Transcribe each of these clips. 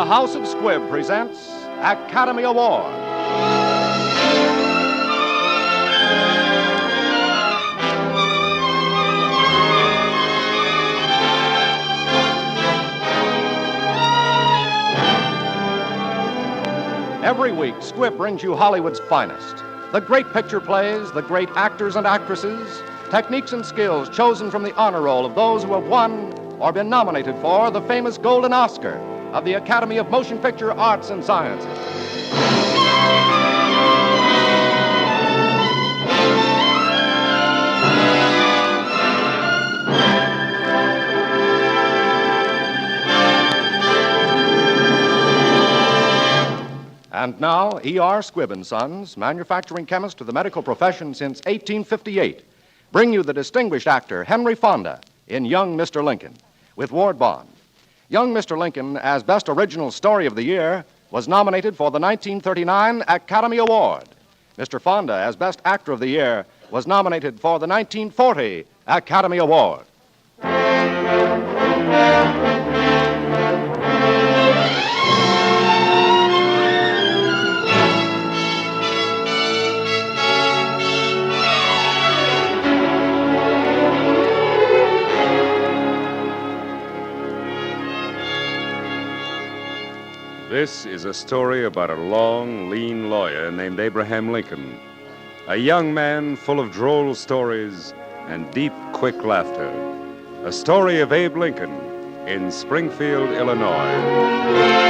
House of Squibb presents Academy Award. Every week, Squibb brings you Hollywood's finest. The great picture plays, the great actors and actresses, techniques and skills chosen from the honor roll of those who have won or been nominated for the famous Golden Oscar of the Academy of Motion Picture Arts and Sciences. And now, E.R. Squibb & Sons, manufacturing chemist to the medical profession since 1858, bring you the distinguished actor Henry Fonda in Young Mr. Lincoln with Ward Bond. Young Mr. Lincoln, as Best Original Story of the Year, was nominated for the 1939 Academy Award. Mr. Fonda, as Best Actor of the Year, was nominated for the 1940 Academy Award. This is a story about a long, lean lawyer named Abraham Lincoln, a young man full of droll stories and deep, quick laughter. A story of Abe Lincoln in Springfield, Illinois.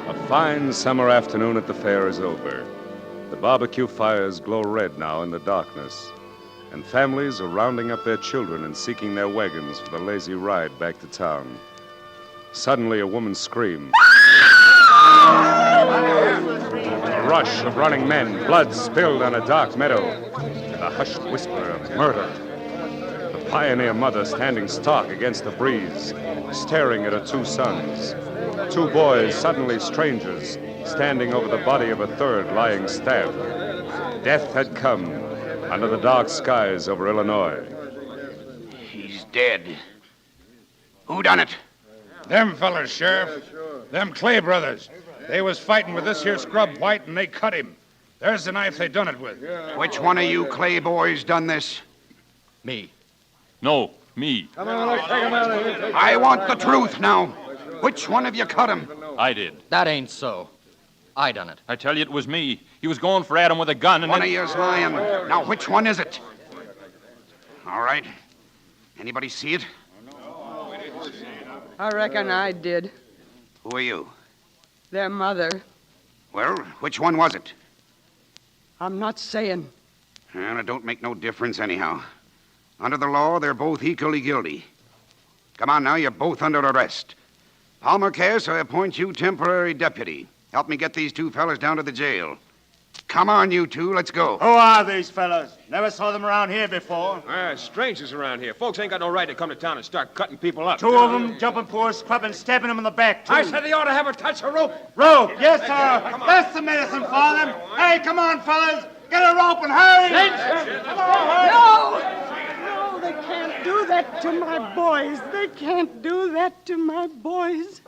A fine summer afternoon at the fair is over. The barbecue fires glow red now in the darkness, and families are rounding up their children and seeking their wagons for the lazy ride back to town. Suddenly, a woman screams. A rush of running men, blood spilled on a dark meadow, and a hushed whisper of murder. The pioneer mother standing stark against the breeze, staring at her two sons. Two boys, suddenly strangers, standing over the body of a third lying stabbed. Death had come under the dark skies over Illinois. He's dead. Who done it? Them fellas, Sheriff. Them Clay brothers. They was fighting with this here scrub white, and they cut him. There's the knife they done it with. Which one of you Clay boys done this? Me. No, me. Come on, let's take him out of here. I want the truth now. Which one of you cut him? I did. That ain't so. I done it. I tell you, it was me. He was going for Adam with a gun, and One then... of you's lying. Now, which one is it? All right. Anybody see it? I reckon I did. Who are you? Their mother. Well, which one was it? I'm not saying. Well, it don't make no difference anyhow. Under the law, they're both equally guilty. Come on now, you're both under arrest. Palmer Cass, I appoint you temporary deputy. Help me get these two fellas down to the jail. Come on, you two, let's go. Who are these fellas? Never saw them around here before. Strangers around here. Folks ain't got no right to come to town and start cutting people up. Two of them jumping poor scrub and stabbing them in the back, too. I said they ought to have a touch of rope. Rope, yes, sir. That's the medicine for them. Hey, come on, fellas. Get a rope and hurry. Come on, hurry. No, they can't do that to my boys. They can't do that to my boys.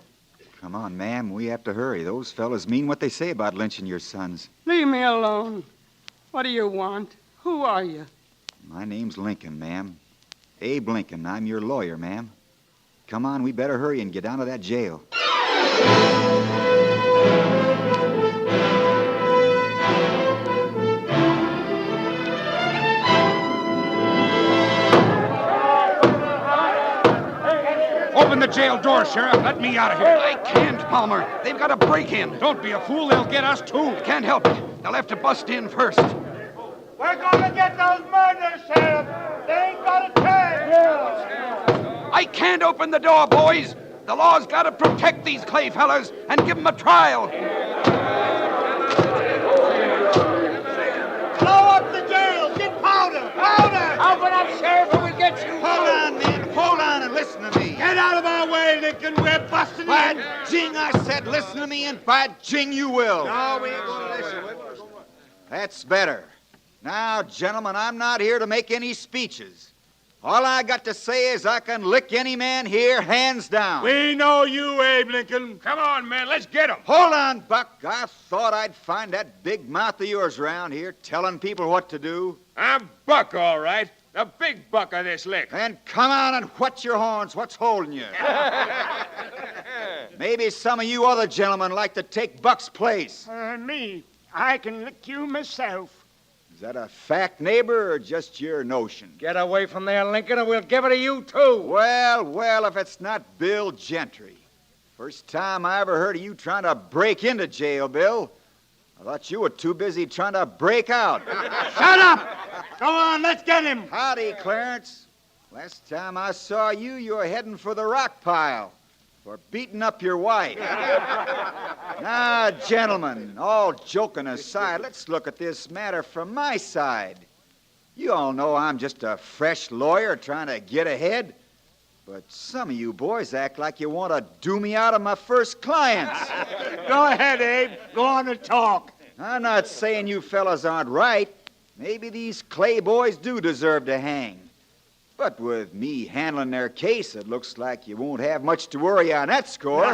Come on, ma'am. We have to hurry. Those fellas mean what they say about lynching your sons. Leave me alone. What do you want? Who are you? My name's Lincoln, ma'am. Abe Lincoln. I'm your lawyer, ma'am. Come on, we better hurry and get down to that jail. Open the jail door, Sheriff. Let me out of here. I can't, Palmer. They've got to break in. Don't be a fool. They'll get us, too. Can't help it. They'll have to bust in first. We're going to get those murderers, Sheriff. They ain't got a chance. I can't open the door, boys. The law's got to protect these Clay fellas and give them a trial. Blow up the jail. Get powder. Powder. Open up, Sheriff, or we'll get you. Hold on, man. Hold on and listen to me. Get out of our way, Lincoln. We're busting By in. jing, I said, listen to me, and by jing, you will. No, we ain't going to listen. That's better. Now, gentlemen, I'm not here to make any speeches. All I got to say is I can lick any man here, hands down. We know you, Abe Lincoln. Come on, man, let's get him. Hold on, Buck. I thought I'd find that big mouth of yours around here telling people what to do. I'm Buck, all right. The big buck of this lick. Then come on and whet your horns. What's holding you? Maybe some of you other gentlemen like to take Buck's place. Me, I can lick you myself. Is that a fact, neighbor, or just your notion? Get away from there, Lincoln, or we'll give it to you, too. Well, if it's not Bill Gentry. First time I ever heard of you trying to break into jail, Bill. I thought you were too busy trying to break out. Shut up! Go on, let's get him. Howdy, Clarence. Last time I saw you, you were heading for the rock pile for beating up your wife. Now, gentlemen, all joking aside, let's look at this matter from my side. You all know I'm just a fresh lawyer trying to get ahead. But some of you boys act like you want to do me out of my first clients. Go ahead, Abe. Go on and talk. I'm not saying you fellas aren't right. Maybe these Clay boys do deserve to hang. But with me handling their case, it looks like you won't have much to worry on that score.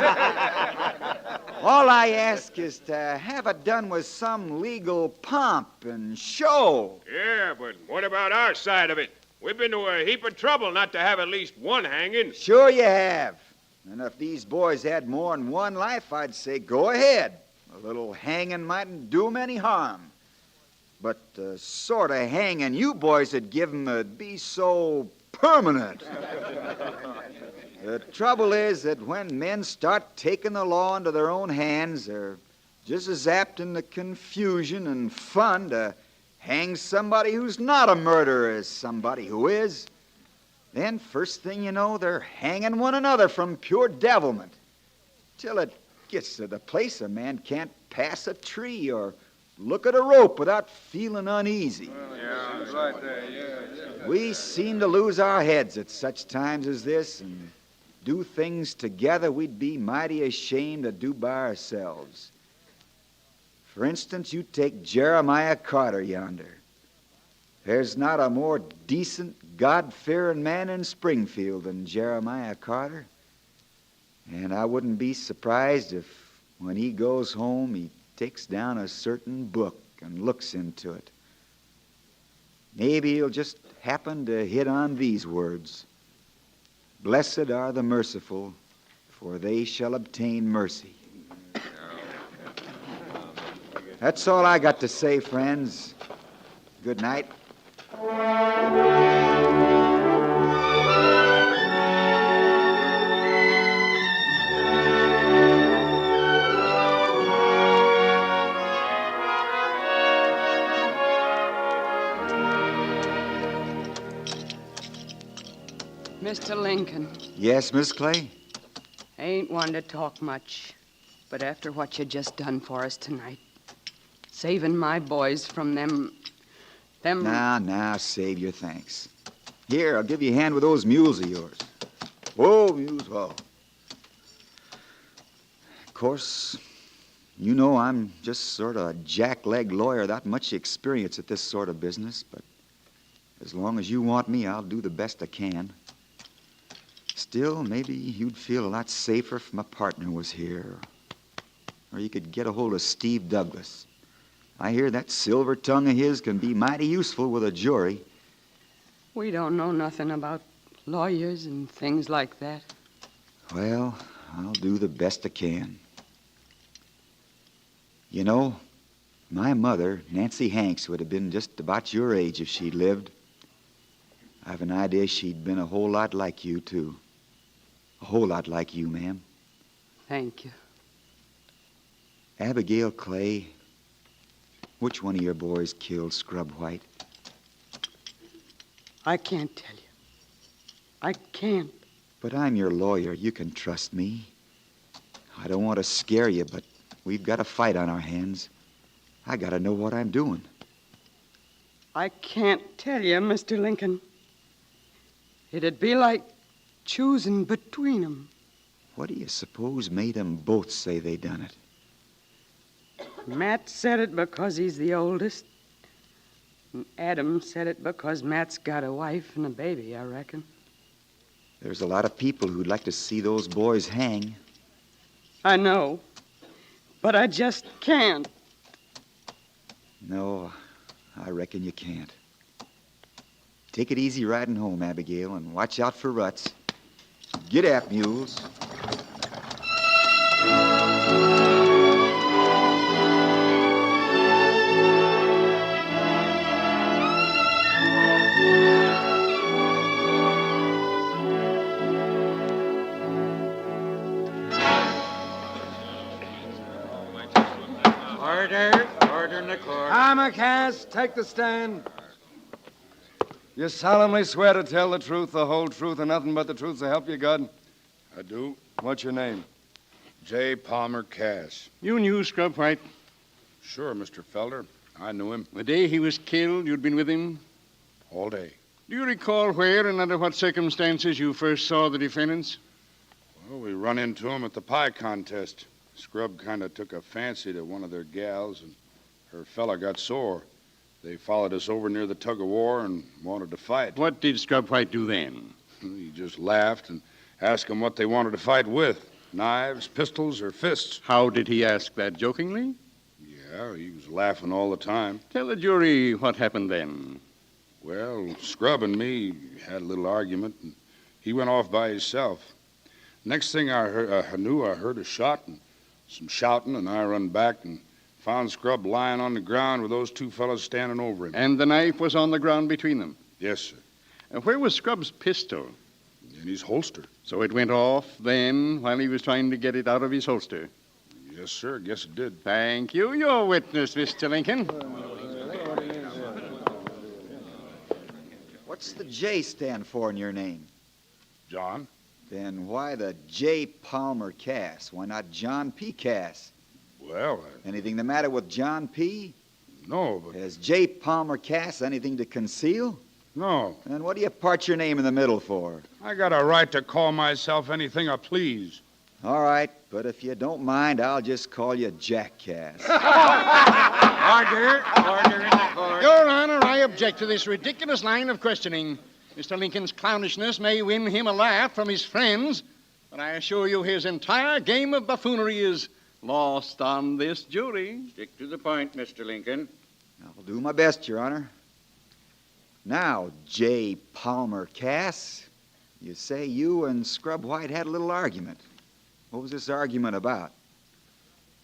All I ask is to have it done with some legal pomp and show. Yeah, but what about our side of it? We've been to a heap of trouble not to have at least one hanging. Sure you have. And if these boys had more than one life, I'd say go ahead. A little hanging mightn't do 'em any harm. But the sort of hanging you boys would give 'em would be so permanent. The trouble is that when men start taking the law into their own hands, they're just as apt in the confusion and fun to hang somebody who's not a murderer as somebody who is. Then, first thing you know, they're hanging one another from pure devilment. Till it gets to the place a man can't pass a tree or look at a rope without feeling uneasy. We seem to lose our heads at such times as this and do things together we'd be mighty ashamed to do by ourselves. For instance, you take Jeremiah Carter yonder. There's not a more decent, God-fearing man in Springfield than Jeremiah Carter. And I wouldn't be surprised if, when he goes home, he takes down a certain book and looks into it. Maybe he'll just happen to hit on these words: "Blessed are the merciful, for they shall obtain mercy." That's all I got to say, friends. Good night. Mr. Lincoln. Yes, Miss Clay? I ain't one to talk much, but after what you just done for us tonight, saving my boys from them... Now, save your thanks. Here, I'll give you a hand with those mules of yours. Whoa, mules, whoa. Of course, you know I'm just sort of a jack-leg lawyer without much experience at this sort of business, but as long as you want me, I'll do the best I can. Still, maybe you'd feel a lot safer if my partner was here. Or you could get a hold of Steve Douglas. I hear that silver tongue of his can be mighty useful with a jury. We don't know nothing about lawyers and things like that. Well, I'll do the best I can. You know, my mother, Nancy Hanks, would have been just about your age if she'd lived. I've an idea she'd been a whole lot like you, too. A whole lot like you, ma'am. Thank you. Abigail Clay, which one of your boys killed Scrub White? I can't tell you. I can't. But I'm your lawyer. You can trust me. I don't want to scare you, but we've got a fight on our hands. I got to know what I'm doing. I can't tell you, Mr. Lincoln. It'd be like choosing between 'em. What do you suppose made 'em both say they done it? Matt said it because he's the oldest. And Adam said it because Matt's got a wife and a baby, I reckon. There's a lot of people who'd like to see those boys hang. I know, but I just can't. No, I reckon you can't. Take it easy riding home, Abigail, and watch out for ruts. Get at, mules. Order in the court. Cass, take the stand. You solemnly swear to tell the truth, the whole truth, and nothing but the truth, so help you God? I do. What's your name? J. Palmer Cass. You knew Scrub White? Sure, Mr. Felder. I knew him. The day he was killed, you'd been with him? All day. Do you recall where and under what circumstances you first saw the defendants? Well, we run into him at the pie contest. Scrub kind of took a fancy to one of their gals, and her fella got sore. They followed us over near the tug-of-war and wanted to fight. What did Scrub White do then? He just laughed and asked them what they wanted to fight with. Knives, pistols, or fists. How did he ask that, jokingly? Yeah, he was laughing all the time. Tell the jury what happened then. Well, Scrub and me had a little argument, and he went off by himself. Next thing I knew, I heard a shot and some shouting, and I run back and found Scrub lying on the ground with those two fellows standing over him. And the knife was on the ground between them? Yes, sir. And where was Scrub's pistol? In his holster. So it went off then while he was trying to get it out of his holster? Yes, sir. Guess it did. Thank you. Your witness, Mr. Lincoln. What's the J stand for in your name? John. Then why the J. Palmer Cass? Why not John P. Cass? Well, Anything the matter with John P.? No, but... Has J. Palmer Cass anything to conceal? No. Then what do you part your name in the middle for? I got a right to call myself anything I please. All right, but if you don't mind, I'll just call you Jack Cass. Order in the court. Your Honor, I object to this ridiculous line of questioning. Mr. Lincoln's clownishness may win him a laugh from his friends, but I assure you his entire game of buffoonery is lost on this jury. Stick to the point, Mr. Lincoln. I'll do my best, Your Honor. Now, J. Palmer Cass, you say you and Scrub White had a little argument. What was this argument about?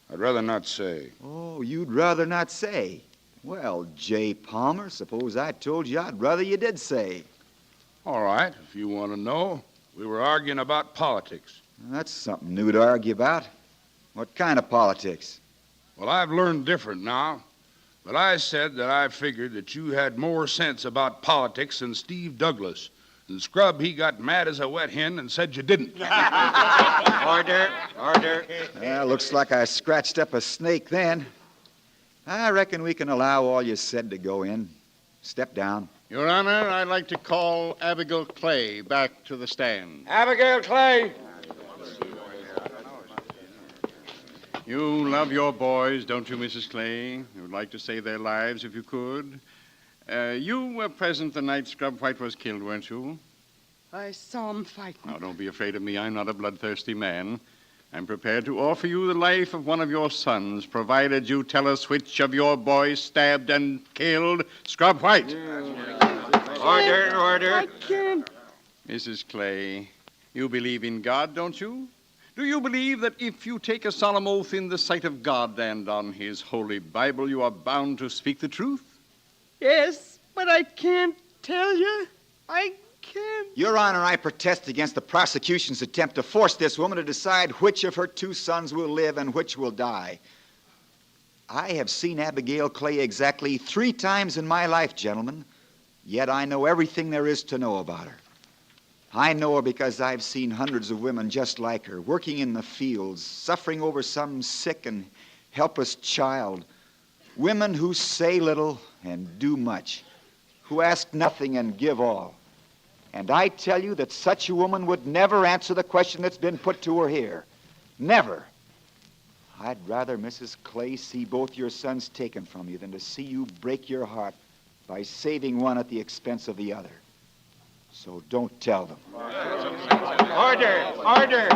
I'd rather not say. Oh, you'd rather not say. Well, J. Palmer, suppose I told you I'd rather you did say. All right, if you want to know. We were arguing about politics. That's something new to argue about. What kind of politics? Well, I've learned different now. But I said that I figured that you had more sense about politics than Steve Douglas. And Scrub, he got mad as a wet hen and said you didn't. Order. Well, looks like I scratched up a snake then. I reckon we can allow all you said to go in. Step down. Your Honor, I'd like to call Abigail Clay back to the stand. Abigail Clay. You love your boys, don't you, Mrs. Clay? You would like to save their lives if you could. You were present the night Scrub White was killed, weren't you? I saw him fighting. Now, don't be afraid of me. I'm not a bloodthirsty man. I'm prepared to offer you the life of one of your sons, provided you tell us which of your boys stabbed and killed Scrub White. Order. I can't. Mrs. Clay, you believe in God, don't you? Do you believe that if you take a solemn oath in the sight of God and on his holy Bible, you are bound to speak the truth? Yes, but I can't tell you. I can't. Your Honor, I protest against the prosecution's attempt to force this woman to decide which of her two sons will live and which will die. I have seen Abigail Clay exactly 3 times in my life, gentlemen, yet I know everything there is to know about her. I know her because I've seen hundreds of women just like her, working in the fields, suffering over some sick and helpless child. Women who say little and do much, who ask nothing and give all. And I tell you that such a woman would never answer the question that's been put to her here. Never. I'd rather, Mrs. Clay, see both your sons taken from you than to see you break your heart by saving one at the expense of the other. So don't tell them. Order! Order!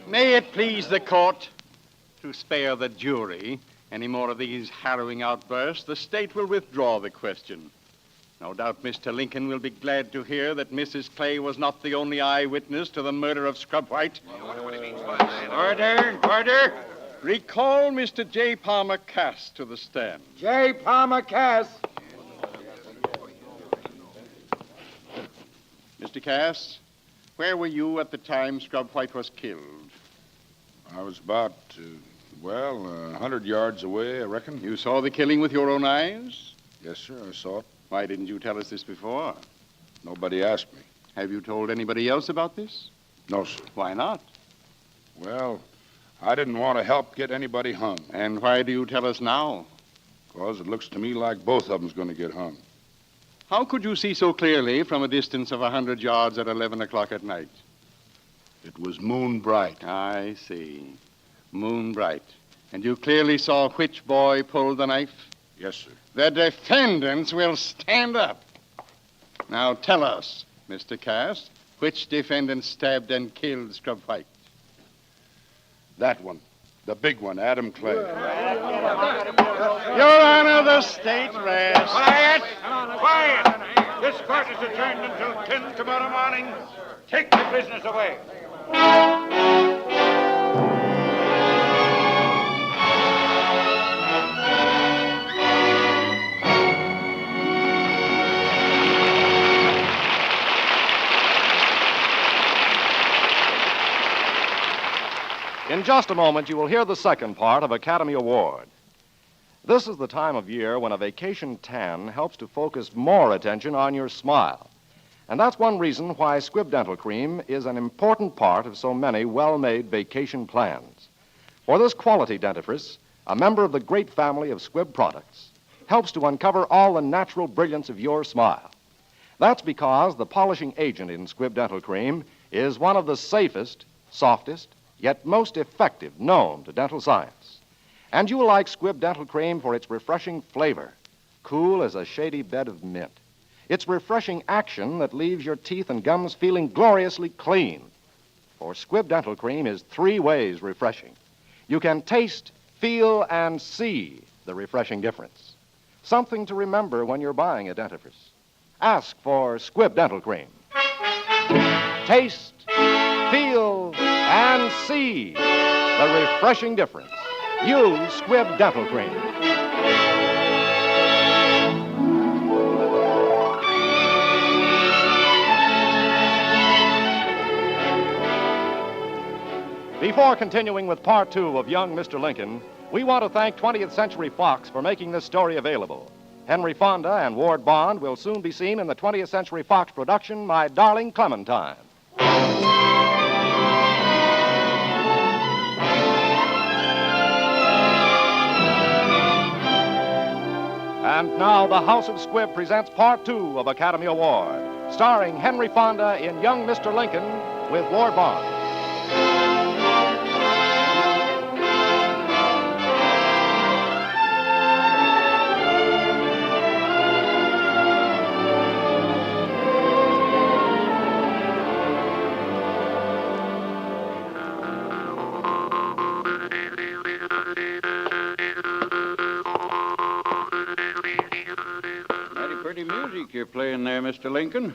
May it please the court to spare the jury any more of these harrowing outbursts, the state will withdraw the question. No doubt Mr. Lincoln will be glad to hear that Mrs. Clay was not the only eyewitness to the murder of Scrub White. Order! Order! Recall Mr. J. Palmer Cass to the stand. J. Palmer Cass. Mr. Cass, where were you at the time Scrub White was killed? I was about, 100 yards away, I reckon. You saw the killing with your own eyes? Yes, sir, I saw it. Why didn't you tell us this before? Nobody asked me. Have you told anybody else about this? No, sir. Why not? Well, I didn't want to help get anybody hung. And why do you tell us now? Because it looks to me like both of them's going to get hung. How could you see so clearly from a distance of 100 yards at 11 o'clock at night? It was moon bright. I see. Moon bright. And you clearly saw which boy pulled the knife? Yes, sir. The defendants will stand up. Now tell us, Mr. Cass, which defendant stabbed and killed Scrub White? That one. The big one, Adam Clay. Your Honor, the state rests. Quiet! Quiet! This court is adjourned until 10 tomorrow morning. Take the prisoners away. In just a moment, you will hear the second part of Academy Award. This is the time of year when a vacation tan helps to focus more attention on your smile. And that's one reason why Squibb Dental Cream is an important part of so many well-made vacation plans. For this quality dentifrice, a member of the great family of Squibb products, helps to uncover all the natural brilliance of your smile. That's because the polishing agent in Squibb Dental Cream is one of the safest, softest, yet most effective known to dental science. And you will like Squibb Dental Cream for its refreshing flavor, cool as a shady bed of mint. Its refreshing action that leaves your teeth and gums feeling gloriously clean. For Squibb Dental Cream is 3 ways refreshing. You can taste, feel, and see the refreshing difference. Something to remember when you're buying a dentifrice. Ask for Squibb Dental Cream. Taste, feel, and see the refreshing difference. Use Squibb Dental Cream. Before continuing with part 2 of Young Mr. Lincoln, we want to thank 20th Century Fox for making this story available. Henry Fonda and Ward Bond will soon be seen in the 20th Century Fox production, My Darling Clementine. And now the House of Squibb presents part 2 of Academy Award, starring Henry Fonda in Young Mr. Lincoln with Ward Bond. Pretty music you're playing there, Mr. Lincoln.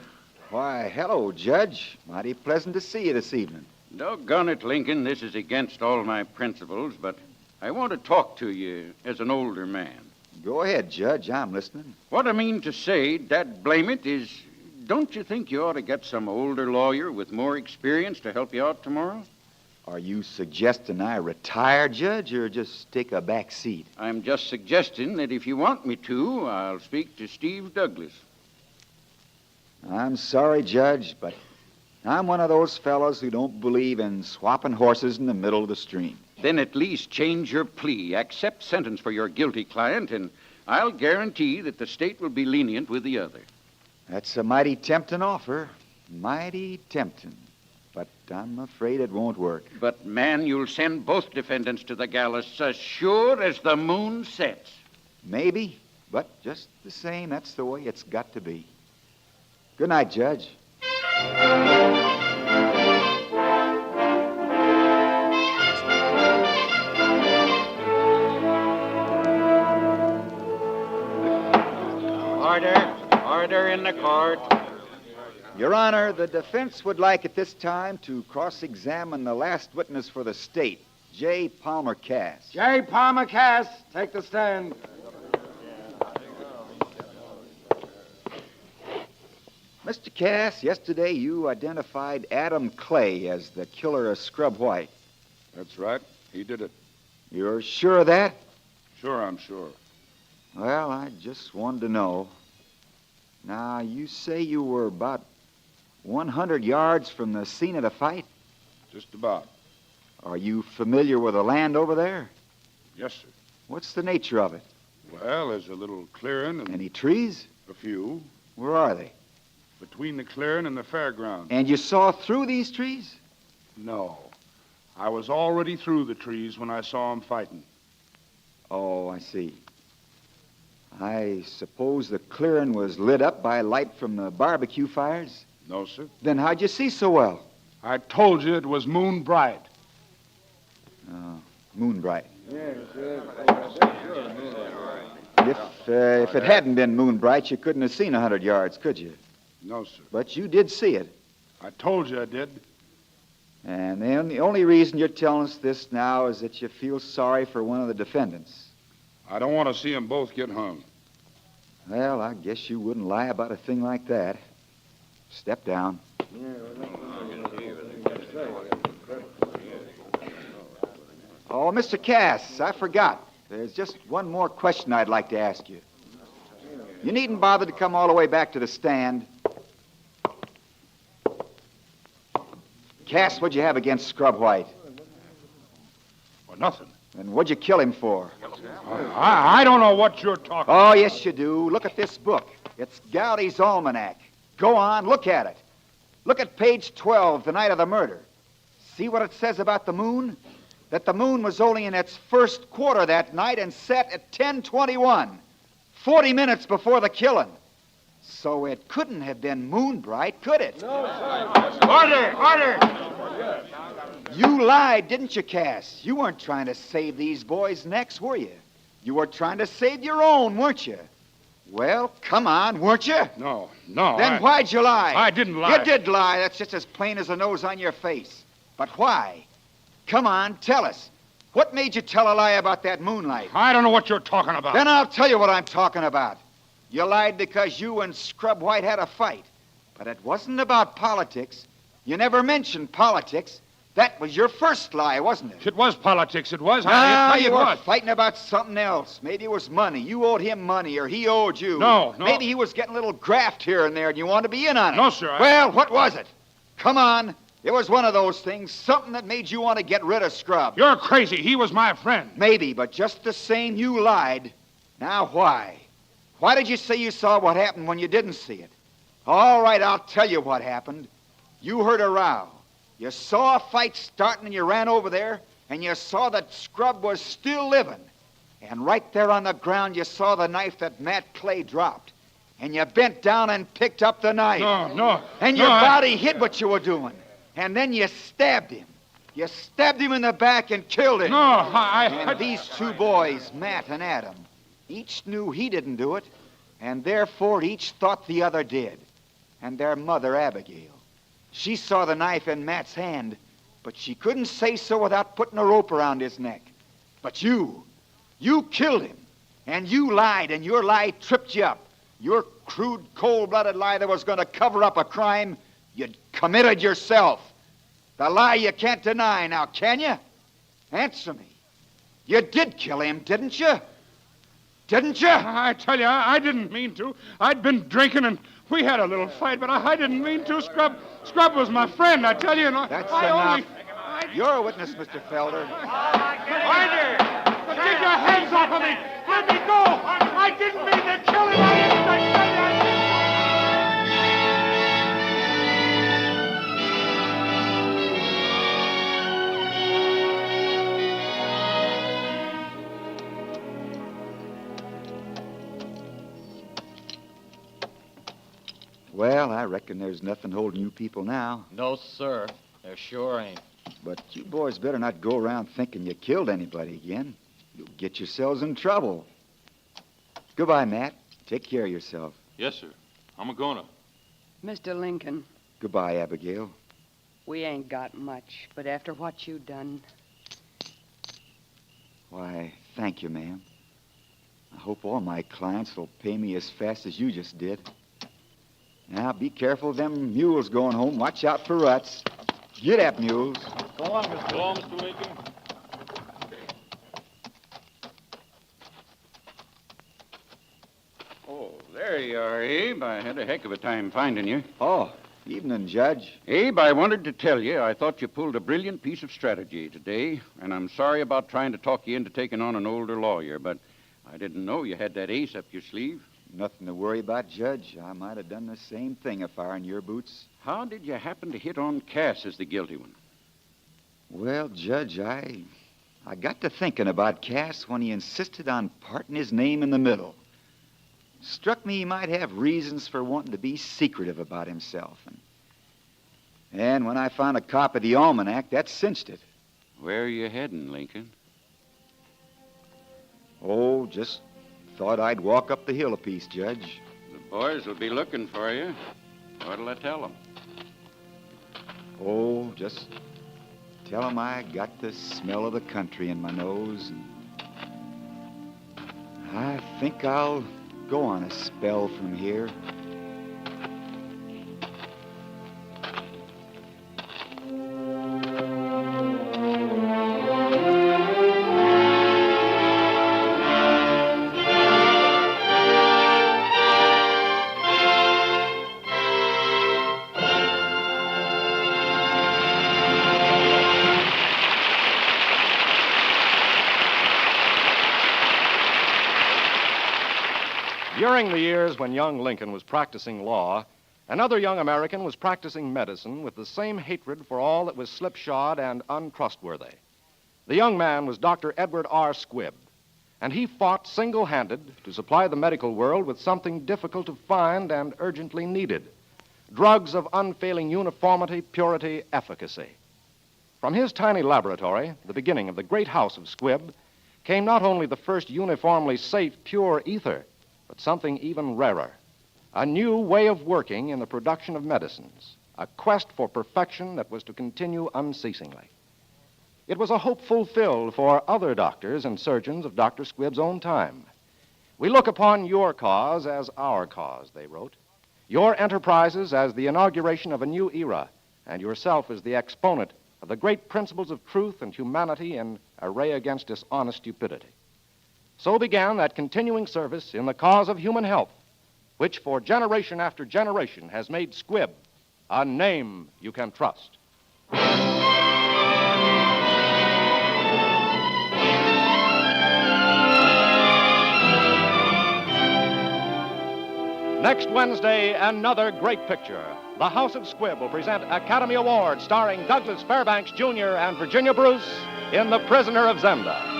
Why, hello, Judge. Mighty pleasant to see you this evening. Doggone it, Lincoln. This is against all my principles, but I want to talk to you as an older man. Go ahead, Judge. I'm listening. What I mean to say, dad blame it, is don't you think you ought to get some older lawyer with more experience to help you out tomorrow? Are you suggesting I retire, Judge, or just take a back seat? I'm just suggesting that if you want me to, I'll speak to Steve Douglas. I'm sorry, Judge, but I'm one of those fellows who don't believe in swapping horses in the middle of the stream. Then at least change your plea, accept sentence for your guilty client, and I'll guarantee that the state will be lenient with the other. That's a mighty tempting offer. Mighty tempting. but I'm afraid it won't work. But, man, you'll send both defendants to the gallows as sure as the moon sets. Maybe, but just the same, that's the way it's got to be. Good night, Judge. Order in the court. Your Honor, the defense would like at this time to cross-examine the last witness for the state, J. Palmer Cass. J. Palmer Cass, take the stand. Mr. Cass, yesterday you identified Adam Clay as the killer of Scrub White. That's right. He did it. You're sure of that? Sure, I'm sure. Well, I just wanted to know. Now, you say you were about 100 yards from the scene of the fight? Just about. Are you familiar with the land over there? Yes, sir. What's the nature of it? Well, there's a little clearing and... Any trees? A few. Where are they? Between the clearing and the fairground. And you saw through these trees? No. I was already through the trees when I saw him fighting. Oh, I see. I suppose the clearing was lit up by light from the barbecue fires? No, sir. Then how'd you see so well? I told you it was moon bright. Moon bright. If it hadn't been moon bright, you couldn't have seen 100 yards, could you? No, sir. But you did see it. I told you I did. And the only reason you're telling us this now is that you feel sorry for one of the defendants. I don't want to see them both get hung. Well, I guess you wouldn't lie about a thing like that. Step down. Oh, Mr. Cass, I forgot. There's just one more question I'd like to ask you. You needn't bother to come all the way back to the stand. Cass, what'd you have against Scrub White? Well, nothing. And what'd you kill him for? I don't know what you're talking about. Oh, yes, you do. Look at this book. It's Gowdy's Almanac. Go on, look at it. Look at page 12, the night of the murder. See what it says about the moon? That the moon was only in its first quarter that night and set at 10:21, 40 minutes before the killing. So it couldn't have been moon bright, could it? No, sir. Order! You lied, didn't you, Cass? You weren't trying to save these boys' necks, were you? You were trying to save your own, weren't you? Well, come on, weren't you? No. Then why'd you lie? I didn't lie. You did lie. That's just as plain as the nose on your face. But why? Come on, tell us. What made you tell a lie about that moonlight? I don't know what you're talking about. Then I'll tell you what I'm talking about. You lied because you and Scrub White had a fight. But it wasn't about politics. You never mentioned politics. That was your first lie, wasn't it? It was politics, it was. You were fighting about something else. Maybe it was money. You owed him money, or he owed you. No. Maybe he was getting a little graft here and there, and you wanted to be in on it. No, sir. Well, what was it? Come on. It was one of those things, something that made you want to get rid of Scrub. You're crazy. He was my friend. Maybe, but just the same, you lied. Now, why? Why did you say you saw what happened when you didn't see it? All right, I'll tell you what happened. You heard a row. You saw a fight starting and you ran over there, and you saw that Scrub was still living. And right there on the ground, you saw the knife that Matt Clay dropped. And you bent down and picked up the knife. No. And your body hid what you were doing. And then you stabbed him. You stabbed him in the back and killed him. And these two boys, Matt and Adam, each knew he didn't do it, and therefore each thought the other did. And their mother, Abigail, she saw the knife in Matt's hand, but she couldn't say so without putting a rope around his neck. But you killed him, and you lied, and your lie tripped you up. Your crude, cold-blooded lie that was going to cover up a crime you'd committed yourself. The lie you can't deny now, can you? Answer me. You did kill him, didn't you? Didn't you? I tell you, I didn't mean to. I'd been drinking and we had a little fight, but I didn't mean to. Scrub was my friend, I tell you. That's enough. You're a witness, Mr. Felder. Order! Take your hands off of me! Let me go! I didn't mean to kill him! Well, I reckon there's nothing holding you people now. No, sir. There sure ain't. But you boys better not go around thinking you killed anybody again. You'll get yourselves in trouble. Goodbye, Matt. Take care of yourself. Yes, sir. I'm a-gonna. Mr. Lincoln, Goodbye, Abigail. we ain't got much, but after what you done, Why, thank you, ma'am. I hope all my clients will pay me as fast as you just did. Now, be careful of them mules going home. Watch out for ruts. Get up, mules. Go on, Mr. Lincoln. Oh, there you are, Abe. I had a heck of a time finding you. Oh, evening, Judge. Abe, I wanted to tell you I thought you pulled a brilliant piece of strategy today, and I'm sorry about trying to talk you into taking on an older lawyer, but I didn't know you had that ace up your sleeve. Nothing to worry about, Judge. I might have done the same thing if I were in your boots. How did you happen to hit on Cass as the guilty one? Well, Judge, I got to thinking about Cass when he insisted on parting his name in the middle. Struck me he might have reasons for wanting to be secretive about himself. And when I found a copy of the almanac, that cinched it. Where are you heading, Lincoln? Oh, just thought I'd walk up the hill a piece, Judge. The boys will be looking for you. What'll I tell them? Oh, just tell 'em I got the smell of the country in my nose. And I think I'll go on a spell from here. During the years when young Lincoln was practicing law, another young American was practicing medicine with the same hatred for all that was slipshod and untrustworthy. The young man was Dr. Edward R. Squibb, and he fought single-handed to supply the medical world with something difficult to find and urgently needed: drugs of unfailing uniformity, purity, efficacy. From his tiny laboratory, the beginning of the great house of Squibb, came not only the first uniformly safe, pure ether, but something even rarer: a new way of working in the production of medicines, a quest for perfection that was to continue unceasingly. It was a hope fulfilled for other doctors and surgeons of Dr. Squibb's own time. "We look upon your cause as our cause," they wrote, "your enterprises as the inauguration of a new era, and yourself as the exponent of the great principles of truth and humanity in array against dishonest stupidity." So began that continuing service in the cause of human health, which for generation after generation has made Squibb a name you can trust. Next Wednesday, another great picture. The House of Squibb will present Academy Award starring Douglas Fairbanks Jr. and Virginia Bruce in The Prisoner of Zenda.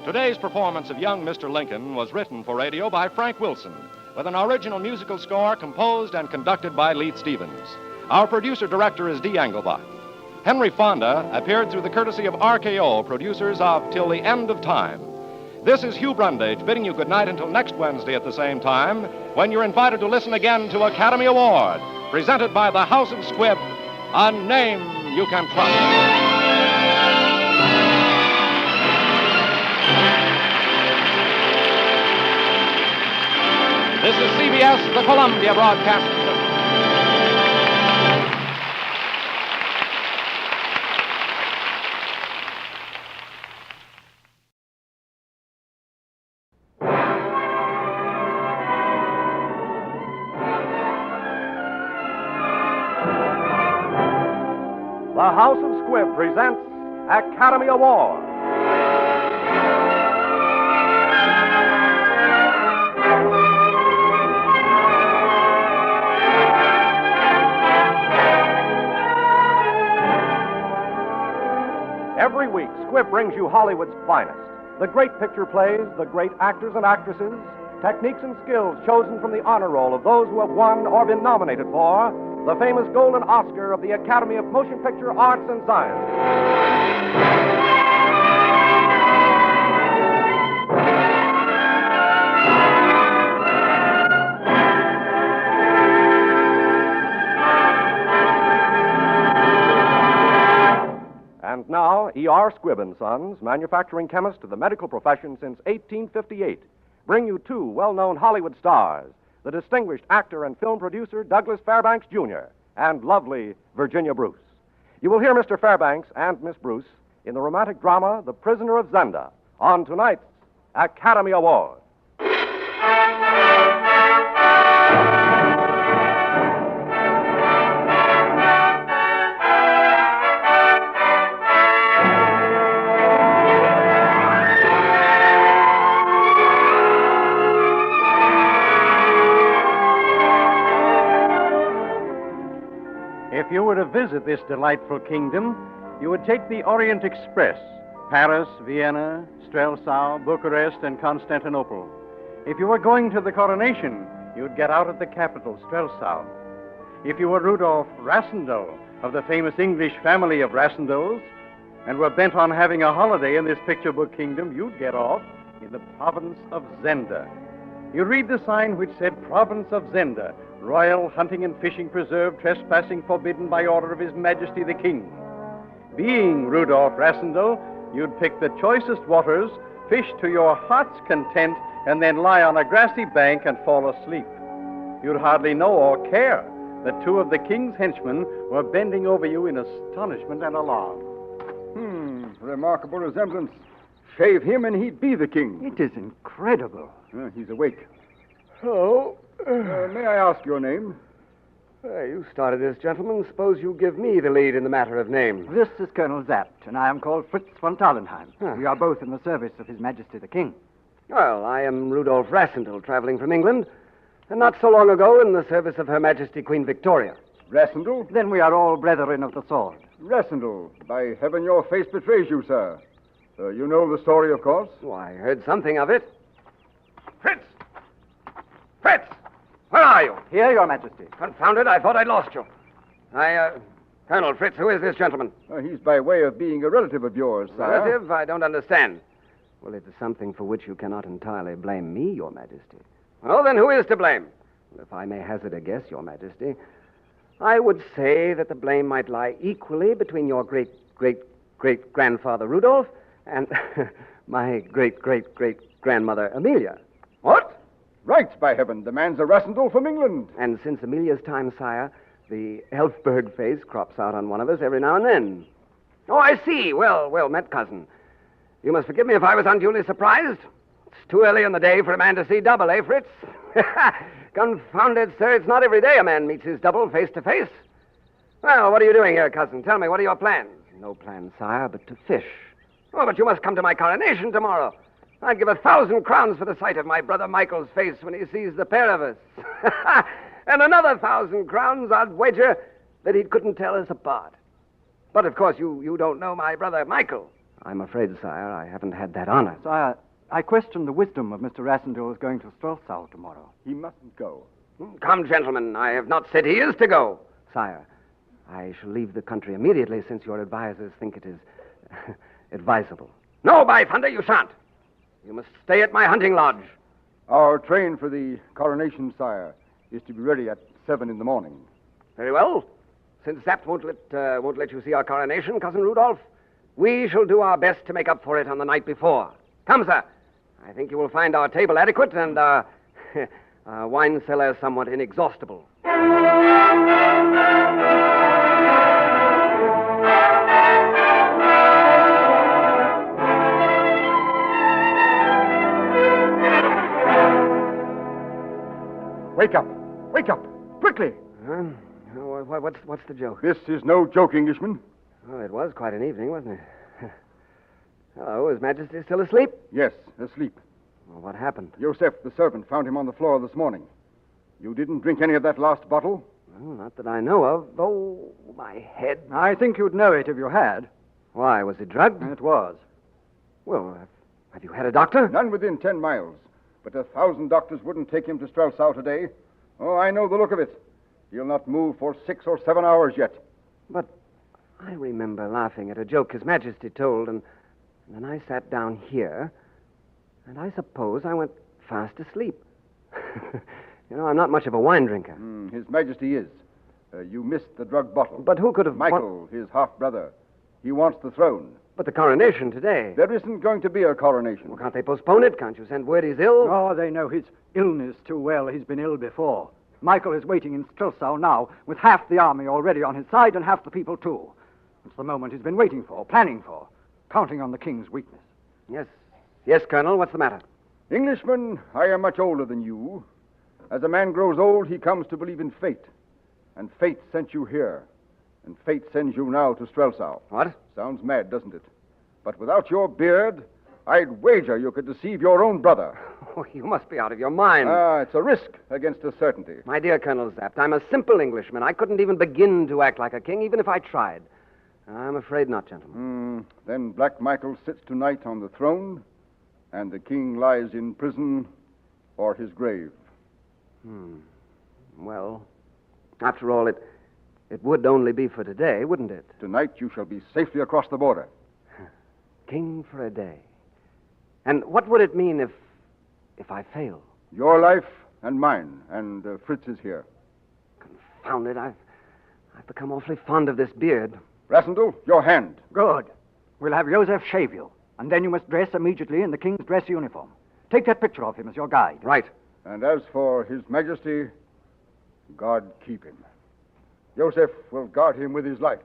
Today's performance of young Mr. Lincoln was written for radio by Frank Wilson, with an original musical score composed and conducted by Leith Stevens. Our producer-director is Dee Engelbach. Henry Fonda appeared through the courtesy of RKO, producers of Till the End of Time. This is Hugh Brundage bidding you good night until next Wednesday at the same time, when you're invited to listen again to Academy Award, presented by the House of Squibb, a name you can trust. This is CBS, the Columbia Broadcasting System. The House of Squibb presents Academy Award. Every week, Squibb brings you Hollywood's finest. The great picture plays, the great actors and actresses, techniques and skills chosen from the honor roll of those who have won or been nominated for the famous Golden Oscar of the Academy of Motion Picture Arts and Sciences. And now, E.R. Squibb & Sons, manufacturing chemist to the medical profession since 1858, bring you two well-known Hollywood stars, the distinguished actor and film producer Douglas Fairbanks, Jr., and lovely Virginia Bruce. You will hear Mr. Fairbanks and Miss Bruce in the romantic drama The Prisoner of Zenda on tonight's Academy Award. If you were to visit this delightful kingdom, you would take the Orient Express, Paris, Vienna, Strelsau, Bucharest, and Constantinople. If you were going to the coronation, you'd get out at the capital, Strelsau. If you were Rudolf Rassendyll, of the famous English family of Rassendyls, and were bent on having a holiday in this picture book kingdom, you'd get off in the province of Zenda. You'd read the sign which said, Province of Zenda, Royal Hunting and Fishing Preserve, trespassing forbidden by order of His Majesty the King. Being Rudolf Rassendyll, you'd pick the choicest waters, fish to your heart's content, and then lie on a grassy bank and fall asleep. You'd hardly know or care that two of the king's henchmen were bending over you in astonishment and alarm. Remarkable resemblance. Shave him and he'd be the king. It is incredible. He's awake. Oh. May I ask your name? You started this, gentlemen. Suppose you give me the lead in the matter of names. This is Colonel Zapt, and I am called Fritz von Tarlenheim. We are both in the service of His Majesty the King. Well, I am Rudolf Rassendyll, traveling from England, and not so long ago in the service of Her Majesty Queen Victoria. Rassendyll? Then we are all brethren of the sword. Rassendyll, by heaven your face betrays you, sir. You know the story, of course? Oh, I heard something of it. Fritz! Fritz! Where are you? Here, Your Majesty. Confound it, I thought I'd lost you. Colonel Fritz, who is this gentleman? He's by way of being a relative of yours, sir. Relative? I don't understand. Well, it is something for which you cannot entirely blame me, Your Majesty. Well, then who is to blame? If I may hazard a guess, Your Majesty, I would say that the blame might lie equally between your great-great-great-grandfather Rudolph and my great-great-great-grandmother Amelia. What? Right, by heaven. The man's a Rassendyll from England. And since Amelia's time, sire, the Elfberg face crops out on one of us every now and then. Oh, I see. Well met, cousin. You must forgive me if I was unduly surprised. It's too early in the day for a man to see double, eh, Fritz? Confounded, sir. It's not every day a man meets his double face to face. Well, what are you doing here, cousin? Tell me, what are your plans? No plans, sire, but to fish. Oh, but you must come to my coronation tomorrow. I'd give 1,000 crowns for the sight of my brother Michael's face when he sees the pair of us. And another 1,000 crowns, I'd wager that he couldn't tell us apart. But, of course, you don't know my brother Michael. I'm afraid, sire, I haven't had that honor. Sire, I question the wisdom of Mr. Rassendyll's going to Strelsau tomorrow. He mustn't go. Come, gentlemen, I have not said he is to go. Sire, I shall leave the country immediately since your advisors think it is advisable. No, by thunder, you shan't. You must stay at my hunting lodge. Our train for the coronation, sire, is to be ready at 7 in the morning. Very well. Since Zapt won't let you see our coronation, Cousin Rudolph, we shall do our best to make up for it on the night before. Come, sir. I think you will find our table adequate and our wine cellar somewhat inexhaustible. Wake up! Wake up! Quickly! What's the joke? This is no joke, Englishman. Oh, it was quite an evening, wasn't it? Hello, His Majesty still asleep? Yes, asleep. Well, what happened? Joseph, the servant, found him on the floor this morning. You didn't drink any of that last bottle? Well, not that I know of. Oh, my head. I think you'd know it if you had. Why, was he drugged? It was. Well, have you had a doctor? None within 10 miles. But 1,000 doctors wouldn't take him to Strelsau today. Oh, I know the look of it. He'll not move for 6 or 7 hours yet. But I remember laughing at a joke His Majesty told, and then I sat down here, and I suppose I went fast asleep. You know, I'm not much of a wine drinker. His Majesty is. You missed the drug bottle. But who could have... Michael, his half-brother. He wants the throne. But the coronation today. There isn't going to be a coronation. Well, can't they postpone it? Can't you send word he's ill? Oh, they know his illness too well. He's been ill before. Michael is waiting in Strelsau now, with half the army already on his side and half the people, too. It's the moment he's been waiting for, planning for, counting on the king's weakness. Yes. Yes, Colonel, what's the matter? Englishman, I am much older than you. As a man grows old, he comes to believe in fate. And fate sent you here. And fate sends you now to Strelsau. What? Sounds mad, doesn't it? But without your beard, I'd wager you could deceive your own brother. Oh, you must be out of your mind. It's a risk against a certainty. My dear Colonel Zapt, I'm a simple Englishman. I couldn't even begin to act like a king, even if I tried. I'm afraid not, gentlemen. Then Black Michael sits tonight on the throne, and the king lies in prison or his grave. Well, after all, it would only be for today, wouldn't it? Tonight you shall be safely across the border. King for a day. And what would it mean if I fail? Your life and mine, and Fritz is here. Confound it, I've become awfully fond of this beard. Brassendel, your hand. Good. We'll have Joseph shave you, and then you must dress immediately in the king's dress uniform. Take that picture of him as your guide. Right. And as for His Majesty, God keep him. Joseph will guard him with his life.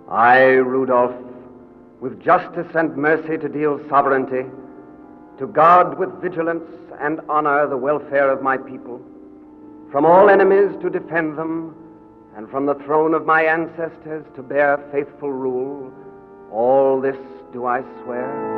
I, Rudolph, with justice and mercy to deal sovereignty, to guard with vigilance and honor the welfare of my people, from all enemies to defend them, and from the throne of my ancestors to bear faithful rule, all this do I swear.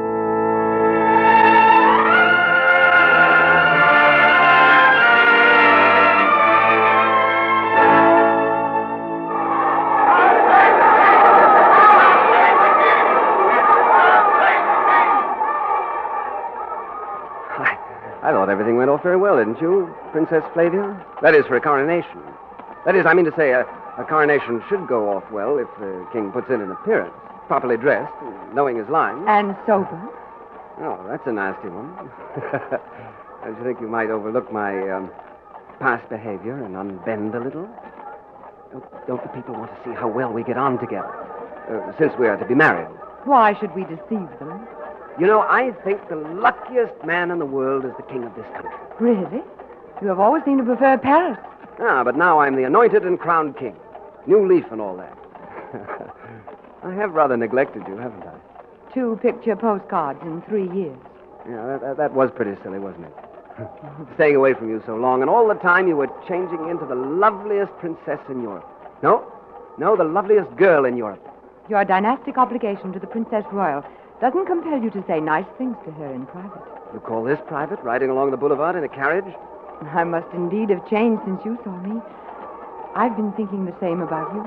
I thought everything went off very well, didn't you, Princess Flavia? That is, for a coronation. That is, I mean to say, a coronation should go off well if the king puts in an appearance, properly dressed, knowing his lines. And sober. Oh, that's a nasty one. Don't you think you might overlook my past behavior and unbend a little? Don't the people want to see how well we get on together, since we are to be married? Why should we deceive them? You know, I think the luckiest man in the world is the king of this country. Really? You have always seemed to prefer Paris. Ah, but now I'm the anointed and crowned king. New leaf and all that. I have rather neglected you, haven't I? 2 picture postcards in 3 years. Yeah, that was pretty silly, wasn't it? Staying away from you so long, and all the time you were changing into the loveliest princess in Europe. No, the loveliest girl in Europe. Your dynastic obligation to the Princess Royal doesn't compel you to say nice things to her in private. You call this private, riding along the boulevard in a carriage? I must indeed have changed since you saw me. I've been thinking the same about you.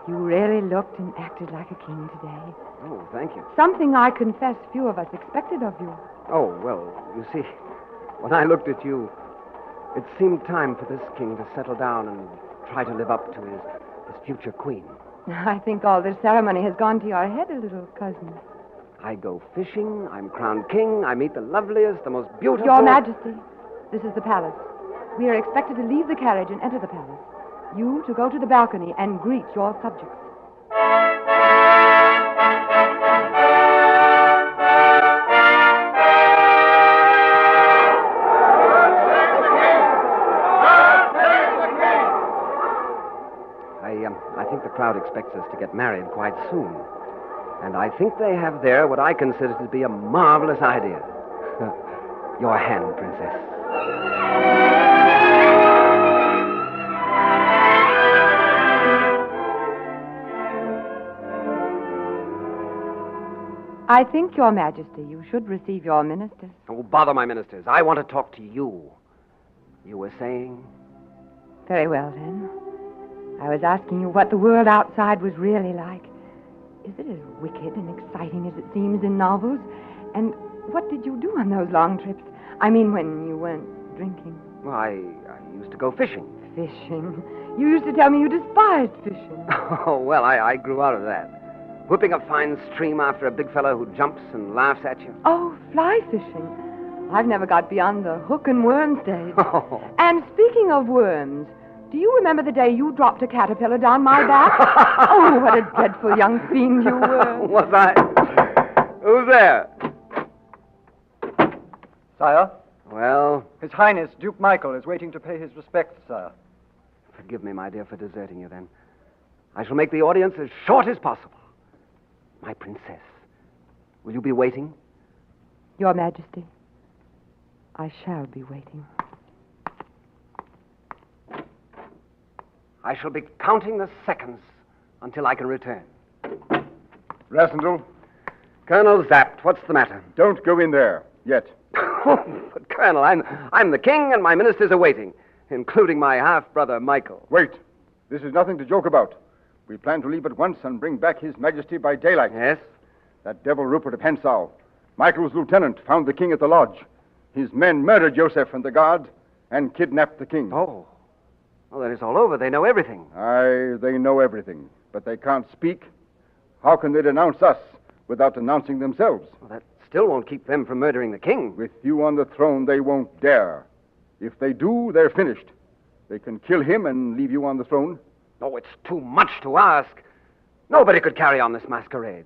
You really looked and acted like a king today. Oh, thank you. Something I confess few of us expected of you. Oh, well, you see, when I looked at you, it seemed time for this king to settle down and try to live up to his future queen. I think all this ceremony has gone to your head a little, cousin. I go fishing, I'm crowned king, I meet the loveliest, the most beautiful... Your Majesty, this is the palace. We are expected to leave the carriage and enter the palace. You to go to the balcony and greet your subjects. I think the crowd expects us to get married quite soon. And I think they have there what I consider to be a marvelous idea. Your hand, Princess. I think, Your Majesty, you should receive your ministers. Oh, bother my ministers. I want to talk to you. You were saying? Very well, then. I was asking you what the world outside was really like. Is it as wicked and exciting as it seems in novels? And what did you do on those long trips? I mean, when you weren't drinking. Well, I used to go fishing. Fishing? You used to tell me you despised fishing. Oh, well, I grew out of that. Whipping a fine stream after a big fellow who jumps and laughs at you. Oh, fly fishing. I've never got beyond the hook and worm stage. Oh. And speaking of worms, do you remember the day you dropped a caterpillar down my back? Oh, what a dreadful young fiend you were. Was I? Who's there? Sire? Well? His Highness, Duke Michael, is waiting to pay his respects, sire. Forgive me, my dear, for deserting you, then. I shall make the audience as short as possible. My princess, will you be waiting? Your Majesty, I shall be waiting. I shall be counting the seconds until I can return. Rassendyll? Colonel Zapt, what's the matter? Don't go in there, yet. But, Colonel, I'm the king and my ministers are waiting, including my half-brother, Michael. Wait. This is nothing to joke about. We plan to leave at once and bring back His Majesty by daylight. Yes? That devil Rupert of Hensau, Michael's lieutenant, found the king at the lodge. His men murdered Joseph and the guard and kidnapped the king. Oh. Well, then it's all over. They know everything. Aye, they know everything, but they can't speak. How can they denounce us without denouncing themselves? Well, that still won't keep them from murdering the king. With you on the throne, they won't dare. If they do, they're finished. They can kill him and leave you on the throne. Oh, it's too much to ask. Nobody could carry on this masquerade.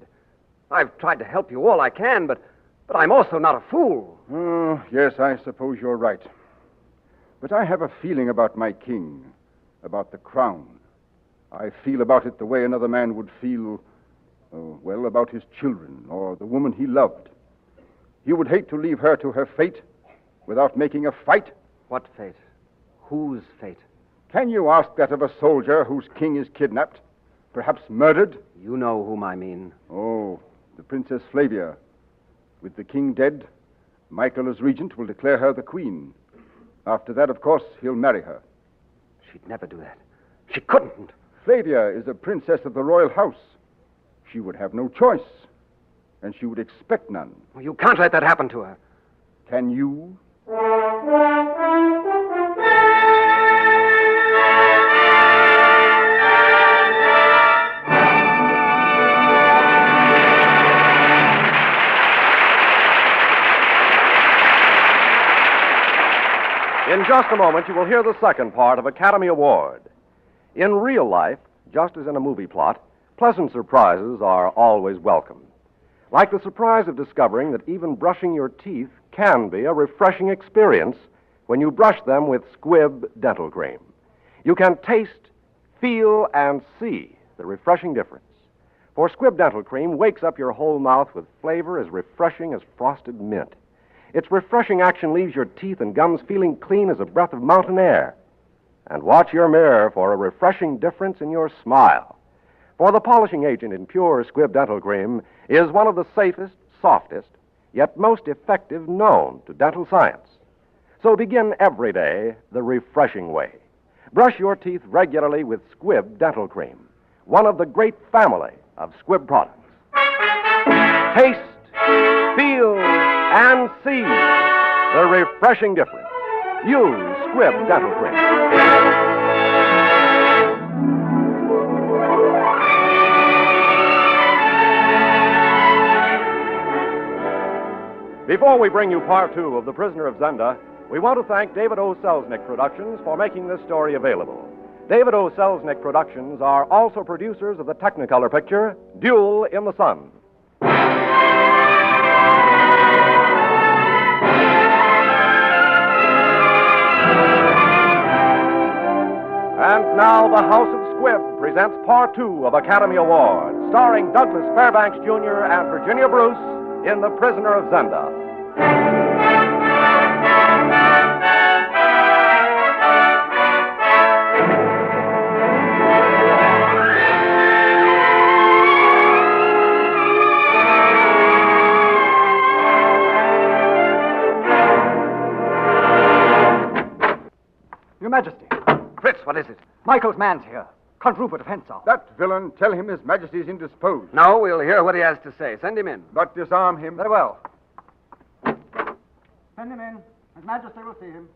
I've tried to help you all I can, but I'm also not a fool. Oh, yes, I suppose you're right. But I have a feeling about my king, about the crown. I feel about it the way another man would feel, well, about his children or the woman he loved. He would hate to leave her to her fate without making a fight. What fate? Whose fate? Can you ask that of a soldier whose king is kidnapped, perhaps murdered? You know whom I mean. Oh, the Princess Flavia. With the king dead, Michael as regent will declare her the queen. After that, of course, he'll marry her. She'd never do that. She couldn't. Flavia is a princess of the royal house. She would have no choice, and she would expect none. Well, you can't let that happen to her. Can you? In just a moment, you will hear the second part of Academy Award. In real life, just as in a movie plot, pleasant surprises are always welcome. Like the surprise of discovering that even brushing your teeth can be a refreshing experience when you brush them with Squibb dental cream. You can taste, feel, and see the refreshing difference. For Squibb dental cream wakes up your whole mouth with flavor as refreshing as frosted mint. Its refreshing action leaves your teeth and gums feeling clean as a breath of mountain air. And watch your mirror for a refreshing difference in your smile. For the polishing agent in pure Squibb dental cream is one of the safest, softest, yet most effective known to dental science. So begin every day the refreshing way. Brush your teeth regularly with Squibb dental cream, one of the great family of Squibb products. Taste, feel, and see the refreshing difference. Use Squibb dental cream. Before we bring you part 2 of The Prisoner of Zenda, we want to thank David O. Selznick Productions for making this story available. David O. Selznick Productions are also producers of the Technicolor picture, Duel in the Sun. And now the House of Squibb presents part 2 of Academy Award, starring Douglas Fairbanks Jr. and Virginia Bruce in The Prisoner of Zenda. Your Majesty. Fritz, what is it? Michael's man's here. Count Rupert of Hentzau. That villain, tell him His Majesty is indisposed. No, we'll hear what he has to say. Send him in. But disarm him. Very well. Send him in. His Majesty will see him.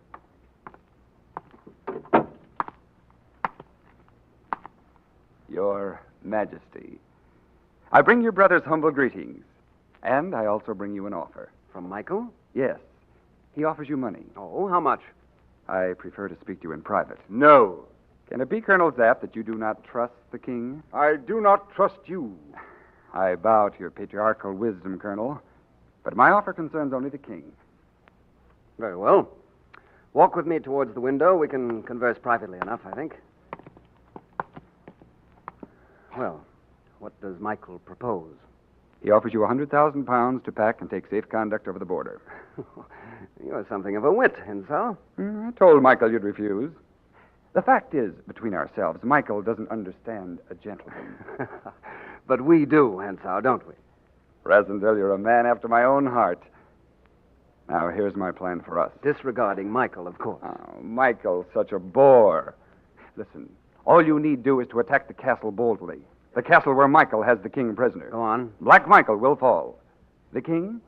Your Majesty, I bring your brother's humble greetings. And I also bring you an offer. From Michael? Yes. He offers you money. Oh, how much? I prefer to speak to you in private. No. Can it be, Colonel Zapp, that you do not trust the king? I do not trust you. I bow to your patriarchal wisdom, Colonel. But my offer concerns only the king. Very well. Walk with me towards the window. We can converse privately enough, I think. Well, what does Michael propose? He offers you 100,000 pounds to pack and take safe conduct over the border. You're something of a wit, Hentzau. I told Michael you'd refuse. The fact is, between ourselves, Michael doesn't understand a gentleman. But we do, Hentzau, don't we? Brazenville, you're a man after my own heart. Now, here's my plan for us. Disregarding Michael, of course. Oh, Michael's such a bore. Listen, all you need do is to attack the castle boldly. The castle where Michael has the king prisoner. Go on. Black Michael will fall. The king?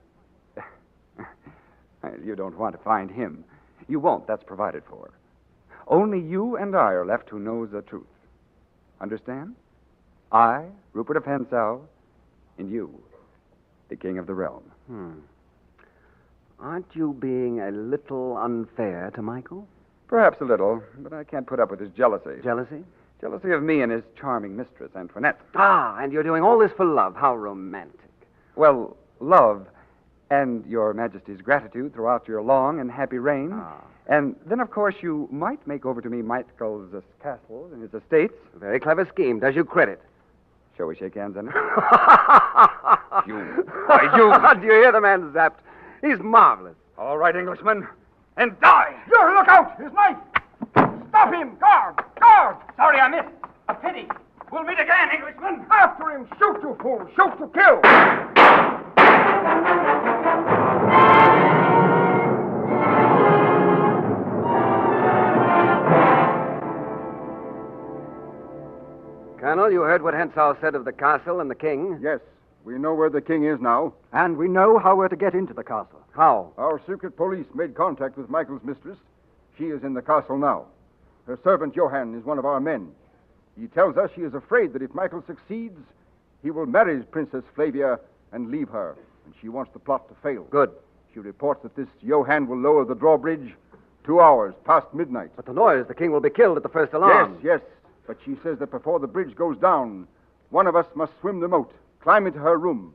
You don't want to find him. You won't, that's provided for. Only you and I are left who knows the truth. Understand? I, Rupert of Hentzau, and you, the king of the realm. Aren't you being a little unfair to Michael? Perhaps a little, but I can't put up with his jealousy. Jealousy? Jealousy of me and his charming mistress, Antoinette. Ah, and you're doing all this for love. How romantic. Well, love and your Majesty's gratitude throughout your long and happy reign. And then, of course, you might make over to me Michael's castle and his estates. Very clever scheme. Does you credit? Shall we shake hands on it? You. Do you hear the man, Zapped? He's marvelous. All right, Englishman. And die! Here, look out! His knife! Stop him! Guard! Guard! Sorry I missed. A pity. We'll meet again, Englishman. After him! Shoot, you fool! Shoot to kill! Colonel, you heard what Hentzau said of the castle and the king? Yes. We know where the king is now. And we know how we're to get into the castle. How? Our secret police made contact with Michael's mistress. She is in the castle now. Her servant Johann is one of our men. He tells us she is afraid that if Michael succeeds, he will marry Princess Flavia and leave her. And she wants the plot to fail. Good. She reports that this Johann will lower the drawbridge 2 hours past midnight. But the noise, the king will be killed at the first alarm. Yes. But she says that before the bridge goes down, one of us must swim the moat, climb into her room.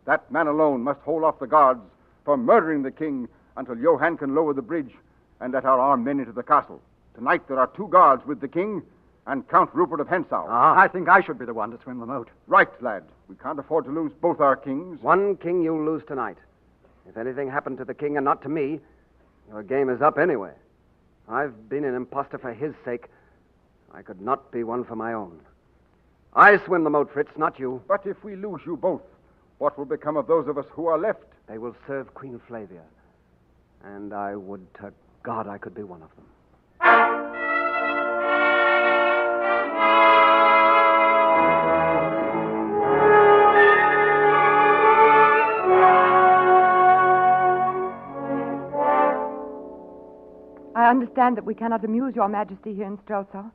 That man alone must hold off the guards from murdering the king until Johann can lower the bridge and let our armed men into the castle. Tonight there are 2 guards with the king and Count Rupert of Hentzau. I think I should be the one to swim the moat. Right, lad. We can't afford to lose both our kings. One king you'll lose tonight. If anything happened to the king and not to me, your game is up anyway. I've been an imposter for his sake. I could not be one for my own. I swim the moat, Fritz, not you. But if we lose you both, what will become of those of us who are left? They will serve Queen Flavia. And I would to God I could be one of them. I understand that we cannot amuse your Majesty here in Strelsau,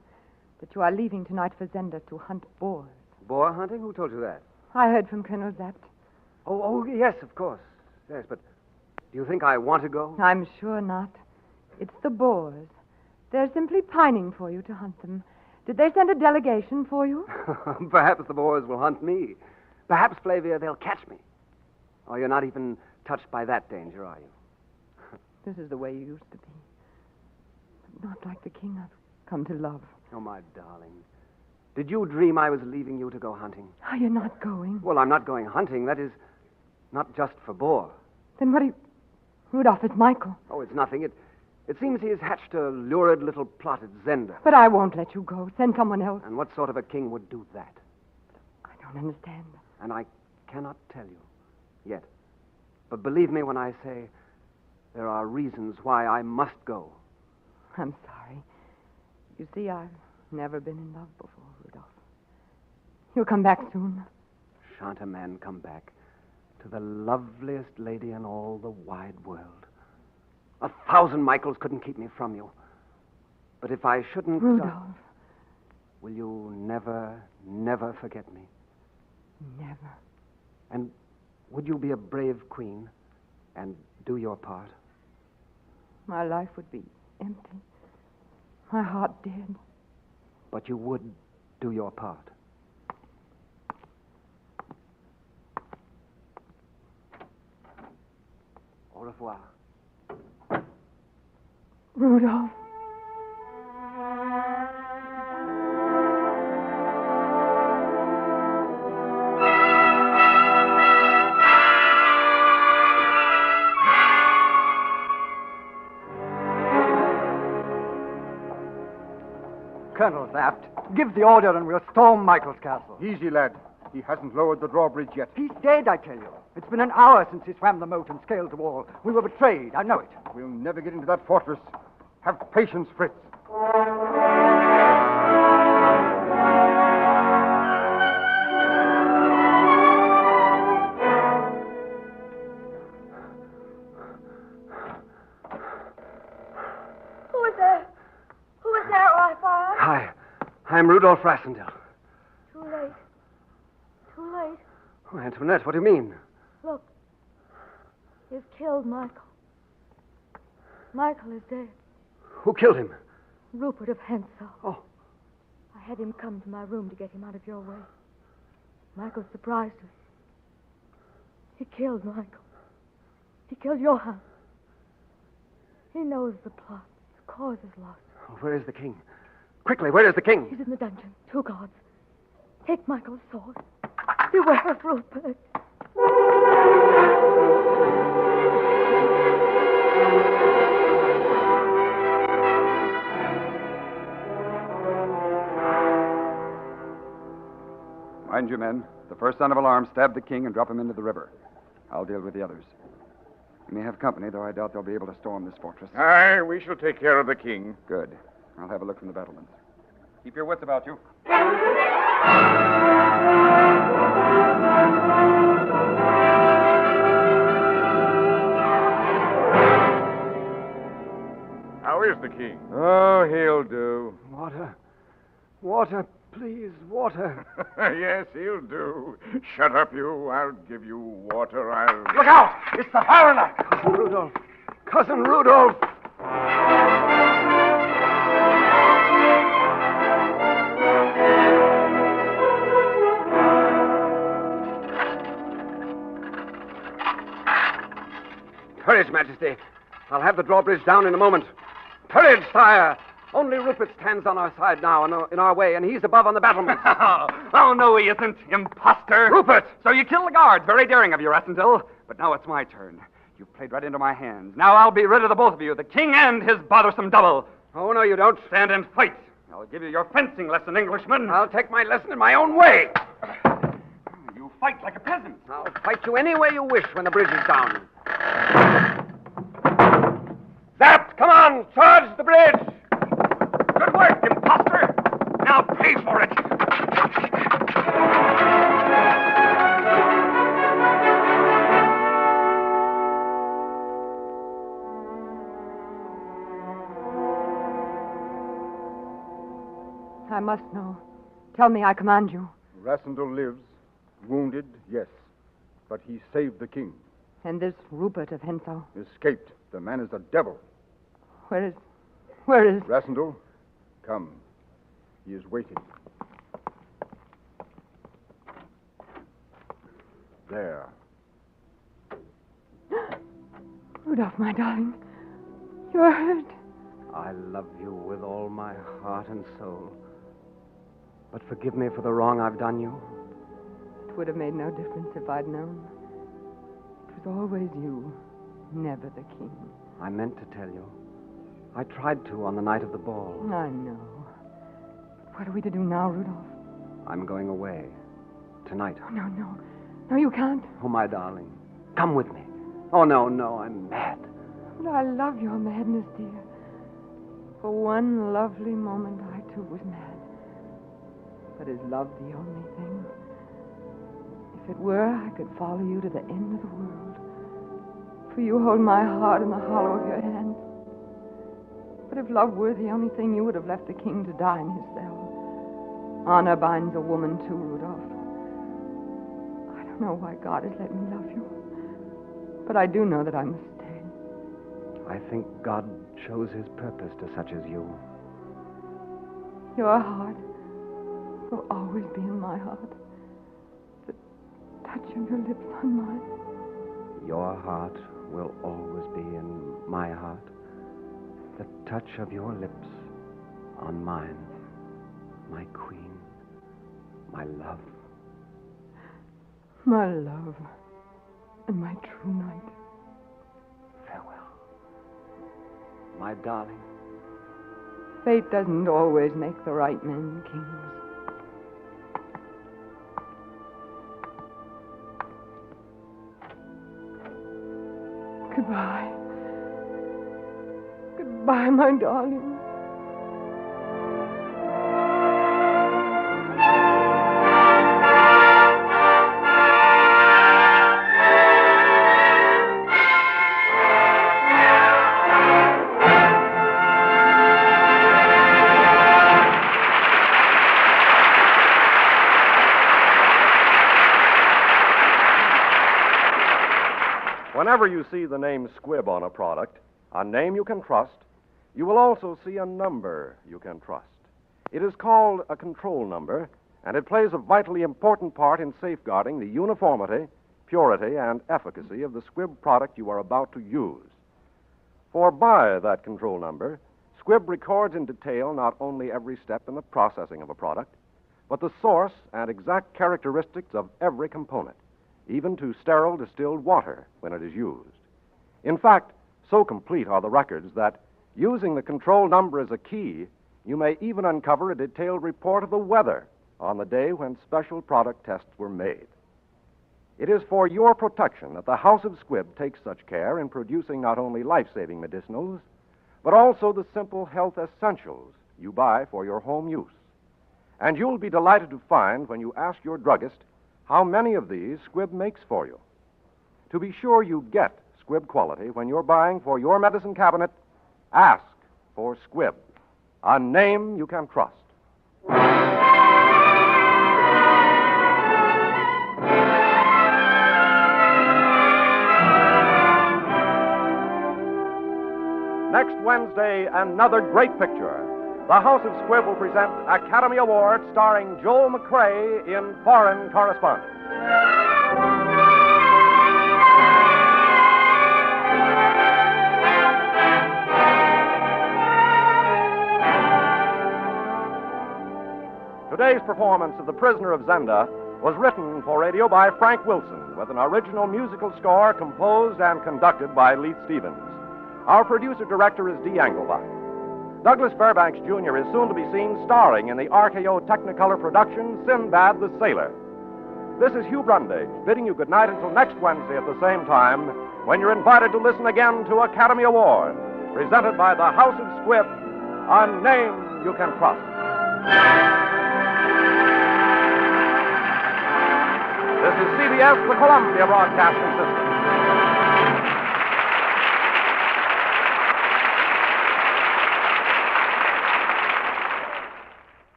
that you are leaving tonight for Zenda to hunt boars. Boar hunting? Who told you that? I heard from Colonel Zapp. Oh, yes, of course. Yes, but do you think I want to go? I'm sure not. It's the boars. They're simply pining for you to hunt them. Did they send a delegation for you? Perhaps the boars will hunt me. Perhaps, Flavia, they'll catch me. Oh, you're not even touched by that danger, are you? This is the way you used to be. But not like the king I've come to love. Oh, my darling. Did you dream I was leaving you to go hunting? Oh, you're not going. Well, I'm not going hunting. That is, not just for boar. Then what do you... Rudolph, it's Michael. Oh, it's nothing. It seems he has hatched a lurid little plot at Zenda. But I won't let you go. Send someone else. And what sort of a king would do that? I don't understand. And I cannot tell you yet. But believe me when I say there are reasons why I must go. I'm sorry. You see, I've never been in love before, Rudolph. You'll come back soon. Shan't a man come back to the loveliest lady in all the wide world? 1,000 Michaels couldn't keep me from you. But if I shouldn't... Rudolph. Will you never, never forget me? Never. And would you be a brave queen and do your part? My life would be empty. My heart dead. But you would do your part. Au revoir. Rudolph. Colonel Zaft, give the order and we'll storm Michael's castle. Easy, lad. He hasn't lowered the drawbridge yet. He's dead, I tell you. It's been an hour since he swam the moat and scaled the wall. We were betrayed, I know it. We'll never get into that fortress. Have patience, Fritz. Who is there? Who is there, Raphael? Hi. I'm Rudolph Rassendell. Too late. Too late. Oh, Antoinette, what do you mean? Look. He's killed Michael. Michael is dead. Who killed him? Rupert of Hensel. Oh. I had him come to my room to get him out of your way. Michael surprised us. He killed Michael. He killed Johann. He knows the plot. The cause is lost. Oh, where is the king? Quickly, where is the king? He's in the dungeon. 2 guards. Take Michael's sword. Beware of Rupert. Mind you, men. The first sound of alarm, stab the king and drop him into the river. I'll deal with the others. We may have company, though I doubt they'll be able to storm this fortress. Aye, we shall take care of the king. Good. I'll have a look from the battlements. Keep your wits about you. How is the king? Oh, he'll do. Water. Water, please, water. Yes, he'll do. Shut up, you. I'll give you water. Look out! It's the foreigner! Cousin Rudolph. Cousin Rudolph! Courage, Majesty. I'll have the drawbridge down in a moment. Courage, sire! Only Rupert stands on our side now, in our way, and he's above on the battlements. Oh, no, he isn't, imposter. Rupert! So you killed the guards. Very daring of you, Rassendell. But now it's my turn. You've played right into my hands. Now I'll be rid of the both of you, the king and his bothersome double. Oh, no, you don't. Stand and fight. I'll give you your fencing lesson, Englishman. I'll take my lesson in my own way. You fight like a peasant. I'll fight you any way you wish when the bridge is down. Zap, come on, charge the bridge. Good work, imposter. Now pay for it. I must know. Tell me, I command you. Rassendell lives. Wounded, yes. But he saved the king. And this Rupert of Hensel? Escaped. The man is a devil. Where is... Rassendell, come. He is waiting. There. Rudolph, my darling. You're hurt. I love you with all my heart and soul. But forgive me for the wrong I've done you. It would have made no difference if I'd known. It was always you, never the king. I meant to tell you. I tried to on the night of the ball. I know. What are we to do now, Rudolph? I'm going away. Tonight. Oh, no. No, you can't. Oh, my darling. Come with me. Oh, no, I'm mad. But I love your madness, dear. For one lovely moment, I too was mad. But is love the only thing? If it were, I could follow you to the end of the world. For you hold my heart in the hollow of your hand. But if love were the only thing, you would have left the king to die in his cell. Honor binds a woman too, Rudolph. I don't know why God has let me love you. But I do know that I must stay. I think God shows his purpose to such as you. Your heart will always be in my heart. The touch of your lips on mine. Your heart will always be in my heart. The touch of your lips on mine. My queen. My love. My love. And my true knight. Farewell. My darling. Fate doesn't always make the right men kings. Goodbye. Goodbye, my darling. Whenever you see the name Squibb on a product, a name you can trust, you will also see a number you can trust. It is called a control number, and it plays a vitally important part in safeguarding the uniformity, purity, and efficacy of the Squibb product you are about to use. For by that control number, Squibb records in detail not only every step in the processing of a product, but the source and exact characteristics of every component, even to sterile distilled water when it is used. In fact, so complete are the records that, using the control number as a key, you may even uncover a detailed report of the weather on the day when special product tests were made. It is for your protection that the House of Squibb takes such care in producing not only life-saving medicinals, but also the simple health essentials you buy for your home use. And you'll be delighted to find, when you ask your druggist, how many of these Squibb makes for you. To be sure you get Squibb quality when you're buying for your medicine cabinet, ask for Squibb, a name you can trust. Next Wednesday, another great picture. The House of Squibb will present Academy Award starring Joel McCrea in Foreign Correspondent. Today's performance of The Prisoner of Zenda was written for radio by Frank Wilson with an original musical score composed and conducted by Leith Stevens. Our producer-director is Dee Engelbach. Douglas Fairbanks, Jr. is soon to be seen starring in the RKO Technicolor production Sinbad the Sailor. This is Hugh Brundage bidding you good night until next Wednesday at the same time, when you're invited to listen again to Academy Award, presented by the House of Squibb, a name you can trust. This is CBS, the Columbia Broadcasting System.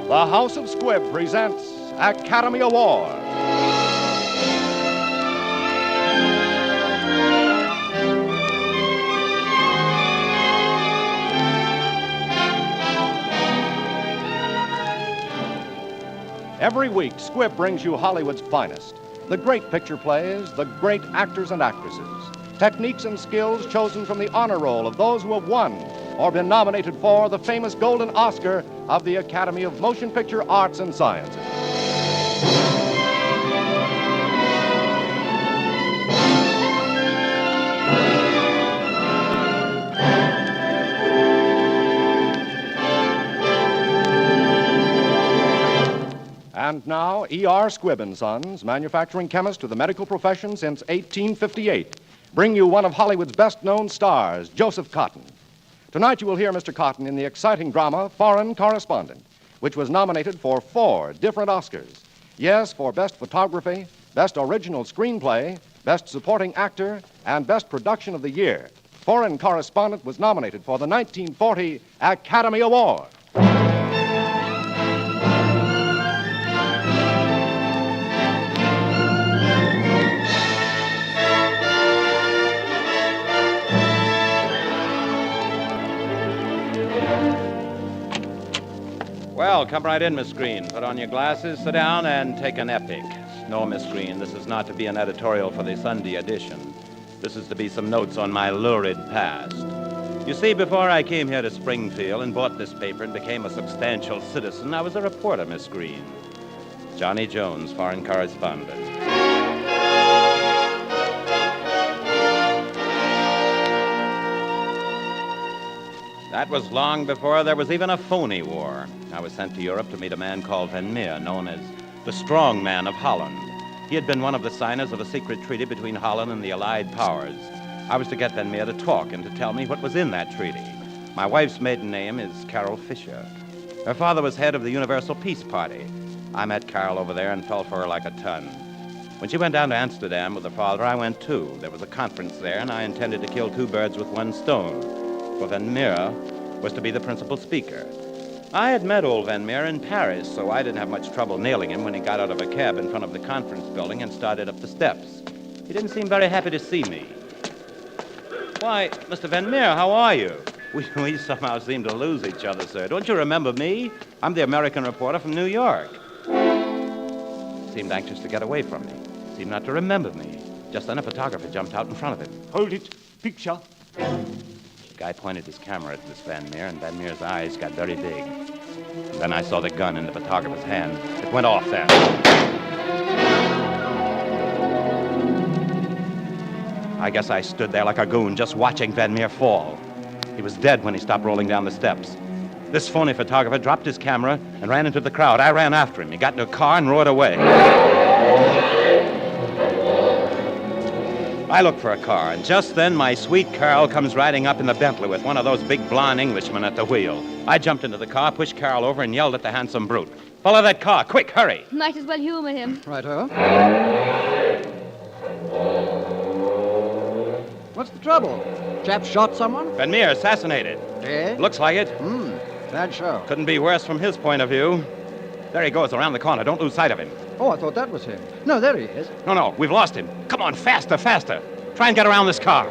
The House of Squibb presents Academy Award. Every week, Squibb brings you Hollywood's finest. The great picture plays, the great actors and actresses. Techniques and skills chosen from the honor roll of those who have won or been nominated for the famous Golden Oscar of the Academy of Motion Picture Arts and Sciences. And now, E.R. Squibb & Sons, manufacturing chemist to the medical profession since 1858, bring you one of Hollywood's best-known stars, Joseph Cotten. Tonight you will hear Mr. Cotten in the exciting drama Foreign Correspondent, which was nominated for 4 different Oscars. Yes, for Best Photography, Best Original Screenplay, Best Supporting Actor, and Best Production of the Year. Foreign Correspondent was nominated for the 1940 Academy Award. Well, come right in, Miss Green. Put on your glasses, sit down, and take an epic. No, Miss Green, this is not to be an editorial for the Sunday edition. This is to be some notes on my lurid past. You see, before I came here to Springfield and bought this paper and became a substantial citizen, I was a reporter, Miss Green. Johnny Jones, Foreign Correspondent. That was long before there was even a phony war. I was sent to Europe to meet a man called Van Meer, known as the Strong Man of Holland. He had been one of the signers of a secret treaty between Holland and the Allied powers. I was to get Van Meer to talk and to tell me what was in that treaty. My wife's maiden name is Carol Fisher. Her father was head of the Universal Peace Party. I met Carol over there and fell for her like a ton. When she went down to Amsterdam with her father, I went too. There was a conference there, and I intended to kill 2 birds with 1 stone. For Van Meer was to be the principal speaker. I had met old Van Meer in Paris, so I didn't have much trouble nailing him when he got out of a cab in front of the conference building and started up the steps. He didn't seem very happy to see me. Why, Mr. Van Meer, how are you? We somehow seem to lose each other, sir. Don't you remember me? I'm the American reporter from New York. Seemed anxious to get away from me. Seemed not to remember me. Just then a photographer jumped out in front of him. Hold it. Picture. The guy pointed his camera at this Van Meer, and Van Meer's eyes got very big. And then I saw the gun in the photographer's hand. It went off then. I guess I stood there like a goon, just watching Van Meer fall. He was dead when he stopped rolling down the steps. This phony photographer dropped his camera and ran into the crowd. I ran after him. He got into a car and roared away. I looked for a car, and just then my sweet Carol comes riding up in the Bentley with one of those big blonde Englishmen at the wheel. I jumped into the car, pushed Carol over, and yelled at the handsome brute. Follow that car, quick, hurry. Might as well humor him. Right-o. What's the trouble? Chap shot someone? Van Meer assassinated. Dead? Looks like it. Bad show. Couldn't be worse from his point of view. There he goes around the corner. Don't lose sight of him. Oh, I thought that was him. No, there he is. No, we've lost him. Come on, faster, faster. Try and get around this car.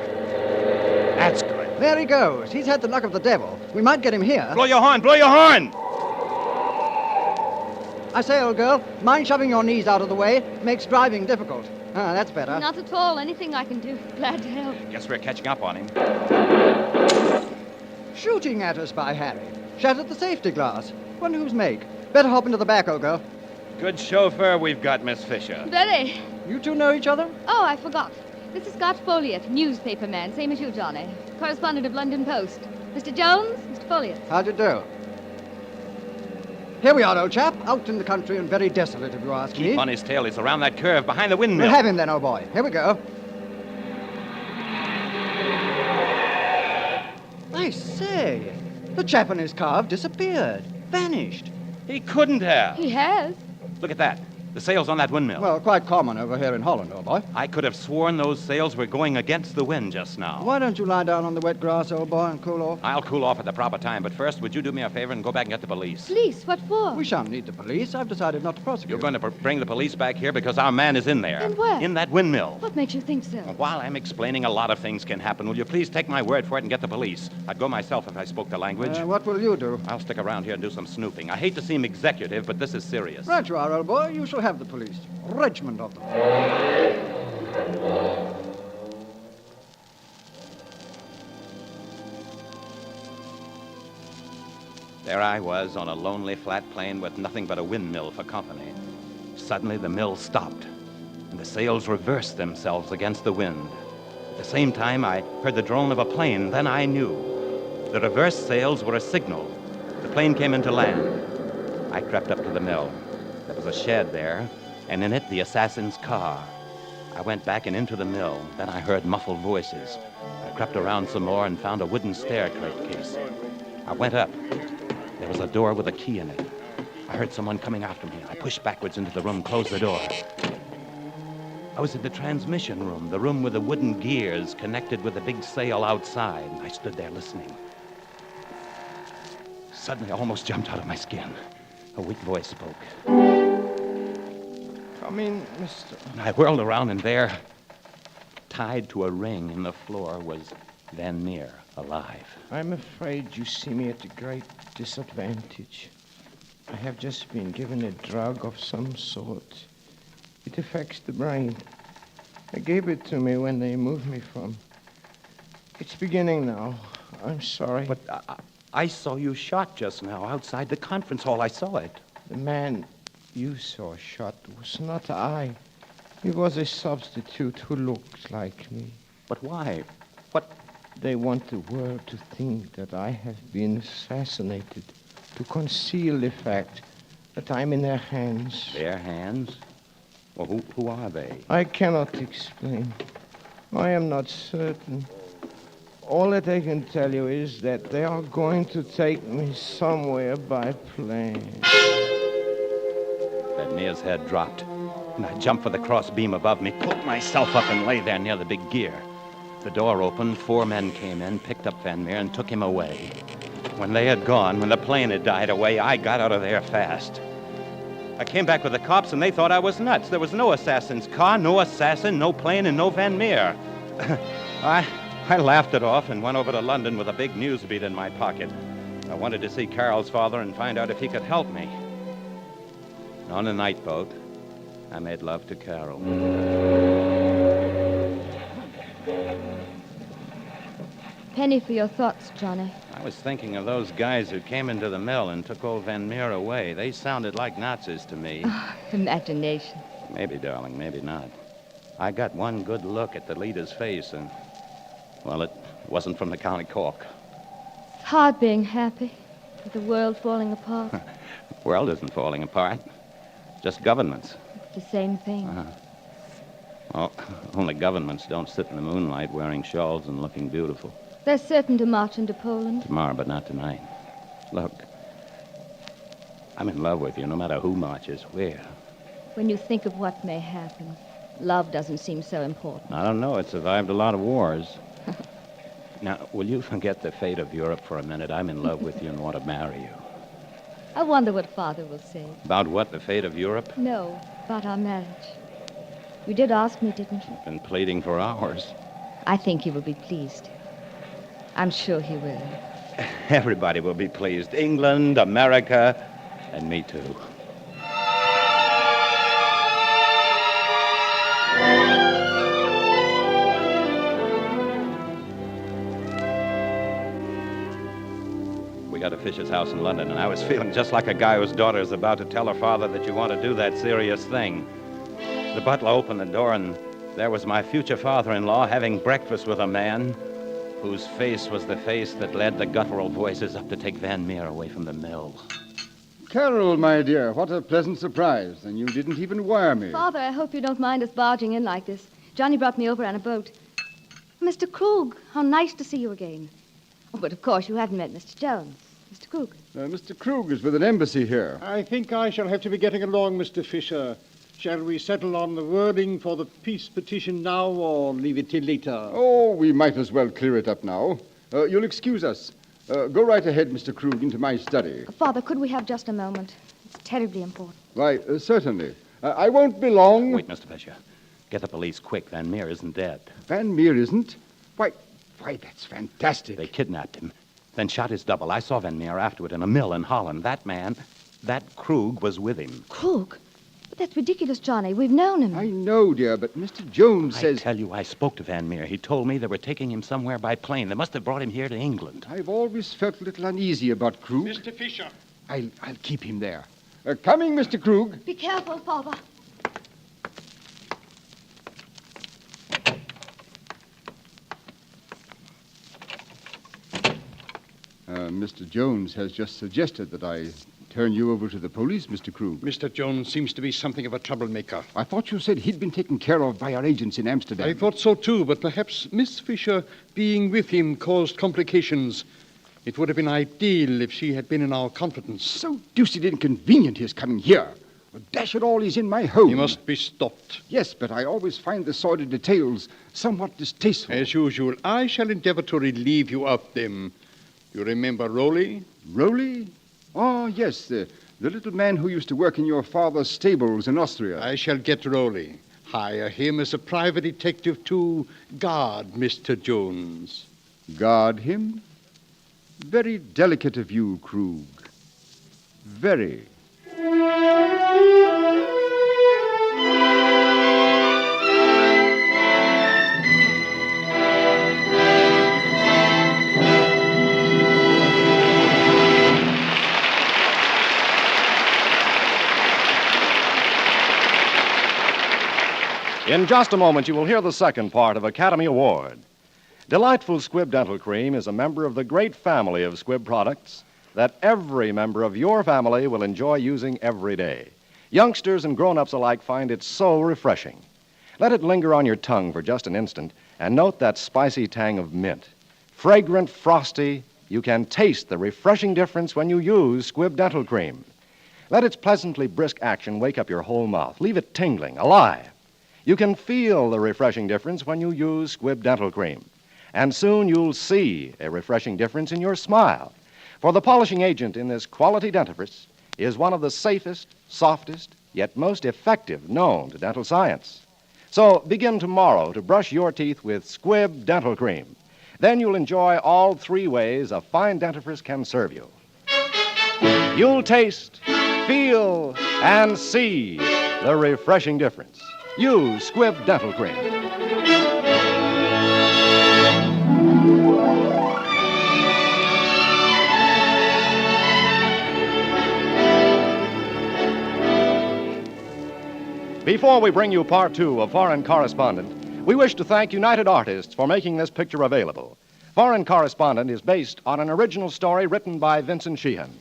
That's good. There he goes. He's had the luck of the devil. We might get him here. Blow your horn, blow your horn! I say, old girl, mind shoving your knees out of the way. Makes driving difficult. Ah, that's better. Not at all. Anything I can do. Glad to help. Guess we're catching up on him. Shooting at us, by Harry. Shattered the safety glass. Wonder whose make. Better hop into the back, old girl. Good chauffeur we've got, Miss Fisher. Very. You two know each other? Oh, I forgot. This is Scott Folliott, newspaper man, same as you, Johnny. Correspondent of London Post. Mr. Jones, Mr. Folliott. How'd you do? Here we are, old chap. Out in the country and very desolate, if you ask me. Keep on his tail. He's around that curve behind the windmill. We'll have him then, old boy. Here we go. I say, the chap in his car disappeared. Vanished. He couldn't have. He has. Look at that. The sails on that windmill. Well, quite common over here in Holland, old boy. I could have sworn those sails were going against the wind just now. Why don't you lie down on the wet grass, old boy, and cool off? I'll cool off at the proper time, but first, would you do me a favor and go back and get the police? Police? What for? We shan't need the police. I've decided not to prosecute. You're going to bring the police back here because our man is in there. In where? In that windmill. What makes you think so? While I'm explaining, a lot of things can happen. Will you please take my word for it and get the police? I'd go myself if I spoke the language. What will you do? I'll stick around here and do some snooping. I hate to seem executive, but this is serious. Right you are, old boy. You shall have the police. Regiment of them. There I was on a lonely flat plain with nothing but a windmill for company. Suddenly the mill stopped, and the sails reversed themselves against the wind. At the same time, I heard the drone of a plane. Then I knew. The reversed sails were a signal. The plane came into land. I crept up to the mill. There was a shed there, and in it the assassin's car. I went back and into the mill. Then I heard muffled voices. I crept around some more and found a wooden staircase. I went up. There was a door with a key in it. I heard someone coming after me. I pushed backwards into the room, closed the door. I was in the transmission room, the room with the wooden gears connected with the big sail outside. I stood there listening. Suddenly, I almost jumped out of my skin. A weak voice spoke. Come in, mister. I whirled around, and there, tied to a ring in the floor, was Van Meer, alive. I'm afraid you see me at a great disadvantage. I have just been given a drug of some sort. It affects the brain. They gave it to me when they moved me from. It's beginning now. I'm sorry. But I saw you shot just now outside the conference hall. I saw it. The man you saw shot was not I. He was a substitute who looked like me. But why? What? They want the world to think that I have been assassinated, to conceal the fact that I'm in their hands. Their hands? Well, who are they? I cannot explain. I am not certain. All that I can tell you is that they are going to take me somewhere by plane. Van Meer's head dropped, and I jumped for the cross beam above me, pulled myself up, and lay there near the big gear. The door opened, 4 men came in, picked up Van Meer, and took him away. When they had gone, when the plane had died away, I got out of there fast. I came back with the cops, and they thought I was nuts. There was no assassin's car, no assassin, no plane, and no Van Meer. I laughed it off and went over to London with a big news beat in my pocket. I wanted to see Carol's father and find out if he could help me. On a night boat, I made love to Carol. Penny for your thoughts, Johnny. I was thinking of those guys who came into the mill and took old Van Meer away. They sounded like Nazis to me. Oh, imagination. Maybe, darling, maybe not. I got one good look at the leader's face, and, well, it wasn't from the county cork. It's hard being happy with the world falling apart. The world isn't falling apart. Just governments. It's the same thing. Well, only governments don't sit in the moonlight wearing shawls and looking beautiful. They're certain to march into Poland. Tomorrow, but not tonight. Look, I'm in love with you, no matter who marches where. When you think of what may happen, love doesn't seem so important. I don't know. It survived a lot of wars. Now, will you forget the fate of Europe for a minute? I'm in love with you and want to marry you. I wonder what Father will say. About what? The fate of Europe? No, about our marriage. You did ask me, didn't you? Been pleading for hours. I think he will be pleased. I'm sure he will. Everybody will be pleased. England, America, and me too. We got a Fisher's house in London, and I was feeling just like a guy whose daughter is about to tell her father that you want to do that serious thing. The butler opened the door, and there was my future father-in-law having breakfast with a man whose face was the face that led the guttural voices up to take Van Meer away from the mill. Carol, my dear, what a pleasant surprise. And you didn't even wire me. Father, I hope you don't mind us barging in like this. Johnny brought me over on a boat. Mr. Krug, how nice to see you again. Oh, but of course you haven't met Mr. Jones. Mr. Krug. Mr. Krug is with an embassy here. I think I shall have to be getting along, Mr. Fisher. Shall we settle on the wording for the peace petition now, or leave it till later? Oh, we might as well clear it up now. You'll excuse us. Go right ahead, Mr. Krug, into my study. Father, could we have just a moment? It's terribly important. Why, certainly. I won't be long. Wait, Mr. Fisher. Get the police quick. Van Meer isn't dead. Van Meer isn't? Why, that's fantastic. They kidnapped him, then shot his double. I saw Van Meer afterward in a mill in Holland. That man, that Krug, was with him. Krug? But that's ridiculous, Johnny. We've known him. I know, dear, but Mr. Jones says... I tell you, I spoke to Van Meer. He told me they were taking him somewhere by plane. They must have brought him here to England. I've always felt a little uneasy about Krug. Mr. Fisher. I'll keep him there. Coming, Mr. Krug. Be careful, Father. Mr. Jones has just suggested that I turn you over to the police, Mr. Krug. Mr. Jones seems to be something of a troublemaker. I thought you said he'd been taken care of by our agents in Amsterdam. I thought so too, but perhaps Miss Fisher being with him caused complications. It would have been ideal if she had been in our confidence. So deuced inconvenient his coming here. Well, dash it all, he's in my home. He must be stopped. Yes, but I always find the sordid details somewhat distasteful. As usual, I shall endeavor to relieve you of them. You remember Rowley? Rowley? Oh, yes, the little man who used to work in your father's stables in Austria. I shall get Rowley. Hire him as a private detective to guard Mr. Jones. Guard him? Very delicate of you, Krug. Very. In just a moment, you will hear the second part of Academy Award. Delightful Squibb Dental Cream is a member of the great family of Squibb products that every member of your family will enjoy using every day. Youngsters and grown-ups alike find it so refreshing. Let it linger on your tongue for just an instant and note that spicy tang of mint. Fragrant, frosty, you can taste the refreshing difference when you use Squibb Dental Cream. Let its pleasantly brisk action wake up your whole mouth. Leave it tingling, alive. You can feel the refreshing difference when you use Squibb Dental Cream. And soon you'll see a refreshing difference in your smile. For the polishing agent in this quality dentifrice is one of the safest, softest, yet most effective known to dental science. So begin tomorrow to brush your teeth with Squibb Dental Cream. Then you'll enjoy all three ways a fine dentifrice can serve you. You'll taste, feel, and see the refreshing difference. Use Squibb Dental Cream. Before we bring you part two of Foreign Correspondent, we wish to thank United Artists for making this picture available. Foreign Correspondent is based on an original story written by Vincent Sheehan.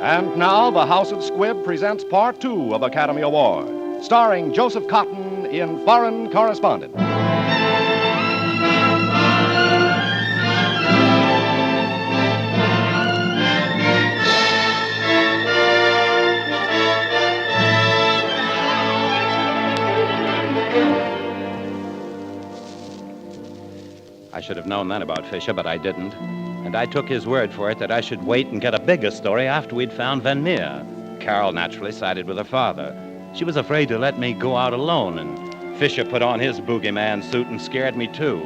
And now, the House of Squibb presents part two of Academy Award, starring Joseph Cotton in Foreign Correspondent. I should have known that about Fisher, but I didn't. And I took his word for it that I should wait and get a bigger story after we'd found Van Meer. Carol naturally sided with her father. She was afraid to let me go out alone, and Fisher put on his boogeyman suit and scared me, too.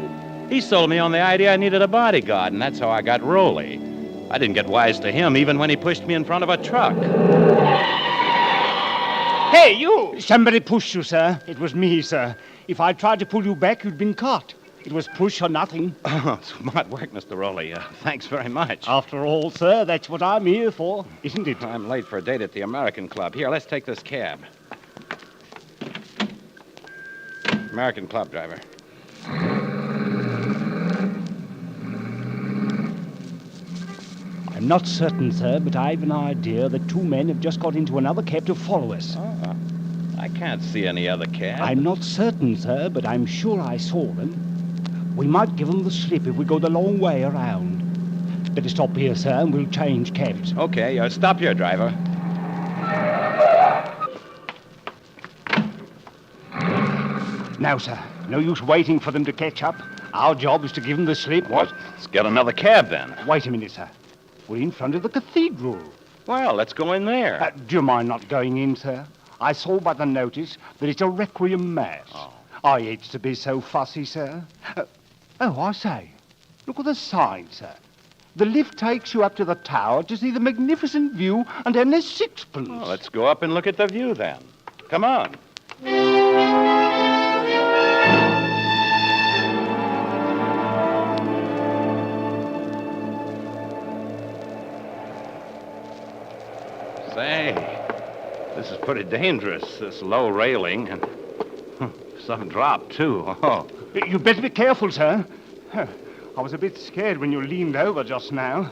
He sold me on the idea I needed a bodyguard, and that's how I got Rowley. I didn't get wise to him, even when he pushed me in front of a truck. Hey, you! Somebody pushed you, sir. It was me, sir. If I tried to pull you back, you'd been caught. It was push or nothing. Oh, smart work, Mr. Rowley. Thanks very much. After all, sir, that's what I'm here for, isn't it? I'm late for a date at the American Club. Here, let's take this cab. American Club driver. I'm not certain, sir, but I've an idea that two men have just got into another cab to follow us. Oh, I can't see any other cab. I'm not certain, sir, but I'm sure I saw them. We might give them the slip if we go the long way around. Better stop here, sir, and we'll change cabs. Okay, stop here, driver. Now, sir, no use waiting for them to catch up. Our job is to give them the slip. What? Let's get another cab, then. Wait a minute, sir. We're in front of the cathedral. Well, let's go in there. Do you mind not going in, sir? I saw by the notice that it's a requiem mass. Oh. I hate to be so fussy, sir. I say, look at the sign, sir. The lift takes you up to the tower to see the magnificent view, and then there's sixpence. Well, let's go up and look at the view, then. Come on. Say, this is pretty dangerous, this low railing, and some drop, too. Oh. You'd better be careful, sir. I was a bit scared when you leaned over just now.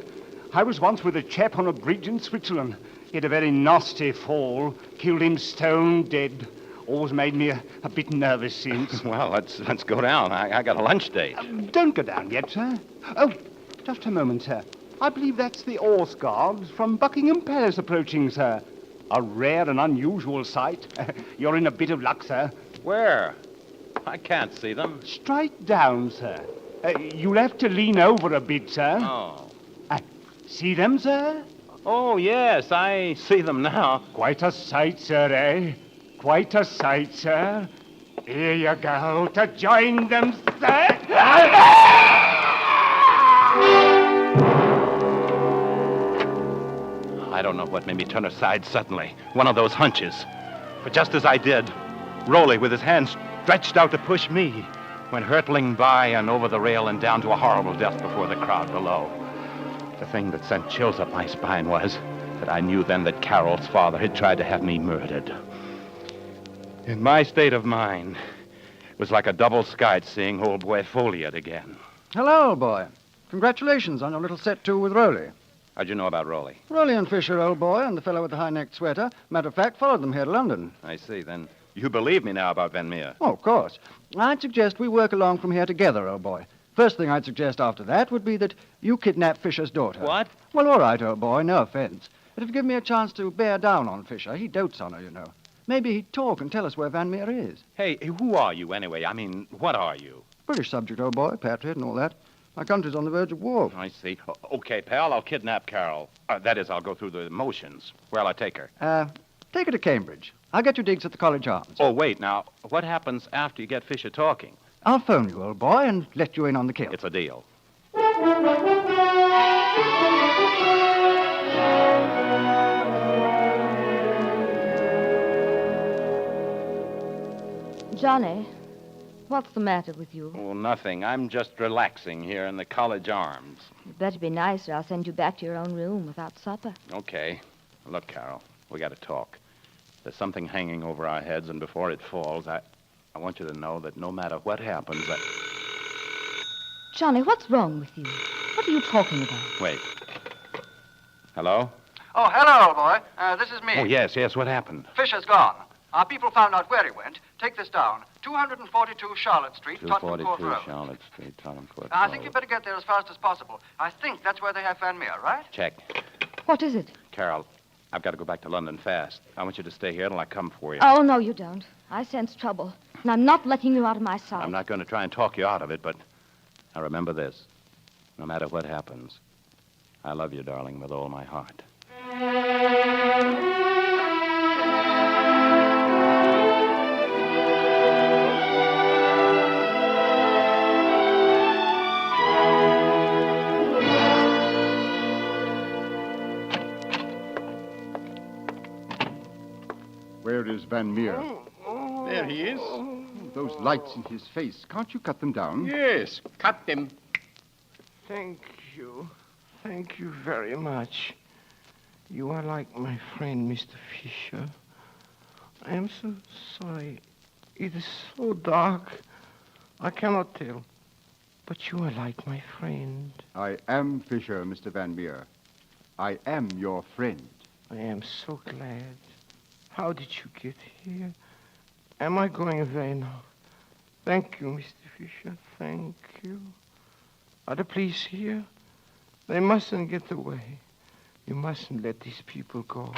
I was once with a chap on a bridge in Switzerland. He had a very nasty fall, killed him stone dead. Always made me a bit nervous since. Well, let's go down. I got a lunch date. Don't go down yet, sir. Oh, just a moment, sir. I believe that's the Horse Guards from Buckingham Palace approaching, sir. A rare and unusual sight. You're in a bit of luck, sir. Where? I can't see them. Straight down, sir. You'll have to lean over a bit, sir. Oh. See them, sir? Oh, yes, I see them now. Quite a sight, sir, eh? Quite a sight, sir. Here you go to join them, sir. I don't know what made me turn aside suddenly. One of those hunches. But just as I did, Rolly, with his hands stretched out to push me, went hurtling by and over the rail and down to a horrible death before the crowd below. The thing that sent chills up my spine was that I knew then that Carol's father had tried to have me murdered. In my state of mind, it was like a double skite seeing old boy Folliot again. Hello, old boy. Congratulations on your little set-to with Rolly. How'd you know about Rolly? Rolly and Fisher, old boy, and the fellow with the high-necked sweater. Matter of fact, followed them here to London. I see. Then you believe me now about Van Meer? Oh, of course. I'd suggest we work along from here together, old boy. First thing I'd suggest after that would be that you kidnap Fisher's daughter. What? Well, all right, old boy, no offense. But if you give me a chance to bear down on Fisher, he dotes on her, you know. Maybe he'd talk and tell us where Van Meer is. Hey, who are you anyway? I mean, what are you? British subject, old boy, patriot and all that. My country's on the verge of war. I see. Okay, pal, I'll kidnap Carol. That is, I'll go through the motions. Where'll I take her? Take her to Cambridge. I'll get you digs at the College Arms. Oh, wait, now, what happens after you get Fisher talking? I'll phone you, old boy, and let you in on the kill. It's a deal. Johnny, what's the matter with you? Oh, nothing. I'm just relaxing here in the College Arms. You'd better be nice, or I'll send you back to your own room without supper. Okay. Look, Carol, we got to talk. There's something hanging over our heads, and before it falls, I want you to know that no matter what happens, Johnny, what's wrong with you? What are you talking about? Wait. Hello? Oh, hello, old boy. This is me. Oh, yes. What happened? Fisher's gone. Our people found out where he went. Take this down. 242 Charlotte Street, Tottenham Court 242 Road. Charlotte Street, Tottenham Court I Road. think you better get there as fast as possible. I think that's where they have Van Meer, right? Check. What is it? Carol, I've got to go back to London fast. I want you to stay here till I come for you. Oh, no, you don't. I sense trouble, and I'm not letting you out of my sight. I'm not going to try and talk you out of it, but now remember this. No matter what happens, I love you, darling, with all my heart. Where is Van Meer? There he is. Those lights in his face, can't you cut them down? Yes, cut them. Thank you. Thank you very much. You are like my friend, Mr. Fisher. I am so sorry. It is so dark. I cannot tell. But you are like my friend. I am Fisher, Mr. Van Meer. I am your friend. I am so glad. How did you get here? Am I going away now? Thank you, Mr. Fisher. Thank you. Are the police here? They mustn't get away. You mustn't let these people go.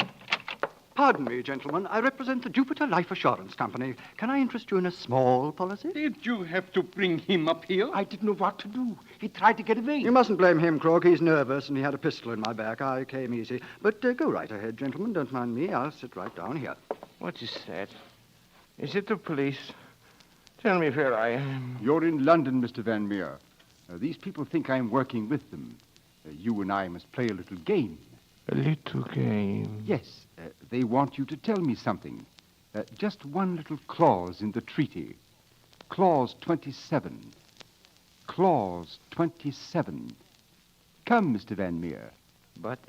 Pardon me, gentlemen. I represent the Jupiter Life Assurance Company. Can I interest you in a small policy? Did you have to bring him up here? I didn't know what to do. He tried to get away. You mustn't blame him, Crook. He's nervous, and he had a pistol in my back. I came easy. But go right ahead, gentlemen. Don't mind me. I'll sit right down here. What is that? Is it the police? Tell me where I am. You're in London, Mr. Van Meer. These people think I'm working with them. You and I must play a little game. A little game? Yes. They want you to tell me something. Just one little clause in the treaty. Clause 27. Clause 27. Come, Mr. Van Meer. But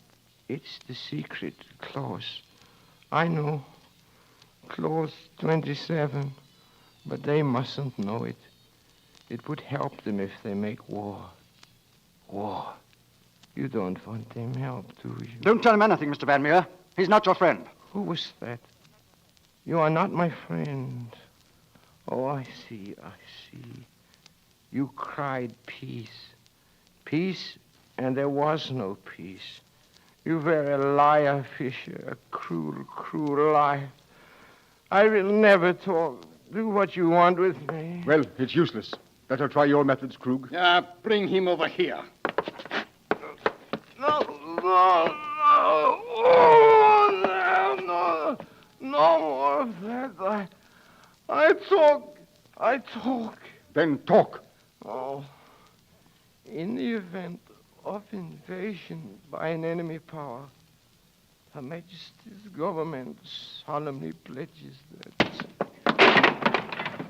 it's the secret clause. I know. Clause 27. But they mustn't know it. It would help them if they make war. War. You don't want them help, do you? Don't tell him anything, Mr. Van Meer. He's not your friend. Who was that? You are not my friend. Oh, I see. You cried peace. Peace, and there was no peace. You were a liar, Fisher. A cruel, cruel liar. I will never talk. Do what you want with me. Well, it's useless. Better try your methods, Krug. Bring him over here. No. Oh, no. No more of that. I talk. Then talk. Oh. In the event of invasion by an enemy power, Her Majesty's government solemnly pledges that...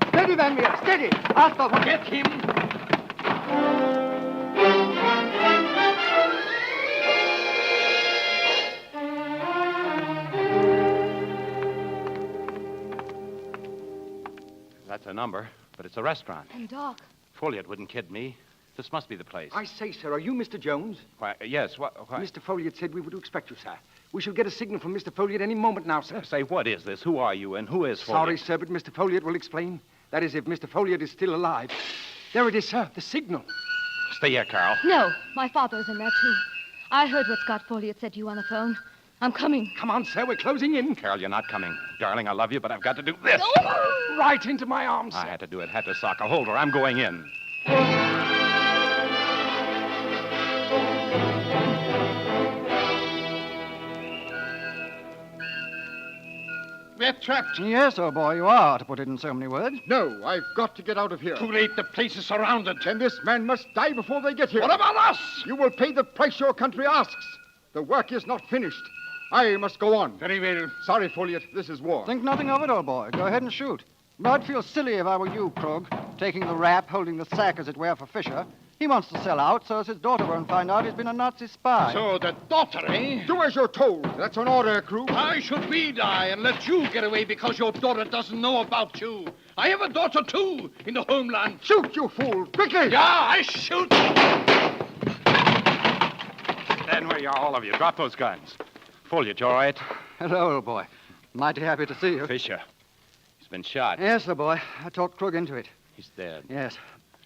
Steady, Van Meer, steady! I'll stop him. Get him! That's a number, but it's a restaurant. And Doc. Folliot wouldn't kid me. This must be the place. I say, sir, are you Mr. Jones? Why, yes, why? Mr. Folliot said we were to expect you, sir. We shall get a signal from Mr. Folliot any moment now, sir. Say, what is this? Who are you, and who is Folliot? Sorry, sir, but Mr. Folliot will explain. That is, if Mr. Folliot is still alive. There it is, sir, the signal. Stay here, Carol. No, my father's in there, too. I heard what Scott Folliot said to you on the phone. I'm coming. Come on, sir, we're closing in. Carol, you're not coming. Darling, I love you, but I've got to do this. Right into my arms, sir. I had to do it. Had to sock a hold her. I'm going in. We're trapped. Yes, old boy, you are, to put it in so many words. No, I've got to get out of here. Too late. The place is surrounded. Then this man must die before they get here. What about us? You will pay the price your country asks. The work is not finished. I must go on. Very well. Sorry, Folliot. This is war. Think nothing of it, old boy. Go ahead and shoot. But I'd feel silly if I were you, Krug, taking the rap, holding the sack, as it were, for Fisher. He wants to sell out so as his daughter won't find out he's been a Nazi spy. So the daughter, eh? Do as you're told. That's an order, Krug. Why should we die and let you get away because your daughter doesn't know about you? I have a daughter, too, in the homeland. Shoot, you fool! Quickly! Yeah, I shoot! Stand where you are, all of you. Drop those guns. Folliot, you all right? Hello, old boy. Mighty happy to see you. Fisher. He's been shot. Yes, old boy. I talked Krug into it. He's dead. Yes.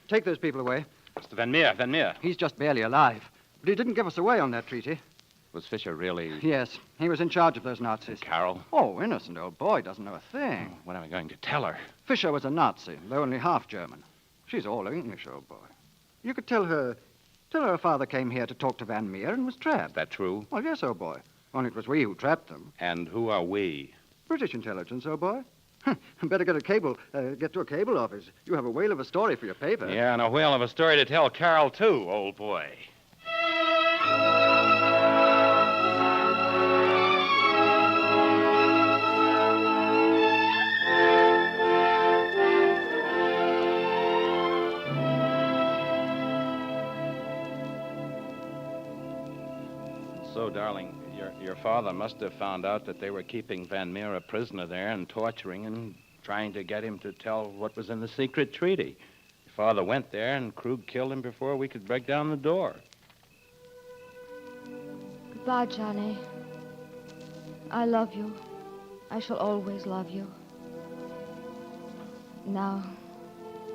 Take those people away. Mr. Van Meer. He's just barely alive. But he didn't give us away on that treaty. Was Fisher really... Yes. He was in charge of those Nazis. Carol? Oh, innocent old boy. Doesn't know a thing. What am I going to tell her? Fisher was a Nazi, though only half German. She's all English, old boy. You could tell her her father came here to talk to Van Meer and was trapped. Is that true? Well, yes, old boy. Only it was we who trapped them. And who are we? British intelligence, old boy. Better get to a cable office. You have a whale of a story for your paper. Yeah, and a whale of a story to tell Carol, too, old boy. So, darling, your father must have found out that they were keeping Van Meer a prisoner there and torturing and trying to get him to tell what was in the secret treaty. Your father went there and Krug killed him before we could break down the door. Goodbye, Johnny. I love you. I shall always love you. Now,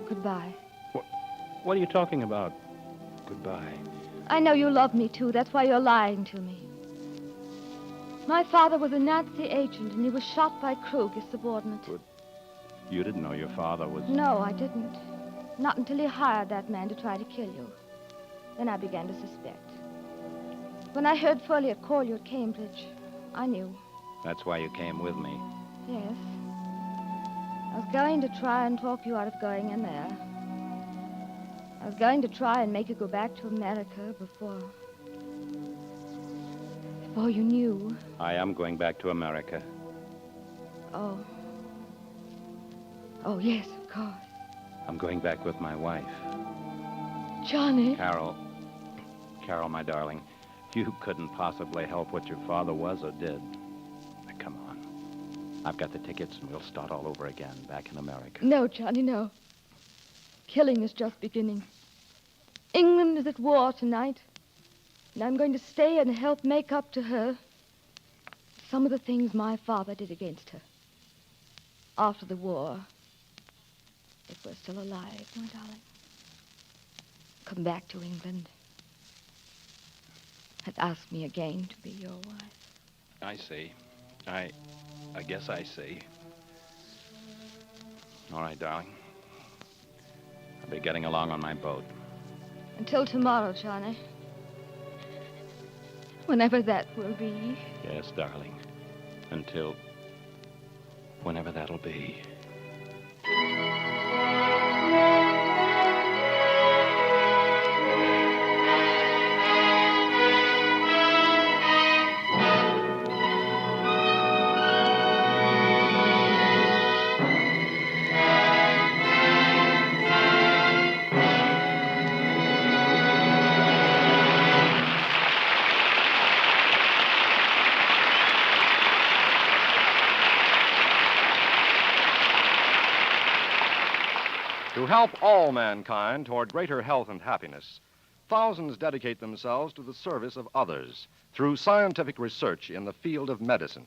goodbye. What are you talking about? Goodbye. I know you love me, too. That's why you're lying to me. My father was a Nazi agent, and he was shot by Krug, his subordinate. But you didn't know your father was... No, I didn't. Not until he hired that man to try to kill you. Then I began to suspect. When I heard Folliot call you at Cambridge, I knew. That's why you came with me. Yes. I was going to try and talk you out of going in there. I was going to try and make you go back to America before you knew. I am going back to America. Oh. Oh, yes, of course. I'm going back with my wife. Johnny. Carol, my darling, you couldn't possibly help what your father was or did. Now, come on. I've got the tickets, and we'll start all over again back in America. No, Johnny, no. Killing is just beginning. England is at war tonight, and I'm going to stay and help make up to her some of the things my father did against her. After the war, if we're still alive, my darling, come back to England and ask me again to be your wife. I see. I guess I see. All right, darling. I'll be getting along on my boat. Until tomorrow, Johnny. Whenever that will be. Yes, darling. Until whenever that'll be. To help all mankind toward greater health and happiness, thousands dedicate themselves to the service of others through scientific research in the field of medicine.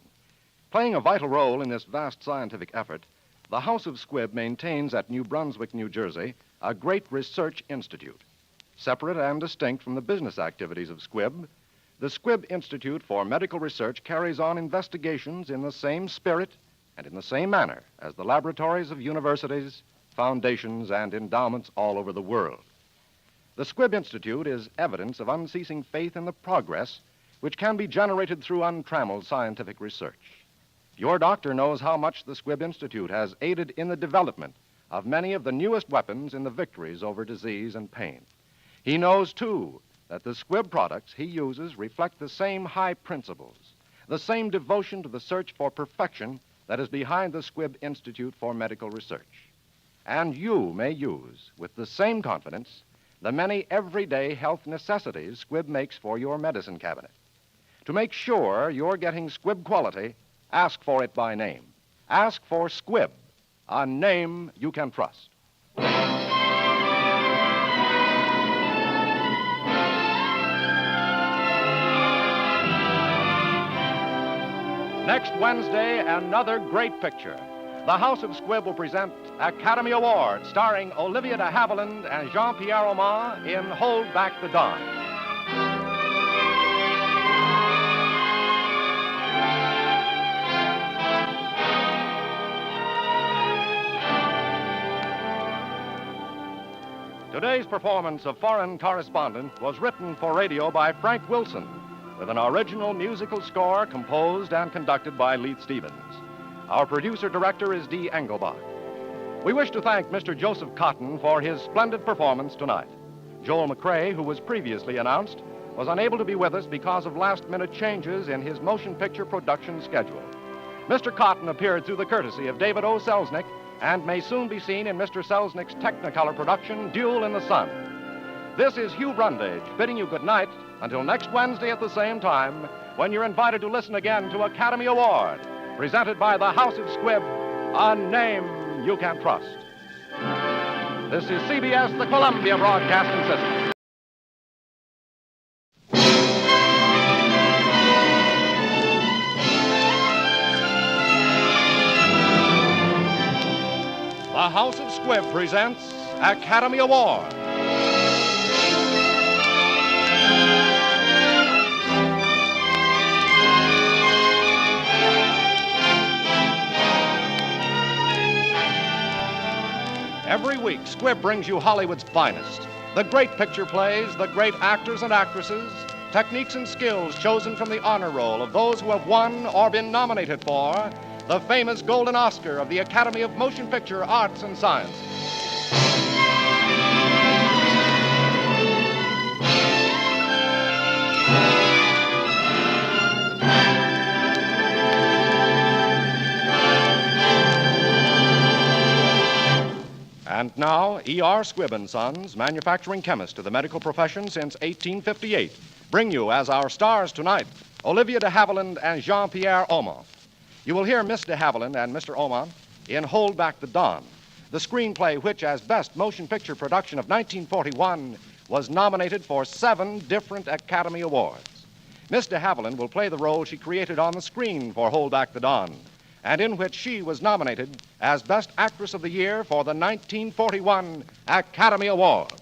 Playing a vital role in this vast scientific effort, the House of Squibb maintains at New Brunswick, New Jersey, a great research institute. Separate and distinct from the business activities of Squibb, the Squibb Institute for Medical Research carries on investigations in the same spirit and in the same manner as the laboratories of universities, foundations, and endowments all over the world. The Squibb Institute is evidence of unceasing faith in the progress which can be generated through untrammeled scientific research. Your doctor knows how much the Squibb Institute has aided in the development of many of the newest weapons in the victories over disease and pain. He knows, too, that the Squibb products he uses reflect the same high principles, the same devotion to the search for perfection that is behind the Squibb Institute for Medical Research. And you may use, with the same confidence, the many everyday health necessities Squibb makes for your medicine cabinet. To make sure you're getting Squibb quality, ask for it by name. Ask for Squibb, a name you can trust. Next Wednesday, another great picture. The House of Squibb will present Academy Award, starring Olivia de Havilland and Jean-Pierre Aumont in Hold Back the Dawn. Today's performance of Foreign Correspondent was written for radio by Frank Wilson, with an original musical score composed and conducted by Leith Stevens. Our producer-director is Dee Engelbach. We wish to thank Mr. Joseph Cotton for his splendid performance tonight. Joel McRae, who was previously announced, was unable to be with us because of last-minute changes in his motion picture production schedule. Mr. Cotton appeared through the courtesy of David O. Selznick and may soon be seen in Mr. Selznick's Technicolor production, Duel in the Sun. This is Hugh Brundage bidding you good night until next Wednesday at the same time, when you're invited to listen again to Academy Award, presented by the House of Squibb, a name you can trust. This is CBS, the Columbia Broadcasting System. The House of Squibb presents Academy Award. Every week, Squibb brings you Hollywood's finest. The great picture plays, the great actors and actresses, techniques and skills chosen from the honor roll of those who have won or been nominated for the famous Golden Oscar of the Academy of Motion Picture Arts and Sciences. And now, E.R. Squibb & Sons, manufacturing chemist to the medical profession since 1858, bring you as our stars tonight, Olivia de Havilland and Jean-Pierre Aumont. You will hear Miss de Havilland and Mr. Oman in Hold Back the Dawn, the screenplay which, as Best Motion Picture Production of 1941, was nominated for 7 different Academy Awards. Miss de Havilland will play the role she created on the screen for Hold Back the Dawn, and in which she was nominated as Best Actress of the Year for the 1941 Academy Award.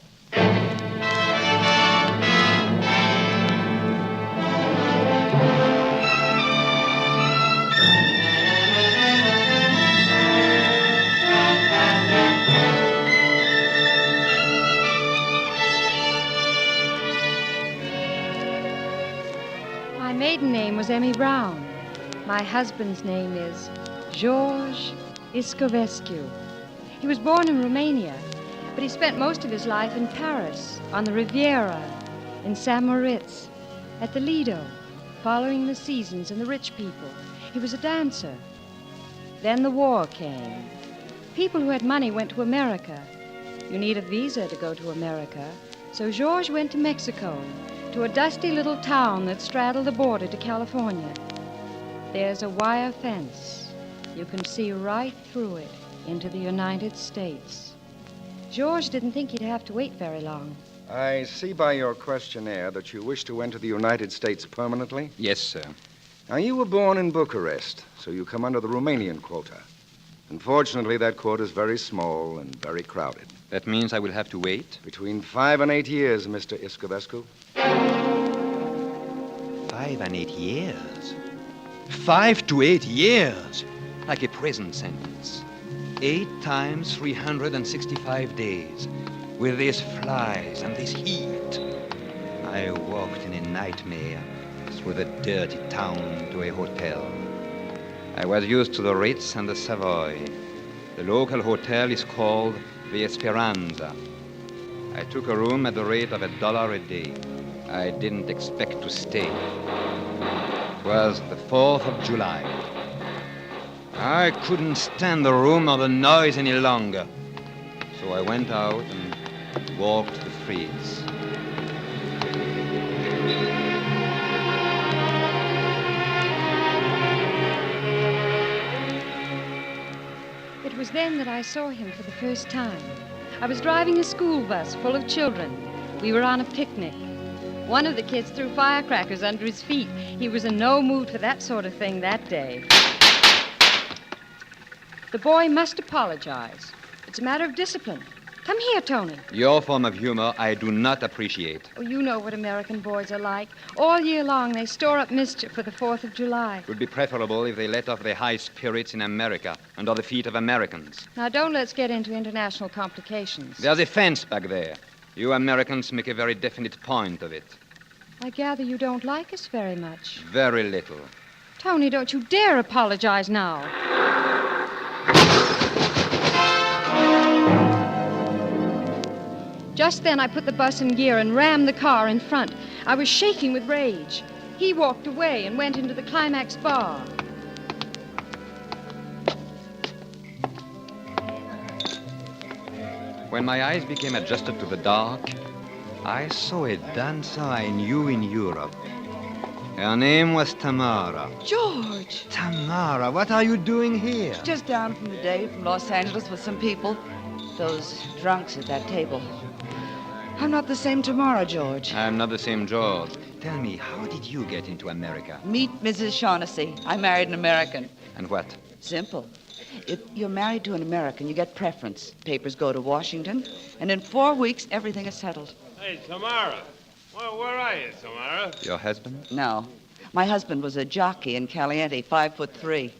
My maiden name was Emmy Brown. My husband's name is George Iscovescu. He was born in Romania, but he spent most of his life in Paris, on the Riviera, in St. Moritz, at the Lido, following the seasons and the rich people. He was a dancer. Then the war came. People who had money went to America. You need a visa to go to America, so George went to Mexico, to a dusty little town that straddled the border to California. There's a wire fence. You can see right through it into the United States. George didn't think he'd have to wait very long. I see by your questionnaire that you wish to enter the United States permanently. Yes, sir. Now, you were born in Bucharest, so you come under the Romanian quota. Unfortunately, that quota is very small and very crowded. That means I will have to wait? Between 5 and 8 years, Mr. Iscovescu. 5 and 8 years? 5 to 8 years? Like a prison sentence. 8 times 365 days. With these flies and this heat. I walked in a nightmare through the dirty town to a hotel. I was used to the Ritz and the Savoy. The local hotel is called the Esperanza. I took a room at the rate of $1 a day. I didn't expect to stay. It was the 4th of July. I couldn't stand the room or the noise any longer. So I went out and walked the streets. It was then that I saw him for the first time. I was driving a school bus full of children. We were on a picnic. One of the kids threw firecrackers under his feet. He was in no mood for that sort of thing that day. The boy must apologize. It's a matter of discipline. Come here, Tony. Your form of humor I do not appreciate. Oh, you know what American boys are like. All year long, they store up mischief for the 4th of July. It would be preferable if they let off their high spirits in America, under the feet of Americans. Now, don't let's get into international complications. There's a fence back there. You Americans make a very definite point of it. I gather you don't like us very much. Very little. Tony, don't you dare apologize now. Just then, I put the bus in gear and rammed the car in front. I was shaking with rage. He walked away and went into the Climax bar. When my eyes became adjusted to the dark, I saw a dancer I knew in Europe. Her name was Tamara. George! Tamara, what are you doing here? Just down from the day from Los Angeles with some people. Those drunks at that table. I'm not the same Tamara, George. I'm not the same George. Tell me, how did you get into America? Meet Mrs. Shaughnessy. I married an American. And what? Simple. If you're married to an American, you get preference. Papers go to Washington, and in 4 weeks, everything is settled. Hey, Tamara. Well, where are you, Tamara? Your husband? No. My husband was a jockey in Caliente, 5'3".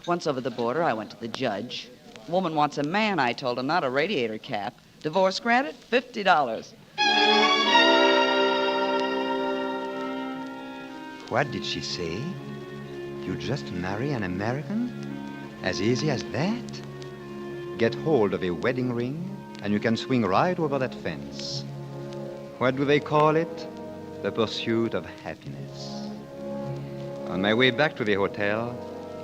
Once over the border, I went to the judge. Woman wants a man, I told him, not a radiator cap. Divorce granted? $50. What did she say? You just marry an American? As easy as that? Get hold of a wedding ring, and you can swing right over that fence. What do they call it? The pursuit of happiness. On my way back to the hotel,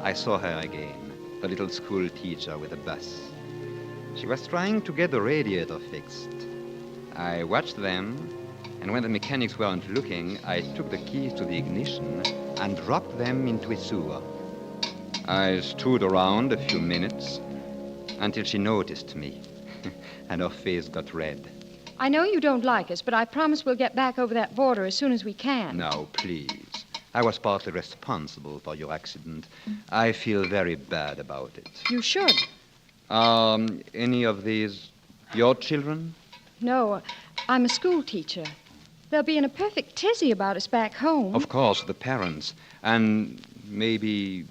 I saw her again, the little school teacher with the bus. She was trying to get the radiator fixed. I watched them, and when the mechanics weren't looking, I took the keys to the ignition and dropped them into a sewer. I stood around a few minutes until she noticed me, and her face got red. I know you don't like us, but I promise we'll get back over that border as soon as we can. Now, please. I was partly responsible for your accident. I feel very bad about it. You should. Any of these your children? No, I'm a school teacher. They'll be in a perfect tizzy about us back home. Of course, the parents. And maybe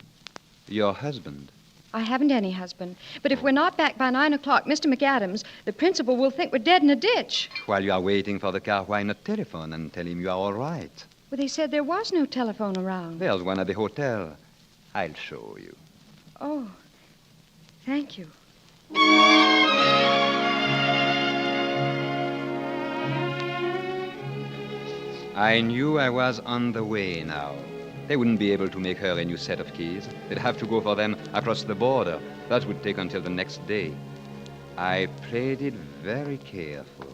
your husband. I haven't any husband. But if we're not back by 9 o'clock, Mr. McAdams, the principal will think we're dead in a ditch. While you are waiting for the car, why not telephone and tell him you are all right? Well, they said there was no telephone around. There's one at the hotel. I'll show you. Oh, thank you. I knew I was on the way now. They wouldn't be able to make her a new set of keys. They'd have to go for them across the border. That would take until the next day. I played it very careful,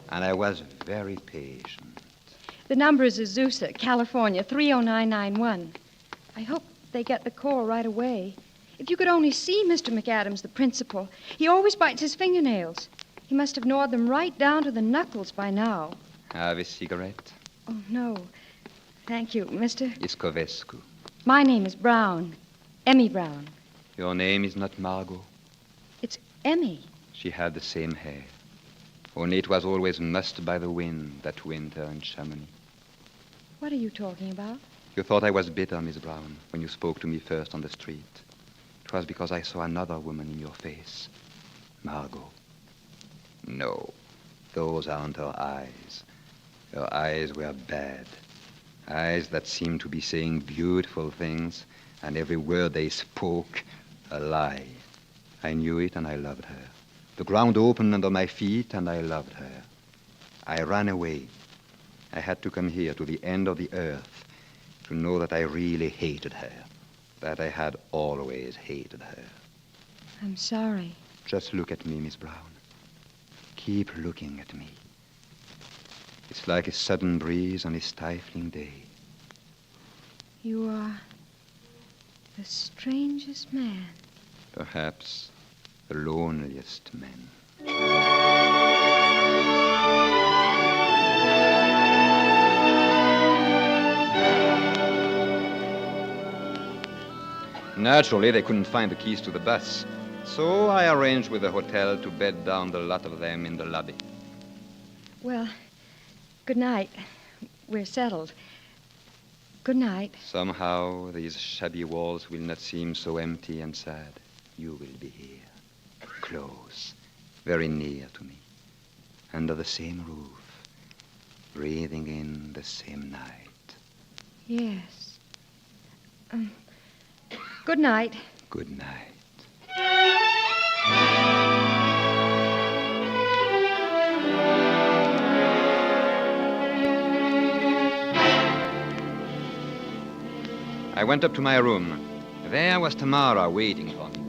and I was very patient. The number is Azusa, California, 30991. I hope they get the call right away. If you could only see Mr. McAdams, the principal. He always bites his fingernails. He must have gnawed them right down to the knuckles by now. Have a cigarette? Oh, no. Thank you, Mr. Iscovescu. My name is Brown. Emmy Brown. Your name is not Margot? It's Emmy. She had the same hair. Only it was always mussed by the wind that winter in Chamonix. What are you talking about? You thought I was bitter, Miss Brown, when you spoke to me first on the street. It was because I saw another woman in your face. Margot. No, those aren't her eyes. Her eyes were bad. Eyes that seemed to be saying beautiful things, and every word they spoke, a lie. I knew it, and I loved her. The ground opened under my feet, and I loved her. I ran away. I had to come here to the end of the earth to know that I really hated her, that I had always hated her. I'm sorry. Just look at me, Miss Brown. Keep looking at me. It's like a sudden breeze on a stifling day. You are the strangest man. Perhaps the loneliest man. Naturally, they couldn't find the keys to the bus, so I arranged with the hotel to bed down the lot of them in the lobby. Well, good night. We're settled. Good night. Somehow, these shabby walls will not seem so empty and sad. You will be here, close, very near to me, under the same roof, breathing in the same night. Yes. Good night. Good night. I went up to my room. There was Tamara waiting for me.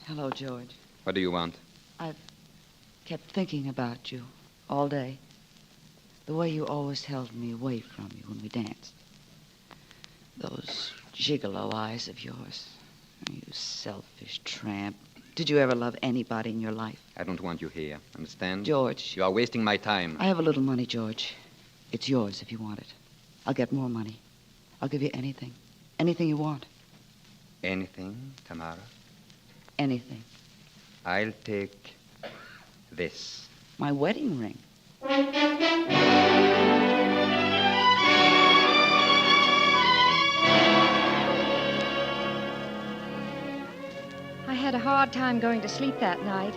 Hello, George. What do you want? I've kept thinking about you all day. The way you always held me away from you when we danced. Those gigolo eyes of yours. You selfish tramp. Did you ever love anybody in your life? I don't want you here, understand? George. You are wasting my time. I have a little money, George. It's yours if you want it. I'll get more money. I'll give you anything. Anything you want. Anything, Tamara? Anything. I'll take this. My wedding ring. I had a hard time going to sleep that night.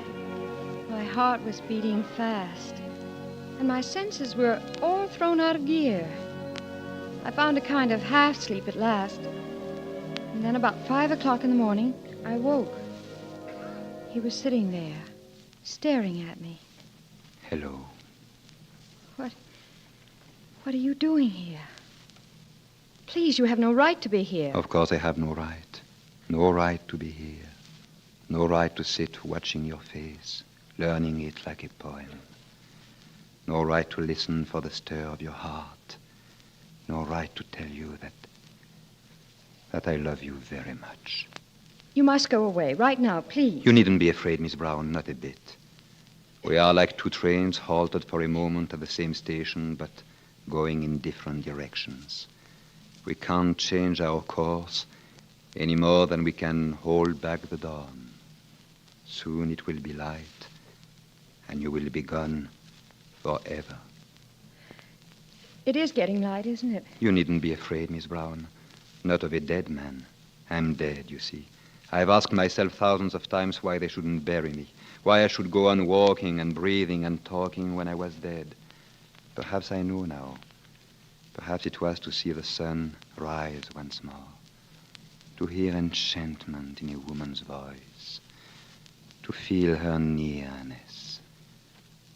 My heart was beating fast, and my senses were all thrown out of gear. I found a kind of half-sleep at last. And then about 5 o'clock in the morning, I woke. He was sitting there, staring at me. Hello. What are you doing here? Please, you have no right to be here. Of course I have no right. No right to be here. No right to sit watching your face, learning it like a poem. No right to listen for the stir of your heart. No right to tell you that that I love you very much. You must go away right now, please. You needn't be afraid, Miss Brown, not a bit. We are like two trains halted for a moment at the same station, but going in different directions. We can't change our course any more than we can hold back the dawn. Soon it will be light, and you will be gone forever. It is getting light, isn't it? You needn't be afraid, Miss Brown. Not of a dead man. I'm dead, you see. I've asked myself thousands of times why they shouldn't bury me, why I should go on walking and breathing and talking when I was dead. Perhaps I know now. Perhaps it was to see the sun rise once more, to hear enchantment in a woman's voice, to feel her nearness,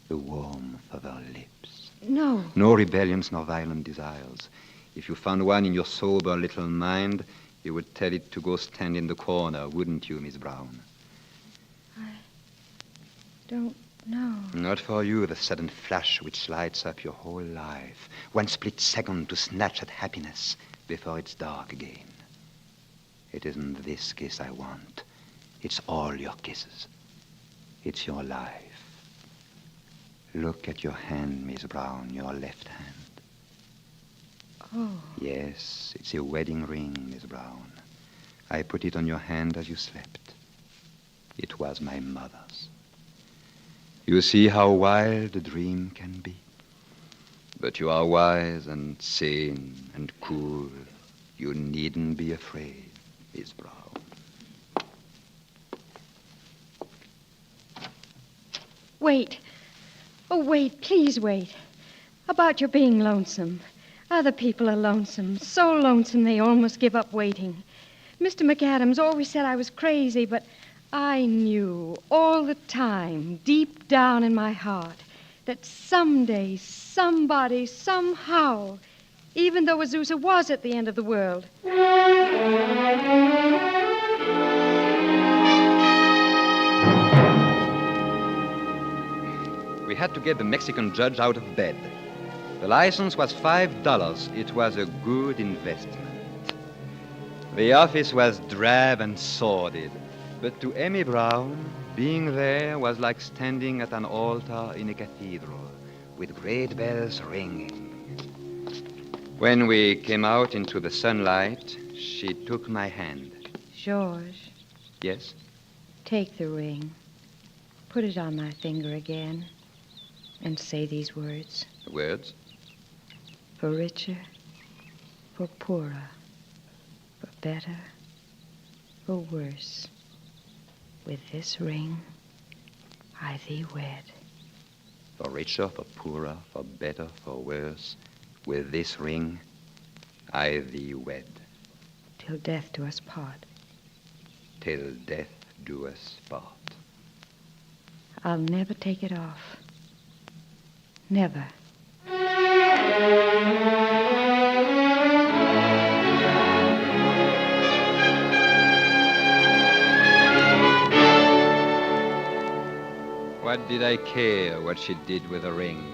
the warmth of her lips. No. No rebellions nor violent desires. If you found one in your sober little mind, you would tell it to go stand in the corner, wouldn't you, Miss Brown? I don't know. Not for you, the sudden flash which lights up your whole life. One split second to snatch at happiness before it's dark again. It isn't this kiss I want. It's all your kisses. It's your life. Look at your hand, Miss Brown, your left hand. Oh. Yes, it's a wedding ring, Miss Brown. I put it on your hand as you slept. It was my mother's. You see how wild a dream can be. But you are wise and sane and cool. You needn't be afraid, Miss Brown. Wait. Oh, wait. Please wait. About your being lonesome. Other people are lonesome. So lonesome they almost give up waiting. Mr. McAdams always said I was crazy, but I knew all the time, deep down in my heart, that someday, somebody, somehow, even though Azusa was at the end of the world. We had to get the Mexican judge out of bed. The license was $5. It was a good investment. The office was drab and sordid, but to Emmy Brown, being there was like standing at an altar in a cathedral with great bells ringing. When we came out into the sunlight, she took my hand. George, Yes? take the ring. Put it on my finger again. And say these words. Words? For richer, for poorer, for better, for worse. With this ring, I thee wed. For richer, for poorer, for better, for worse. With this ring, I thee wed. Till death do us part. Till death do us part. I'll never take it off. Never. What did I care what she did with the ring?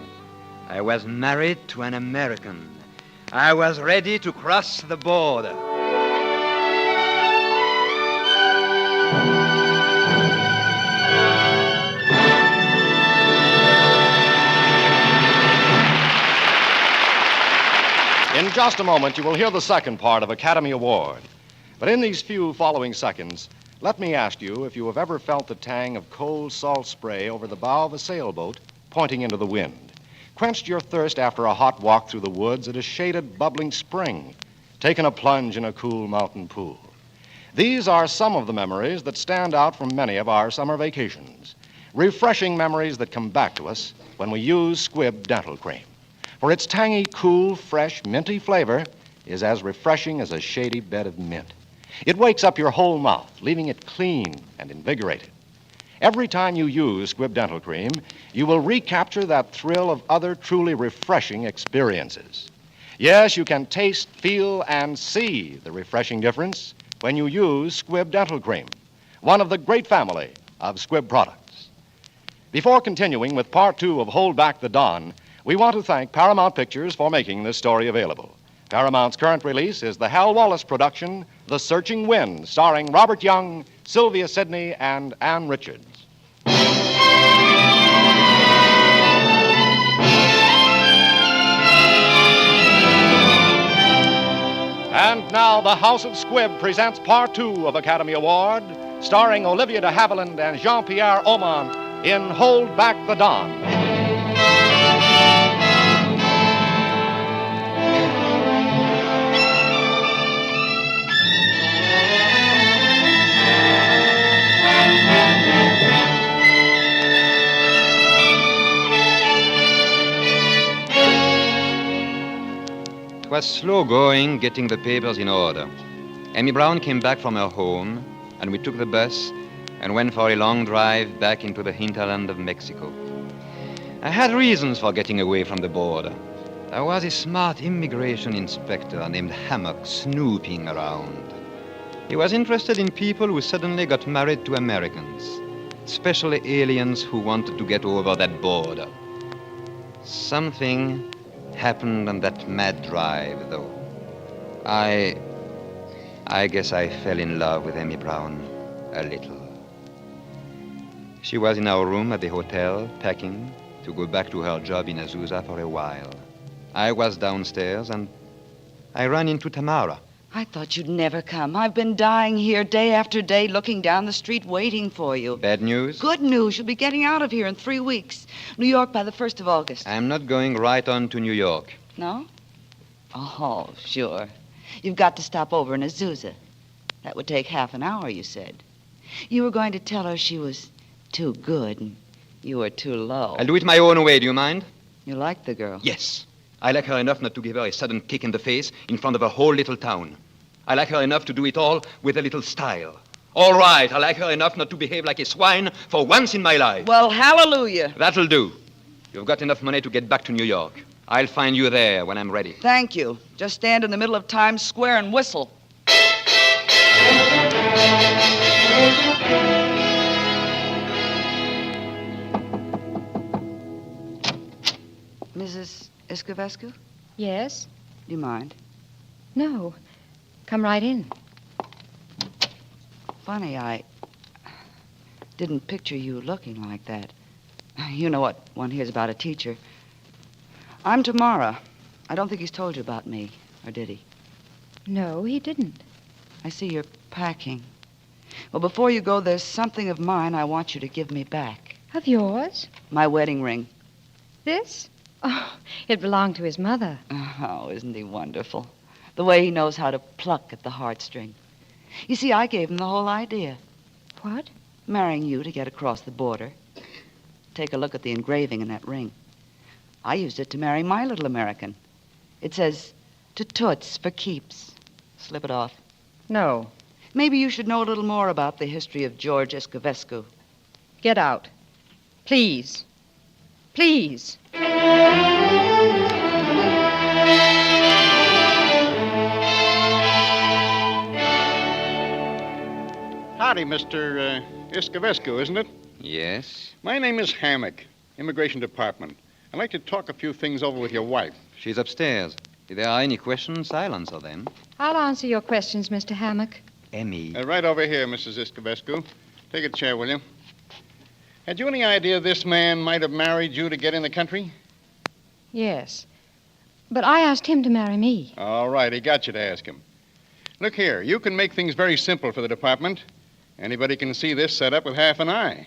I was married to an American. I was ready to cross the border. In just a moment, you will hear the second part of Academy Award. But in these few following seconds, let me ask you if you have ever felt the tang of cold salt spray over the bow of a sailboat pointing into the wind, quenched your thirst after a hot walk through the woods at a shaded, bubbling spring, taken a plunge in a cool mountain pool. These are some of the memories that stand out from many of our summer vacations. Refreshing memories that come back to us when we use Squibb Dental Cream. For its tangy, cool, fresh, minty flavor is as refreshing as a shady bed of mint. It wakes up your whole mouth, leaving it clean and invigorated. Every time you use Squibb Dental Cream, you will recapture that thrill of other truly refreshing experiences. Yes, you can taste, feel, and see the refreshing difference when you use Squibb Dental Cream, one of the great family of Squibb products. Before continuing with part 2 of Hold Back the Dawn, we want to thank Paramount Pictures for making this story available. Paramount's current release is the Hal Wallace production, The The Searching Wind, starring Robert Young, Sylvia Sidney, and Ann Richards. And now the House of Squibb presents Part 2 of Academy Award, starring Olivia de Havilland and Jean-Pierre Aumont in Hold Back the Dawn. It was slow going getting the papers in order. Amy Brown came back from her home, and we took the bus and went for a long drive back into the hinterland of Mexico. I had reasons for getting away from the border. There was a smart immigration inspector named Hammock snooping around. He was interested in people who suddenly got married to Americans, especially aliens who wanted to get over that border. Something happened on that mad drive, though. I guess I fell in love with Amy Brown a little. She was in our room at the hotel, packing to go back to her job in Azusa for a while. I was downstairs, and I ran into Tamara. I thought you'd never come. I've been dying here day after day, looking down the street, waiting for you. Bad news? Good news. You'll be getting out of here in 3 weeks. New York by the 1st of August. I'm not going right on to New York. No? Oh, sure. You've got to stop over in Azusa. That would take half an hour, you said. You were going to tell her she was too good and you were too low. I'll do it my own way, do you mind? You like the girl? Yes. I like her enough not to give her a sudden kick in the face in front of a whole little town. I like her enough to do it all with a little style. All right, I like her enough not to behave like a swine for once in my life. Well, hallelujah. That'll do. You've got enough money to get back to New York. I'll find you there when I'm ready. Thank you. Just stand in the middle of Times Square and whistle. Mrs. Iscovescu? Yes? Do you mind? No. Come right in. Funny, I didn't picture you looking like that. You know what one hears about a teacher. I'm Tamara. I don't think he's told you about me, or did he? No, he didn't. I see you're packing. Well, before you go, there's something of mine I want you to give me back. Of yours? My wedding ring. This? Oh, it belonged to his mother. Oh, isn't he wonderful? The way he knows how to pluck at the heartstring. You see, I gave him the whole idea. What? Marrying you to get across the border. Take a look at the engraving in that ring. I used it to marry my little American. It says, to Toots for keeps. Slip it off. No. Maybe you should know a little more about the history of George Iscovescu. Get out. Please. Please. Howdy, Mr. Iscovescu, isn't it? Yes? My name is Hammock, Immigration Department. I'd like to talk a few things over with your wife. She's upstairs. If there are any questions, I'll answer them. I'll answer your questions, Mr. Hammock. Emmy. Right over here, Mrs. Iscovescu. Take a chair, will you? Had you any idea this man might have married you to get in the country? Yes. But I asked him to marry me. All right, he got you to ask him. Look here, you can make things very simple for the department. Anybody can see this set up with half an eye.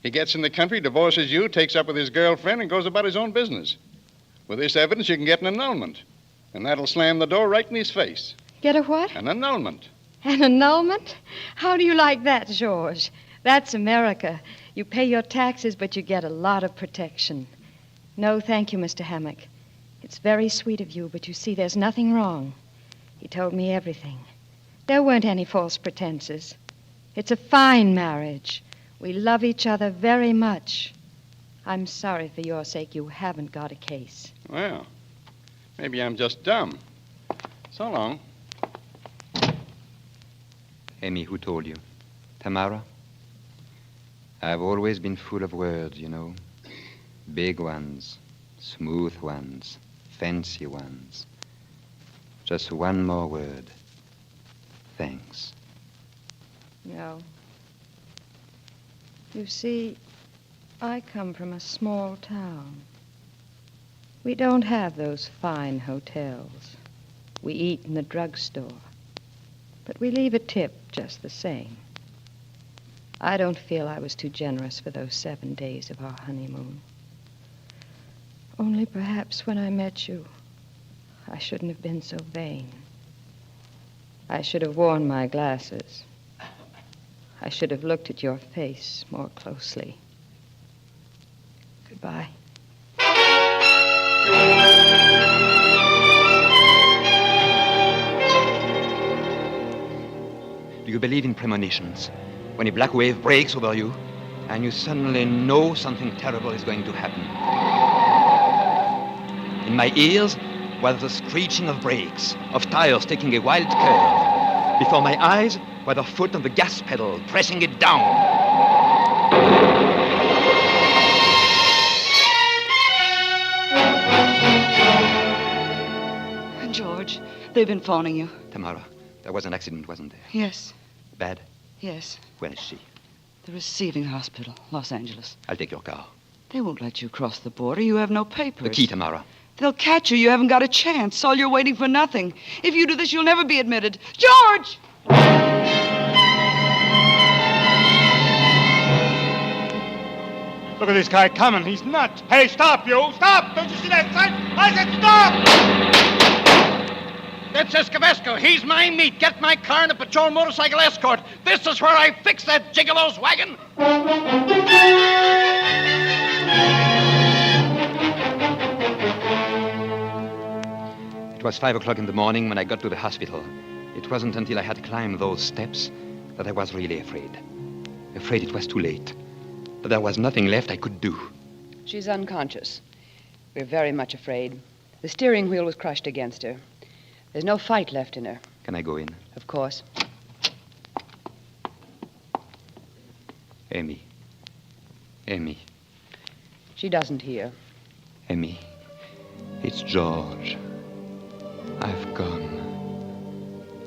He gets in the country, divorces you, takes up with his girlfriend, and goes about his own business. With this evidence, you can get an annulment. And that'll slam the door right in his face. Get a what? An annulment. An annulment? How do you like that, George? That's America. You pay your taxes, but you get a lot of protection. No, thank you, Mr. Hammock. It's very sweet of you, but you see, there's nothing wrong. He told me everything. There weren't any false pretenses. It's a fine marriage. We love each other very much. I'm sorry for your sake you haven't got a case. Well, maybe I'm just dumb. So long. Amy, who told you? Tamara? I've always been full of words, you know. Big ones, smooth ones, fancy ones. Just one more word. Thanks. No. You see, I come from a small town. We don't have those fine hotels. We eat in the drugstore. But we leave a tip just the same. I don't feel I was too generous for those 7 days of our honeymoon. Only perhaps when I met you, I shouldn't have been so vain. I should have worn my glasses. I should have looked at your face more closely. Goodbye. Do you believe in premonitions? When a black wave breaks over you, and you suddenly know something terrible is going to happen. In my ears was the screeching of brakes, of tires taking a wild curve. Before my eyes were the foot on the gas pedal, pressing it down. George, they've been phoning you. Tamara, there was an accident, wasn't there? Yes. Bad? Yes. Where is she? The receiving hospital, Los Angeles. I'll take your car. They won't let you cross the border. You have no papers. The key, Tamara. They'll catch you. You haven't got a chance. All you're waiting for nothing. If you do this, you'll never be admitted. George! Look at this guy coming. He's nuts. Hey, stop, you. Stop. Don't you see that sign? I said stop! That's Escovesco. He's my meat. Get my car and a patrol motorcycle escort. This is where I fix that gigolo's wagon. It was 5 o'clock in the morning when I got to the hospital. It wasn't until I had climbed those steps that I was really afraid. Afraid it was too late. That there was nothing left I could do. She's unconscious. We're very much afraid. The steering wheel was crushed against her. There's no fight left in her. Can I go in? Of course. Amy. Amy. She doesn't hear. Amy. It's George. I've come.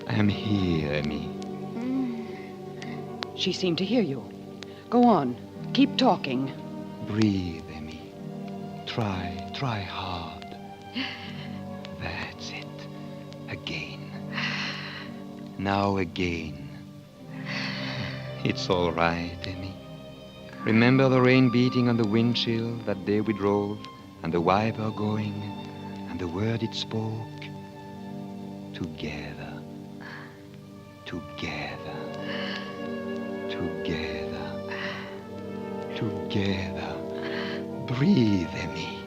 I am here, Amy. She seemed to hear you. Go on. Keep talking. Breathe, Amy. Try hard. That's it. Again. Now again. It's all right, Amy. Remember the rain beating on the windshield that day we drove, and the wiper going, and the word it spoke? Together. Together. Together. Together. Breathe, Amy.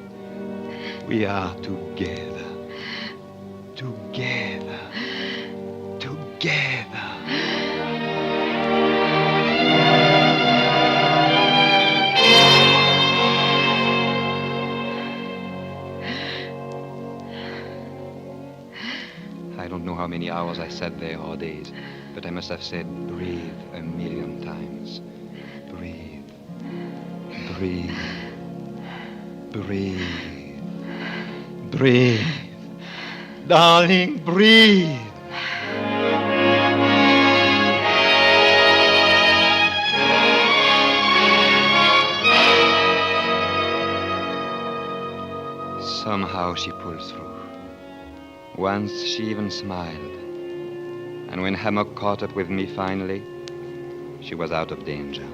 We are together. Together. Together. I don't know how many hours I sat there or days, but I must have said breathe 1,000,000 times. Breathe. Breathe. Breathe. Breathe. Darling, breathe. Somehow she pulled through. Once she even smiled. And when Hammock caught up with me finally, she was out of danger.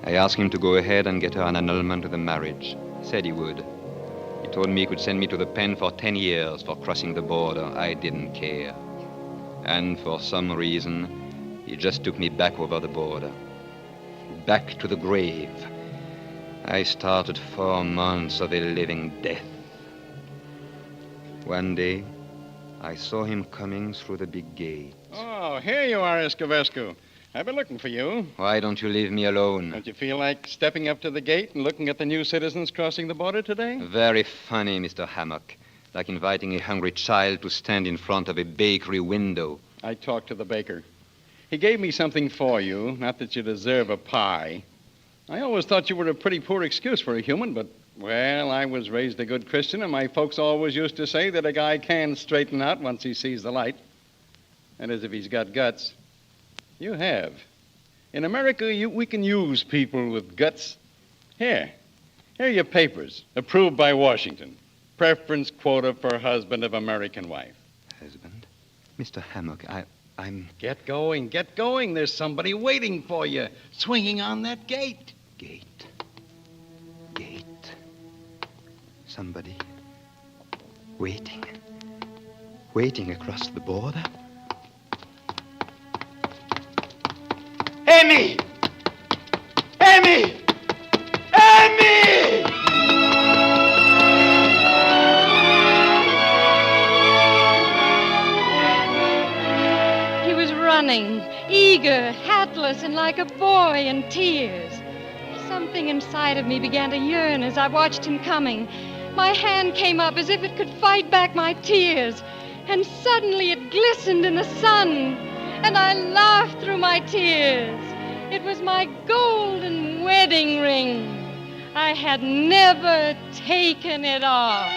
I asked him to go ahead and get her an annulment to the marriage. He said he would. He told me he could send me to the pen for 10 years for crossing the border. I didn't care. And for some reason, he just took me back over the border. Back to the grave. I started 4 months of a living death. One day, I saw him coming through the big gate. Oh, here you are, Escovesco. I've been looking for you. Why don't you leave me alone? Don't you feel like stepping up to the gate and looking at the new citizens crossing the border today? Very funny, Mr. Hammock. Like inviting a hungry child to stand in front of a bakery window. I talked to the baker. He gave me something for you, not that you deserve a pie. I always thought you were a pretty poor excuse for a human, but, well, I was raised a good Christian, and my folks always used to say that a guy can straighten out once he sees the light. That is, if he's got guts. You have. In America, we can use people with guts. Here are your papers, approved by Washington. Preference quota for husband of American wife. Husband? Mr. Hammock, I'm... Get going, get going. There's somebody waiting for you, swinging on that gate. Gate. Somebody waiting across the border. Amy! Amy! Amy! He was running, eager, hatless, and like a boy in tears. Something inside of me began to yearn as I watched him coming. My hand came up as if it could fight back my tears, and suddenly it glistened in the sun, and I laughed through my tears. It was my golden wedding ring. I had never taken it off.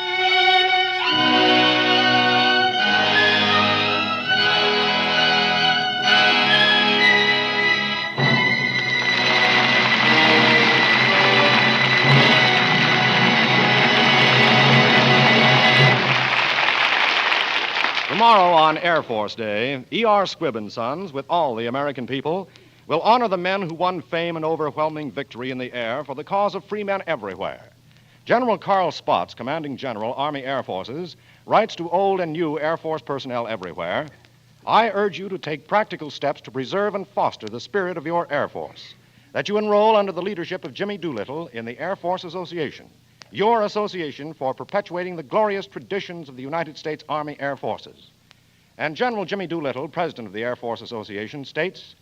Tomorrow on Air Force Day, E.R. Squibb & Sons, with all the American people, will honor the men who won fame and overwhelming victory in the air for the cause of free men everywhere. General Carl Spaatz, Commanding General, Army Air Forces, writes to old and new Air Force personnel everywhere, I urge you to take practical steps to preserve and foster the spirit of your Air Force, that you enroll under the leadership of Jimmy Doolittle in the Air Force Association, your association for perpetuating the glorious traditions of the United States Army Air Forces. And General Jimmy Doolittle, president of the Air Force Association, states,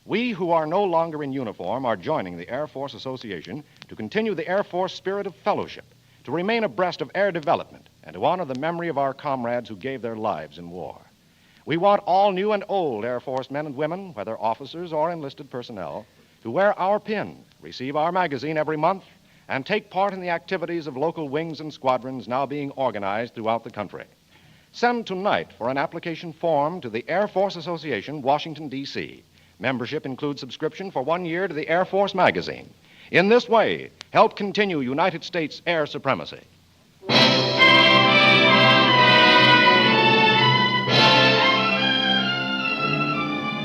we who are no longer in uniform are joining the Air Force Association to continue the Air Force spirit of fellowship, to remain abreast of air development, and to honor the memory of our comrades who gave their lives in war. We want all new and old Air Force men and women, whether officers or enlisted personnel, to wear our pin, receive our magazine every month, and take part in the activities of local wings and squadrons now being organized throughout the country. Send tonight for an application form to the Air Force Association, Washington, D.C. Membership includes subscription for 1 year to the Air Force magazine. In this way, help continue United States air supremacy.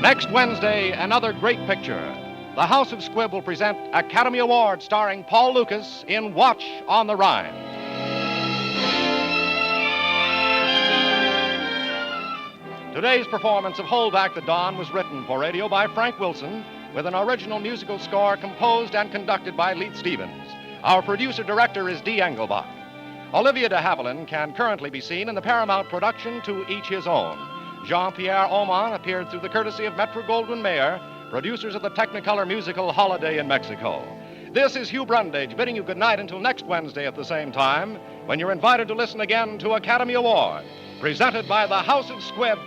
Next Wednesday, another great picture. The House of Squibb will present Academy Award starring Paul Lucas in Watch on the Rhine. Today's performance of Hold Back the Dawn was written for radio by Frank Wilson with an original musical score composed and conducted by Leet Stevens. Our producer-director is Dee Engelbach. Olivia de Havilland can currently be seen in the Paramount production To Each His Own. Jean-Pierre Oman appeared through the courtesy of Metro-Goldwyn-Mayer, producers of the Technicolor musical Holiday in Mexico. This is Hugh Brundage bidding you good night until next Wednesday at the same time, when you're invited to listen again to Academy Award, presented by the House of Squibb,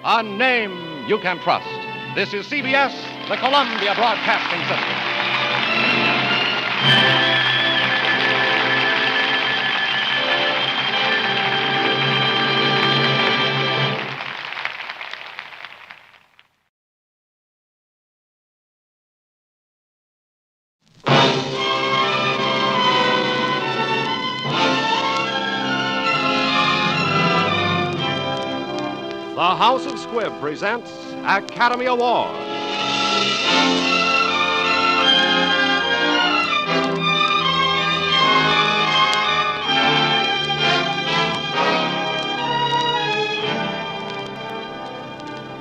a name you can trust. This is CBS, the Columbia Broadcasting System. The House of Squibb presents Academy Award.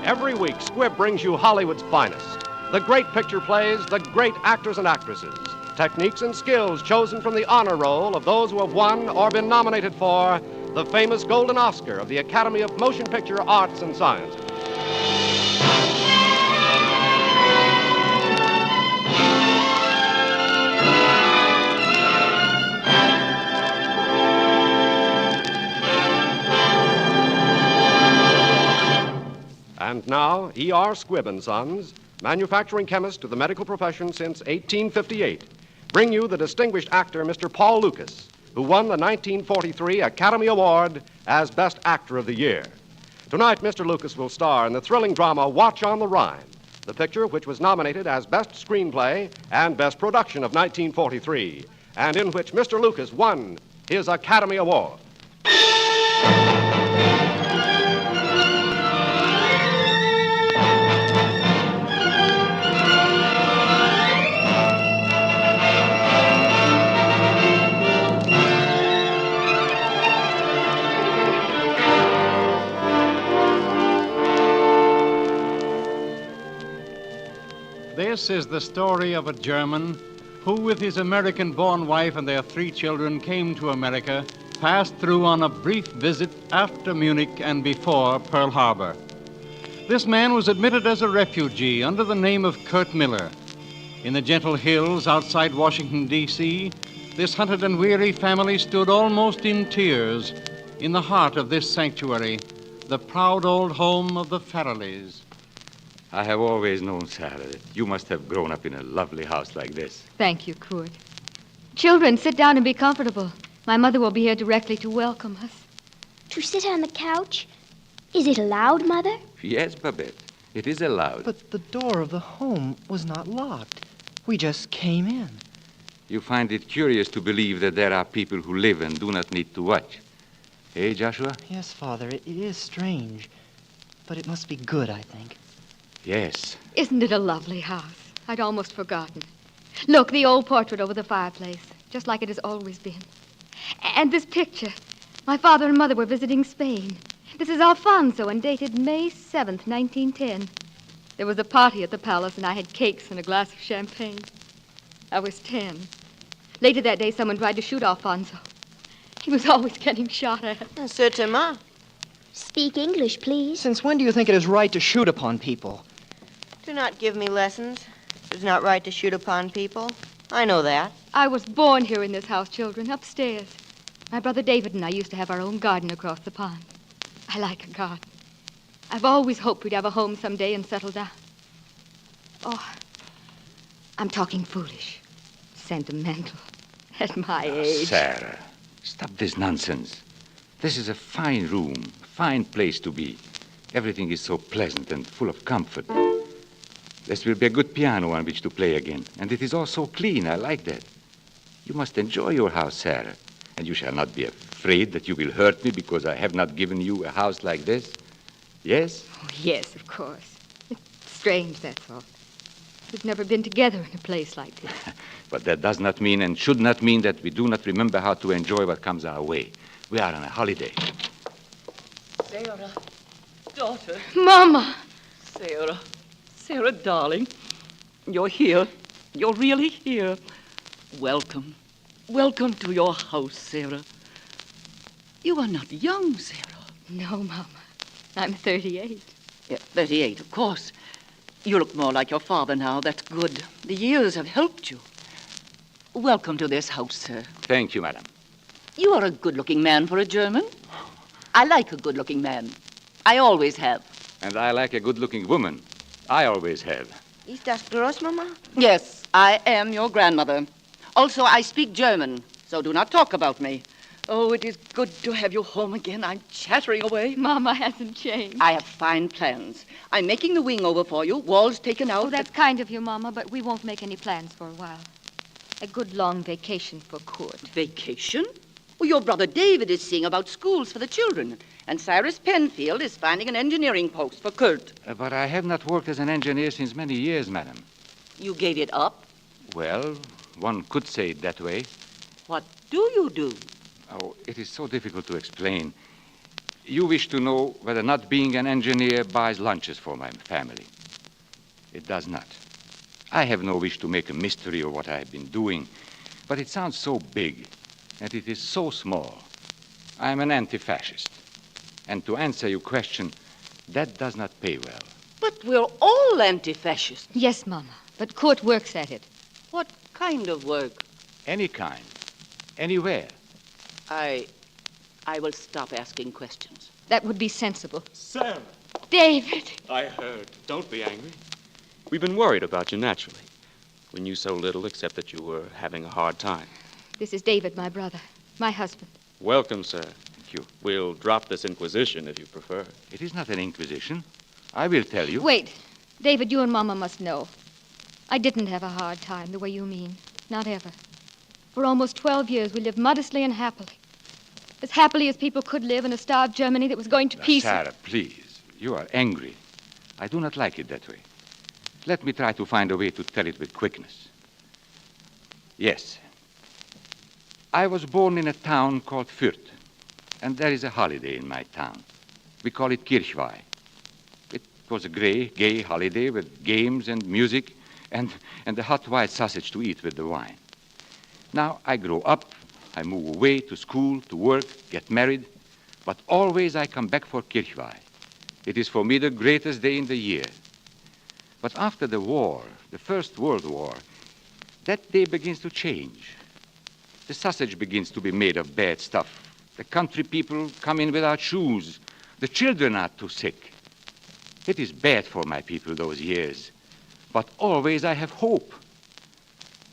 Every week, Squibb brings you Hollywood's finest. The great picture plays, the great actors and actresses. Techniques and skills chosen from the honor roll of those who have won or been nominated for the famous Golden Oscar of the Academy of Motion Picture Arts and Sciences. And now, E.R. Squibb & Sons, manufacturing chemist to the medical profession since 1858, bring you the distinguished actor, Mr. Paul Lucas, who won the 1943 Academy Award as Best Actor of the Year. Tonight, Mr. Lucas will star in the thrilling drama Watch On The Rhine, the picture which was nominated as Best Screenplay and Best Production of 1943, and in which Mr. Lucas won his Academy Award. This is the story of a German who, with his American-born wife and their 3 children, came to America, passed through on a brief visit after Munich and before Pearl Harbor. This man was admitted as a refugee under the name of Kurt Miller. In the gentle hills outside Washington, D.C., this hunted and weary family stood almost in tears in the heart of this sanctuary, the proud old home of the Farrellys. I have always known, Sarah, that you must have grown up in a lovely house like this. Thank you, Kurt. Children, sit down and be comfortable. My mother will be here directly to welcome us. To sit on the couch? Is it allowed, Mother? Yes, Babette, it is allowed. But the door of the home was not locked. We just came in. You find it curious to believe that there are people who live and do not need to watch. Eh, Joshua? Yes, Father, it is strange. But it must be good, I think. Yes. Isn't it a lovely house? I'd almost forgotten. Look, the old portrait over the fireplace, just like it has always been. And this picture. My father and mother were visiting Spain. This is Alfonso and dated May 7th, 1910. There was a party at the palace, and I had cakes and a glass of champagne. I was 10. Later that day, someone tried to shoot Alfonso. He was always getting shot at. Certainement. Speak English, please. Since when do you think it is right to shoot upon people? Do not give me lessons. It is not right to shoot upon people. I know that. I was born here in this house, children, upstairs. My brother David and I used to have our own garden across the pond. I like a garden. I've always hoped we'd have a home someday and settle down. Oh, I'm talking foolish, sentimental, at my age. Sarah, stop this nonsense. This is a fine room, fine place to be. Everything is so pleasant and full of comfort. This will be a good piano on which to play again, and it is all so clean. I like that. You must enjoy your house, Sarah, and you shall not be afraid that you will hurt me because I have not given you a house like this. Yes? Oh, yes, of course. It's strange, that's all. We've never been together in a place like this. But that does not mean and should not mean that we do not remember how to enjoy what comes our way. We are on a holiday. Sarah, daughter. Mama! Sarah, darling. You're here. You're really here. Welcome. Welcome to your house, Sarah. You are not young, Sarah. No, Mama. I'm 38. Yeah, 38, of course. You look more like your father now. That's good. The years have helped you. Welcome to this house, sir. Thank you, madam. You are a good-looking man for a German. I like a good-looking man. I always have. And I like a good-looking woman. I always have. Is das Großmama? Yes, I am your grandmother. Also, I speak German, so do not talk about me. Oh, it is good to have you home again. I'm chattering away. Mama hasn't changed. I have fine plans. I'm making the wing over for you, walls taken out. Oh, that's kind of you, Mama, but we won't make any plans for a while. A good long vacation for Kurt. Vacation? Well, your brother David is seeing about schools for the children, and Cyrus Penfield is finding an engineering post for Kurt. But I have not worked as an engineer since many years, madam. You gave it up? Well, one could say it that way. What do you do? Oh, it is so difficult to explain. You wish to know whether not being an engineer buys lunches for my family. It does not. I have no wish to make a mystery of what I have been doing, but it sounds so big, and it is so small. I am an anti-fascist. And to answer your question, that does not pay well. But we're all anti-fascists. Yes, Mama, but Kurt works at it. What kind of work? Any kind. Anywhere. I will stop asking questions. That would be sensible. Sarah! David! I heard. Don't be angry. We've been worried about you, naturally. We knew so little except that you were having a hard time. This is David, my brother, my husband. Welcome, sir. you. We'll drop this inquisition if you prefer. It is not an inquisition. I will tell you. Wait. David, you and Mama must know. I didn't have a hard time the way you mean. Not ever. For almost 12 years, we lived modestly and happily. As happily as people could live in a starved Germany that was going to pieces. Sarah, please. You are angry. I do not like it that way. Let me try to find a way to tell it with quickness. Yes. I was born in a town called Fürth, and there is a holiday in my town. We call it Kirchweih. It was a gay holiday with games and music and a hot white sausage to eat with the wine. Now I grow up, I move away to school, to work, get married, but always I come back for Kirchweih. It is for me the greatest day in the year. But after the war, the First World War, that day begins to change. The sausage begins to be made of bad stuff. The country people come in without shoes. The children are too sick. It is bad for my people those years. But always I have hope.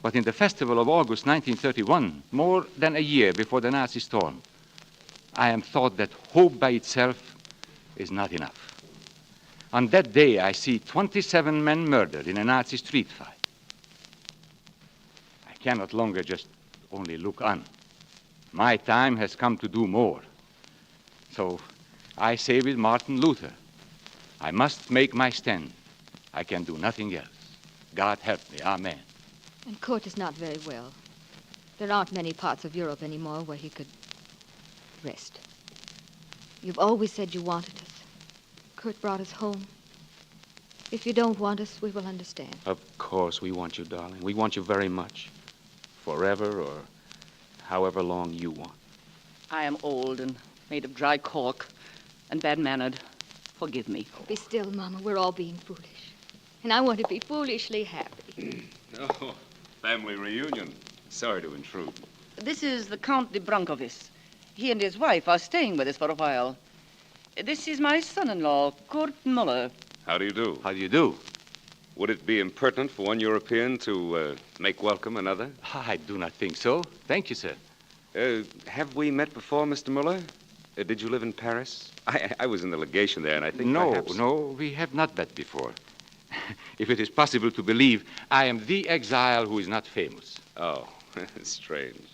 But in the festival of August 1931, more than a year before the Nazi storm, I am taught that hope by itself is not enough. On that day, I see 27 men murdered in a Nazi street fight. I cannot longer just only look on. My time has come to do more. So I say with Martin Luther, I must make my stand. I can do nothing else. God help me. Amen. And Kurt is not very well. There aren't many parts of Europe anymore where he could rest. You've always said you wanted us. Kurt brought us home. If you don't want us, we will understand. Of course we want you, darling. We want you very much. Forever or however long you want. I am old and made of dry cork and bad-mannered. Forgive me. Be still, Mama. We're all being foolish. And I want to be foolishly happy. Oh, family reunion. Sorry to intrude. This is the Count de Brankovic. He and his wife are staying with us for a while. This is my son-in-law, Kurt Muller. How do you do? How do you do? Would it be impertinent for one European to make welcome another? I do not think so. Thank you, sir. Have we met before, Mr. Muller? Did you live in Paris? I was in the legation there, and I think perhaps... No, we have not met before. If it is possible to believe, I am the exile who is not famous. Oh, strange.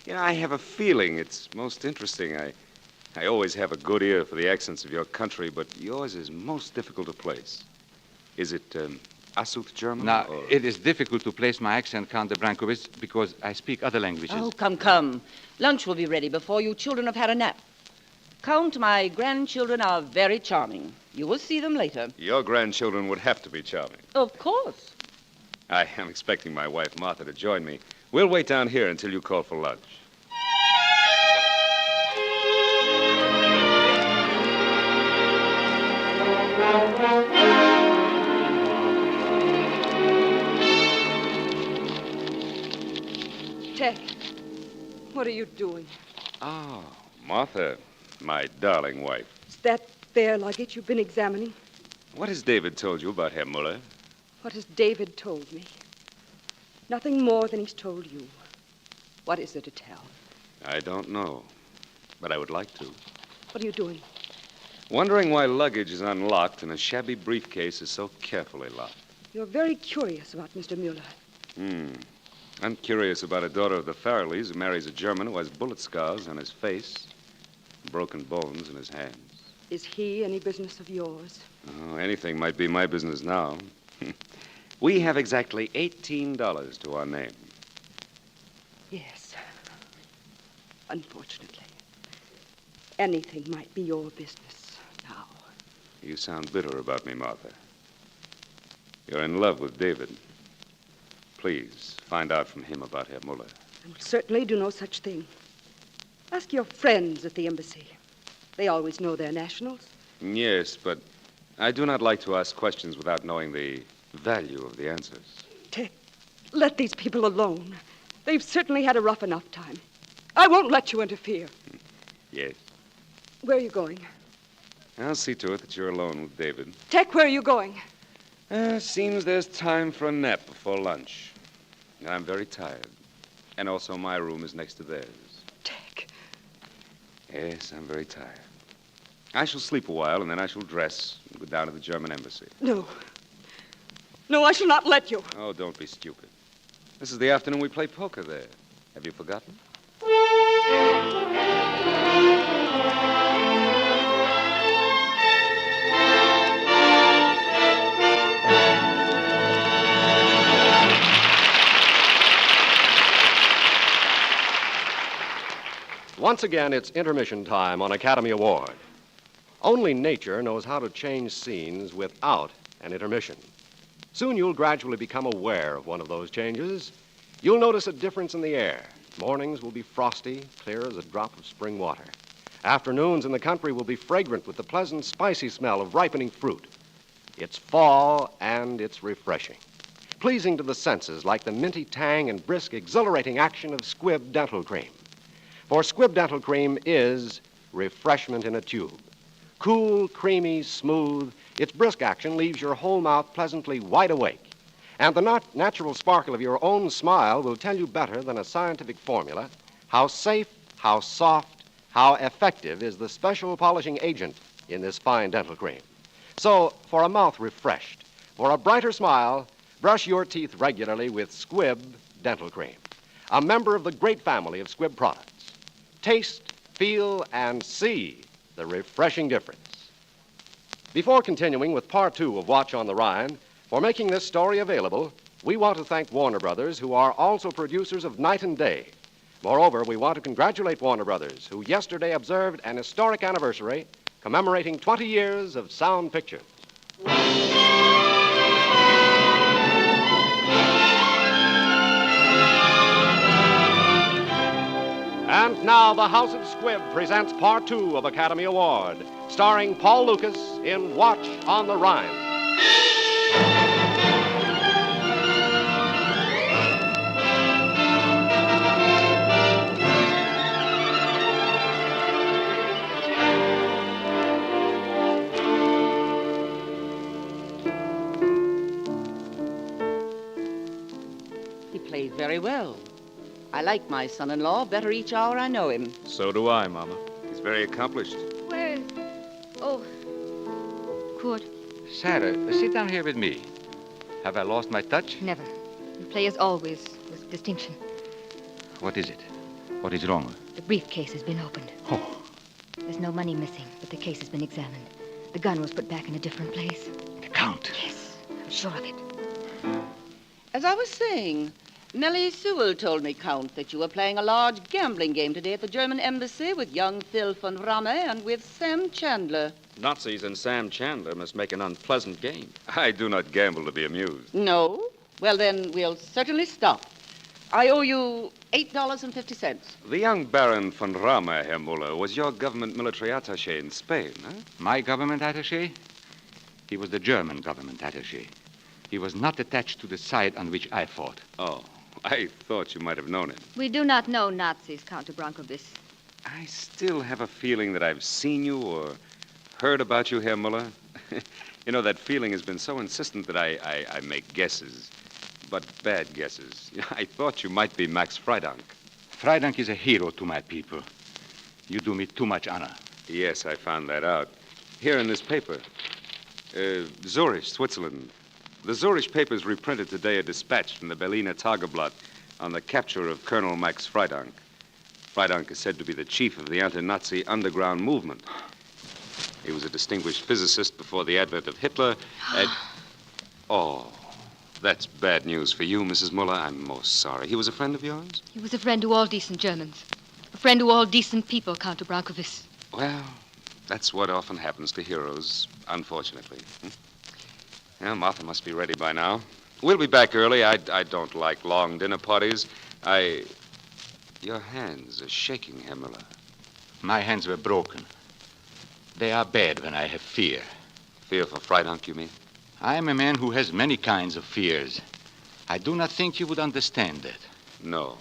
You know, I have a feeling it's most interesting. I always have a good ear for the accents of your country, but yours is most difficult to place. Is it Assuth German? Now, or... it is difficult to place my accent, Count de Brankovic, because I speak other languages. Oh, come. Lunch will be ready before you children have had a nap. Count, my grandchildren are very charming. You will see them later. Your grandchildren would have to be charming. Of course. I am expecting my wife, Martha, to join me. We'll wait down here until you call for lunch. Ted, what are you doing? Oh, Martha, my darling wife. Is that their luggage you've been examining? What has David told you about Herr Muller? What has David told me? Nothing more than he's told you. What is there to tell? I don't know, but I would like to. What are you doing? Wondering why luggage is unlocked and a shabby briefcase is so carefully locked. You're very curious about Mr. Mueller. I'm curious about a daughter of the Farrellys who marries a German who has bullet scars on his face, broken bones in his hands. Is he any business of yours? Oh, anything might be my business now. We have exactly $18 to our name. Yes. Unfortunately. Anything might be your business now. You sound bitter about me, Martha. You're in love with David. Please, find out from him about Herr Muller. I will certainly do no such thing. Ask your friends at the embassy. They always know their nationals. Yes, but I do not like to ask questions without knowing the value of the answers. Ted, let these people alone. They've certainly had a rough enough time. I won't let you interfere. Yes. Where are you going? I'll see to it that you're alone with David. Tech, where are you going? Seems there's time for a nap before lunch. I'm very tired. And also my room is next to theirs. Tech. Yes, I'm very tired. I shall sleep a while, and then I shall dress and go down to the German embassy. No. No, I shall not let you. Oh, don't be stupid. This is the afternoon we play poker there. Have you forgotten? Once again, it's intermission time on Academy Award. Only nature knows how to change scenes without an intermission. Soon you'll gradually become aware of one of those changes. You'll notice a difference in the air. Mornings will be frosty, clear as a drop of spring water. Afternoons in the country will be fragrant with the pleasant, spicy smell of ripening fruit. It's fall, and it's refreshing. Pleasing to the senses like the minty tang and brisk, exhilarating action of Squibb Dental Cream. For Squibb Dental Cream is refreshment in a tube. Cool, creamy, smooth, its brisk action leaves your whole mouth pleasantly wide awake. And the natural sparkle of your own smile will tell you better than a scientific formula how safe, how soft, how effective is the special polishing agent in this fine dental cream. So, for a mouth refreshed, for a brighter smile, brush your teeth regularly with Squibb Dental Cream, a member of the great family of Squibb products. Taste, feel, and see the refreshing difference. Before continuing with part 2 of Watch on the Rhine, for making this story available, we want to thank Warner Brothers, who are also producers of Night and Day. Moreover, we want to congratulate Warner Brothers, who yesterday observed an historic anniversary commemorating 20 years of sound pictures. And now the House of Squibb presents part 2 of Academy Award, starring Paul Lucas in Watch on the Rhine. He plays very well. I like my son-in-law better each hour I know him. So do I, Mama. He's very accomplished. Where? Oh, Kurt. Sarah, sit down here with me. Have I lost my touch? Never. You play as always, with distinction. What is it? What is wrong? The briefcase has been opened. Oh. There's no money missing, but the case has been examined. The gun was put back in a different place. The Count? Yes, I'm sure of it. As I was saying, Nellie Sewell told me, Count, that you were playing a large gambling game today at the German embassy with young Phil von Ramme and with Sam Chandler. Nazis and Sam Chandler must make an unpleasant game. I do not gamble to be amused. No? Well, then we'll certainly stop. I owe you $8.50. The young Baron von Ramme, Herr Muller, was your government military attaché in Spain, huh? My government attaché? He was the German government attaché. He was not attached to the side on which I fought. Oh, I thought you might have known him. We do not know Nazis, Count de Brankovic. I still have a feeling that I've seen you or heard about you, Herr Muller. You know, that feeling has been so insistent that I make guesses, but bad guesses. I thought you might be Max Freidank. Freidank is a hero to my people. You do me too much honor. Yes, I found that out. Here in this paper. Zurich, Switzerland. The Zurich papers reprinted today a dispatch from the Berliner Tageblatt on the capture of Colonel Max Freidank. Freidank is said to be the chief of the anti-Nazi underground movement. He was a distinguished physicist before the advent of Hitler. Oh, that's bad news for you, Mrs. Muller. I'm most sorry. He was a friend of yours? He was a friend to all decent Germans. A friend to all decent people, Count de Brankovic. Well, that's what often happens to heroes, unfortunately. Yeah, Martha must be ready by now. We'll be back early. I don't like long dinner parties. Your hands are shaking, Herr Muller. My hands were broken. They are bad when I have fear. Fear for Freidank, you mean? I am a man who has many kinds of fears. I do not think you would understand that. No.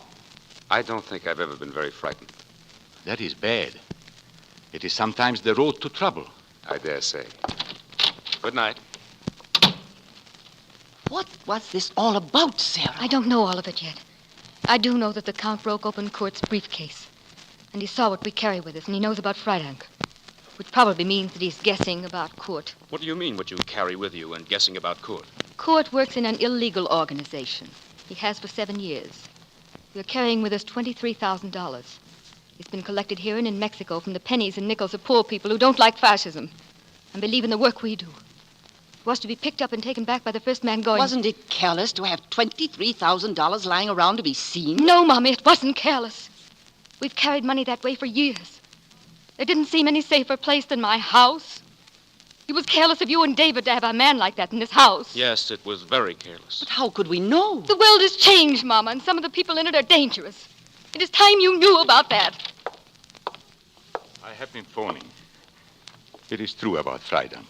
I don't think I've ever been very frightened. That is bad. It is sometimes the road to trouble. I dare say. Good night. What was this all about, Sarah? I don't know all of it yet. I do know that the Count broke open Kurt's briefcase. And he saw what we carry with us, and he knows about Freidank. Which probably means that he's guessing about Kurt. What do you mean, what you carry with you and guessing about Kurt? Kurt works in an illegal organization. He has for 7 years. We're carrying with us $23,000. It's been collected here and in Mexico from the pennies and nickels of poor people who don't like fascism and believe in the work we do. It was to be picked up and taken back by the first man going... Wasn't it careless to have $23,000 lying around to be seen? No, Mommy, it wasn't careless. We've carried money that way for years. There didn't seem any safer place than my house. It was careless of you and David to have a man like that in this house. Yes, it was very careless. But how could we know? The world has changed, Mama, and some of the people in it are dangerous. It is time you knew about that. I have been phoning. It is true about Freidank.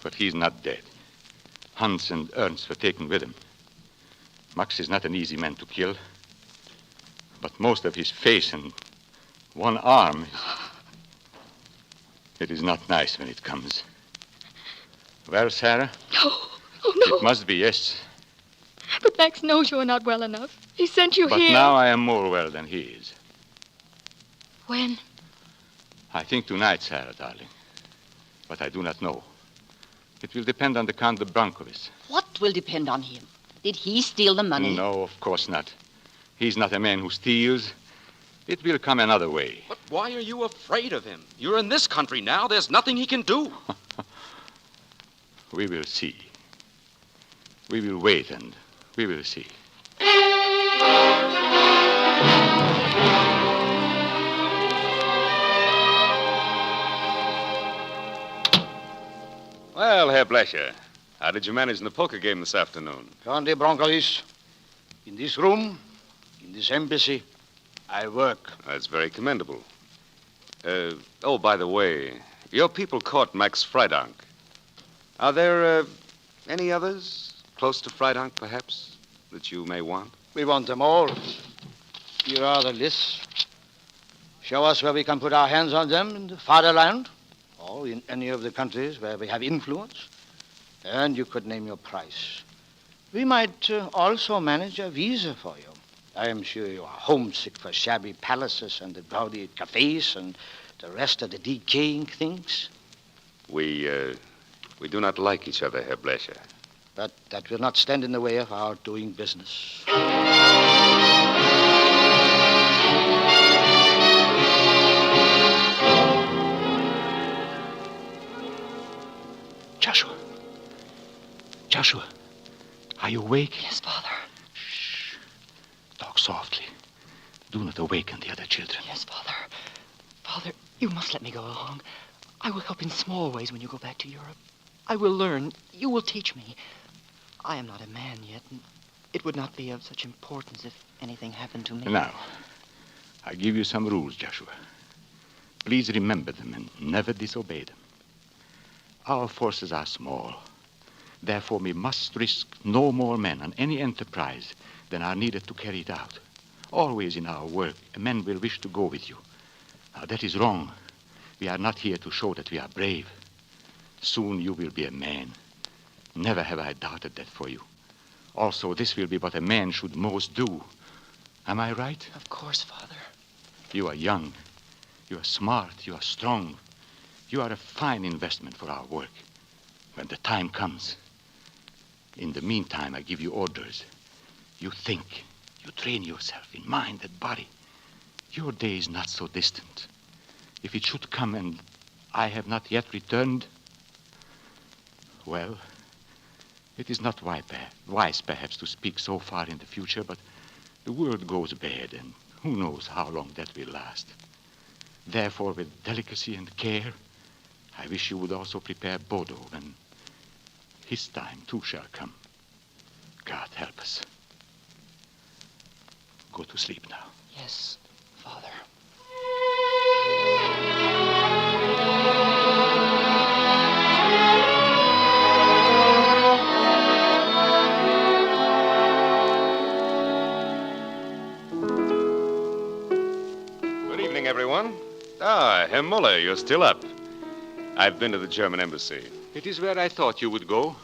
But he's not dead. Hans and Ernst were taken with him. Max is not an easy man to kill. But most of his face and one arm... It is not nice when it comes. Well, Sarah? Oh, no. It must be, yes. But Max knows you are not well enough. He sent you But here. now I am more well than he is. When? I think tonight, Sarah, darling. But I do not know. It will depend on the Count de Brancovis. What will depend on him? Did he steal the money? No, of course not. He's not a man who steals. It will come another way. But why are you afraid of him? You're in this country now. There's nothing he can do. We will see. We will wait and we will see. Well, Herr Blecher, how did you manage in the poker game this afternoon? Count de Brancovis, in this room, in this embassy, I work. That's very commendable. Oh, by the way, your people caught Max Freidank. Are there any others close to Freidank, perhaps, that you may want? We want them all. Here are the lists. Show us where we can put our hands on them in the fatherland or in any of the countries where we have influence. And you could name your price. We might also manage a visa for you. I am sure you are homesick for shabby palaces and the rowdy cafes and the rest of the decaying things. We do not like each other, Herr Blecher. But that will not stand in the way of our doing business. Joshua. Joshua, are you awake? Yes, Father. Talk softly. Do not awaken the other children. Yes, Father. Father, you must let me go along. I will help in small ways when you go back to Europe. I will learn. You will teach me. I am not a man yet, and it would not be of such importance if anything happened to me. Now, I give you some rules, Joshua. Please remember them and never disobey them. Our forces are small. Therefore, we must risk no more men on any enterprise than are needed to carry it out. Always in our work, men will wish to go with you. Now, that is wrong. We are not here to show that we are brave. Soon you will be a man. Never have I doubted that for you. Also, this will be what a man should most do. Am I right? Of course, Father. You are young. You are smart. You are strong. You are a fine investment for our work. When the time comes. In the meantime, I give you orders. You think. You train yourself in mind and body. Your day is not so distant. If it should come and I have not yet returned, well, it is not wise perhaps to speak so far in the future, but the world goes bad, and who knows how long that will last. Therefore, with delicacy and care, I wish you would also prepare Bodo when his time too shall come. God help us. Go to sleep now. Yes, Father. Good evening, everyone. Ah, Herr Muller, you're still up. I've been to the German embassy. It is where I thought you would go.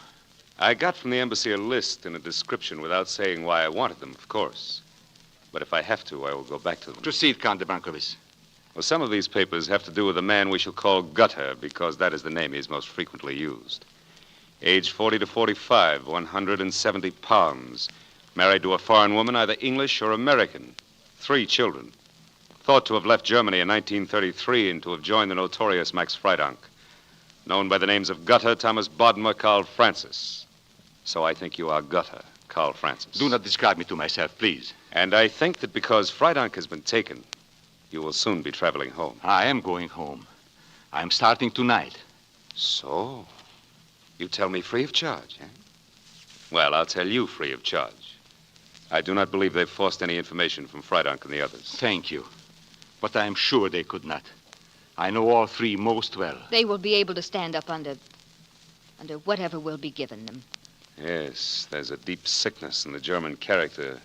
I got from the embassy a list and a description without saying why I wanted them, of course. But if I have to, I will go back to them. Proceed, Count de Brancovis. Well, some of these papers have to do with a man we shall call Gutter, because that is the name he is most frequently used. Age 40 to 45, 170 pounds. Married to a foreign woman, either English or American. 3 children. Thought to have left Germany in 1933 and to have joined the notorious Max Freidank. Known by the names of Gutter, Thomas Bodmer, Carl Francis. So I think you are Gutter, Carl Francis. Do not describe me to myself, please. And I think that because Freidank has been taken, you will soon be traveling home. I am going home. I am starting tonight. So? You tell me free of charge, eh? Well, I'll tell you free of charge. I do not believe they've forced any information from Freidank and the others. Thank you. But I am sure they could not. I know all 3 most well. They will be able to stand up under whatever will be given them. Yes, there's a deep sickness in the German character.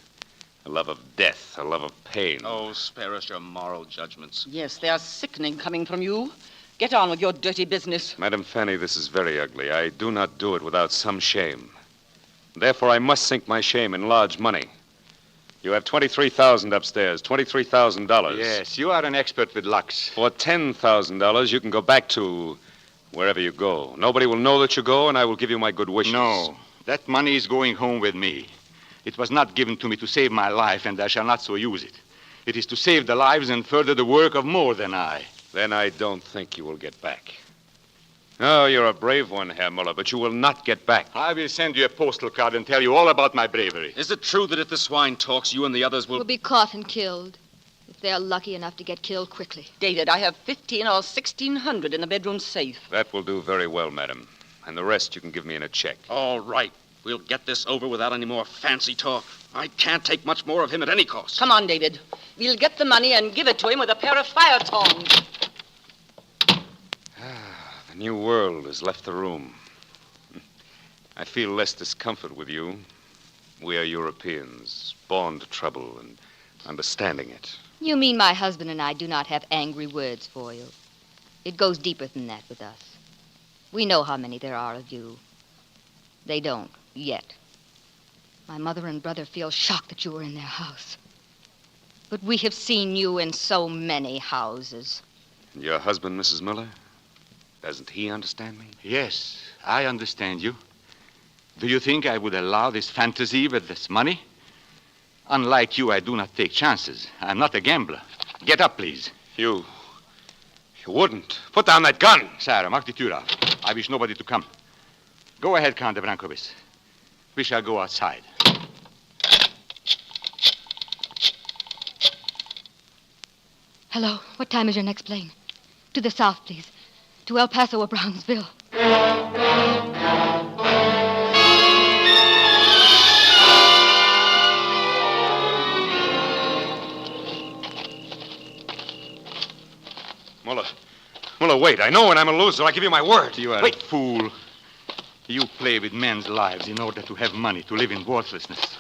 A love of death, a love of pain. Oh, spare us your moral judgments. Yes, they are sickening coming from you. Get on with your dirty business. Madam Fanny, this is very ugly. I do not do it without some shame. Therefore, I must sink my shame in large money. You have $23,000 upstairs, $23,000. Yes, you are an expert with lux. For $10,000, you can go back to wherever you go. Nobody will know that you go, and I will give you my good wishes. No, that money is going home with me. It was not given to me to save my life, and I shall not so use it. It is to save the lives and further the work of more than I. Then I don't think you will get back. Oh, you're a brave one, Herr Muller, but you will not get back. I will send you a postal card and tell you all about my bravery. Is it true that if the swine talks, you and the others will... Will be caught and killed, if they're lucky enough to get killed quickly. David, I have 15 or 1,600 in the bedroom safe. That will do very well, madam. And the rest you can give me in a check. All right. We'll get this over without any more fancy talk. I can't take much more of him at any cost. Come on, David. We'll get the money and give it to him with a pair of fire tongs. The new world has left the room. I feel less discomfort with you. We are Europeans, born to trouble and understanding it. You mean my husband and I do not have angry words for you? It goes deeper than that with us. We know how many there are of you. They don't, yet. My mother and brother feel shocked that you were in their house. But we have seen you in so many houses. And your husband, Mrs. Miller? Doesn't he understand me? Yes, I understand you. Do you think I would allow this fantasy with this money? Unlike you, I do not take chances. I'm not a gambler. Get up, please. You wouldn't. Put down that gun. Sarah, mark the Tür auf. I wish nobody to come. Go ahead, Count de Brancovis. We shall go outside. Hello, what time is your next plane? To the south, please. To El Paso or Brownsville. Muller, wait. I know when I'm a loser. I give you my word. You are a fool. You play with men's lives in order to have money, to live in worthlessness.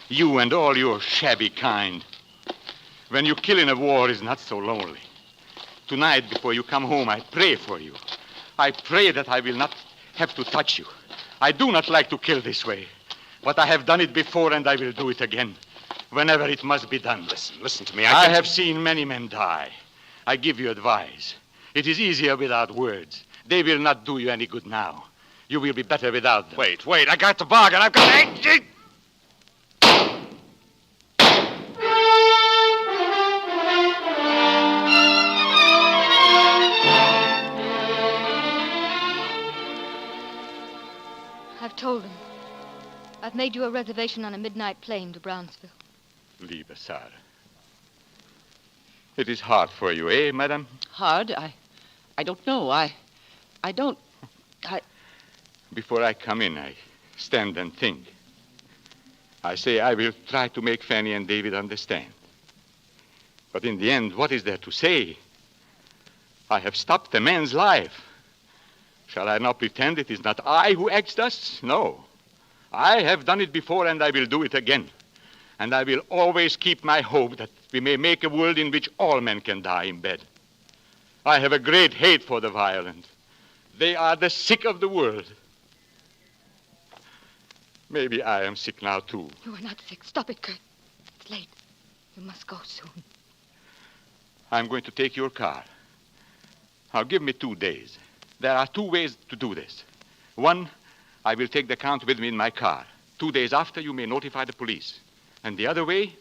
You and all your shabby kind. When you kill in a war, it's not so lonely. Tonight, before you come home, I pray for you. I pray that I will not have to touch you. I do not like to kill this way. But I have done it before, and I will do it again. Whenever it must be done. Listen to me. I have seen many men die. I give you advice. It is easier without words. They will not do you any good now. You will be better without them. Wait. I got the bargain. I've got... I've told him. I've made you a reservation on a midnight plane to Brownsville. Liebe Sarah. It is hard for you, eh, madam? Hard? I don't know. I don't... Before I come in, I stand and think. I say I will try to make Fanny and David understand. But in the end, what is there to say? I have stopped a man's life. Shall I now pretend it is not I who acts thus? No. I have done it before, and I will do it again. And I will always keep my hope that we may make a world in which all men can die in bed. I have a great hate for the violent. They are the sick of the world. Maybe I am sick now, too. You are not sick. Stop it, Kurt. It's late. You must go soon. I'm going to take your car. Now, give me 2 days. There are 2 ways to do this. One, I will take the Count with me in my car. 2 days after, you may notify the police. And the other way,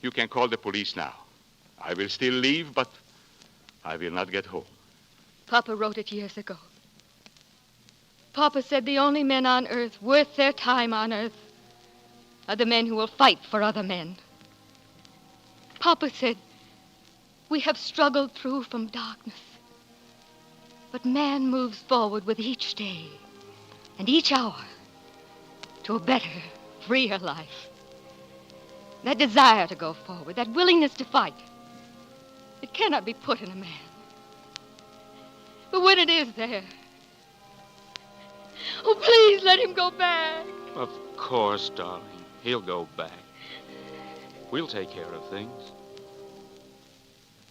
you can call the police now. I will still leave, but I will not get home. Papa wrote it years ago. Papa said the only men on earth worth their time on earth are the men who will fight for other men. Papa said, we have struggled through from darkness, but man moves forward with each day and each hour to a better, freer life. That desire to go forward, that willingness to fight, it cannot be put in a man. But when it is there, oh, please let him go back. Of course, darling. He'll go back. We'll take care of things.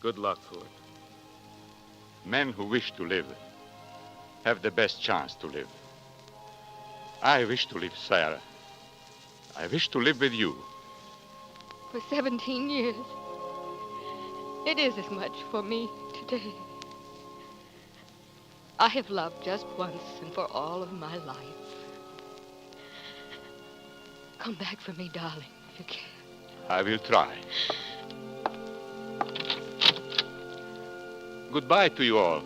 Good luck, Kurt. Men who wish to live have the best chance to live. I wish to live, Sarah. I wish to live with you. For 17 years, it is as much for me today. I have loved just once and for all of my life. Come back for me, darling, if you can. I will try. Goodbye to you all.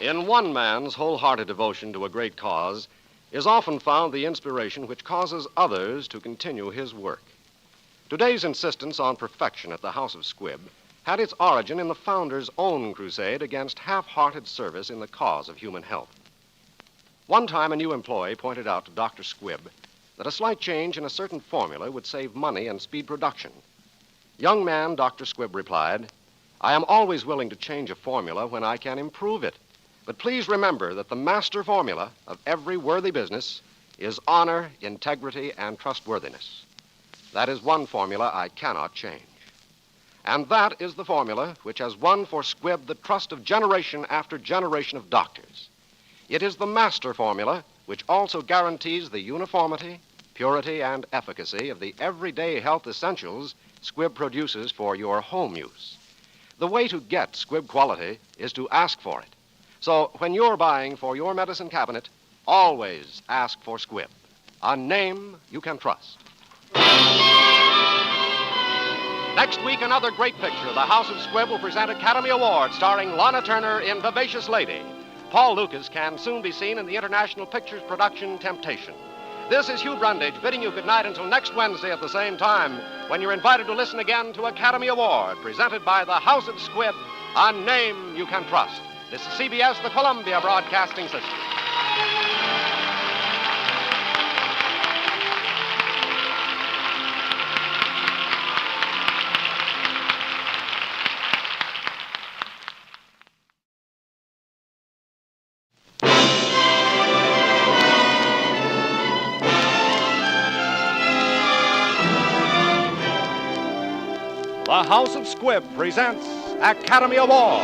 In one man's wholehearted devotion to a great cause is often found the inspiration which causes others to continue his work. Today's insistence on perfection at the House of Squibb had its origin in the founder's own crusade against half-hearted service in the cause of human health. One time, a new employee pointed out to Dr. Squibb that a slight change in a certain formula would save money and speed production. Young man, Dr. Squibb replied, I am always willing to change a formula when I can improve it. But please remember that the master formula of every worthy business is honor, integrity, and trustworthiness. That is one formula I cannot change. And that is the formula which has won for Squibb the trust of generation after generation of doctors. It is the master formula which also guarantees the uniformity, purity, and efficacy of the everyday health essentials Squibb produces for your home use. The way to get Squibb quality is to ask for it. So when you're buying for your medicine cabinet, always ask for Squibb, a name you can trust. Next week, another great picture. The House of Squibb will present Academy Award starring Lana Turner in Vivacious Lady. Paul Lucas can soon be seen in the International Pictures production Temptation. This is Hugh Brundage bidding you good night until next Wednesday at the same time, when you're invited to listen again to Academy Award, presented by the House of Squibb, a name you can trust. This is CBS, the Columbia Broadcasting System. The House of Squibb presents Academy Award.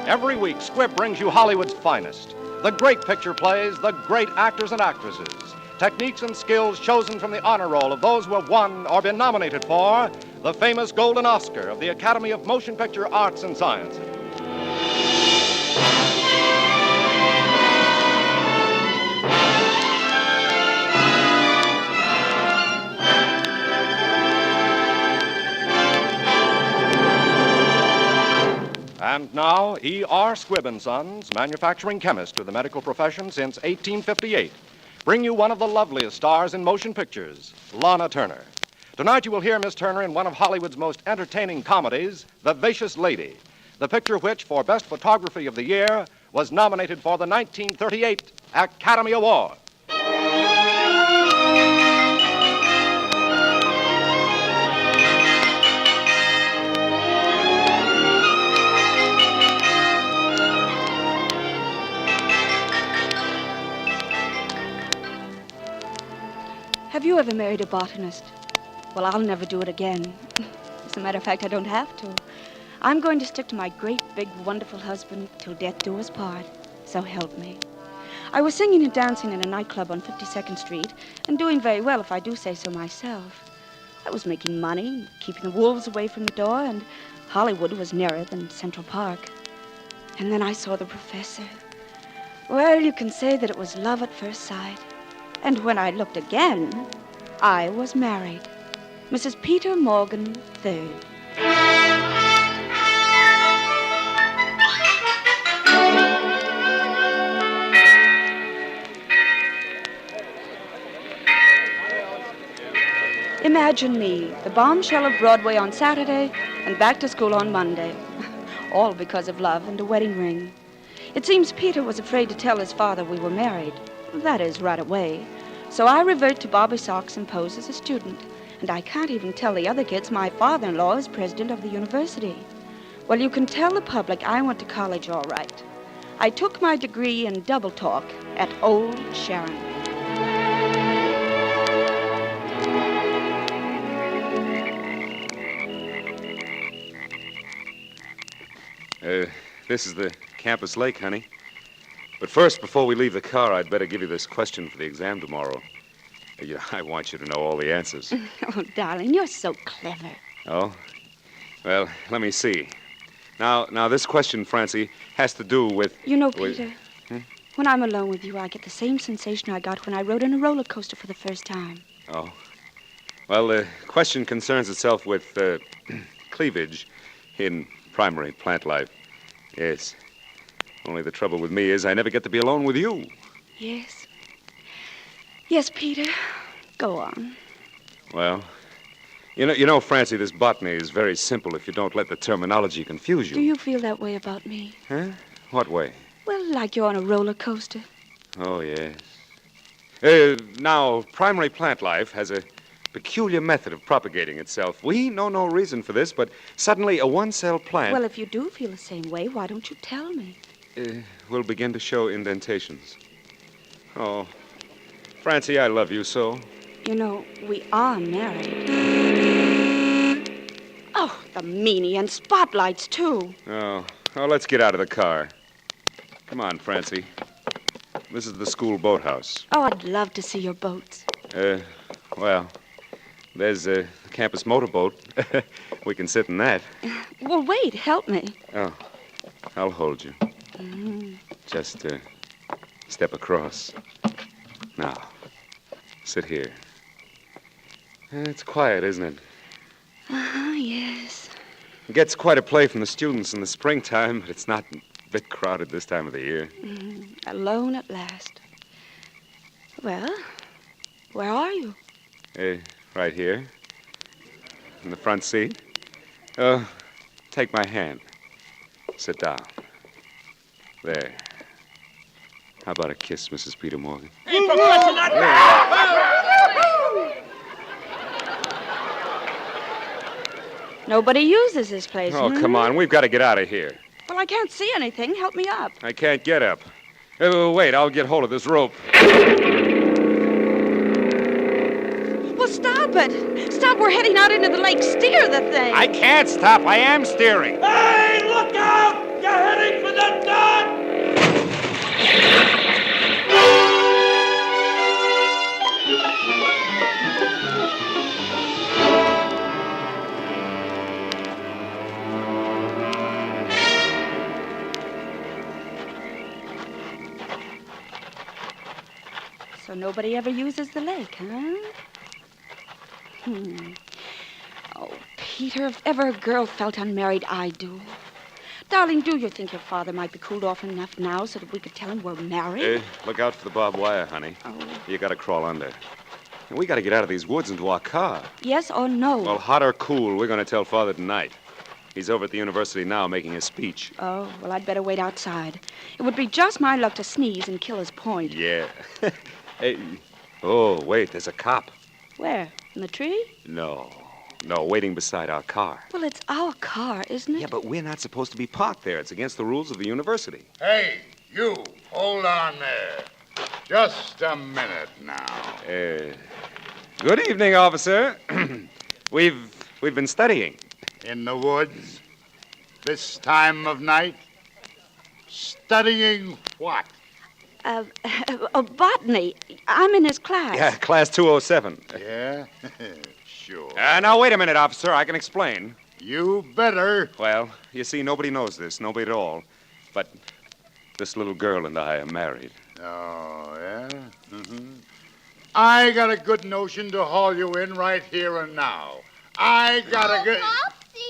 Every week, Squibb brings you Hollywood's finest. The great picture plays, the great actors and actresses. Techniques and skills chosen from the honor roll of those who have won or been nominated for the famous Golden Oscar of the Academy of Motion Picture Arts and Sciences. And now, E.R. Squibb & Sons, manufacturing chemist to the medical profession since 1858, bring you one of the loveliest stars in motion pictures, Lana Turner. Tonight you will hear Miss Turner in one of Hollywood's most entertaining comedies, Vivacious Lady, the picture which, for Best Photography of the Year, was nominated for the 1938 Academy Award. you ever married a botanist? Well, I'll never do it again. As a matter of fact, I don't have to. I'm going to stick to my great, big, wonderful husband till death do us part. So help me. I was singing and dancing in a nightclub on 52nd Street and doing very well, if I do say so myself. I was making money, keeping the wolves away from the door, and Hollywood was nearer than Central Park. And then I saw the professor. Well, you can say that it was love at first sight. And when I looked again, I was married. Mrs. Peter Morgan III. Imagine me, the bombshell of Broadway on Saturday and back to school on Monday. All because of love and a wedding ring. It seems Peter was afraid to tell his father we were married. That is, right away. So I revert to Bobby Socks and pose as a student. And I can't even tell the other kids my father-in-law is president of the university. Well, you can tell the public I went to college all right. I took my degree in double talk at Old Sharon. This is the campus lake, honey. But first, before we leave the car, I'd better give you this question for the exam tomorrow. I want you to know all the answers. Oh, darling, you're so clever. Oh? Well, let me see. Now, this question, Francie, has to do with... You know, Peter, when I'm alone with you, I get the same sensation I got when I rode in a roller coaster for the first time. Oh. Well, the question concerns itself with cleavage in primary plant life. Yes. Only the trouble with me is I never get to be alone with you. Yes. Yes, Peter. Go on. Well, you know, Francie, this botany is very simple if you don't let the terminology confuse you. Do you feel that way about me? Huh? What way? Well, like you're on a roller coaster. Oh, yes. Now, primary plant life has a peculiar method of propagating itself. We know no reason for this, but suddenly a one-cell plant... Well, if you do feel the same way, why don't you tell me? Will begin to show indentations. Oh, Francie, I love you so. You know, we are married. Oh, the meanie, and spotlights, too. Oh, let's get out of the car. Come on, Francie. This is the school boathouse. Oh, I'd love to see your boats. Well, there's a campus motorboat. We can sit in that. Well, wait, help me. Oh, I'll hold you. Just step across. Now, sit here. It's quiet, isn't it? Yes. It gets quite a play from the students in the springtime, but it's not a bit crowded this time of the year. Alone at last. Well, where are you? Right here. In the front seat. Take my hand. Sit down. There. How about a kiss, Mrs. Peter Morgan? Hey, Professor, not Nobody uses this place. Oh, come on. We've got to get out of here. Well, I can't see anything. Help me up. I can't get up. Wait, I'll get hold of this rope. Well, stop it. Stop. We're heading out into the lake. Steer the thing. I can't stop. I am steering. Hey, look out! You're heading for the dock! So nobody ever uses the lake, huh? Oh, Peter, if ever a girl felt unmarried, I do. Darling, do you think your father might be cooled off enough now so that we could tell him we're married? Look out for the barbed wire, honey. Oh. You got to crawl under. And we got to get out of these woods into our car. Yes or no? Well, hot or cool, we're going to tell Father tonight. He's over at the university now making his speech. Oh, well, I'd better wait outside. It would be just my luck to sneeze and kill his point. Yeah. Oh, wait, there's a cop. Where? In the tree? No, waiting beside our car. Well, it's our car, isn't it? Yeah, but we're not supposed to be parked there. It's against the rules of the university. Hey, you, hold on there. Just a minute now. Good evening, officer. We've been studying. In the woods? This time of night? Studying what? Botany. I'm in his class. Yeah, class 207. Yeah? Sure. Now, wait a minute, officer. I can explain. You better. Well, you see, nobody knows this. Nobody at all. But this little girl and I are married. Oh, yeah? Mm-hmm. I got a good notion to haul you in right here and now. I got a good... Popsy!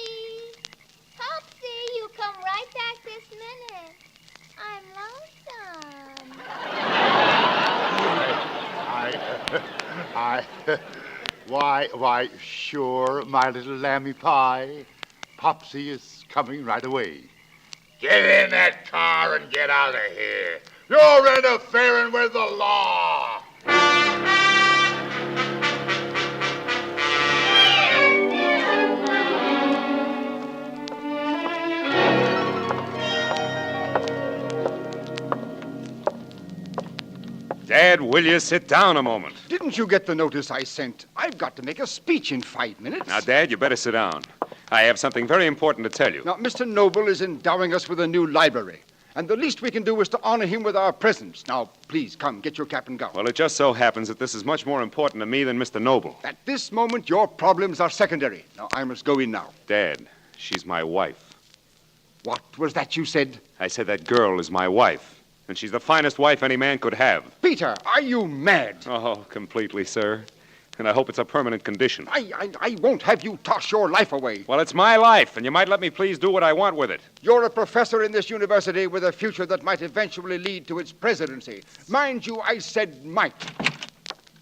Popsy, you come right back this minute. I'm lonesome. Why, sure, my little lammy pie. Popsy is coming right away. Get in that car and get out of here. You're interfering with the law. Dad, will you sit down a moment? Didn't you get the notice I sent? I've got to make a speech in 5 minutes. Now, Dad, you better sit down. I have something very important to tell you. Now, Mr. Noble is endowing us with a new library, and the least we can do is to honor him with our presence. Now, please, come, get your cap and gown. Well, it just so happens that this is much more important to me than Mr. Noble. At this moment, your problems are secondary. Now, I must go in now. Dad, she's my wife. What was that you said? I said that girl is my wife. And she's the finest wife any man could have. Peter, are you mad? Oh, completely, sir. And I hope it's a permanent condition. I won't have you toss your life away. Well, it's my life, and you might let me please do what I want with it. You're a professor in this university with a future that might eventually lead to its presidency. Mind you, I said might.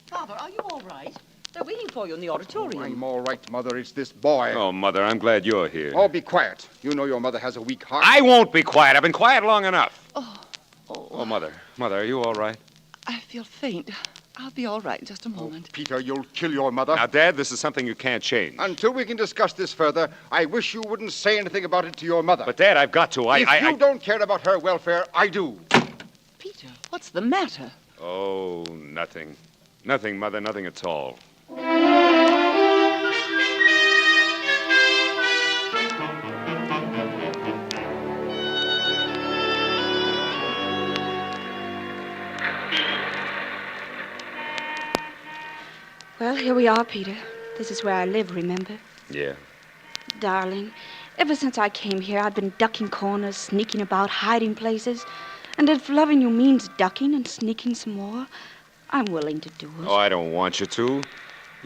Father, are you all right? They're waiting for you in the auditorium. I'm all right, Mother. It's this boy. Oh, Mother, I'm glad you're here. Oh, be quiet. You know your mother has a weak heart. I won't be quiet. I've been quiet long enough. Oh, Mother. Mother, are you all right? I feel faint. I'll be all right in just a moment. Peter, you'll kill your mother. Now, Dad, this is something you can't change. Until we can discuss this further, I wish you wouldn't say anything about it to your mother. But, Dad, I've got to. If you don't care about her welfare, I do. Peter, what's the matter? Oh, nothing. Nothing, Mother, nothing at all. Well, here we are, Peter. This is where I live, remember? Yeah. Darling, ever since I came here, I've been ducking corners, sneaking about, hiding places. And if loving you means ducking and sneaking some more, I'm willing to do it. Oh, I don't want you to.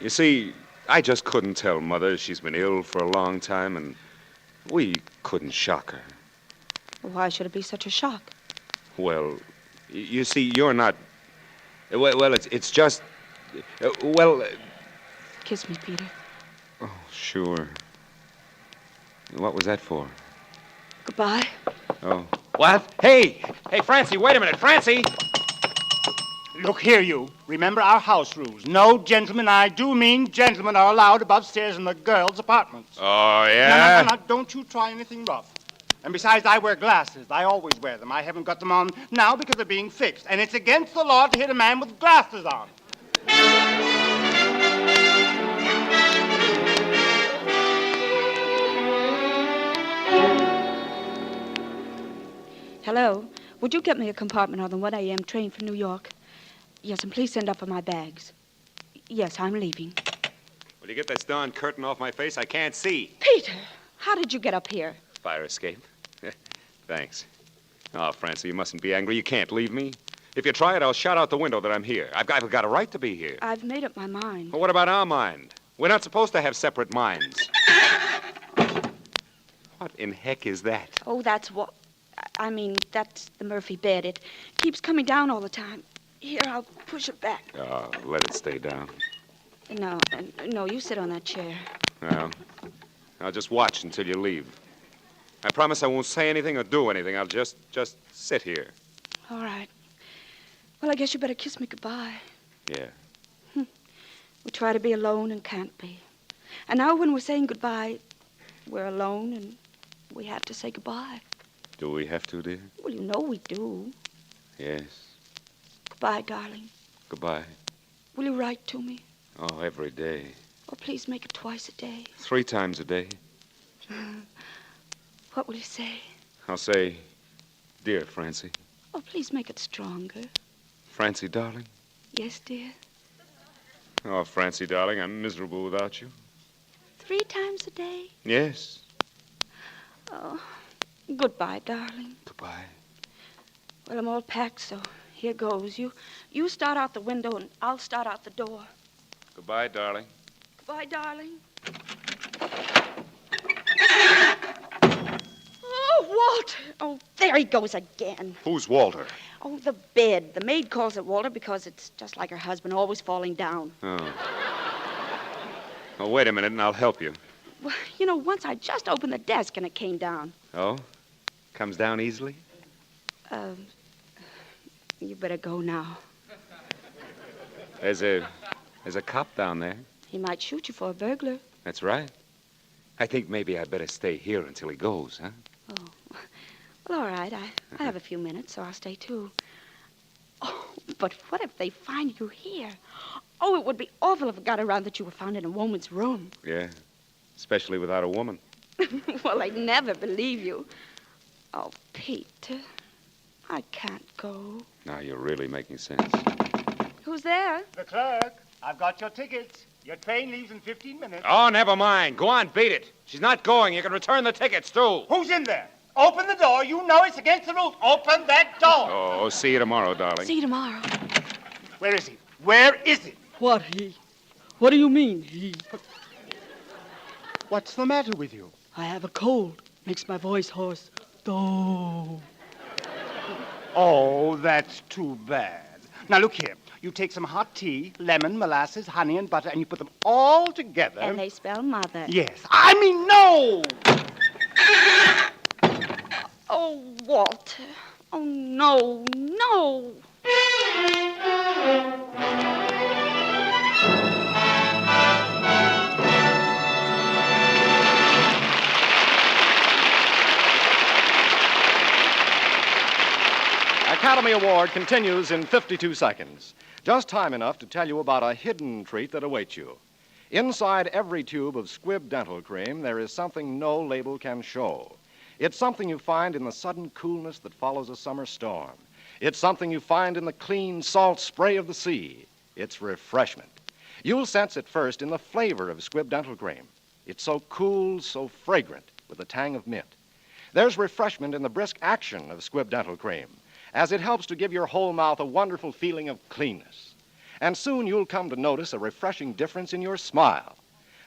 You see, I just couldn't tell Mother she's been ill for a long time, and we couldn't shock her. Why should it be such a shock? Well, you see, you're not... Well, it's just... Kiss me, Peter. Oh, sure. What was that for? Goodbye. Oh. What? Hey, Francie, wait a minute. Francie! Look here, you. Remember our house rules. No gentlemen, I do mean gentlemen, are allowed above stairs in the girls' apartments. Oh, yeah? No, don't you try anything rough. And besides, I wear glasses. I always wear them. I haven't got them on now because they're being fixed. And it's against the law to hit a man with glasses on. Hello. Would you get me a compartment on the 1 a.m. train for New York? Yes, and please send up for my bags. Yes, I'm leaving. Will you get this darn curtain off my face? I can't see. Peter, how did you get up here? Fire escape. Thanks. Oh, Francie, you mustn't be angry. You can't leave me. If you try it, I'll shout out the window that I'm here. I've got a right to be here. I've made up my mind. Well, what about our mind? We're not supposed to have separate minds. What in heck is that? Oh, that's what... that's the Murphy bed. It keeps coming down all the time. Here, I'll push it back. Oh, let it stay down. No, you sit on that chair. Well, I'll just watch until you leave. I promise I won't say anything or do anything. I'll just sit here. All right. Well, I guess you better kiss me goodbye. Yeah. We try to be alone and can't be. And now when we're saying goodbye, we're alone and we have to say goodbye. Do we have to, dear? Well, you know we do. Yes. Goodbye, darling. Goodbye. Will you write to me? Oh, every day. Oh, please make it twice a day. 3 times a day. What will you say? I'll say, dear Francie. Oh, please make it stronger. Francie, darling. Yes, dear. Oh, Francie, darling, I'm miserable without you. 3 times a day? Yes. Oh, goodbye, darling. Goodbye. Well, I'm all packed, so here goes. You start out the window, and I'll start out the door. Goodbye, darling. Goodbye, darling. Oh, Walter! Oh, there he goes again. Who's Walter? Oh, the bed. The maid calls it Walter because it's just like her husband, always falling down. Oh. Oh, wait a minute, and I'll help you. Well, you know, once I just opened the desk and it came down. Oh? Comes down easily? You better go now. There's a cop down there. He might shoot you for a burglar. That's right. I think maybe I'd better stay here until he goes, huh? Oh. Well, all right. I have a few minutes, so I'll stay, too. Oh, but what if they find you here? Oh, it would be awful if it got around that you were found in a woman's room. Yeah, especially without a woman. Well, they'd never believe you. Oh, Peter, I can't go. Now you're really making sense. Who's there? The clerk. I've got your tickets. Your train leaves in 15 minutes. Oh, never mind. Go on, beat it. She's not going. You can return the tickets, too. Who's in there? Open the door. You know it's against the rules. Open that door. Oh, see you tomorrow, darling. See you tomorrow. Where is he? Where is he? What, he? What do you mean, he? What's the matter with you? I have a cold. Makes my voice hoarse. Oh. Oh, that's too bad. Now, look here. You take some hot tea, lemon, molasses, honey, and butter, and you put them all together. And they spell mother. Yes. I mean, no! Oh, Walter. Oh, no, no. Academy Award continues in 52 seconds. Just time enough to tell you about a hidden treat that awaits you. Inside every tube of Squibb dental cream, there is something no label can show. It's something you find in the sudden coolness that follows a summer storm. It's something you find in the clean, salt spray of the sea. It's refreshment. You'll sense it first in the flavor of Squibb dental cream. It's so cool, so fragrant, with a tang of mint. There's refreshment in the brisk action of Squibb dental cream, as it helps to give your whole mouth a wonderful feeling of cleanness. And soon you'll come to notice a refreshing difference in your smile.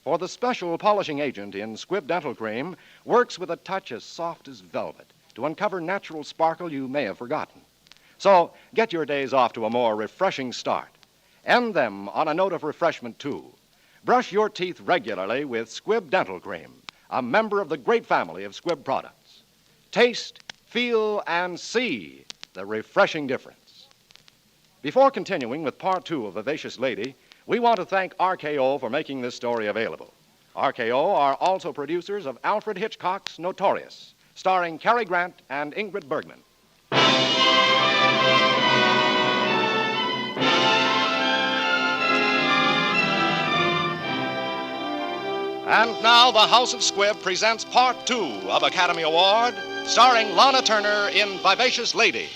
For the special polishing agent in Squibb dental cream works with a touch as soft as velvet to uncover natural sparkle you may have forgotten. So get your days off to a more refreshing start. End them on a note of refreshment, too. Brush your teeth regularly with Squibb dental cream, a member of the great family of Squibb products. Taste, feel, and see the refreshing difference. Before continuing with part 2 of Vivacious Lady, we want to thank RKO for making this story available. RKO are also producers of Alfred Hitchcock's Notorious, starring Cary Grant and Ingrid Bergman. And now the House of Squibb presents part 2 of Academy Award, starring Lana Turner in Vivacious Lady.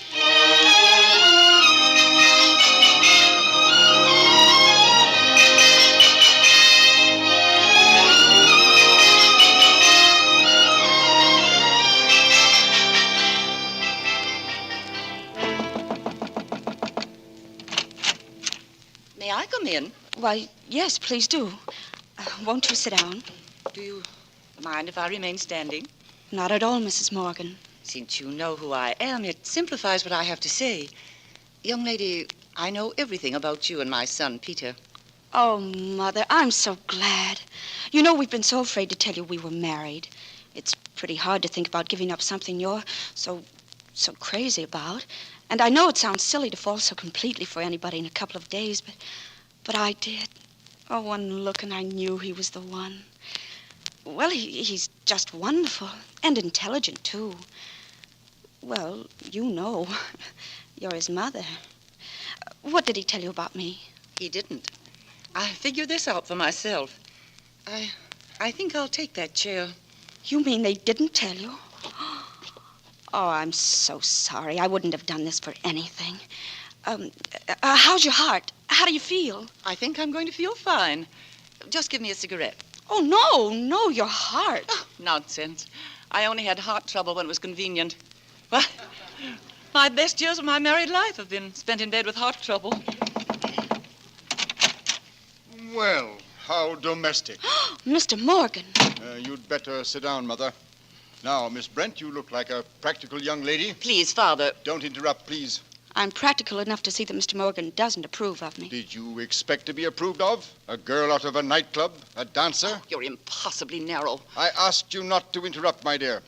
May I come in? Why, yes, please do. Won't you sit down? Do you mind if I remain standing? Not at all, Mrs. Morgan. Since you know who I am, it simplifies what I have to say. Young lady, I know everything about you and my son, Peter. Oh, Mother, I'm so glad. You know, we've been so afraid to tell you we were married. It's pretty hard to think about giving up something you're so crazy about. And I know it sounds silly to fall so completely for anybody in a couple of days, but I did. Oh, one look and I knew he was the one. Well, he's just wonderful and intelligent, too. Well, you know. You're his mother. What did he tell you about me? He didn't. I figured this out for myself. I think I'll take that chair. You mean they didn't tell you? Oh, I'm so sorry. I wouldn't have done this for anything. How's your heart? How do you feel? I think I'm going to feel fine. Just give me a cigarette. Oh, no, your heart. Oh, nonsense. I only had heart trouble when it was convenient. Well, my best years of my married life have been spent in bed with heart trouble. Well, how domestic. Mr. Morgan. You'd better sit down, Mother. Now, Miss Brent, you look like a practical young lady. Please, Father. Don't interrupt, please. I'm practical enough to see that Mr. Morgan doesn't approve of me. Did you expect to be approved of? A girl out of a nightclub? A dancer? You're impossibly narrow. I asked you not to interrupt, my dear.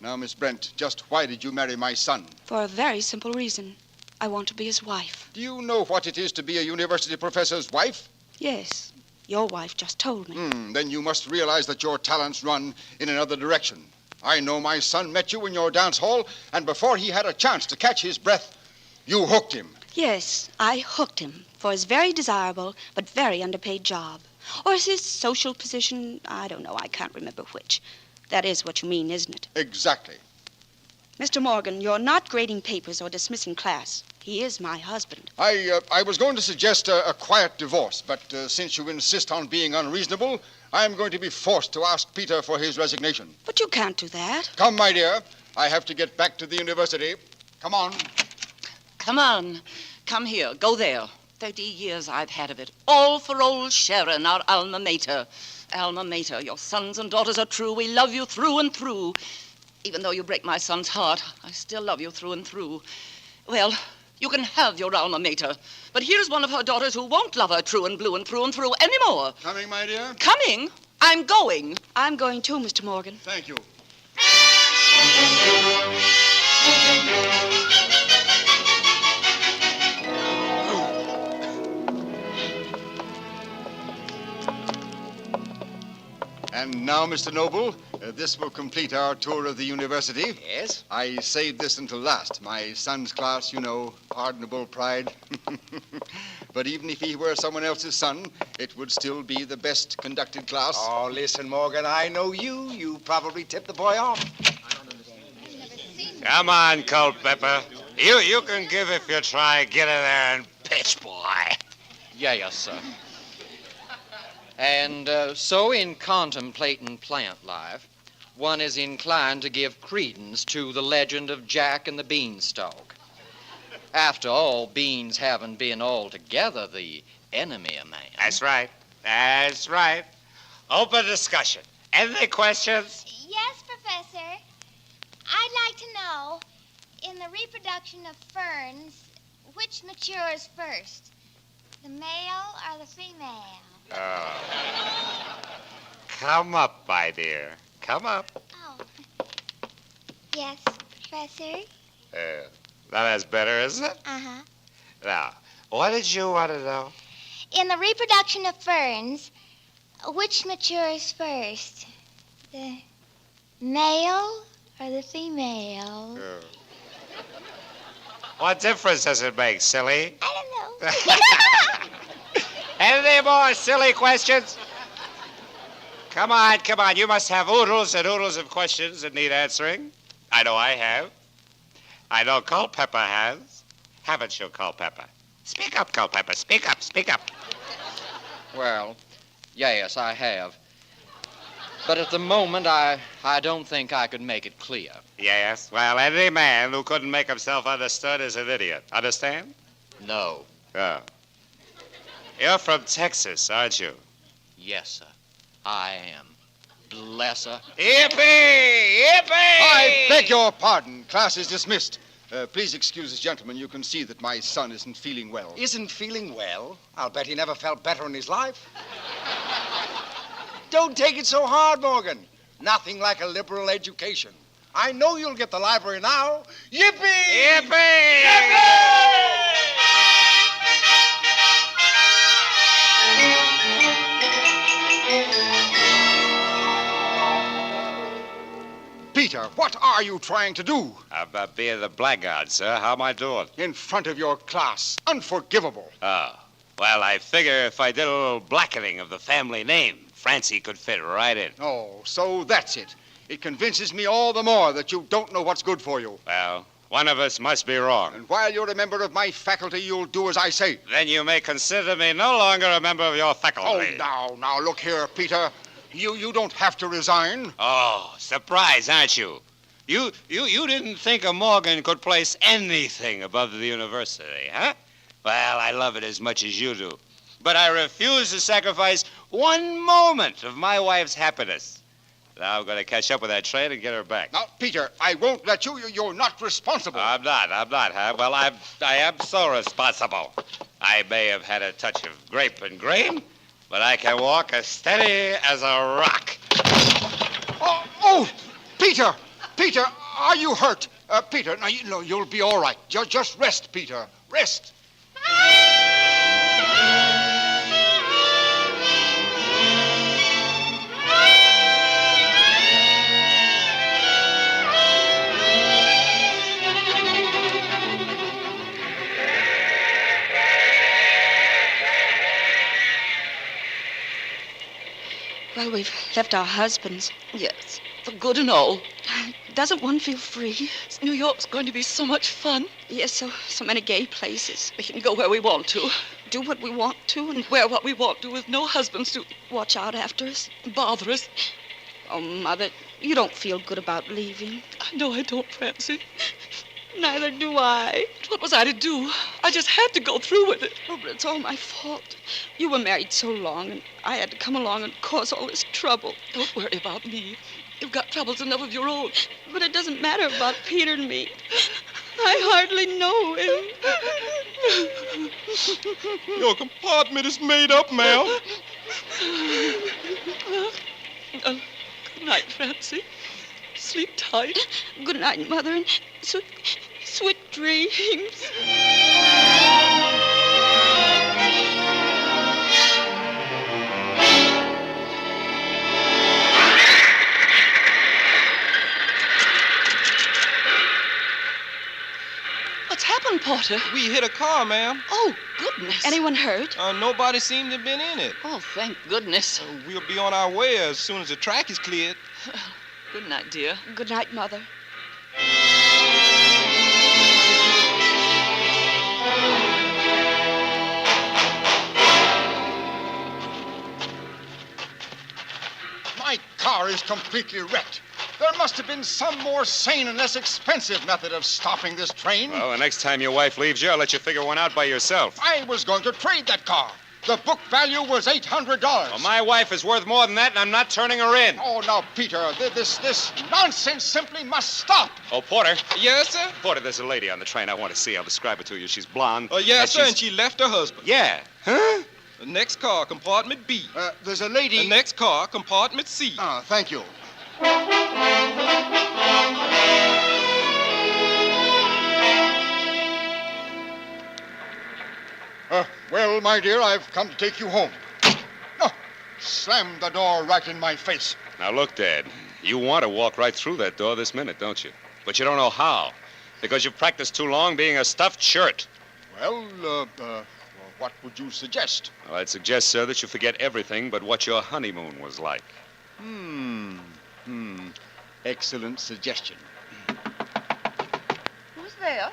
Now, Miss Brent, just why did you marry my son? For a very simple reason. I want to be his wife. Do you know what it is to be a university professor's wife? Yes. Your wife just told me. Then you must realize that your talents run in another direction. I know my son met you in your dance hall, and before he had a chance to catch his breath, you hooked him. Yes, I hooked him for his very desirable but very underpaid job. Or his social position, I don't know, I can't remember which. That is what you mean, isn't it? Exactly. Mr. Morgan, you're not grading papers or dismissing class. He is my husband. I was going to suggest a quiet divorce, but since you insist on being unreasonable, I'm going to be forced to ask Peter for his resignation. But you can't do that. Come, my dear. I have to get back to the university. Come on. Come on. Come here. Go there. 30 years I've had of it. All for old Sharon, our alma mater. Alma mater, your sons and daughters are true. We love you through and through. Even though you break my son's heart, I still love you through and through. Well, you can have your alma mater. But here's one of her daughters who won't love her true and blue and through anymore. Coming, my dear? Coming? I'm going. I'm going too, Mr. Morgan. Thank you. And now, Mr. Noble, this will complete our tour of the university. Yes? I saved this until last. My son's class, you know, pardonable pride. But even if he were someone else's son, it would still be the best conducted class. Oh, listen, Morgan, I know you. You probably tipped the boy off. Come on, Culpepper. You can give if you try. Get in there and pitch, boy. Yes, sir. And so in contemplating plant life, one is inclined to give credence to the legend of Jack and the Beanstalk. After all, beans haven't been altogether the enemy of man. That's right. That's right. Open discussion. Any questions? Yes, Professor. I'd like to know, in the reproduction of ferns, which matures first, the male or the female? Come up, my dear. Come up. Oh. Yes, Professor? That's better, isn't it? Uh-huh. Now, what did you want to know? In the reproduction of ferns, which matures first, the male or the female? What difference does it make, silly? I don't know. Any more silly questions? Come on. You must have oodles and oodles of questions that need answering. I know I have. I know Culpepper has. Haven't you, Culpepper? Speak up, Culpepper. Speak up. Well, yes, I have. But at the moment, I don't think I could make it clear. Yes? Well, any man who couldn't make himself understood is an idiot. Understand? No. Oh. You're from Texas, aren't you? Yes, sir. I am. Bless her. Yippee! I beg your pardon. Class is dismissed. Please excuse this gentleman. You can see that my son isn't feeling well. Isn't feeling well? I'll bet he never felt better in his life. Don't take it so hard, Morgan. Nothing like a liberal education. I know you'll get the library now. Yippee! Yippee! Peter, what are you trying to do? I'm being the blackguard, sir. How am I doing? In front of your class. Unforgivable. Oh. Well, I figure if I did a little blackening of the family name, Francie could fit right in. Oh, so that's it. It convinces me all the more that you don't know what's good for you. Well, one of us must be wrong. And while you're a member of my faculty, you'll do as I say. Then you may consider me no longer a member of your faculty. Oh, now, look here, Peter. You don't have to resign. Oh, surprised, aren't you? You didn't think a Morgan could place anything above the university, huh? Well, I love it as much as you do. But I refuse to sacrifice one moment of my wife's happiness. Now I'm going to catch up with that train and get her back. Now, Peter, I won't let you. You're not responsible. I'm not, huh? Well, I am so responsible. I may have had a touch of grape and grain, but I can walk as steady as a rock. Oh, Peter! Peter, are you hurt? Peter, no, you'll be all right. Just rest, Peter. Rest. Well, we've left our husbands. Yes, for good and all. Doesn't one feel free? New York's going to be so much fun. Yes, so many gay places. We can go where we want to. Do what we want to and wear what we want to with no husbands to watch out after us. Bother us. Oh, Mother, you don't feel good about leaving. No, I don't, Francie. Neither do I. What was I to do? I just had to go through with it. Oh, but it's all my fault. You were married so long, and I had to come along and cause all this trouble. Don't worry about me. You've got troubles enough of your own. But it doesn't matter about Peter and me. I hardly know him. Your compartment is made up, ma'am. Good night, Francie. Sleep tight. Good night, Mother, and sweet dreams. What's happened, Porter? We hit a car, ma'am. Oh, goodness. Anyone hurt? Nobody seemed to have been in it. Oh, thank goodness. We'll be on our way as soon as the track is cleared. Good night, dear. Good night, Mother. My car is completely wrecked. There must have been some more sane and less expensive method of stopping this train. Well, the next time your wife leaves you, I'll let you figure one out by yourself. I was going to trade that car. The book value was $800. Well, my wife is worth more than that, and I'm not turning her in. Oh, now, Peter, this nonsense simply must stop. Oh, Porter. Yes, sir? Porter, there's a lady on the train I want to see. I'll describe her to you. She's blonde. Oh, yes, sir, and she left her husband. Yeah. Huh? The next car, compartment B. There's a lady... The next car, compartment C. Thank you. Well, my dear, I've come to take you home. No, slammed the door right in my face. Now, look, Dad, you want to walk right through that door this minute, don't you? But you don't know how, because you've practiced too long being a stuffed shirt. Well, what would you suggest? Well, I'd suggest, sir, that you forget everything but what your honeymoon was like. Excellent suggestion. Who's there?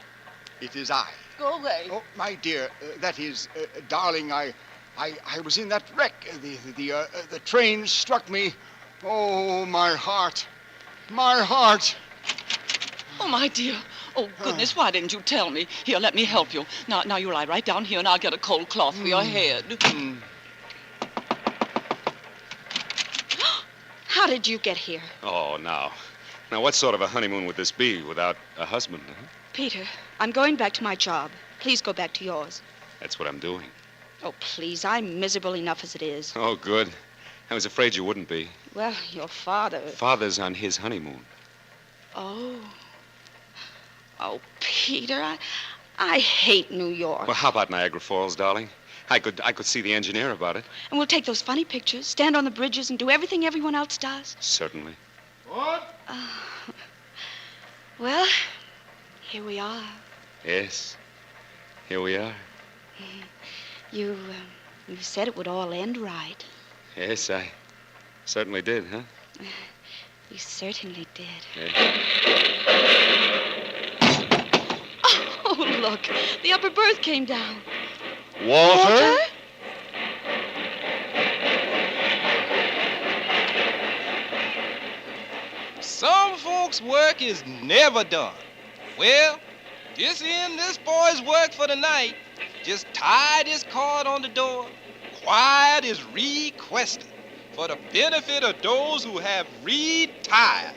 It is I. Go away. Oh, my dear, that is, darling, I was in that wreck. The train struck me. Oh, my heart. My heart. Oh, my dear. Oh, goodness, why didn't you tell me? Here, let me help you. Now you lie right down here, and I'll get a cold cloth for your head. How did you get here? Oh, now. Now, what sort of a honeymoon would this be without a husband, huh? Peter, I'm going back to my job. Please go back to yours. That's what I'm doing. Oh, please, I'm miserable enough as it is. Oh, good. I was afraid you wouldn't be. Well, your father... Father's on his honeymoon. Oh. Oh, Peter, I hate New York. Well, how about Niagara Falls, darling? I could see the engineer about it. And we'll take those funny pictures, stand on the bridges, and do everything everyone else does. Certainly. What? Well, here we are. Yes. Here we are. You said it would all end right. Yes, I certainly did, huh? You certainly did. Yeah. Oh, look. The upper berth came down. Walter? Some folks' work is never done. Well, this end this boy's work for the night. Just tie this card on the door. Quiet is requested for the benefit of those who have retired.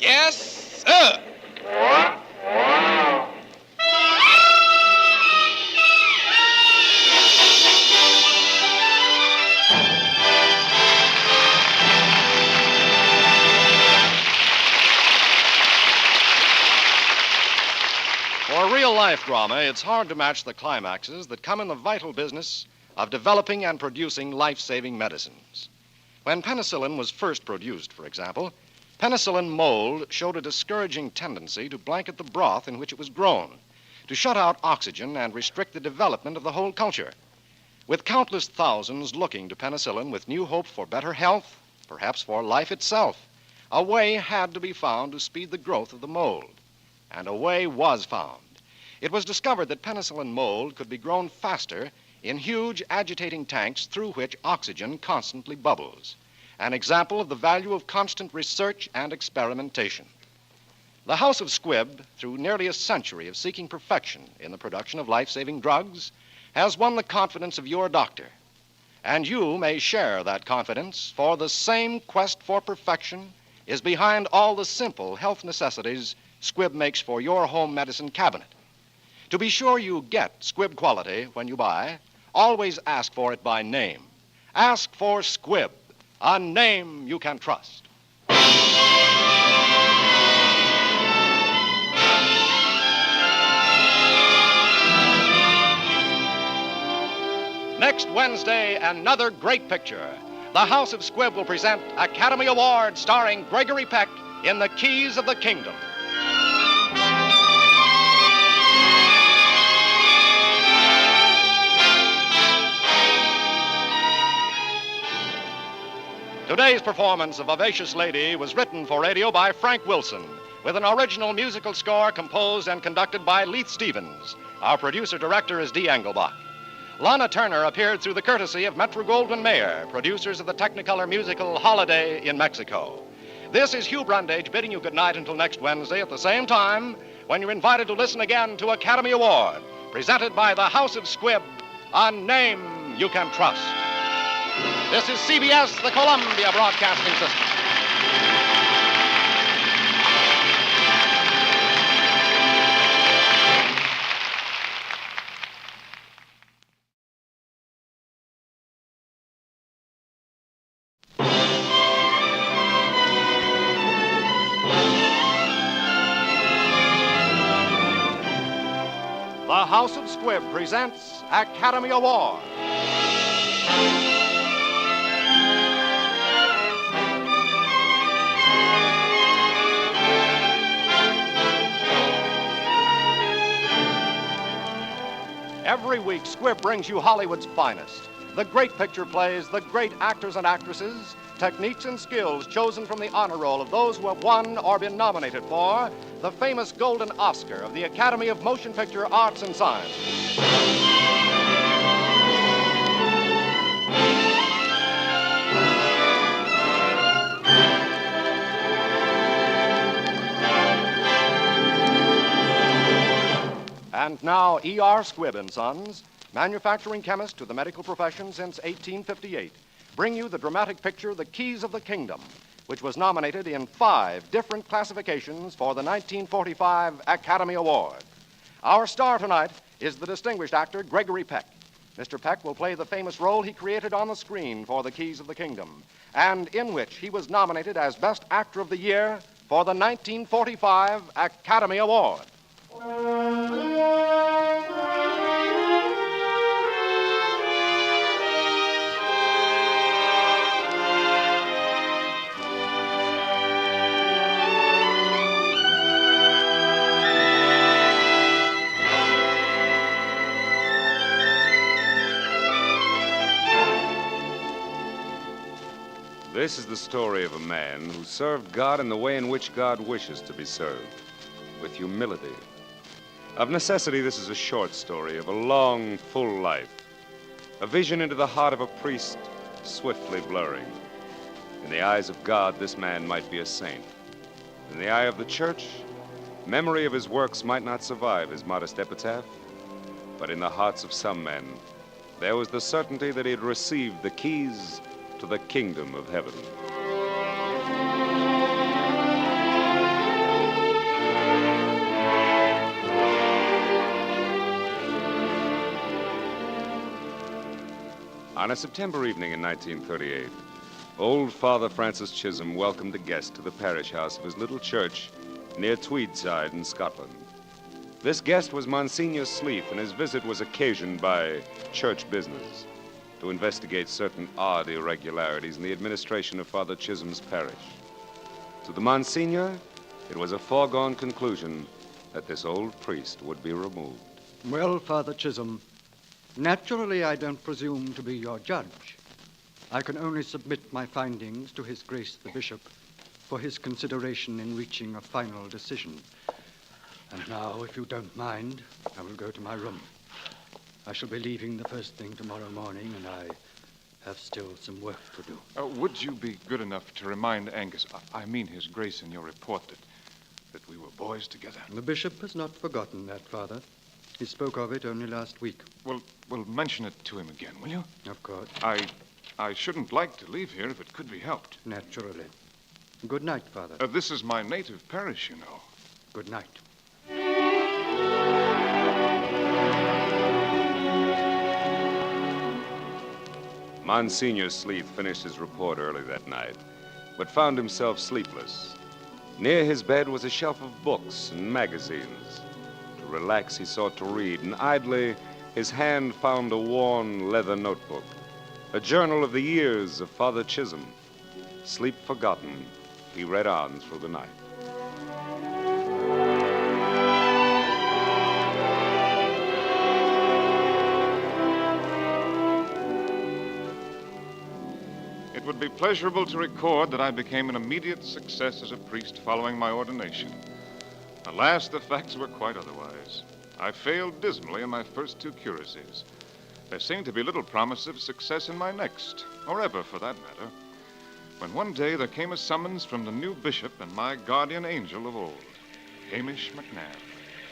Yes, sir. For real-life drama, it's hard to match the climaxes that come in the vital business of developing and producing life-saving medicines. When penicillin was first produced, for example, penicillin mold showed a discouraging tendency to blanket the broth in which it was grown, to shut out oxygen and restrict the development of the whole culture. With countless thousands looking to penicillin with new hope for better health, perhaps for life itself, a way had to be found to speed the growth of the mold. And a way was found. It was discovered that penicillin mold could be grown faster in huge agitating tanks through which oxygen constantly bubbles, an example of the value of constant research and experimentation. The House of Squibb, through nearly a century of seeking perfection in the production of life-saving drugs, has won the confidence of your doctor. And you may share that confidence, for the same quest for perfection is behind all the simple health necessities Squibb makes for your home medicine cabinet. To be sure you get Squibb quality when you buy, always ask for it by name. Ask for Squibb, a name you can trust. Next Wednesday, another great picture. The House of Squibb will present Academy Award starring Gregory Peck in The Keys of the Kingdom. Today's performance of Vivacious Lady was written for radio by Frank Wilson, with an original musical score composed and conducted by Leith Stevens. Our producer-director is Dee Engelbach. Lana Turner appeared through the courtesy of Metro-Goldwyn-Mayer, producers of the Technicolor musical Holiday in Mexico. This is Hugh Brundage bidding you good night until next Wednesday at the same time, when you're invited to listen again to Academy Award, presented by the House of Squibb, a name you can trust. This is CBS, the Columbia Broadcasting System. The House of Squibb presents Academy Award. Every week, Squibb brings you Hollywood's finest. The great picture plays, the great actors and actresses, techniques and skills chosen from the honor roll of those who have won or been nominated for the famous Golden Oscar of the Academy of Motion Picture Arts and Sciences. And now, E.R. Squibb & Sons, manufacturing chemist to the medical profession since 1858, bring you the dramatic picture The Keys of the Kingdom, which was nominated in 5 different classifications for the 1945 Academy Award. Our star tonight is the distinguished actor Gregory Peck. Mr. Peck will play the famous role he created on the screen for The Keys of the Kingdom, and in which he was nominated as Best Actor of the Year for the 1945 Academy Award. This is the story of a man who served God in the way in which God wishes to be served, with humility. Of necessity, this is a short story of a long, full life, a vision into the heart of a priest swiftly blurring. In the eyes of God, this man might be a saint. In the eye of the church, memory of his works might not survive his modest epitaph, but in the hearts of some men, there was the certainty that he had received the keys to the kingdom of heaven. On a September evening in 1938, old Father Francis Chisholm welcomed a guest to the parish house of his little church near Tweedside in Scotland. This guest was Monsignor Sleeth, and his visit was occasioned by church business to investigate certain odd irregularities in the administration of Father Chisholm's parish. To the Monsignor, it was a foregone conclusion that this old priest would be removed. Well, Father Chisholm, naturally I don't presume to be your judge. I can only submit my findings to His Grace the Bishop for his consideration in reaching a final decision. And now, if you don't mind, I will go to my room. I shall be leaving the first thing tomorrow morning, and I have still some work to do. Would you be good enough to remind Angus, I mean His Grace in your report, that we were boys together? The bishop has not forgotten that, Father. He spoke of it only last week. Well, mention it to him again, will you? Of course. I shouldn't like to leave here if it could be helped. Naturally. Good night, Father. This is my native parish, you know. Good night. Monsignor Sleeth finished his report early that night, but found himself sleepless. Near his bed was a shelf of books and magazines. To relax, he sought to read, and idly, his hand found a worn leather notebook, a journal of the years of Father Chisholm. Sleep forgotten, he read on through the night. It would be pleasurable to record that I became an immediate success as a priest following my ordination. Alas, the facts were quite otherwise. I failed dismally in my first two curacies. There seemed to be little promise of success in my next, or ever for that matter, when one day there came a summons from the new bishop and my guardian angel of old, Hamish McNabb.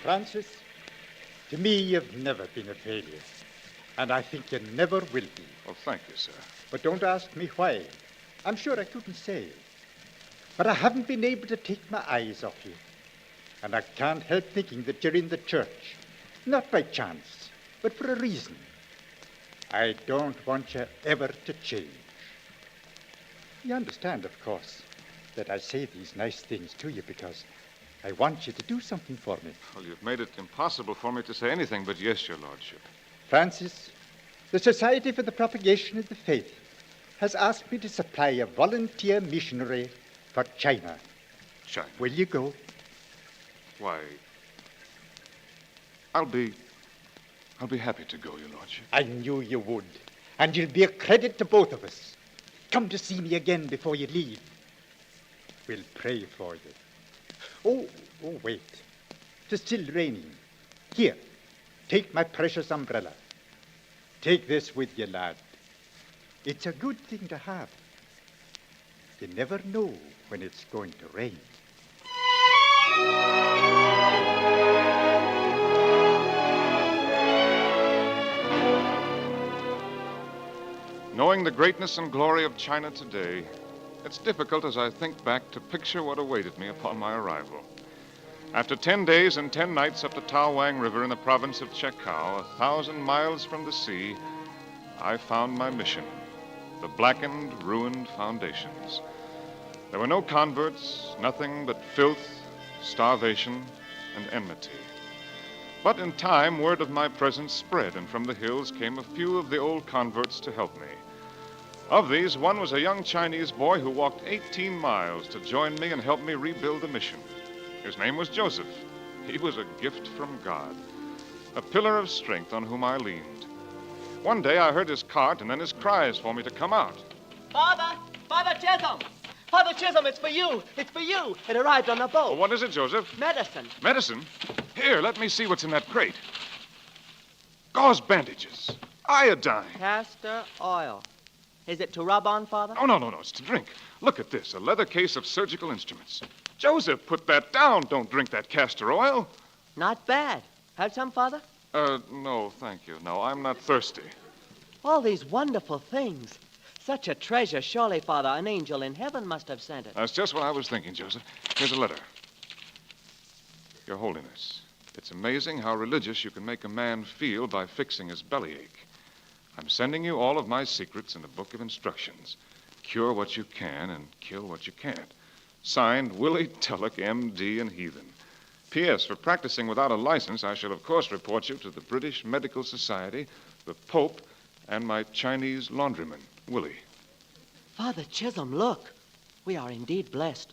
Francis, to me you've never been a failure, and I think you never will be. Well, thank you, sir. But don't ask me why. I'm sure I couldn't say. But I haven't been able to take my eyes off you. And I can't help thinking that you're in the church. Not by chance, but for a reason. I don't want you ever to change. You understand, of course, that I say these nice things to you because I want you to do something for me. Well, you've made it impossible for me to say anything but yes, your lordship. Francis, the Society for the Propagation of the Faith has asked me to supply a volunteer missionary for China. China? Will you go? Why, I'll be happy to go, your lordship. I knew you would. And you'll be a credit to both of us. Come to see me again before you leave. We'll pray for you. Oh, wait. It's still raining. Here, take my precious umbrella. Take this with you, lad. It's a good thing to have. You never know when it's going to rain. Knowing the greatness and glory of China today, it's difficult as I think back to picture what awaited me upon my arrival. After 10 days and 10 nights up the Tawang River in the province of Chekau, 1,000 miles from the sea, I found my mission, the blackened, ruined foundations. There were no converts, nothing but filth, starvation, and enmity. But in time, word of my presence spread, and from the hills came a few of the old converts to help me. Of these, one was a young Chinese boy who walked 18 miles to join me and help me rebuild the mission. His name was Joseph. He was a gift from God, a pillar of strength on whom I leaned. One day I heard his cart and then his cries for me to come out. Father! Father Chisholm! Father Chisholm, it's for you. It's for you. It arrived on the boat. Well, what is it, Joseph? Medicine. Medicine? Here, let me see what's in that crate. Gauze bandages. Iodine. Castor oil. Is it to rub on, Father? Oh, no. It's to drink. Look at this, a leather case of surgical instruments. Joseph, put that down. Don't drink that castor oil. Not bad. Have some, Father? No, thank you. No, I'm not thirsty. All these wonderful things. Such a treasure. Surely, Father, an angel in heaven must have sent it. That's just what I was thinking, Joseph. Here's a letter. Your Holiness, it's amazing how religious you can make a man feel by fixing his bellyache. I'm sending you all of my secrets in a book of instructions. Cure what you can and kill what you can't. Signed, Willie Tulloch, M.D. and Heathen. P.S. For practicing without a license, I shall, of course, report you to the British Medical Society, the Pope, and my Chinese laundryman, Willie. Father Chisholm, look. We are indeed blessed.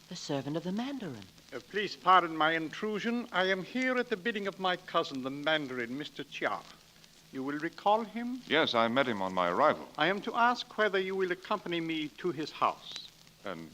The servant of the Mandarin. Please pardon my intrusion. I am here at the bidding of my cousin, the Mandarin, Mr. Chia. You will recall him? Yes, I met him on my arrival. I am to ask whether you will accompany me to his house. And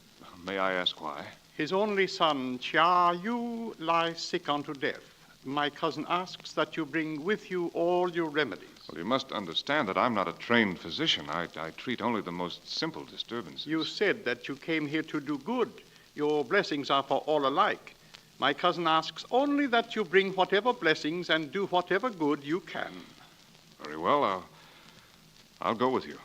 may I ask why? His only son, Chia Yu, lies sick unto death. My cousin asks that you bring with you all your remedies. Well, you must understand that I'm not a trained physician. I treat only the most simple disturbances. You said that you came here to do good. Your blessings are for all alike. My cousin asks only that you bring whatever blessings and do whatever good you can. Very well, I'll go with you.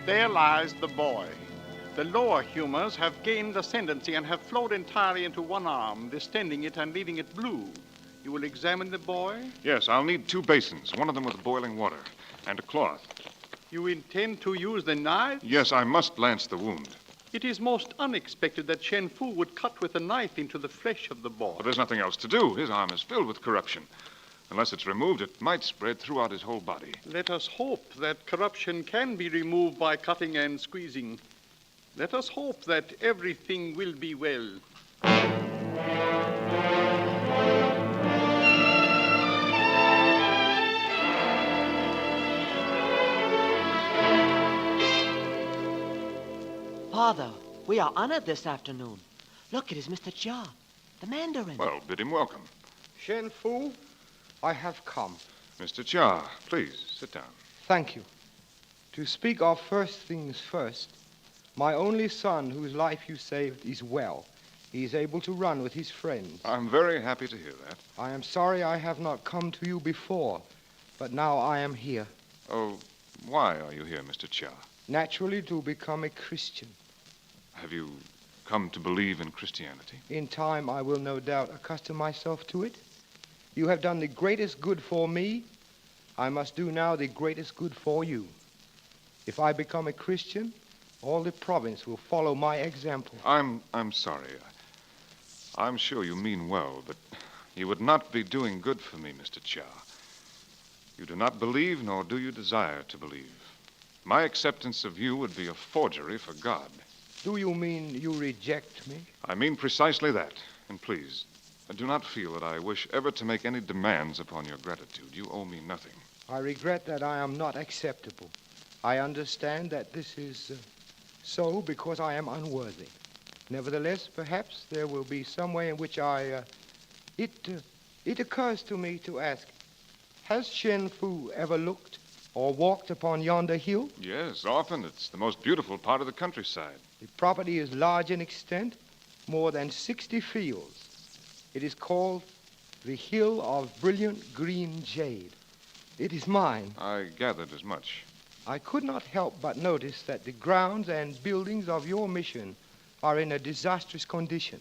There lies the boy. The lower humors have gained ascendancy and have flowed entirely into one arm, distending it and leaving it blue. You will examine the boy? Yes, I'll need 2 basins, one of them with boiling water, and a cloth. You intend to use the knife? Yes, I must lance the wound. It is most unexpected that Shen Fu would cut with a knife into the flesh of the boy. But there's nothing else to do. His arm is filled with corruption. Unless it's removed, it might spread throughout his whole body. Let us hope that corruption can be removed by cutting and squeezing. Let us hope that everything will be well. Father, we are honored this afternoon. Look, it is Mr. Chia, the Mandarin. Well, bid him welcome. Shen Fu, I have come. Mr. Chia, please, sit down. Thank you. To speak of first things first, my only son, whose life you saved, is well. He is able to run with his friends. I'm very happy to hear that. I am sorry I have not come to you before, but now I am here. Oh, why are you here, Mr. Chia? Naturally, to become a Christian. Have you come to believe in Christianity? In time, I will no doubt accustom myself to it. You have done the greatest good for me. I must do now the greatest good for you. If I become a Christian, all the province will follow my example. I'm sorry. I'm sure you mean well, but you would not be doing good for me, Mr. Chia. You do not believe, nor do you desire to believe. My acceptance of you would be a forgery for God. Do you mean you reject me? I mean precisely that. And please, do not feel that I wish ever to make any demands upon your gratitude. You owe me nothing. I regret that I am not acceptable. I understand that this is so because I am unworthy. Nevertheless, perhaps there will be some way in which it occurs to me to ask, has Shen Fu ever looked or walked upon yonder hill? Yes, often. It's the most beautiful part of the countryside. The property is large in extent, more than 60 fields. It is called the Hill of Brilliant Green Jade. It is mine. I gathered as much. I could not help but notice that the grounds and buildings of your mission are in a disastrous condition.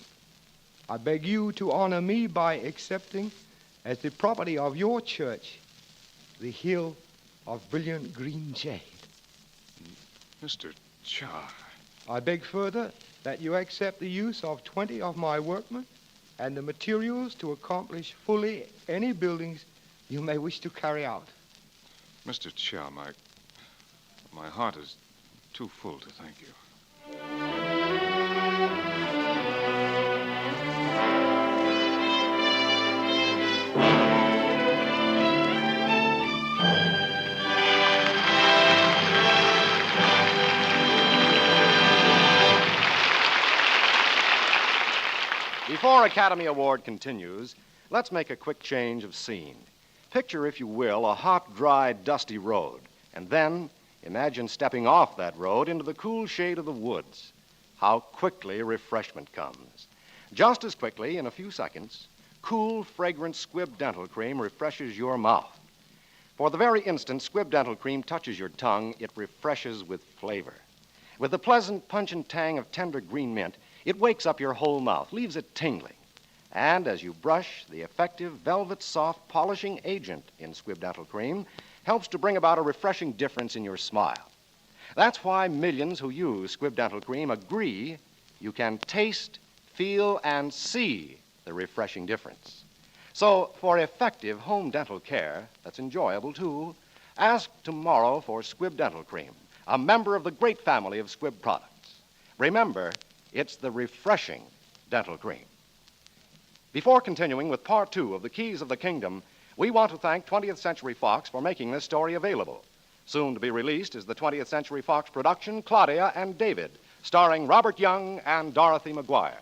I beg you to honor me by accepting as the property of your church the Hill of Brilliant Green Jade. Mr. Chia. I beg further that you accept the use of 20 of my workmen and the materials to accomplish fully any buildings you may wish to carry out. Mr. Chia, my heart is too full to thank you. our Academy Award continues, let's make a quick change of scene. Picture, if you will, a hot, dry, dusty road, and then imagine stepping off that road into the cool shade of the woods. How quickly refreshment comes. Just as quickly, in a few seconds, cool, fragrant Squibb Dental Cream refreshes your mouth. For the very instant Squibb Dental Cream touches your tongue, it refreshes with flavor. With the pleasant punch and tang of tender green mint, it wakes up your whole mouth, leaves it tingling. And as you brush, the effective velvet-soft polishing agent in Squibb Dental Cream helps to bring about a refreshing difference in your smile. That's why millions who use Squibb Dental Cream agree you can taste, feel, and see the refreshing difference. So, for effective home dental care that's enjoyable, too, ask tomorrow for Squibb Dental Cream, a member of the great family of Squibb products. Remember, it's the refreshing dental cream. Before continuing with Part 2 of The Keys of the Kingdom, we want to thank 20th Century Fox for making this story available. Soon to be released is the 20th Century Fox production, Claudia and David, starring Robert Young and Dorothy McGuire.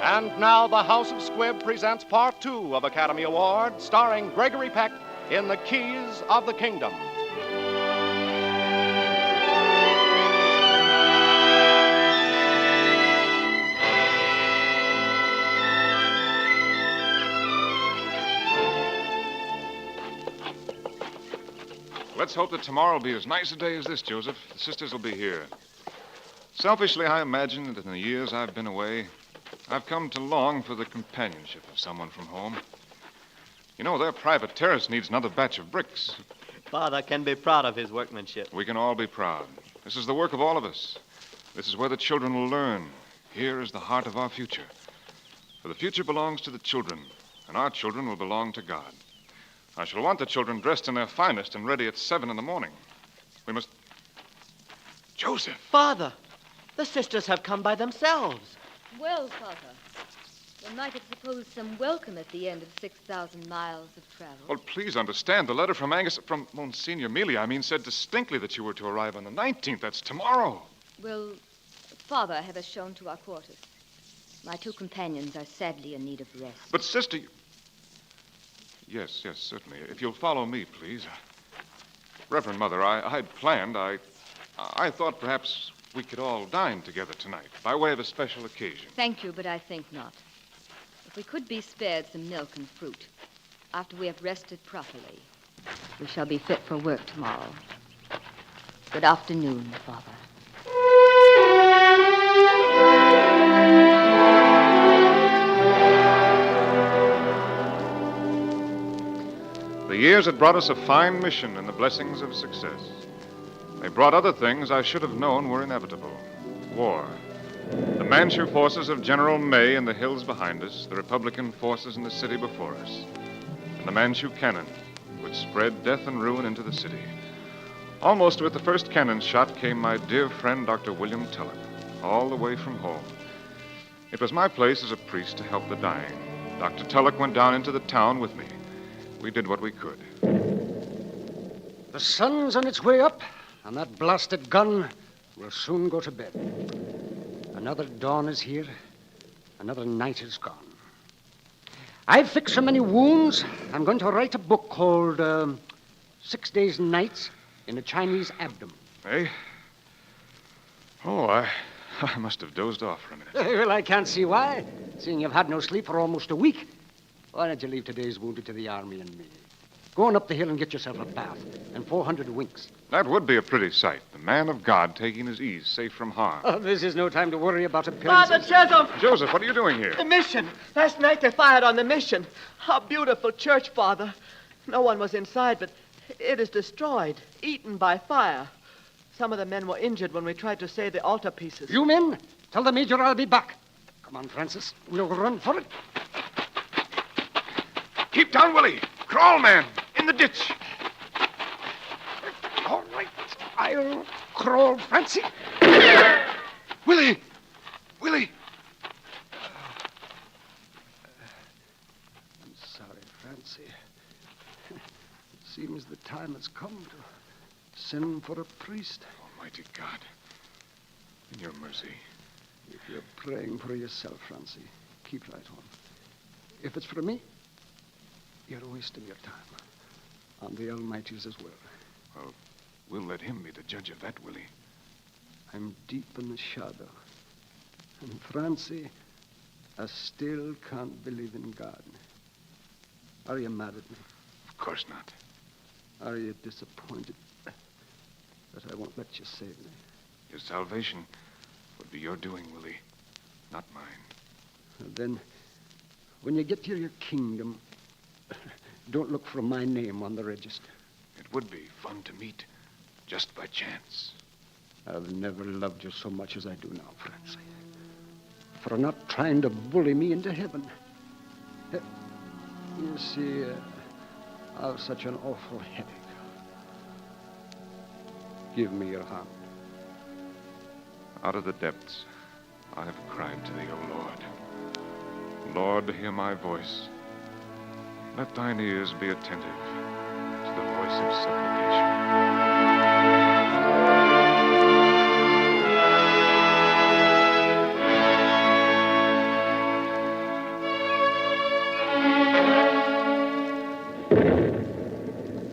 And now the House of Squibb presents Part 2 of Academy Award, starring Gregory Peck in The Keys of the Kingdom. Let's hope that tomorrow will be as nice a day as this, Joseph. The sisters will be here. Selfishly, I imagine that in the years I've been away, I've come to long for the companionship of someone from home. You know, their private terrace needs another batch of bricks. Father can be proud of his workmanship. We can all be proud. This is the work of all of us. This is where the children will learn. Here is the heart of our future. For the future belongs to the children, and our children will belong to God. I shall want the children dressed in their finest and ready at 7 in the morning. We must... Joseph! Father, the sisters have come by themselves. Well, Father, one might have supposed some welcome at the end of 6,000 miles of travel. Well, please understand, the letter from Monsignor Mealy, said distinctly that you were to arrive on the 19th. That's tomorrow. Well, Father had us shown to our quarters. My two companions are sadly in need of rest. But, sister... Yes, certainly. If you'll follow me, please. Reverend Mother, I'd planned, I thought perhaps we could all dine together tonight, by way of a special occasion. Thank you, but I think not. If we could be spared some milk and fruit, after we have rested properly, we shall be fit for work tomorrow. Good afternoon, Father. The years had brought us a fine mission and the blessings of success. They brought other things I should have known were inevitable. War. The Manchu forces of General May in the hills behind us, the Republican forces in the city before us, and the Manchu cannon, which spread death and ruin into the city. Almost with the first cannon shot came my dear friend, Dr. William Tulloch, all the way from home. It was my place as a priest to help the dying. Dr. Tulloch went down into the town with me. We did what we could. The sun's on its way up, and that blasted gun will soon go to bed. Another dawn is here. Another night is gone. I've fixed so many wounds, I'm going to write a book called 6 Days and Nights in a Chinese Abdomen. Eh? Oh, I must have dozed off for a minute. Well, I can't see why, seeing you've had no sleep for almost a week. Why don't you leave today's wounded to the army and me? Go on up the hill and get yourself a bath and 400 winks. That would be a pretty sight. The man of God taking his ease, safe from harm. Oh, this is no time to worry about appearances. Father Chisholm! Joseph, what are you doing here? The mission. Last night they fired on the mission. A beautiful church, Father. No one was inside, but it is destroyed, eaten by fire. Some of the men were injured when we tried to save the altarpieces. You men, tell the Major I'll be back. Come on, Francis. We'll run for it. Keep down, Willie. Crawl, man. In the ditch. All right. I'll crawl, Francie. Willie! Willie! I'm sorry, Francie. It seems the time has come to Send for a priest. Almighty God, in your mercy. If you're praying for yourself, Francie, keep right on. If it's for me, you're wasting your time. On the Almighty's as well. Well, we'll let him be the judge of that, Willie. I'm deep in the shadow. And Francie, I still can't believe in God. Are you mad at me? Of course not. Are you disappointed that I won't let you save me? Your salvation would be your doing, Willie, not mine. And then, when you get to your kingdom, don't look for my name on the register. It would be fun to meet, just by chance. I've never loved you so much as I do now, Francie. For not trying to bully me into heaven. You see, I've such an awful headache. Give me your hand. Out of the depths, I have cried to thee, O Lord. Lord, hear my voice. Let thine ears be attentive to the voice of supplication.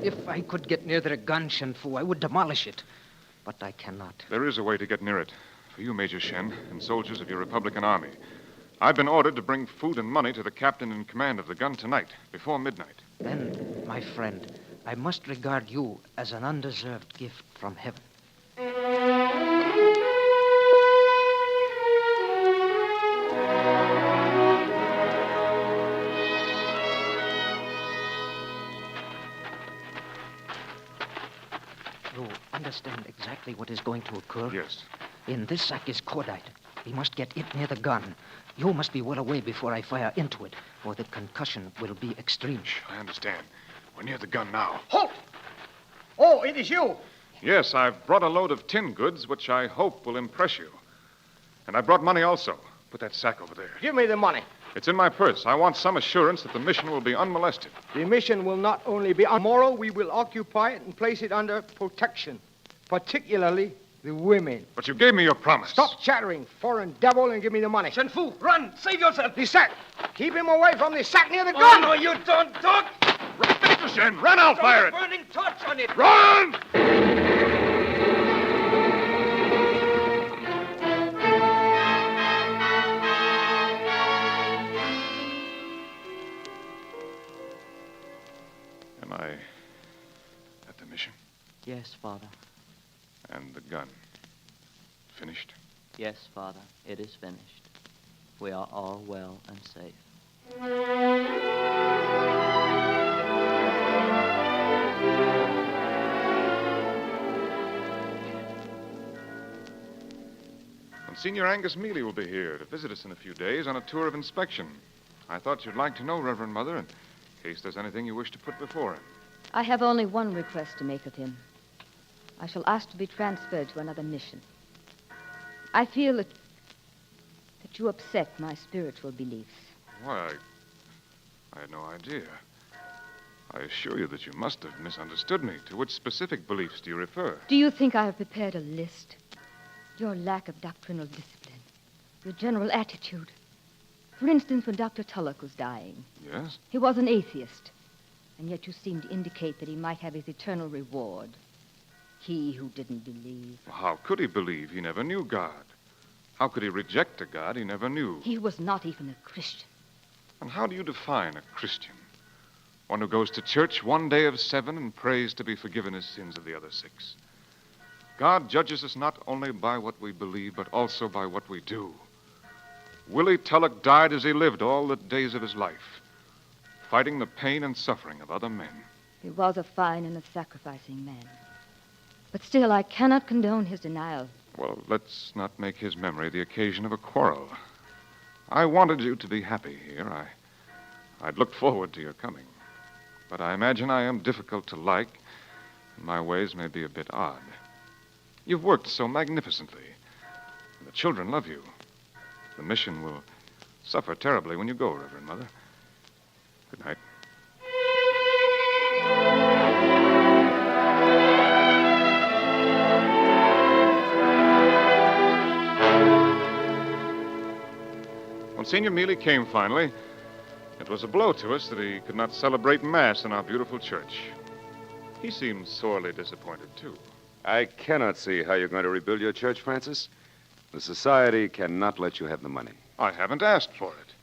If I could get near the gun, Shen Fu, I would demolish it. But I cannot. There is a way to get near it. For you, Major Shen, and soldiers of your Republican Army. I've been ordered to bring food and money to the captain in command of the gun tonight, before midnight. Then, my friend, I must regard you as an undeserved gift from heaven. You understand exactly what is going to occur? Yes. In this sack is cordite. We must get it near the gun. You must be well away before I fire into it, or the concussion will be extreme. I understand. We're near the gun now. Halt! Oh, it is you. Yes, I've brought a load of tin goods, which I hope will impress you. And I brought money also. Put that sack over there. Give me the money. It's in my purse. I want some assurance that the mission will be unmolested. The mission will not only be immoral, we will occupy it and place it under protection, particularly the women. But you gave me your promise. Stop chattering, foreign devil, and give me the money. Shen Fu, run! Save yourself! The sack! Keep him away from the sack near the Oh, gun! no, you don't talk! Mr. Shen, run, I'll fire it! Burning torch on it! Run! Am I at the mission? Yes, Father. And the gun finished? Yes, Father, it is finished. We are all well and safe. And Senior Angus Mealy will be here to visit us in a few days on a tour of inspection. I thought you'd like to know, Reverend Mother, in case there's anything you wish to put before him. I have only one request to make of him. I shall ask to be transferred to another mission. I feel that you upset my spiritual beliefs. Why, I had no idea. I assure you that you must have misunderstood me. To which specific beliefs do you refer? Do you think I have prepared a list? Your lack of doctrinal discipline, your general attitude. For instance, when Dr. Tulloch was dying. Yes? He was an atheist, and yet you seemed to indicate that he might have his eternal reward. He who didn't believe. How could he believe? He never knew God. How could he reject a God he never knew? He was not even a Christian. And how do you define a Christian? One who goes to church one day of 7 and prays to be forgiven his sins of the other 6. God judges us not only by what we believe, but also by what we do. Willie Tulloch died as he lived all the days of his life, fighting the pain and suffering of other men. He was a fine and a sacrificing man. But still, I cannot condone his denial. Well, let's not make his memory the occasion of a quarrel. I wanted you to be happy here. I'd looked forward to your coming. But I imagine I am difficult to like, and my ways may be a bit odd. You've worked so magnificently. And the children love you. The mission will suffer terribly when you go, Reverend Mother. Good night. Monsignor Mealy came finally. It was a blow to us that he could not celebrate Mass in our beautiful church. He seemed sorely disappointed, too. I cannot see how you're going to rebuild your church, Francis. The society cannot let you have the money. I haven't asked for it.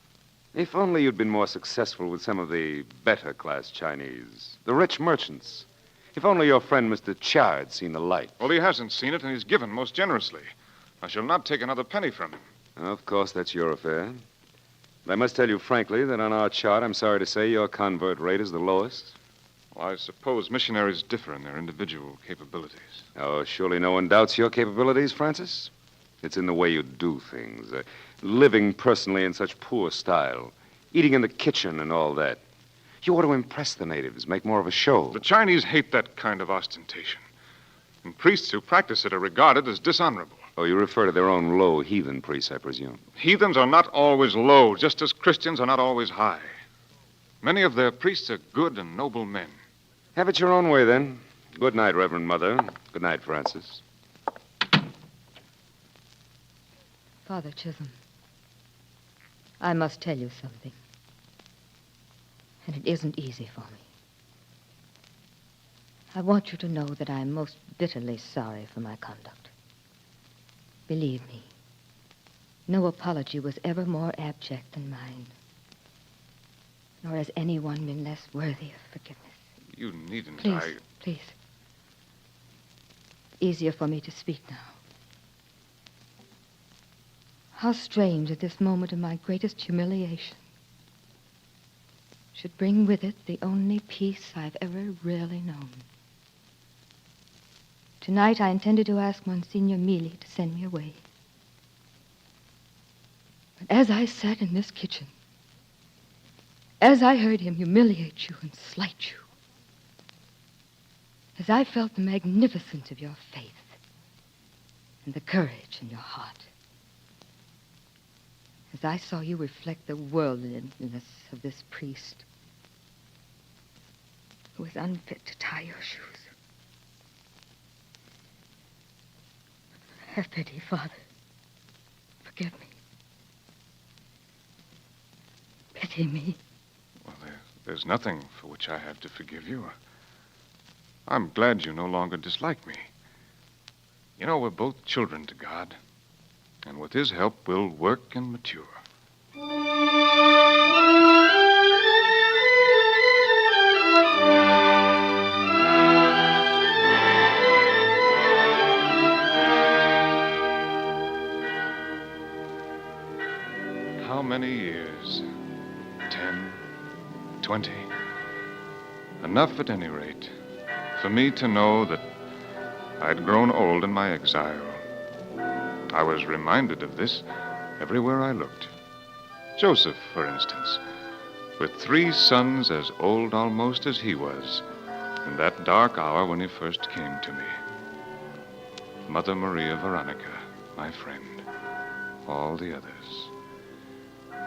If only you'd been more successful with some of the better class Chinese, the rich merchants. If only your friend Mr. Chia had seen the light. Well, he hasn't seen it, and he's given most generously. I shall not take another penny from him. Of course, that's your affair. But I must tell you frankly that on our chart, I'm sorry to say, your convert rate is the lowest. Well, I suppose missionaries differ in their individual capabilities. Oh, surely no one doubts your capabilities, Francis. It's in the way you do things. Living personally in such poor style. Eating in the kitchen and all that. You ought to impress the natives, make more of a show. The Chinese hate that kind of ostentation. And priests who practice it are regarded as dishonorable. Oh, you refer to their own low heathen priests, I presume. Heathens are not always low, just as Christians are not always high. Many of their priests are good and noble men. Have it your own way, then. Good night, Reverend Mother. Good night, Francis. Father Chisholm, I must tell you something. And it isn't easy for me. I want you to know that I am most bitterly sorry for my conduct. Believe me, no apology was ever more abject than mine. Nor has anyone been less worthy of forgiveness. You needn't. Please. Easier for me to speak now. How strange at this moment of my greatest humiliation should bring with it the only peace I've ever really known. Tonight I intended to ask Monsignor Mealy to send me away. But as I sat in this kitchen, as I heard him humiliate you and slight you, as I felt the magnificence of your faith and the courage in your heart, as I saw you reflect the worldliness of this priest who is unfit to tie your shoes. Have pity, Father. Forgive me. Pity me. Well, there's nothing for which I have to forgive you. I'm glad you no longer dislike me. You know, we're both children to God. And with his help, we'll work and mature. How many years? 10, 20. Enough, at any rate, for me to know that I'd grown old in my exile. I was reminded of this everywhere I looked. Joseph, for instance, with 3 sons as old almost as he was, in that dark hour when he first came to me. Mother Maria Veronica, my friend, all the others.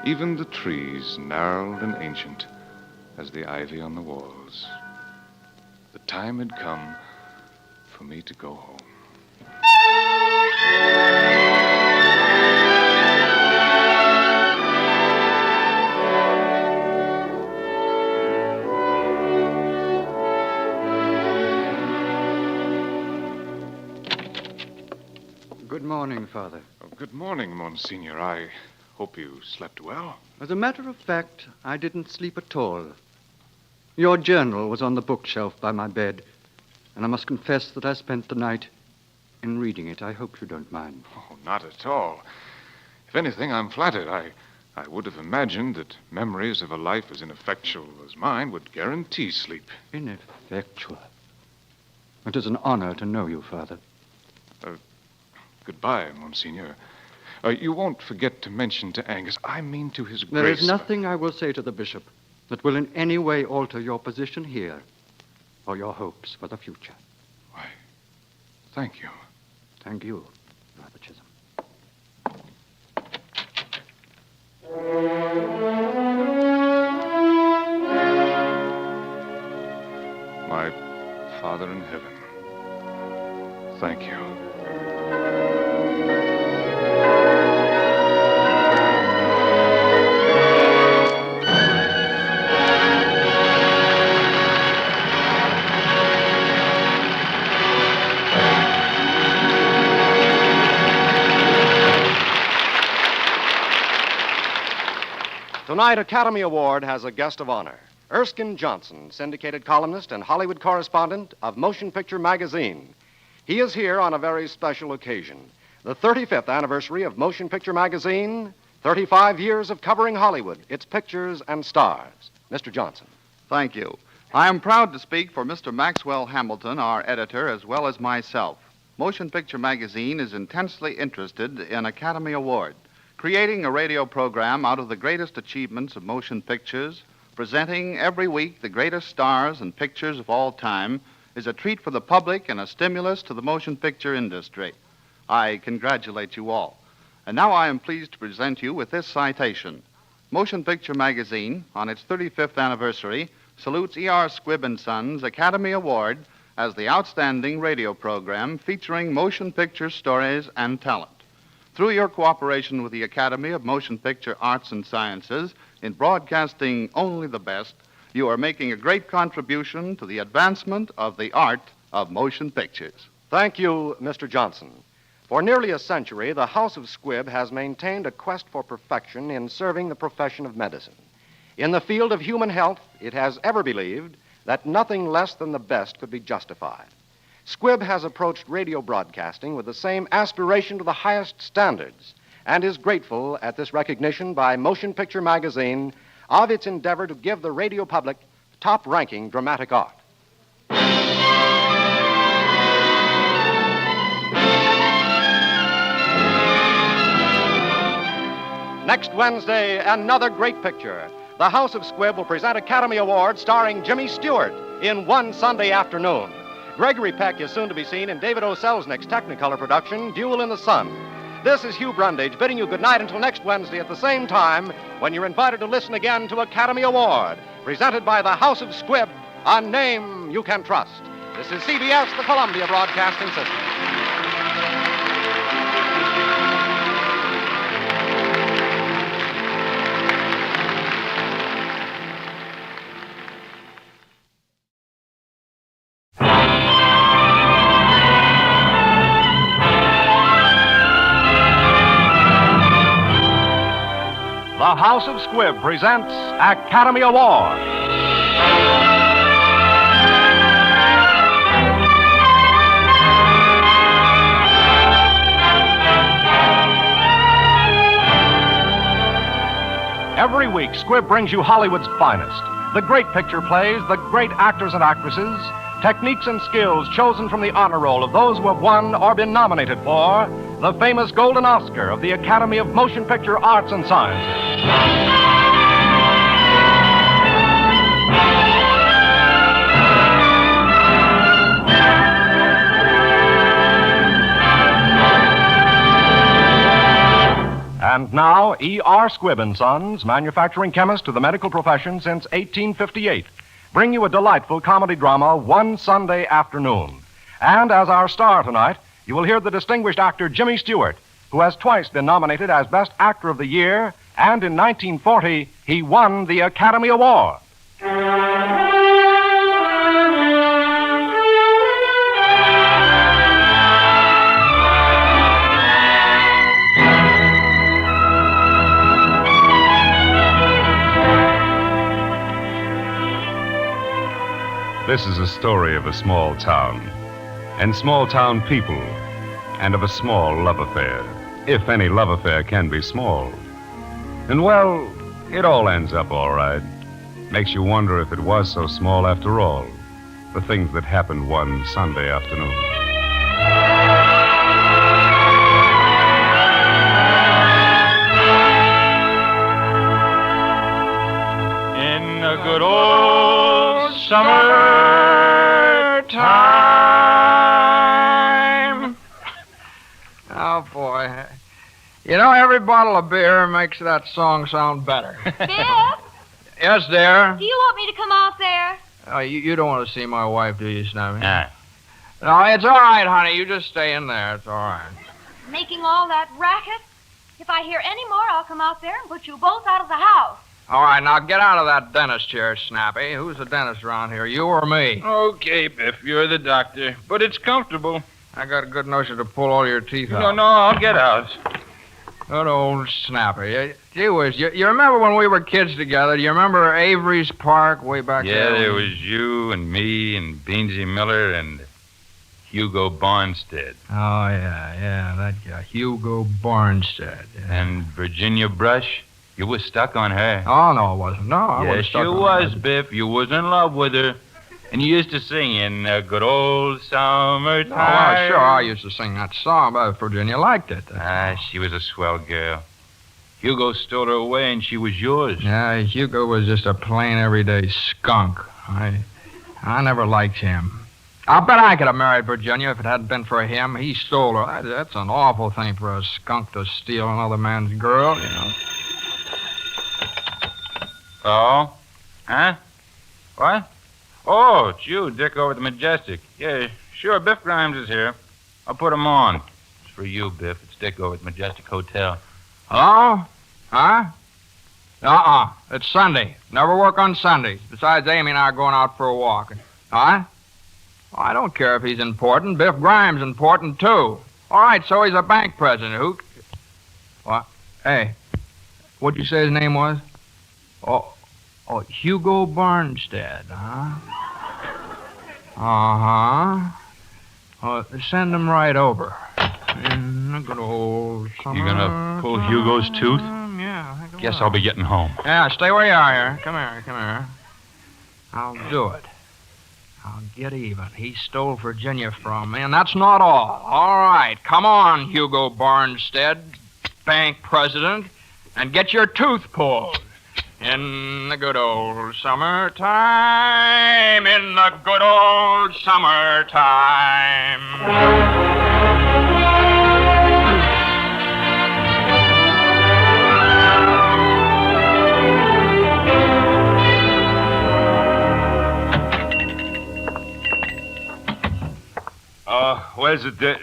Even the trees, gnarled and ancient as the ivy on the walls. The time had come for me to go home. Good morning, Father. Oh, good morning, Monsignor. I hope you slept well. As a matter of fact, I didn't sleep at all. Your journal was on the bookshelf by my bed, and I must confess that I spent the night in reading it. I hope you don't mind. Oh, not at all. If anything, I'm flattered. I would have imagined that memories of a life as ineffectual as mine would guarantee sleep. Ineffectual? It is an honor to know you, Father. Goodbye, Monsignor. You won't forget to mention to Angus, I mean to his grace. There is nothing I will say to the bishop that will in any way alter your position here or your hopes for the future. Why, thank you. Thank you, Father Chisholm. My Father in heaven, thank you. Tonight, Academy Award has a guest of honor. Erskine Johnson, syndicated columnist and Hollywood correspondent of Motion Picture Magazine. He is here on a very special occasion, the 35th anniversary of Motion Picture Magazine, 35 years of covering Hollywood, its pictures and stars. Mr. Johnson. Thank you. I am proud to speak for Mr. Maxwell Hamilton, our editor, as well as myself. Motion Picture Magazine is intensely interested in Academy Award, creating a radio program out of the greatest achievements of motion pictures, presenting every week the greatest stars and pictures of all time, is a treat for the public and a stimulus to the motion picture industry. I congratulate you all. And now I am pleased to present you with this citation. Motion Picture Magazine, on its 35th anniversary, salutes E.R. Squibb & Sons Academy Award as the outstanding radio program featuring motion picture stories and talent. Through your cooperation with the Academy of Motion Picture Arts and Sciences in broadcasting only the best, you are making a great contribution to the advancement of the art of motion pictures. Thank you, Mr. Johnson. For nearly a century, the House of Squibb has maintained a quest for perfection in serving the profession of medicine. In the field of human health, it has ever believed that nothing less than the best could be justified. Squibb has approached radio broadcasting with the same aspiration to the highest standards and is grateful at this recognition by Motion Picture Magazine of its endeavor to give the radio public top-ranking dramatic art. Next Wednesday, another great picture. The House of Squibb will present Academy Award starring Jimmy Stewart in One Sunday Afternoon. Gregory Peck is soon to be seen in David O. Selznick's Technicolor production, Duel in the Sun. This is Hugh Brundage bidding you good night until next Wednesday at the same time when you're invited to listen again to Academy Award, presented by the House of Squibb, a name you can trust. This is CBS, the Columbia Broadcasting System. The House of Squibb presents Academy Award. Every week, Squibb brings you Hollywood's finest. The great picture plays, the great actors and actresses, techniques and skills chosen from the honor roll of those who have won or been nominated for the famous Golden Oscar of the Academy of Motion Picture Arts and Sciences. And now, E.R. Squibb & Sons, manufacturing chemist to the medical profession since 1858, bring you a delightful comedy drama, One Sunday Afternoon. And as our star tonight, you will hear the distinguished actor Jimmy Stewart, who has twice been nominated as Best Actor of the Year, and in 1940, he won the Academy Award. This is a story of a small town, and small-town people, and of a small love affair, if any love affair can be small. And, well, it all ends up all right. Makes you wonder if it was so small after all, the things that happened one Sunday afternoon. In a good old summertime. Oh, boy. You know, every bottle of beer makes that song sound better. Biff, Yes, dear? do you want me to come out there? You don't want to see my wife, do you, Snappy? Nah. No, it's all right, honey. You just stay in there. It's all right. Making all that racket? If I hear any more, I'll come out there and put you both out of the house. All right, now get out of that dentist chair, Snappy. Who's the dentist around here, you or me? Okay, Biff, you're the doctor, but it's comfortable. I got a good notion to pull all your teeth out. No, I'll get out. Good old Snappy. Gee whiz, you remember when we were kids together? Do you remember Avery's Park way back there? Yeah, there was you and me and Beansy Miller and Hugo Barnstead. Oh, yeah, that guy, Hugo Barnstead. Yeah. And Virginia Brush. You was stuck on her. Oh, no, I wasn't. No, I wasn't Yes, stuck you on was, her. Biff. You was in love with her. And you used to sing in good old summertime. Oh, well, sure, I used to sing that song, but Virginia liked it. She was a swell girl. Hugo stole her away, and she was yours. Yeah, Hugo was just a plain everyday skunk. I never liked him. I'll bet I could have married Virginia if it hadn't been for him. He stole her. That's an awful thing for a skunk to steal another man's girl, you know. Oh? Huh? What? Oh, it's you, Dick, over at the Majestic. Yeah, sure, Biff Grimes is here. I'll put him on. It's for you, Biff. It's Dick over at the Majestic Hotel. Hello? Huh? It's Sunday. Never work on Sundays. Besides, Amy and I are going out for a walk. Huh? Well, I don't care if he's important. Biff Grimes important, too. All right, so he's a bank president. Who? What? Hey, what'd you say his name was? Oh, Hugo Barnstead, huh? Uh-huh. Oh, send him right over. In the good old summer. You gonna pull Hugo's tooth? Yeah. Guess I'll be getting home. Yeah, stay where you are here. Come here. I'll do it. I'll get even. He stole Virginia from me, and that's not all. All right, come on, Hugo Barnstead, bank president, and get your tooth pulled. In the good old summertime, in the good old summertime. Where's the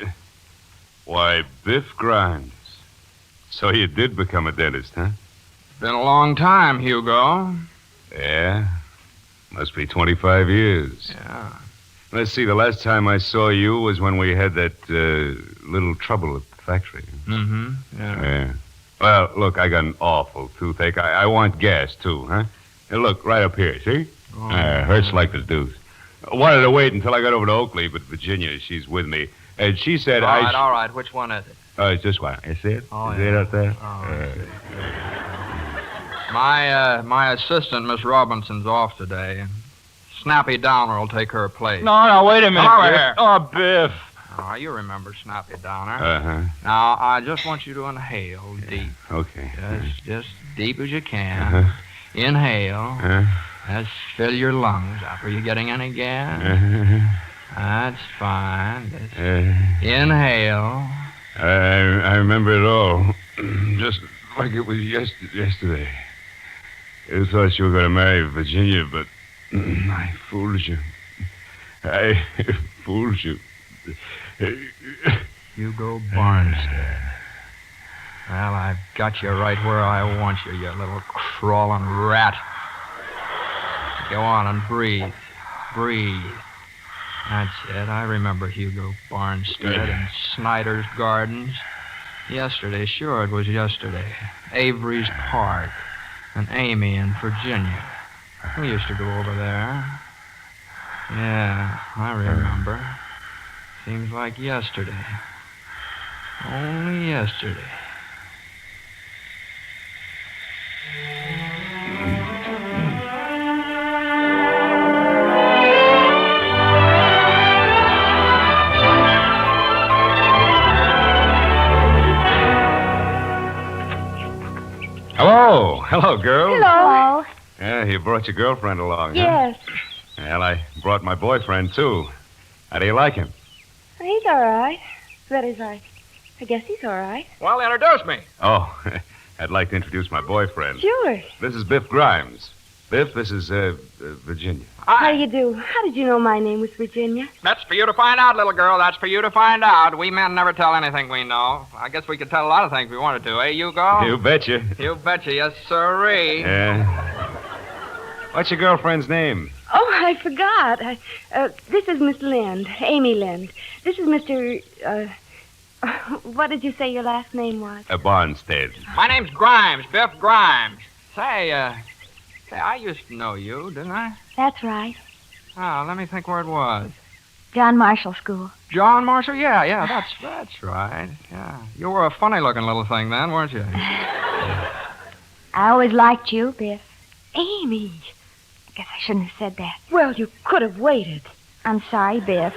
Why, Biff Grimes. So you did become a dentist, huh? Been a long time, Hugo. Yeah? Must be 25 years. Yeah. Let's see, the last time I saw you was when we had that little trouble at the factory. Mm-hmm. Yeah. Well, look, I got an awful toothache. I want gas, too, huh? Hey, look, right up here, see? Oh. Hurts like the deuce. I wanted to wait until I got over to Oakley, but Virginia, she's with me. And she said all right. Which one is it? Oh, it's this one. You see it? Oh, See it up there? My assistant, Miss Robinson's off today. Snappy Downer will take her place. No, wait a minute. Come over Biff. here. Oh, Biff. Oh, you remember Snappy Downer. Uh-huh. Now, I just want you to inhale deep. Okay. Just deep as you can. Uh-huh. Inhale. Just fill your lungs up. Are you getting any gas? That's fine. Just inhale. I remember it all. Just like it was yesterday. You thought you were going to marry Virginia, but I fooled you. I fooled you. Hugo Barnstead. Well, I've got you right where I want you, you little crawling rat. Go on and breathe. Breathe. That's it. I remember Hugo Barnstead and Snyder's Gardens. Yesterday, sure, it was yesterday. Avery's Park. And Amy and Virginia. We used to go over there. Yeah, I remember. Seems like yesterday. Only yesterday. Hello, girl. Hello. Yeah, you brought your girlfriend along, Yes. huh? Well, I brought my boyfriend, too. How do you like him? He's all right. That is, I guess he's all right. Well, introduce me. Oh, I'd like to introduce my boyfriend. Sure. This is Biff Grimes. Biff, this is Virginia. How do you do? How did you know my name was Virginia? That's for you to find out, little girl. That's for you to find out. We men never tell anything we know. I guess we could tell a lot of things if we wanted to, eh, Hugo? You betcha. You betcha, yes, sirree. Yeah. What's your girlfriend's name? Oh, I forgot. This is Miss Lind, Amy Lind. This is Mr. What did you say your last name was? Barnstead. My name's Grimes, Biff Grimes. Say, I used to know you, didn't I? That's right. Oh, let me think where it was. John Marshall School. John Marshall? Yeah, that's right. Yeah. You were a funny-looking little thing then, weren't you? I always liked you, Biff. Amy. I guess I shouldn't have said that. Well, you could have waited. I'm sorry, Biff.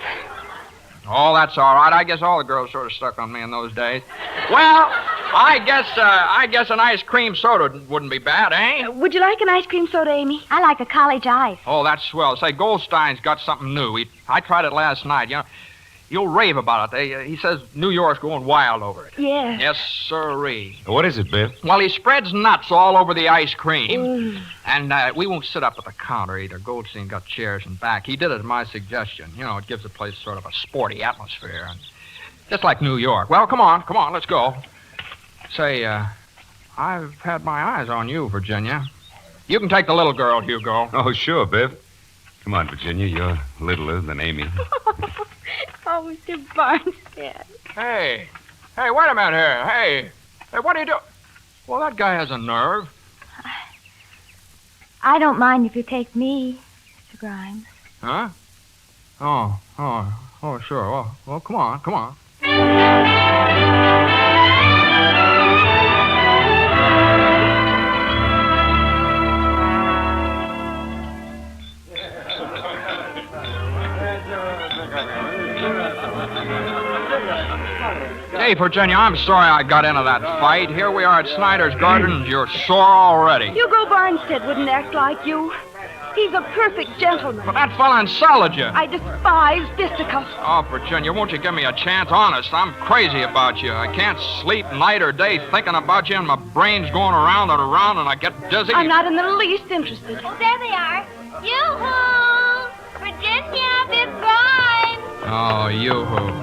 Oh, that's all right. I guess all the girls sort of stuck on me in those days. Well, I guess an ice cream soda wouldn't be bad, eh? Would you like an ice cream soda, Amy? I like a college ice. Oh, that's swell. Say, Goldstein's got something new. I tried it last night. You know, you'll rave about it. He says New York's going wild over it. Yeah. Yes, sirree. What is it, Biff? Well, he spreads nuts all over the ice cream. And we won't sit up at the counter either. Goldstein got chairs and back. He did it at my suggestion. You know, it gives the place sort of a sporty atmosphere. And just like New York. Well, come on, let's go. Say, I've had my eyes on you, Virginia. You can take the little girl, Hugo. Oh, sure, Biff. Come on, Virginia. You're littler than Amy. Oh, Mr. Barnstead. Hey, wait a minute here. Hey, what are you doing? Well, that guy has a nerve. I don't mind if you take me, Mr. Grimes. Huh? Oh, sure. Well, come on. Hey, Virginia, I'm sorry I got into that fight. Here we are at Snyder's Garden, and you're sore already. Hugo Barnstead wouldn't act like you. He's a perfect gentleman. But that fella insulted you. I despise fisticuffs. Oh, Virginia, won't you give me a chance? Honest, I'm crazy about you. I can't sleep night or day thinking about you, and my brain's going around and around, and I get dizzy. I'm not in the least interested. Oh, there they are. Yoo-hoo! Virginia, Biff Grimes. Oh, yoo-hoo.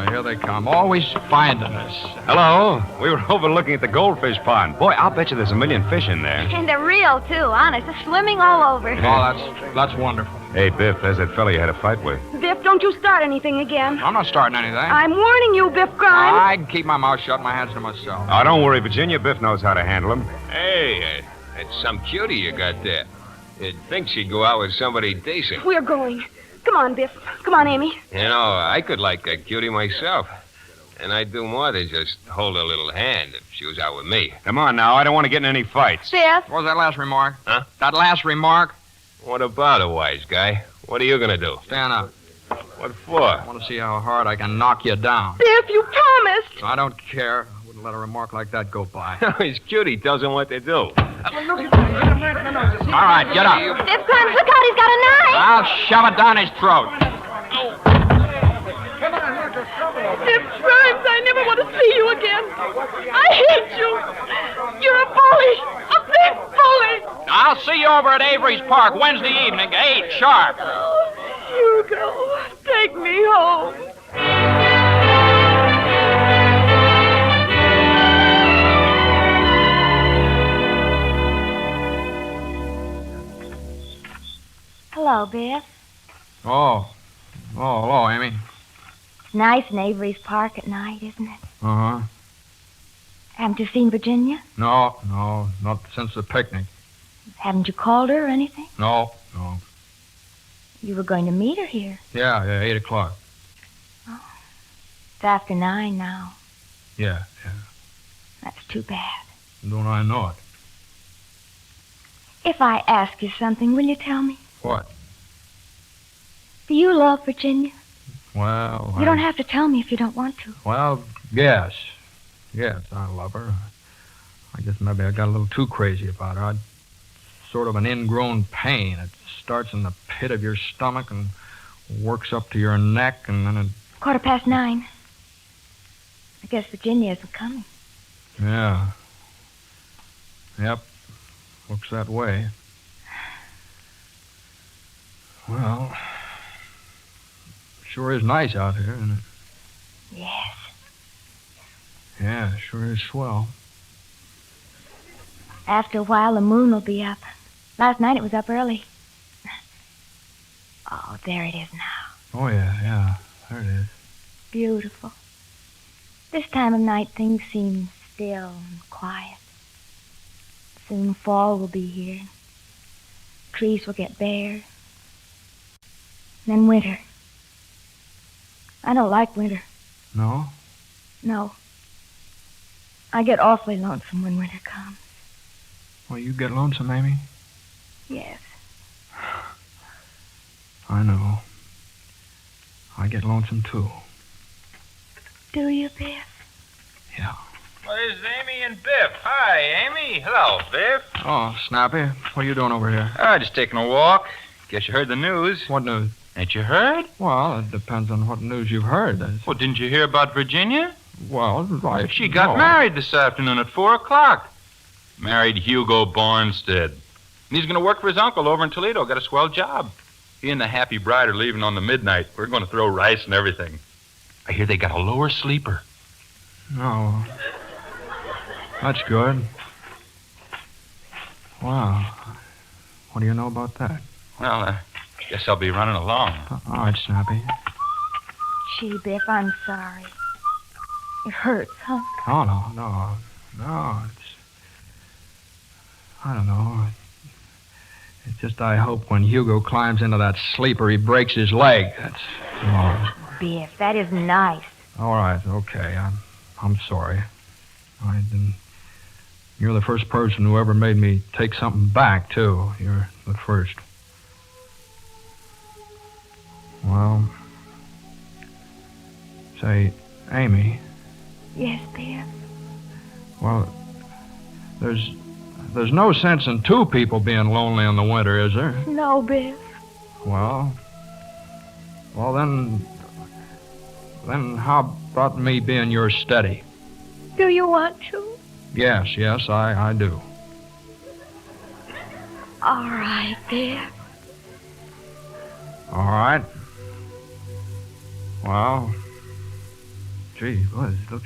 Here they come. Always finding us. Hello. We were overlooking at the goldfish pond. Boy, I'll bet you there's a million fish in there. And they're real, too, honest. They're swimming all over. Oh, that's wonderful. Hey, Biff, there's that fella you had a fight with. Biff, don't you start anything again. I'm not starting anything. I'm warning you, Biff Grimes. I can keep my mouth shut and my hands to myself. Oh, don't worry, Virginia. Biff knows how to handle him. Hey, that's some cutie you got there. You'd think she'd go out with somebody decent. We're going. Come on, Biff. Come on, Amy. You know, I could like a cutie myself. And I'd do more than just hold her little hand if she was out with me. Come on now, I don't want to get in any fights. Biff. What was that last remark? Huh? That last remark? What about it, wise guy? What are you going to do? Stand up. What for? I want to see how hard I can knock you down. Biff, you promised. I don't care. I wouldn't let a remark like that go by. His cutie tells him what to do. All right, get up. Biff Grimes, look out, he's got a knife. I'll shove it down his throat. Biff Grimes, I never want to see you again. I hate you. You're a bully. A big bully. I'll see you over at Avery's Park Wednesday evening, 8 sharp. Oh, Hugo, take me home. Hello, Biff. Oh, hello, Amy. Nice in Avery's Park at night, isn't it? Uh-huh. Haven't you seen Virginia? No, not since the picnic. Haven't you called her or anything? No. You were going to meet her here. Yeah, 8 o'clock. It's after 9 now. Yeah. That's too bad. Don't I know it? If I ask you something, will you tell me? What? Do you love Virginia? Well, You don't have to tell me if you don't want to. Well, yes. Yes, I love her. I guess maybe I got a little too crazy about her. Sort of an ingrown pain. It starts in the pit of your stomach and works up to your neck, and then it... 9:15. I guess Virginia isn't coming. Yeah. Yep. Looks that way. Well, sure is nice out here, isn't it? Yes. Yeah, sure is swell. After a while, the moon will be up. Last night it was up early. Oh, there it is now. Oh, yeah. There it is. Beautiful. This time of night, things seem still and quiet. Soon fall will be here. Trees will get bare. Then winter. I don't like winter. No? No. I get awfully lonesome when winter comes. Well, you get lonesome, Amy? Yes. I know. I get lonesome, too. Do you, Biff? Yeah. Well, there's Amy and Biff. Hi, Amy. Hello, Biff. Oh, Snappy, what are you doing over here? Just taking a walk. Guess you heard the news. What news? Ain't you heard? Well, it depends on what news you've heard. Well, didn't you hear about Virginia? Well, She got married this afternoon at 4 o'clock. Married Hugo Barnstead. And he's going to work for his uncle over in Toledo. Got a swell job. He and the happy bride are leaving on the midnight. We're going to throw rice and everything. I hear they got a lower sleeper. No. That's good. Wow. What do you know about that? Well, guess I'll be running along. All right, Snappy. Gee, Biff, I'm sorry. It hurts, huh? Oh, no. I don't know. It's just I hope when Hugo climbs into that sleeper, he breaks his leg. That's all. Biff, that is nice. All right, okay. I'm sorry. I didn't. You're the first person who ever made me take something back, too. You're the first. Well, say, Amy. Yes, Biff. Well, there's no sense in two people being lonely in the winter, is there? No, Biff. Well, then how about me being your steady? Do you want to? Yes, I do. All right, Biff. All right. Well, gee, boy, it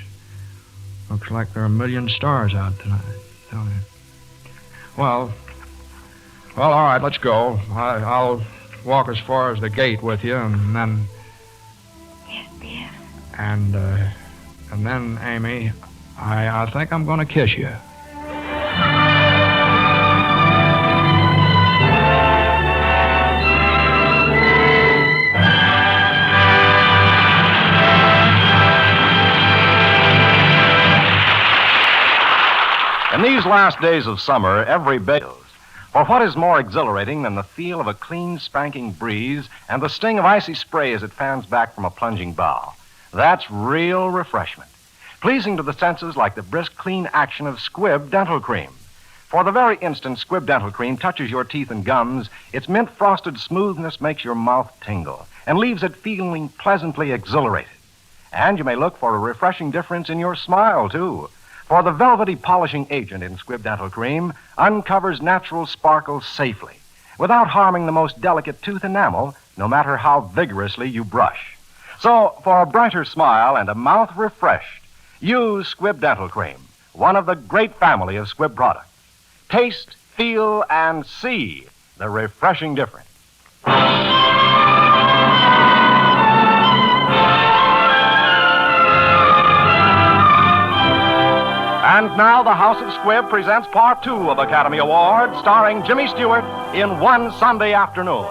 looks like there are a million stars out tonight, don't it? Well, all right, let's go. I'll walk as far as the gate with you, and then... Yes, Biff. And then, Amy, I think I'm going to kiss you. In these last days of summer, every bit is. For what is more exhilarating than the feel of a clean, spanking breeze and the sting of icy spray as it fans back from a plunging bow? That's real refreshment. Pleasing to the senses like the brisk, clean action of Squibb Dental Cream. For the very instant Squibb Dental Cream touches your teeth and gums, its mint-frosted smoothness makes your mouth tingle and leaves it feeling pleasantly exhilarated. And you may look for a refreshing difference in your smile, too. For the velvety polishing agent in Squibb Dental Cream uncovers natural sparkles safely, without harming the most delicate tooth enamel, no matter how vigorously you brush. So, for a brighter smile and a mouth refreshed, use Squibb Dental Cream, one of the great family of Squibb products. Taste, feel, and see the refreshing difference. And now the House of Squibb presents Part 2 of Academy Award, starring Jimmy Stewart in One Sunday Afternoon.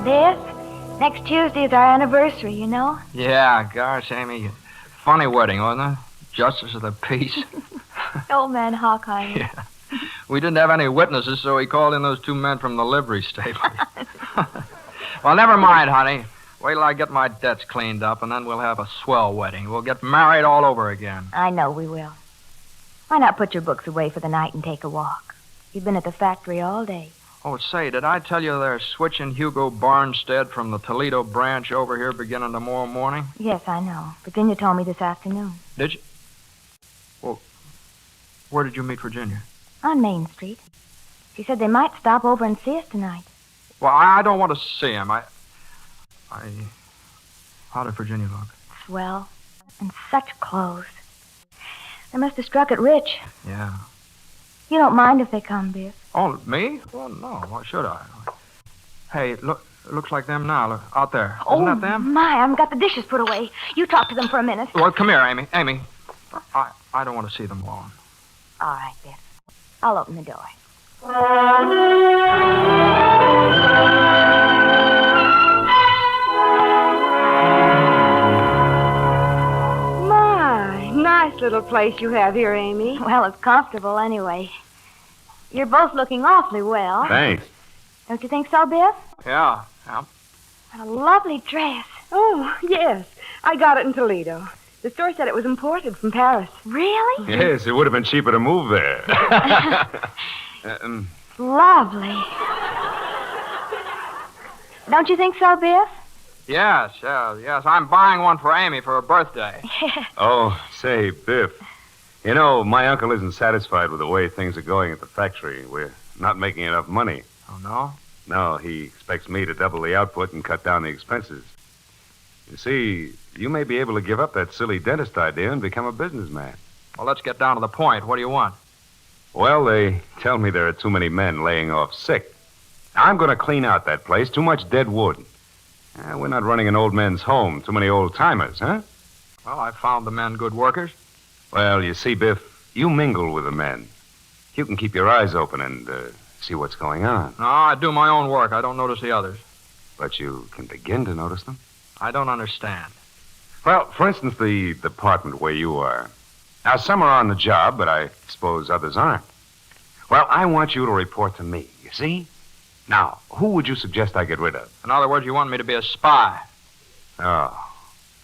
Biff, next Tuesday is our anniversary, you know? Yeah, gosh, Amy. Funny wedding, wasn't it? Justice of the peace. Old man Hawkeye. Yeah. We didn't have any witnesses, so he called in those two men from the livery stable. Well, never mind, honey. Wait till I get my debts cleaned up, and then we'll have a swell wedding. We'll get married all over again. I know we will. Why not put your books away for the night and take a walk? You've been at the factory all day. Oh, say, did I tell you they're switching Hugo Barnstead from the Toledo branch over here beginning tomorrow morning? Yes, I know. Virginia told me this afternoon. Did you? Well, where did you meet Virginia? On Main Street. She said they might stop over and see us tonight. Well, I don't want to see him. How did Virginia look? Swell. And such clothes. They must have struck it rich. Yeah. You don't mind if they come, Biff? Oh, me? Well, no. Why should I? Hey, looks like them now. Look, out there. Isn't that them? My, I haven't got the dishes put away. You talk to them for a minute. Well, come here, Amy. Amy, I don't want to see them long. All right, Biff. I'll open the door. Nice little place you have here, Amy. Well, it's comfortable anyway. You're both looking awfully well. Thanks. Don't you think so, Biff? Yeah. What a lovely dress. Oh, yes. I got it in Toledo. The store said it was imported from Paris. Really? Yes, it would have been cheaper to move there. Lovely. Don't you think so, Biff? Yes. I'm buying one for Amy for her birthday. Oh, say, Biff. You know, my uncle isn't satisfied with the way things are going at the factory. We're not making enough money. Oh, no? No, he expects me to double the output and cut down the expenses. You see, you may be able to give up that silly dentist idea and become a businessman. Well, let's get down to the point. What do you want? Well, they tell me there are too many men laying off sick. I'm going to clean out that place. Too much dead wood. We're not running an old men's home. Too many old-timers, huh? Well, I found the men good workers. Well, you see, Biff, you mingle with the men. You can keep your eyes open and see what's going on. No, I do my own work. I don't notice the others. But you can begin to notice them. I don't understand. Well, for instance, the department where you are. Now, some are on the job, but I suppose others aren't. Well, I want you to report to me, you see? Now, who would you suggest I get rid of? In other words, you want me to be a spy. Oh.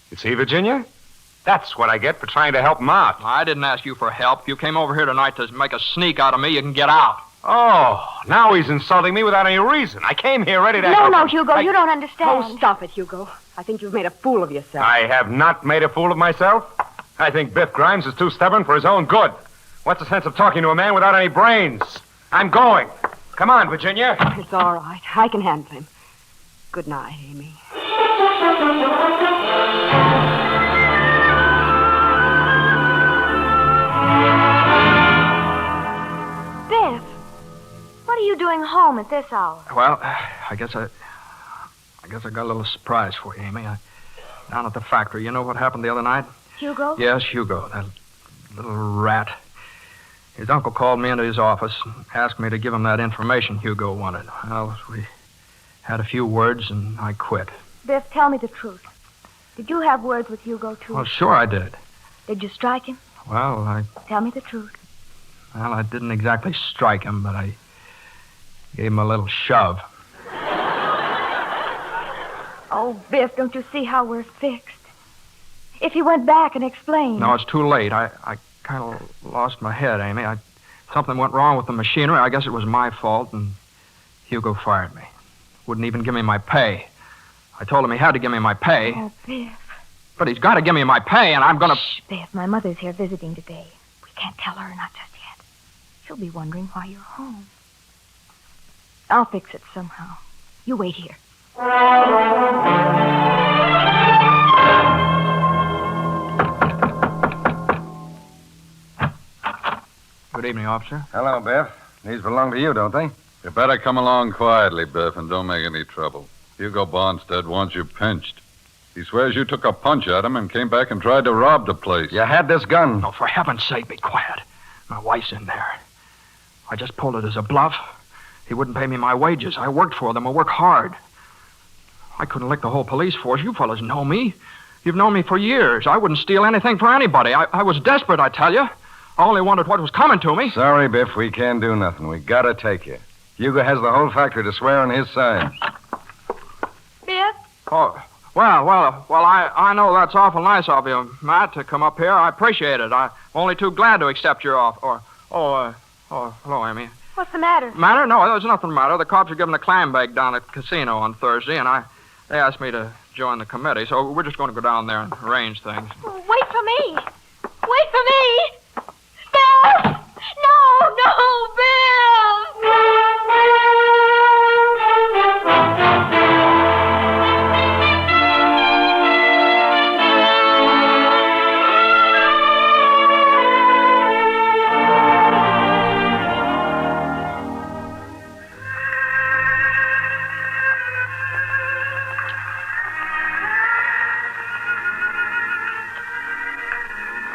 You see, Virginia? That's what I get for trying to help him out. I didn't ask you for help. You came over here tonight to make a sneak out of me. You can get out. Oh, now he's insulting me without any reason. I came here ready to help. No, Hugo, you don't understand. Oh, stop it, Hugo. I think you've made a fool of yourself. I have not made a fool of myself. I think Biff Grimes is too stubborn for his own good. What's the sense of talking to a man without any brains? I'm going. Come on, Virginia. It's all right. I can handle him. Good night, Amy. Biff, what are you doing home at this hour? Well, I guess I got a little surprise for you, Amy. Down at the factory, you know what happened the other night? Hugo? Yes, Hugo, that little rat. His uncle called me into his office and asked me to give him that information Hugo wanted. Well, we had a few words, and I quit. Biff, tell me the truth. Did you have words with Hugo, too? Well, sure I did. Did you strike him? Well, Tell me the truth. Well, I didn't exactly strike him, but I gave him a little shove. Oh, Biff, don't you see how we're fixed? If he went back and explained... No, it's too late. I kind of lost my head, Amy. Something went wrong with the machinery. I guess it was my fault, and Hugo fired me. Wouldn't even give me my pay. I told him he had to give me my pay. Oh, Biff. But he's got to give me my pay, and I'm going to... Shh, Biff, my mother's here visiting today. We can't tell her, not just yet. She'll be wondering why you're home. I'll fix it somehow. You wait here. Good evening, officer. Hello, Biff. These belong to you, don't they? You better come along quietly, Biff, and don't make any trouble. Hugo Bonstead wants you pinched. He swears you took a punch at him and came back and tried to rob the place. You had this gun. No, for heaven's sake, be quiet. My wife's in there. I just pulled it as a bluff. He wouldn't pay me my wages. I worked for them. I work hard. I couldn't lick the whole police force. You fellas know me. You've known me for years. I wouldn't steal anything for anybody. I was desperate, I tell you. I only wanted what was coming to me. Sorry, Biff, we can't do nothing. We gotta take you. Hugo has the whole factory to swear on his side. Biff? Oh, well, I know that's awful nice of you, Matt, to come up here. I appreciate it. I'm only too glad to accept your offer. Hello, Amy. What's the matter? Matter? No, there's nothing the matter. The cops are giving a clam bake down at the casino on Thursday, and they asked me to join the committee, so we're just going to go down there and arrange things. Wait for me. Wait for me. Bill! No, Bill!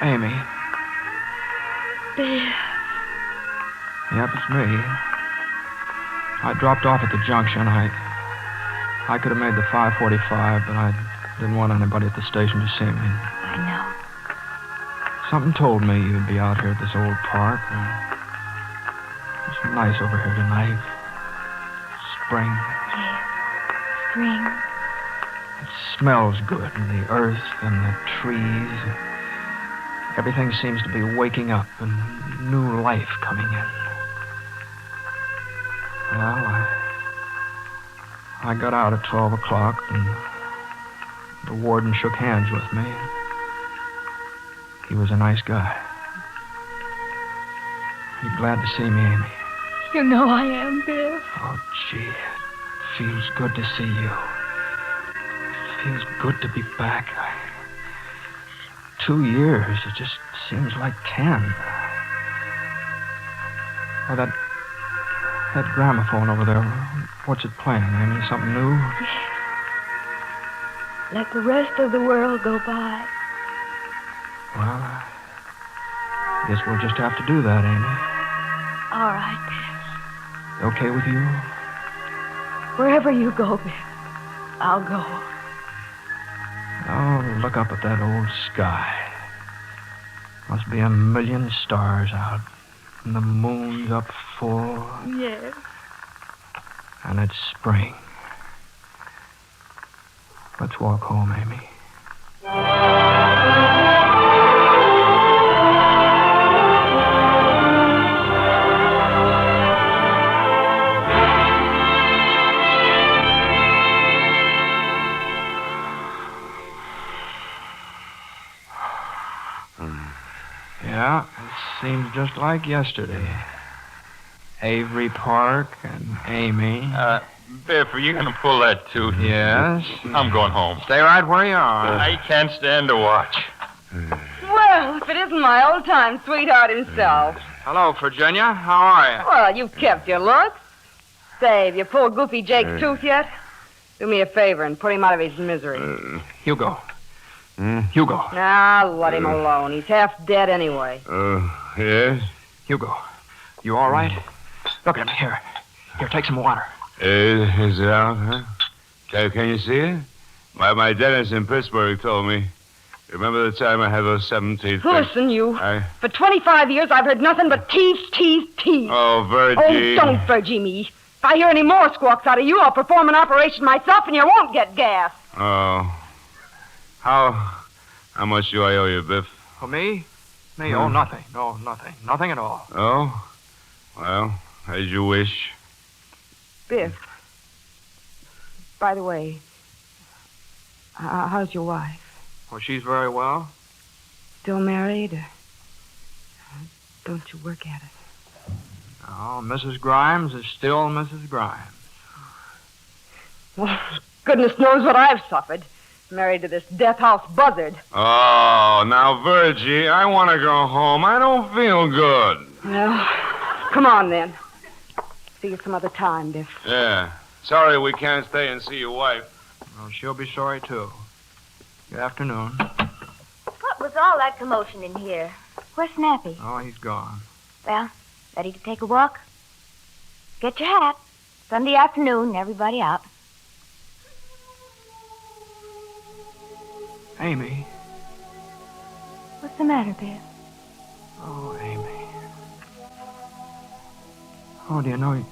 Amy. Biff. Yep, it's me. I dropped off at the junction. I could have made the 5:45, but I didn't want anybody at the station to see me. I know. Something told me you'd be out here at this old park. It's nice over here tonight. Spring. Yes, spring. It smells good, and the earth and the trees. Everything seems to be waking up and new life coming in. Well, I got out at 12 o'clock, and the warden shook hands with me. He was a nice guy. You're glad to see me, Amy. You know I am, Biff. Oh, gee, it feels good to see you. It feels good to be back. 2 years, it just seems like 10. Oh, that gramophone over there, what's it playing, Amy? Something new? Let the rest of the world go by. Well, I guess we'll just have to do that, Amy. All right, Biff. Okay with you? Wherever you go, Biff, I'll go. Oh, look up at that old sky. Must be a million stars out. And the moon's up full. Yes. And it's spring. Let's walk home, Amy. Yeah, it seems just like yesterday. Avery Park and Amy. Biff, are you going to pull that tooth? Yes. I'm going home. Stay right where you are. I can't stand to watch. Well, if it isn't my old-time sweetheart himself. Hello, Virginia. How are you? Well, you've kept your looks. Say, have you pulled Goofy Jake's tooth yet? Do me a favor and put him out of his misery. Hugo. Hugo. Nah, let him alone. He's half dead anyway. Yes? Hugo, you all right? Look at me. Here, take some water. Is it out, huh? Can you see it? My dentist in Pittsburgh told me. Remember the time I had those 7 teeth? Listen, you. For 25 years, I've heard nothing but teeth. Oh, Virgie. Oh, don't Virgie me. If I hear any more squawks out of you, I'll perform an operation myself and you won't get gas. Oh. How much do I owe you, Biff? For me? Me? Oh, nothing. No, nothing. Nothing at all. Oh? Well, as you wish. Biff. By the way, how's your wife? Well, she's very well. Still married? Or don't you work at it? Oh, Mrs. Grimes is still Mrs. Grimes. Well, goodness knows what I've suffered. Married to this death house buzzard. Oh, now, Virgie, I want to go home. I don't feel good. Well, come on, then. See you some other time, Biff. Yeah. Sorry we can't stay and see your wife. Well, she'll be sorry, too. Good afternoon. What was all that commotion in here? Where's Snappy? Oh, he's gone. Well, ready to take a walk? Get your hat. Sunday afternoon, everybody out. Amy. What's the matter, Biff? Oh, Amy. Oh, do you know,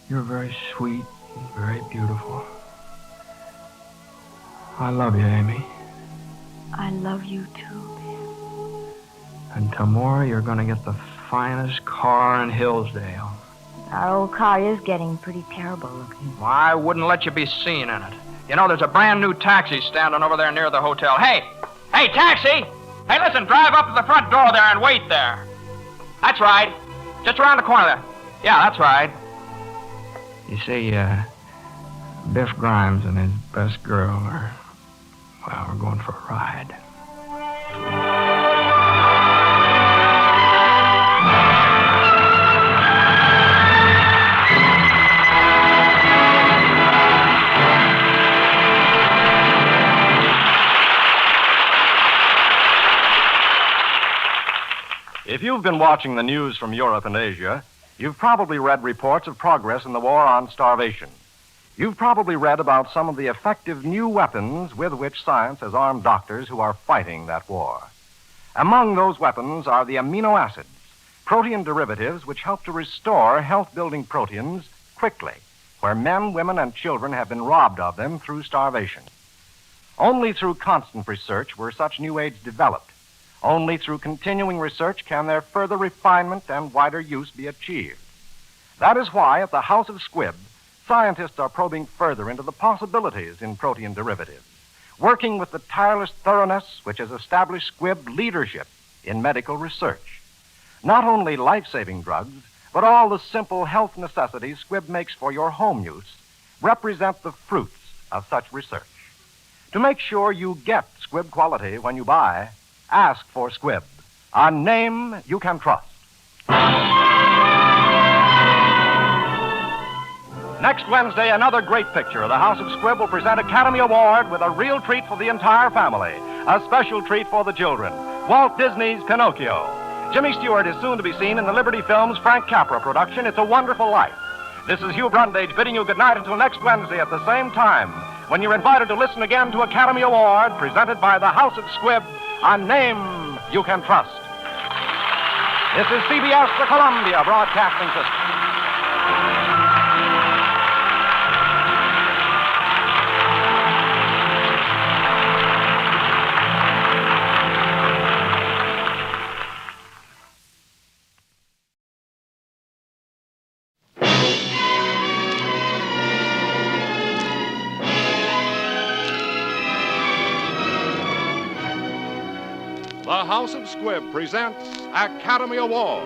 you're very sweet and very beautiful. I love you, Amy. I love you, too, And tomorrow you're going to get the finest car in Hillsdale. Biff. Our old car is getting pretty terrible looking. Well, I wouldn't let you be seen in it. You know, there's a brand new taxi standing over there near the hotel. Hey! Hey, taxi! Hey, listen, drive up to the front door there and wait there. That's right. Just around the corner there. Yeah, that's right. You see, Biff Grimes and his best girl are, well, we're going for a ride. If you've been watching the news from Europe and Asia, you've probably read reports of progress in the war on starvation. You've probably read about some of the effective new weapons with which science has armed doctors who are fighting that war. Among those weapons are the amino acids, protein derivatives which help to restore health-building proteins quickly, where men, women, and children have been robbed of them through starvation. Only through constant research were such new aids developed. Only through continuing research can their further refinement and wider use be achieved. That is why at the House of Squibb, scientists are probing further into the possibilities in protein derivatives, working with the tireless thoroughness which has established Squibb leadership in medical research. Not only life-saving drugs, but all the simple health necessities Squibb makes for your home use represent the fruits of such research. To make sure you get Squibb quality when you buy, ask for Squibb, a name you can trust. Next Wednesday, another great picture. The House of Squibb will present Academy Award with a real treat for the entire family, a special treat for the children, Walt Disney's Pinocchio. Jimmy Stewart is soon to be seen in the Liberty Films' Frank Capra production, It's a Wonderful Life. This is Hugh Brundage bidding you good night until next Wednesday at the same time, when you're invited to listen again to Academy Award presented by the House of Squibb, a name you can trust. This is CBS, the Columbia Broadcasting System. The House of Squibb presents Academy Award.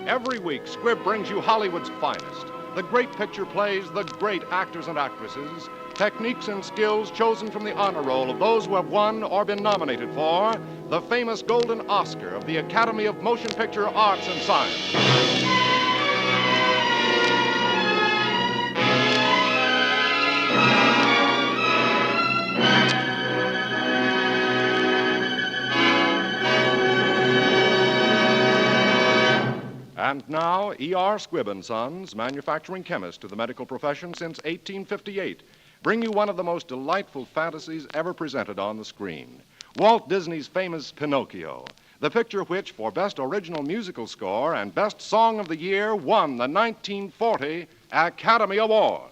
Every week, Squibb brings you Hollywood's finest. The great picture plays, the great actors and actresses, techniques and skills chosen from the honor roll of those who have won or been nominated for the famous Golden Oscar of the Academy of Motion Picture Arts and Science. And now, E.R. Squibb & Sons, manufacturing chemist to the medical profession since 1858, bring you one of the most delightful fantasies ever presented on the screen. Walt Disney's famous Pinocchio, the picture which, for Best Original Musical Score and Best Song of the Year, won the 1940 Academy Award.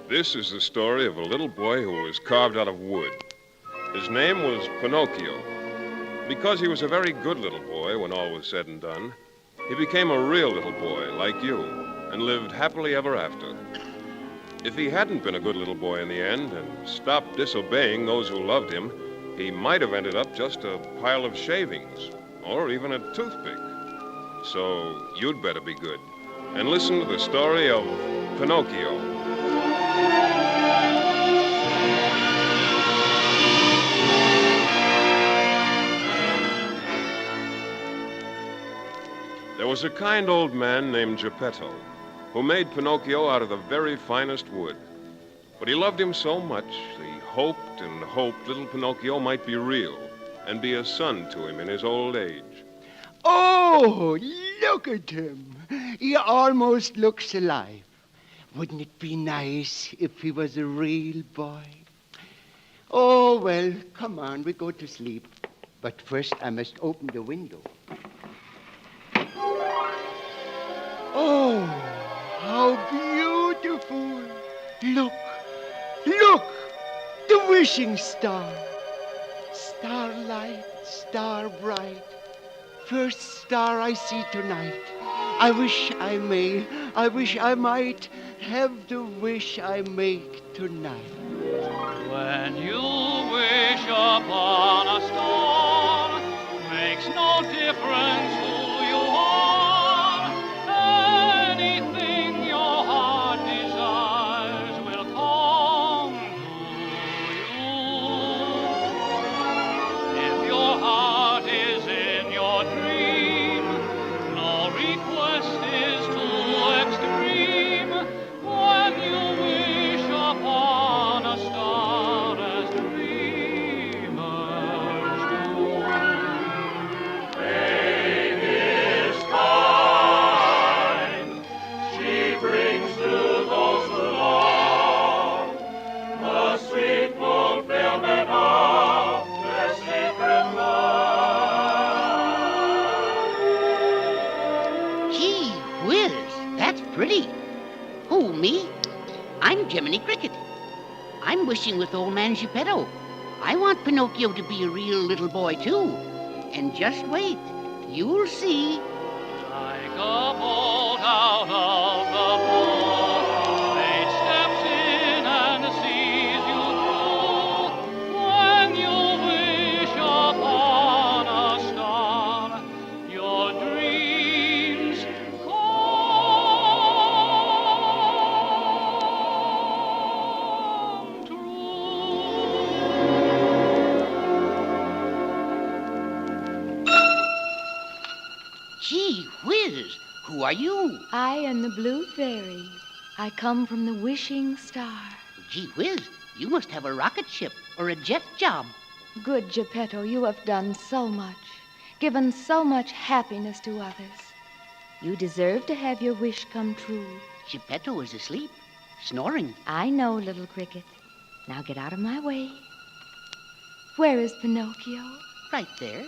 This is the story of a little boy who was carved out of wood. His name was Pinocchio. Because he was a very good little boy when all was said and done, he became a real little boy like you and lived happily ever after. If he hadn't been a good little boy in the end and stopped disobeying those who loved him, he might have ended up just a pile of shavings or even a toothpick. So you'd better be good and listen to the story of Pinocchio. There was a kind old man named Geppetto who made Pinocchio out of the very finest wood. But he loved him so much, he hoped and hoped little Pinocchio might be real and be a son to him in his old age. Oh, look at him. He almost looks alive. Wouldn't it be nice if he was a real boy? Oh, well, come on, we go to sleep. But first I must open the window. Oh, how beautiful. Look, look, the wishing star. Starlight, star bright. First star I see tonight. I wish I might have the wish I make tonight. When you wish upon a star. Makes no difference who you are. Anything your heart desires will come to you. If your heart is in your dream, no request is too extreme. When you wish upon a star as dreamers do. Fate is kind. She brings to those who long the sweet fulfillment of their secret love. Gee whiz, that's pretty. Who, me? I'm Jiminy Cricket. I'm wishing with old man Geppetto. I want Pinocchio to be a real little boy, too. And just wait. You'll see. Like a bolt out of the blue, fate steps in and sees you through. When you wish upon a star, your dreams Gee whiz, who are you? I am the Blue Fairy. I come from the wishing star. Gee whiz, you must have a rocket ship or a jet job. Good Geppetto, you have done so much, given so much happiness to others. You deserve to have your wish come true. Geppetto is asleep, snoring. I know, little cricket. Now get out of my way. Where is Pinocchio? Right there.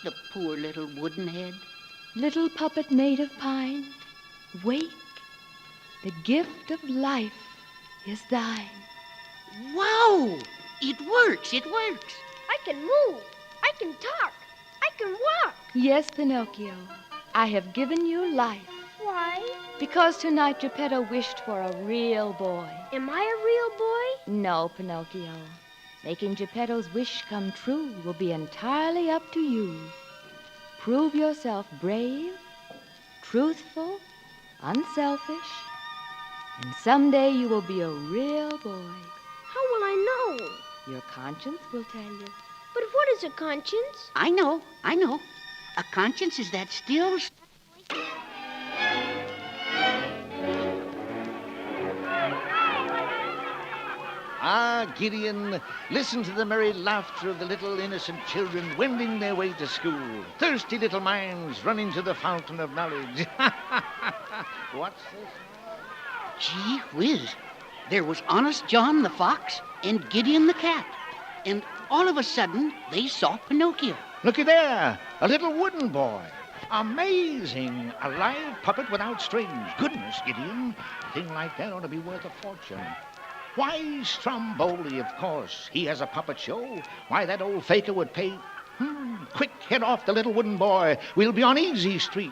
The poor little wooden head. Little puppet made of pine, wake. The gift of life is thine. Wow! It works, it works. I can move. I can talk. I can walk. Yes, Pinocchio, I have given you life. Why? Because tonight Geppetto wished for a real boy. Am I a real boy? No, Pinocchio. Making Geppetto's wish come true will be entirely up to you. Prove yourself brave, truthful, unselfish, and someday you will be a real boy. How will I know? Your conscience will tell you. But what is a conscience? I know. A conscience is that still... Ah, Gideon, listen to the merry laughter of the little innocent children wending their way to school. Thirsty little minds running to the fountain of knowledge. What's this? Gee whiz. There was Honest John the Fox and Gideon the Cat. And all of a sudden, they saw Pinocchio. Looky there, a little wooden boy. Amazing. A live puppet without strings. Goodness, Gideon. A thing like that ought to be worth a fortune. Why, Stromboli, of course. He has a puppet show. Why, that old faker would pay... Quick, head off the little wooden boy. We'll be on Easy Street.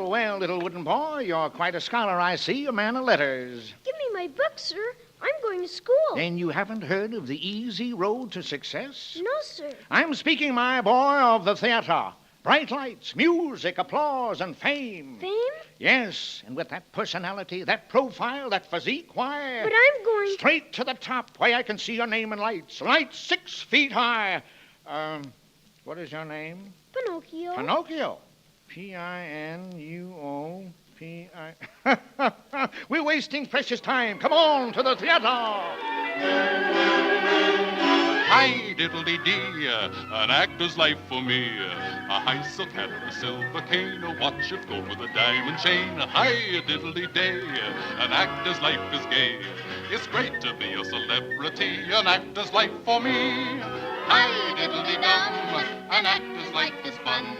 Well, little wooden boy. You're quite a scholar, I see. A man of letters. Give me my book, sir. I'm going to school. Then you haven't heard of the easy road to success? No, sir. I'm speaking, my boy, of the theater. Bright lights, music, applause, and fame. Fame? Yes, and with that personality, that profile, that physique, why... But I'm going... Straight to the top, where I can see your name in lights. Lights 6 feet high. What is your name? Pinocchio. Pinocchio. P-I-N-U-O-P-I... We're wasting precious time. Come on to the theater. Hi, diddle-dee-dee, an actor's life for me. A high silk hat, a silver cane, a watch of gold with a diamond chain. Hi, diddle-dee-day, an actor's life is gay. It's great to be a celebrity, an actor's life for me. Hi, diddle-dee-dum, an actor's life is fun.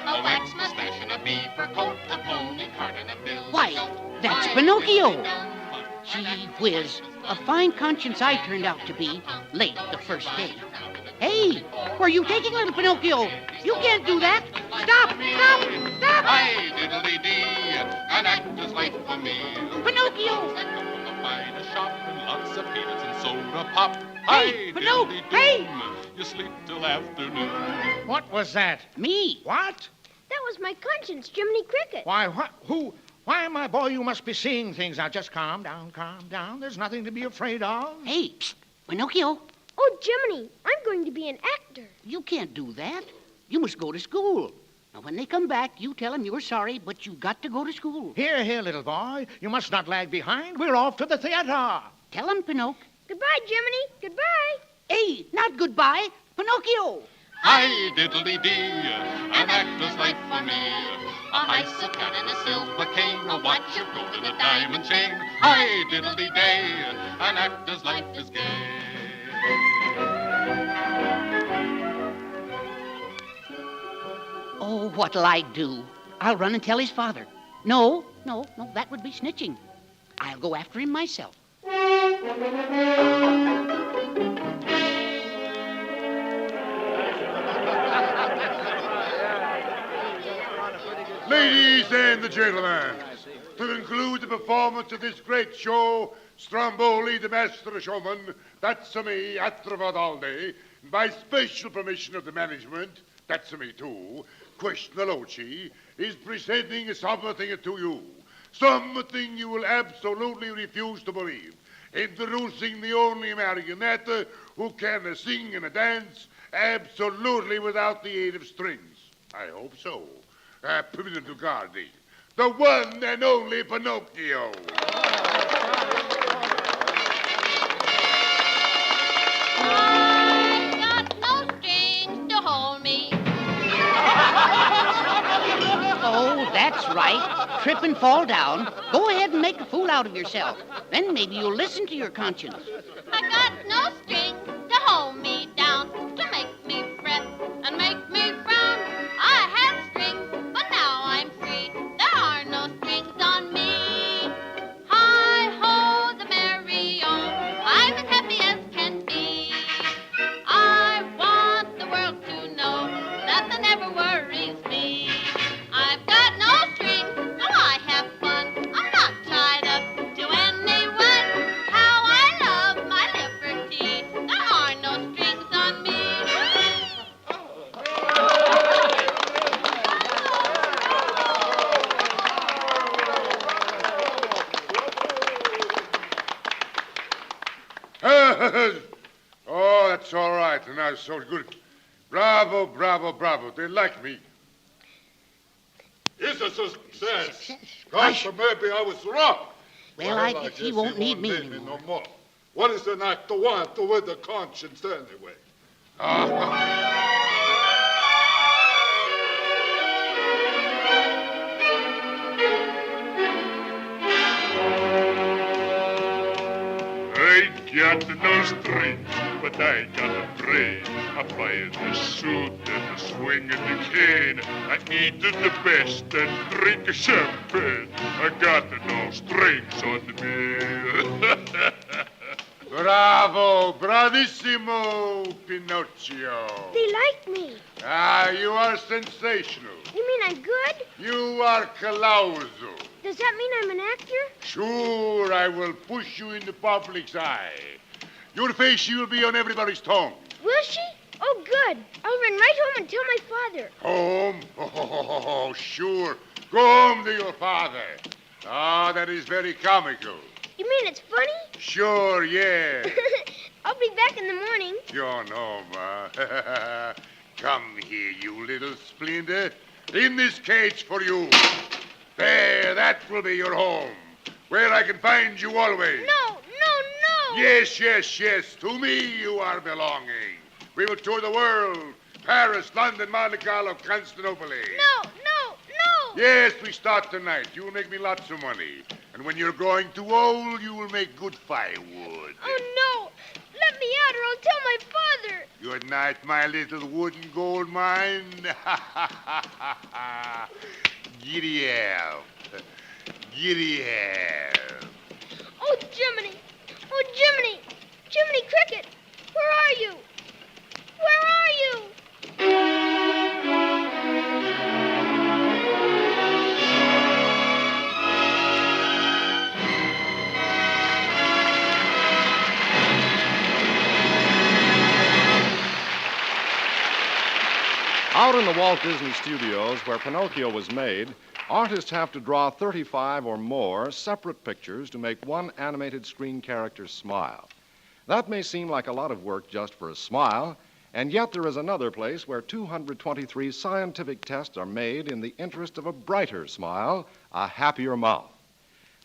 A wax mustache and a beaver coat, a pony cart and a bill. Why, that's Pinocchio. Gee whiz, a fine conscience I turned out to be, late the first day. Hey, where are you taking little Pinocchio? You can't do that. Stop! Hi, diddle-dee-dee, an actor's life for me. Pinocchio! Set up in the finest shop and lots of peanuts and soda pop. Hey, Pinocchio! Hey! You sleep till afternoon. What was that? Me. What? That was my conscience, Jiminy Cricket. Why, what? Who? Why, my boy, you must be seeing things. Now, just calm down, calm down. There's nothing to be afraid of. Hey, Pinocchio. Oh, Jiminy, I'm going to be an actor. You can't do that. You must go to school. Now, when they come back, you tell them you were sorry, but you got to go to school. Here, here, little boy. You must not lag behind. We're off to the theater. Tell them, Pinocchio. Goodbye, Jiminy. Goodbye. Hey, not goodbye. Pinocchio. Hi, diddly-dee, an actor's life for me. A ice, a cat, and a silver cane, a watch of gold and a diamond chain. Hi, diddly-day, an actor's life is gay. Oh, what'll I do? I'll run and tell his father. No, that would be snitching. I'll go after him myself. Ladies and the gentlemen, to conclude the performance of this great show, Stromboli, the master showman, that's me, actor of all day, by special permission of the management, that's me too, Questionaloci, is presenting something to you, something you will absolutely refuse to believe. Introducing the only marionette who can sing and dance absolutely without the aid of strings. I hope so. Pimento Gardi, the one and only Pinocchio. I've got no strings to hold me. Oh, that's right. Trip and fall down. Go ahead and make a fool out of yourself. Then maybe you'll listen to your conscience. I got no strings to hold me down, to make me fret and make me frown. I had strings, but now I'm free. There are no strings on me. Hi-ho, the merry-o. I'm as happy as can be. I want the world to know nothing ever worries me. I've got no strings, so I have fun. I'm not tied up to anyone. How I love my liberty. There are no strings on me. Oh, that's all right. And that's so good. Bravo, bravo, bravo. They like me. It's a success. Gosh, maybe I was wrong. Well, I guess he won't need me need anymore. no more. What is an actor want with a conscience anyway? I got no strings, but I got a brain. I buy the suit and the swing and the cane. I eat the best and drink champagne. I got no strings on me. Bravo, bravissimo, Pinocchio. They like me. Ah, you are sensational. You mean I'm good? You are Calauso. Does that mean I'm an actor? Sure, I will push you in the public's eye. Your face will be on everybody's tongue. Will she? Oh, good. I'll run right home and tell my father. Home? Oh, sure. Go home to your father. Ah, that is very comical. You mean it's funny? Sure, yeah. I'll be back in the morning. You're home, huh? Come here, you little splinter. In this cage for you. There, that will be your home. Where I can find you always. No. Yes. To me you are belonging. We will tour the world. Paris, London, Monte Carlo, Constantinople. No. Yes, we start tonight. You will make me lots of money. And when you're growing too old, you will make good firewood. Oh, no. Let me out or I'll tell my father. Good night, my little wooden gold mine. Giddy up. Oh, Jiminy. Jiminy Cricket. Where are you? Out in the Walt Disney Studios, where Pinocchio was made, artists have to draw 35 or more separate pictures to make one animated screen character smile. That may seem like a lot of work just for a smile, and yet there is another place where 223 scientific tests are made in the interest of a brighter smile, a happier mouth.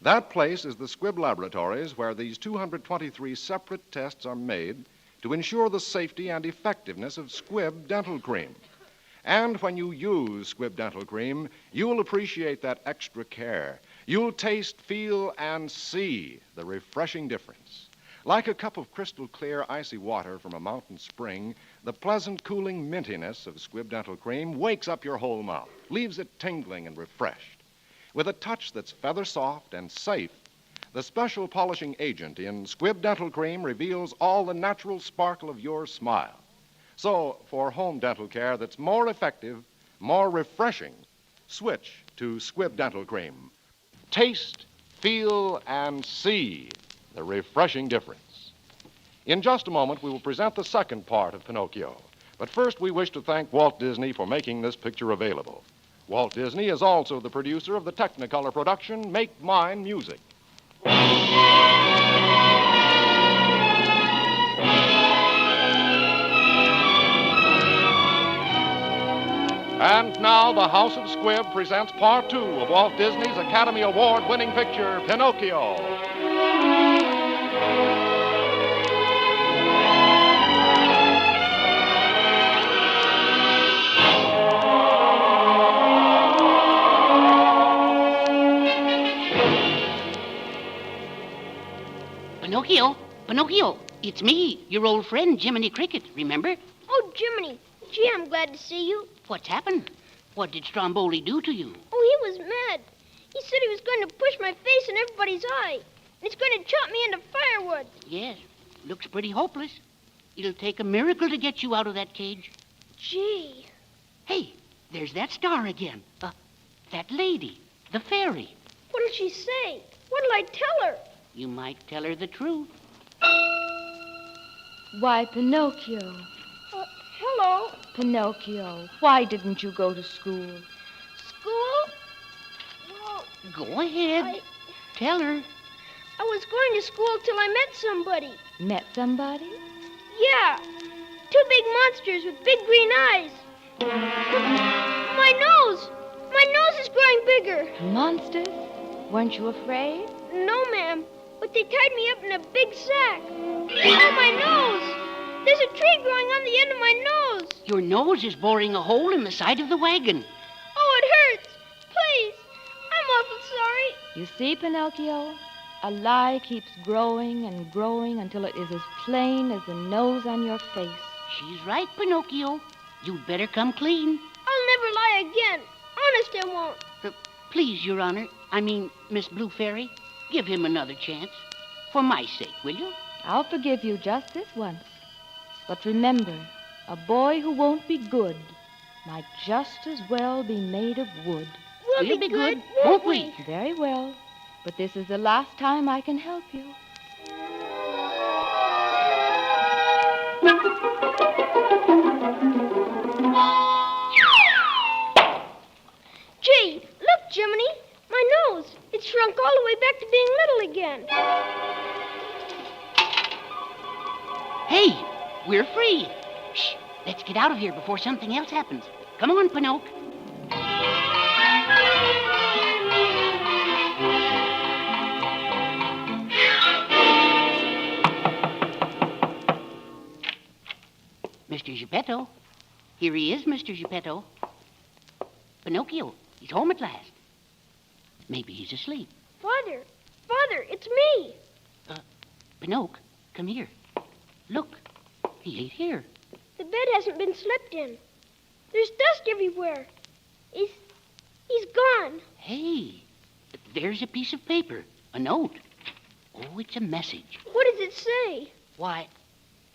That place is the Squibb Laboratories, where these 223 separate tests are made to ensure the safety and effectiveness of Squibb dental cream. And when you use Squibb dental cream, you'll appreciate that extra care. You'll taste, feel, and see the refreshing difference. Like a cup of crystal clear, icy water from a mountain spring, the pleasant, cooling mintiness of Squibb dental cream wakes up your whole mouth, leaves it tingling and refreshed. With a touch that's feather soft and safe, the special polishing agent in Squibb dental cream reveals all the natural sparkle of your smile. So, for home dental care that's more effective, more refreshing, switch to Squibb dental cream. Taste, feel, and see the refreshing difference. In just a moment, we will present the second part of Pinocchio. But first, we wish to thank Walt Disney for making this picture available. Walt Disney is also the producer of the Technicolor production, Make Mine Music. And now, the House of Squibb presents Part 2 of Walt Disney's Academy Award-winning picture, Pinocchio. Pinocchio, it's me, your old friend, Jiminy Cricket, remember? Oh, Jiminy. Gee, I'm glad to see you. What's happened? What did Stromboli do to you? Oh, he was mad. He said he was going to push my face in everybody's eye. And he's going to chop me into firewood. Yes, looks pretty hopeless. It'll take a miracle to get you out of that cage. Gee. Hey, there's that star again. That lady, the fairy. What'll she say? What'll I tell her? You might tell her the truth. Why, Pinocchio. Hello. Pinocchio, why didn't you go to school? School? Well, go ahead. Tell her. I was going to school till I met somebody. Met somebody? Yeah. 2 big monsters with big green eyes. My nose! My nose is growing bigger. Monsters? Weren't you afraid? No, ma'am. But they tied me up in a big sack. Oh, my nose! There's a tree growing on the end of my nose. Your nose is boring a hole in the side of the wagon. Oh, it hurts. Please. I'm awful sorry. You see, Pinocchio, a lie keeps growing and growing until it is as plain as the nose on your face. She's right, Pinocchio. You'd better come clean. I'll never lie again. Honest, I won't. Please, Your Honor, I mean, Miss Blue Fairy, give him another chance. For my sake, will you? I'll forgive you just this once. But remember, a boy who won't be good might just as well be made of wood. We'll be good, won't we? Very well. But this is the last time I can help you. Gee, look, Jiminy. My nose. It's shrunk all the way back to being little again. Hey, we're free. Shh, let's get out of here before something else happens. Come on, Pinocchio. Mr. Geppetto. Here he is, Mr. Geppetto. Pinocchio, he's home at last. Maybe he's asleep. Father, it's me. Pinocchio, come here. Look, he ain't here. The bed hasn't been slept in. There's dust everywhere. He's gone. Hey, there's a piece of paper, a note. Oh, it's a message. What does it say? Why,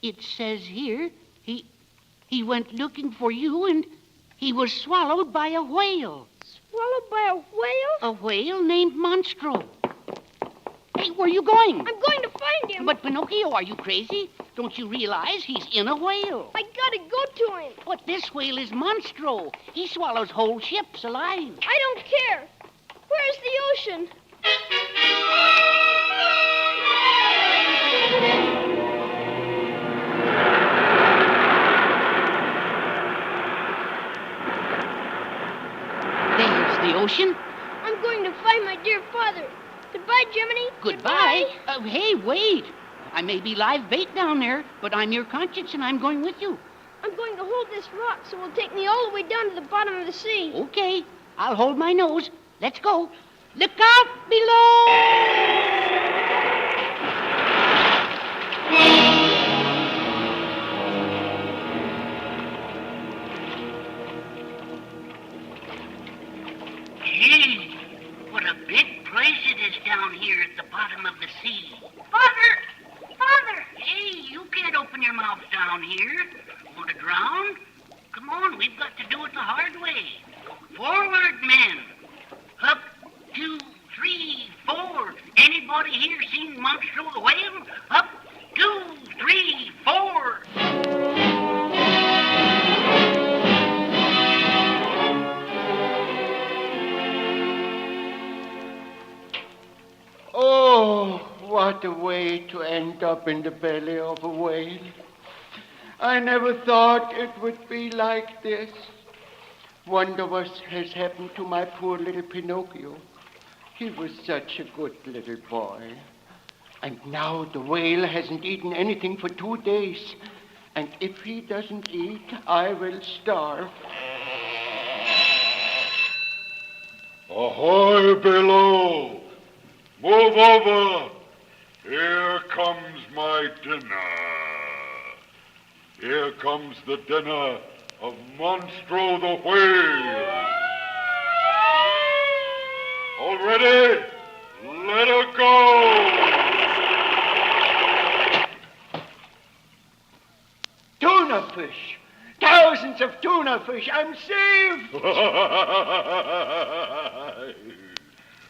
it says here, he went looking for you and he was swallowed by a whale. Swallowed by a whale? A whale named Monstro. Hey, where are you going? I'm going to fight find him. But, Pinocchio, are you crazy? Don't you realize he's in a whale? I gotta go to him. But this whale is monstro. He swallows whole ships alive. I don't care. Where's the ocean? There's the ocean. I'm going to find my dear father. Goodbye, Jiminy. Goodbye. Hey, wait. I may be live bait down there, but I'm your conscience and I'm going with you. I'm going to hold this rock so it'll take me all the way down to the bottom of the sea. Okay. I'll hold my nose. Let's go. Look out below! Gee, what a big place it is down here at the bottom of the sea. Father! Father! Hey, you can't open your mouth down here. Want to drown? Come on, we've got to do it the hard way. Forward, men. Up, 2, 3, 4. Anybody here seen Monstro the Whale? Up, 2, 3, 4. Oh, what a way to end up in the belly of a whale. I never thought it would be like this. Wonder what has happened to my poor little Pinocchio. He was such a good little boy. And now the whale hasn't eaten anything for 2 days. And if he doesn't eat, I will starve. Ahoy below! Move over! Here comes my dinner. Here comes the dinner of Monstro the Whale. All ready? Let her go! Tuna fish! Thousands of tuna fish! I'm saved!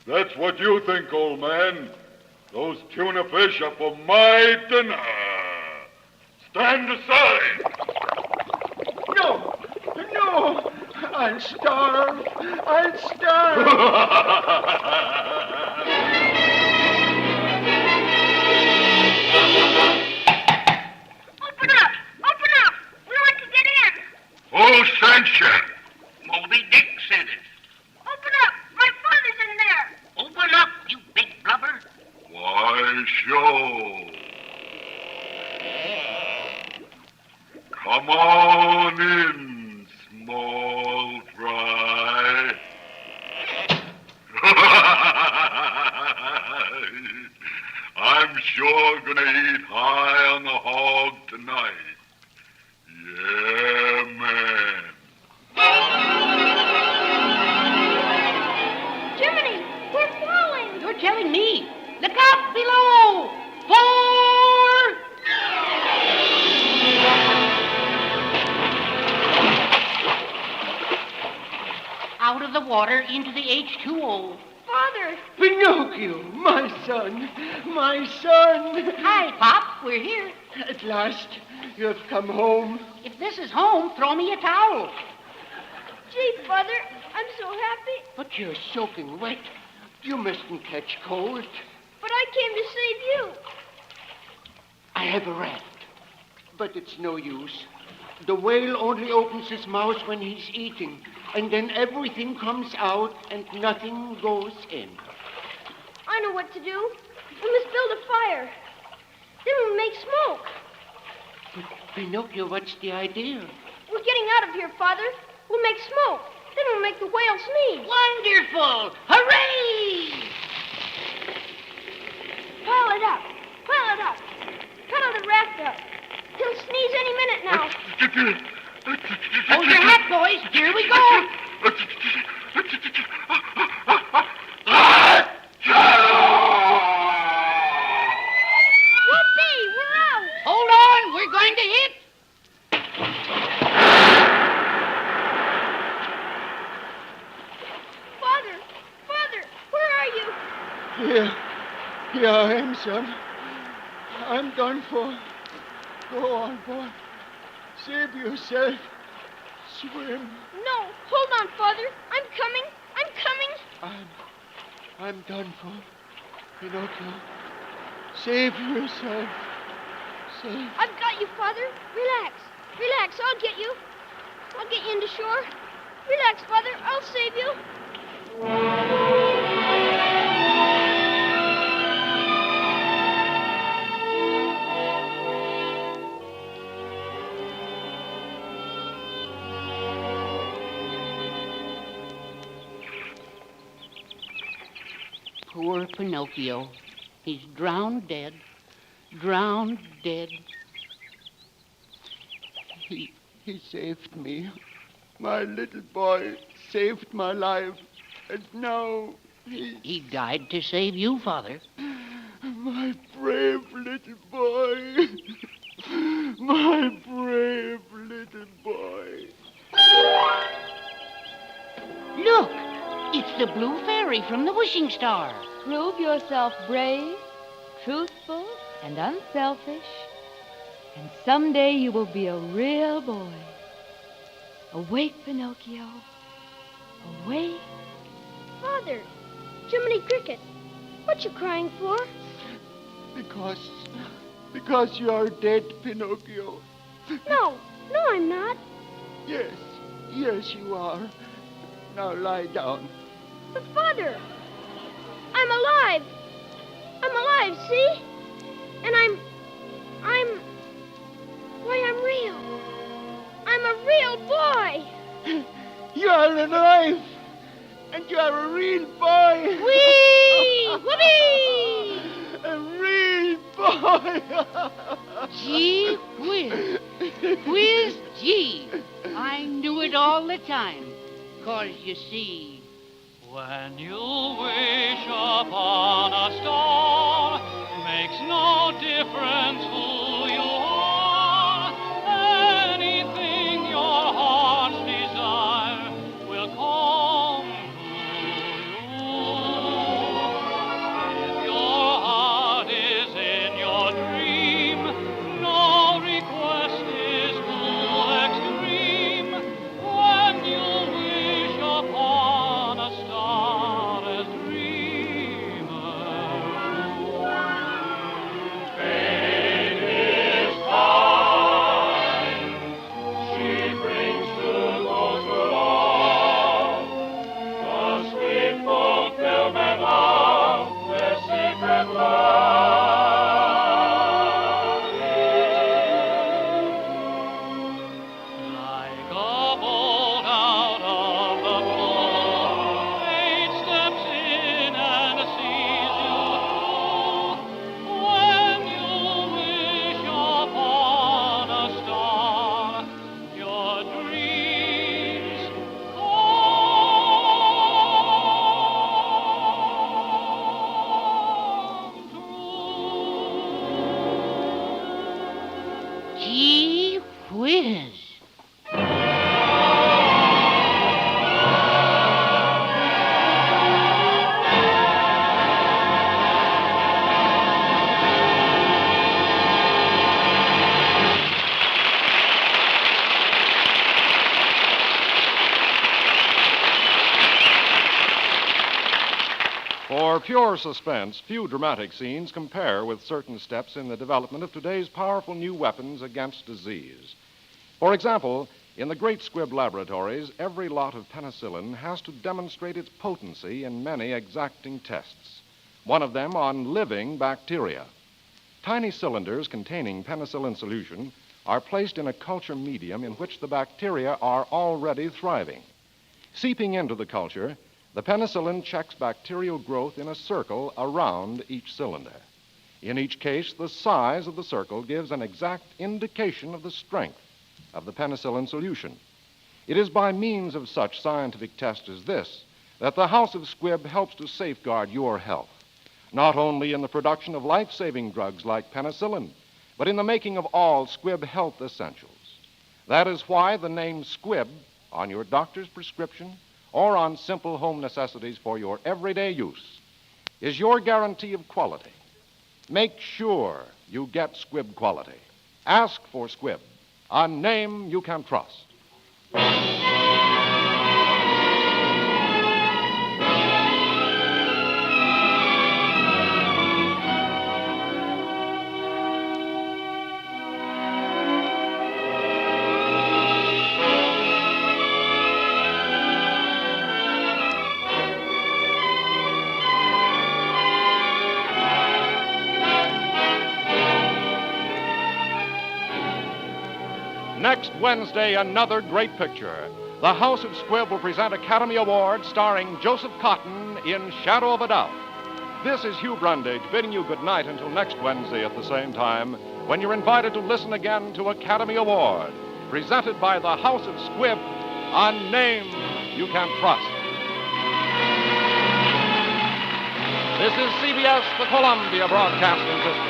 That's what you think, old man. Those tuna fish are for my dinner. Stand aside. No! No! I'll starve! I'll starve! Open up! Open up! We want to get in. Full sanction. Moby Dick said it. Open up! My father's in there. Open up, you big blubber. Why, sure. Come on in, small fry. I'm sure gonna eat high on the hog tonight. Yeah, man. Jiminy, we're falling. You're telling me. Look out below! 4! Out of the water into the H2O. Father! Pinocchio, my son! My son! Hi, Pop. We're here. At last, you have come home. If this is home, throw me a towel. Gee, Father, I'm so happy. But you're soaking wet. You mustn't catch cold. But I came to save you. I have a raft, but it's no use. The whale only opens his mouth when he's eating, and then everything comes out and nothing goes in. I know what to do. We must build a fire. Then we'll make smoke. But, Pinocchio, what's the idea? We're getting out of here, Father. We'll make smoke. Then we'll make the whale sneeze. Wonderful! Hooray! Pile it up. Pile it up. Cuddle the raft up. He'll sneeze any minute now. Hold your hat, boys. Here we go. Whoopee, we're out. Hold on. We're going to hit. Father, where are you? Here I am, son. I'm done for. Go on, boy. Save yourself. Swim. No, hold on, Father. I'm coming. I'm done for. Pinocchio, save yourself. Save. I've got you, Father. Relax. Relax. I'll get you. I'll get you into shore. Relax, Father. I'll save you. Poor Pinocchio. He's drowned dead. Drowned dead. He saved me. My little boy saved my life. And now He died to save you, Father. my brave little boy. My brave little boy. Look, it's the blue fairy from the wishing star. Prove yourself brave, truthful, and unselfish, and someday you will be a real boy. Awake, Pinocchio. Awake. Father, Jiminy Cricket, what you crying for? Because you're dead, Pinocchio. No, I'm not. Yes, you are. Now lie down. But Father, I'm alive. I'm alive, see? And why, I'm real. I'm a real boy. You're alive. And you're a real boy. Whee! Whoopee! A real boy. Gee whiz. Whiz gee. I knew it all the time. 'Cause you see, when you wish upon a star, makes no difference who you are. Anything your heart's desire will come to you. If your heart is in your dream, no request is too extreme. When you wish upon a star as dreamers do. Fate is kind. She brings to those who love the sweet fulfillment of their secret love. Like a bolt out of the blue, fate steps in and sees you through. When you wish upon a star, your dreams gee whiz. For pure suspense, few dramatic scenes compare with certain steps in the development of today's powerful new weapons against disease. For example, in the great Squibb laboratories, every lot of penicillin has to demonstrate its potency in many exacting tests, one of them on living bacteria. Tiny cylinders containing penicillin solution are placed in a culture medium in which the bacteria are already thriving. Seeping into the culture, the penicillin checks bacterial growth in a circle around each cylinder. In each case, the size of the circle gives an exact indication of the strength of the penicillin solution. It is by means of such scientific tests as this that the House of Squibb helps to safeguard your health, not only in the production of life-saving drugs like penicillin, but in the making of all Squibb health essentials. That is why the name Squibb on your doctor's prescription or on simple home necessities for your everyday use is your guarantee of quality. Make sure you get Squibb quality. Ask for Squibb, a name you can trust. Next Wednesday, another great picture. The House of Squibb will present Academy Award starring Joseph Cotton in Shadow of a Doubt. This is Hugh Brundage bidding you good night until next Wednesday at the same time, when you're invited to listen again to Academy Award, presented by the House of Squibb, a name you can trust. This is CBS, the Columbia Broadcasting System.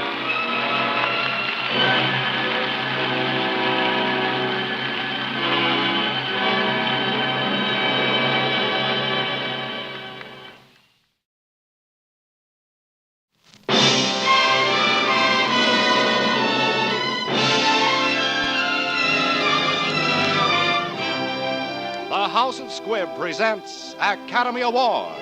The House of Squibb presents Academy Award.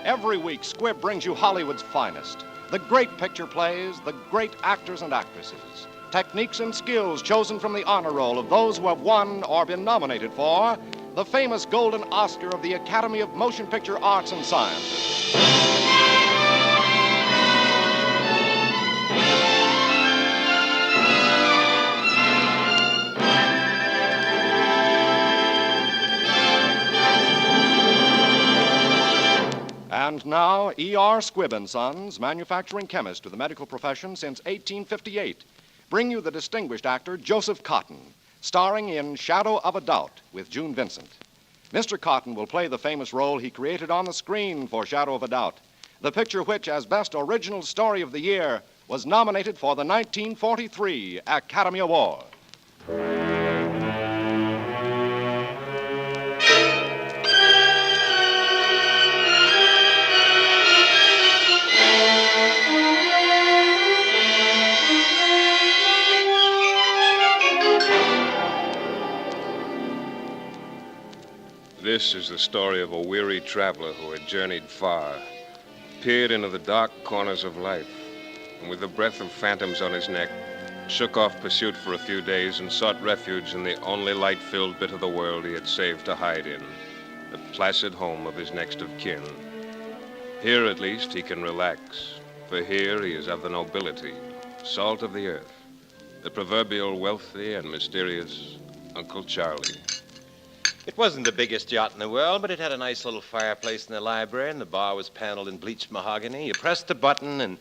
Every week, Squibb brings you Hollywood's finest. The great picture plays, the great actors and actresses. Techniques and skills chosen from the honor roll of those who have won or been nominated for the famous Golden Oscar of the Academy of Motion Picture Arts and Sciences. And now, E.R. Squibb & Sons, manufacturing chemist to the medical profession since 1858, bring you the distinguished actor Joseph Cotton, starring in Shadow of a Doubt with June Vincent. Mr. Cotton will play the famous role he created on the screen for Shadow of a Doubt, the picture which, as Best Original Story of the Year, was nominated for the 1943 Academy Award. This is the story of a weary traveler who had journeyed far, peered into the dark corners of life, and with the breath of phantoms on his neck, shook off pursuit for a few days and sought refuge in the only light-filled bit of the world he had saved to hide in, the placid home of his next of kin. Here, at least, he can relax, for here he is of the nobility, salt of the earth, the proverbial wealthy and mysterious Uncle Charlie. It wasn't the biggest yacht in the world, but it had a nice little fireplace in the library, and the bar was paneled in bleached mahogany. You pressed a button and...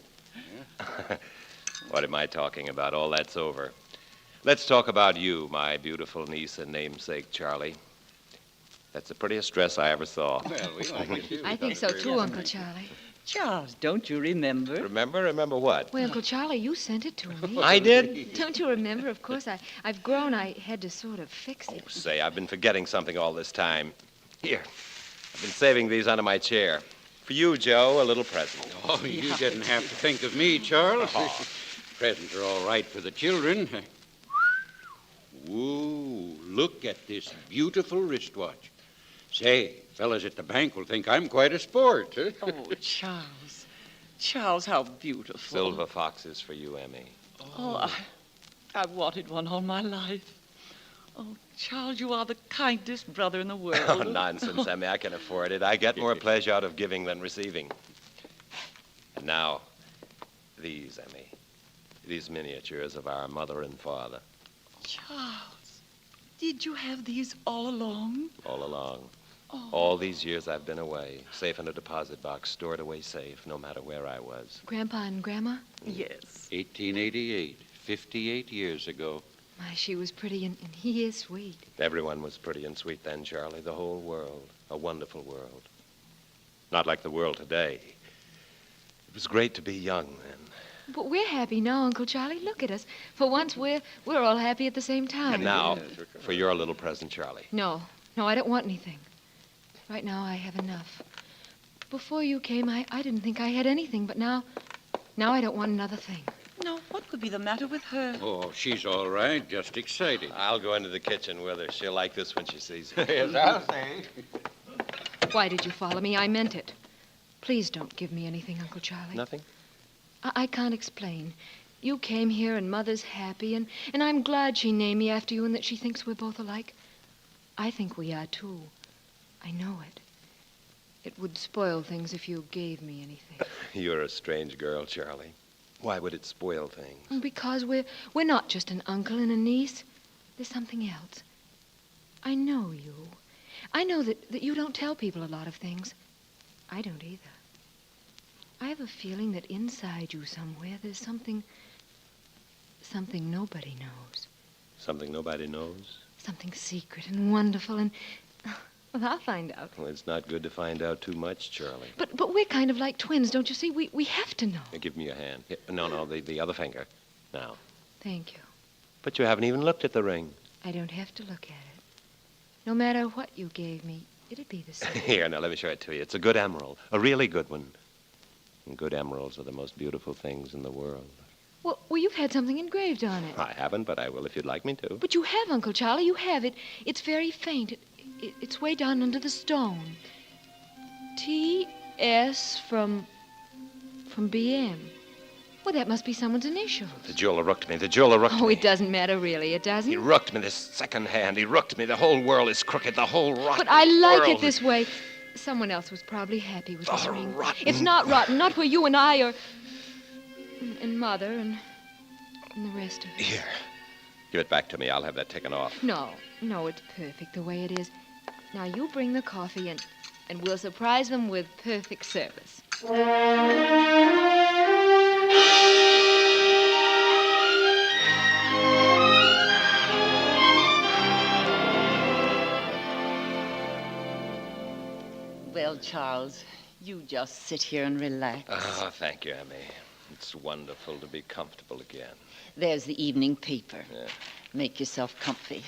What am I talking about? All that's over. Let's talk about you, my beautiful niece and namesake, Charlie. That's the prettiest dress I ever saw. Well, we like it, too. I think so, too, Uncle Charlie. Charles, don't you remember? Remember what? Well, Uncle Charlie, you sent it to me. I did? Don't you remember? Of course, I've grown. I had to sort of fix it. Say, I've been forgetting something all this time. Here, I've been saving these under my chair. For you, Joe, a little present. Oh, you didn't have to think of me, Charles. Presents are all right for the children. Ooh, look at this beautiful wristwatch. Say, fellas at the bank will think I'm quite a sport. Huh? Oh, Charles. Charles, how beautiful. Silver foxes for you, Emmy. Oh, I've wanted one all my life. Oh, Charles, you are the kindest brother in the world. Oh, nonsense, Emmy. I can afford it. I get more pleasure out of giving than receiving. And now, these, Emmy. These miniatures of our mother and father. Charles, did you have these all along? All along. Oh. All these years I've been away, safe in a deposit box, stored away safe, no matter where I was. Grandpa and Grandma? Yes. 1888, 58 years ago. My, she was pretty, and he is sweet. Everyone was pretty and sweet then, Charlie. The whole world. A wonderful world. Not like the world today. It was great to be young then. But we're happy now, Uncle Charlie. Look at us. For once, we're all happy at the same time. And now, for your little present, Charlie. No, I don't want anything. Right now, I have enough. Before you came, I didn't think I had anything, but now I don't want another thing. Now, what could be the matter with her? Oh, she's all right, just excited. I'll go into the kitchen with her. She'll like this when she sees it. Yes, I'll say. Why did you follow me? I meant it. Please don't give me anything, Uncle Charlie. Nothing? I can't explain. You came here and Mother's happy, and I'm glad she named me after you and that she thinks we're both alike. I think we are, too. I know it. It would spoil things if you gave me anything. You're a strange girl, Charlie. Why would it spoil things? Because we're not just an uncle and a niece. There's something else. I know you. I know that you don't tell people a lot of things. I don't either. I have a feeling that inside you somewhere there's something nobody knows. Something nobody knows? Something secret and wonderful and... Well, I'll find out. Well, it's not good to find out too much, Charlie. But we're kind of like twins, don't you see? We have to know. Here, give me your hand. Here, no, the other finger. Now. Thank you. But you haven't even looked at the ring. I don't have to look at it. No matter what you gave me, it'd be the same. Here, now let me show it to you. It's a good emerald. A really good one. And good emeralds are the most beautiful things in the world. Well, you've had something engraved on it. I haven't, but I will if you'd like me to. But you have, Uncle Charlie. You have it. It's very faint. It's way down under the stone. T.S. from B.M. Well, that must be someone's initials. The jeweler rooked me. Oh, it doesn't matter, really. It doesn't. He rooked me this second hand. He rooked me. The whole world is crooked. The whole rotten But I like world. it this way. Someone else was probably happy with this ring. Rotten. It's not rotten. Not for you and I or... And Mother and the rest of us. Here. Give it back to me. I'll have that taken off. No, it's perfect the way it is. Now you bring the coffee and we'll surprise them with perfect service. Well, Charles, you just sit here and relax. Oh, thank you, Emmy. It's wonderful to be comfortable again. There's the evening paper. Yeah. Make yourself comfy.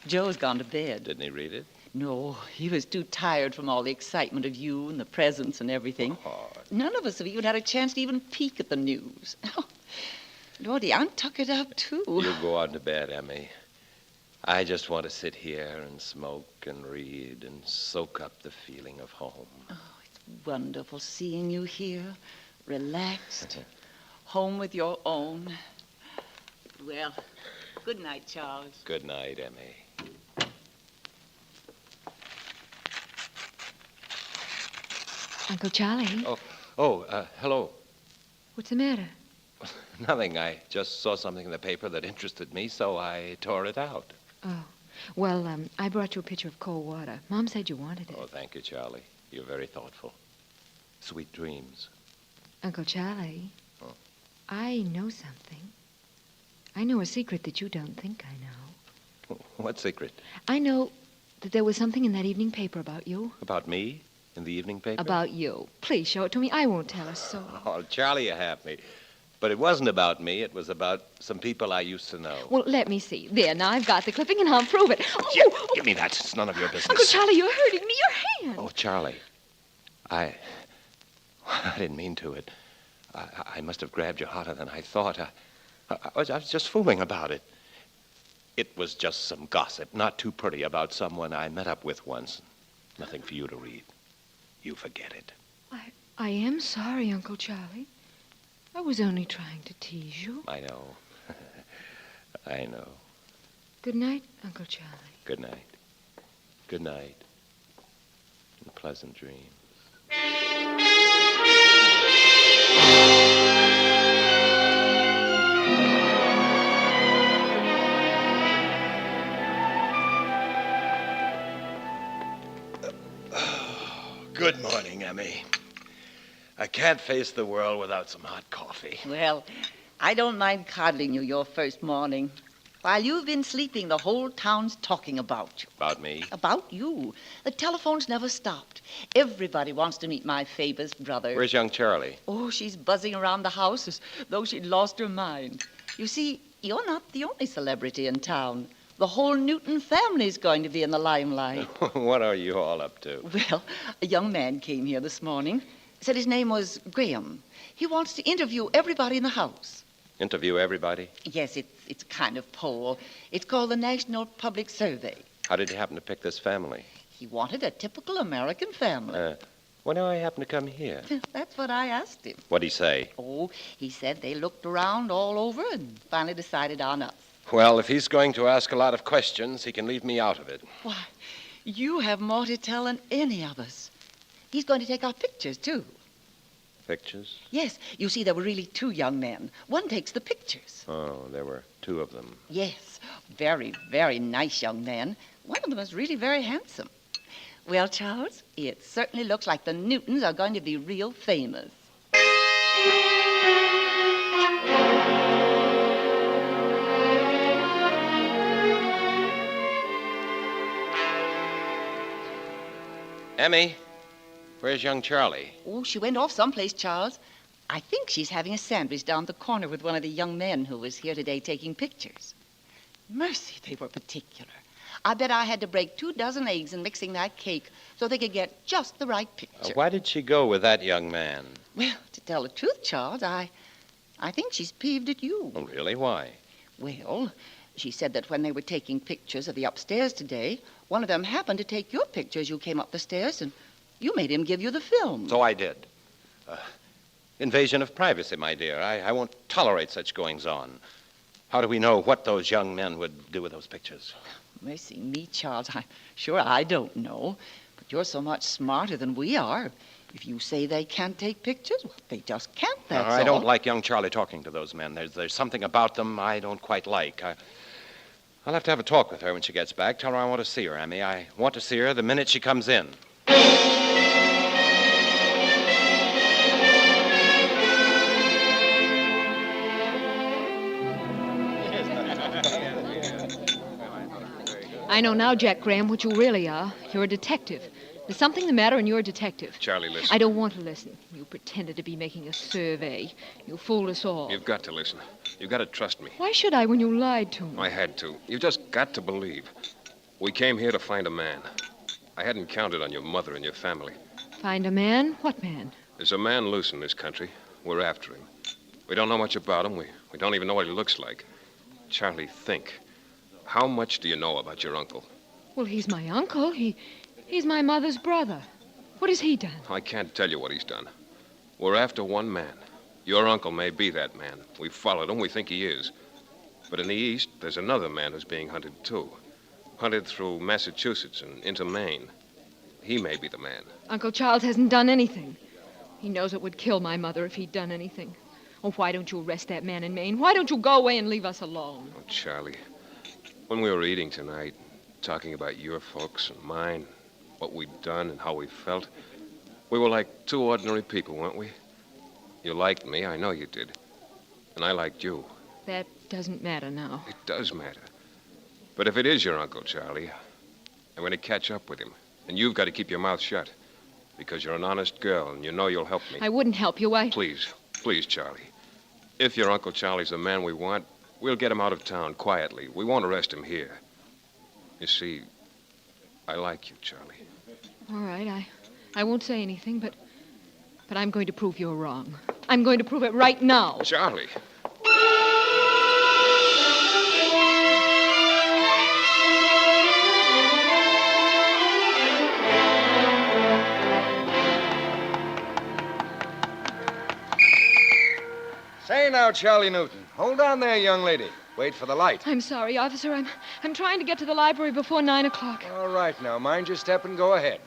Joe's gone to bed. Didn't he read it? No, he was too tired from all the excitement of you and the presents and everything. Oh. None of us have even had a chance to even peek at the news. Lordy, I'm tuckered up, too. You go on to bed, Emmy. I just want to sit here and smoke and read and soak up the feeling of home. Oh, it's wonderful seeing you here, relaxed, home with your own. Well, good night, Charles. Good night, Emmy. Uncle Charlie? Hello. What's the matter? Nothing. I just saw something in the paper that interested me, so I tore it out. Oh. Well, I brought you a pitcher of cold water. Mom said you wanted it. Oh, thank you, Charlie. You're very thoughtful. Sweet dreams. Uncle Charlie. Oh. I know something. I know a secret that you don't think I know. What secret? I know that there was something in that evening paper about you. About me? In the evening paper? About you. Please show it to me. I won't tell a soul. Oh, Charlie, you have me. But it wasn't about me. It was about some people I used to know. Well, let me see. There, now I've got the clipping and I'll prove it. Oh, Yeah, give me that. It's none of your business. Uncle Charlie, you're hurting me. Your hand. Oh, Charlie. I didn't mean to. I must have grabbed you harder than I thought. I was just fooling about it. It was just some gossip, not too pretty, about someone I met up with once. Nothing for you to read. You forget it. I am sorry, Uncle Charlie. I was only trying to tease you. I know. I know. Good night, Uncle Charlie. Good night. Good night. And pleasant dreams. Good morning, Emmy. I can't face the world without some hot coffee. Well, I don't mind coddling you your first morning. While you've been sleeping, the whole town's talking about you. About me? About you. The telephone's never stopped. Everybody wants to meet my Faber's brother. Where's young Charlie? Oh, she's buzzing around the house as though she'd lost her mind. You see, you're not the only celebrity in town. The whole Newton family's going to be in the limelight. What are you all up to? Well, a young man came here this morning. Said his name was Graham. He wants to interview everybody in the house. Interview everybody? Yes, it's a kind of poll. It's called the National Public Survey. How did he happen to pick this family? He wanted a typical American family. When do I happen to come here? That's what I asked him. What'd he say? Oh, he said they looked around all over and finally decided on us. Well, if he's going to ask a lot of questions, he can leave me out of it. Why, you have more to tell than any of us. He's going to take our pictures, too. Pictures? Yes. You see, there were really two young men. One takes the pictures. Oh, there were two of them. Yes. Very, very nice young men. One of them is really very handsome. Well, Charles, it certainly looks like the Newtons are going to be real famous. Emmy, where's young Charlie? Oh, she went off someplace, Charles. I think she's having a sandwich down the corner with one of the young men who was here today taking pictures. Mercy, they were particular. I bet I had to break 24 eggs in mixing that cake so they could get just the right picture. Why did she go with that young man? Well, to tell the truth, Charles, I think she's peeved at you. Oh, really? Why? Well, she said that when they were taking pictures of the upstairs today, one of them happened to take your picture as you came up the stairs, and you made him give you the film. So I did. Invasion of privacy, my dear. I won't tolerate such goings-on. How do we know what those young men would do with those pictures? Mercy me, Charles. I'm sure I don't know. But you're so much smarter than we are. If you say they can't take pictures, well, they just can't, that's all. I don't like young Charlie talking to those men. There's something about them I don't quite like. I'll have to have a talk with her when she gets back. Tell her I want to see her, Emmy. I want to see her the minute she comes in. I know now, Jack Graham, what you really are. You're a detective. There's something the matter, and you're a detective. Charlie, listen. I don't want to listen. You pretended to be making a survey. You fooled us all. You've got to listen. You've got to trust me. Why should I when you lied to me? I had to. You've just got to believe. We came here to find a man. I hadn't counted on your mother and your family. Find a man? What man? There's a man loose in this country. We're after him. We don't know much about him. We don't even know what he looks like. Charlie, think. How much do you know about your uncle? Well, he's my uncle. He's my mother's brother. What has he done? I can't tell you what he's done. We're after one man. Your uncle may be that man. We followed him. We think he is. But in the east, there's another man who's being hunted, too. Hunted through Massachusetts and into Maine. He may be the man. Uncle Charles hasn't done anything. He knows it would kill my mother if he'd done anything. Oh, why don't you arrest that man in Maine? Why don't you go away and leave us alone? Oh, Charlie, when we were eating tonight, talking about your folks and mine, what we'd done and how we felt, we were like two ordinary people, weren't we? You liked me, I know you did. And I liked you. That doesn't matter now. It does matter. But if it is your uncle, Charlie, I'm going to catch up with him. And you've got to keep your mouth shut. Because you're an honest girl, and you know you'll help me. I wouldn't help you, Please, Charlie. If your Uncle Charlie's the man we want, we'll get him out of town quietly. We won't arrest him here. You see, I like you, Charlie. All right, I won't say anything, but I'm going to prove you're wrong. I'm going to prove it right now. Charlie. Say now, Charlie Newton. Hold on there, young lady. Wait for the light. I'm sorry, officer. I'm trying to get to the library before 9 o'clock. All right, now, mind your step and go ahead.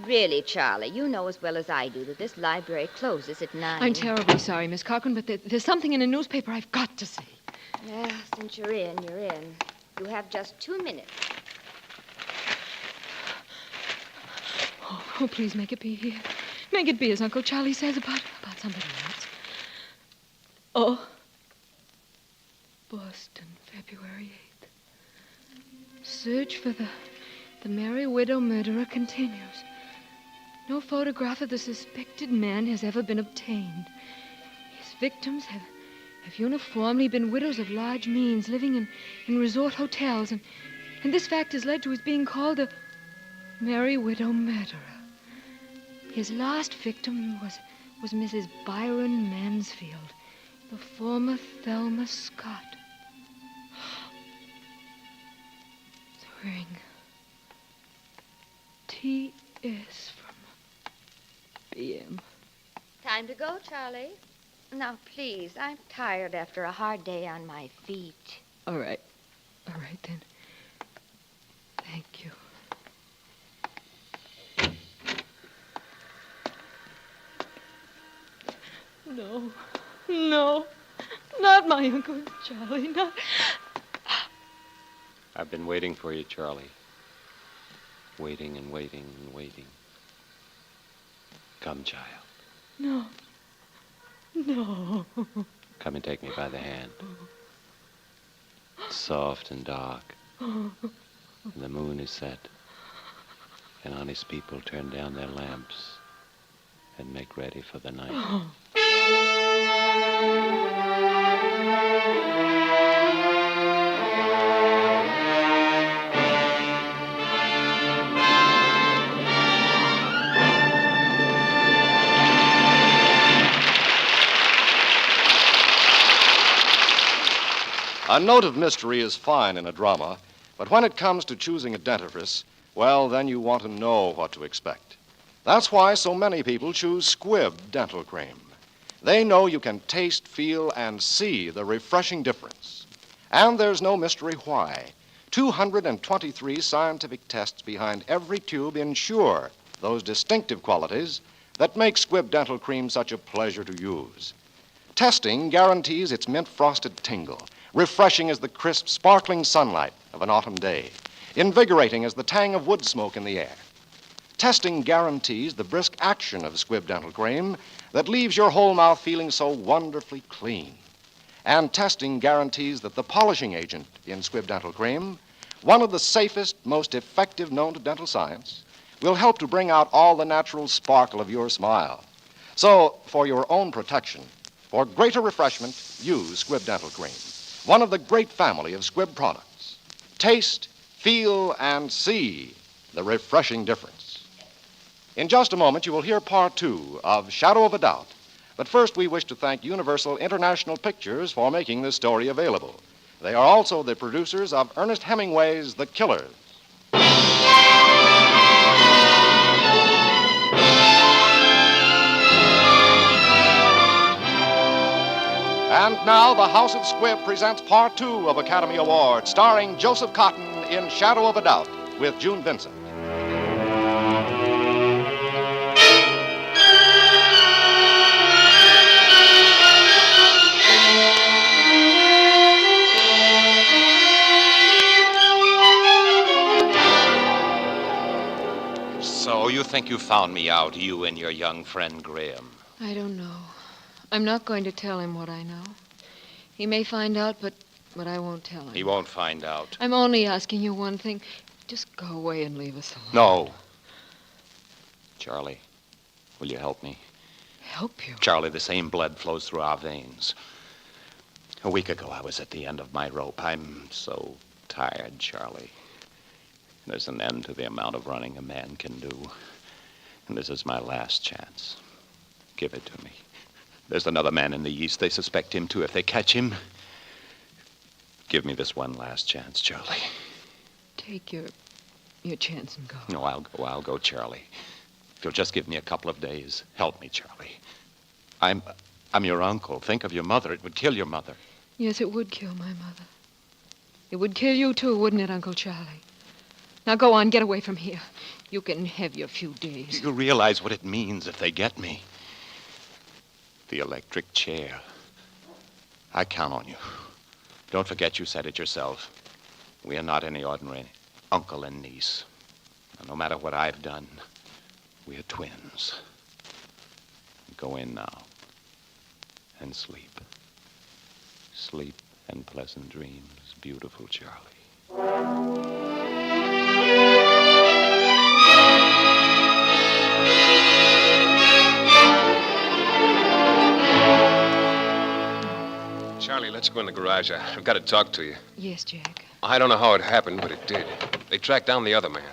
Really, Charlie, you know as well as I do that this library closes at 9. I'm terribly sorry, Miss Cochran, but there's something in a newspaper I've got to see. Yeah, since you're in, you're in. You have just 2 minutes. Oh, please make it be here. Make it be as Uncle Charlie says about somebody else. Oh. Boston, February 8th. Search for the Merry Widow murderer continues. No photograph of the suspected man has ever been obtained. His victims have uniformly been widows of large means, living in resort hotels, and this fact has led to his being called the Merry Widow murderer. His last victim was Mrs. Byron Mansfield, the former Thelma Scott. The ring. T.S. from B.M. Time to go, Charlie. Now, please, I'm tired after a hard day on my feet. All right. All right, then. Thank you. No. No. Not my Uncle Charlie. Not... I've been waiting for you, Charlie. Waiting and waiting and waiting. Come, child. No. No. Come and take me by the hand. It's soft and dark. And the moon is set. And honest people turn down their lamps and make ready for the night. A note of mystery is fine in a drama, but when it comes to choosing a dentifrice, well, then you want to know what to expect. That's why so many people choose Squibb dental cream. They know you can taste, feel, and see the refreshing difference. And there's no mystery why. 223 scientific tests behind every tube ensure those distinctive qualities that make Squibb dental cream such a pleasure to use. Testing guarantees its mint-frosted tingle, refreshing as the crisp, sparkling sunlight of an autumn day, invigorating as the tang of wood smoke in the air. Testing guarantees the brisk action of Squibb dental cream that leaves your whole mouth feeling so wonderfully clean. And testing guarantees that the polishing agent in Squibb dental cream, one of the safest, most effective known to dental science, will help to bring out all the natural sparkle of your smile. So, for your own protection, for greater refreshment, use Squibb dental cream, one of the great family of Squibb products. Taste, feel, and see the refreshing difference. In just a moment, you will hear part 2 of Shadow of a Doubt. But first, we wish to thank Universal International Pictures for making this story available. They are also the producers of Ernest Hemingway's The Killers. And now, the House of Squibb presents part 2 of Academy Award, starring Joseph Cotton in Shadow of a Doubt with June Vincent. So you think you found me out, you and your young friend Graham? I don't know. I'm not going to tell him what I know. He may find out, but I won't tell him. He won't find out. I'm only asking you one thing. Just go away and leave us alone. No. Charlie, will you help me? Help you? Charlie, the same blood flows through our veins. A week ago, I was at the end of my rope. I'm so tired, Charlie. There's an end to the amount of running a man can do. And this is my last chance. Give it to me. There's another man in the East. They suspect him, too. If they catch him, give me this one last chance, Charlie. Take your chance and go. No, I'll go, Charlie. If you'll just give me a couple of days, help me, Charlie. I'm your uncle. Think of your mother. It would kill your mother. Yes, it would kill my mother. It would kill you, too, wouldn't it, Uncle Charlie? Now go on, get away from here. You can have your few days. You realize what it means if they get me. The electric chair. I count on you. Don't forget you said it yourself. We are not any ordinary uncle and niece. And no matter what I've done, we are twins. Go in now and sleep. Sleep and pleasant dreams, beautiful Charlie. Charlie, let's go in the garage. I've got to talk to you. Yes, Jack. I don't know how it happened, but it did. They tracked down the other man.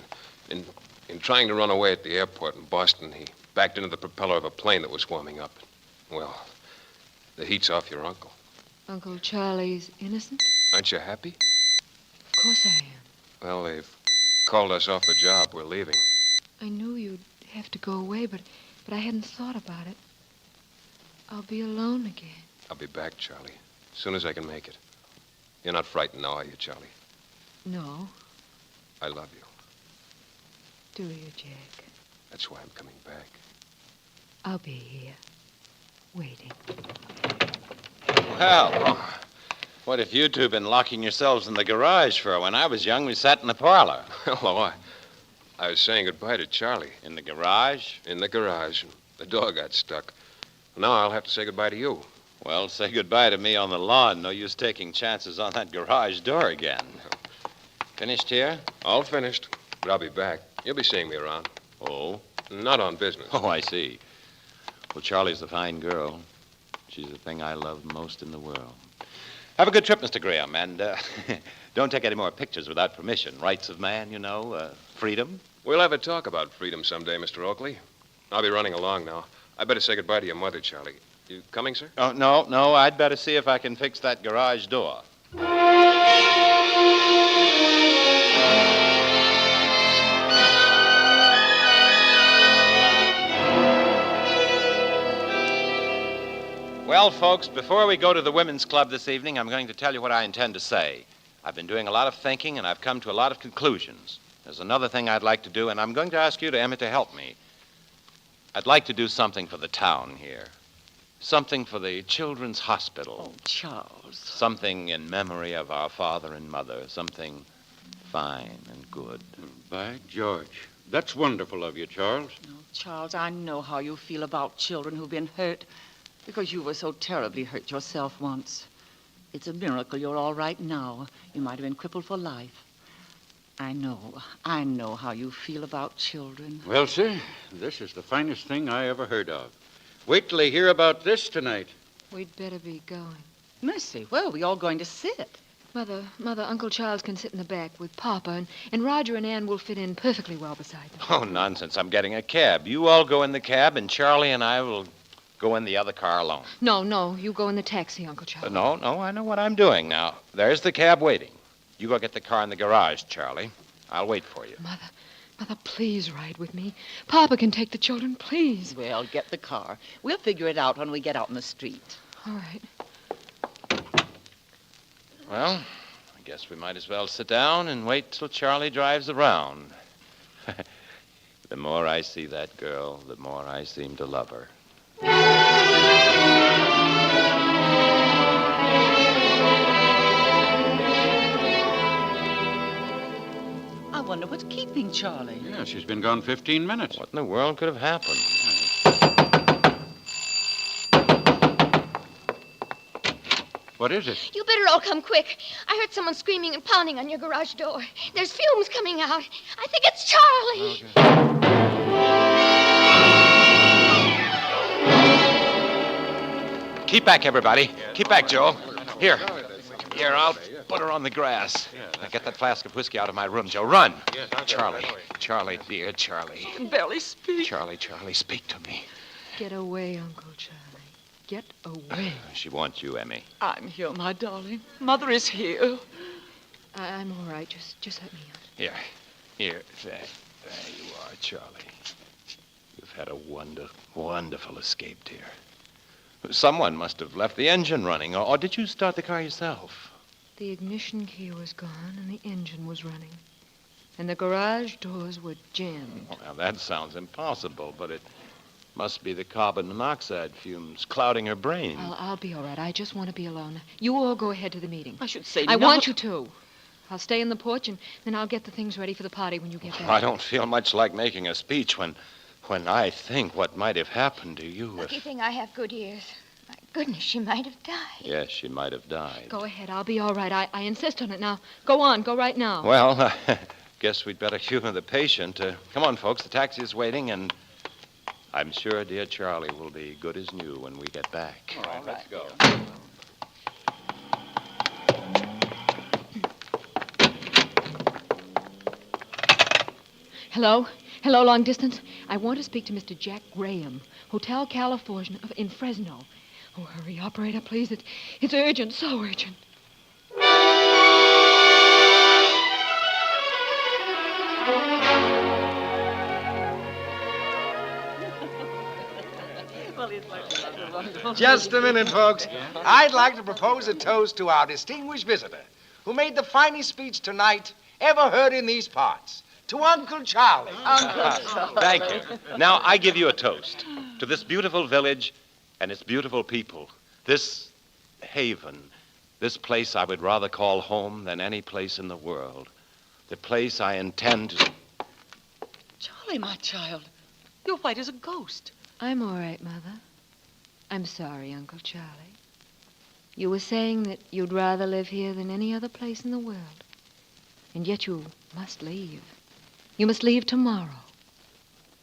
In trying to run away at the airport in Boston, he backed into the propeller of a plane that was warming up. Well, the heat's off your uncle. Uncle Charlie's innocent? Aren't you happy? Of course I am. Well, they've called us off the job. We're leaving. I knew you'd have to go away, but I hadn't thought about it. I'll be alone again. I'll be back, Charlie, as soon as I can make it. You're not frightened now, are you, Charlie? No. I love you. Do you, Jack? That's why I'm coming back. I'll be here, waiting. Well, what have you two been locking yourselves in the garage for? When I was young, we sat in the parlor. Hello, I was saying goodbye to Charlie. In the garage? In the garage. The door got stuck. Now I'll have to say goodbye to you. Well, say goodbye to me on the lawn. No use taking chances on that garage door again. Finished here? All finished, but I'll be back. You'll be seeing me around. Oh? Not on business. Oh, I see. Well, Charlie's a fine girl. She's the thing I love most in the world. Have a good trip, Mr. Graham, and don't take any more pictures without permission. Rights of man, you know, freedom. We'll have a talk about freedom someday, Mr. Oakley. I'll be running along now. I better say goodbye to your mother, Charlie. You coming, sir? Oh, no. I'd better see if I can fix that garage door. Well, folks, before we go to the women's club this evening, I'm going to tell you what I intend to say. I've been doing a lot of thinking, and I've come to a lot of conclusions. There's another thing I'd like to do, and I'm going to ask you, Emma, to help me. I'd like to do something for the town here. Something for the Children's Hospital. Oh, Charles. Something in memory of our father and mother. Something fine and good. By George, that's wonderful of you, Charles. Oh, Charles, I know how you feel about children who've been hurt because you were so terribly hurt yourself once. It's a miracle you're all right now. You might have been crippled for life. I know how you feel about children. Well, sir, this is the finest thing I ever heard of. Wait till they hear about this tonight. We'd better be going. Mercy, where are we all going to sit? Mother, Uncle Charles can sit in the back with Papa, and Roger and Ann will fit in perfectly well beside them. Oh, nonsense. I'm getting a cab. You all go in the cab, and Charlie and I will go in the other car alone. No, you go in the taxi, Uncle Charles. No, I know what I'm doing now. There's the cab waiting. You go get the car in the garage, Charlie. I'll wait for you. Mother, please ride with me. Papa can take the children, please. Well, get the car. We'll figure it out when we get out in the street. All right. Well, I guess we might as well sit down and wait till Charlie drives around. The more I see that girl, the more I seem to love her. I wonder what's keeping Charlie. Yeah, she's been gone 15 minutes. What in the world could have happened? What is it? You better all come quick. I heard someone screaming and pounding on your garage door. There's fumes coming out. I think it's Charlie. Keep back, everybody. Keep back, Joe. Here, I'll put her on the grass. Now get that flask of whiskey out of my room, Joe. Run. Charlie, dear Charlie. She can barely speak. Charlie, speak to me. Get away, Uncle Charlie. Get away. She wants you, Emmy. I'm here, my darling. Mother is here. I'm all right. Just let me out. Here. There you are, Charlie. You've had a wonderful escape, dear. Someone must have left the engine running, or did you start the car yourself? The ignition key was gone, and the engine was running. And the garage doors were jammed. Well, that sounds impossible, but it must be the carbon monoxide fumes clouding her brain. I'll be all right. I just want to be alone. You all go ahead to the meeting. I should say I want you to. I'll stay in the porch, and then I'll get the things ready for the party when you get back. I don't feel much like making a speech when I think what might have happened to you Lucky if... thing I have good ears. My goodness, she might have died. Yes, she might have died. Go ahead. I'll be all right. I insist on it now. Go on. Go right now. Well, guess we'd better humor the patient. Come on, folks. The taxi is waiting, and I'm sure dear Charlie will be good as new when we get back. All right, let's go. Hello? Hello, long distance? I want to speak to Mr. Jack Graham, Hotel California in Fresno. Oh, hurry, operator, please. It's urgent, so urgent. Just a minute, folks. I'd like to propose a toast to our distinguished visitor, who made the finest speech tonight ever heard in these parts. To Uncle Charlie. Uncle Charlie. Thank you. Now, I give you a toast to this beautiful village and its beautiful people. This haven, this place I would rather call home than any place in the world. The place I intend to... Charlie, my child, you're white as a ghost. I'm all right, Mother. I'm sorry, Uncle Charlie. You were saying that you'd rather live here than any other place in the world. And yet you must leave. You must leave tomorrow.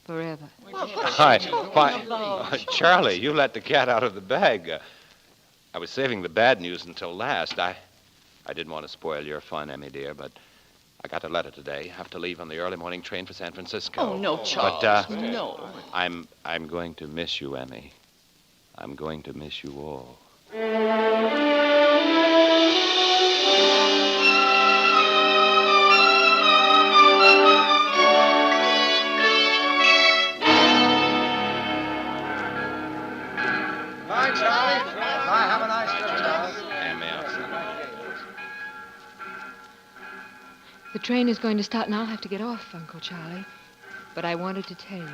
Forever. Why, Charlie, you let the cat out of the bag. I was saving the bad news until last. I didn't want to spoil your fun, Emmy, dear, but I got a letter today. Have to leave on the early morning train for San Francisco. Oh, no, Charles, but, no. I'm going to miss you, Emmy. I'm going to miss you all. Bye, Charlie. Bye, have a nice trip, Charlie. Emmy, The train is going to start, and I'll have to get off, Uncle Charlie. But I wanted to tell you.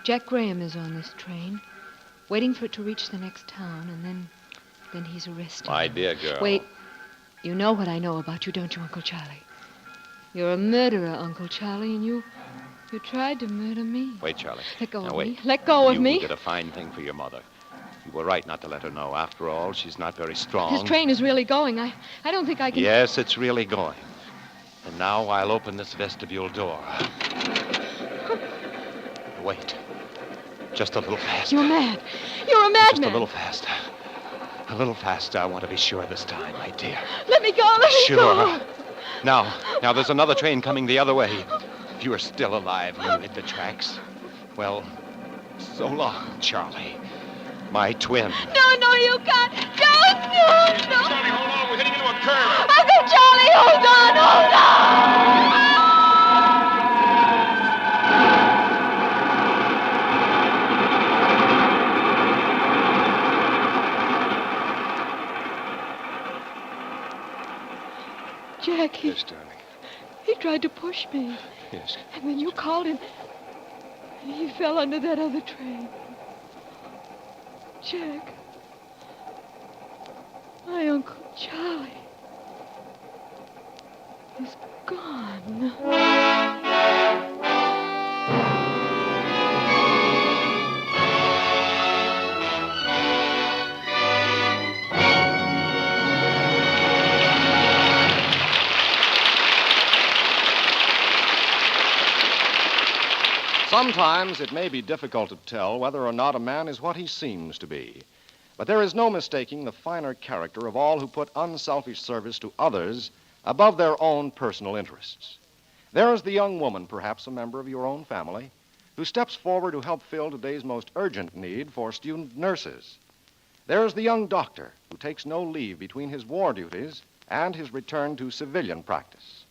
Jack Graham is on this train, waiting for it to reach the next town, and then he's arrested. My dear girl. Wait. You know what I know about you, don't you, Uncle Charlie? You're a murderer, Uncle Charlie, and you tried to murder me. Wait, Charlie. Let go now, of wait. me. Let go of me. You did a fine thing for your mother. You were right not to let her know. After all, she's not very strong. This train is really going. I don't think I can... Yes, it's really going. And now I'll open this vestibule door. Wait. Just a little faster. You're mad. You're a madman. Just a little faster. A little faster. I want to be sure this time, my dear. Let me go. Let me Sure. go. Now, there's another train coming the other way. If you are still alive when you hit the tracks, well, so long, Charlie. My twin. No, you can't. Don't. Charlie, hold on. We're heading into a curve. Uncle Charlie, hold on. Jack, Yes, darling. he tried to push me. Yes. And then you called him. And he fell under that other train. Jack. My Uncle Charlie is gone. Sometimes it may be difficult to tell whether or not a man is what he seems to be. But there is no mistaking the finer character of all who put unselfish service to others above their own personal interests. There is the young woman, perhaps a member of your own family, who steps forward to help fill today's most urgent need for student nurses. There is the young doctor who takes no leave between his war duties and his return to civilian practice.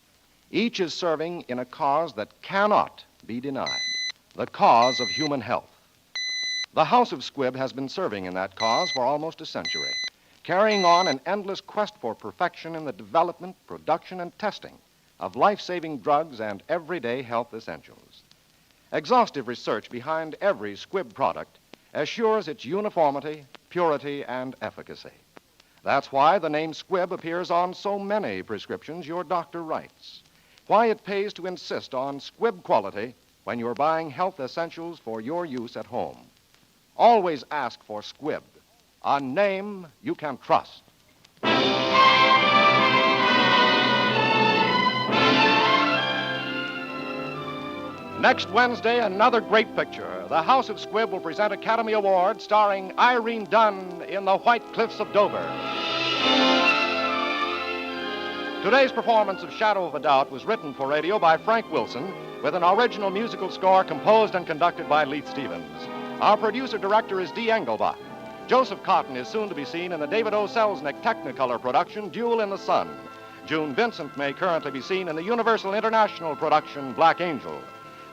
Each is serving in a cause that cannot be denied, the cause of human health. The House of Squibb has been serving in that cause for almost a century, carrying on an endless quest for perfection in the development, production, and testing of life-saving drugs and everyday health essentials. Exhaustive research behind every Squibb product assures its uniformity, purity, and efficacy. That's why the name Squibb appears on so many prescriptions your doctor writes. Why it pays to insist on Squibb quality when you're buying health essentials for your use at home. Always ask for Squibb, a name you can trust. Next Wednesday, another great picture. The House of Squibb will present Academy Award starring Irene Dunn in The White Cliffs of Dover. Today's performance of Shadow of a Doubt was written for radio by Frank Wilson with an original musical score composed and conducted by Leith Stevens. Our producer-director is Dee Engelbach. Joseph Cotton is soon to be seen in the David O. Selznick Technicolor production, Duel in the Sun. June Vincent may currently be seen in the Universal International production, Black Angel.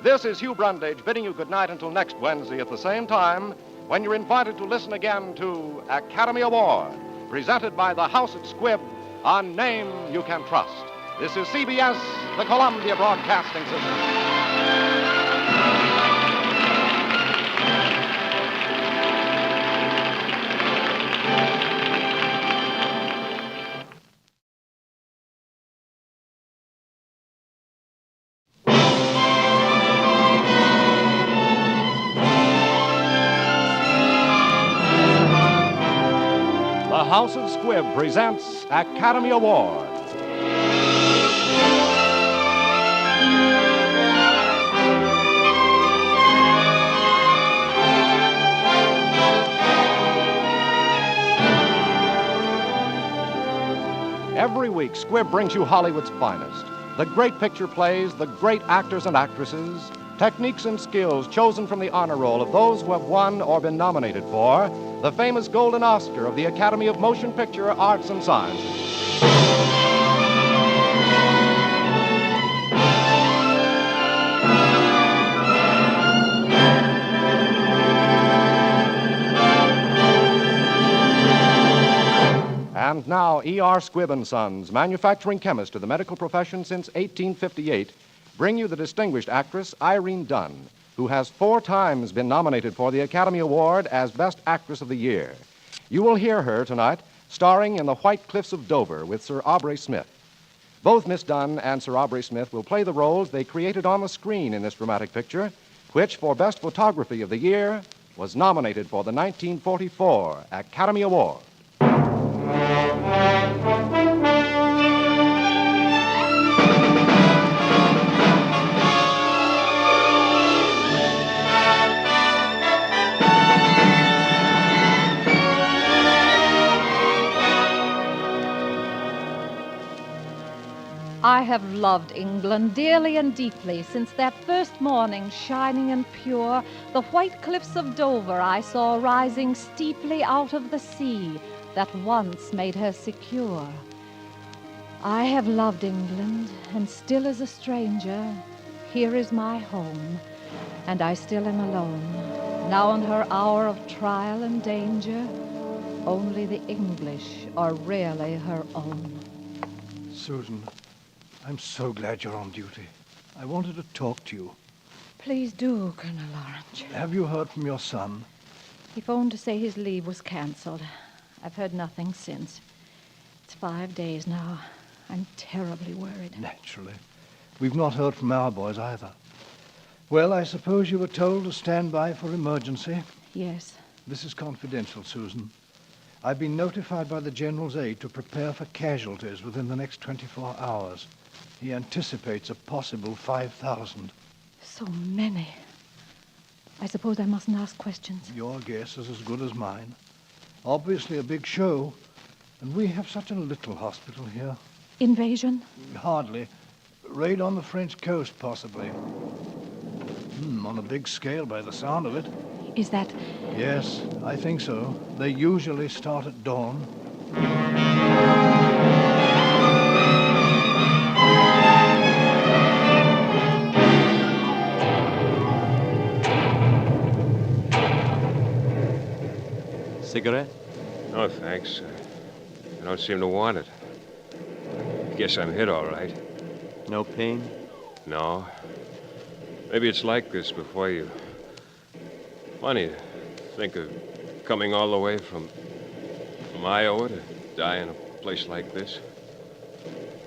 This is Hugh Brundage bidding you good night until next Wednesday at the same time, when you're invited to listen again to Academy Award, presented by the House at Squibb, a name you can trust. This is CBS, the Columbia Broadcasting System. The House of Squibb presents Academy Award. Every week, Squibb brings you Hollywood's finest. The great picture plays, the great actors and actresses, techniques and skills chosen from the honor roll of those who have won or been nominated for the famous Golden Oscar of the Academy of Motion Picture Arts and Sciences. And now, E.R. Squibb & Sons, manufacturing chemist to the medical profession since 1858, bring you the distinguished actress Irene Dunn, who has 4 times been nominated for the Academy Award as Best Actress of the Year. You will hear her tonight starring in The White Cliffs of Dover with Sir Aubrey Smith. Both Miss Dunn and Sir Aubrey Smith will play the roles they created on the screen in this dramatic picture, which, for Best Photography of the Year, was nominated for the 1944 Academy Award. I have loved England dearly and deeply since that first morning, shining and pure, the white cliffs of Dover I saw rising steeply out of the sea that once made her secure. I have loved England, and still as a stranger, here is my home, and I still am alone. Now in her hour of trial and danger, only the English are really her own. Susan, I'm so glad you're on duty. I wanted to talk to you. Please do, Colonel Lawrence. Have you heard from your son? He phoned to say his leave was canceled. I've heard nothing since. It's 5 days now. I'm terribly worried. Naturally. We've not heard from our boys either. Well, I suppose you were told to stand by for emergency? Yes. This is confidential, Susan. I've been notified by the General's aide to prepare for casualties within the next 24 hours. He anticipates a possible 5,000. So many. I suppose I mustn't ask questions. Your guess is as good as mine. Obviously a big show, and we have such a little hospital here. Invasion? Hardly. Raid on the French coast, possibly. On a big scale by the sound of it. Is that... Yes, I think so. They usually start at dawn. Cigarette? No, thanks. I don't seem to want it. I guess I'm hit all right. No pain? No. Maybe it's like this before you. Funny to think of coming all the way from Iowa to die in a place like this?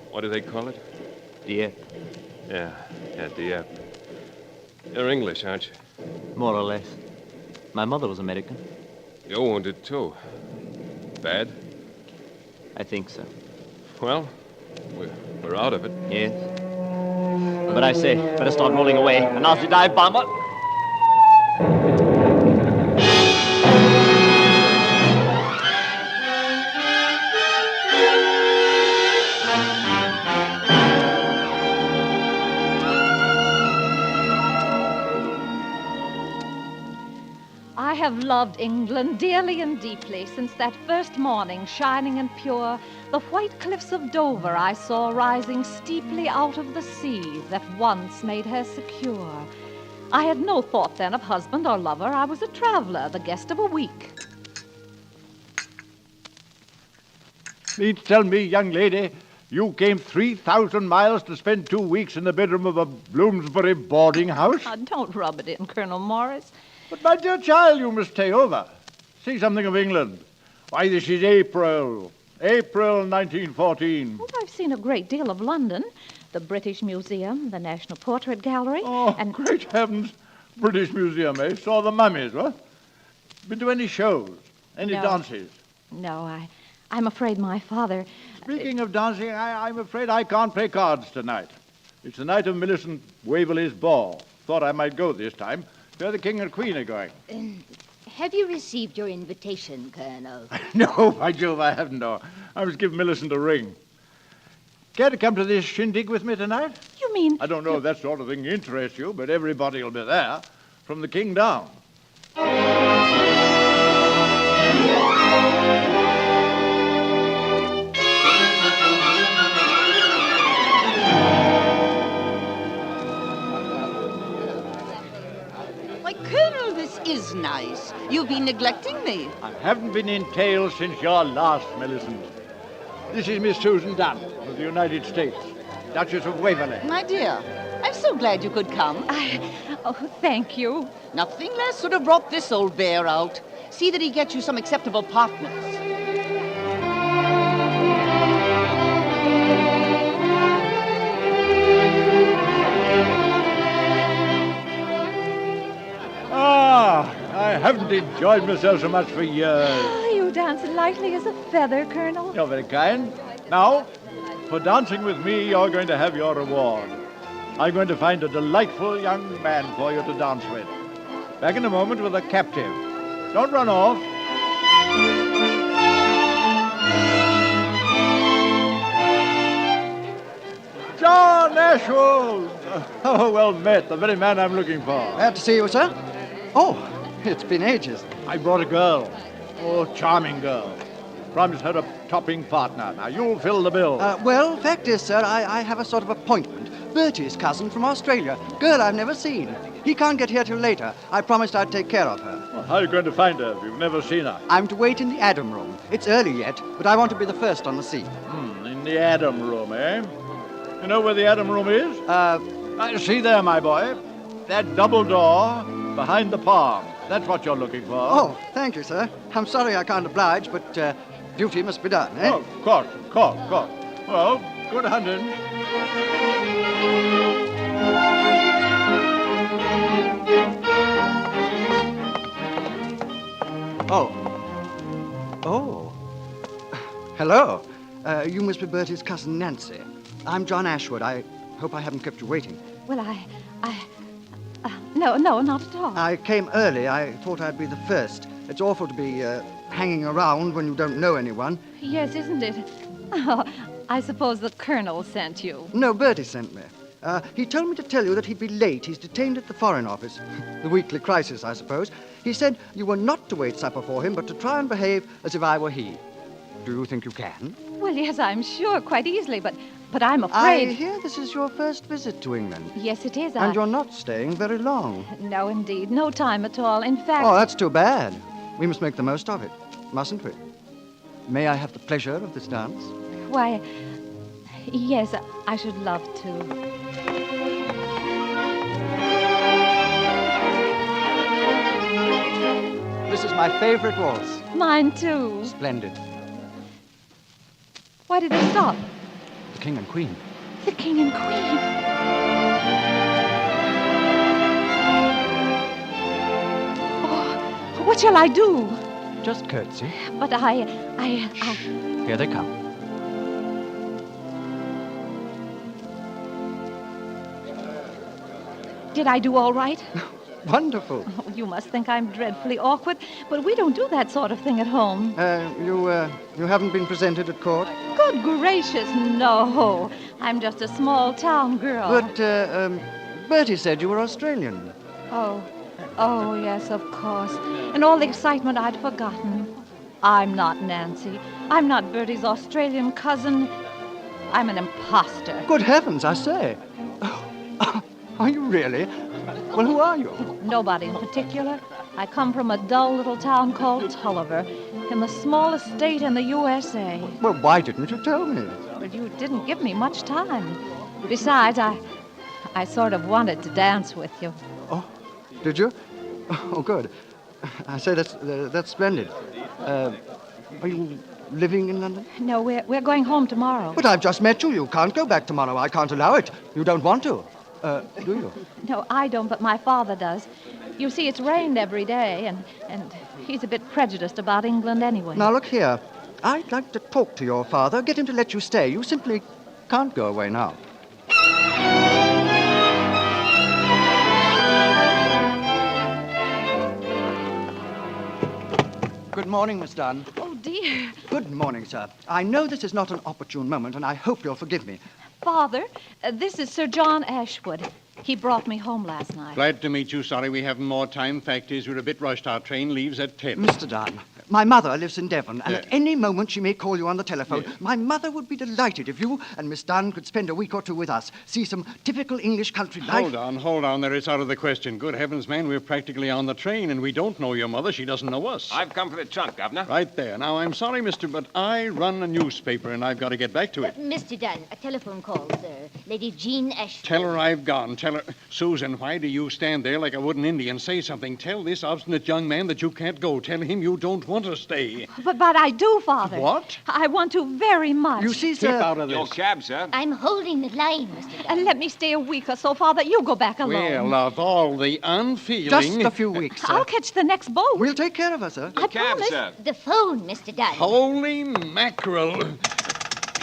What do they call it? Dieppe. Yeah, Dieppe. You're English, aren't you? More or less. My mother was American. You're wounded, too. Bad? I think so. Well, we're out of it. Yes. But I say, better start rolling away. A nasty dive bomber. I have loved England dearly and deeply since that first morning, shining and pure, the white cliffs of Dover I saw rising steeply out of the sea that once made her secure. I had no thought then of husband or lover. I was a traveler, the guest of a week. Mean to tell me, young lady, you came 3,000 miles to spend 2 weeks in the bedroom of a Bloomsbury boarding house? Don't rub it in, Colonel Morris. But, my dear child, you must stay over. See something of England. Why, this is April. April 1914. Well, I've seen a great deal of London. The British Museum, the National Portrait Gallery, Oh, and... great heavens. British Museum, eh? Saw the mummies, what? Been to any shows? Any No. dances? No, I'm afraid my father... Speaking of dancing, I'm afraid I can't play cards tonight. It's the night of Millicent Waverley's ball. Thought I might go this time. Where the King and Queen are going. Have you received your invitation, Colonel? No, by Jove, I haven't, no. I was giving Millicent a ring. Care to come to this shindig with me tonight? You mean... I don't know if that sort of thing interests you, but everybody will be there, from the King down. Why, Colonel, this is nice. You've been neglecting me. I haven't been in tail since your last, Millicent. This is Miss Susan Dunn of the United States, Duchess of Waverley. My dear, I'm so glad you could come. Oh, thank you. Nothing less would have brought this old bear out. See that he gets you some acceptable partners. I haven't enjoyed myself so much for years. You dance lightly as a feather, Colonel. You're very kind. Now, for dancing with me, you're going to have your reward. I'm going to find a delightful young man for you to dance with. Back in a moment with a captive. Don't run off. John Ashwood! Oh, well met. The very man I'm looking for. Glad to see you, sir. Oh, it's been ages. I brought a girl. Oh, charming girl. Promised her a topping partner. Now, you'll fill the bill. Well, fact is, sir, I have a sort of appointment. Bertie's cousin from Australia. Girl I've never seen. He can't get here till later. I promised I'd take care of her. Well, how are you going to find her if you've never seen her? I'm to wait in the Adam room. It's early yet, but I want to be the first on the scene. In the Adam room, eh? You know where the Adam room is? See there, my boy. That double door behind the palm. That's what you're looking for. Oh, thank you, sir. I'm sorry I can't oblige, but duty must be done, eh? Oh, of course. Well, good hunting. Oh. Hello. You must be Bertie's cousin, Nancy. I'm John Ashwood. I hope I haven't kept you waiting. Well, no, not at all. I came early. I thought I'd be the first. It's awful to be hanging around when you don't know anyone. Yes, isn't it? Oh, I suppose the Colonel sent you. No, Bertie sent me. He told me to tell you that he'd be late. He's detained at the Foreign Office. The weekly crisis, I suppose. He said you were not to wait supper for him, but to try and behave as if I were he. Do you think you can? Well, yes, I'm sure, quite easily, but I'm I afraid... hear this is your first visit to England. Yes, it is. And you're not staying very long. No, indeed. No time at all. In fact... Oh, that's too bad. We must make the most of it, mustn't we? May I have the pleasure of this dance? Why, yes, I should love to. This is my favorite waltz. Mine, too. Splendid. Why did they stop? The king and queen. The king and queen. Oh, what shall I do? Just curtsy. But Here they come. Did I do all right? Wonderful. Oh, you must think I'm dreadfully awkward, but we don't do that sort of thing at home. You haven't been presented at court? Good gracious, no. I'm just a small town girl. But, Bertie said you were Australian. Oh, yes, of course. In all the excitement, I'd forgotten. I'm not Nancy. I'm not Bertie's Australian cousin. I'm an imposter. Good heavens, I say. Are you really? Well, who are you? Nobody in particular. I come from a dull little town called Tulliver, in the smallest state in the USA. Well, why didn't you tell me? But you didn't give me much time. Besides, I sort of wanted to dance with you. Oh, did you? Oh, good. I say, that's splendid. Are you living in London? No, we're going home tomorrow. But I've just met you. You can't go back tomorrow. I can't allow it. You don't want to. Do you? No, I don't, but my father does. You see, it's rained every day, and he's a bit prejudiced about England anyway. Now, look here. I'd like to talk to your father, get him to let you stay. You simply can't go away now. Good morning, Miss Dunn. Oh, dear. Good morning, sir. I know this is not an opportune moment, and I hope you'll forgive me. Father, this is Sir John Ashwood. He brought me home last night. Glad to meet you. Sorry we haven't more time. Fact is, we're a bit rushed. Our train leaves at 10. Mr. Dunn, my mother lives in Devon, and Yeah. at any moment she may call you on the telephone. Yeah. My mother would be delighted if you and Miss Dunn could spend a week or two with us, see some typical English country life. Hold on. There is out of the question. Good heavens, man, we're practically on the train, and we don't know your mother. She doesn't know us. I've come for the trunk, Governor. Right there. Now, I'm sorry, mister, but I run a newspaper, and I've got to get back to it. Mr. Dunn, a telephone call, sir. Lady Jean Ashford. Tell her I've gone. Tell her... Susan, why do you stand there like a wooden Indian? Say something. Tell this obstinate young man that you can't go. Tell him you don't want to stay. But I do, Father. What? I want to very much. You see, Keep out of this. Your cab, sir. I'm holding the line, Mr. Dunn. Let me stay a week or so, Father. You go back alone. Well, of all the unfeeling... Just a few weeks, sir. I'll catch the next boat. We'll take care of her, sir. I promise. Sir. The phone, Mr. Dunn. Holy mackerel.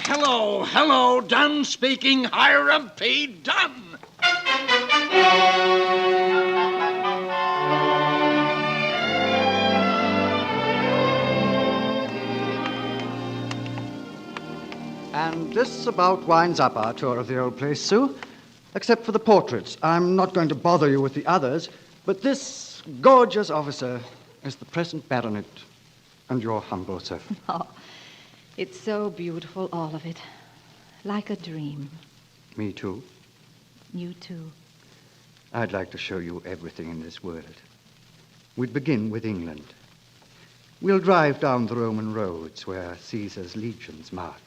Hello, Dunn speaking. Hiram P. Dunn. And this about winds up our tour of the old place, Sue. Except for the portraits. I'm not going to bother you with the others, but this gorgeous officer is the present baronet and your humble servant. Oh, it's so beautiful, all of it. Like a dream. Me too. You too. I'd like to show you everything in this world. We'd begin with England. We'll drive down the Roman roads where Caesar's legions marched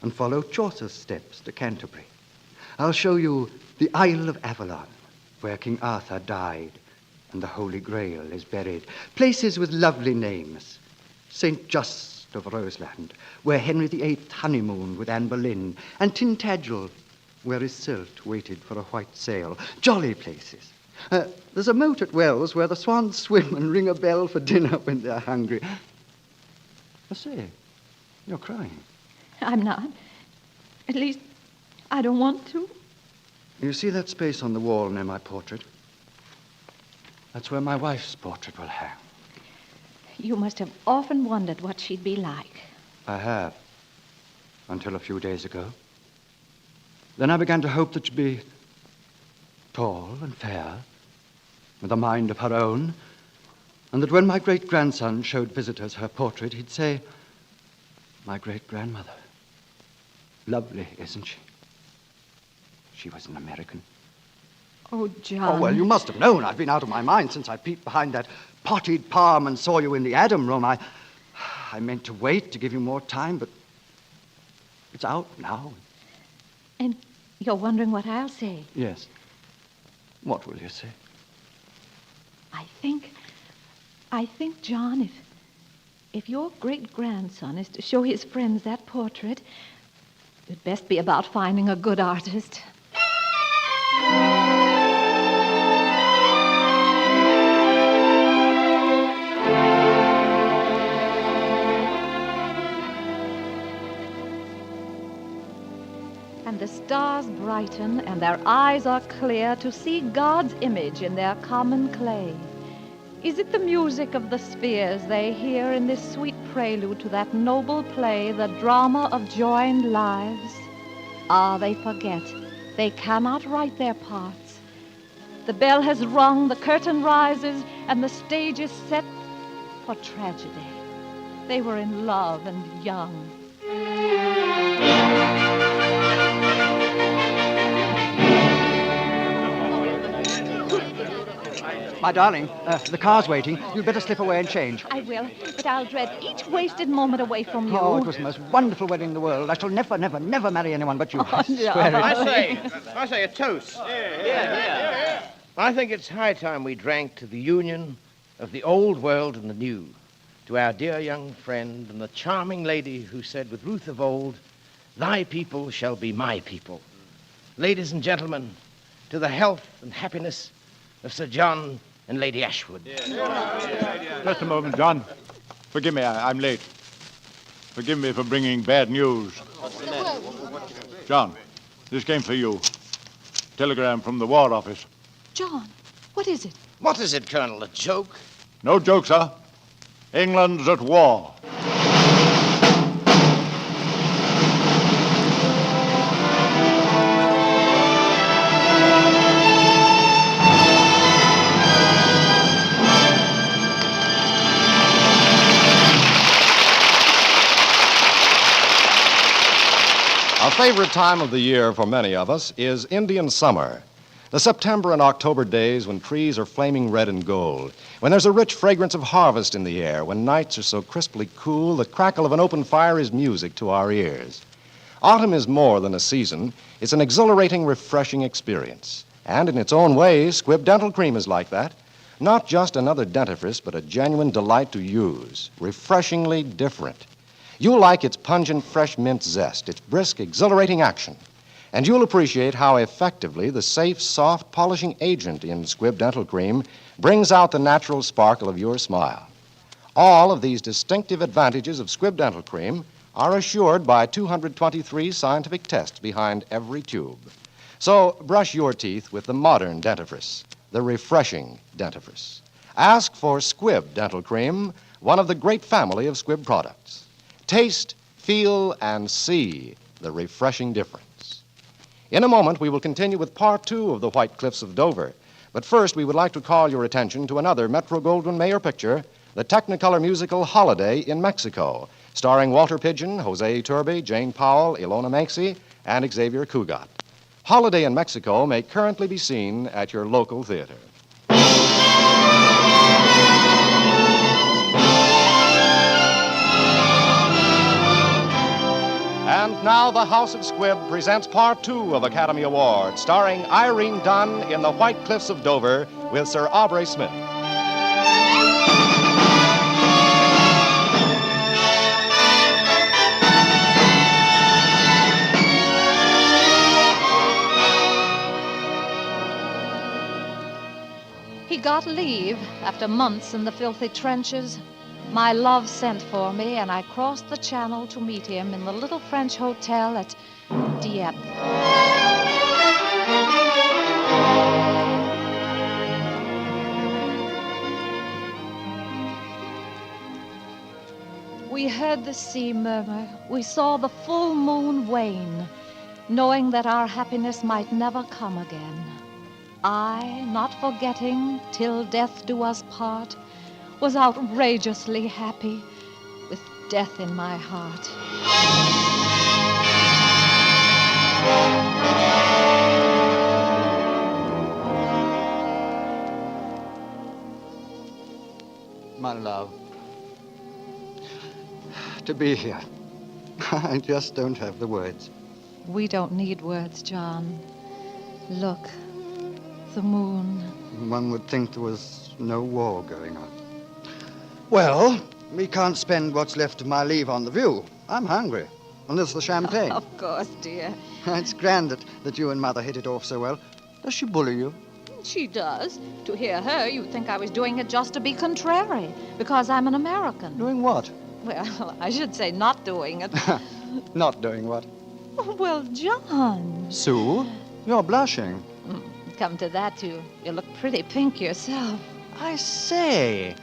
and follow Chaucer's steps to Canterbury. I'll show you the Isle of Avalon, where King Arthur died and the Holy Grail is buried. Places with lovely names. St. Just of Roseland, where Henry VIII honeymooned with Anne Boleyn, and Tintagel, where Iseult waited for a white sail. Jolly places. There's a moat at Wells where the swans swim and ring a bell for dinner when they're hungry. I say, you're crying. I'm not. At least, I don't want to. You see that space on the wall near my portrait? That's where my wife's portrait will hang. You must have often wondered what she'd be like. I have. Until a few days ago. Then I began to hope that she'd be tall and fair, with a mind of her own, and that when my great-grandson showed visitors her portrait, he'd say, "My great-grandmother. Lovely, isn't she?" She was an American. Oh, John. Oh, well, you must have known. I've been out of my mind since I peeped behind that potted palm and saw you in the Adam room. I meant to wait to give you more time, but it's out now. And you're wondering what I'll say. Yes. What will you say? I think, John, If your great-grandson is to show his friends that portrait, it'd best be about finding a good artist. And the stars brighten, and their eyes are clear to see God's image in their common clay. Is it the music of the spheres they hear in this sweet prelude to that noble play, the drama of joined lives? Ah, they forget. They cannot write their parts. The bell has rung, the curtain rises, and the stage is set for tragedy. They were in love and young. My darling, the car's waiting. You'd better slip away and change. I will, but I'll dread each wasted moment away from you. Oh, it was the most wonderful wedding in the world. I shall never, never, never marry anyone but you. Oh, I swear no. it. I say a toast. Yeah. I think it's high time we drank to the union of the old world and the new, to our dear young friend and the charming lady who said with Ruth of old, "Thy people shall be my people." Ladies and gentlemen, to the health and happiness of Sir John and Lady Ashwood. Just a moment, John. Forgive me, I'm late. Forgive me for bringing bad news. John, this came for you. Telegram from the War Office. John, what is it? What is it, Colonel? A joke? No joke, sir. England's at war. A favorite time of the year for many of us is Indian summer. The September and October days when trees are flaming red and gold, when there's a rich fragrance of harvest in the air, when nights are so crisply cool, the crackle of an open fire is music to our ears. Autumn is more than a season. It's an exhilarating, refreshing experience. And in its own way, Squibb Dental Cream is like that. Not just another dentifrice, but a genuine delight to use. Refreshingly different. You'll like its pungent, fresh mint zest, its brisk, exhilarating action. And you'll appreciate how effectively the safe, soft, polishing agent in Squibb Dental Cream brings out the natural sparkle of your smile. All of these distinctive advantages of Squibb Dental Cream are assured by 223 scientific tests behind every tube. So brush your teeth with the modern dentifrice, the refreshing dentifrice. Ask for Squibb Dental Cream, one of the great family of Squibb products. Taste, feel, and see the refreshing difference. In a moment, we will continue with part 2 of The White Cliffs of Dover. But first, we would like to call your attention to another Metro-Goldwyn-Mayer picture, the Technicolor musical Holiday in Mexico, starring Walter Pidgeon, Jose Iturbe, Jane Powell, Ilona Maxey, and Xavier Cugat. Holiday in Mexico may currently be seen at your local theater. And now the House of Squibb presents part 2 of Academy Award, starring Irene Dunn in The White Cliffs of Dover with Sir Aubrey Smith. He got leave after months in the filthy trenches. My love sent for me, and I crossed the channel to meet him in the little French hotel at Dieppe. We heard the sea murmur. We saw the full moon wane, knowing that our happiness might never come again. I, not forgetting till death do us part, was outrageously happy with death in my heart. My love, to be here, I just don't have the words. We don't need words, John. Look, the moon. One would think there was no war going on. Well, We can't spend what's left of my leave on the view. I'm hungry. And there's the champagne. Of course, dear. It's grand that you and Mother hit it off so well. Does she bully you? She does. To hear her, you'd think I was doing it just to be contrary, because I'm an American. Doing what? Well, I should say not doing it. Not doing what? Well, John. Sue, you're blushing. Come to that, you look pretty pink yourself. I say,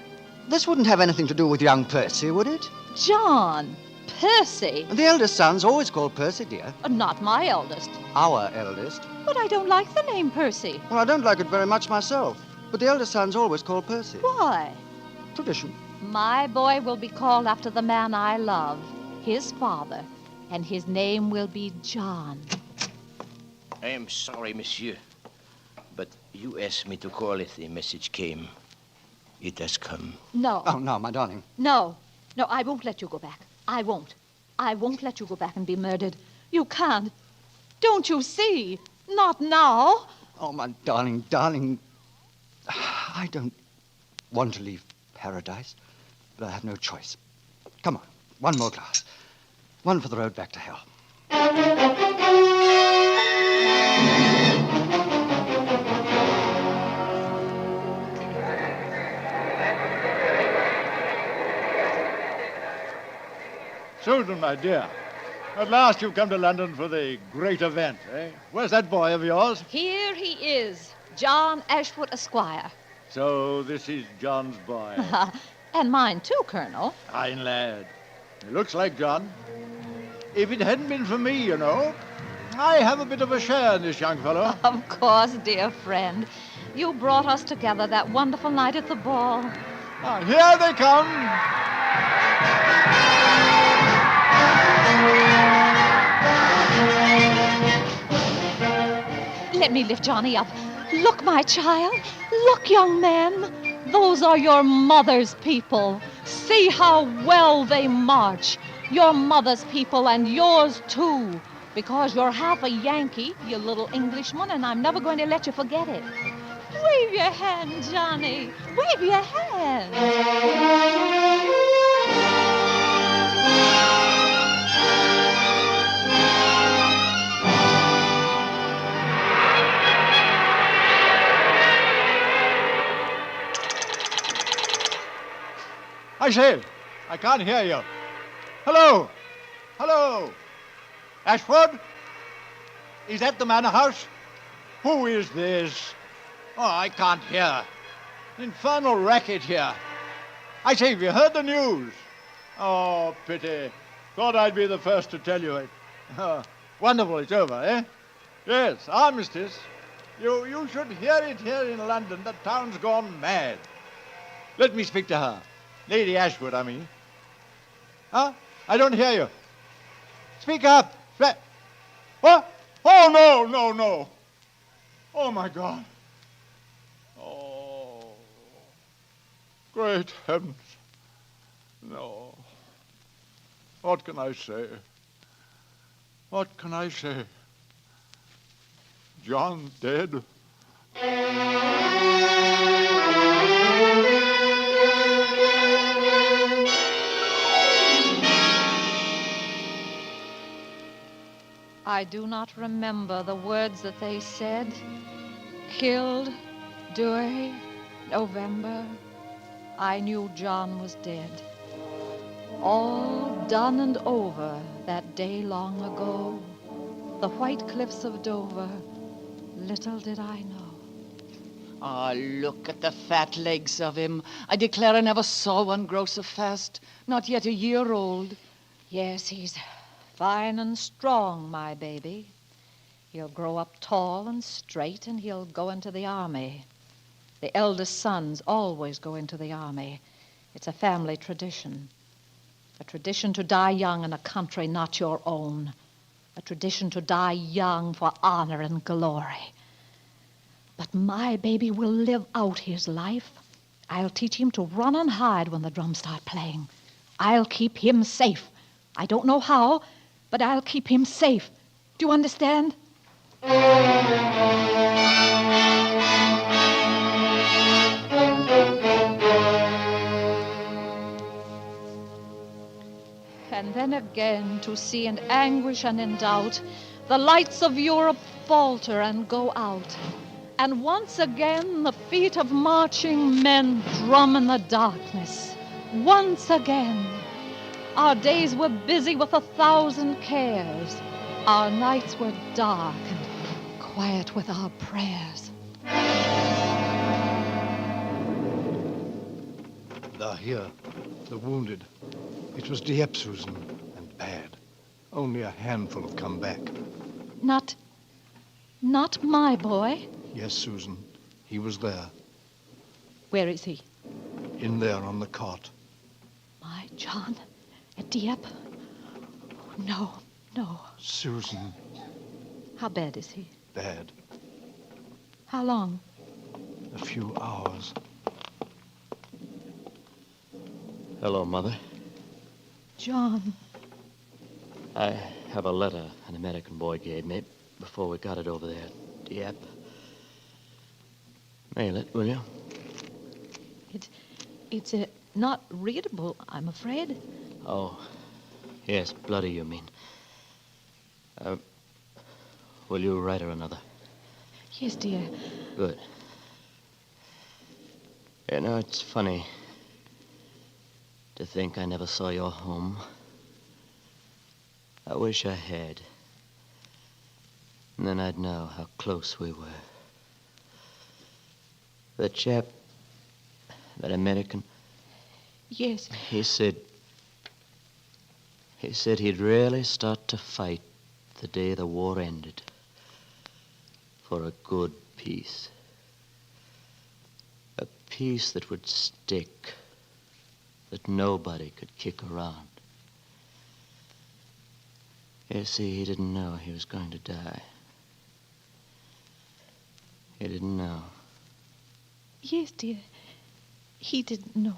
this wouldn't have anything to do with young Percy, would it? John, Percy. The eldest son's always called Percy, dear. Not my eldest. Our eldest. But I don't like the name Percy. Well, I don't like it very much myself. But the eldest son's always called Percy. Why? Tradition. My boy will be called after the man I love, his father, and his name will be John. I am sorry, monsieur, but you asked me to call if the message came. It has come. No. Oh, no, my darling. No, I won't let you go back. I won't. I won't let you go back and be murdered. You can't. Don't you see? Not now. Oh, my darling, darling. I don't want to leave paradise, but I have no choice. Come on, one more glass. One for the road back to hell. Susan, my dear, at last you've come to London for the great event, eh? Where's that boy of yours? Here he is, John Ashwood, Esquire. So this is John's boy. And mine too, Colonel. Fine lad. He looks like John. If it hadn't been for me, you know, I have a bit of a share in this young fellow. Of course, dear friend. You brought us together that wonderful night at the ball. Ah, here they come. Let me lift Johnny up. Look, my child. Look, young man. Those are your mother's people. See how well they march. Your mother's people and yours, too. Because you're half a Yankee, you little Englishman, and I'm never going to let you forget it. Wave your hand, Johnny. Wave your hand. I say, I can't hear you. Hello? Hello? Ashford? Is that the manor house? Who is this? Oh, I can't hear. Infernal racket here. I say, have you heard the news? Oh, pity. Thought I'd be the first to tell you it. Wonderful, it's over, eh? Yes, armistice. You should hear it here in London. The town's gone mad. Let me speak to her. Lady Ashwood, I mean. Huh? I don't hear you. Speak up. What? Oh, no. Oh, my God. Oh. Great heavens. No. What can I say? What can I say? John dead? I do not remember the words that they said. Killed, Douay, November. I knew John was dead. All done and over that day long ago. The white cliffs of Dover, little did I know. Ah, look at the fat legs of him. I declare I never saw one grow so fast. Not yet a year old. Yes, he's fine and strong, my baby. He'll grow up tall and straight, and he'll go into the army. The eldest sons always go into the army. It's a family tradition. A tradition to die young in a country not your own. A tradition to die young for honor and glory. But my baby will live out his life. I'll teach him to run and hide when the drums start playing. I'll keep him safe. I don't know how, but I'll keep him safe. Do you understand? and then again to see in anguish and in doubt the lights of Europe falter and go out. And once again the feet of marching men drum in the darkness. Once again. Our days were busy with 1,000 cares. Our nights were dark and quiet with our prayers. Here, the wounded. It was Dieppe, Susan, and bad. Only a handful have come back. Not my boy? Yes, Susan. He was there. Where is he? In there on the cot. My John at Dieppe? No. Susan. How bad is he? Bad. How long? A few hours. Hello, Mother. John. I have a letter an American boy gave me before we got it over there at Dieppe. Mail it, will you? It's not readable, I'm afraid. Oh, yes, bloody, you mean. Will you write her another? Yes, dear. Good. You know, it's funny to think I never saw your home. I wish I had. And then I'd know how close we were. The chap, that American... Yes. He said he'd really start to fight the day the war ended. For a good peace. A peace that would stick. That nobody could kick around. You see, he didn't know he was going to die. He didn't know. Yes, dear. He didn't know.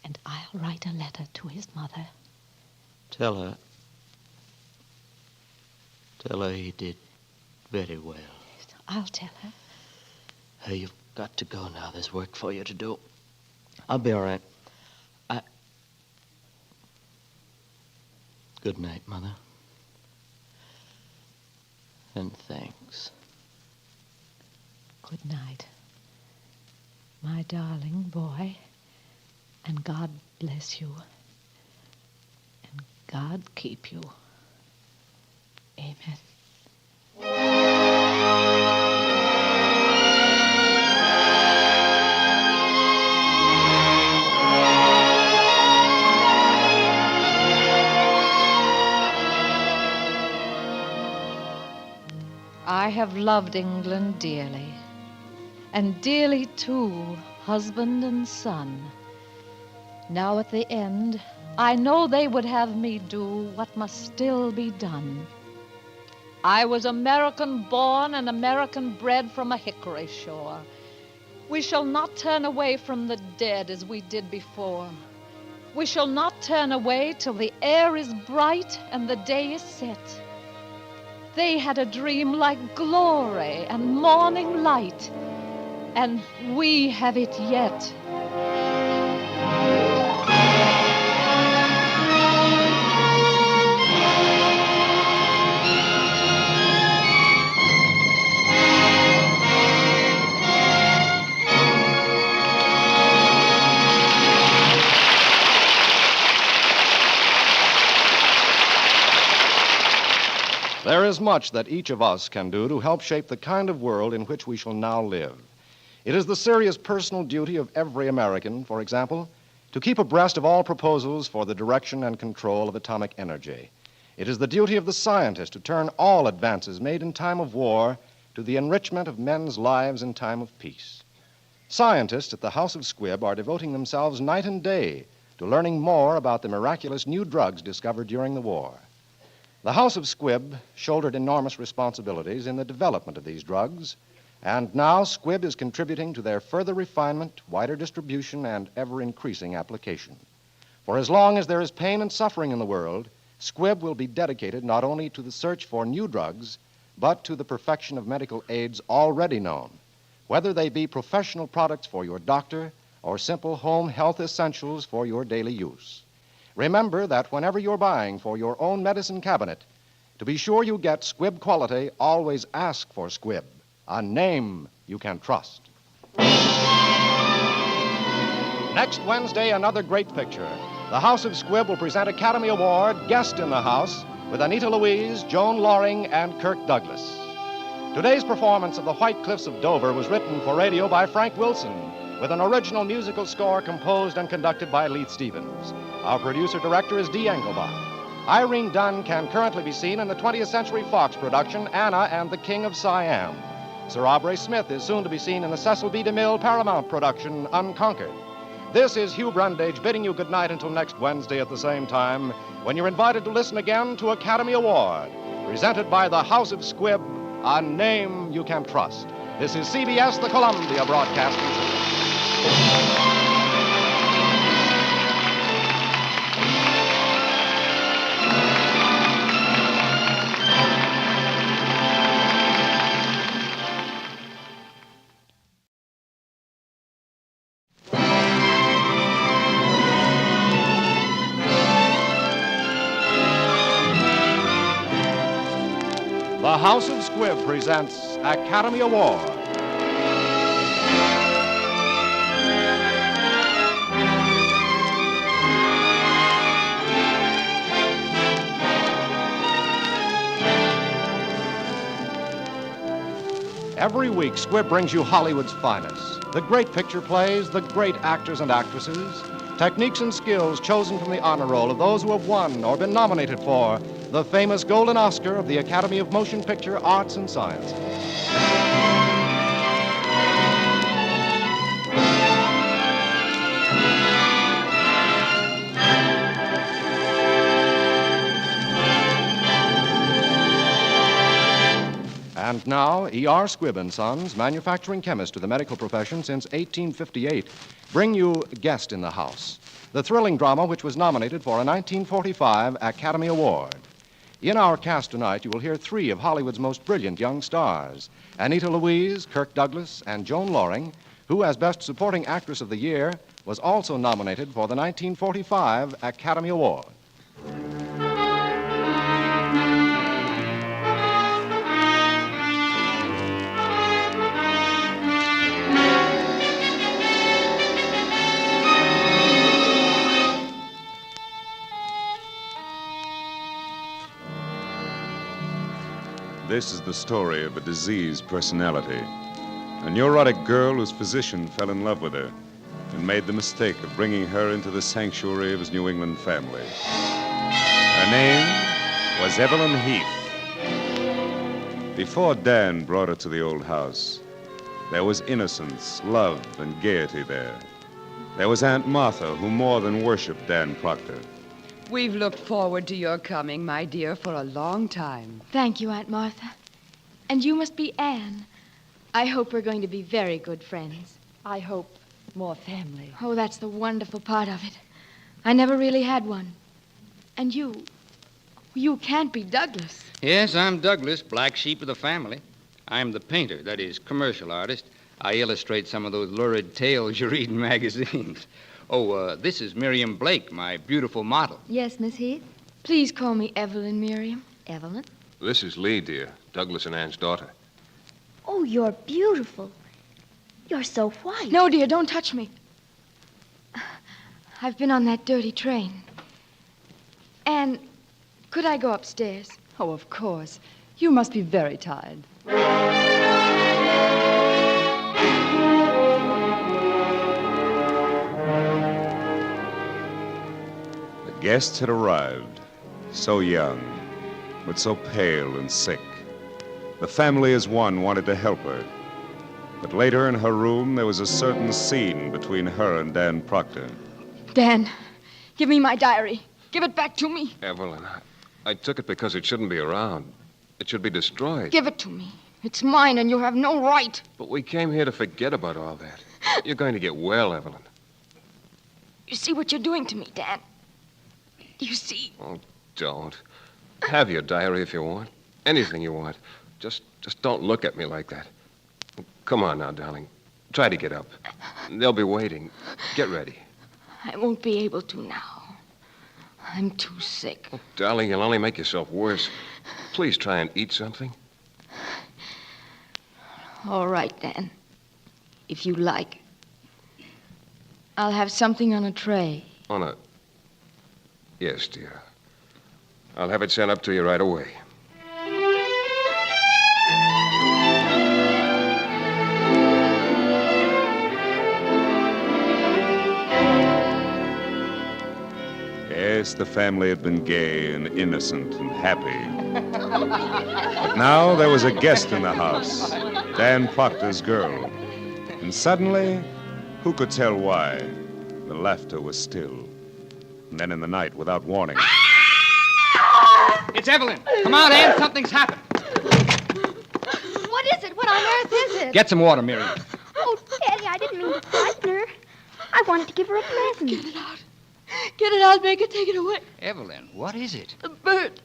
And I'll write a letter to his mother. Tell her he did very well. Yes, I'll tell her. Hey, you've got to go now. There's work for you to do. I'll be all right. Good night, Mother. And thanks. Good night, my darling boy. And God bless you. And God keep you. Amen. I have loved England dearly, and dearly too, husband and son. Now at the end, I know they would have me do what must still be done. I was American born and American bred from a hickory shore. We shall not turn away from the dead as we did before. We shall not turn away till the air is bright and the day is set. They had a dream like glory and morning light, and we have it yet. There is much that each of us can do to help shape the kind of world in which we shall now live. It is the serious personal duty of every American, for example, to keep abreast of all proposals for the direction and control of atomic energy. It is the duty of the scientist to turn all advances made in time of war to the enrichment of men's lives in time of peace. Scientists at the House of Squibb are devoting themselves night and day to learning more about the miraculous new drugs discovered during the war. The House of Squibb shouldered enormous responsibilities in the development of these drugs, and now Squibb is contributing to their further refinement, wider distribution, and ever-increasing application. For as long as there is pain and suffering in the world, Squibb will be dedicated not only to the search for new drugs, but to the perfection of medical aids already known, whether they be professional products for your doctor or simple home health essentials for your daily use. Remember that whenever you're buying for your own medicine cabinet, to be sure you get Squibb quality, always ask for Squibb, a name you can trust. Next Wednesday, another great picture. The House of Squibb will present Academy Award Guest in the House with Anita Louise, Joan Loring, and Kirk Douglas. Today's performance of The White Cliffs of Dover was written for radio by Frank Wilson, with an original musical score composed and conducted by Leith Stevens. Our producer-director is Dee Engelbach. Irene Dunn can currently be seen in the 20th Century Fox production, Anna and the King of Siam. Sir Aubrey Smith is soon to be seen in the Cecil B. DeMille Paramount production, Unconquered. This is Hugh Brundage bidding you good night until next Wednesday at the same time, when you're invited to listen again to Academy Award, presented by the House of Squibb, a name you can trust. This is CBS, the Columbia Broadcasting System. The House of Squibb presents Academy Award. Every week, Squibb brings you Hollywood's finest. The great picture plays, the great actors and actresses, techniques and skills chosen from the honor roll of those who have won or been nominated for the famous Golden Oscar of the Academy of Motion Picture Arts and Sciences. And now, E.R. Squibb & Sons, manufacturing chemist to the medical profession since 1858, bring you Guest in the House, the thrilling drama which was nominated for a 1945 Academy Award. In our cast tonight, you will hear three of Hollywood's most brilliant young stars, Anita Louise, Kirk Douglas, and Joan Loring, who, as Best Supporting Actress of the Year, was also nominated for the 1945 Academy Award. This is the story of a diseased personality. A neurotic girl whose physician fell in love with her and made the mistake of bringing her into the sanctuary of his New England family. Her name was Evelyn Heath. Before Dan brought her to the old house, there was innocence, love, and gaiety there. There was Aunt Martha, who more than worshipped Dan Proctor. We've looked forward to your coming, my dear, for a long time. Thank you, Aunt Martha. And you must be Anne. I hope we're going to be very good friends. I hope more family. Oh, that's the wonderful part of it. I never really had one. And you can't be Douglas. Yes, I'm Douglas, black sheep of the family. I'm the painter, that is, commercial artist. I illustrate some of those lurid tales you read in magazines. Oh, this is Miriam Blake, my beautiful model. Yes, Miss Heath. Please call me Evelyn, Miriam. Evelyn? This is Lee, dear. Douglas and Ann's daughter. Oh, you're beautiful. You're so white. No, dear, don't touch me. I've been on that dirty train. Anne, could I go upstairs? Oh, of course. You must be very tired. Guests had arrived, so young, but so pale and sick. The family as one wanted to help her. But later in her room, there was a certain scene between her and Dan Proctor. Dan, give me my diary. Give it back to me. Evelyn, I took it because it shouldn't be around. It should be destroyed. Give it to me. It's mine, and you have no right. But we came here to forget about all that. You're going to get well, Evelyn. You see what you're doing to me, Dan? You see? Oh, don't. Have your diary if you want. Anything you want. Just don't look at me like that. Come on now, darling. Try to get up. They'll be waiting. Get ready. I won't be able to now. I'm too sick. Oh, darling, you'll only make yourself worse. Please try and eat something. All right, Dan. If you like. I'll have something on a tray. On a... Yes, dear. I'll have it sent up to you right away. Yes, the family had been gay and innocent and happy. But now there was a guest in the house, Dan Proctor's girl. And suddenly, who could tell why, the laughter was still. And then in the night, without warning... It's Evelyn. Come on, Ann. Something's happened. What is it? What on earth is it? Get some water, Miriam. Oh, Daddy, I didn't mean to frighten her. I wanted to give her a present. Get it out. Get it out, make it, take it away. Evelyn, what is it? The bird.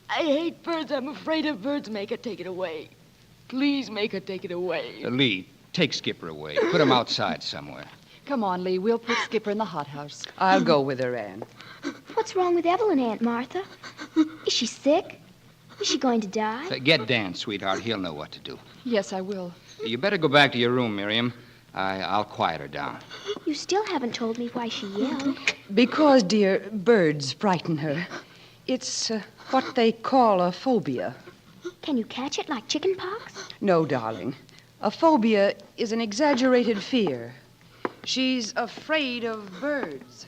I hate birds. I'm afraid of birds. Make it, take it away. Please make it, take it away. Lee, take Skipper away. Put him outside somewhere. Come on, Lee. We'll put Skipper in the hothouse. I'll go with her, Anne. What's wrong with Evelyn, Aunt Martha? Is she sick? Is she going to die? Get Dan, sweetheart. He'll know what to do. Yes, I will. You better go back to your room, Miriam. I'll quiet her down. You still haven't told me why she yelled. Because, dear, birds frighten her. It's what they call a phobia. Can you catch it like chicken pox? No, darling. A phobia is an exaggerated fear. She's afraid of birds.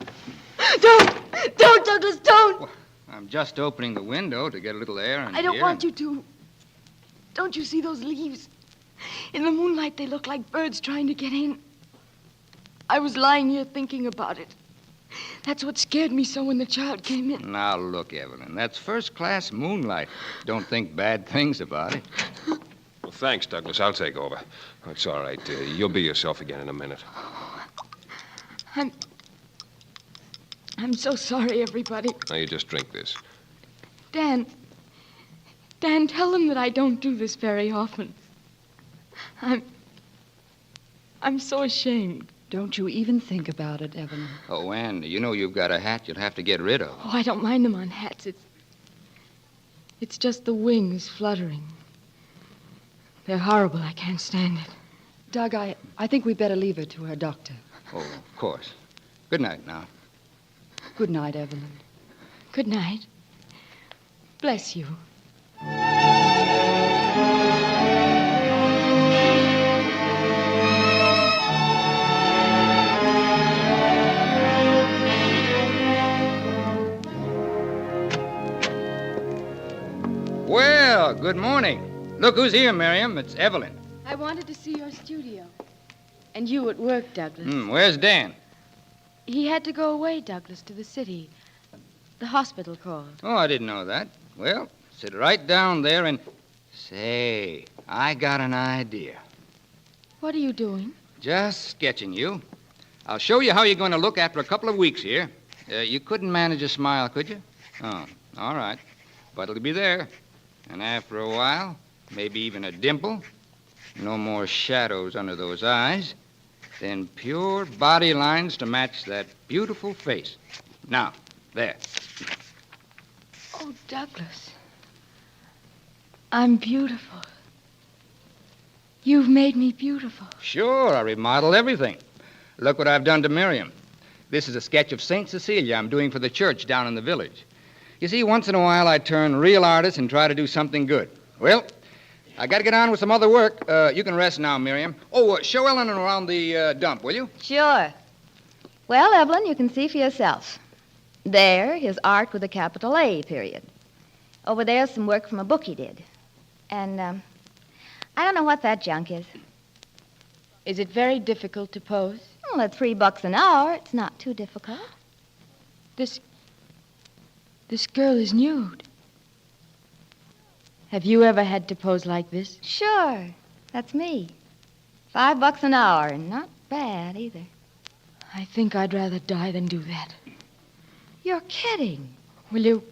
Don't, Douglas, don't. I'm just opening the window to get a little air in I don't here. want you to. Don't you see those leaves? In the moonlight, they look like birds trying to get in. I was lying here thinking about it. That's what scared me so when the child came in. Now, look, Evelyn, that's first-class moonlight. Don't think bad things about it. Well, thanks, Douglas. I'll take over. It's all right. You'll be yourself again in a minute. I'm so sorry, everybody. Now, you just drink this. Dan, tell them that I don't do this very often. I'm so ashamed. Don't you even think about it, Evelyn. Oh, Ann, you know you've got a hat you'll have to get rid of. Oh, I don't mind them on hats. It's just the wings fluttering. They're horrible. I can't stand it. Doug, I think we'd better leave her to her doctor. Oh, of course. Good night now. Good night, Evelyn. Good night. Bless you. Well, good morning. Look who's here, Miriam. It's Evelyn. I wanted to see your studio. And you at work, Douglas. Where's Dan? He had to go away, Douglas, to the city. The hospital called. Oh, I didn't know that. Well, sit right down there and... Say, I got an idea. What are you doing? Just sketching you. I'll show you how you're going to look after a couple of weeks here. You couldn't manage a smile, could you? Oh, all right. But it'll be there. And after a while, maybe even a dimple. No more shadows under those eyes. Then pure body lines to match that beautiful face. Now, there. Oh, Douglas. I'm beautiful. You've made me beautiful. Sure, I remodeled everything. Look what I've done to Miriam. This is a sketch of St. Cecilia I'm doing for the church down in the village. You see, once in a while I turn real artist and try to do something good. Well, I got to get on with some other work. You can rest now, Miriam. Oh, show Ellen around the dump, will you? Sure. Well, Evelyn, you can see for yourself. There, his art with a capital A, period. Over there's some work from a book he did. And, I don't know what that junk is. Is it very difficult to pose? Well, at $3 an hour, it's not too difficult. This girl is nude. Have you ever had to pose like this? Sure. That's me. $5 an hour, and not bad either. I think I'd rather die than do that. You're kidding. Will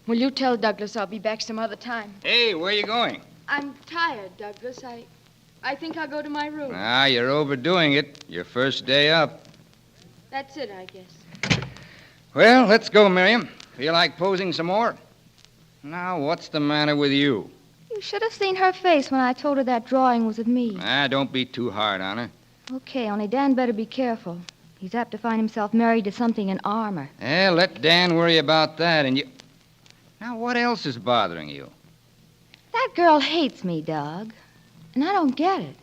you tell Douglas I'll be back some other time? Hey, where you going? I'm tired, Douglas. I think I'll go to my room. You're overdoing it. Your first day up. That's it, I guess. Well, let's go, Miriam. Feel like posing some more? Now, what's the matter with you? You should have seen her face when I told her that drawing was of me. Don't be too hard on her. Okay, only Dan better be careful. He's apt to find himself married to something in armor. Let Dan worry about that, and you... Now, what else is bothering you? That girl hates me, Doug. And I don't get it.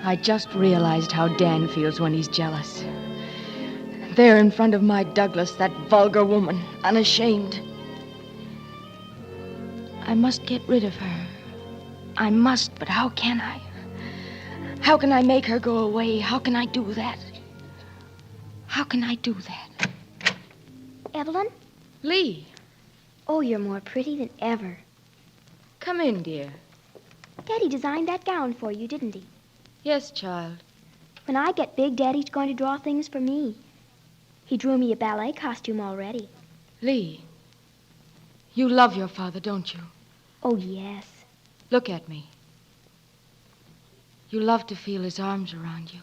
I just realized how Dan feels when he's jealous. There in front of my Douglas, that vulgar woman, unashamed. I must get rid of her. I must, but how can I? How can I make her go away? How can I do that? How can I do that? Evelyn? Lee. Oh, you're more pretty than ever. Come in, dear. Daddy designed that gown for you, didn't he? Yes, child. When I get big, Daddy's going to draw things for me. He drew me a ballet costume already. Lee, you love your father, don't you? Oh, yes. Look at me. You love to feel his arms around you.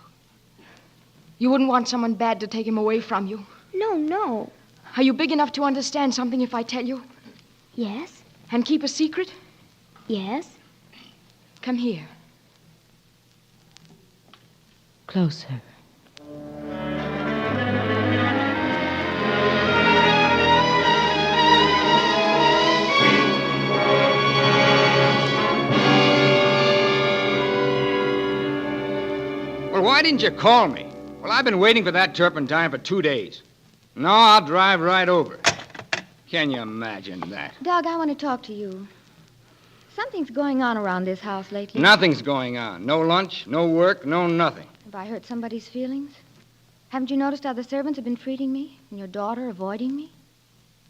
You wouldn't want someone bad to take him away from you. No, no. Are you big enough to understand something if I tell you? Yes. And keep a secret? Yes. Come here. Closer. Well, why didn't you call me? Well, I've been waiting for that turpentine for 2 days. No, I'll drive right over. Can you imagine that? Doug, I want to talk to you. Something's going on around this house lately. Nothing's going on. No lunch, no work, no nothing. Have I hurt somebody's feelings? Haven't you noticed how the servants have been treating me? And your daughter avoiding me?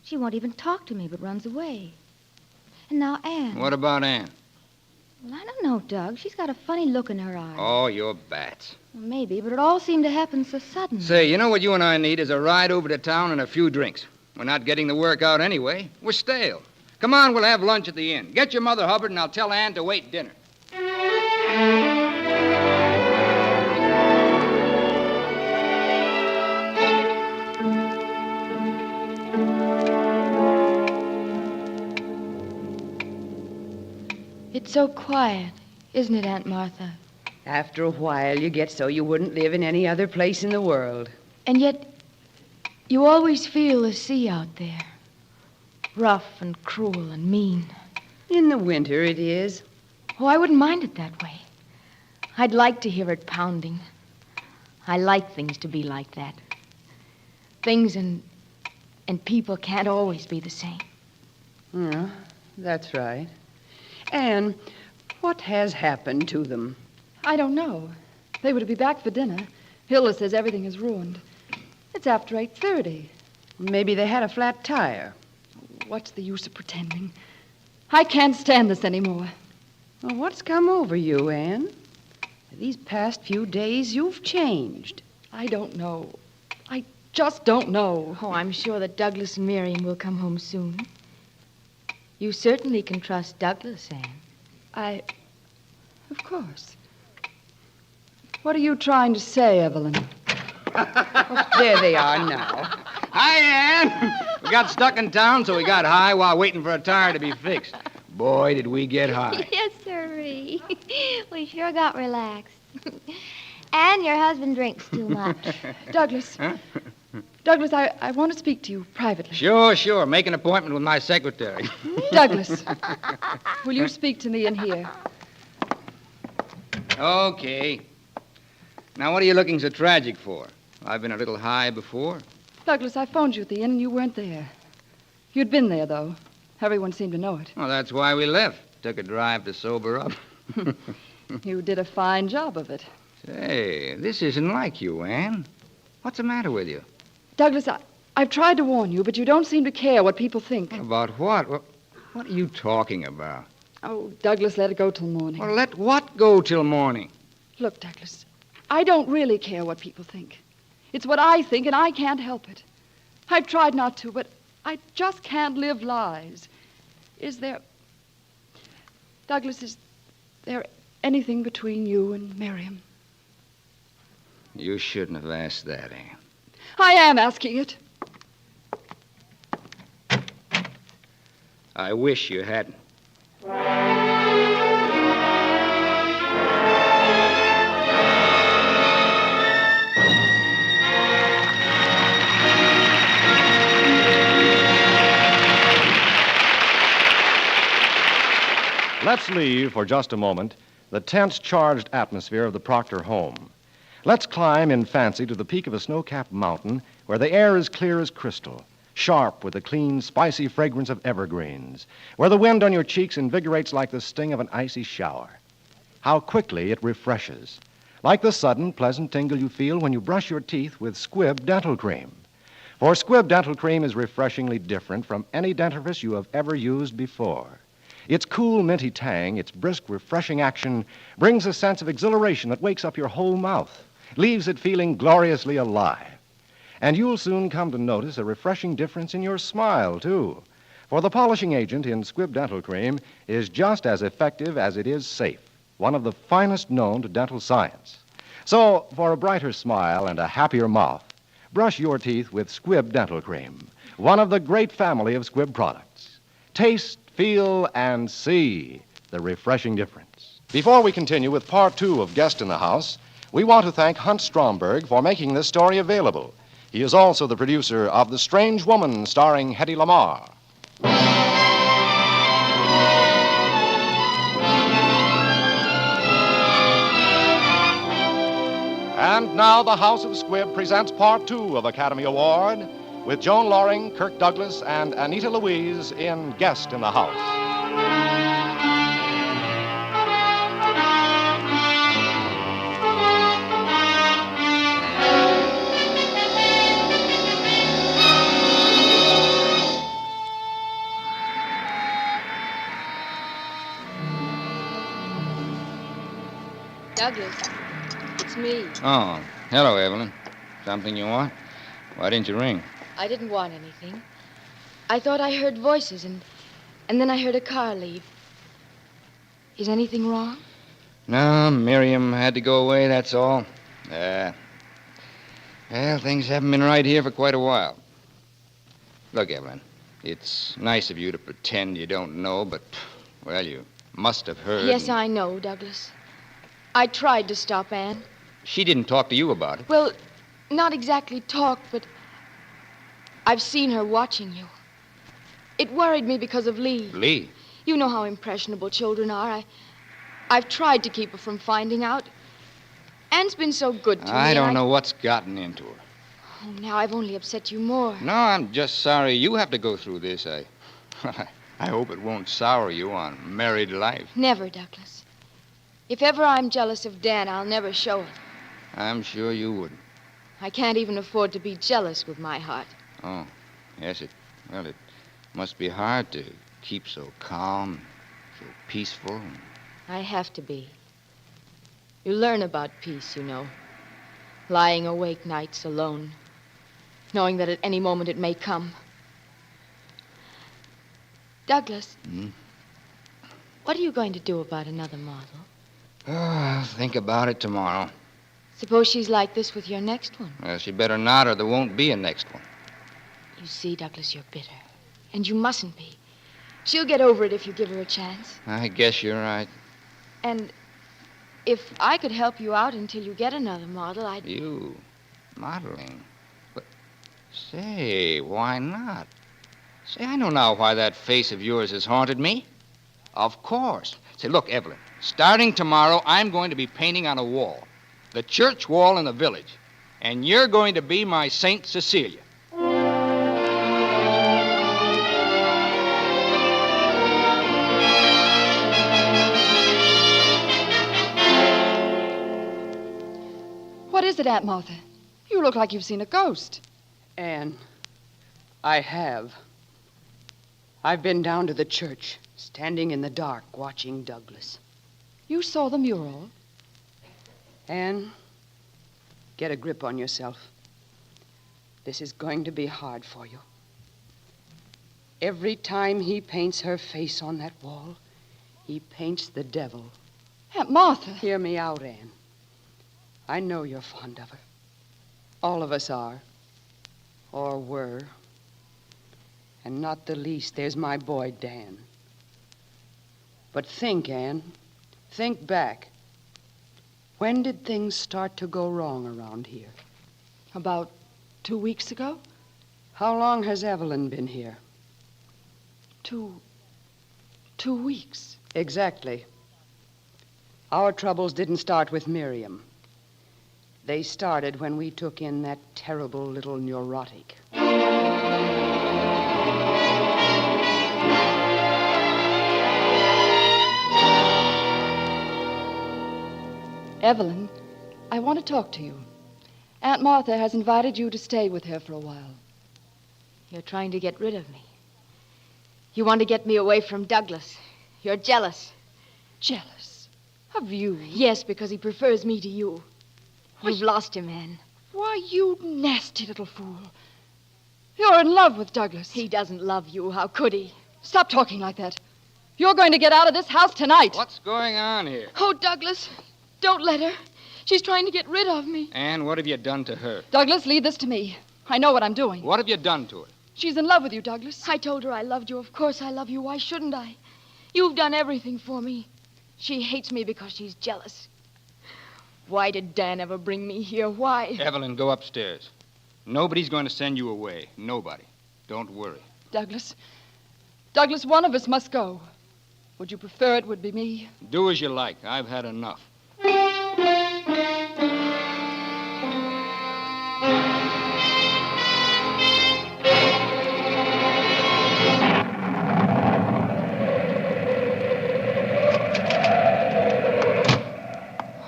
She won't even talk to me, but runs away. And now Anne. What about Anne? Well, I don't know, Doug. She's got a funny look in her eyes. Oh, you're bats. Well, maybe, but it all seemed to happen so suddenly. Say, you know what you and I need is a ride over to town and a few drinks. We're not getting the work out anyway. We're stale. Come on, we'll have lunch at the inn. Get your mother, Hubbard, and I'll tell Anne to wait dinner. It's so quiet, isn't it, Aunt Martha? After a while, you get so you wouldn't live in any other place in the world. And yet, you always feel the sea out there. Rough and cruel and mean. In the winter, it is. Oh, I wouldn't mind it that way. I'd like to hear it pounding. I like things to be like that. Things and people can't always be the same. Yeah, that's right. Anne, what has happened to them? I don't know. They were to be back for dinner. Hilda says everything is ruined. It's after 8:30. Maybe they had a flat tire. What's the use of pretending? I can't stand this anymore. Well, what's come over you, Anne? These past few days, you've changed. I don't know. I just don't know. Oh, I'm sure that Douglas and Miriam will come home soon. You certainly can trust Douglas, Anne. Of course. What are you trying to say, Evelyn? There they are now. Hi, Anne. We got stuck in town, so we got high while waiting for a tire to be fixed. Boy, did we get high. Yes, sirree. We sure got relaxed. And your husband drinks too much. Douglas. Huh? Douglas, I want to speak to you privately. Sure. Make an appointment with my secretary. Douglas, will you speak to me in here? Okay. Now, what are you looking so tragic for? I've been a little high before. Douglas, I phoned you at the inn and you weren't there. You'd been there, though. Everyone seemed to know it. Well, that's why we left. Took a drive to sober up. You did a fine job of it. Say, this isn't like you, Anne. What's the matter with you? Douglas, I've tried to warn you, but you don't seem to care what people think. About what? What are you talking about? Oh, Douglas, let it go till morning. Well, let what go till morning? Look, Douglas, I don't really care what people think. It's what I think, and I can't help it. I've tried not to, but I just can't live lies. Is there... Douglas, is there anything between you and Miriam? You shouldn't have asked that, Anne. I am asking it. I wish you hadn't. Let's leave for just a moment the tense, charged atmosphere of the Proctor home. Let's climb in fancy to the peak of a snow-capped mountain where the air is clear as crystal, sharp with the clean, spicy fragrance of evergreens, where the wind on your cheeks invigorates like the sting of an icy shower. How quickly it refreshes, like the sudden, pleasant tingle you feel when you brush your teeth with Squibb Dental Cream. For Squibb Dental Cream is refreshingly different from any dentifrice you have ever used before. Its cool, minty tang, its brisk, refreshing action brings a sense of exhilaration that wakes up your whole mouth, leaves it feeling gloriously alive. And you'll soon come to notice a refreshing difference in your smile, too. For the polishing agent in Squibb Dental Cream is just as effective as it is safe, one of the finest known to dental science. So, for a brighter smile and a happier mouth, brush your teeth with Squibb Dental Cream, one of the great family of Squibb products. Taste, feel, and see the refreshing difference. Before we continue with part 2 of Guest in the House, we want to thank Hunt Stromberg for making this story available. He is also the producer of The Strange Woman, starring Hedy Lamarr. And now the House of Squibb presents part 2 of Academy Award with Joan Loring, Kirk Douglas, and Anita Louise in Guest in the House. Douglas, it's me. Oh, hello, Evelyn. Something you want? Why didn't you ring? I didn't want anything. I thought I heard voices, and then I heard a car leave. Is anything wrong? No, Miriam had to go away, that's all. Well, things haven't been right here for quite a while. Look, Evelyn, it's nice of you to pretend you don't know, but, well, you must have heard. Yes, I know, Douglas. I tried to stop Anne. She didn't talk to you about it. Well, not exactly talk, but I've seen her watching you. It worried me because of Lee. Lee? You know how impressionable children are. I've tried to keep her from finding out. Anne's been so good to me. I don't know what's gotten into her. Oh, now I've only upset you more. No, I'm just sorry you have to go through this. I hope it won't sour you on married life. Never, Douglas. If ever I'm jealous of Dan, I'll never show it. I'm sure you wouldn't. I can't even afford to be jealous with my heart. Oh, yes, it must be hard to keep so calm, so peaceful. I have to be. You learn about peace, you know. Lying awake nights alone, knowing that at any moment it may come. Douglas, what are you going to do about another model? Oh, I'll think about it tomorrow. Suppose she's like this with your next one. Well, she better not, or there won't be a next one. You see, Douglas, you're bitter. And you mustn't be. She'll get over it if you give her a chance. I guess you're right. And if I could help you out until you get another model, I'd... You? Modeling? But, say, why not? Say, I know now why that face of yours has haunted me. Of course. Say, look, Evelyn, starting tomorrow, I'm going to be painting on a wall. The church wall in the village. And you're going to be my Saint Cecilia. What is it, Aunt Martha? You look like you've seen a ghost. Anne, I have. I've been down to the church, standing in the dark, watching Douglas. You saw the mural? Anne, get a grip on yourself. This is going to be hard for you. Every time he paints her face on that wall, he paints the devil. Aunt Martha. Hear me out, Anne. I know you're fond of her. All of us are. Or were. And not the least, there's my boy, Dan. But think, Anne. Think back. When did things start to go wrong around here? About 2 weeks ago? How long has Evelyn been here? 2 weeks. Exactly. Our troubles didn't start with Miriam. They started when we took in that terrible little neurotic. Evelyn, I want to talk to you. Aunt Martha has invited you to stay with her for a while. You're trying to get rid of me. You want to get me away from Douglas. You're jealous. Jealous? Of you? Yes, because he prefers me to you. You've lost him, Anne. Why, you nasty little fool. You're in love with Douglas. He doesn't love you. How could he? Stop talking like that. You're going to get out of this house tonight. What's going on here? Oh, Douglas, don't let her. She's trying to get rid of me. Anne, what have you done to her? Douglas, leave this to me. I know what I'm doing. What have you done to her? She's in love with you, Douglas. I told her I loved you. Of course I love you. Why shouldn't I? You've done everything for me. She hates me because she's jealous. Why did Dan ever bring me here? Why? Evelyn, go upstairs. Nobody's going to send you away. Nobody. Don't worry. Douglas, one of us must go. Would you prefer it would be me? Do as you like. I've had enough.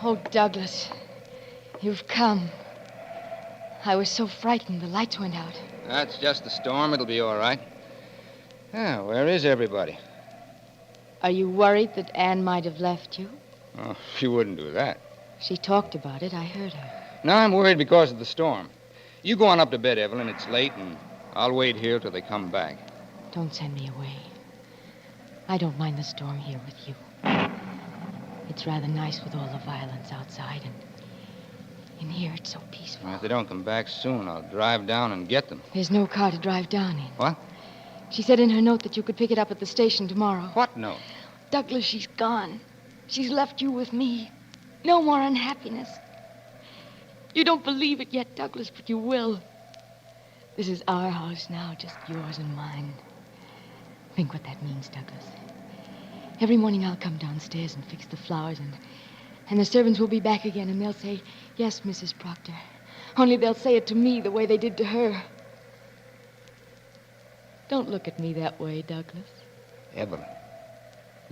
Oh, Douglas, you've come. I was so frightened the lights went out. That's just the storm. It'll be all right. Yeah, where is everybody? Are you worried that Anne might have left you? Oh, she wouldn't do that. She talked about it. I heard her. No, I'm worried because of the storm. You go on up to bed, Evelyn. It's late, and I'll wait here till they come back. Don't send me away. I don't mind the storm here with you. It's rather nice with all the violence outside, and in here it's so peaceful. Well, if they don't come back soon, I'll drive down and get them. There's no car to drive down in. What? She said in her note that you could pick it up at the station tomorrow. What note? Douglas, she's gone. She's left you with me. No more unhappiness. You don't believe it yet, Douglas, but you will. This is our house now, just yours and mine. Think what that means, Douglas. Every morning I'll come downstairs and fix the flowers, and the servants will be back again, and they'll say, "Yes, Mrs. Proctor." Only they'll say it to me the way they did to her. Don't look at me that way, Douglas. Evelyn,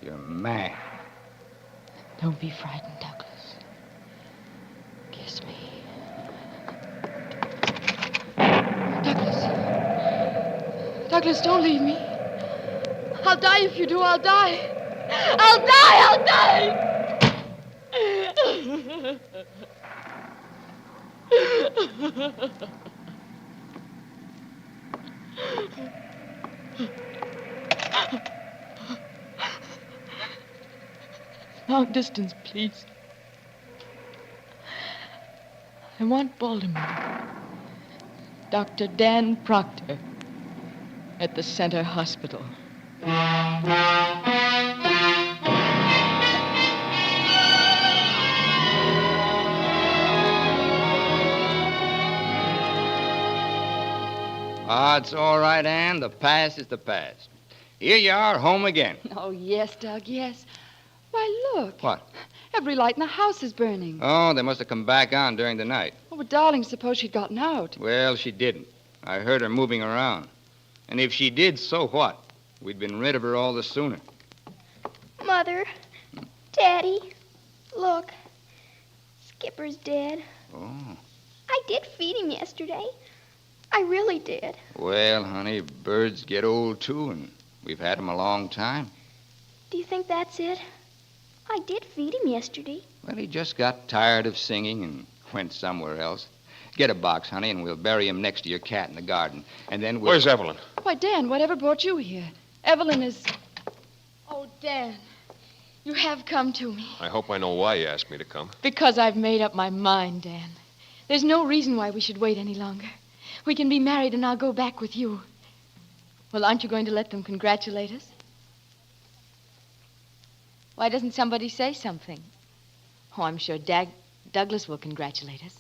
you're mad. Don't be frightened, Douglas. Kiss me. Douglas, don't leave me. I'll die if you do. I'll die. I'll die! I'll die! Long distance, please. I want Baltimore. Dr. Dan Proctor at the Center Hospital. Ah, it's all right, Anne. The past is the past. Here you are, home again. Oh, yes, Doug, yes. Why, look. What? Every light in the house is burning. Oh, they must have come back on during the night. Oh, but darling, suppose she'd gotten out. Well, she didn't. I heard her moving around. And if she did, so what? We'd been rid of her all the sooner. Mother, Daddy, look. Skipper's dead. Oh. I did feed him yesterday. I really did. Well, honey, birds get old, too, and we've had them a long time. Do you think that's it? I did feed him yesterday. Well, he just got tired of singing and went somewhere else. Get a box, honey, and we'll bury him next to your cat in the garden. And then we'll... Where's Evelyn? Why, Dan, whatever brought you here? Evelyn is... Oh, Dan. You have come to me. I hope I know why you asked me to come. Because I've made up my mind, Dan. There's no reason why we should wait any longer. We can be married and I'll go back with you. Well, aren't you going to let them congratulate us? Why doesn't somebody say something? Oh, I'm sure Douglas will congratulate us.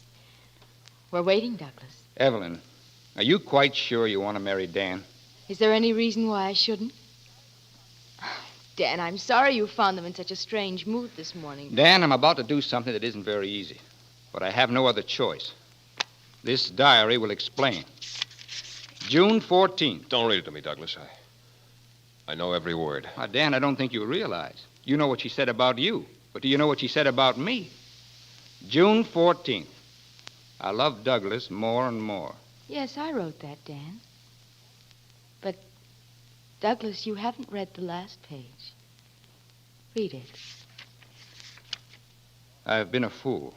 We're waiting, Douglas. Evelyn, are you quite sure you want to marry Dan? Is there any reason why I shouldn't? Dan, I'm sorry you found them in such a strange mood this morning. Dan, I'm about to do something that isn't very easy, but I have no other choice. This diary will explain. June 14th. Don't read it to me, Douglas. I know every word. Dan, I don't think you realize. You know what she said about you, but do you know what she said about me? June 14th. I love Douglas more and more. Yes, I wrote that, Dan. But, Douglas, you haven't read the last page. Read it. I've been a fool.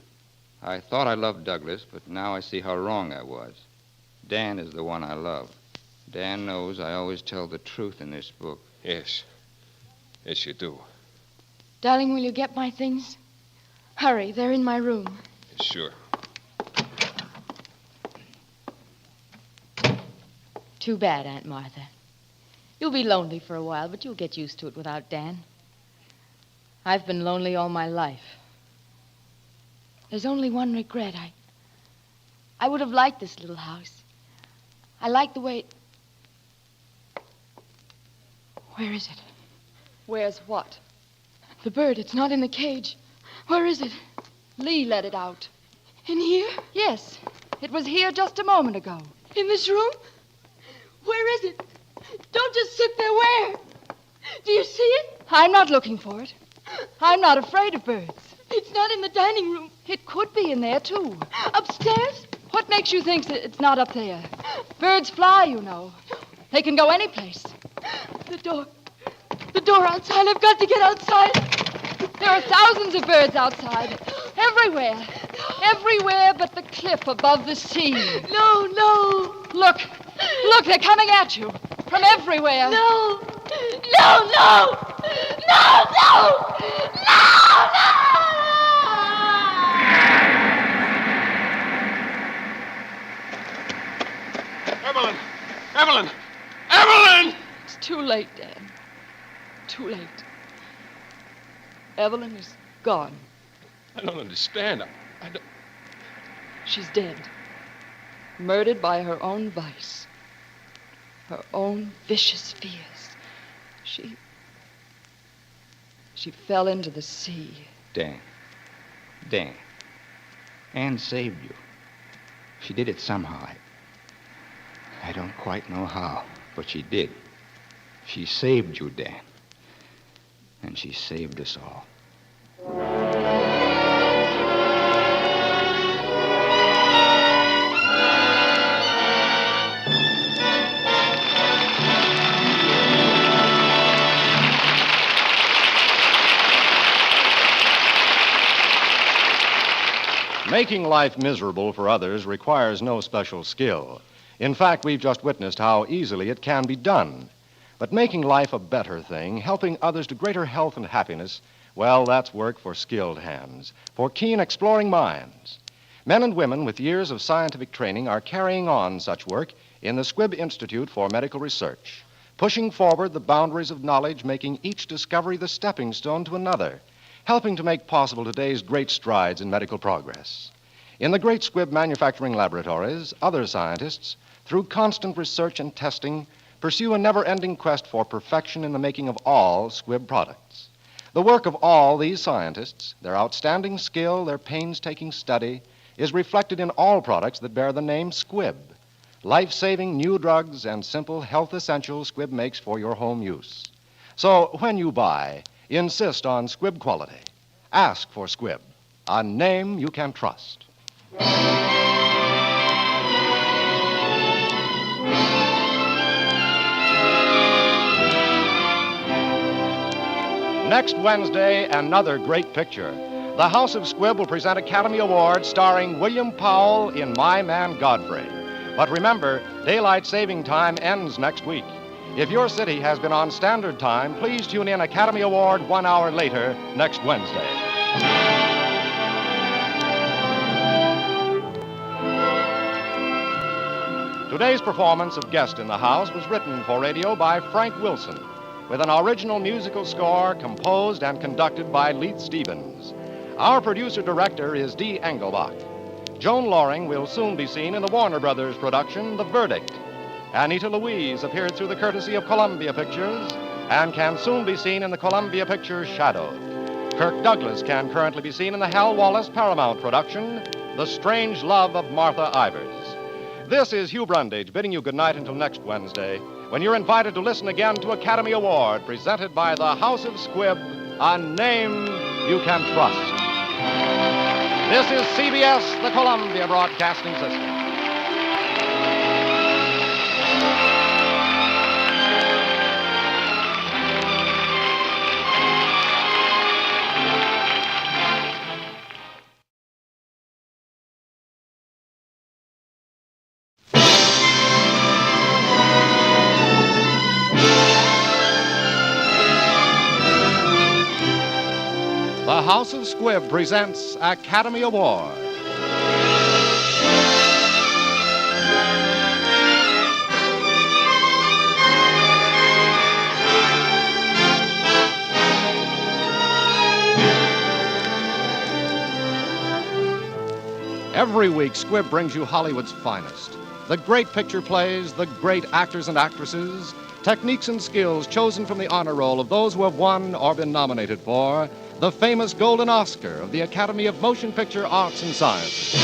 I thought I loved Douglas, but now I see how wrong I was. Dan is the one I love. Dan knows I always tell the truth in this book. Yes. Yes, you do. Darling, will you get my things? Hurry, they're in my room. Sure. Too bad, Aunt Martha. You'll be lonely for a while, but you'll get used to it without Dan. I've been lonely all my life. There's only one regret. I would have liked this little house. I like the way it... Where is it? Where's what? The bird. It's not in the cage. Where is it? Lee let it out. In here? Yes. It was here just a moment ago. In this room? Where is it? Don't just sit there. Where? Do you see it? I'm not looking for it. I'm not afraid of birds. It's not in the dining room. It could be in there, too. Upstairs? What makes you think that it's not up there? Birds fly, you know. They can go any place. The door. The door outside. I've got to get outside. There are thousands of birds outside. Everywhere. Everywhere but the cliff above the sea. No, no. Look. Look, they're coming at you. From everywhere. No. No, no. No, no. No, no. Evelyn! Evelyn! Evelyn! It's too late, Dan. Too late. Evelyn is gone. I don't understand. I don't... She's dead. Murdered by her own vice. Her own vicious fears. She fell into the sea. Dan. Anne saved you. She did it somehow. I don't quite know how, but she did. She saved you, Dan. And she saved us all. Making life miserable for others requires no special skill. In fact, we've just witnessed how easily it can be done. But making life a better thing, helping others to greater health and happiness, well, that's work for skilled hands, for keen exploring minds. Men and women with years of scientific training are carrying on such work in the Squibb Institute for Medical Research, pushing forward the boundaries of knowledge, making each discovery the stepping stone to another, helping to make possible today's great strides in medical progress. In the great Squibb manufacturing laboratories, other scientists, through constant research and testing, pursue a never-ending quest for perfection in the making of all Squibb products. The work of all these scientists, their outstanding skill, their painstaking study, is reflected in all products that bear the name Squibb. Life-saving new drugs and simple health essentials Squibb makes for your home use. So when you buy, insist on Squibb quality. Ask for Squibb, a name you can trust. Next Wednesday, another great picture. The House of Squibb will present Academy Awards starring William Powell in My Man Godfrey. But remember, daylight saving time ends next week. If your city has been on Standard Time, please tune in Academy Award 1 hour later next Wednesday. Today's performance of Guest in the House was written for radio by Frank Wilson, with an original musical score composed and conducted by Leith Stevens. Our producer-director is Dee Engelbach. Joan Loring will soon be seen in the Warner Brothers production, The Verdict. Anita Louise appeared through the courtesy of Columbia Pictures and can soon be seen in the Columbia Pictures Shadow. Kirk Douglas can currently be seen in the Hal Wallace Paramount production, The Strange Love of Martha Ivers. This is Hugh Brundage bidding you goodnight until next Wednesday, when you're invited to listen again to Academy Award presented by the House of Squibb, a name you can trust. This is CBS, the Columbia Broadcasting System. The House of Squibb presents Academy Award. Every week, Squibb brings you Hollywood's finest. The great picture plays, the great actors and actresses, techniques and skills chosen from the honor roll of those who have won or been nominated for the famous Golden Oscar of the Academy of Motion Picture Arts and Sciences.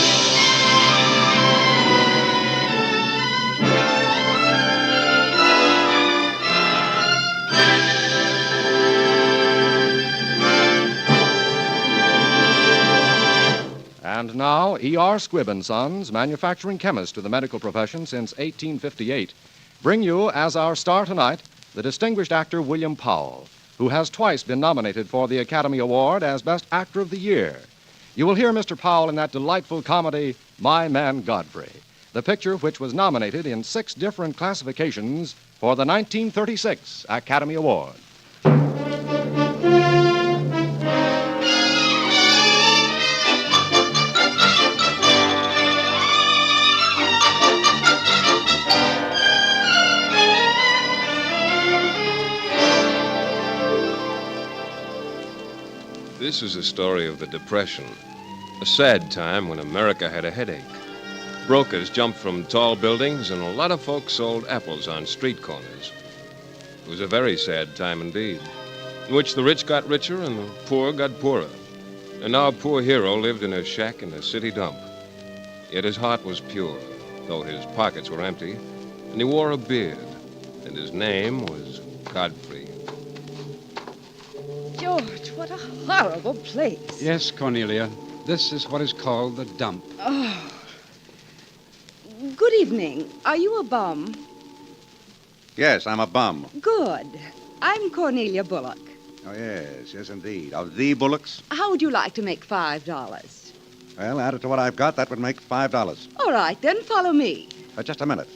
And now, E.R. Squibb & Sons, manufacturing chemist to the medical profession since 1858, bring you, as our star tonight, the distinguished actor William Powell, who has twice been nominated for the Academy Award as Best Actor of the Year. You will hear Mr. Powell in that delightful comedy, My Man Godfrey, the picture which was nominated in 6 different classifications for the 1936 Academy Award. This is a story of the Depression, a sad time when America had a headache. Brokers jumped from tall buildings, and a lot of folks sold apples on street corners. It was a very sad time indeed, in which the rich got richer and the poor got poorer. And our poor hero lived in a shack in a city dump. Yet his heart was pure, though his pockets were empty, and he wore a beard, and his name was Godfrey. George, what a horrible place. Yes, Cornelia. This is what is called the dump. Oh. Good evening. Are you a bum? Yes, I'm a bum. Good. I'm Cornelia Bullock. Oh, yes, indeed. Of the Bullocks? How would you like to make $5? Well, added to what I've got, that would make $5. All right, then follow me. Just a minute.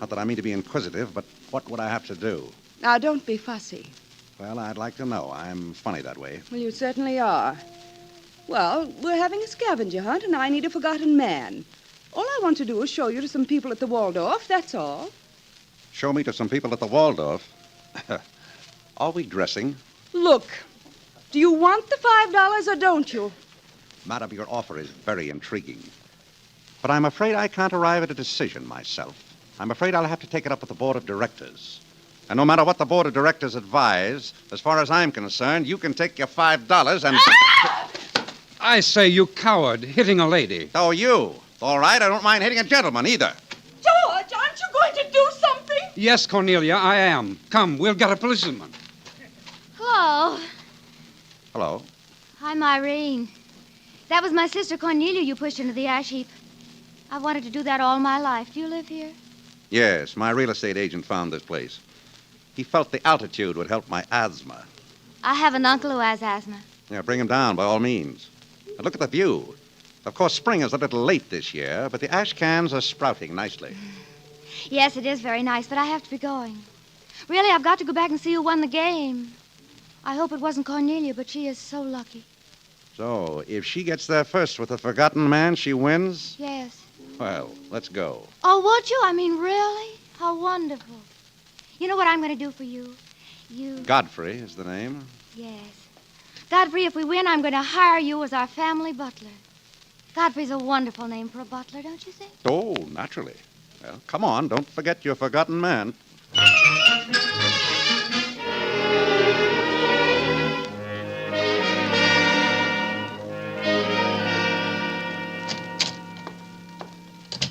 Not that I mean to be inquisitive, but what would I have to do? Now, don't be fussy. Well, I'd like to know. I'm funny that way. Well, you certainly are. Well, we're having a scavenger hunt, and I need a forgotten man. All I want to do is show you to some people at the Waldorf, that's all. Show me to some people at the Waldorf? Are we dressing? Look, do you want the $5 or don't you? Madam, your offer is very intriguing. But I'm afraid I can't arrive at a decision myself. I'm afraid I'll have to take it up with the board of directors. And no matter what the board of directors advise, as far as I'm concerned, you can take your $5 and... I say, you coward, hitting a lady. Oh, you. All right, I don't mind hitting a gentleman either. George, aren't you going to do something? Yes, Cornelia, I am. Come, we'll get a policeman. Hello. Hello. I'm Irene. That was my sister Cornelia you pushed into the ash heap. I've wanted to do that all my life. Do you live here? Yes, my real estate agent found this place. He felt the altitude would help my asthma. I have an uncle who has asthma. Yeah, bring him down by all means. And look at the view. Of course, spring is a little late this year, but the ash cans are sprouting nicely. Yes, it is very nice, but I have to be going. Really, I've got to go back and see who won the game. I hope it wasn't Cornelia, but she is so lucky. So, if she gets there first with the forgotten man, she wins? Yes. Well, let's go. Oh, would you? I mean, really? How wonderful. You know what I'm going to do for you? Godfrey is the name. Yes. Godfrey, if we win, I'm going to hire you as our family butler. Godfrey's a wonderful name for a butler, don't you think? Oh, naturally. Well, come on, don't forget your forgotten man.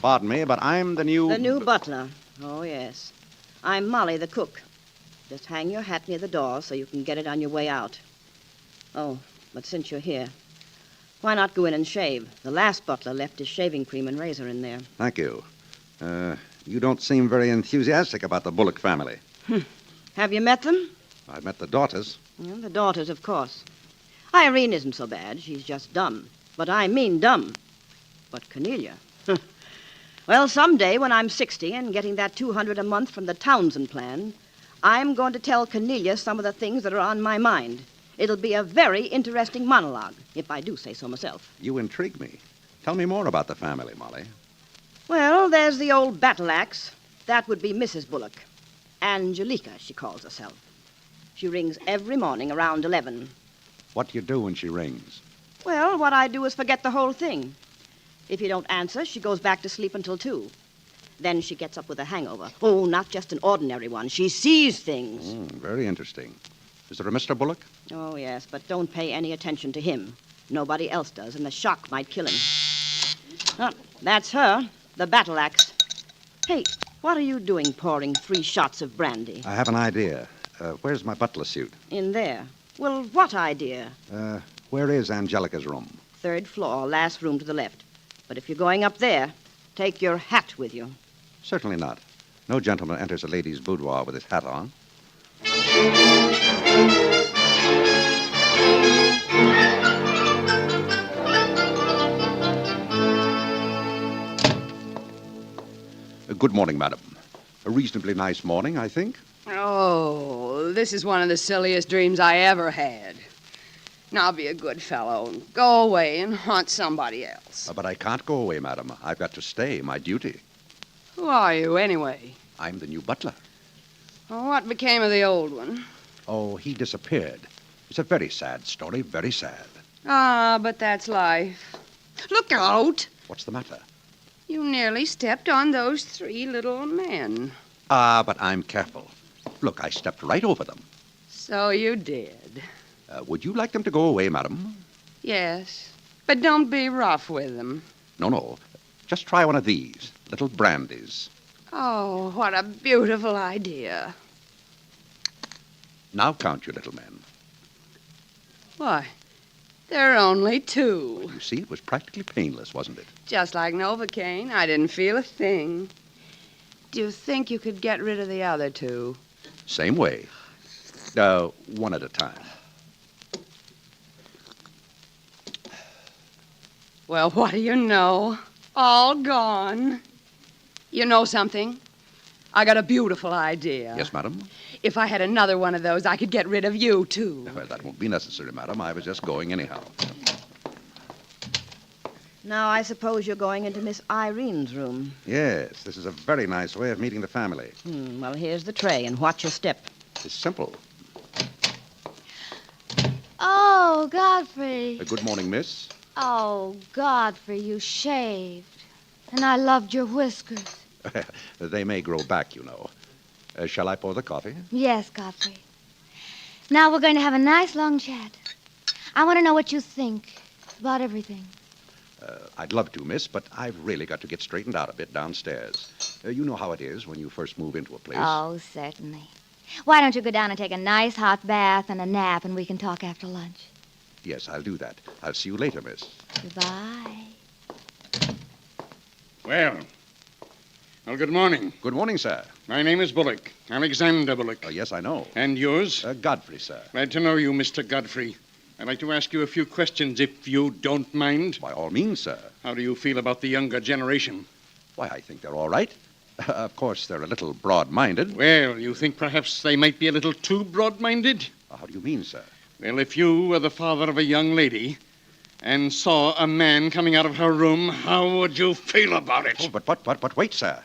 Pardon me, but I'm the new... The new butler. Oh, yes. I'm Molly, the cook. Just hang your hat near the door so you can get it on your way out. Oh, but since you're here, why not go in and shave? The last butler left his shaving cream and razor in there. Thank you. You don't seem very enthusiastic about the Bullock family. Have you met them? I've met the daughters. Well, the daughters, of course. Irene isn't so bad. She's just dumb. But I mean dumb. But Cornelia... Well, someday when I'm 60 and getting that $200 a month from the Townsend plan, I'm going to tell Cornelia some of the things that are on my mind. It'll be a very interesting monologue, if I do say so myself. You intrigue me. Tell me more about the family, Molly. Well, there's the old battle axe. That would be Mrs. Bullock. Angelica, she calls herself. She rings every morning around 11. What do you do when she rings? Well, what I do is forget the whole thing. If you don't answer, she goes back to sleep until 2. Then she gets up with a hangover. Oh, not just an ordinary one. She sees things. Very interesting. Is there a Mr. Bullock? Oh, yes, but don't pay any attention to him. Nobody else does, and the shock might kill him. Oh, that's her, the battle axe. Hey, what are you doing pouring 3 shots of brandy? I have an idea. Where's my butler suit? In there. Well, what idea? Where is Angelica's room? 3rd floor, last room to the left. But if you're going up there, take your hat with you. Certainly not. No gentleman enters a lady's boudoir with his hat on. Good morning, madam. A reasonably nice morning, I think. Oh, this is one of the silliest dreams I ever had. Now be a good fellow and go away and haunt somebody else. But I can't go away, madam. I've got to stay. My duty. Who are you, anyway? I'm the new butler. Oh, what became of the old one? Oh, he disappeared. It's a very sad story, very sad. Ah, but that's life. Look out! What's the matter? You nearly stepped on those 3 little men. But I'm careful. Look, I stepped right over them. So you did. Would you like them to go away, madam? Yes, but don't be rough with them. No. Just try one of these, little brandies. Oh, what a beautiful idea. Now count your little men. Why, there are only 2. Well, you see, it was practically painless, wasn't it? Just like Novocaine, I didn't feel a thing. Do you think you could get rid of the other 2? Same way. One at a time. Well, what do you know? All gone. You know something? I got a beautiful idea. Yes, madam? If I had another one of those, I could get rid of you, too. Well, that won't be necessary, madam. I was just going anyhow. Now, I suppose you're going into Miss Irene's room. Yes, this is a very nice way of meeting the family. Well, here's the tray, and watch your step. It's simple. Oh, Godfrey. Good morning, miss. Oh, Godfrey, you shaved. And I loved your whiskers. They may grow back, you know. Shall I pour the coffee? Yes, Godfrey. Now we're going to have a nice long chat. I want to know what you think about everything. I'd love to, miss, but I've really got to get straightened out a bit downstairs. You know how it is when you first move into a place. Oh, certainly. Why don't you go down and take a nice hot bath and a nap, and we can talk after lunch? Yes, I'll do that. I'll see you later, miss. Goodbye. Well, good morning. Good morning, sir. My name is Bullock, Alexander Bullock. Yes, I know. And yours? Godfrey, sir. Glad to know you, Mr. Godfrey. I'd like to ask you a few questions, if you don't mind. By all means, sir. How do you feel about the younger generation? Why, I think they're all right. Of course, they're a little broad-minded. Well, you think perhaps they might be a little too broad-minded? How do you mean, sir? Well, if you were the father of a young lady and saw a man coming out of her room, how would you feel about it? Oh, but wait, sir.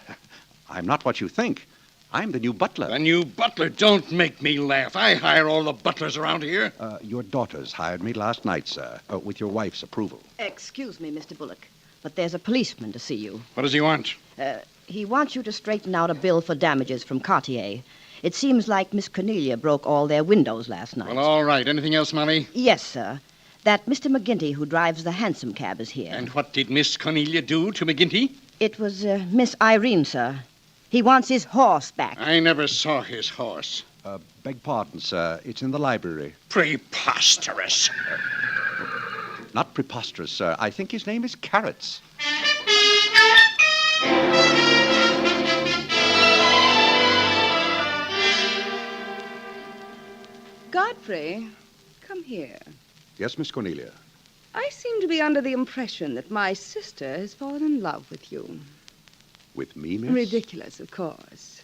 I'm not what you think. I'm the new butler. The new butler? Don't make me laugh. I hire all the butlers around here. Your daughters hired me last night, sir, with your wife's approval. Excuse me, Mr. Bullock, but there's a policeman to see you. What does he want? He wants you to straighten out a bill for damages from Cartier. It seems like Miss Cornelia broke all their windows last night. Well, all right. Anything else, Molly? Yes, sir. That Mr. McGinty who drives the hansom cab is here. And what did Miss Cornelia do to McGinty? It was Miss Irene, sir. He wants his horse back. I never saw his horse. Beg pardon, sir. It's in the library. Preposterous. Not preposterous, sir. I think his name is Carrots. Godfrey, come here. Yes, Miss Cornelia. I seem to be under the impression that my sister has fallen in love with you. With me, miss? Ridiculous, of course.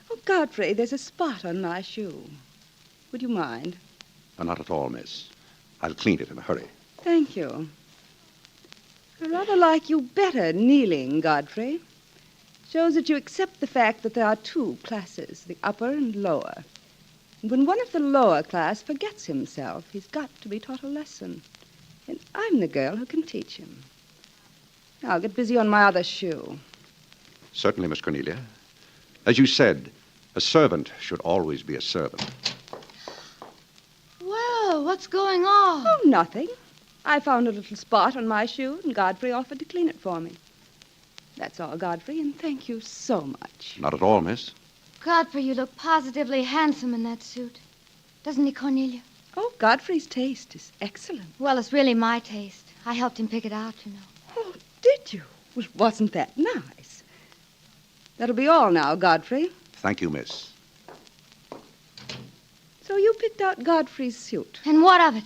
Oh, Godfrey, there's a spot on my shoe. Would you mind? Not at all, miss. I'll clean it in a hurry. Thank you. I rather like you better kneeling, Godfrey. Shows that you accept the fact that there are two classes, the upper and lower. And when one of the lower class forgets himself, he's got to be taught a lesson. And I'm the girl who can teach him. Now, I'll get busy on my other shoe. Certainly, Miss Cornelia. As you said, a servant should always be a servant. Well, what's going on? Oh, nothing. I found a little spot on my shoe, and Godfrey offered to clean it for me. That's all, Godfrey, and thank you so much. Not at all, miss. Godfrey, you look positively handsome in that suit. Doesn't he, Cornelia? Oh, Godfrey's taste is excellent. Well, it's really my taste. I helped him pick it out, you know. Oh, did you? Well, wasn't that nice? That'll be all now, Godfrey. Thank you, miss. So you picked out Godfrey's suit. And what of it?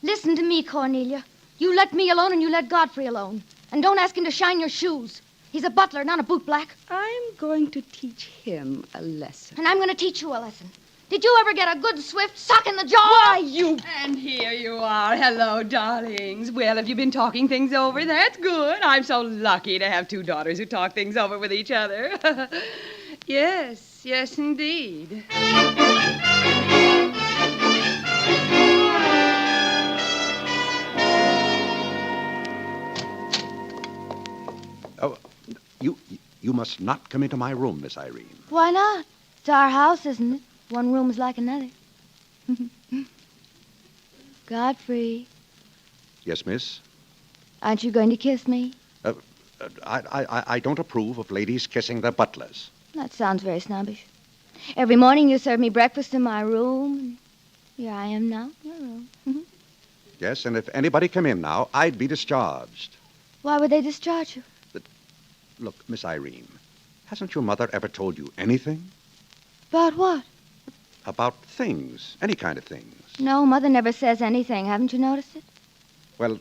Listen to me, Cornelia. You let me alone and you let Godfrey alone. And don't ask him to shine your shoes. He's a butler, not a bootblack. I'm going to teach him a lesson. And I'm going to teach you a lesson. Did you ever get a good swift sock in the jaw? Why, you... And here you are. Hello, darlings. Well, have you been talking things over? That's good. I'm so lucky to have two daughters who talk things over with each other. Yes, indeed. Oh, you must not come into my room, Miss Irene. Why not? It's our house, isn't it? One room is like another. Godfrey, Yes, miss? aren't you going to kiss me? I don't approve of ladies kissing their butlers. That sounds very snobbish. Every morning you serve me breakfast in my room. And here I am now, in your room. Yes, and if anybody came in now, I'd be discharged. Why would they discharge you? Look, Miss Irene, hasn't your mother ever told you anything? About what? About things, any kind of things. No, Mother never says anything. Haven't you noticed it? Well,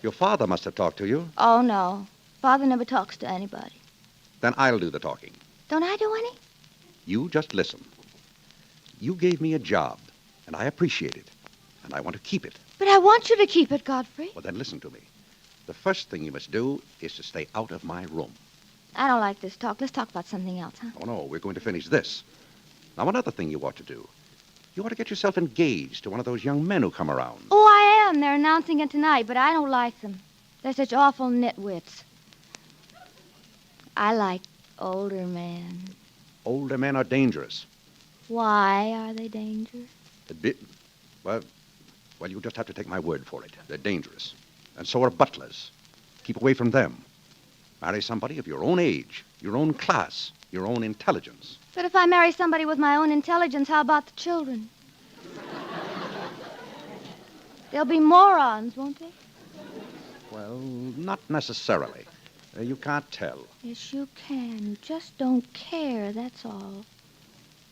your father must have talked to you. Oh, no. Father never talks to anybody. Then I'll do the talking. Don't I do any? You just listen. You gave me a job, and I appreciate it, and I want to keep it. But I want you to keep it, Godfrey. Well, then listen to me. The first thing you must do is to stay out of my room. I don't like this talk. Let's talk about something else, huh? Oh, no, we're going to finish this. Now, another thing you ought to do. You ought to get yourself engaged to one of those young men who come around. Oh, I am. They're announcing it tonight, but I don't like them. They're such awful nitwits. I like older men. Older men are dangerous. Why are they dangerous? Well, you just have to take my word for it. They're dangerous. And so are butlers. Keep away from them. Marry somebody of your own age, your own class, your own intelligence. But if I marry somebody with my own intelligence, how about the children? They'll be morons, won't they? Well, not necessarily. You can't tell. Yes, you can. You just don't care, that's all.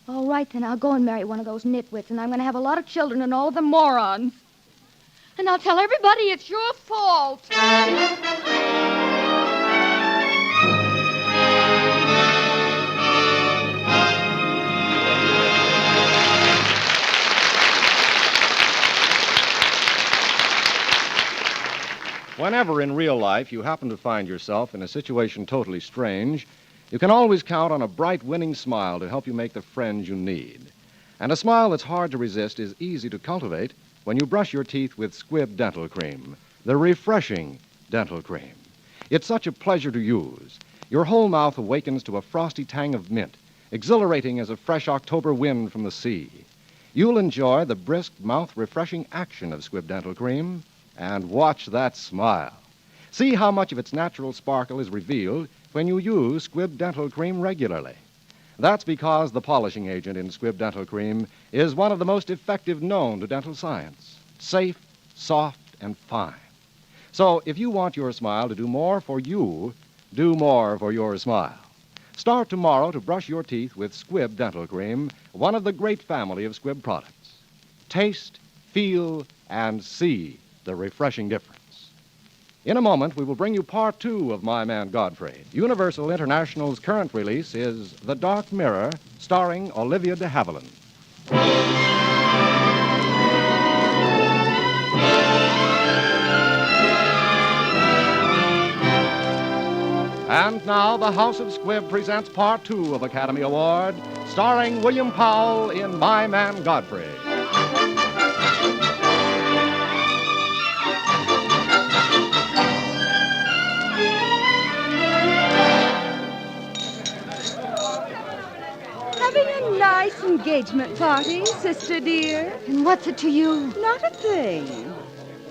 All right, then, I'll go and marry one of those nitwits, and I'm going to have a lot of children and all of them morons. And I'll tell everybody it's your fault. Whenever in real life you happen to find yourself in a situation totally strange, you can always count on a bright, winning smile to help you make the friends you need. And a smile that's hard to resist is easy to cultivate when you brush your teeth with Squibb Dental Cream, the refreshing dental cream. It's such a pleasure to use. Your whole mouth awakens to a frosty tang of mint, exhilarating as a fresh October wind from the sea. You'll enjoy the brisk, mouth-refreshing action of Squibb Dental Cream and watch that smile. See how much of its natural sparkle is revealed when you use Squibb Dental Cream regularly. That's because the polishing agent in Squibb Dental Cream is one of the most effective known to dental science. Safe, soft, and fine. So if you want your smile to do more for you, do more for your smile. Start tomorrow to brush your teeth with Squibb Dental Cream, one of the great family of Squibb products. Taste, feel, and see the refreshing difference. In a moment, we will bring you part 2 of My Man Godfrey. Universal International's current release is The Dark Mirror, starring Olivia de Havilland. And now, the House of Squibb presents part 2 of Academy Award, starring William Powell in My Man Godfrey. Having a nice engagement party, sister dear. And what's it to you? Not a thing.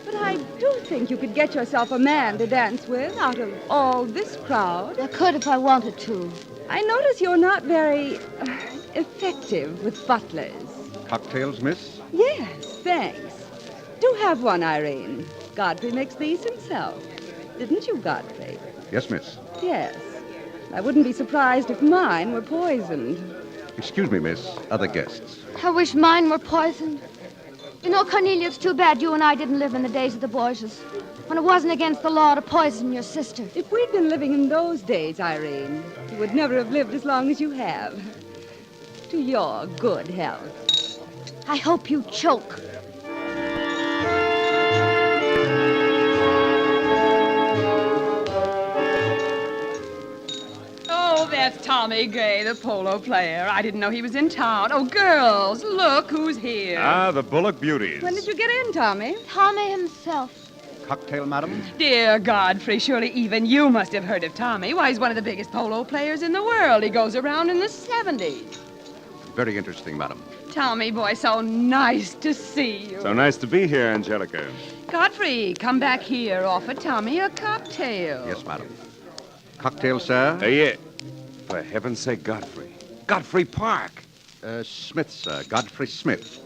But I do think you could get yourself a man to dance with out of all this crowd. I could if I wanted to. I notice you're not very effective with butlers. Cocktails, miss? Yes, thanks. Do have one, Irene. Godfrey makes these himself. Didn't you, Godfrey? Yes, miss. Yes. I wouldn't be surprised if mine were poisoned. Excuse me, miss. Other guests. I wish mine were poisoned. You know, Cornelia, it's too bad you and I didn't live in the days of the Borgias, when it wasn't against the law to poison your sister. If we'd been living in those days, Irene, you would never have lived as long as you have. To your good health. I hope you choke. Oh, that's Tommy Gray, the polo player. I didn't know he was in town. Oh, girls, look who's here. Ah, the Bullock Beauties. When did you get in, Tommy? Tommy himself. Cocktail, madam? Dear Godfrey, surely even you must have heard of Tommy. Why, he's one of the biggest polo players in the world. He goes around in the 70s. Very interesting, madam. Tommy, boy, so nice to see you. So nice to be here, Angelica. Godfrey, come back here. Offer Tommy a cocktail. Yes, madam. Cocktail, sir? Yeah. For heaven's sake, Godfrey. Godfrey Park. Smith, sir. Godfrey Smith.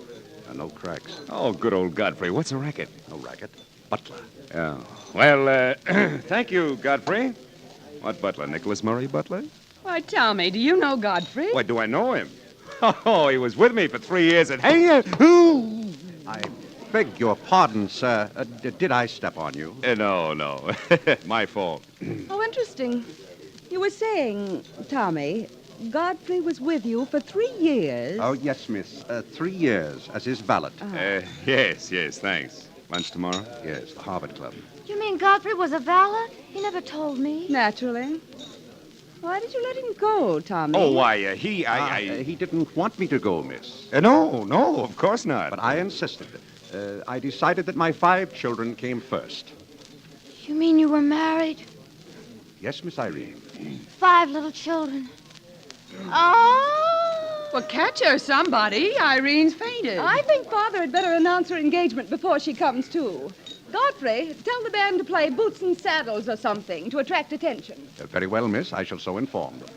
No cracks. Oh, good old Godfrey. What's a racket? No racket. Butler. Oh. Well, thank you, Godfrey. What butler? Nicholas Murray Butler? Why, Tommy, do you know Godfrey? Why, do I know him? Oh, he was with me for 3 years at... Hey, I beg your pardon, sir. Did I step on you? No. My fault. Oh, interesting. You were saying, Tommy, Godfrey was with you for 3 years. Oh, yes, miss. 3 years as his valet. Yes, thanks. Lunch tomorrow? Yes, the Harvard Club. You mean Godfrey was a valet? He never told me. Naturally. Why did you let him go, Tommy? Oh, why, he didn't want me to go, miss. No, of course not. But I insisted. I decided that my 5 children came first. You mean you were married? Yes, Miss Irene. 5 little children. Oh! Well, catch her, somebody. Irene's fainted. I think Father had better announce her engagement before she comes to. Godfrey, tell the band to play Boots and Saddles or something to attract attention. Very well, miss. I shall so inform them.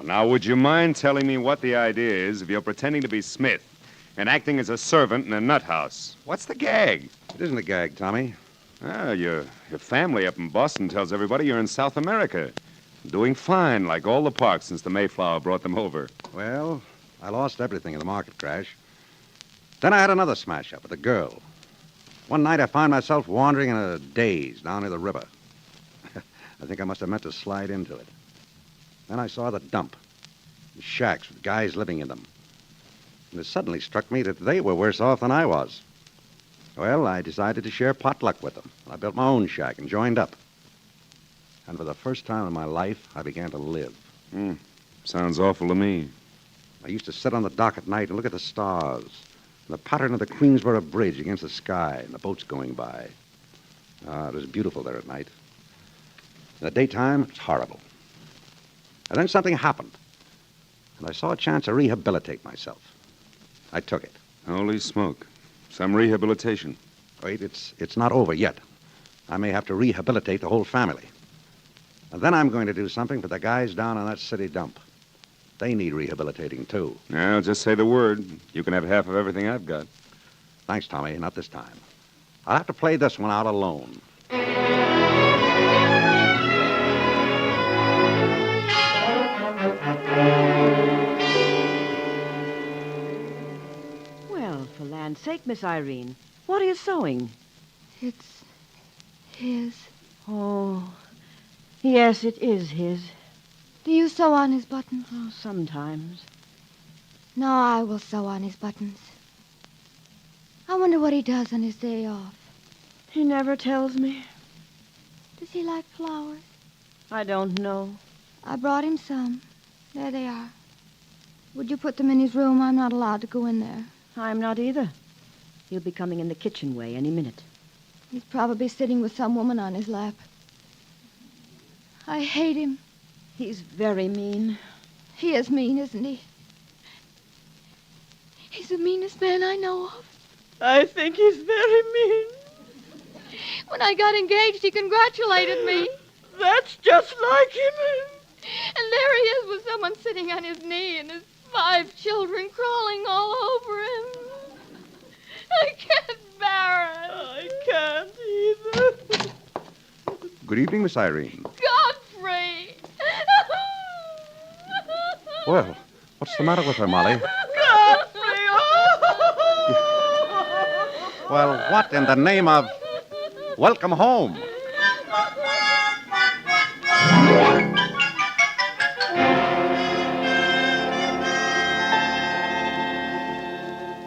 Now, would you mind telling me what the idea is if you're pretending to be Smith and acting as a servant in a nut house? What's the gag? It isn't a gag, Tommy. Your family up in Boston tells everybody you're in South America. Doing fine, like all the parks since the Mayflower brought them over. Well, I lost everything in the market crash. Then I had another smash-up with a girl. One night I found myself wandering in a daze down near the river. I think I must have meant to slide into it. Then I saw the dump. The shacks with guys living in them. And it suddenly struck me that they were worse off than I was. Well, I decided to share potluck with them. I built my own shack and joined up. And for the first time in my life, I began to live. Sounds awful to me. I used to sit on the dock at night and look at the stars, and the pattern of the Queensboro Bridge against the sky, and the boats going by. It was beautiful there at night. In the daytime, it's horrible. And then something happened, and I saw a chance to rehabilitate myself. I took it. Holy smoke. Some rehabilitation. Wait, it's not over yet. I may have to rehabilitate the whole family. And then I'm going to do something for the guys down on that city dump. They need rehabilitating, too. Now, just say the word. You can have half of everything I've got. Thanks, Tommy. Not this time. I'll have to play this one out alone. Well, for land's sake, Miss Irene, what are you sewing? It's his. Oh, yes, it is his. Do you sew on his buttons? Oh, sometimes. No, I will sew on his buttons. I wonder what he does on his day off. He never tells me. Does he like flowers? I don't know. I brought him some. There they are. Would you put them in his room? I'm not allowed to go in there. I'm not either. He'll be coming in the kitchen way any minute. He's probably sitting with some woman on his lap. I hate him. He's very mean. He is mean, isn't he? He's the meanest man I know of. I think he's very mean. When I got engaged, he congratulated me. That's just like him. And there he is with someone sitting on his knee and his 5 children crawling all over him. I can't bear it. I can't either. Good evening, Miss Irene. Godfrey! Well, what's the matter with her, Molly? Godfrey! Well, what in the name of... Welcome home.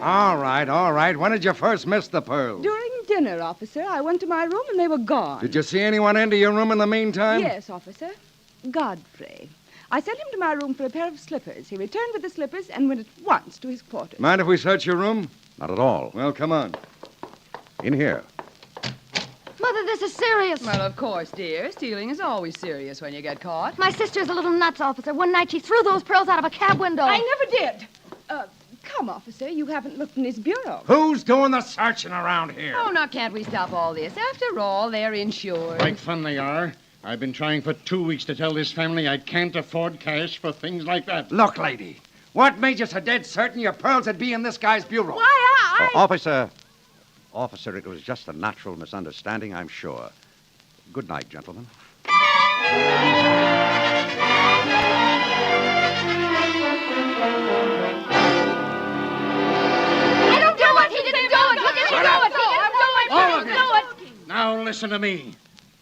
All right. When did you first miss the pearls? During dinner, officer. I went to my room and they were gone. Did you see anyone into your room in the meantime? Yes, officer. Godfrey. I sent him to my room for a pair of slippers. He returned with the slippers and went at once to his quarters. Mind if we search your room? Not at all. Well, come on. In here. Mother, this is serious. Well, of course, dear. Stealing is always serious when you get caught. My sister's a little nuts, officer. One night she threw those pearls out of a cab window. I never did. Come, officer. You haven't looked in his bureau. Who's doing the searching around here? Oh, now, can't we stop all this? After all, they're insured. Like fun they are. I've been trying for 2 weeks to tell this family I can't afford cash for things like that. Look, lady, what made you so dead certain your pearls would be in this guy's bureau? Why, Officer, it was just a natural misunderstanding, I'm sure. Good night, gentlemen. I don't do it. He didn't do it. Look at him do it. All of you. Now listen to me.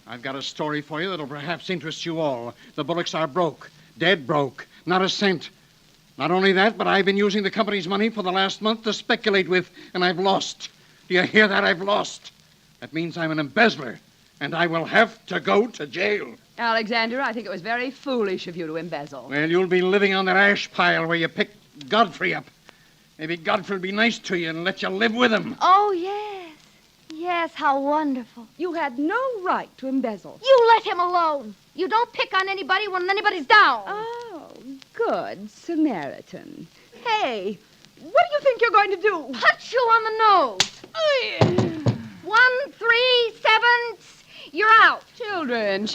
I've got a story for you that'll perhaps interest you all. The Bullocks are broke. Dead broke. Not a cent. Not only that, but I've been using the company's money for the last month to speculate with, and I've lost. Do you hear that? I've lost. That means I'm an embezzler, and I will have to go to jail. Alexander, I think it was very foolish of you to embezzle. Well, you'll be living on that ash pile where you picked Godfrey up. Maybe Godfrey will be nice to you and let you live with him. Oh, yes. Yes, how wonderful. You had no right to embezzle. You let him alone. You don't pick on anybody when anybody's down. Oh, good Samaritan. Hey, what do you think you're going to do? Punch you on the nose. 1, 3, 7. You're out. Children,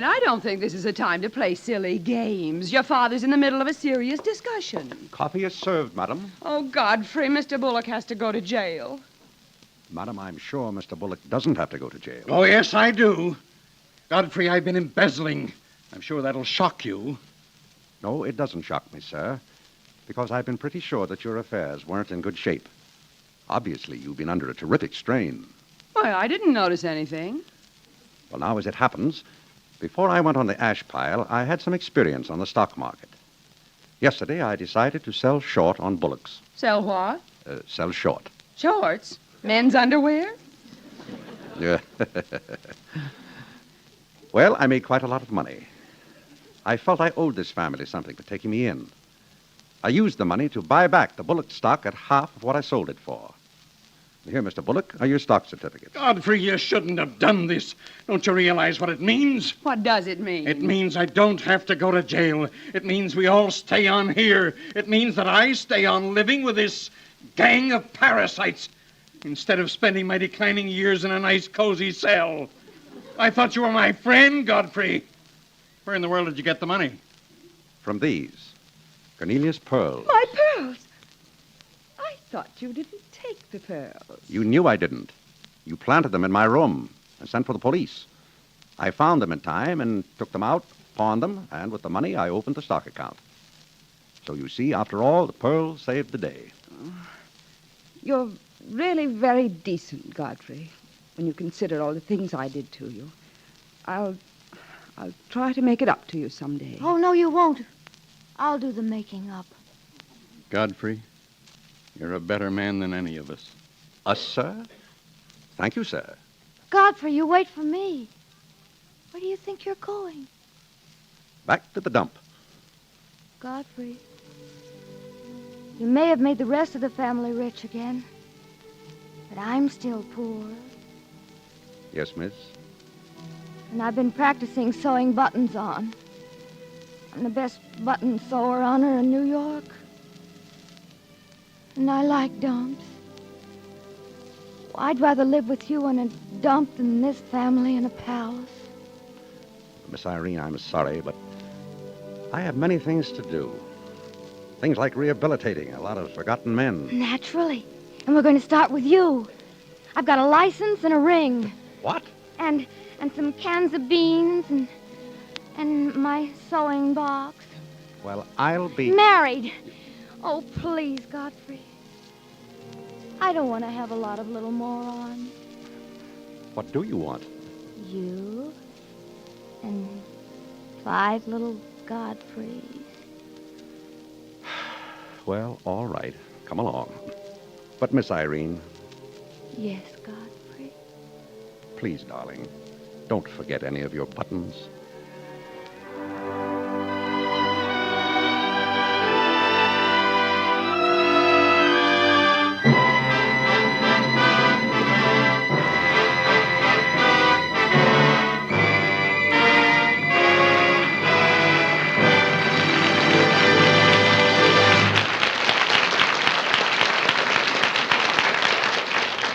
I don't think this is a time to play silly games. Your father's in the middle of a serious discussion. Coffee is served, madam. Oh, Godfrey, Mr. Bullock has to go to jail. Madam, I'm sure Mr. Bullock doesn't have to go to jail. Oh, yes, I do. Godfrey, I've been embezzling. I'm sure that'll shock you. No, it doesn't shock me, sir, because I've been pretty sure that your affairs weren't in good shape. Obviously, you've been under a terrific strain. Well, I didn't notice anything. Well, now, as it happens, Before I went on the ash pile, I had some experience on the stock market. Yesterday, I decided to sell short on bullocks. Sell what? Sell short. Shorts? Men's underwear? Yeah. Well, I made quite a lot of money. I felt I owed this family something for taking me in. I used the money to buy back the Bullock stock at half of what I sold it for. Here, Mr. Bullock, are your stock certificates. Godfrey, you shouldn't have done this. Don't you realize what it means? What does it mean? It means I don't have to go to jail. It means we all stay on here. It means that I stay on living with this gang of parasites instead of spending my declining years in a nice, cozy cell. I thought you were my friend, Godfrey. Where in the world did you get the money? From these. Cornelius pearls. My pearls? I thought you didn't take the pearls. You knew I didn't. You planted them in my room and sent for the police. I found them in time and took them out, pawned them, and with the money, I opened the stock account. So you see, after all, the pearls saved the day. You're really very decent, Godfrey, when you consider all the things I did to you. I'll try to make it up to you someday. Oh, no, you won't. I'll do the making up. Godfrey, you're a better man than any of us. Us, sir? Thank you, sir. Godfrey, you wait for me. Where do you think you're going? Back to the dump. Godfrey, you may have made the rest of the family rich again, but I'm still poor. Yes, miss? And I've been practicing sewing buttons on. I'm the best button sewer on her in New York. And I like dumps. I'd rather live with you in a dump than this family in a palace. Miss Irene, I'm sorry, but I have many things to do. Things like rehabilitating a lot of forgotten men. Naturally. And we're going to start with you. I've got a license and a ring. What? And some cans of beans and my sewing box. Well, I'll be... Married. Oh, please, Godfrey. I don't want to have a lot of little morons. What do you want? You and 5 little Godfreys. Well, all right. Come along. But, Miss Irene... Yes, Godfrey. Please, darling, don't forget any of your buttons.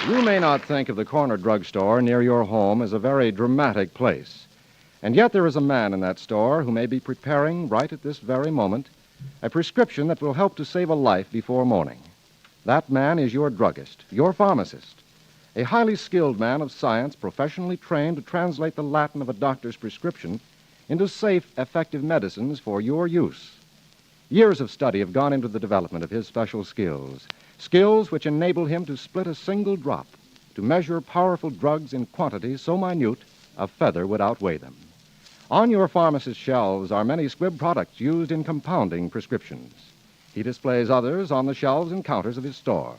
You may not think of the corner drugstore near your home as a very dramatic place. And yet there is a man in that store who may be preparing, right at this very moment, a prescription that will help to save a life before morning. That man is your druggist, your pharmacist, a highly skilled man of science professionally trained to translate the Latin of a doctor's prescription into safe, effective medicines for your use. Years of study have gone into the development of his special skills, skills which enable him to split a single drop, to measure powerful drugs in quantities so minute a feather would outweigh them. On your pharmacist's shelves are many Squibb products used in compounding prescriptions. He displays others on the shelves and counters of his store,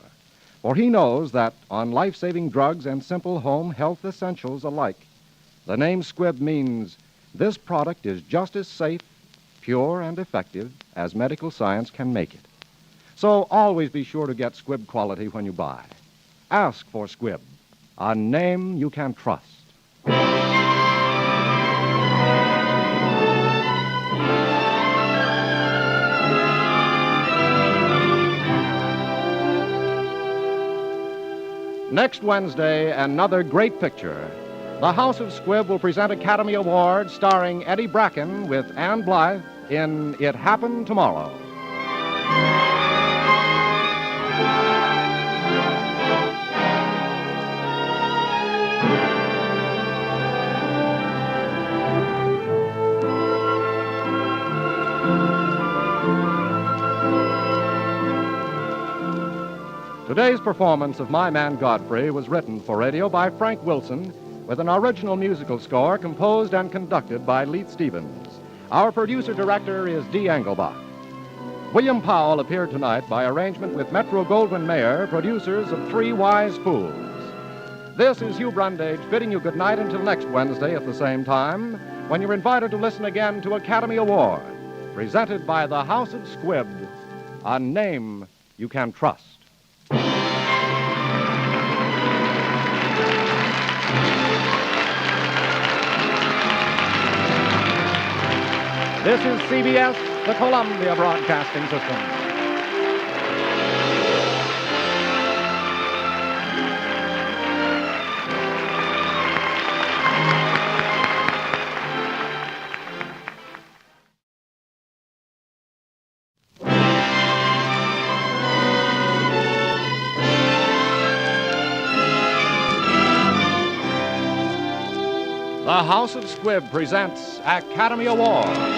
for he knows that on life-saving drugs and simple home health essentials alike, the name Squibb means this product is just as safe, pure, and effective as medical science can make it. So always be sure to get Squibb quality when you buy. Ask for Squibb, a name you can trust. Next Wednesday, another great picture. The House of Squibb will present Academy Award starring Eddie Bracken with Ann Blythe in It Happened Tomorrow. Today's performance of My Man Godfrey was written for radio by Frank Wilson, with an original musical score composed and conducted by Leith Stevens. Our producer-director is Dee Engelbach. William Powell appeared tonight by arrangement with Metro-Goldwyn-Mayer, producers of Three Wise Fools. This is Hugh Brundage bidding you good night until next Wednesday at the same time, when you're invited to listen again to Academy Award, presented by the House of Squibb, a name you can trust. This is CBS, the Columbia Broadcasting System. The House of Squibb presents Academy Award.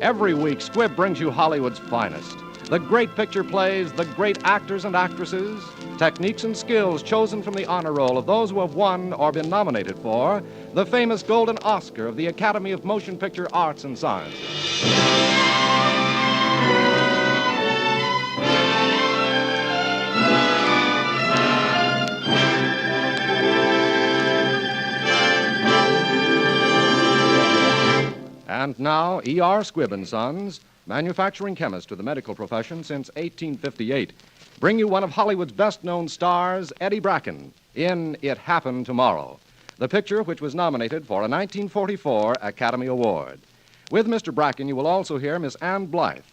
Every week, Squibb brings you Hollywood's finest. The great picture plays, the great actors and actresses, techniques and skills chosen from the honor roll of those who have won or been nominated for the famous Golden Oscar of the Academy of Motion Picture Arts and Sciences. And now, E.R. Squibb & Sons, manufacturing chemist to the medical profession since 1858, bring you one of Hollywood's best-known stars, Eddie Bracken, in It Happened Tomorrow, the picture which was nominated for a 1944 Academy Award. With Mr. Bracken, you will also hear Miss Ann Blyth,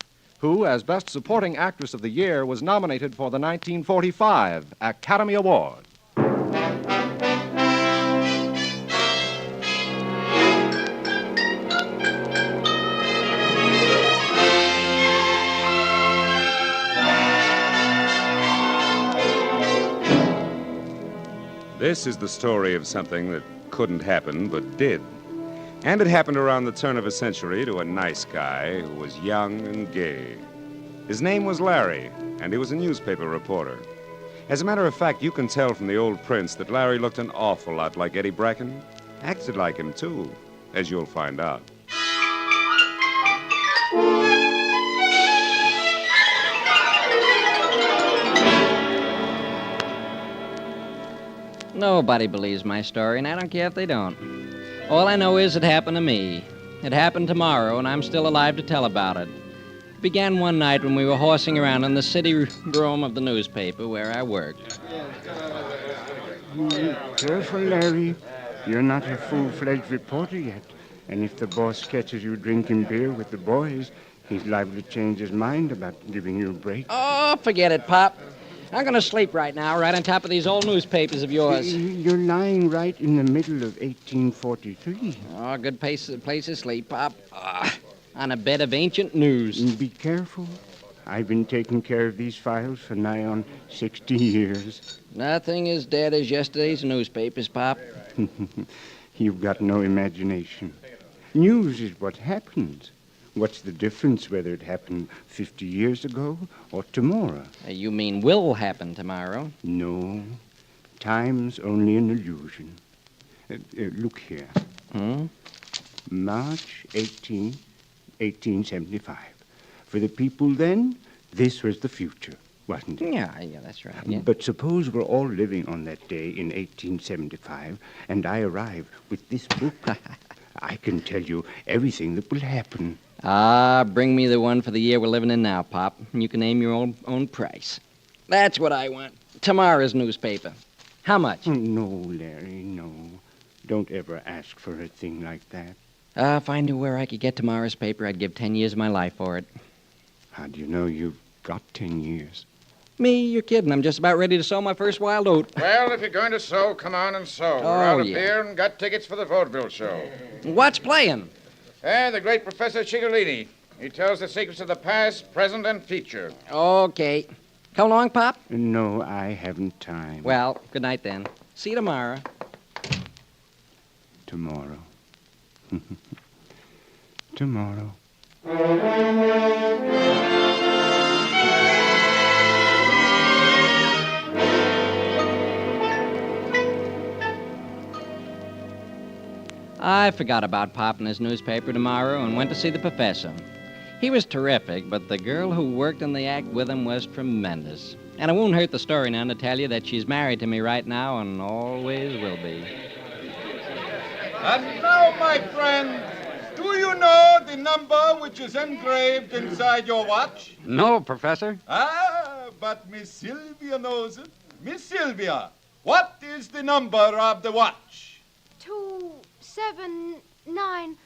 who, as Best Supporting Actress of the Year, was nominated for the 1945 Academy Award. This is the story of something that couldn't happen but did. And it happened around the turn of a century to a nice guy who was young and gay. His name was Larry, and he was a newspaper reporter. As a matter of fact, you can tell from the old prints that Larry looked an awful lot like Eddie Bracken. Acted like him, too, as you'll find out. Nobody believes my story, and I don't care if they don't. All I know is it happened to me. It happened tomorrow, and I'm still alive to tell about it. It began one night when we were horsing around in the city room of the newspaper where I worked. Careful, Larry. You're not a full-fledged reporter yet. And if the boss catches you drinking beer with the boys, he's liable to change his mind about giving you a break. Oh, forget it, Pop. I'm going to sleep right now, right on top of these old newspapers of yours. You're lying right in the middle of 1843. Oh, good place to sleep, Pop. On a bed of ancient news. Be careful. I've been taking care of these files for nigh on 60 years. Nothing as dead as yesterday's newspapers, Pop. You've got no imagination. News is what happens. What's the difference whether it happened 50 years ago or tomorrow? You mean will happen tomorrow? No. Time's only an illusion. Look here. March 18, 1875. For the people then, this was the future, wasn't it? Yeah, that's right. Yeah. But suppose we're all living on that day in 1875, and I arrive with this book. I can tell you everything that will happen. Bring me the one for the year we're living in now, Pop. And you can name your own price. That's what I want. Tomorrow's newspaper. How much? No, Larry, no. Don't ever ask for a thing like that. If I knew where I could get tomorrow's paper, I'd give 10 years of my life for it. How do you know you've got 10 years? Me? You're kidding. I'm just about ready to sow my first wild oat. Well, if you're going to sow, come on and sow. We're out of beer and got tickets for the vaudeville show. What's playing? The great Professor Cigollini. He tells the secrets of the past, present, and future. Okay. Come along, Pop? No, I haven't time. Well, good night then. See you tomorrow. Tomorrow. Tomorrow. I forgot about Pop and his newspaper tomorrow and went to see the professor. He was terrific, but the girl who worked in the act with him was tremendous. And it won't hurt the story none to tell you that she's married to me right now and always will be. And now, my friend, do you know the number which is engraved inside your watch? No, Professor. Ah, but Miss Sylvia knows it. Miss Sylvia, what is the number of the watch? 279.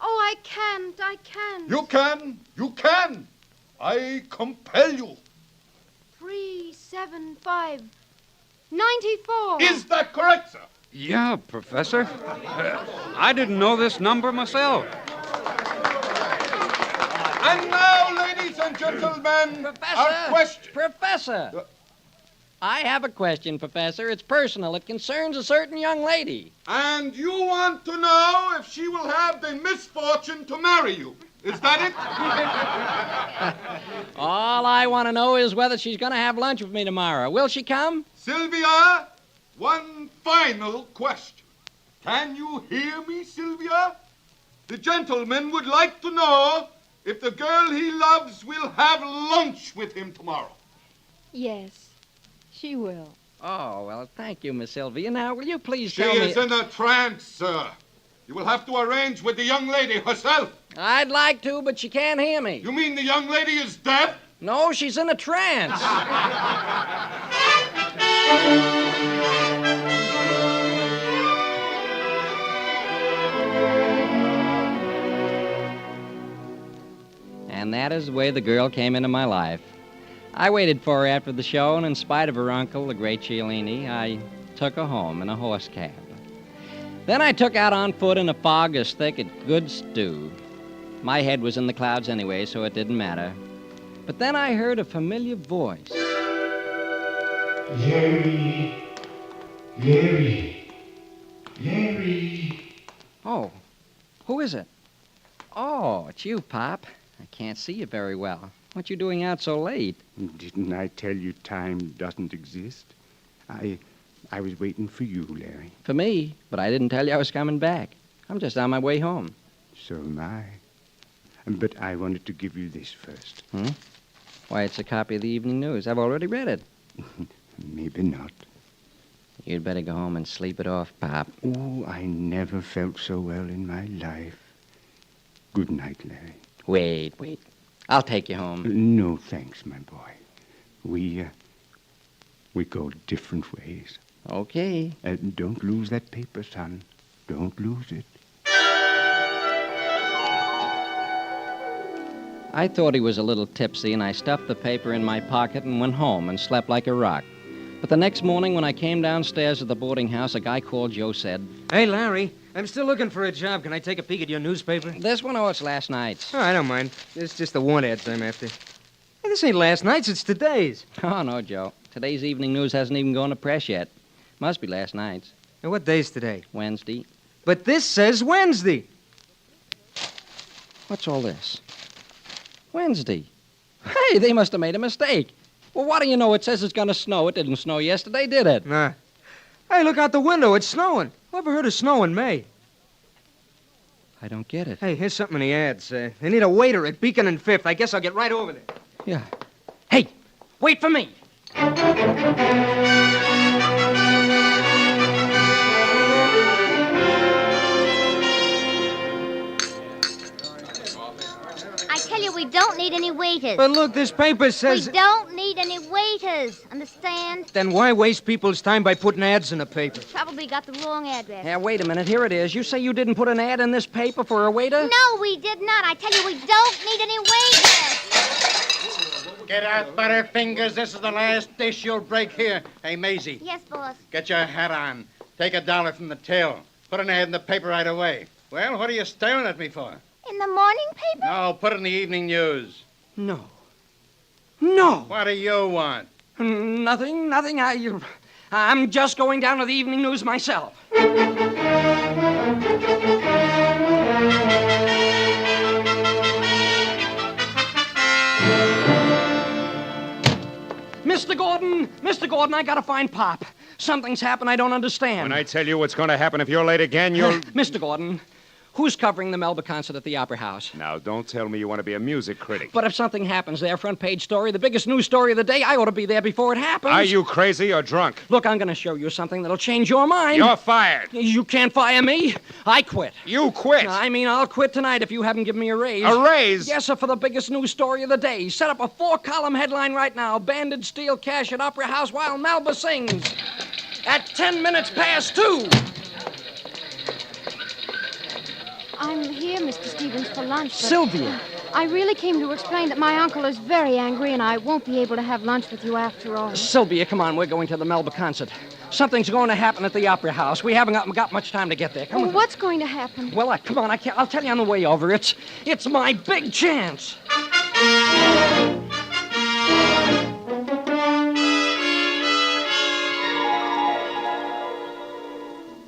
Oh, I can't. You can. You can. I compel you. 375. 94. Is that correct, sir? Yeah, Professor. I didn't know this number myself. And now, ladies and gentlemen, our question. Professor! I have a question, Professor. It's personal. It concerns a certain young lady. And you want to know if she will have the misfortune to marry you. Is that it? All I want to know is whether she's going to have lunch with me tomorrow. Will she come? Sylvia, one final question. Can you hear me, Sylvia? The gentleman would like to know if the girl he loves will have lunch with him tomorrow. Yes, she will. Oh, well, thank you, Miss Sylvia. Now, will you please She tell me... is in a trance, sir. You will have to arrange with the young lady herself. I'd like to, but she can't hear me. You mean the young lady is deaf? No, she's in a trance. And that is the way the girl came into my life. I waited for her after the show, and in spite of her uncle, the great Cialini, I took her home in a horse cab. Then I took out on foot in a fog as thick as good stew. My head was in the clouds anyway, so it didn't matter. But then I heard a familiar voice. Larry. Larry. Larry. Oh, who is it? Oh, it's you, Pop. I can't see you very well. What you doing out so late? Didn't I tell you time doesn't exist? I was waiting for you, Larry. For me, but I didn't tell you I was coming back. I'm just on my way home. So am I. But I wanted to give you this first. Why, it's a copy of the Evening News. I've already read it. Maybe not. You'd better go home and sleep it off, Pop. Oh, I never felt so well in my life. Good night, Larry. Wait. I'll take you home. No, thanks, my boy. We go different ways. Okay. Don't lose that paper, son. Don't lose it. I thought he was a little tipsy, and I stuffed the paper in my pocket and went home and slept like a rock. But the next morning, when I came downstairs at the boarding house, a guy called Joe said, "Hey, Larry, I'm still looking for a job. Can I take a peek at your newspaper?" "This one or it's last night's?" Oh, I don't mind. It's just the want ads I'm after. Hey, this ain't last night's, it's today's. Oh, no, Joe. Today's Evening News hasn't even gone to press yet. Must be last night's. Now, what day's today? Wednesday. But this says Wednesday. What's all this? Wednesday. Hey, they must have made a mistake. Well, what do you know? It says it's going to snow. It didn't snow yesterday, did it? Nah. Hey, look out the window. It's snowing. Who ever heard of snow in May? I don't get it. Hey, here's something in the ads. They need a waiter at Beacon and Fifth. I guess I'll get right over there. Yeah. Hey, wait for me. I tell you, we don't need any waiters. But look, this paper says... We don't need any waiters, understand? Then why waste people's time by putting ads in the paper? Probably got the wrong address. Yeah, wait a minute. Here it is. You say you didn't put an ad in this paper for a waiter? No, we did not. I tell you, we don't need any waiters. Get out, Butterfingers. This is the last dish you'll break here. Hey, Maisie. Yes, boss. Get your hat on. Take $1 from the till. Put an ad in the paper right away. Well, what are you staring at me for? In the morning paper? No, put it in the Evening News. No. No. What do you want? Nothing. I'm just going down to the Evening News myself. Mr. Gordon! Mr. Gordon, I gotta find Pop. Something's happened I don't understand. When I tell you what's going to happen if you're late again, you'll... Mr. Gordon, who's covering the Melba concert at the Opera House? Now, don't tell me you want to be a music critic. But if something happens there, front page story, the biggest news story of the day, I ought to be there before it happens. Are you crazy or drunk? Look, I'm going to show you something that'll change your mind. You're fired. You can't fire me. I quit. You quit? I mean, I'll quit tonight if you haven't given me a raise. A raise? Yes, sir, for the biggest news story of the day. Set up a 4-column headline right now. Banded steel cash at Opera House while Melba sings. At 10 minutes past 2. I'm here, Mr. Stevens, for lunch, but... Sylvia. I really came to explain that my uncle is very angry and I won't be able to have lunch with you after all. Sylvia, come on. We're going to the Melba concert. Something's going to happen at the Opera House. We haven't got much time to get there. Come on. What's going to happen? Well, come on. I'll tell you on the way over. It's my big chance.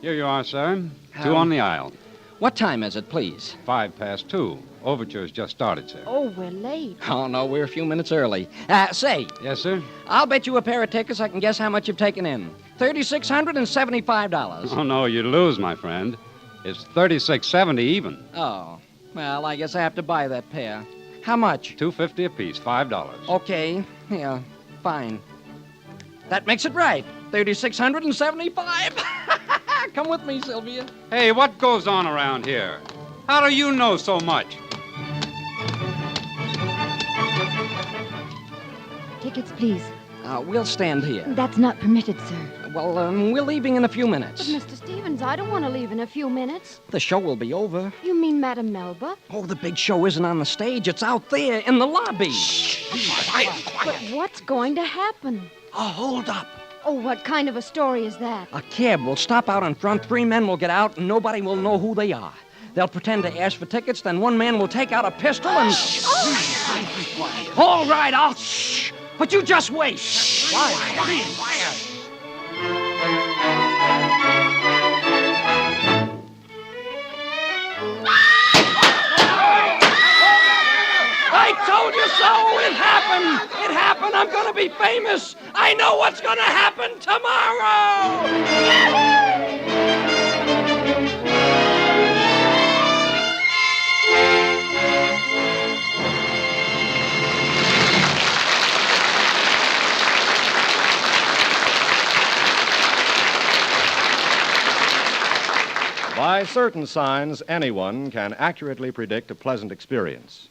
Here you are, sir. 2 on the aisle. What time is it, please? 2:05. Overture's just started, sir. Oh, we're late. Oh, no, we're a few minutes early. Say. Yes, sir? I'll bet you a pair of tickets I can guess how much you've taken in. $3,675. Oh, no, you lose, my friend. It's $36.70 even. Oh, well, I guess I have to buy that pair. How much? $2.50 apiece, $5. Okay, yeah, fine. That makes it right. $3,675. Come with me, Sylvia. Hey, what goes on around here? How do you know so much? Tickets, please. We'll stand here. That's not permitted, sir. Well, we're leaving in a few minutes. But, Mr. Stevens, I don't want to leave in a few minutes. The show will be over. You mean Madame Melba? Oh, the big show isn't on the stage. It's out there in the lobby. But what's going to happen? Hold up. Oh, what kind of a story is that? A cab will stop out in front, 3 men will get out, and nobody will know who they are. They'll pretend to ask for tickets, then one man will take out a pistol and... All right, I'll... Shh! But you just wait. Quiet. I told you so! It happened! It happened! I'm gonna be famous! I know what's gonna happen tomorrow! By certain signs, anyone can accurately predict a pleasant experience.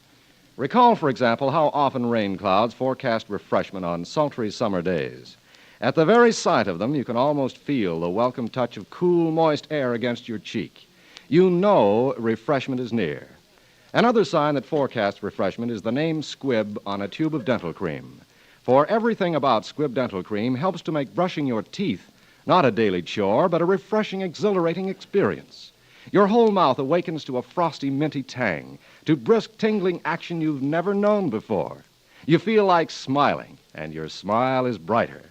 Recall, for example, how often rain clouds forecast refreshment on sultry summer days. At the very sight of them, you can almost feel the welcome touch of cool, moist air against your cheek. You know refreshment is near. Another sign that forecasts refreshment is the name Squib on a tube of dental cream. For everything about Squib dental cream helps to make brushing your teeth not a daily chore, but a refreshing, exhilarating experience. Your whole mouth awakens to a frosty, minty tang, to brisk, tingling action you've never known before. You feel like smiling, and your smile is brighter.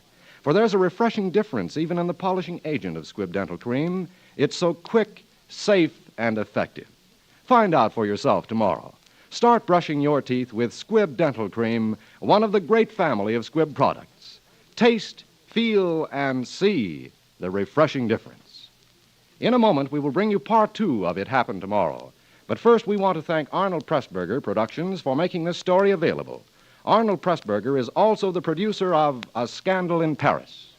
For there's a refreshing difference even in the polishing agent of Squib dental cream. It's so quick, safe, and effective. Find out for yourself tomorrow. Start brushing your teeth with Squib dental cream, one of the great family of Squib products. Taste, feel, and see the refreshing difference. In a moment, we will bring you part 2 of It Happened Tomorrow. But first, we want to thank Arnold Pressburger Productions for making this story available. Arnold Pressburger is also the producer of A Scandal in Paris.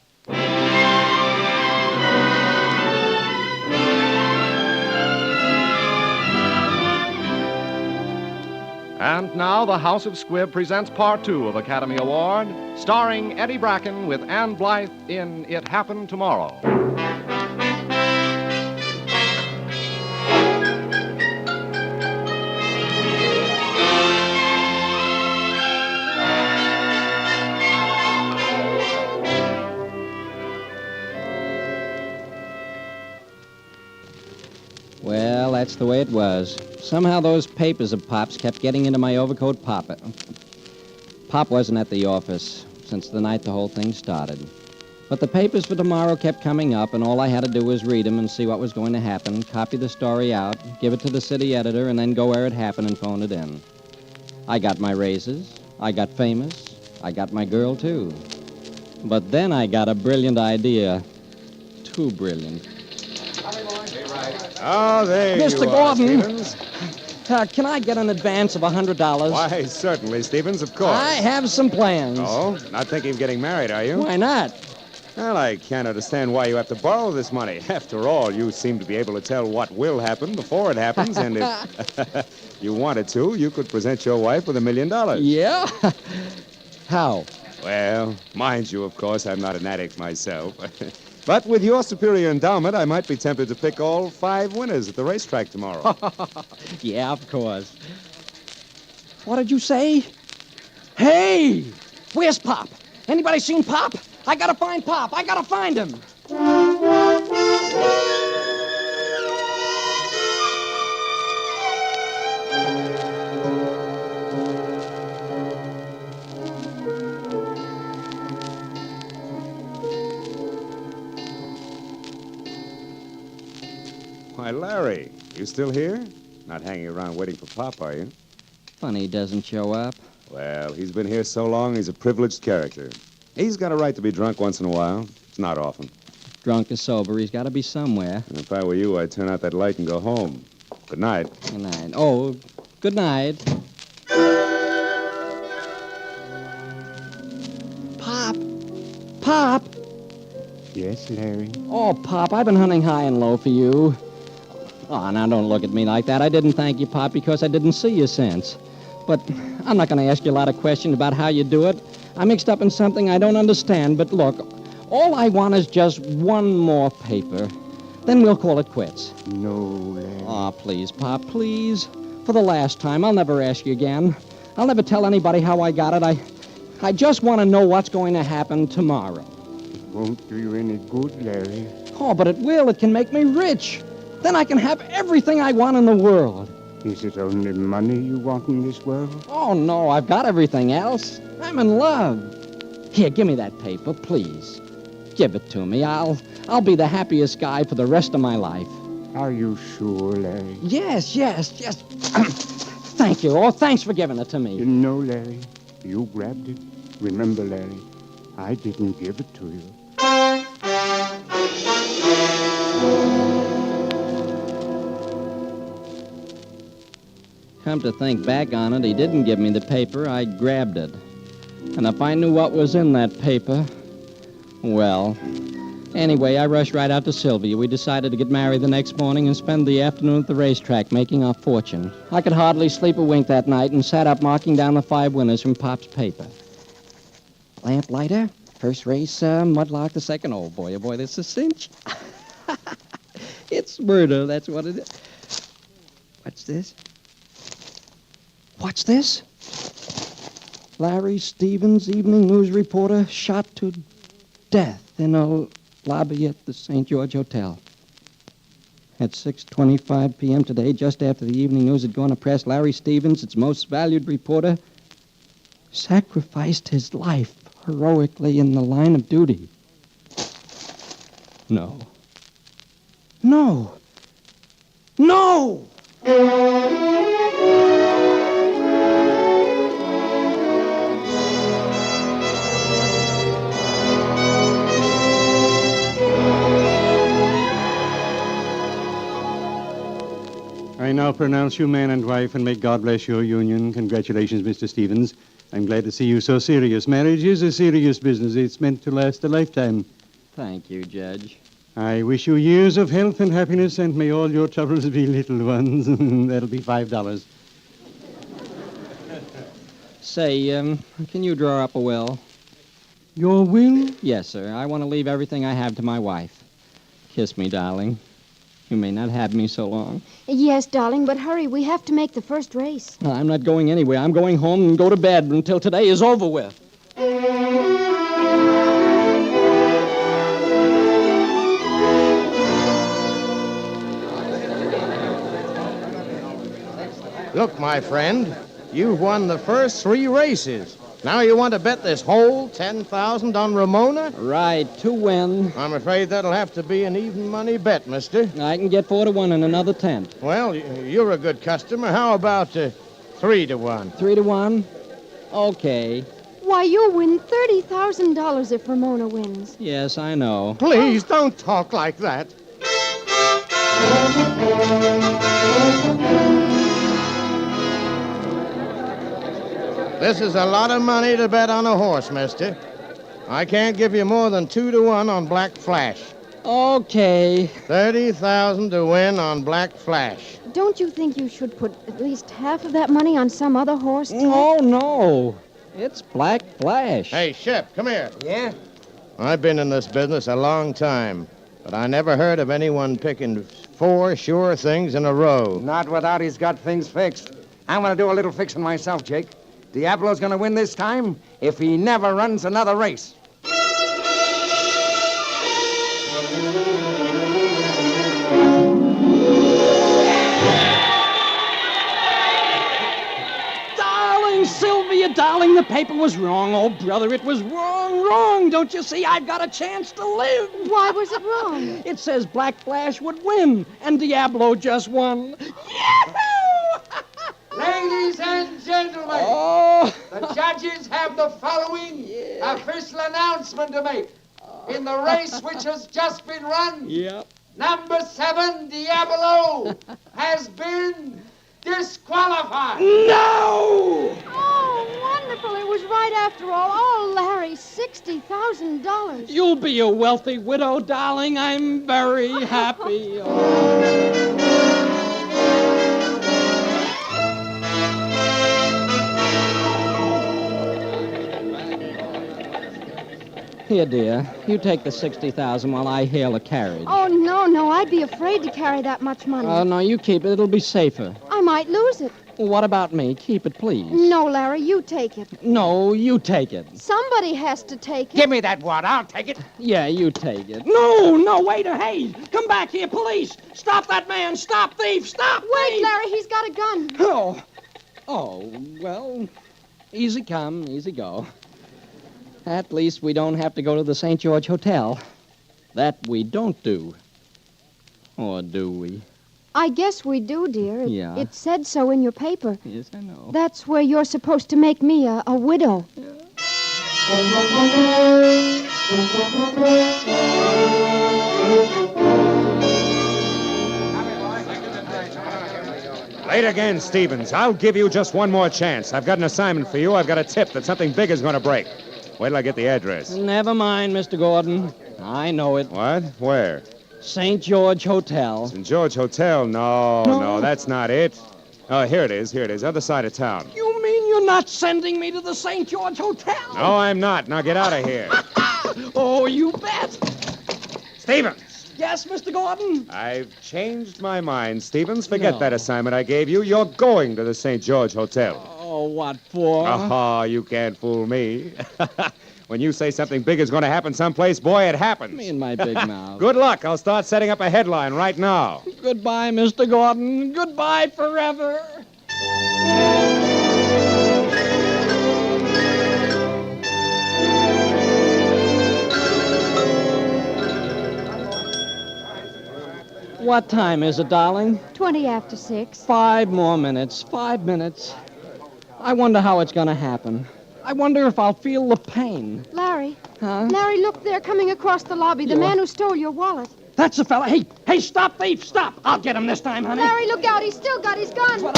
And now, the House of Squib presents part 2 of Academy Award, starring Eddie Bracken with Ann Blythe in It Happened Tomorrow. Well, that's the way it was. Somehow those papers of Pop's kept getting into my overcoat pocket. Pop wasn't at the office since the night the whole thing started. But the papers for tomorrow kept coming up, and all I had to do was read them and see what was going to happen, copy the story out, give it to the city editor, and then go where it happened and phone it in. I got my raises. I got famous. I got my girl, too. But then I got a brilliant idea. Too brilliant. Oh, there Mr. you are, Gordon. Stevens. Can I get an advance of $100? Why, certainly, Stevens, of course. I have some plans. Oh, not thinking of getting married, are you? Why not? Well, I can't understand why you have to borrow this money. After all, you seem to be able to tell what will happen before it happens, and if you wanted to, you could present your wife with $1 million. Yeah? How? Well, mind you, of course, I'm not an addict myself. But with your superior endowment, I might be tempted to pick all 5 winners at the racetrack tomorrow. Yeah, of course. What did you say? Hey! Where's Pop? Anybody seen Pop? I gotta find Pop. I gotta find him. Why, Larry, you still here? Not hanging around waiting for Pop, are you? Funny he doesn't show up. Well, he's been here so long, he's a privileged character. He's got a right to be drunk once in a while. It's not often. Drunk or sober, he's got to be somewhere. And if I were you, I'd turn out that light and go home. Good night. Good night. Oh, good night. Pop! Pop! Yes, Larry? Oh, Pop, I've been hunting high and low for you. Oh, now don't look at me like that. I didn't thank you, Pop, because I didn't see you since. But I'm not going to ask you a lot of questions about how you do it. I'm mixed up in something I don't understand, but look, all I want is just one more paper. Then we'll call it quits. No, Larry. Oh, please, Pop, please. For the last time, I'll never ask you again. I'll never tell anybody how I got it. I just want to know what's going to happen tomorrow. It won't do you any good, Larry. Oh, but it will. It can make me rich. Then I can have everything I want in the world. Is it only money you want in this world? Oh, no, I've got everything else. I'm in love. Here, give me that paper, please. Give it to me. I'll be the happiest guy for the rest of my life. Are you sure, Larry? Yes. Thank you. Oh, thanks for giving it to me. No, Larry. You grabbed it. Remember, Larry, I didn't give it to you. Come to think back on it, he didn't give me the paper. I grabbed it. And if I knew what was in that paper, well... Anyway, I rushed right out to Sylvia. We decided to get married the next morning and spend the afternoon at the racetrack making our fortune. I could hardly sleep a wink that night and sat up marking down the 5 winners from Pop's paper. Lamplighter, first race, Mudlark the second. Oh, boy, this is a cinch. It's murder, that's what it is. What's this? What's this? Larry Stevens, evening news reporter, shot to death in a lobby at the St. George Hotel. At 6:25 p.m. today, just after the evening news had gone to press, Larry Stevens, its most valued reporter, sacrificed his life heroically in the line of duty. No. I now pronounce you man and wife, and may God bless your union. Congratulations, Mr. Stevens. I'm glad to see you so serious. Marriage is a serious business. It's meant to last a lifetime. Thank you, Judge. I wish you years of health and happiness, and may all your troubles be little ones. That'll be $5. Say, can you draw up a will? Your will? Yes, sir. I want to leave everything I have to my wife. Kiss me, darling. You may not have me so long. Yes, darling, but hurry. We have to make the first race. No, I'm not going anywhere. I'm going home and go to bed until today is over with. Look, my friend, you've won the first 3 races. Now you want to bet this whole $10,000 on Ramona? Right, to win. I'm afraid that'll have to be an even money bet, mister. I can get 4 to 1 and another 10. Well, you're a good customer. How about 3 to 1? 3 to 1? Okay. $1. Why, you'll win $30,000 if Ramona wins. Yes, I know. Please, don't talk like that. This is a lot of money to bet on a horse, mister. I can't give you more than 2-1 on Black Flash. Okay. 30,000 to win on Black Flash. Don't you think you should put at least half of that money on some other horse, Ted? Oh, no. It's Black Flash. Hey, Shep, come here. Yeah? I've been in this business a long time, but I never heard of anyone picking 4 sure things in a row. Not without he's got things fixed. I'm going to do a little fixing myself, Jake. Diablo's going to win this time if he never runs another race. Sylvia, darling, the paper was wrong. Oh, brother, it was wrong. Don't you see? I've got a chance to live. Why was it wrong? It says Black Flash would win, and Diablo just won. Ladies and gentlemen, the judges have the following official announcement to make. In the race which has just been run, number 7, Diablo, has been disqualified. No! Oh, wonderful. It was right after all. Oh, Larry, $60,000. You'll be a wealthy widow, darling. I'm very happy. Here, dear. You take the $60,000 while I hail a carriage. Oh, no. I'd be afraid to carry that much money. Oh, no, you keep it. It'll be safer. I might lose it. Well, what about me? Keep it, please. No, Larry, you take it. No, you take it. Somebody has to take it. Give me that wad. I'll take it. Yeah, you take it. No, wait, hey. Come back here, police. Stop that man. Stop thief. Stop Wait, thief. Larry, he's got a gun. Oh, well, easy come, easy go. At least we don't have to go to the St. George Hotel. That we don't do. Or do we? I guess we do, dear. Yeah. It said so in your paper. Yes, I know. That's where you're supposed to make me a widow. Late again, Stevens. I'll give you just one more chance. I've got an assignment for you. I've got a tip that something big is going to break. Wait till I get the address. Never mind, Mr. Gordon. I know it. What? Where? St. George Hotel. St. George Hotel? No, that's not it. Oh, here it is. Other side of town. You mean you're not sending me to the St. George Hotel? No, I'm not. Now get out of here. Oh, you bet. Stevens! Yes, Mr. Gordon? I've changed my mind, Stevens. Forget that assignment I gave you. You're going to the St. George Hotel. Oh, what for? Oh, you can't fool me. When you say something big is going to happen someplace, boy, it happens. Me and my big mouth. Good luck. I'll start setting up a headline right now. Goodbye, Mr. Gordon. Goodbye forever. What time is it, darling? 20 after 6. 5 more minutes. 5 minutes. I wonder how it's going to happen. I wonder if I'll feel the pain. Larry. Huh? Larry, look, they're coming across the lobby. The man who stole your wallet. That's the fella. Hey, stop, thief, stop. I'll get him this time, honey. Larry, look out. He's still got his gun. Larry!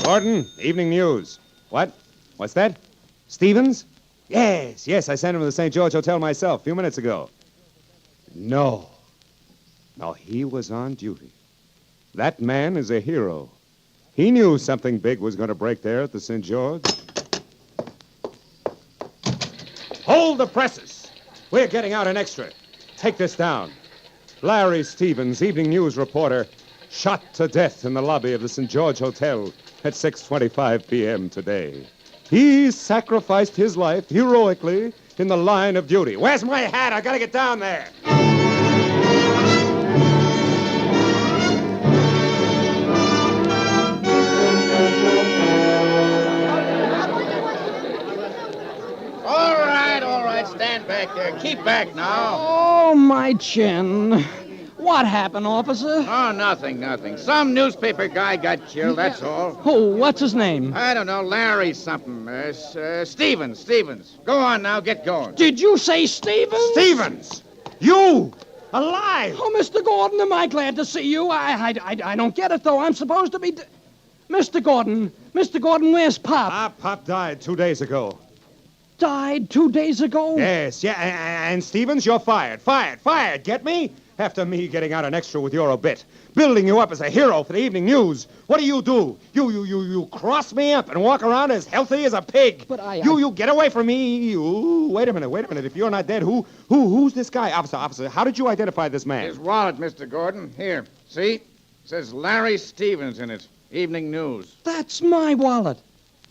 Gordon, evening news. What? What's that? Stevens? Yes, I sent him to the St. George Hotel myself a few minutes ago. No, he was on duty. That man is a hero. He knew something big was going to break there at the St. George. Hold the presses. We're getting out an extra. Take this down. Larry Stevens, evening news reporter, shot to death in the lobby of the St. George Hotel at 6:25 p.m. today. He sacrificed his life heroically in the line of duty. Where's my hat? I gotta get down there. All right. Stand back there. Keep back now. Oh, my chin. What happened, officer? Oh, nothing. Some newspaper guy got killed, that's all. Oh, what's his name? I don't know, Larry something. Stevens. Go on now, get going. Did you say Stevens? Stevens! You! Alive! Oh, Mr. Gordon, am I glad to see you? I don't get it, though. I'm supposed to be... Mr. Gordon, where's Pop? Pop died 2 days ago. Died 2 days ago? Yes, and Stevens, you're fired. Fired, get me? After me getting out an extra with your obit, building you up as a hero for the evening news, what do? You cross me up and walk around as healthy as a pig. But You get away from me. You, wait a minute. If you're not dead, who's this guy? Officer, how did you identify this man? His wallet, Mr. Gordon. Here, see? It says Larry Stevens in it. Evening News. That's my wallet.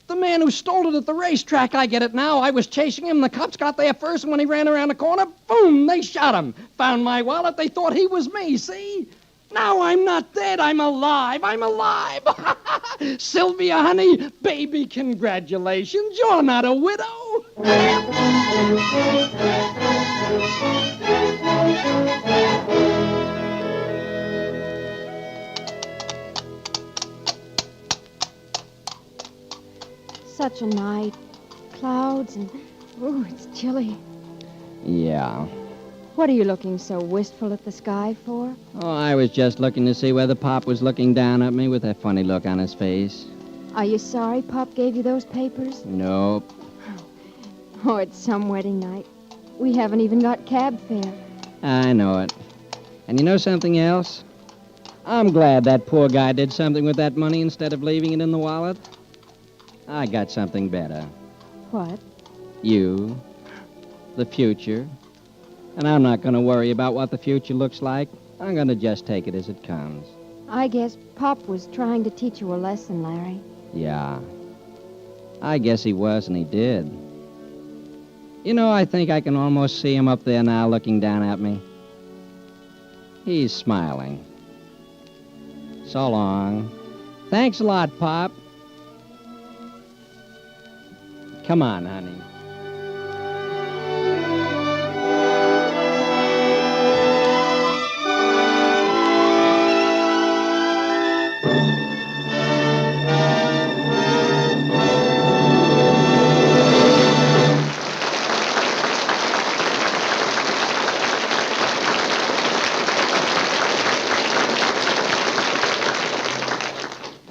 The man who stole it at the racetrack, I get it now. I was chasing him. The cops got there first, and when he ran around the corner, boom, they shot him. Found my wallet. They thought he was me, see? Now I'm not dead. I'm alive. Sylvia, honey, baby, congratulations. You're not a widow. Such a night. Clouds and... Ooh, it's chilly. Yeah. What are you looking so wistful at the sky for? Oh, I was just looking to see whether Pop was looking down at me with that funny look on his face. Are you sorry Pop gave you those papers? Nope. Oh, it's some wedding night. We haven't even got cab fare. I know it. And you know something else? I'm glad that poor guy did something with that money instead of leaving it in the wallet. I got something better. What? You. The future. And I'm not going to worry about what the future looks like. I'm going to just take it as it comes. I guess Pop was trying to teach you a lesson, Larry. Yeah. I guess he was, and he did. You know, I think I can almost see him up there now looking down at me. He's smiling. So long. Thanks a lot, Pop. Come on, honey.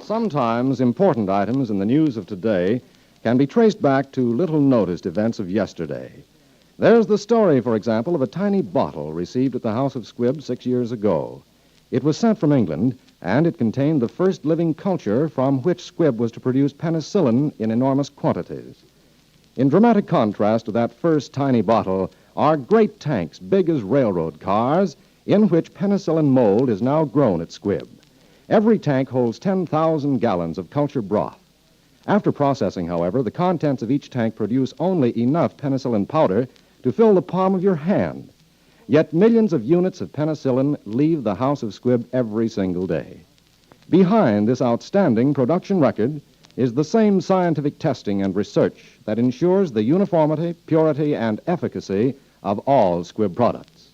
Sometimes important items in the news of today can be traced back to little-noticed events of yesterday. There's the story, for example, of a tiny bottle received at the house of Squibb 6 years ago. It was sent from England, and it contained the first living culture from which Squibb was to produce penicillin in enormous quantities. In dramatic contrast to that first tiny bottle are great tanks big as railroad cars in which penicillin mold is now grown at Squibb. Every tank holds 10,000 gallons of culture broth. After processing, however, the contents of each tank produce only enough penicillin powder to fill the palm of your hand. Yet millions of units of penicillin leave the house of Squibb every single day. Behind this outstanding production record is the same scientific testing and research that ensures the uniformity, purity, and efficacy of all Squibb products.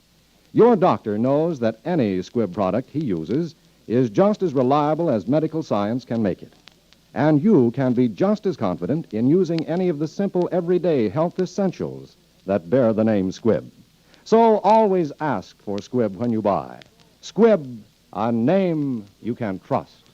Your doctor knows that any Squibb product he uses is just as reliable as medical science can make it. And you can be just as confident in using any of the simple everyday health essentials that bear the name Squibb. So always ask for Squibb when you buy. Squibb, a name you can trust.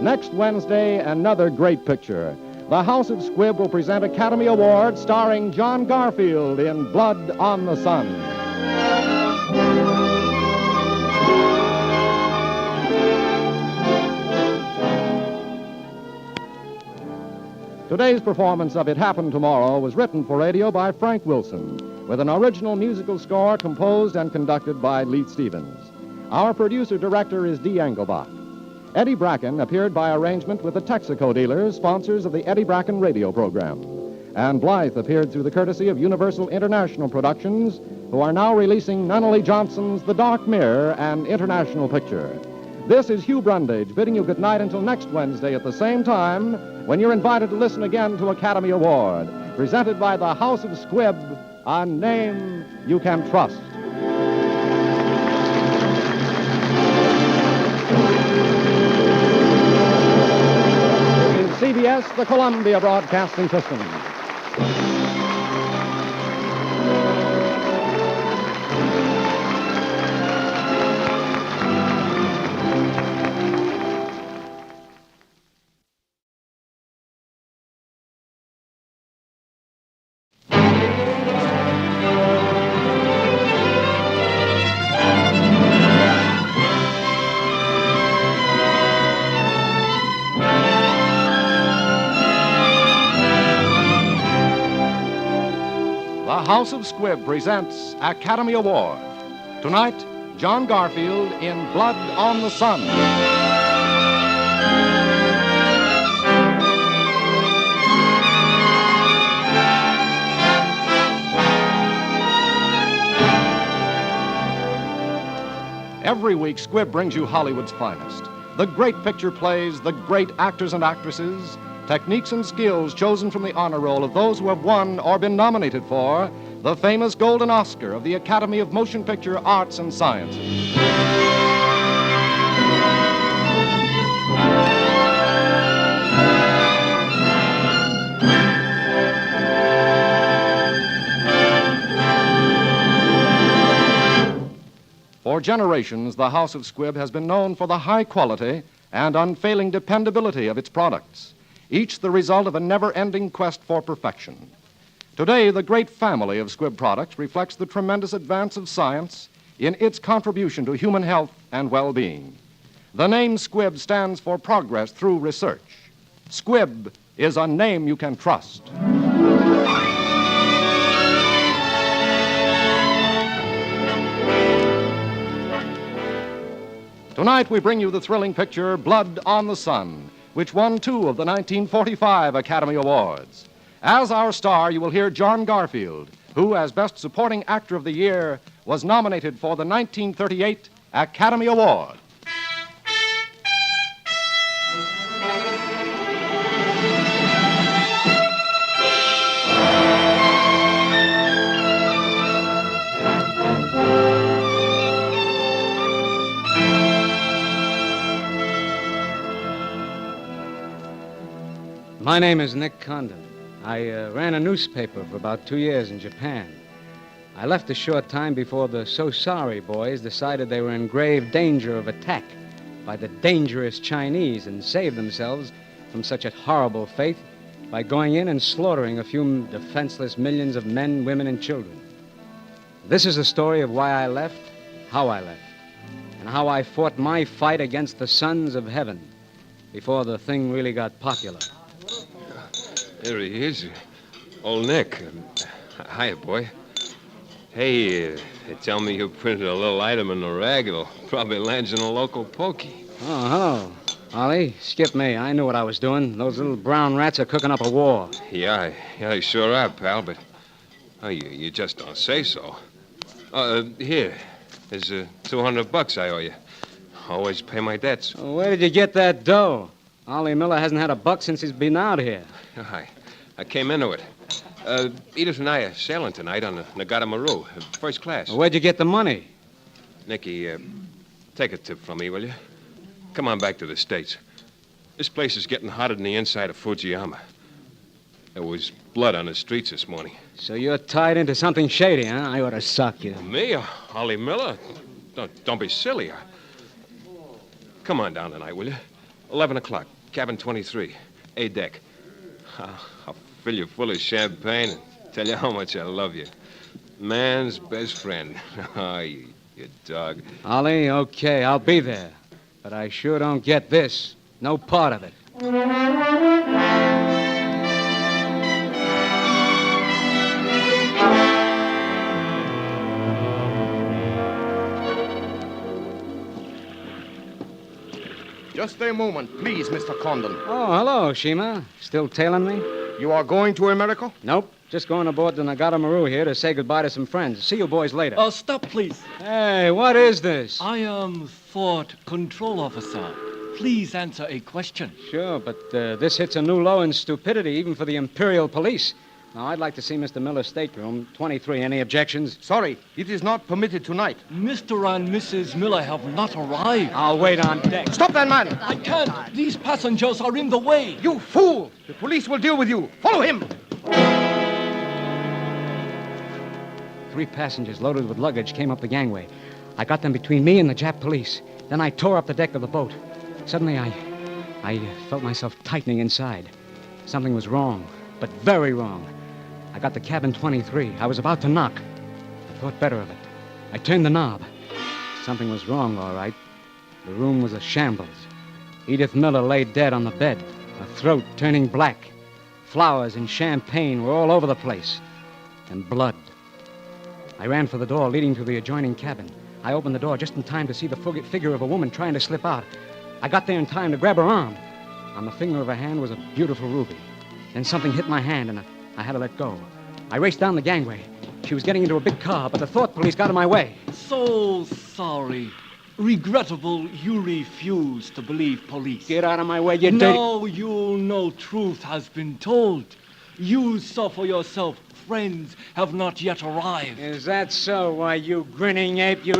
Next Wednesday, another great picture. The House of Squibb will present Academy Award starring John Garfield in Blood on the Sun. Today's performance of It Happened Tomorrow was written for radio by Frank Wilson, with an original musical score composed and conducted by Leith Stevens. Our producer-director is Dee Engelbach. Eddie Bracken appeared by arrangement with the Texaco dealers, sponsors of the Eddie Bracken radio program. And Blythe appeared through the courtesy of Universal International Productions, who are now releasing Nunnally Johnson's The Dark Mirror, an international picture. This is Hugh Brundage bidding you good night until next Wednesday at the same time when you're invited to listen again to Academy Award, presented by the House of Squibb, a name you can trust. This is CBS, the Columbia Broadcasting System. The House of Squibb presents Academy Award. Tonight, John Garfield in Blood on the Sun. Every week, Squibb brings you Hollywood's finest. The great picture plays, the great actors and actresses, techniques and skills chosen from the honor roll of those who have won or been nominated for the famous Golden Oscar of the Academy of Motion Picture Arts and Sciences. For generations, the House of Squibb has been known for the high quality and unfailing dependability of its products, each the result of a never-ending quest for perfection. Today, the great family of Squibb products reflects the tremendous advance of science in its contribution to human health and well-being. The name Squibb stands for progress through research. Squibb is a name you can trust. Tonight, we bring you the thrilling picture Blood on the Sun, which won 2 of the 1945 Academy Awards. As our star, you will hear John Garfield, who, as Best Supporting Actor of the Year, was nominated for the 1938 Academy Award. My name is Nick Condon. I ran a newspaper for about 2 years in Japan. I left a short time before the So Sorry boys decided they were in grave danger of attack by the dangerous Chinese and saved themselves from such a horrible fate by going in and slaughtering a few defenseless millions of men, women, and children. This is the story of why I left, how I left, and how I fought my fight against the sons of heaven before the thing really got popular. There he is. Old Nick. Hiya, boy. Hey, they tell me you printed a little item in the rag. It'll probably land in a local pokey. Oh, hello. Ollie, skip me. I knew what I was doing. Those little brown rats are cooking up a war. Yeah, they sure are, pal, but you just don't say so. Here. There's $200 I owe you. Always pay my debts. Well, where did you get that dough? Ollie Miller hasn't had a buck since he's been out here. I came into it. Edith and I are sailing tonight on the Nagata Maru, first class. Well, where'd you get the money? Nicky, take a tip from me, will you? Come on back to the States. This place is getting hotter than the inside of Fujiyama. There was blood on the streets this morning. So you're tied into something shady, huh? I ought to suck you. Me? Ollie Miller? Don't be silly. Come on down tonight, will you? 11 o'clock, cabin 23, A deck. I'll fill you full of champagne and tell you how much I love you. Man's best friend. You dog. Ollie, okay, I'll be there. But I sure don't get this. No part of it. Just a moment, please, Mr. Condon. Oh, hello, Shima. Still tailing me? You are going to America? Nope. Just going aboard the Nagata Maru here to say goodbye to some friends. See you boys later. Stop, please. Hey, what is this? I Fort Control Officer. Please answer a question. Sure, but this hits a new low in stupidity, even for the Imperial Police. Now, I'd like to see Mr. Miller's stateroom, 23. Any objections? Sorry, it is not permitted tonight. Mr. and Mrs. Miller have not arrived. I'll wait on deck. Stop that man! I can't. These passengers are in the way. You fool! The police will deal with you. Follow him! 3 passengers loaded with luggage came up the gangway. I got them between me and the Jap police. Then I tore up the deck of the boat. Suddenly, I felt myself tightening inside. Something was wrong, but very wrong. I got the cabin 23. I was about to knock. I thought better of it. I turned the knob. Something was wrong, all right. The room was a shambles. Edith Miller lay dead on the bed, her throat turning black. Flowers and champagne were all over the place. And blood. I ran for the door leading to the adjoining cabin. I opened the door just in time to see the figure of a woman trying to slip out. I got there in time to grab her arm. On the finger of her hand was a beautiful ruby. Then something hit my hand, and I had to let go. I raced down the gangway. She was getting into a big car, but the thought police got in my way. So sorry. Regrettable you refuse to believe police. Get out of my way, you Now you'll know truth has been told. You saw for yourself. Friends have not yet arrived. Is that so? Why, you grinning ape, you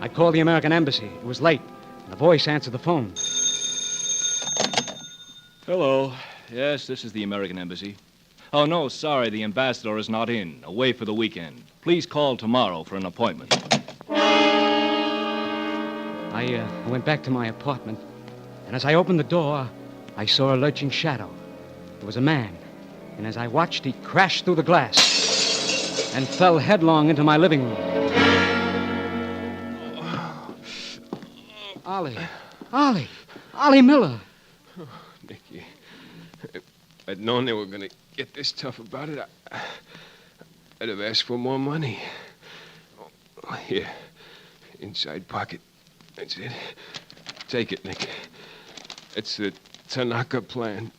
I called the American Embassy. It was late. And the voice answered the phone. Hello. Yes, this is the American Embassy. Oh, no, sorry, the ambassador is not in. Away for the weekend. Please call tomorrow for an appointment. I went back to my apartment, and as I opened the door, I saw a lurching shadow. It was a man, and as I watched, he crashed through the glass and fell headlong into my living room. Ollie Miller. Oh, Nicky, if I'd known they were going to get this tough about it, I'd have asked for more money. Oh, here, inside pocket. That's it. Take it, Nick. It's the Tanaka plan.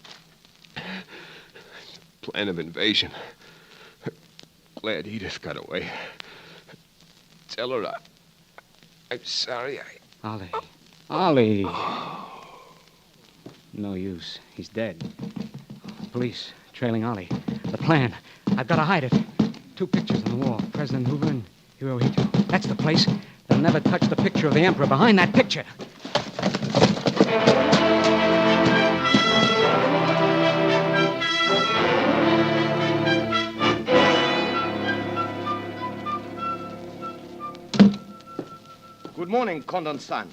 Plan of invasion. Glad Edith got away. Tell her I'm sorry. Ollie. No use. He's dead. Police trailing Ollie. The plan. I've got to hide it. 2 pictures on the wall. President Hoover and Hirohito. That's the place. They'll never touch the picture of the Emperor behind that picture. Good morning, Condon-san.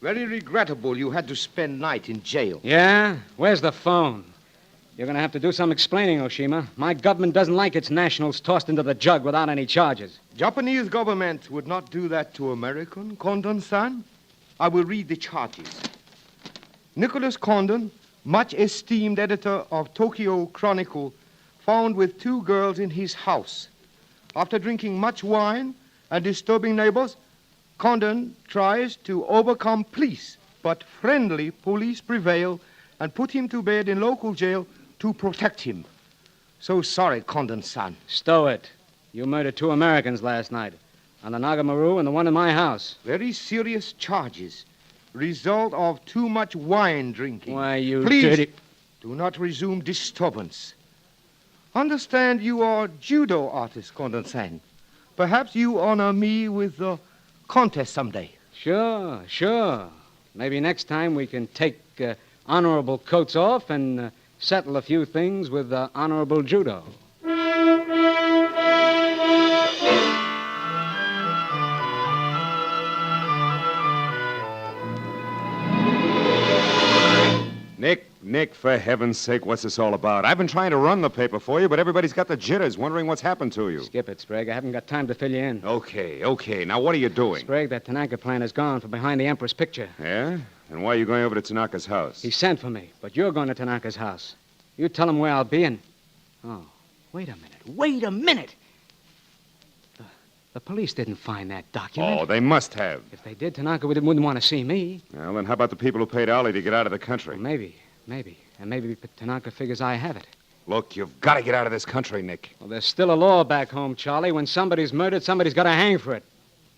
Very regrettable you had to spend night in jail. Yeah? Where's the phone? You're going to have to do some explaining, Oshima. My government doesn't like its nationals tossed into the jug without any charges. Japanese government would not do that to American, Condon-san. I will read the charges. Nicholas Condon, much esteemed editor of Tokyo Chronicle, found with 2 girls in his house. After drinking much wine and disturbing neighbors, Condon tries to overcome police, but friendly police prevail and put him to bed in local jail to protect him. So sorry, Condon-san. Stow it. You murdered 2 Americans last night. On the Nagamaru and the one in my house. Very serious charges. Result of too much wine drinking. Why, you Please, dirty... do not resume disturbance. Understand you are judo artist, Condon-san. Perhaps you honor me with the contest someday. Sure. Maybe next time we can take honorable coats off and settle a few things with honorable judo. Nick, for heaven's sake, what's this all about? I've been trying to run the paper for you, but everybody's got the jitters, wondering what's happened to you. Skip it, Sprague. I haven't got time to fill you in. Okay. Now, what are you doing? Sprague, that Tanaka plan is gone from behind the Emperor's picture. Yeah? And why are you going over to Tanaka's house? He sent for me, but you're going to Tanaka's house. You tell him where I'll be and... Oh, wait a minute. The police didn't find that document. Oh, they must have. If they did, Tanaka wouldn't want to see me. Well, then how about the people who paid Ollie to get out of the country? Well, maybe. And maybe Tanaka figures I have it. Look, you've got to get out of this country, Nick. Well, there's still a law back home, Charlie. When somebody's murdered, somebody's got to hang for it.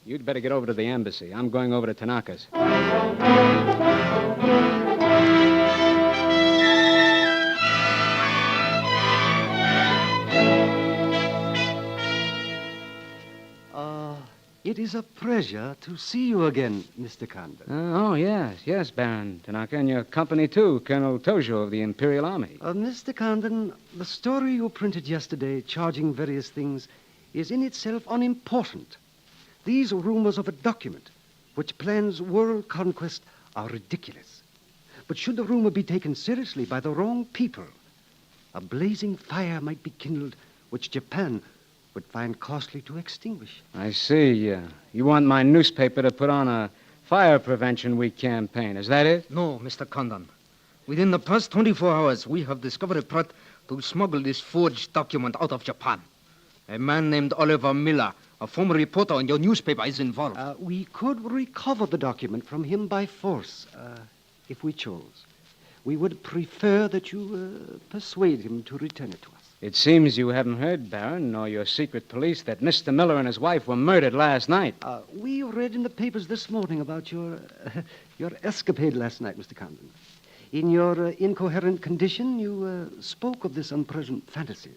You'd better get over to the embassy. I'm going over to Tanaka's. It is a pleasure to see you again, Mr. Condon. Oh, yes, Baron Tanaka, and your company, too, Colonel Tojo of the Imperial Army. Mr. Condon, the story you printed yesterday, charging various things, is in itself unimportant. These rumors of a document which plans world conquest are ridiculous. But should the rumor be taken seriously by the wrong people, a blazing fire might be kindled which Japan would find costly to extinguish. I see. You want my newspaper to put on a fire prevention week campaign. Is that it? No, Mr. Condon. Within the past 24 hours, we have discovered a plot to smuggle this forged document out of Japan. A man named Oliver Miller, a former reporter on your newspaper, is involved. We could recover the document from him by force, if we chose. We would prefer that you persuade him to return it to us. It seems you haven't heard, Baron, nor your secret police, that Mr. Miller and his wife were murdered last night. We read in the papers this morning about your escapade last night, Mr. Condon. In your incoherent condition, you spoke of this unpleasant fantasy.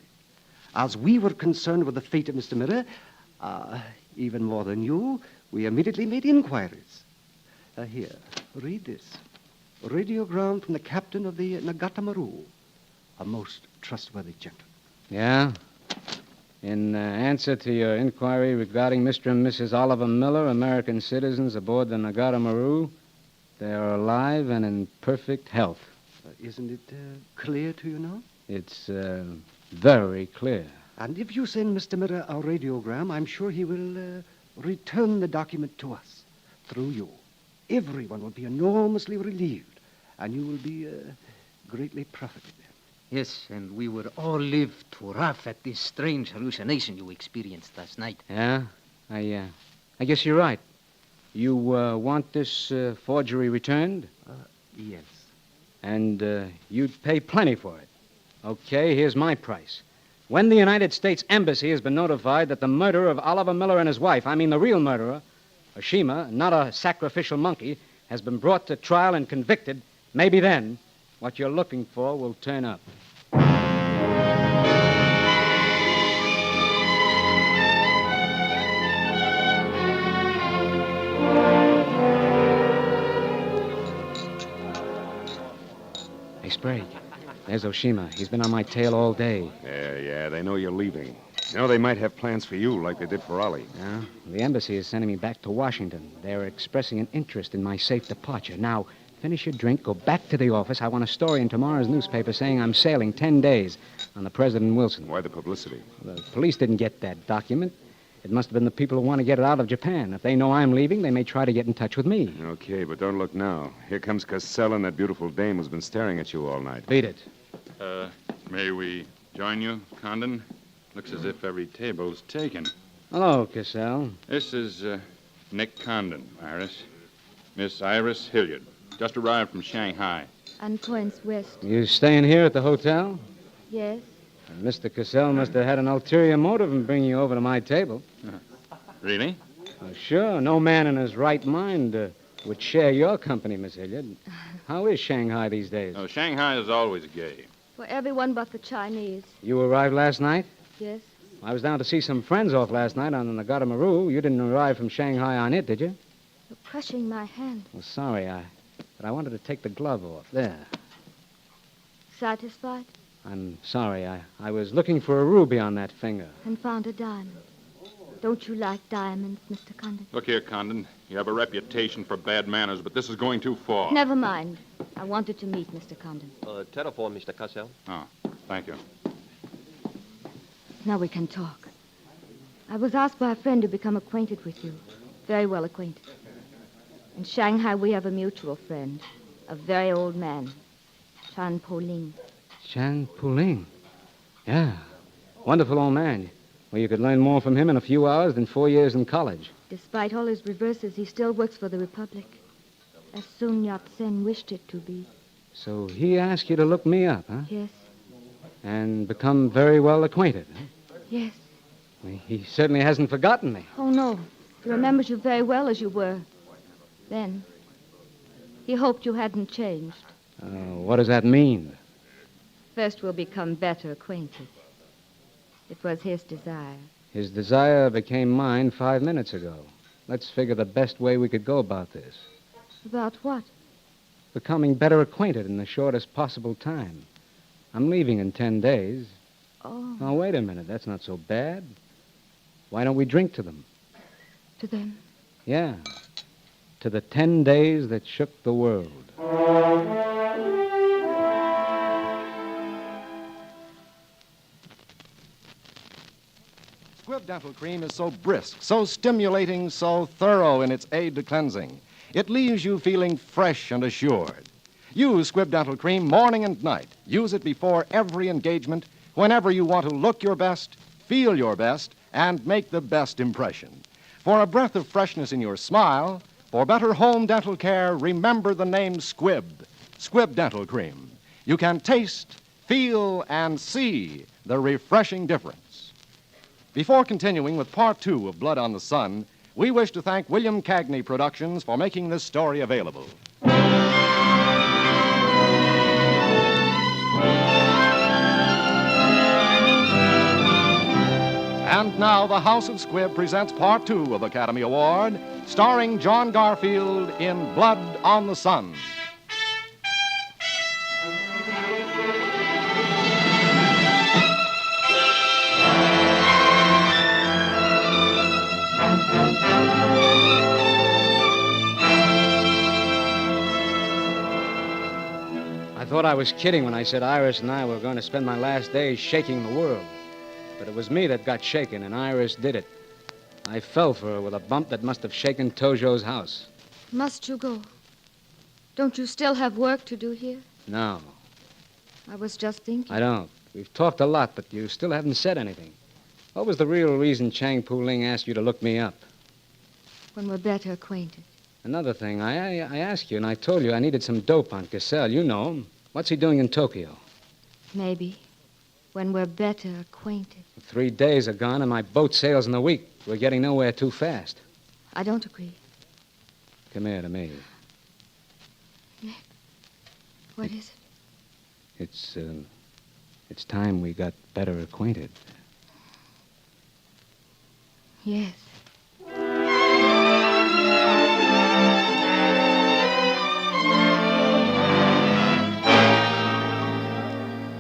As we were concerned with the fate of Mr. Miller, even more than you, we immediately made inquiries. Here, read this. A radiogram from the captain of the Nagata Maru, a most trustworthy gentleman. Yeah? In answer to your inquiry regarding Mr. and Mrs. Oliver Miller, American citizens aboard the Nagata Maru, they are alive and in perfect health. Isn't it clear to you now? It's very clear. And if you send Mr. Miller a radiogram, I'm sure he will return the document to us through you. Everyone will be enormously relieved, and you will be greatly profited. Yes, and we would all live to laugh at this strange hallucination you experienced last night. Yeah? I guess you're right. You want this forgery returned? Yes. And you'd pay plenty for it. Okay, here's my price. When the United States Embassy has been notified that the murderer of Oliver Miller and his wife, I mean the real murderer, Oshima, not a sacrificial monkey, has been brought to trial and convicted, maybe then what you're looking for will turn up. Hey, Sprague. There's Oshima. He's been on my tail all day. Yeah, they know you're leaving. You know, they might have plans for you like they did for Ollie. Yeah? The embassy is sending me back to Washington. They're expressing an interest in my safe departure. Now, finish your drink, go back to the office. I want a story in tomorrow's newspaper saying I'm sailing 10 days on the President Wilson. Why the publicity? The police didn't get that document. It must have been the people who want to get it out of Japan. If they know I'm leaving, they may try to get in touch with me. Okay, but don't look now. Here comes Cassell and that beautiful dame who's been staring at you all night. Beat it. May we join you, Condon? Looks as if every table's taken. Hello, Cassell. This is Nick Condon, Iris. Miss Iris Hilliard. Just arrived from Shanghai. And Prince West. You staying here at the hotel? Yes. Mr. Cassell must have had an ulterior motive in bringing you over to my table. Really? Sure. No man in his right mind would share your company, Miss Hilliard. How is Shanghai these days? Oh, Shanghai is always gay. For everyone but the Chinese. You arrived last night? Yes. I was down to see some friends off last night on the Nagata Maru. You didn't arrive from Shanghai on it, did you? You're crushing my hand. Well, sorry, but I wanted to take the glove off. There. Satisfied? I'm sorry. I was looking for a ruby on that finger. And found a diamond. Don't you like diamonds, Mr. Condon? Look here, Condon. You have a reputation for bad manners, but this is going too far. Never mind. I wanted to meet Mr. Condon. Telephone, Mr. Cassell. Oh, thank you. Now we can talk. I was asked by a friend to become acquainted with you. Very well acquainted. In Shanghai, we have a mutual friend. A very old man. Chan Po-ling. Chan Po-ling? Yeah. Wonderful old man. Well, you could learn more from him in a few hours than 4 years in college. Despite all his reverses, he still works for the Republic. As Sun Yat-sen wished it to be. So he asked you to look me up, huh? Yes. And become very well acquainted, huh? Yes. He certainly hasn't forgotten me. Oh, no. He remembers you very well as you were then. He hoped you hadn't changed. What does that mean? First, we'll become better acquainted. It was his desire. His desire became mine 5 minutes ago. Let's figure the best way we could go about this. About what? Becoming better acquainted in the shortest possible time. I'm leaving in 10 days. Oh. Now, wait a minute. That's not so bad. Why don't we drink to them? To them? Yeah. To the 10 days that shook the world. Squibb Dental Cream is so brisk, so stimulating, so thorough in its aid to cleansing. It leaves you feeling fresh and assured. Use Squibb Dental Cream morning and night. Use it before every engagement, whenever you want to look your best, feel your best, and make the best impression. For a breath of freshness in your smile, for better home dental care, remember the name Squibb. Squibb Dental Cream. You can taste, feel, and see the refreshing difference. Before continuing with Part 2 of Blood on the Sun, we wish to thank William Cagney Productions for making this story available. And now, the House of Squibb presents Part 2 of Academy Award, starring John Garfield in Blood on the Sun. I thought I was kidding when I said Iris and I were going to spend my last days shaking the world. But it was me that got shaken, and Iris did it. I fell for her with a bump that must have shaken Tojo's house. Must you go? Don't you still have work to do here? No, I was just thinking. I don't. We've talked a lot, but you still haven't said anything. What was the real reason Chang Pu-Ling asked you to look me up? When we're better acquainted. Another thing, I asked you, and I told you I needed some dope on Cassell. You know him. What's he doing in Tokyo? Maybe. When we're better acquainted. 3 days are gone, and my boat sails in a week. We're getting nowhere too fast. I don't agree. Come here to me. Nick, what is it? It's time we got better acquainted. Yes.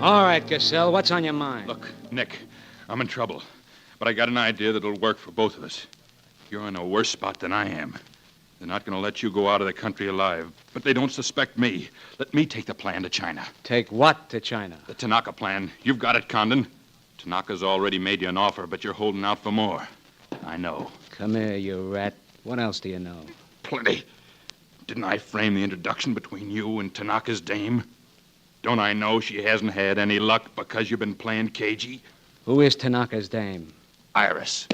All right, Cassell, what's on your mind? Look, Nick, I'm in trouble, but I got an idea that'll work for both of us. You're in a worse spot than I am. They're not going to let you go out of the country alive, but they don't suspect me. Let me take the plan to China. Take what to China? The Tanaka plan. You've got it, Condon. Tanaka's already made you an offer, but you're holding out for more. I know. Come here, you rat. What else do you know? Plenty. Didn't I frame the introduction between you and Tanaka's dame? Don't I know she hasn't had any luck because you've been playing cagey? Who is Tanaka's dame? Iris.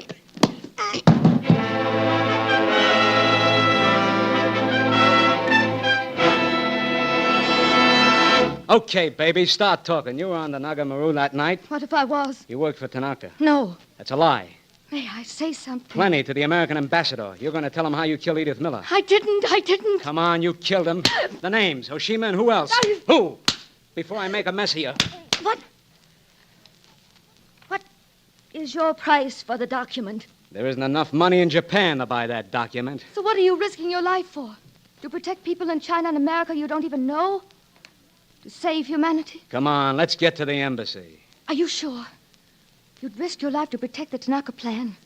Okay, baby, start talking. You were on the Nagamaru that night. What if I was? You worked for Tanaka. No. That's a lie. May I say something? Plenty to the American ambassador. You're going to tell him how you killed Edith Miller. I didn't. Come on, you killed him. The names, Oshima and who else? Who? Before I make a mess of you. What is your price for the document? There isn't enough money in Japan to buy that document. So what are you risking your life for? To protect people in China and America you don't even know? To save humanity? Come on, let's get to the embassy. Are you sure? You'd risk your life to protect the Tanaka plan.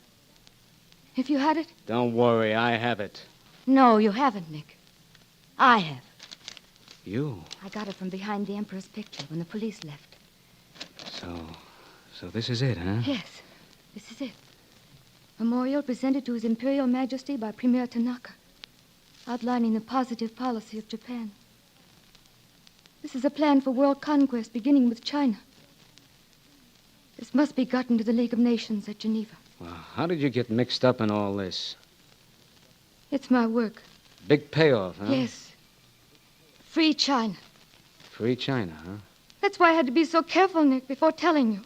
If you had it? Don't worry, I have it. No, you haven't, Nick. I have. You? I got it from behind the Emperor's picture when the police left. So this is it, huh? Yes, this is it. Memorial presented to His Imperial Majesty by Premier Tanaka, outlining the positive policy of Japan. This is a plan for world conquest beginning with China. This must be gotten to the League of Nations at Geneva. Well, how did you get mixed up in all this? It's my work. Big payoff, huh? Yes. Free China. Free China, huh? That's why I had to be so careful, Nick, before telling you.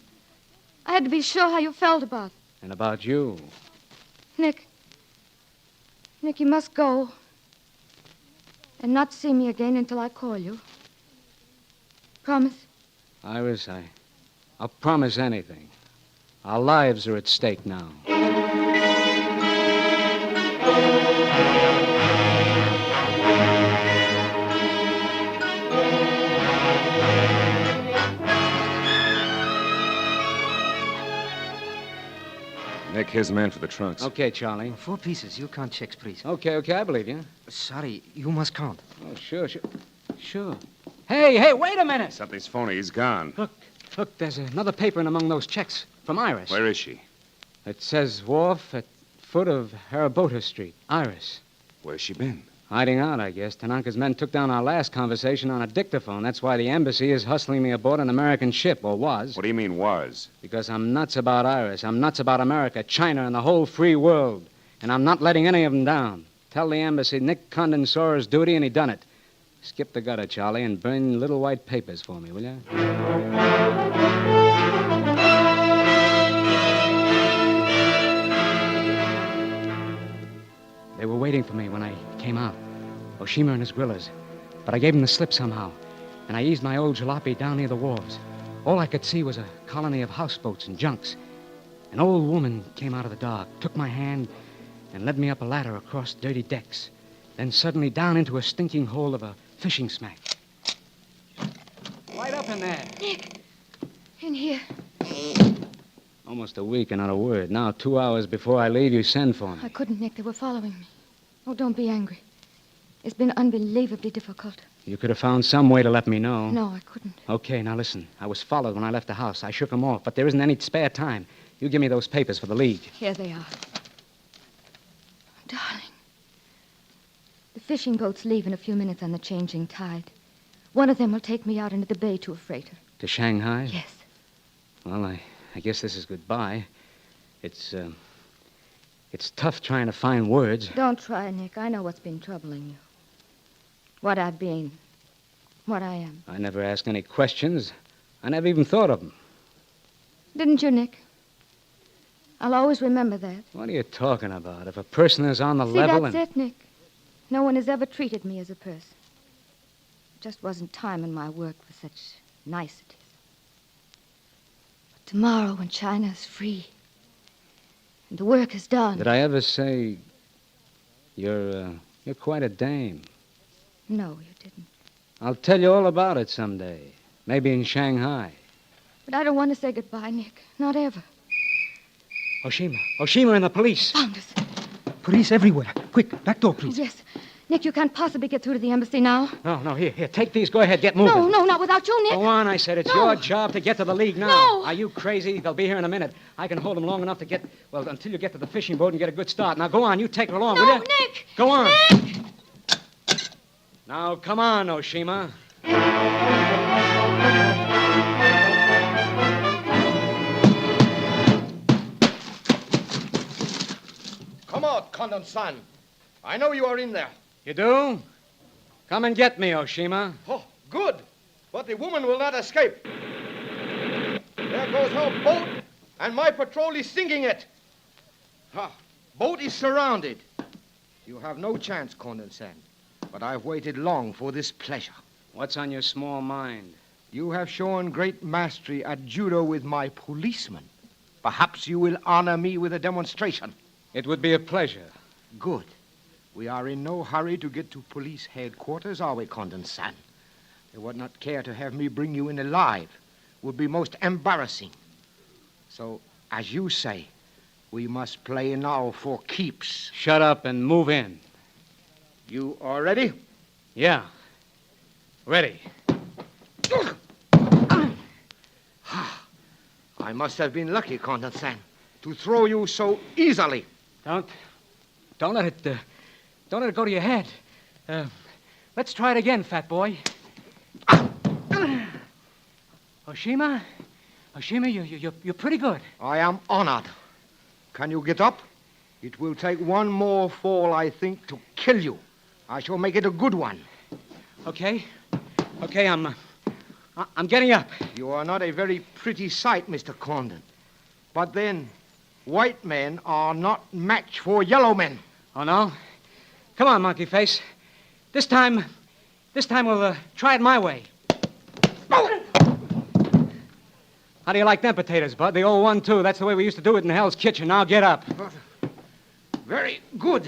I had to be sure how you felt about it. And about you. Nick, you must go. And not see me again until I call you. Promise? Iris, I'll promise anything. Our lives are at stake now. Nick, here's the man for the trunks. Okay, Charlie. 4 pieces. You count checks, please. Okay, I believe you. Sorry, you must count. Oh, sure. Hey, wait a minute. Something's phony. He's gone. Look, there's another paper in among those checks from Iris. Where is she? It says wharf at foot of Harabota Street. Iris. Where's she been? Hiding out, I guess. Tanaka's men took down our last conversation on a dictaphone. That's why the embassy is hustling me aboard an American ship, or was. What do you mean, was? Because I'm nuts about Iris. I'm nuts about America, China, and the whole free world. And I'm not letting any of them down. Tell the embassy Nick Condon saw his duty and he done it. Skip the gutter, Charlie, and burn little white papers for me, will you? They were waiting for me when I came out. Oshima and his grillers. But I gave them the slip somehow. And I eased my old jalopy down near the wharves. All I could see was a colony of houseboats and junks. An old woman came out of the dark, took my hand, and led me up a ladder across dirty decks. Then suddenly down into a stinking hole of a fishing smack. Light up in there. Nick, in here. Almost a week and not a word. Now, 2 hours before I leave, you send for me. I couldn't, Nick. They were following me. Oh, don't be angry. It's been unbelievably difficult. You could have found some way to let me know. No, I couldn't. Okay, now listen. I was followed when I left the house. I shook them off, but there isn't any spare time. You give me those papers for the League. Here they are. Darling. The fishing boats leave in a few minutes on the changing tide. One of them will take me out into the bay to a freighter. To Shanghai? Yes. Well, I guess this is goodbye. It's tough trying to find words. Don't try, Nick. I know what's been troubling you. What I've been. What I am. I never ask any questions. I never even thought of them. Didn't you, Nick? I'll always remember that. What are you talking about? If a person is on the See, level that's it, Nick. No one has ever treated me as a person. It just wasn't time in my work for such niceties. But tomorrow, when China is free and the work is done... Did I ever say you're quite a dame? No, you didn't. I'll tell you all about it someday. Maybe in Shanghai. But I don't want to say goodbye, Nick. Not ever. Oshima and the police. Found us. Police everywhere. Quick, back door, please. Yes. Nick, you can't possibly get through to the embassy now. No, here, take these. Go ahead, get moving. No, not without you, Nick. Go on, I said. It's No. your job to get to the League now. No. Are you crazy? They'll be here in a minute. I can hold them long enough to get, well, until you get to the fishing boat and get a good start. Now, go on. You take her along, will you? Nick! Go on. Nick! Now, come on, Oshima. Come out, Condon-san. I know you are in there. You do? Come and get me, Oshima. Oh, good. But the woman will not escape. There goes her boat, and my patrol is sinking it. Boat is surrounded. You have no chance, Condon-san. But I've waited long for this pleasure. What's on your small mind? You have shown great mastery at judo with my policemen. Perhaps you will honor me with a demonstration. It would be a pleasure. Good. We are in no hurry to get to police headquarters, are we, Condon-san? They would not care to have me bring you in alive. Would be most embarrassing. So, as you say, we must play now for keeps. Shut up and move in. You are ready? Yeah. Ready. I must have been lucky, Condon-san, to throw you so easily. Don't let it go to your head. Let's try it again, fat boy. Oshima, you're pretty good. I am honored. Can you get up? It will take one more fall, I think, to kill you. I shall make it a good one. Okay, I'm I'm getting up. You are not a very pretty sight, Mr. Condon. But then, white men are not match for yellow men. Oh, no? Come on, monkey face. This time we'll try it my way. How do you like them potatoes, Bud? The old one, too. That's the way we used to do it in Hell's Kitchen. Now get up. Very good.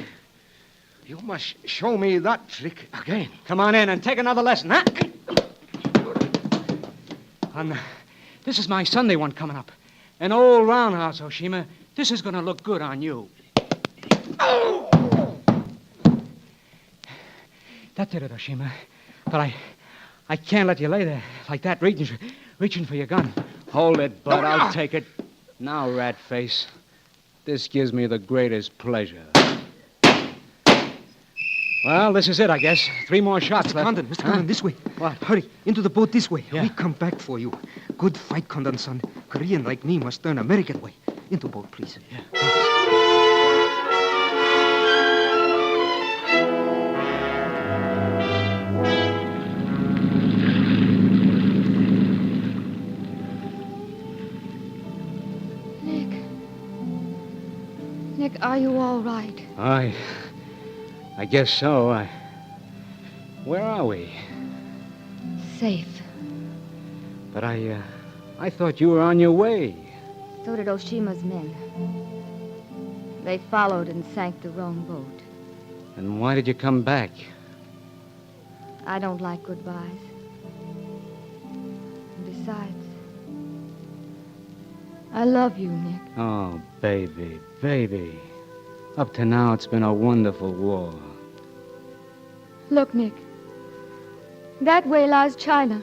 You must show me that trick again. Come on in and take another lesson, huh? This is my Sunday one coming up. An old roundhouse, Oshima. This is going to look good on you. That did it, Oshima. But I can't let you lay there like that, reaching for your gun. Hold it, Bud. I'll take it. Now, rat face. This gives me the greatest pleasure. Well, this is it, I guess. 3 more shots left. Mr. Condon, this way. What? Hurry, into the boat this way. Yeah. We come back for you. Good fight, Condon, son. Korean like me must learn American way. Into boat, please. Yeah. Nick, are you all right? I guess so. Where are we? Safe. But I thought you were on your way. So did Oshima's men. They followed and sank the wrong boat. And why did you come back? I don't like goodbyes. And besides, I love you, Nick. Oh, baby, baby. Up to now, it's been a wonderful war. Look, Nick. That way lies China.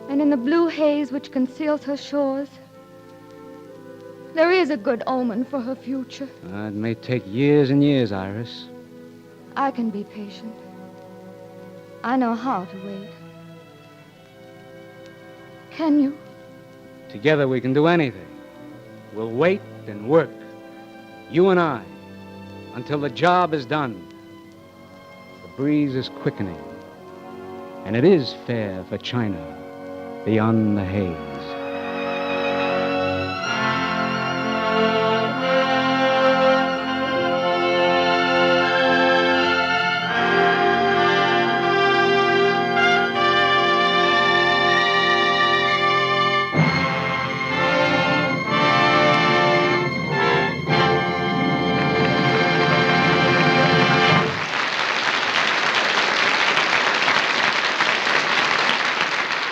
And in the blue haze which conceals her shores, there is a good omen for her future. It may take years and years, Iris. I can be patient. I know how to wait. Can you? Together we can do anything. We'll wait and work, you and I, until the job is done. The breeze is quickening, and it is fair for China beyond the haze.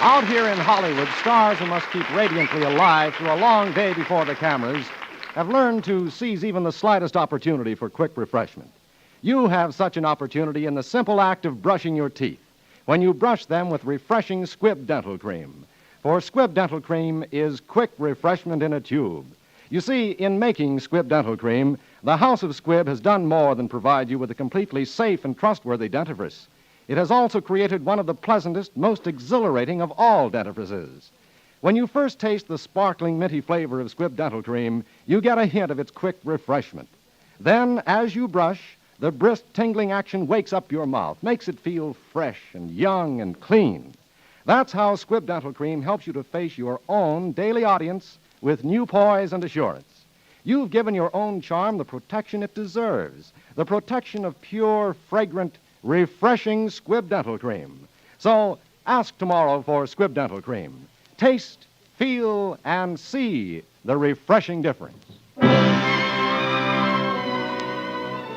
Out here in Hollywood, stars who must keep radiantly alive through a long day before the cameras have learned to seize even the slightest opportunity for quick refreshment. You have such an opportunity in the simple act of brushing your teeth when you brush them with refreshing Squibb Dental Cream. For Squibb Dental Cream is quick refreshment in a tube. You see, in making Squibb Dental Cream, the House of Squibb has done more than provide you with a completely safe and trustworthy dentifrice. It has also created one of the pleasantest, most exhilarating of all dentifrices. When you first taste the sparkling, minty flavor of Squibb Dental Cream, you get a hint of its quick refreshment. Then, as you brush, the brisk, tingling action wakes up your mouth, makes it feel fresh and young and clean. That's how Squibb Dental Cream helps you to face your own daily audience with new poise and assurance. You've given your own charm the protection it deserves, the protection of pure, fragrant, refreshing Squibb Dental Cream. So ask tomorrow for Squibb Dental Cream. Taste, feel, and see the refreshing difference.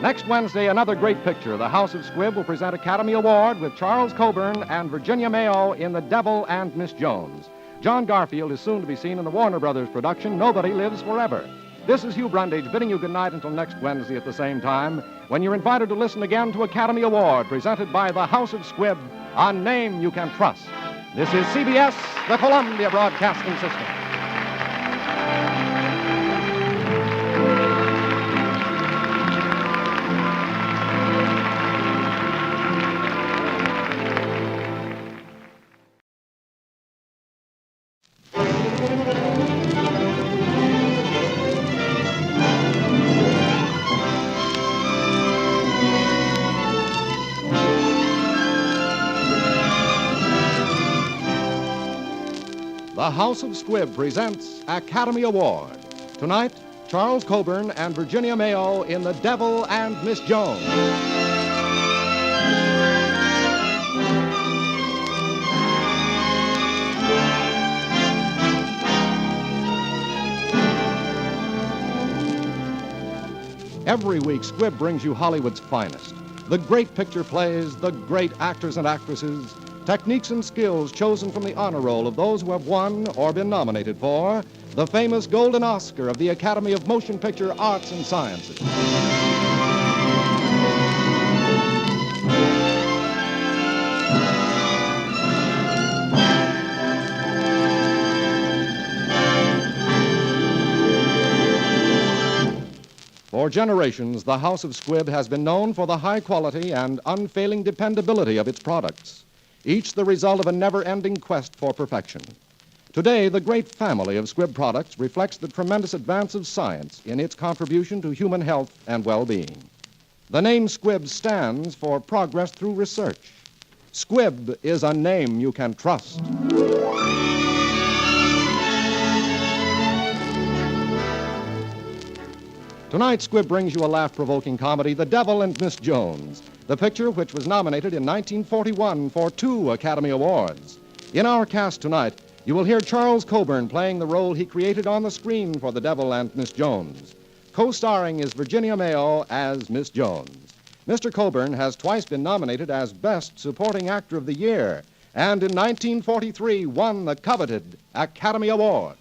Next Wednesday, another great picture. The House of Squibb will present Academy Award with Charles Coburn and Virginia Mayo in The Devil and Miss Jones. John Garfield is soon to be seen in the Warner Brothers production, Nobody Lives Forever. This is Hugh Brundage bidding you good night until next Wednesday at the same time, when you're invited to listen again to Academy Award presented by the House of Squibb, a name you can trust. This is CBS, the Columbia Broadcasting System. the House of Squibb presents Academy Award. Tonight, Charles Coburn and Virginia Mayo in The Devil and Miss Jones. Every week, Squibb brings you Hollywood's finest. The great picture plays, the great actors and actresses, techniques and skills chosen from the honor roll of those who have won or been nominated for the famous Golden Oscar of the Academy of Motion Picture Arts and Sciences. For generations, the House of Squibb has been known for the high quality and unfailing dependability of its products, each the result of a never-ending quest for perfection. Today, the great family of Squibb products reflects the tremendous advance of science in its contribution to human health and well-being. The name Squibb stands for progress through research. Squibb is a name you can trust. Tonight, Squibb brings you a laugh-provoking comedy, The Devil and Miss Jones, the picture which was nominated in 1941 for 2 Academy Awards. In our cast tonight, you will hear Charles Coburn playing the role he created on the screen for The Devil and Miss Jones. Co-starring is Virginia Mayo as Miss Jones. Mr. Coburn has twice been nominated as Best Supporting Actor of the Year, and in 1943 won the coveted Academy Award.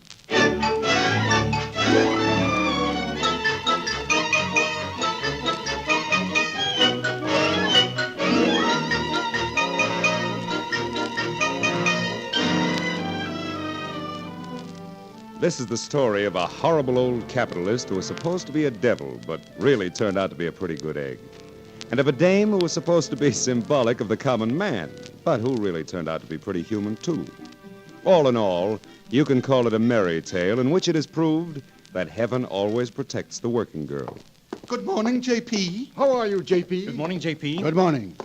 This is the story of a horrible old capitalist who was supposed to be a devil, but really turned out to be a pretty good egg. And of a dame who was supposed to be symbolic of the common man, but who really turned out to be pretty human, too. All in all, you can call it a merry tale in which it is proved that heaven always protects the working girl. Good morning, J.P. How are you, J.P.? Good morning, J.P. Good morning.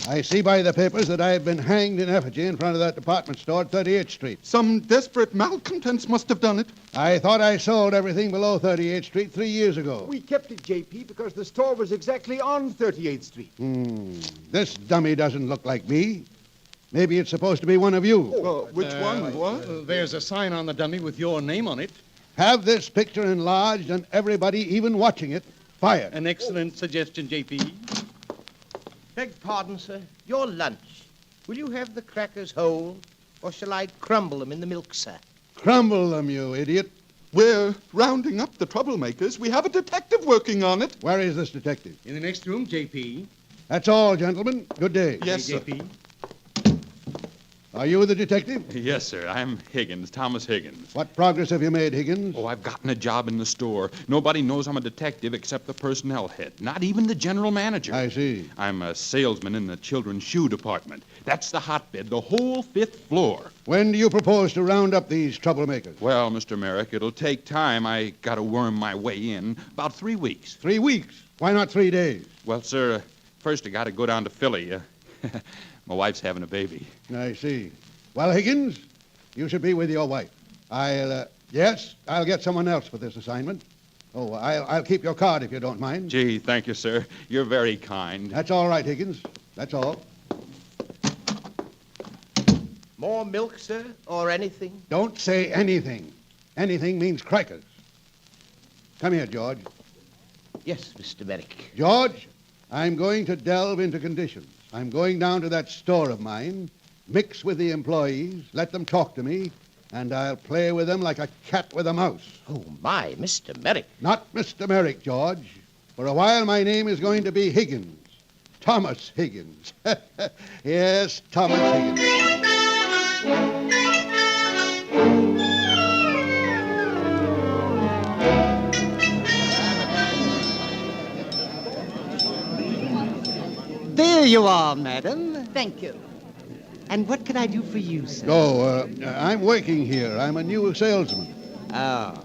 I see by the papers that I have been hanged in effigy in front of that department store at 38th Street. Some desperate malcontents must have done it. I thought I sold everything below 38th Street 3 years ago. We kept it, J.P., because the store was exactly on 38th Street. This dummy doesn't look like me. Maybe it's supposed to be one of you. Which one? What? There's a sign on the dummy with your name on it. Have this picture enlarged and everybody, even watching it, fired. An excellent suggestion, J.P. Beg pardon, sir. Your lunch. Will you have the crackers whole, or shall I crumble them in the milk, sir? Crumble them, you idiot. We're rounding up the troublemakers. We have a detective working on it. Where is this detective? In the next room, J.P. That's all, gentlemen. Good day. Yes, sir. J.P. Are you the detective? Yes, sir. I'm Higgins, Thomas Higgins. What progress have you made, Higgins? Oh, I've gotten a job in the store. Nobody knows I'm a detective except the personnel head, not even the general manager. I see. I'm a salesman in the children's shoe department. That's the hotbed, the whole 5th floor. When do you propose to round up these troublemakers? Well, Mr. Merrick, it'll take time. I gotta worm my way in. About 3 weeks. 3 weeks? Why not 3 days? Well, sir, first I gotta go down to Philly. My wife's having a baby. I see. Well, Higgins, you should be with your wife. Yes, I'll get someone else for this assignment. Oh, I'll keep your card if you don't mind. Gee, thank you, sir. You're very kind. That's all right, Higgins. That's all. More milk, sir, or anything? Don't say anything. Anything means crackers. Come here, George. Yes, Mr. Merrick. George, I'm going to delve into conditions. I'm going down to that store of mine, mix with the employees, let them talk to me, and I'll play with them like a cat with a mouse. Oh, my, Mr. Merrick. Not Mr. Merrick, George. For a while, my name is going to be Higgins. Thomas Higgins. Yes, Thomas Higgins. There you are, madam. Thank you. And what can I do for you, sir? Oh, I'm working here. I'm a new salesman. Oh,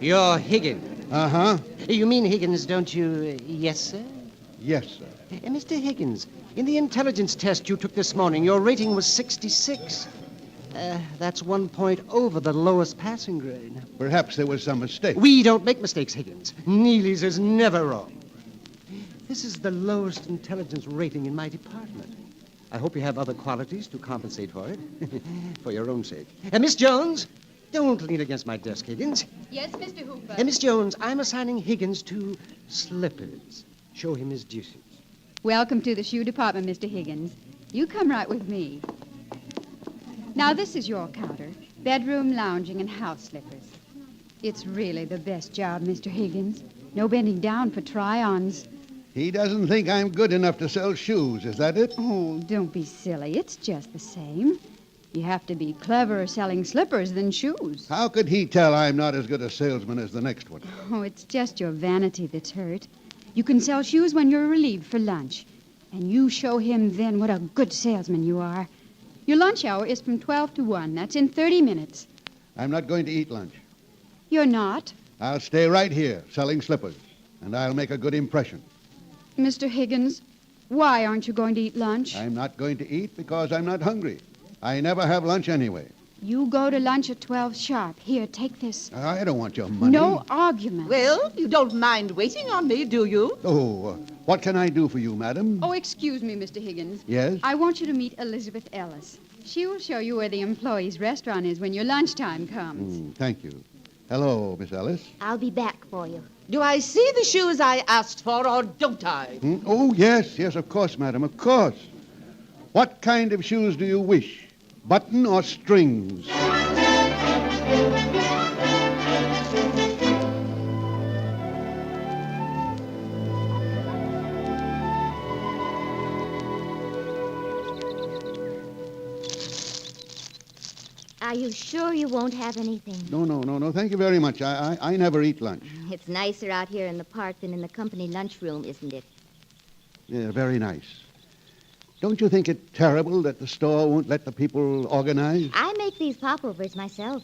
you're Higgins. Uh-huh. You mean Higgins, don't you? Yes, sir? Yes, sir. Mr. Higgins, in the intelligence test you took this morning, your rating was 66. That's 1 point over the lowest passing grade. Perhaps there was some mistake. We don't make mistakes, Higgins. Neely's is never wrong. This is the lowest intelligence rating in my department. I hope you have other qualities to compensate for it. For your own sake. Miss Jones, don't lean against my desk, Higgins. Yes, Mr. Hooper. Miss Jones, I'm assigning Higgins to slippers. Show him his duties. Welcome to the shoe department, Mr. Higgins. You come right with me. Now, this is your counter. Bedroom, lounging, and house slippers. It's really the best job, Mr. Higgins. No bending down for try-ons. He doesn't think I'm good enough to sell shoes, is that it? Oh, don't be silly. It's just the same. You have to be cleverer selling slippers than shoes. How could he tell I'm not as good a salesman as the next one? Oh, it's just your vanity that's hurt. You can sell shoes when you're relieved for lunch. And you show him then what a good salesman you are. Your lunch hour is from 12 to 1. That's in 30 minutes. I'm not going to eat lunch. You're not? I'll stay right here selling slippers, and I'll make a good impression. Mr. Higgins, why aren't you going to eat lunch? I'm not going to eat because I'm not hungry. I never have lunch anyway. You go to lunch at 12 sharp. Here, take this. I don't want your money. No argument. Well, you don't mind waiting on me, do you? Oh, what can I do for you, madam? Oh, excuse me, Mr. Higgins. Yes? I want you to meet Elizabeth Ellis. She will show you where the employees' restaurant is when your lunchtime comes. Thank you. Hello, Miss Ellis. I'll be back for you. Do I see the shoes I asked for, or don't I? Oh, yes, of course, madam, of course. What kind of shoes do you wish? Button or strings? Are you sure you won't have anything? No. Thank you very much. I never eat lunch. It's nicer out here in the park than in the company lunchroom, isn't it? Yeah, very nice. Don't you think it terrible that the store won't let the people organize? I make these popovers myself.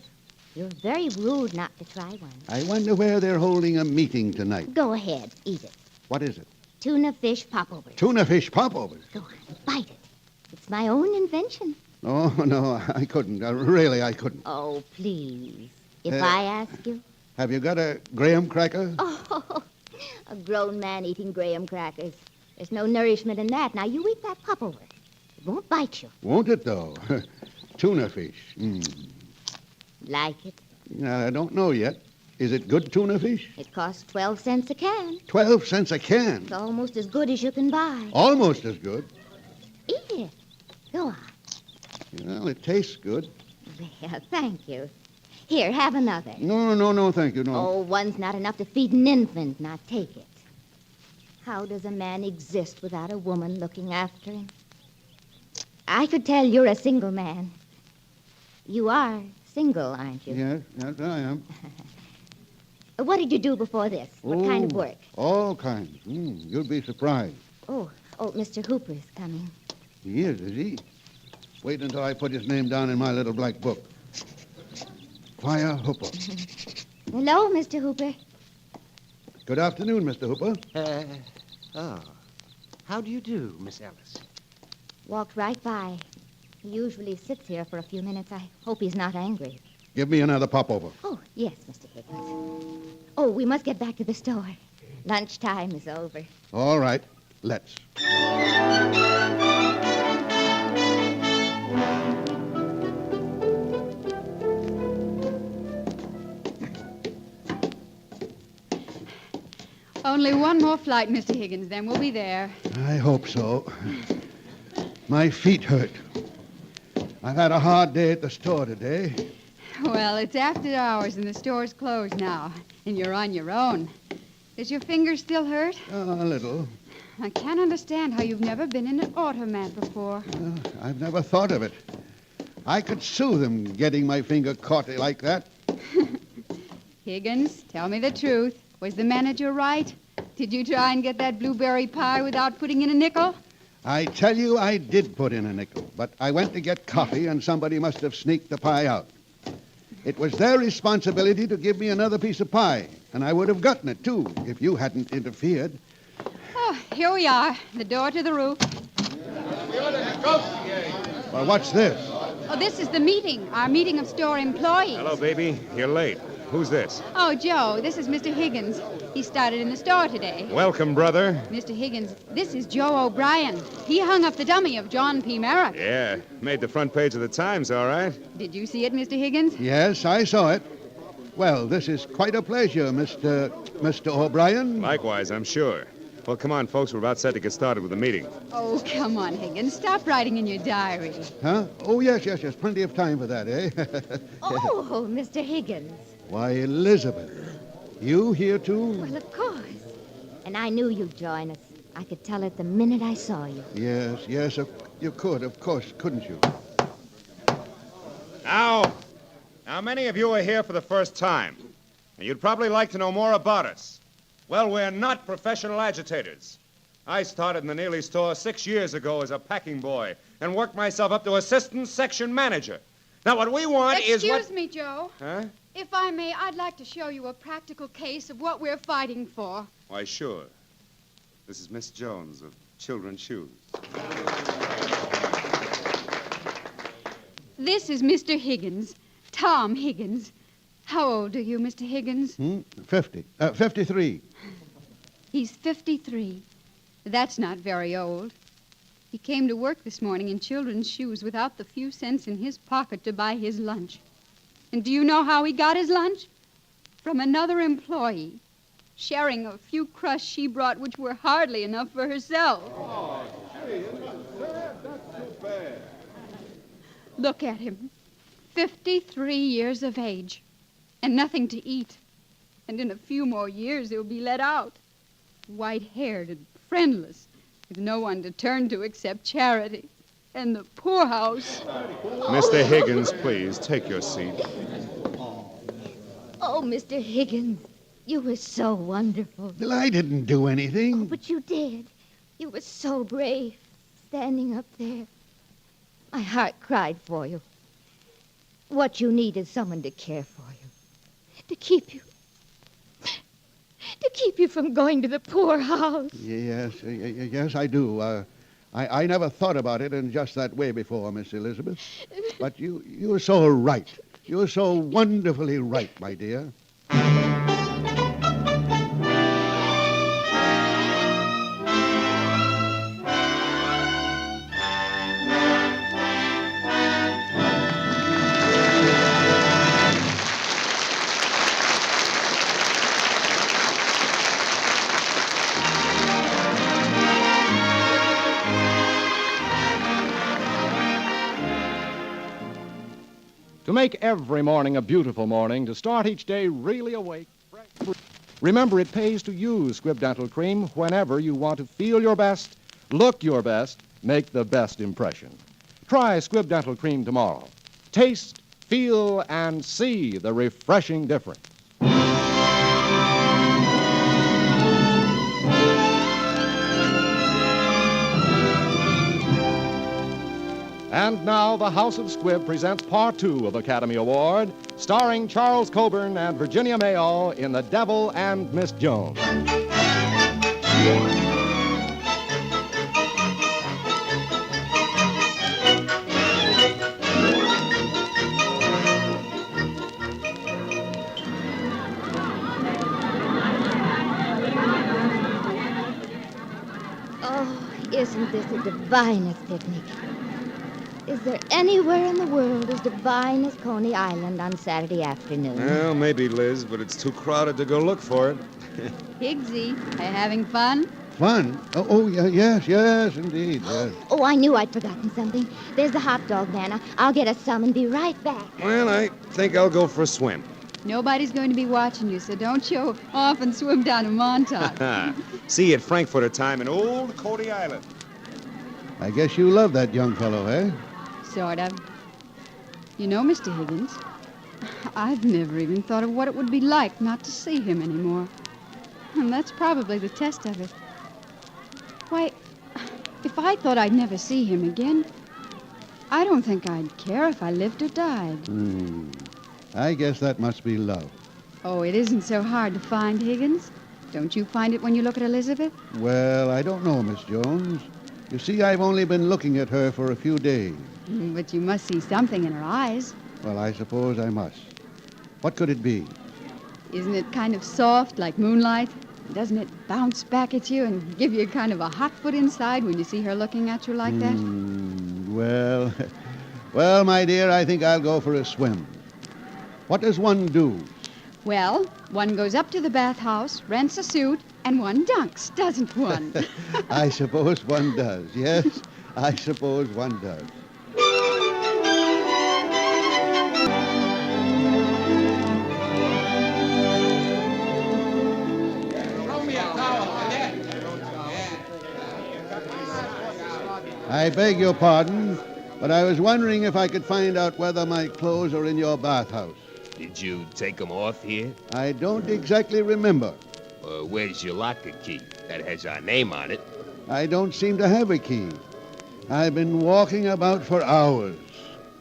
You're very rude not to try one. I wonder where they're holding a meeting tonight. Go ahead, eat it. What is it? Tuna fish popovers. Tuna fish popovers? Go on, bite it. It's my own invention. Oh, no, I couldn't. Really, I couldn't. Oh, please. If I ask you? Have you got a graham cracker? Oh, a grown man eating graham crackers. There's no nourishment in that. Now, you eat that popover. It won't bite you. Won't it, though? Tuna fish. Like it? I don't know yet. Is it good tuna fish? It costs 12 cents a can. 12 cents a can? It's almost as good as you can buy. Almost as good? Eat it. Go on. Well, it tastes good. Well, thank you. Here, have another. No, thank you, no. Oh, one's not enough to feed an infant. Now, take it. How does a man exist without a woman looking after him? I could tell you're a single man. You are single, aren't you? Yes, I am. What did you do before this? What kind of work? All kinds. You'll be surprised. Oh, Mr. Hooper is coming. He is he? Wait until I put his name down in my little black book. Squire Hooper. Hello, Mr. Hooper. Good afternoon, Mr. Hooper. How do you do, Miss Ellis? Walked right by. He usually sits here for a few minutes. I hope he's not angry. Give me another popover. Oh, yes, Mr. Higgins. Oh, we must get back to the store. Lunchtime is over. All right, let's. Only one more flight, Mr. Higgins, then we'll be there. I hope so. My feet hurt. I've had a hard day at the store today. Well, it's after hours and the store's closed now, and you're on your own. Does your finger still hurt? A little. I can't understand how you've never been in an automat before. I've never thought of it. I could sue them getting my finger caught like that. Higgins, tell me the truth. Was the manager right? Did you try and get that blueberry pie without putting in a nickel? I tell you, I did put in a nickel, but I went to get coffee and somebody must have sneaked the pie out. It was their responsibility to give me another piece of pie, and I would have gotten it, too, if you hadn't interfered. Oh, here we are, the door to the roof. Well, what's this? Oh, this is the meeting, our meeting of store employees. Hello, baby. You're late. Who's this? Oh, Joe, this is Mr. Higgins. He started in the store today. Welcome, brother. Mr. Higgins, this is Joe O'Brien. He hung up the dummy of John P. Merrick. Yeah, made the front page of the Times, all right. Did you see it, Mr. Higgins? Yes, I saw it. Well, this is quite a pleasure, Mr. O'Brien. Likewise, I'm sure. Well, come on, folks. We're about set to get started with the meeting. Oh, come on, Higgins. Stop writing in your diary. Huh? Oh, yes. Plenty of time for that, eh? Oh, Mr. Higgins. Why, Elizabeth, you here too? Well, of course. And I knew you'd join us. I could tell it the minute I saw you. Yes, you could, of course, couldn't you? Now, many of you are here for the first time. And you'd probably like to know more about us. Well, we're not professional agitators. I started in the Neely store 6 years ago as a packing boy and worked myself up to assistant section manager. Now, what we want is what... Excuse me, Joe. Huh? If I may, I'd like to show you a practical case of what we're fighting for. Why, sure. This is Miss Jones of Children's Shoes. This is Mr. Higgins, Tom Higgins. How old are you, Mr. Higgins? 53. He's 53. That's not very old. He came to work this morning in children's shoes without the few cents in his pocket to buy his lunch. And do you know how he got his lunch? From another employee, sharing a few crusts she brought, which were hardly enough for herself. Oh, gee, isn't that sad? That's too bad. Look at him. 53 years of age. And nothing to eat. And in a few more years, he'll be let out. White-haired and friendless, with no one to turn to except charity. And the poorhouse. Mr. Higgins, please, take your seat. Oh, Mr. Higgins, you were so wonderful. Well, I didn't do anything. Oh, but you did. You were so brave, standing up there. My heart cried for you. What you need is someone to care for you. To keep you from going to the poorhouse. Yes, I do. I never thought about it in just that way before, Miss Elizabeth. But you're so right. You're so wonderfully right, my dear. To make every morning a beautiful morning, to start each day really awake. Remember, it pays to use Squibb Dental Cream whenever you want to feel your best, look your best, make the best impression. Try Squibb Dental Cream tomorrow. Taste, feel, and see the refreshing difference. And now, the House of Squibb presents Part 2 of Academy Award, starring Charles Coburn and Virginia Mayo in The Devil and Miss Jones. Oh, isn't this the divinest picnic? Is there anywhere in the world as divine as Coney Island on Saturday afternoon? Well, maybe, Liz, but it's too crowded to go look for it. Higgsy, are you having fun? Fun? Yes, indeed. Yes. Oh, I knew I'd forgotten something. There's the hot dog man. I'll get us some and be right back. Well, I think I'll go for a swim. Nobody's going to be watching you, so don't show off and swim down to Montauk. See you at Frankfurter time in old Coney Island. I guess you love that young fellow, eh? Sort of. You know, Mr. Higgins, I've never even thought of what it would be like not to see him anymore. And that's probably the test of it. Why, if I thought I'd never see him again, I don't think I'd care if I lived or died. I guess that must be love. Oh, it isn't so hard to find, Higgins. Don't you find it when you look at Elizabeth? Well, I don't know, Miss Jones. You see, I've only been looking at her for a few days. But you must see something in her eyes. Well, I suppose I must. What could it be? Isn't it kind of soft, like moonlight? Doesn't it bounce back at you and give you kind of a hot foot inside when you see her looking at you like that? Well, well, my dear, I think I'll go for a swim. What does one do? Well, one goes up to the bathhouse, rents a suit, and one dunks, doesn't one? I suppose one does. Yes, I suppose one does. I beg your pardon, but I was wondering if I could find out whether my clothes are in your bathhouse. Did you take them off here? I don't exactly remember. Where's your locker key? That has our name on it. I don't seem to have a key. I've been walking about for hours.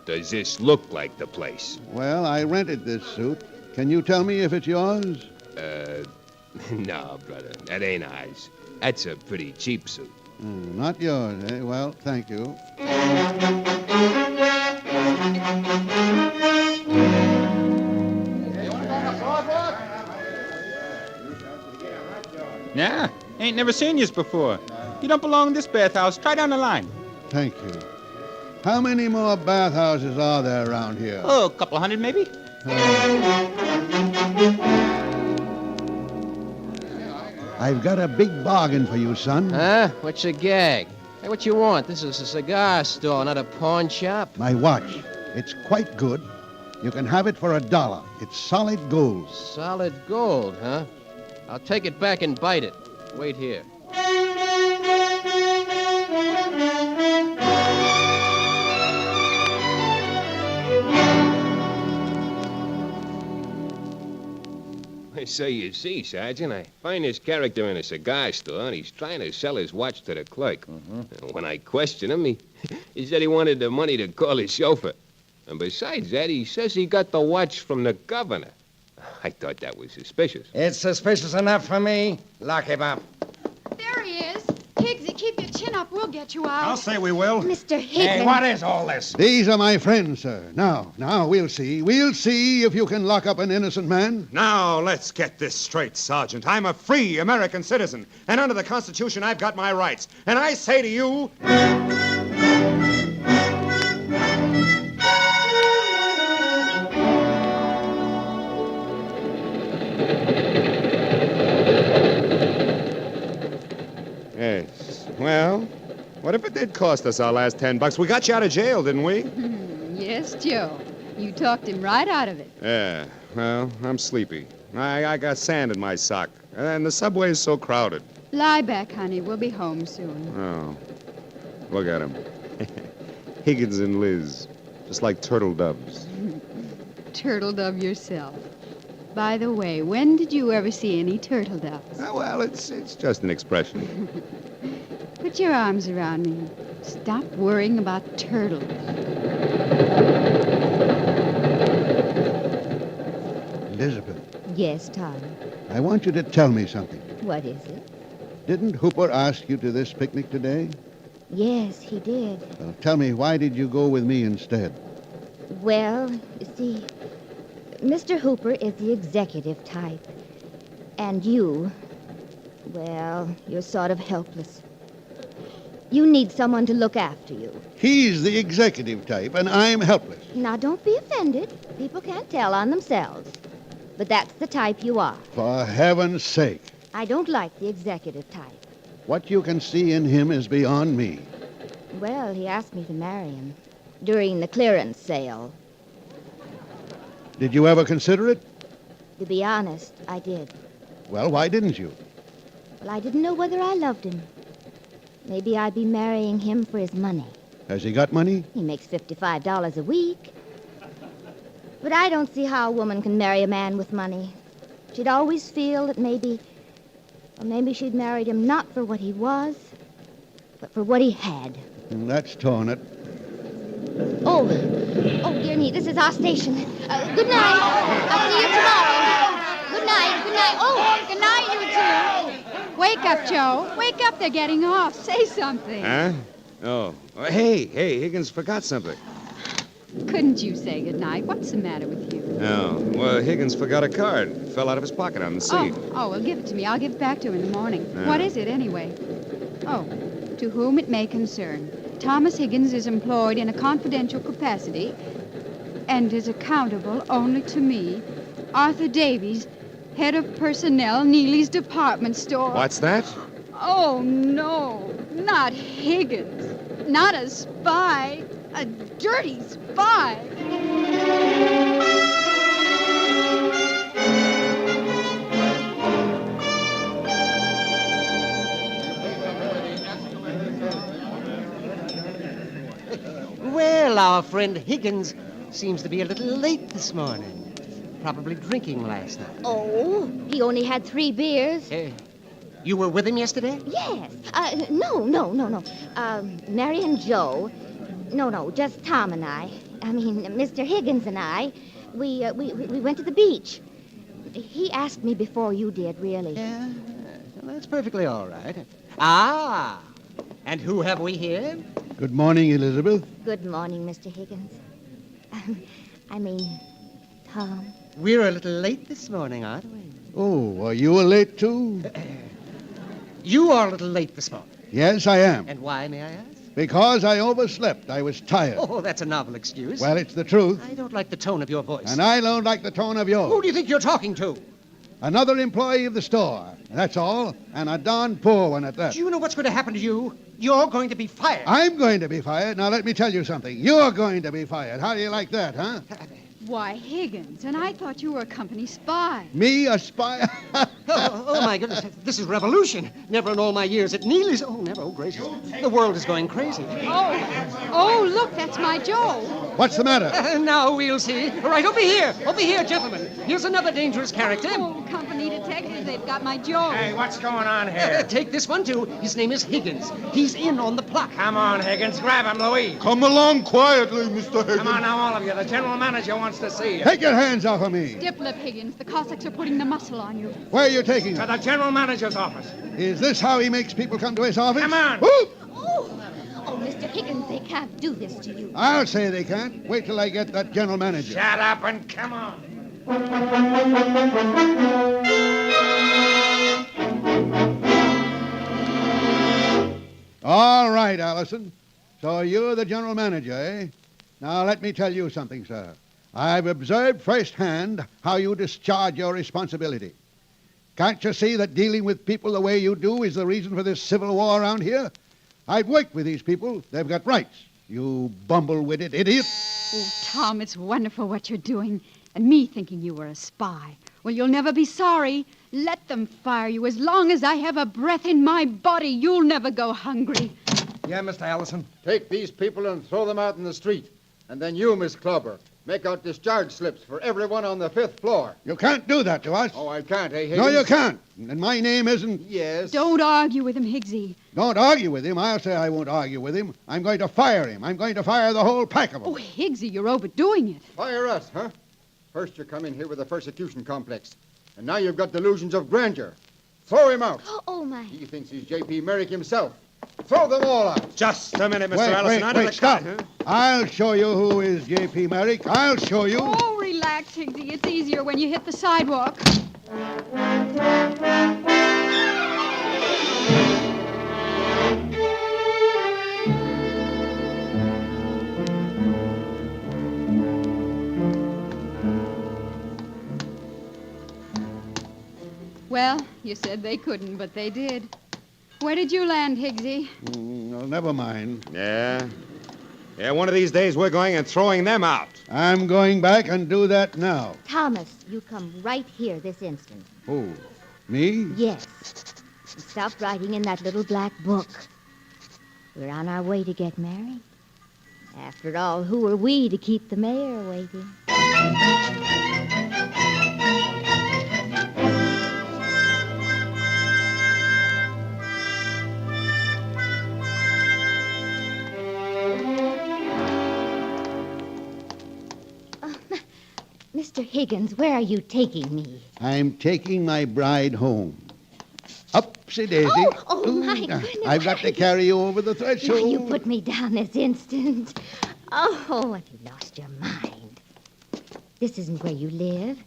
Does this look like the place? Well, I rented this suit. Can you tell me if it's yours? No, brother. That ain't ours. That's a pretty cheap suit. Not yours, eh? Well, thank you. Yeah, ain't never seen yous before. You don't belong in this bathhouse. Try down the line. Thank you. How many more bathhouses are there around here? Oh, a couple of hundred, maybe. I've got a big bargain for you, son. Huh? What's your gag? Hey, what you want? This is a cigar store, not a pawn shop. My watch. It's quite good. You can have it for $1. It's solid gold. Solid gold, huh? I'll take it back and bite it. Wait here. So you see, Sergeant, I find this character in a cigar store, and he's trying to sell his watch to the clerk. And when I questioned him, he said he wanted the money to call his chauffeur. And besides that, he says he got the watch from the governor. I thought that was suspicious. It's suspicious enough for me. Lock him up. There he is. Higgsy, keep your chin up. We'll get you out. I'll say we will. Mr. Higgins. Hey, what is all this? These are my friends, sir. Now, we'll see. We'll see if you can lock up an innocent man. Now, let's get this straight, Sergeant. I'm a free American citizen, and under the Constitution, I've got my rights. And I say to you... Yes. Well, what if it did cost us our last $10? We got you out of jail, didn't we? Yes, Joe. You talked him right out of it. Yeah. Well, I'm sleepy. I got sand in my sock, and the subway is so crowded. Lie back, honey. We'll be home soon. Oh. Look at 'em. Higgins and Liz. Just like turtle doves. Turtle dove yourself. By the way, when did you ever see any turtle doves? Well, it's just an expression. Put your arms around me. Stop worrying about turtles. Elizabeth, Yes, Tom. I want you to tell me something. What is it? Didn't Hooper ask you to this picnic today? Yes, he did. Well, tell me, why did you go with me instead? Well, you see, Mr. Hooper is the executive type. And you, well, you're sort of helpless. You need someone to look after you. He's the executive type, and I'm helpless. Now, don't be offended. People can't tell on themselves. But that's the type you are. For heaven's sake. I don't like the executive type. What you can see in him is beyond me. Well, he asked me to marry him during the clearance sale. Did you ever consider it? To be honest, I did. Well, why didn't you? Well, I didn't know whether I loved him. Maybe I'd be marrying him for his money. Has he got money? He makes $55 a week. But I don't see how a woman can marry a man with money. She'd always feel that maybe she'd married him not for what he was, but for what he had. That's torn it. Oh, dear me, this is our station. Good night. I'll see you tomorrow. Good night, good night. Oh, good night, you two. Wake up, Joe. Wake up, they're getting off. Say something. Huh? Oh. Hey, Higgins forgot something. Couldn't you say goodnight? What's the matter with you? Oh, well, Higgins forgot a card. Fell out of his pocket on the seat. Oh, well, give it to me. I'll give it back to him in the morning. Yeah. What is it, anyway? Oh, to whom it may concern. Thomas Higgins is employed in a confidential capacity and is accountable only to me, Arthur Davies, head of personnel, Neely's department store. What's that? Oh, no, not Higgins. Not a spy. A dirty spy. Well, our friend Higgins seems to be a little late this morning. Probably drinking last night. Oh, he only had 3 beers. You were with him yesterday? Yes. No. Mary and Joe. No, just Tom and I. I mean, Mr. Higgins and I. We went to the beach. He asked me before you did, really. Yeah, well, that's perfectly all right. Ah, and who have we here? Good morning, Elizabeth. Good morning, Mr. Higgins. I mean, Tom. We're a little late this morning, aren't we? Oh, are you late, too? You are a little late this morning. Yes, I am. And why, may I ask? Because I overslept. I was tired. Oh, that's a novel excuse. Well, it's the truth. I don't like the tone of your voice. And I don't like the tone of yours. Who do you think you're talking to? Another employee of the store. That's all. And a darn poor one at that. Do you know what's going to happen to you? You're going to be fired. I'm going to be fired. Now, let me tell you something. You're going to be fired. How do you like that, huh? Why, Higgins, and I thought you were a company spy. Me, a spy? Oh, my goodness. This is revolution. Never in all my years at Neely's. Oh, never. Oh, gracious. The world is going crazy. Oh, look, that's my Joe. What's the matter? Now we'll see. Right, over here, gentlemen. Here's another dangerous character. Oh, company detectives, they've got my Joe. Hey, what's going on here? Take this one, too. His name is Higgins. He's in on the plot. Come on, Higgins. Grab him, Louis. Come along quietly, Mr. Higgins. Come on now, all of you. The general manager wants to see you. Take your hands off of me. Stiff-lip, Higgins. The Cossacks are putting the muscle on you. Where are you taking To him? the general manager's office. Is this how he makes people come to his office? Come on. Whoop! Oh, Mr. Higgins, they can't do this to you. I'll say they can't. Wait till I get that general manager. Shut up and come on. All right, Allison. So you're the general manager, eh? Now, let me tell you something, sir. I've observed firsthand how you discharge your responsibility. Can't you see that dealing with people the way you do is the reason for this civil war around here? I've worked with these people. They've got rights. You bumble-witted idiot. Oh, Tom, it's wonderful what you're doing. And me thinking you were a spy. Well, you'll never be sorry. Let them fire you. As long as I have a breath in my body, you'll never go hungry. Yeah, Mr. Allison. Take these people and throw them out in the street. And then you, Miss Clubber, make out discharge slips for everyone on the 5th floor. You can't do that to us. Oh, I can't, eh, Higgins? No, you can't. And my name isn't... Yes. Don't argue with him, Higgsy. Don't argue with him. I'll say I won't argue with him. I'm going to fire him. I'm going to fire the whole pack of them. Oh, Higgsy, you're overdoing it. Fire us, huh? First you come in here with a persecution complex. And now you've got delusions of grandeur. Throw him out. Oh, my. He thinks he's J.P. Merrick himself. Throw them all out. Just a minute, Mr. Wait, Allison. wait, stop. I'll show you who is J.P. Merrick. I'll show you. Oh, relax, Higgsy. It's easier when you hit the sidewalk. Well, you said they couldn't, but they did. Where did you land, Higgsy? No, never mind. Yeah, one of these days we're going and throwing them out. I'm going back and do that now. Thomas, you come right here this instant. Who? Me? Yes. And stop writing in that little black book. We're on our way to get married. After all, who are we to keep the mayor waiting? Mr. Higgins, where are you taking me? I'm taking my bride home. Upsy daisy. Oh, my now, goodness. I've got to carry you over the threshold. Now, you put me down this instant. Oh, have you lost your mind? This isn't where you live.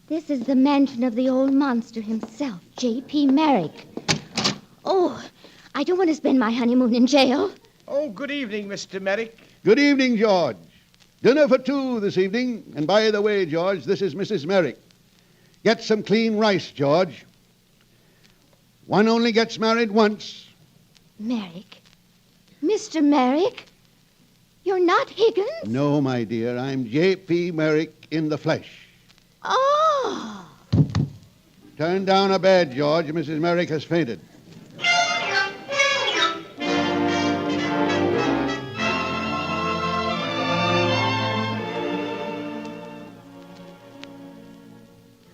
This is the mansion of the old monster himself, J.P. Merrick. Oh, I don't want to spend my honeymoon in jail. Oh, good evening, Mr. Merrick. Good evening, George. Dinner for two this evening. And by the way, George, this is Mrs. Merrick. Get some clean rice, George. One only gets married once. Merrick? Mr. Merrick? You're not Higgins? No, my dear. I'm J.P. Merrick in the flesh. Oh. Turn down a bed, George. Mrs. Merrick has fainted.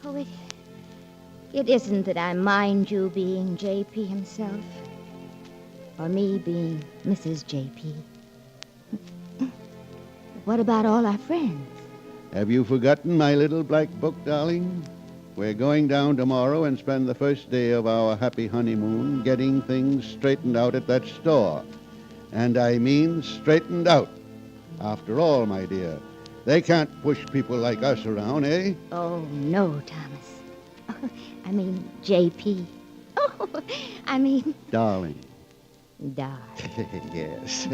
Oh, it isn't that I mind you being J.P. himself, or me being Mrs. J.P. What about all our friends? Have you forgotten my little black book, darling? We're going down tomorrow and spend the first day of our happy honeymoon getting things straightened out at that store. And I mean straightened out. After all, my dear, they can't push people like us around, eh? Oh, no, Thomas. I mean, J.P. Oh, I mean... Darling. Darling. Yes.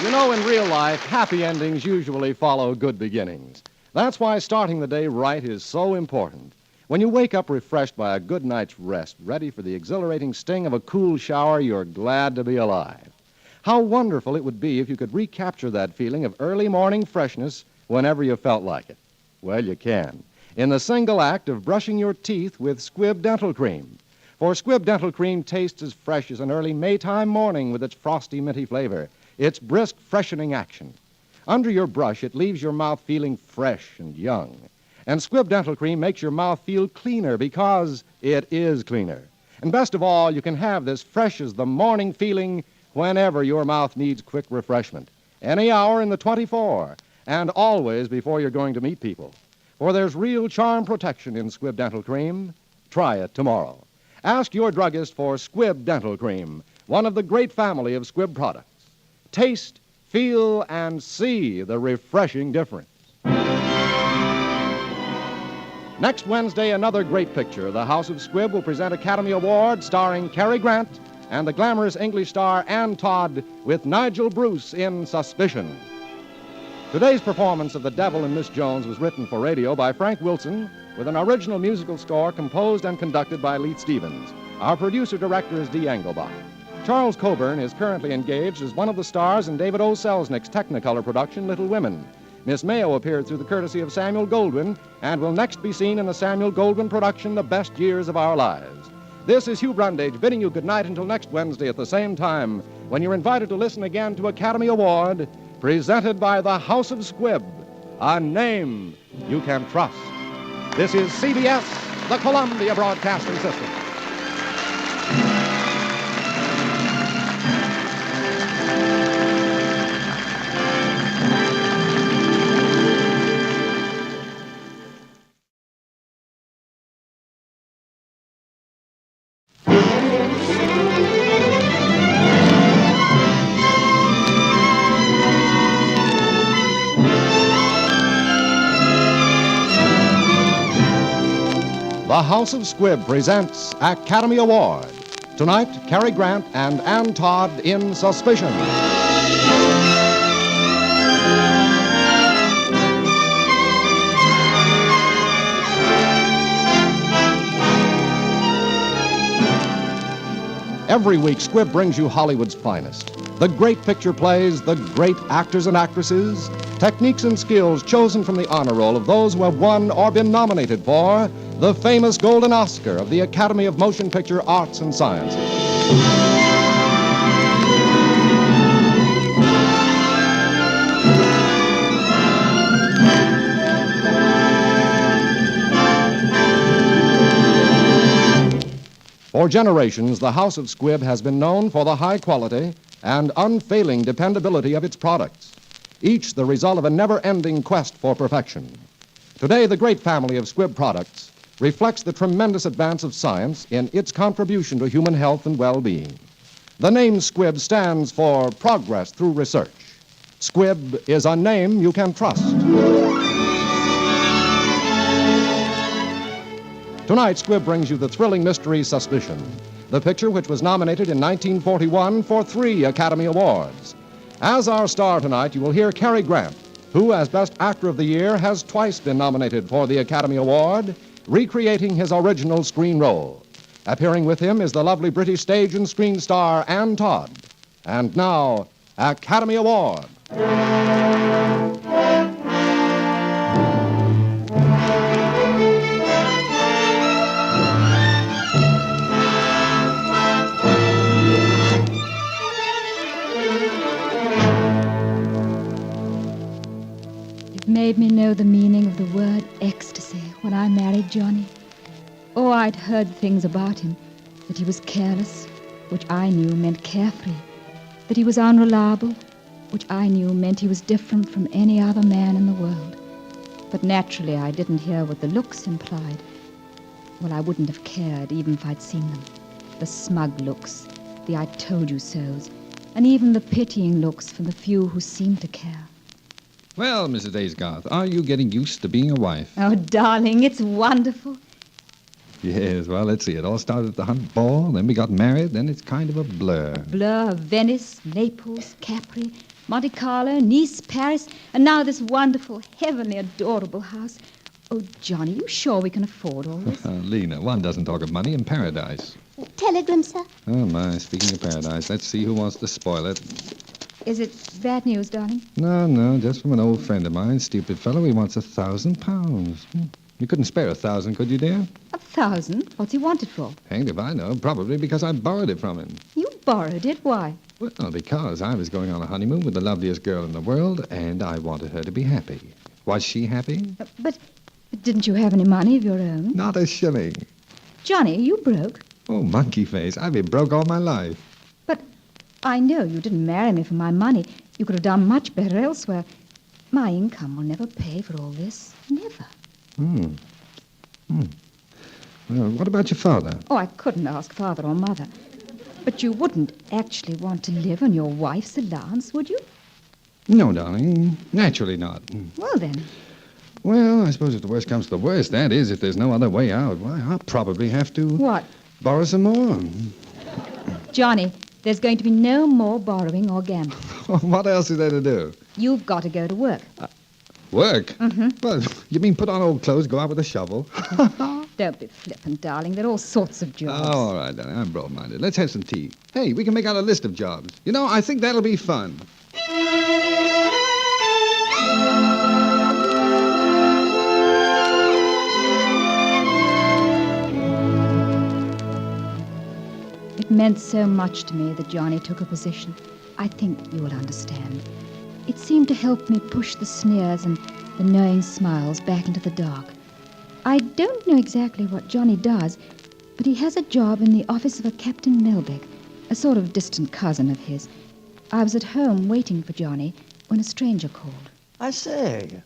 You know, in real life, happy endings usually follow good beginnings. That's why starting the day right is so important. When you wake up refreshed by a good night's rest, ready for the exhilarating sting of a cool shower, you're glad to be alive. How wonderful it would be if you could recapture that feeling of early morning freshness whenever you felt like it. Well, you can, in the single act of brushing your teeth with Squibb Dental Cream. For Squibb Dental Cream tastes as fresh as an early Maytime morning with its frosty, minty flavor. Its brisk, freshening action. Under your brush, it leaves your mouth feeling fresh and young. And Squibb Dental Cream makes your mouth feel cleaner because it is cleaner. And best of all, you can have this fresh as the morning feeling whenever your mouth needs quick refreshment. Any hour in the 24, and always before you're going to meet people. For there's real charm protection in Squibb Dental Cream. Try it tomorrow. Ask your druggist for Squibb Dental Cream, one of the great family of Squibb products. Taste, feel, and see the refreshing difference. Next Wednesday, another great picture. The House of Squibb will present Academy Award starring Cary Grant and the glamorous English star Ann Todd with Nigel Bruce in Suspicion. Today's performance of The Devil and Miss Jones was written for radio by Frank Wilson with an original musical score composed and conducted by Leith Stevens. Our producer-director is Dee Engelbach. Charles Coburn is currently engaged as one of the stars in David O. Selznick's Technicolor production, Little Women. Miss Mayo appeared through the courtesy of Samuel Goldwyn and will next be seen in the Samuel Goldwyn production, The Best Years of Our Lives. This is Hugh Brundage bidding you good night until next Wednesday at the same time, when you're invited to listen again to Academy Award, presented by the House of Squibb, a name you can trust. This is CBS, the Columbia Broadcasting System. The House of Squibb presents Academy Award. Tonight, Cary Grant and Ann Todd in Suspicion. Every week, Squibb brings you Hollywood's finest. The great picture plays, the great actors and actresses, techniques and skills chosen from the honor roll of those who have won or been nominated for the famous Golden Oscar of the Academy of Motion Picture Arts and Sciences. For generations, the House of Squibb has been known for the high quality and unfailing dependability of its products, each the result of a never-ending quest for perfection. Today, the great family of Squibb products reflects the tremendous advance of science in its contribution to human health and well-being. The name Squibb stands for progress through research. Squibb is a name you can trust. Tonight, Squibb brings you the thrilling mystery Suspicion, the picture which was nominated in 1941 for 3 Academy Awards. As our star tonight, you will hear Cary Grant, who, as Best Actor of the Year, has twice been nominated for the Academy Award, recreating his original screen role. Appearing with him is the lovely British stage and screen star Ann Todd. And now, Academy Award. Made me know the meaning of the word ecstasy when I married Johnny. Oh, I'd heard things about him, that he was careless, which I knew meant carefree, that he was unreliable, which I knew meant he was different from any other man in the world. But naturally, I didn't hear what the looks implied. Well, I wouldn't have cared even if I'd seen them. The smug looks, the I told you so's, and even the pitying looks from the few who seemed to care. Well, Mrs. Aysgarth, are you getting used to being a wife? Oh, darling, it's wonderful. Yes, well, let's see. It all started at the Hunt Ball, then we got married, then it's kind of a blur. Blur of Venice, Naples, Capri, Monte Carlo, Nice, Paris, and now this wonderful, heavenly, adorable house. Oh, Johnny, you sure we can afford all this? Lena, one doesn't talk of money in paradise. Telegram, sir. Oh, my, speaking of paradise, let's see who wants to spoil it. Is it bad news, darling? No, just from an old friend of mine, stupid fellow. He wants £1,000. You couldn't spare 1,000, could you, dear? 1,000? What's he want it for? Hanged if I know. Probably because I borrowed it from him. You borrowed it? Why? Well, because I was going on a honeymoon with the loveliest girl in the world, and I wanted her to be happy. Was she happy? But didn't you have any money of your own? Not a shilling. Johnny, are you broke? Oh, monkey face. I've been broke all my life. But I know you didn't marry me for my money. You could have done much better elsewhere. My income will never pay for all this. Never. Well, what about your father? Oh, I couldn't ask father or mother. But you wouldn't actually want to live on your wife's allowance, would you? No, darling. Naturally not. Well, then. Well, I suppose if the worst comes to the worst, that is, if there's no other way out, why, I'll probably have to... What? Borrow some more. Johnny, there's going to be no more borrowing or gambling. What else is there to do? You've got to go to work. Work? Mm-hmm. Well, you mean put on old clothes, go out with a shovel? Don't be flippant, darling. There are all sorts of jobs. Oh, all right, darling. I'm broad-minded. Let's have some tea. Hey, we can make out a list of jobs. You know, I think that'll be fun. It meant so much to me that Johnny took a position. I think you will understand. It seemed to help me push the sneers and the knowing smiles back into the dark. I don't know exactly what Johnny does, but he has a job in the office of a Captain Melbeck, a sort of distant cousin of his. I was at home waiting for Johnny when a stranger called. I say,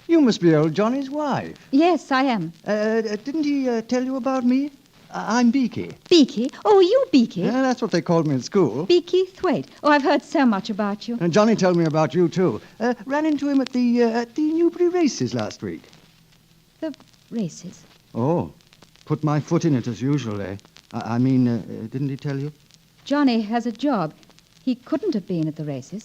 you must be old Johnny's wife. Yes, I am. Didn't he tell you about me? I'm Beaky. Beaky? Oh, you Beaky? Yeah, that's what they called me at school. Beaky Thwaite. Oh, I've heard so much about you. And Johnny told me about you, too. Ran into him at the Newbury races last week. The races? Oh, put my foot in it as usual, eh? I mean, didn't he tell you? Johnny has a job. He couldn't have been at the races.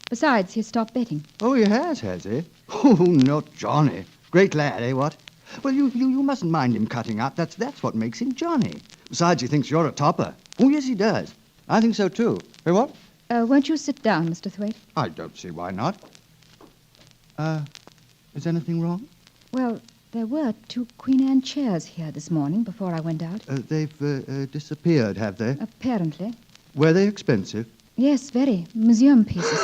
Besides, he stopped betting. Oh, he has he? Oh, not Johnny. Great lad, eh, what? Well, you mustn't mind him cutting up. That's what makes him Johnny. Besides, he thinks you're a topper. Oh, yes, he does. I think so, too. Eh, what? Won't you sit down, Mr. Thwaite? I don't see why not. Is anything wrong? Well, there were 2 Queen Anne chairs here this morning before I went out. They've disappeared, have they? Apparently. Were they expensive? Yes, very. Museum pieces.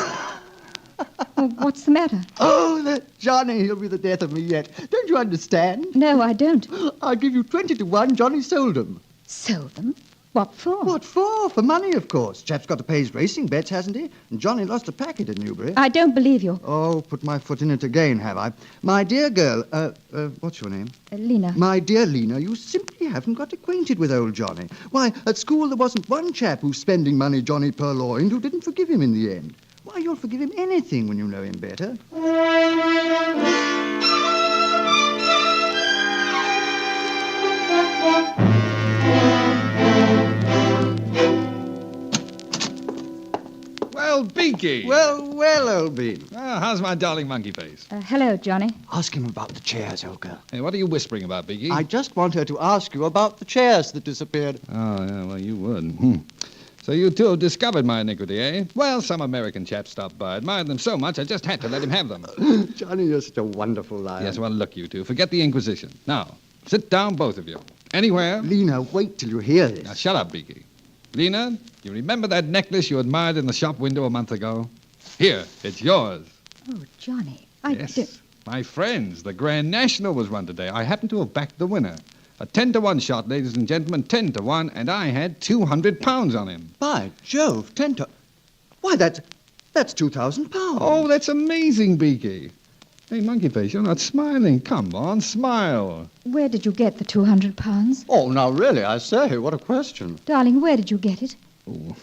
Oh, what's the matter? Oh, that Johnny, he'll be the death of me yet. Don't you understand? No, I don't. I'll give you 20 to 1 Johnny sold them. Sold them? What for? What for? For money, of course. Chap's got to pay his racing bets, hasn't he? And Johnny lost a packet at Newbury. I don't believe you. Oh, put my foot in it again, have I? My dear girl, what's your name? Lena. My dear Lena, you simply haven't got acquainted with old Johnny. Why, at school there wasn't one chap who's spending money Johnny purloined who didn't forgive him in the end. Why, you'll forgive him anything when you know him better. Well, Beaky. Well, old bean. Well, how's my darling monkey face? Hello, Johnny. Ask him about the chairs, old girl. Hey, what are you whispering about, Beaky? I just want her to ask you about the chairs that disappeared. Oh, yeah, well, you would. So you two have discovered my iniquity, eh? Well, some American chap stopped by. Admired them so much, I just had to let him have them. Johnny, you're such a wonderful liar. Yes, well, look, you two. Forget the Inquisition. Now, sit down, both of you. Anywhere. Lena, wait till you hear this. Now, shut up, Beaky. Lena, you remember that necklace you admired in the shop window a month ago? Here, it's yours. Oh, Johnny, Yes, my friends, the Grand National was run today. I happen to have backed the winner. A 10-to-1 shot, ladies and gentlemen, 10-to-1, and I had 200 pounds on him. By Jove, 10 to... Why, that's 2,000 pounds. Oh, that's amazing, Beaky. Hey, Monkey Face, you're not smiling. Come on, smile. Where did you get the 200 pounds? Oh, now really, I say, what a question. Darling, where did you get it? Oh,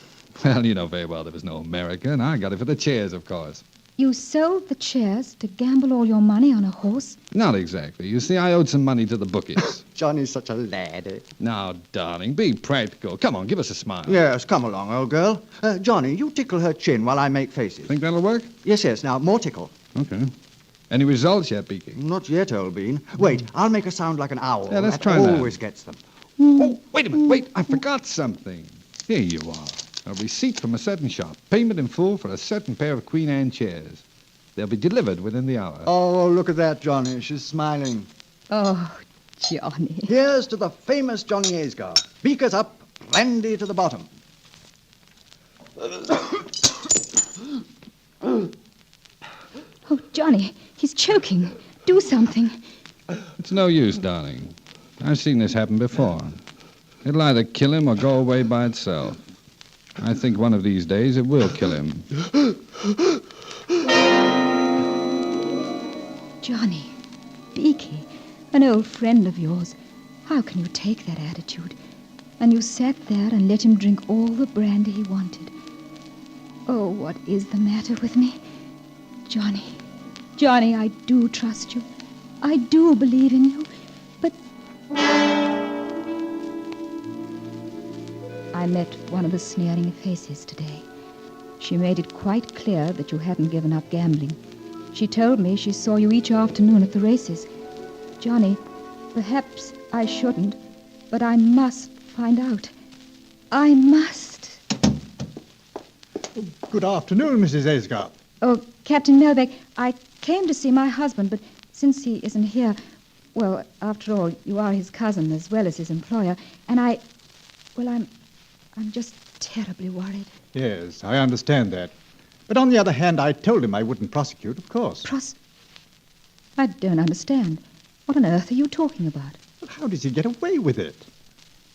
well, you know very well there was no America, and I got it for the chairs, of course. You sold the chairs to gamble all your money on a horse? Not exactly. You see, I owed some money to the bookies. Johnny's such a lad, eh? Now, darling, be practical. Come on, give us a smile. Yes, come along, old girl. Johnny, you tickle her chin while I make faces. Think that'll work? Yes, now, more tickle. Okay. Any results yet, Beaky? Not yet, old bean. Wait, I'll make a sound like an owl. Yeah, let's that try that. always gets them. Oh, wait a minute. Wait, I forgot something. Here you are. A receipt from a certain shop. Payment in full for a certain pair of Queen Anne chairs. They'll be delivered within the hour. Oh, look at that, Johnny. She's smiling. Oh, Johnny. Here's to the famous Johnny Aysgar. Beakers up, brandy to the bottom. Oh, Johnny, he's choking. Do something. It's no use, darling. I've seen this happen before. It'll either kill him or go away by itself. I think one of these days it will kill him. Johnny, Beaky, an old friend of yours. How can you take that attitude? And you sat there and let him drink all the brandy he wanted. Oh, what is the matter with me? Johnny, I do trust you. I do believe in you. But I met one of the sneering faces today. She made it quite clear that you hadn't given up gambling. She told me she saw you each afternoon at the races. Johnny, perhaps I shouldn't, but I must find out. I must. Good afternoon, Mrs. Aysgar. Oh, Captain Melbeck, I came to see my husband, but since he isn't here, well, after all, you are his cousin as well as his employer, and I'm just terribly worried. Yes, I understand that. But on the other hand, I told him I wouldn't prosecute, of course. I don't understand. What on earth are you talking about? But how does he get away with it?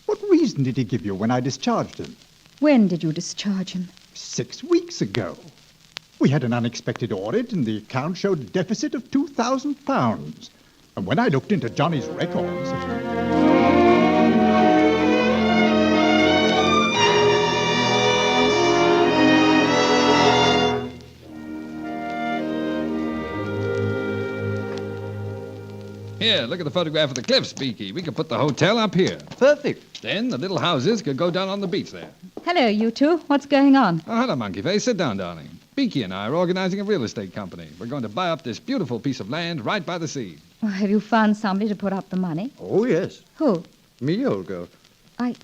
What reason did he give you when I discharged him? When did you discharge him? 6 weeks ago. We had an unexpected audit, and the account showed a deficit of £2,000. And when I looked into Johnny's records... Here, look at the photograph of the cliffs, Beaky. We could put the hotel up here. Perfect. Then the little houses could go down on the beach there. Hello, you two. What's going on? Oh, hello, Monkey Face. Sit down, darling. Beaky and I are organizing a real estate company. We're going to buy up this beautiful piece of land right by the sea. Well, have you found somebody to put up the money? Oh, yes. Who? Me, old girl. I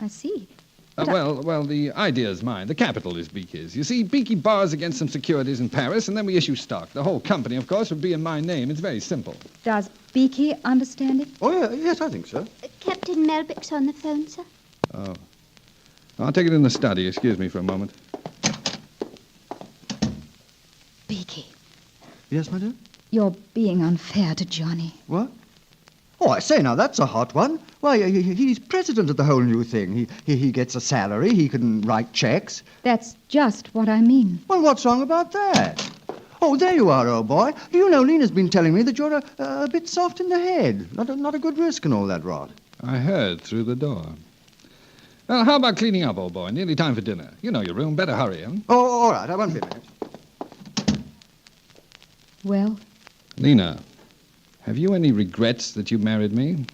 see. Well, the idea is mine. The capital is Beaky's. You see, Beaky borrows against some securities in Paris, and then we issue stock. The whole company, of course, would be in my name. It's very simple. Does Beaky understand it? Oh, yeah, yes, I think so. Captain Melbeck's on the phone, sir. Oh. I'll take it in the study. Excuse me for a moment. Beaky, Yes, my dear? you're being unfair to Johnny. What? Oh, I say now, that's a hot one. Why, he's president of the whole new thing. He gets a salary, he can write checks. That's just what I mean. Well, what's wrong about that? Oh, there you are, old boy. You know, Lena's been telling me that you're a bit soft in the head. Not a good risk and all that rot. I heard through the door. Well, how about cleaning up, old boy? Nearly time for dinner. You know your room. Better hurry, huh? Oh, all right. I won't be a minute. Well? Lena, have you any regrets that you married me?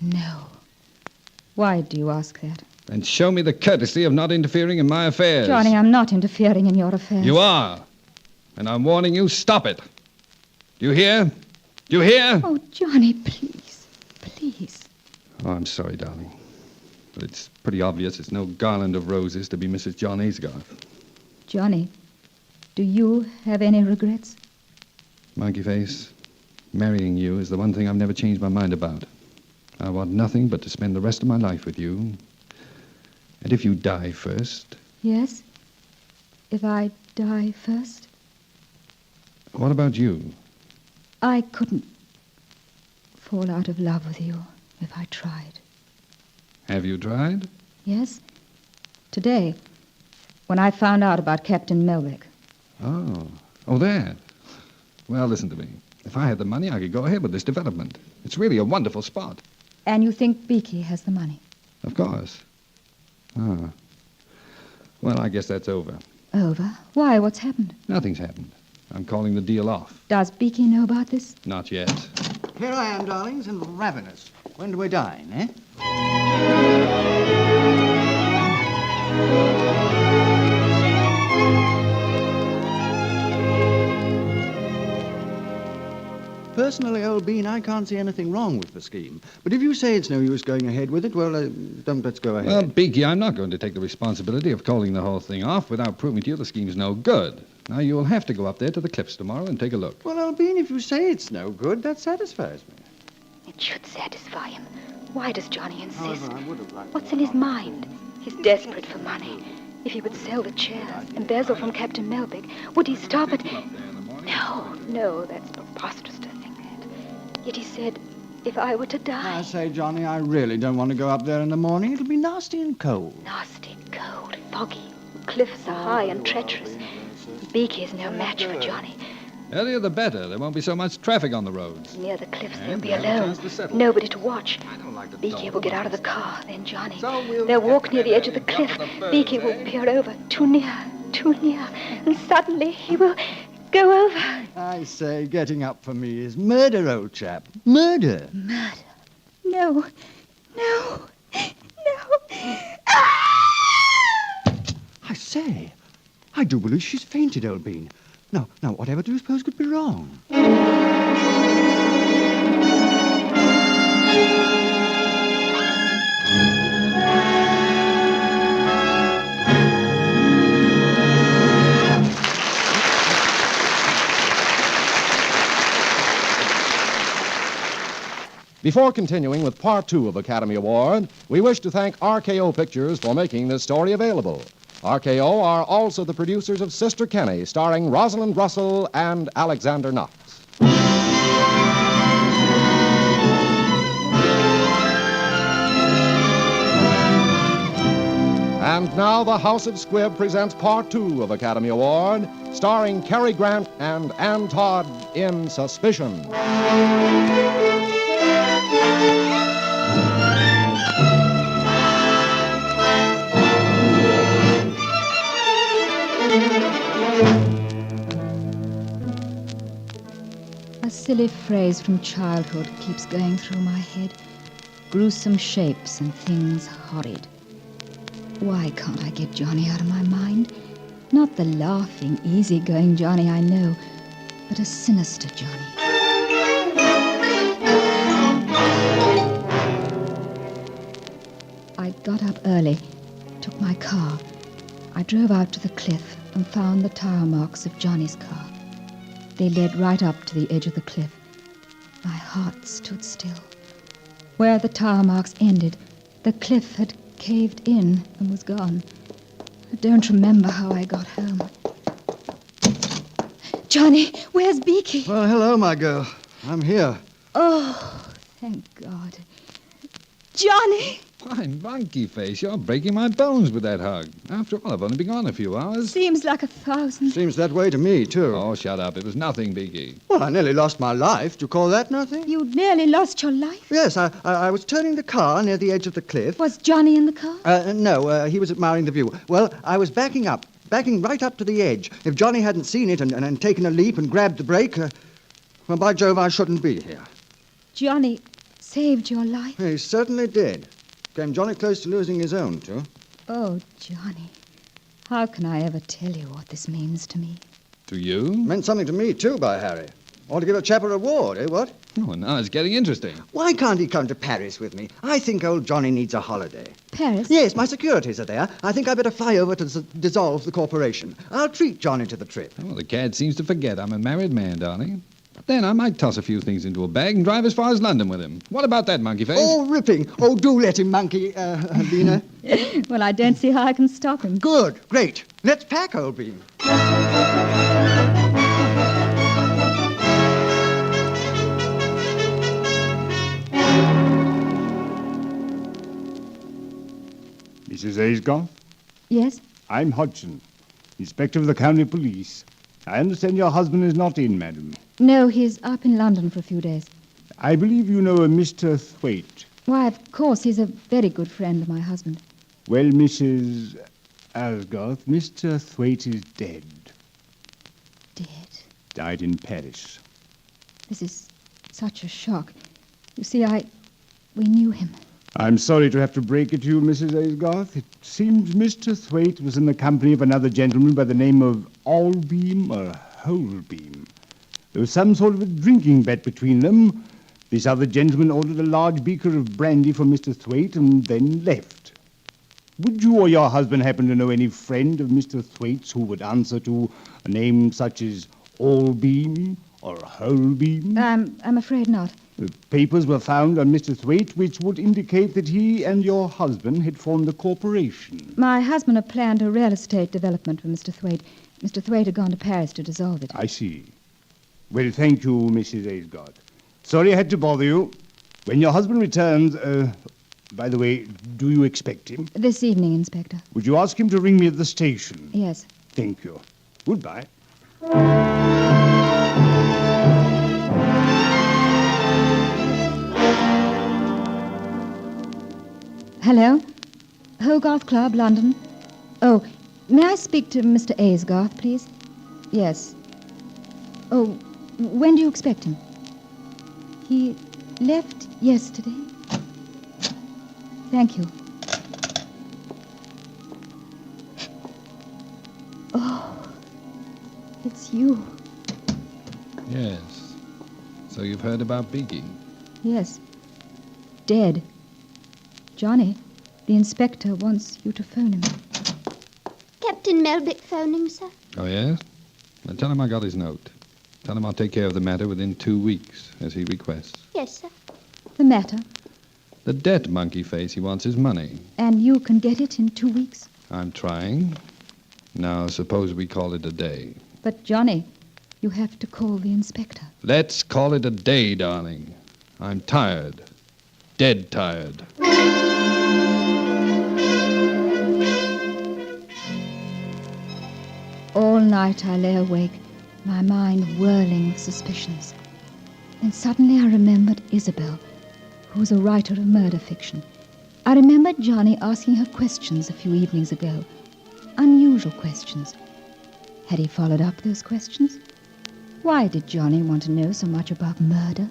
No. Why do you ask that? Then show me the courtesy of not interfering in my affairs. Johnny, I'm not interfering in your affairs. You are. And I'm warning you, stop it. Do you hear? Do you hear? Oh, Johnny, please. Please. Oh, I'm sorry, darling. But it's pretty obvious it's no garland of roses to be Mrs. John Aysgarth. Johnny, do you have any regrets? Monkey face, marrying you is the one thing I've never changed my mind about. I want nothing but to spend the rest of my life with you. And if you die first... Yes? If I die first? What about you? I couldn't fall out of love with you if I tried. Have you tried? Yes. Today, when I found out about Captain Melbeck. Oh, that. Well, listen to me. If I had the money, I could go ahead with this development. It's really a wonderful spot. And you think Beaky has the money? Of course. Ah. Well, I guess that's over. Over? Why? What's happened? Nothing's happened. I'm calling the deal off. Does Beaky know about this? Not yet. Here I am, darlings, and ravenous. When do we dine, eh? Personally, old Bean, I can't see anything wrong with the scheme. But if you say it's no use going ahead with it, well, let's go ahead. Well, Beaky, I'm not going to take the responsibility of calling the whole thing off without proving to you the scheme's no good. Now, you'll have to go up there to the cliffs tomorrow and take a look. Well, old Bean, if you say it's no good, that satisfies me. It should satisfy him. Why does Johnny insist? However, I would have liked What's in his mind? He's desperate for money. If he would sell the chairs, embezzle from Captain Melbeck, would he stop at... No, that's preposterous to think that. Yet he said, if I were to die... I say, Johnny, I really don't want to go up there in the morning. It'll be nasty and cold. Nasty, cold, foggy. The cliffs are high and treacherous. Beaky is no match for Johnny. Earlier the better. There won't be so much traffic on the roads. Near the cliffs, they'll be alone. Nobody to watch. Beaky will get out of the car, then Johnny. They'll walk near the edge of the cliff. Beaky will peer over, too near, and suddenly he will go over. I say, getting up for me is murder, old chap. Murder. Murder. No. I say, I do believe she's fainted, old Bean. Now, whatever do you suppose could be wrong? Before continuing with Part 2 of Academy Award, we wish to thank RKO Pictures for making this story available. RKO are also the producers of Sister Kenny, starring Rosalind Russell and Alexander Knox. And now the House of Squibb presents Part 2 of Academy Award, starring Cary Grant and Ann Todd in Suspicion. A silly phrase from childhood keeps going through my head. Gruesome shapes and things horrid. Why can't I get Johnny out of my mind? Not the laughing, easy-going Johnny I know, but a sinister Johnny. I got up early, took my car. I drove out to the cliff and found the tire marks of Johnny's car. They led right up to the edge of the cliff. My heart stood still. Where the tire marks ended, the cliff had caved in and was gone. I don't remember how I got home. Johnny, where's Beaky? Well, hello, my girl. I'm here. Oh, Thank God. Johnny! Why, Monkey Face, you're breaking my bones with that hug. After all, I've only been gone a few hours. Seems like 1,000. Seems that way to me, too. Oh, shut up. It was nothing, Biggie. Well, I nearly lost my life. Do you call that nothing? You nearly lost your life? Yes, I was turning the car near the edge of the cliff. Was Johnny in the car? No, he was admiring the view. Well, I was backing right up to the edge. If Johnny hadn't seen it and taken a leap and grabbed the brake, well, by Jove, I shouldn't be here. Johnny saved your life? He certainly did. Came Johnny close to losing his own, too. Oh, Johnny. How can I ever tell you what this means to me? To you? Meant something to me, too, by Harry. Ought to give a chap a reward, eh, what? Oh, now it's getting interesting. Why can't he come to Paris with me? I think old Johnny needs a holiday. Paris? Yes, my securities are there. I think I'd better fly over to dissolve the corporation. I'll treat Johnny to the trip. Oh, the cad seems to forget I'm a married man, darling. But then I might toss a few things into a bag and drive as far as London with him. What about that, Monkey Face? Oh, ripping. Oh, do let him, Monkey, Lena. Well, I don't see how I can stop him. Good, great. Let's pack, old bean. Mrs. Aysgarth? Yes? I'm Hodgson, Inspector of the County Police. I understand your husband is not in, madam. No, he's up in London for a few days. I believe you know a Mr. Thwaite. Why, of course, he's a very good friend of my husband. Well, Mrs. Aysgarth, Mr. Thwaite is dead. Dead? Died in Paris. This is such a shock. You see, we knew him. I'm sorry to have to break it to you, Mrs. Aysgarth. It seems Mr. Thwaite was in the company of another gentleman by the name of Allbeam or Holbeam. There was some sort of a drinking bet between them. This other gentleman ordered a large beaker of brandy for Mr. Thwaite and then left. Would you or your husband happen to know any friend of Mr. Thwaite's who would answer to a name such as Allbeam or Holbeam? I'm afraid not. The papers were found on Mr. Thwaite which would indicate that he and your husband had formed a corporation. My husband had planned a real estate development for Mr. Thwaite. Mr. Thwaite had gone to Paris to dissolve it. I see. Well, thank you, Mrs. Aysgarth. Sorry I had to bother you. When your husband returns, by the way, do you expect him? This evening, Inspector. Would you ask him to ring me at the station? Yes. Thank you. Goodbye. Hello? Hogarth Club, London. Oh, may I speak to Mr. Aysgarth, please? Yes. Oh, when do you expect him? He left yesterday. Thank you. Oh, it's you. Yes. So you've heard about Biggie? Yes. Dead. Johnny, the inspector wants you to phone him. Captain Melbick phoning, sir. Oh, yes? Well, tell him I got his note. Tell him I'll take care of the matter within 2 weeks, as he requests. Yes, sir. The matter? The debt, Monkey Face. He wants his money. And you can get it in 2 weeks? I'm trying. Now, suppose we call it a day. But, Johnny, you have to call the inspector. Let's call it a day, darling. I'm tired. Dead tired. All night I lay awake, my mind whirling with suspicions. Then suddenly I remembered Isabel, who was a writer of murder fiction. I remembered Johnny asking her questions a few evenings ago. Unusual questions. Had he followed up those questions? Why did Johnny want to know so much about murder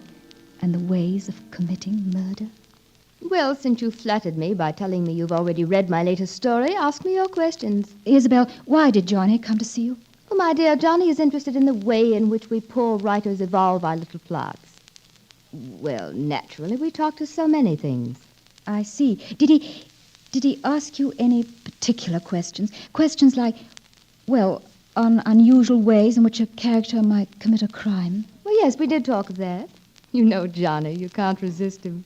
and the ways of committing murder? Well, since you flattered me by telling me you've already read my latest story, ask me your questions. Isabel, why did Johnny come to see you? Oh, my dear, Johnny is interested in the way in which we poor writers evolve our little plots. Well, naturally, we talk to so many things. I see. Did he ask you any particular questions? Questions like, well, on unusual ways in which a character might commit a crime? Well, yes, we did talk of that. You know Johnny, you can't resist him.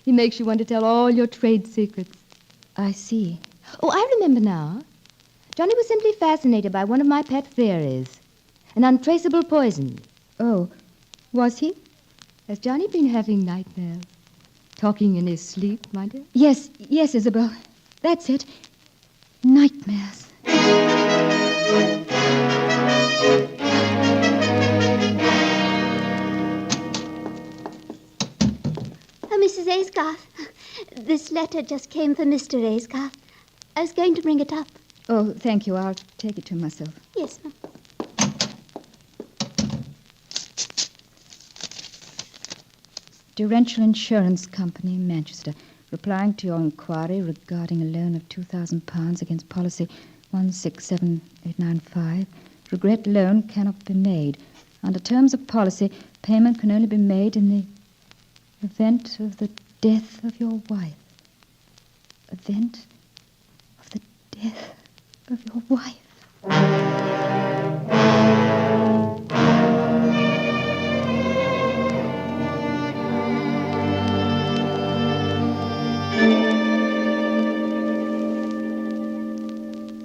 He makes you want to tell all your trade secrets. I see. Oh, I remember now. Johnny was simply fascinated by one of my pet theories. An untraceable poison. Oh, was he? Has Johnny been having nightmares? Talking in his sleep, my dear? Yes, Isabel. That's it. Nightmares. Oh, Mrs. Aysgarth, this letter just came for Mr. Aysgarth. I was going to bring it up. Oh, thank you. I'll take it to myself. Yes, ma'am. Durential Insurance Company, Manchester. Replying to your inquiry regarding a loan of £2,000 against policy 167895. Regret loan cannot be made. Under terms of policy, payment can only be made in the event of the death of your wife. Event of the death of your wife.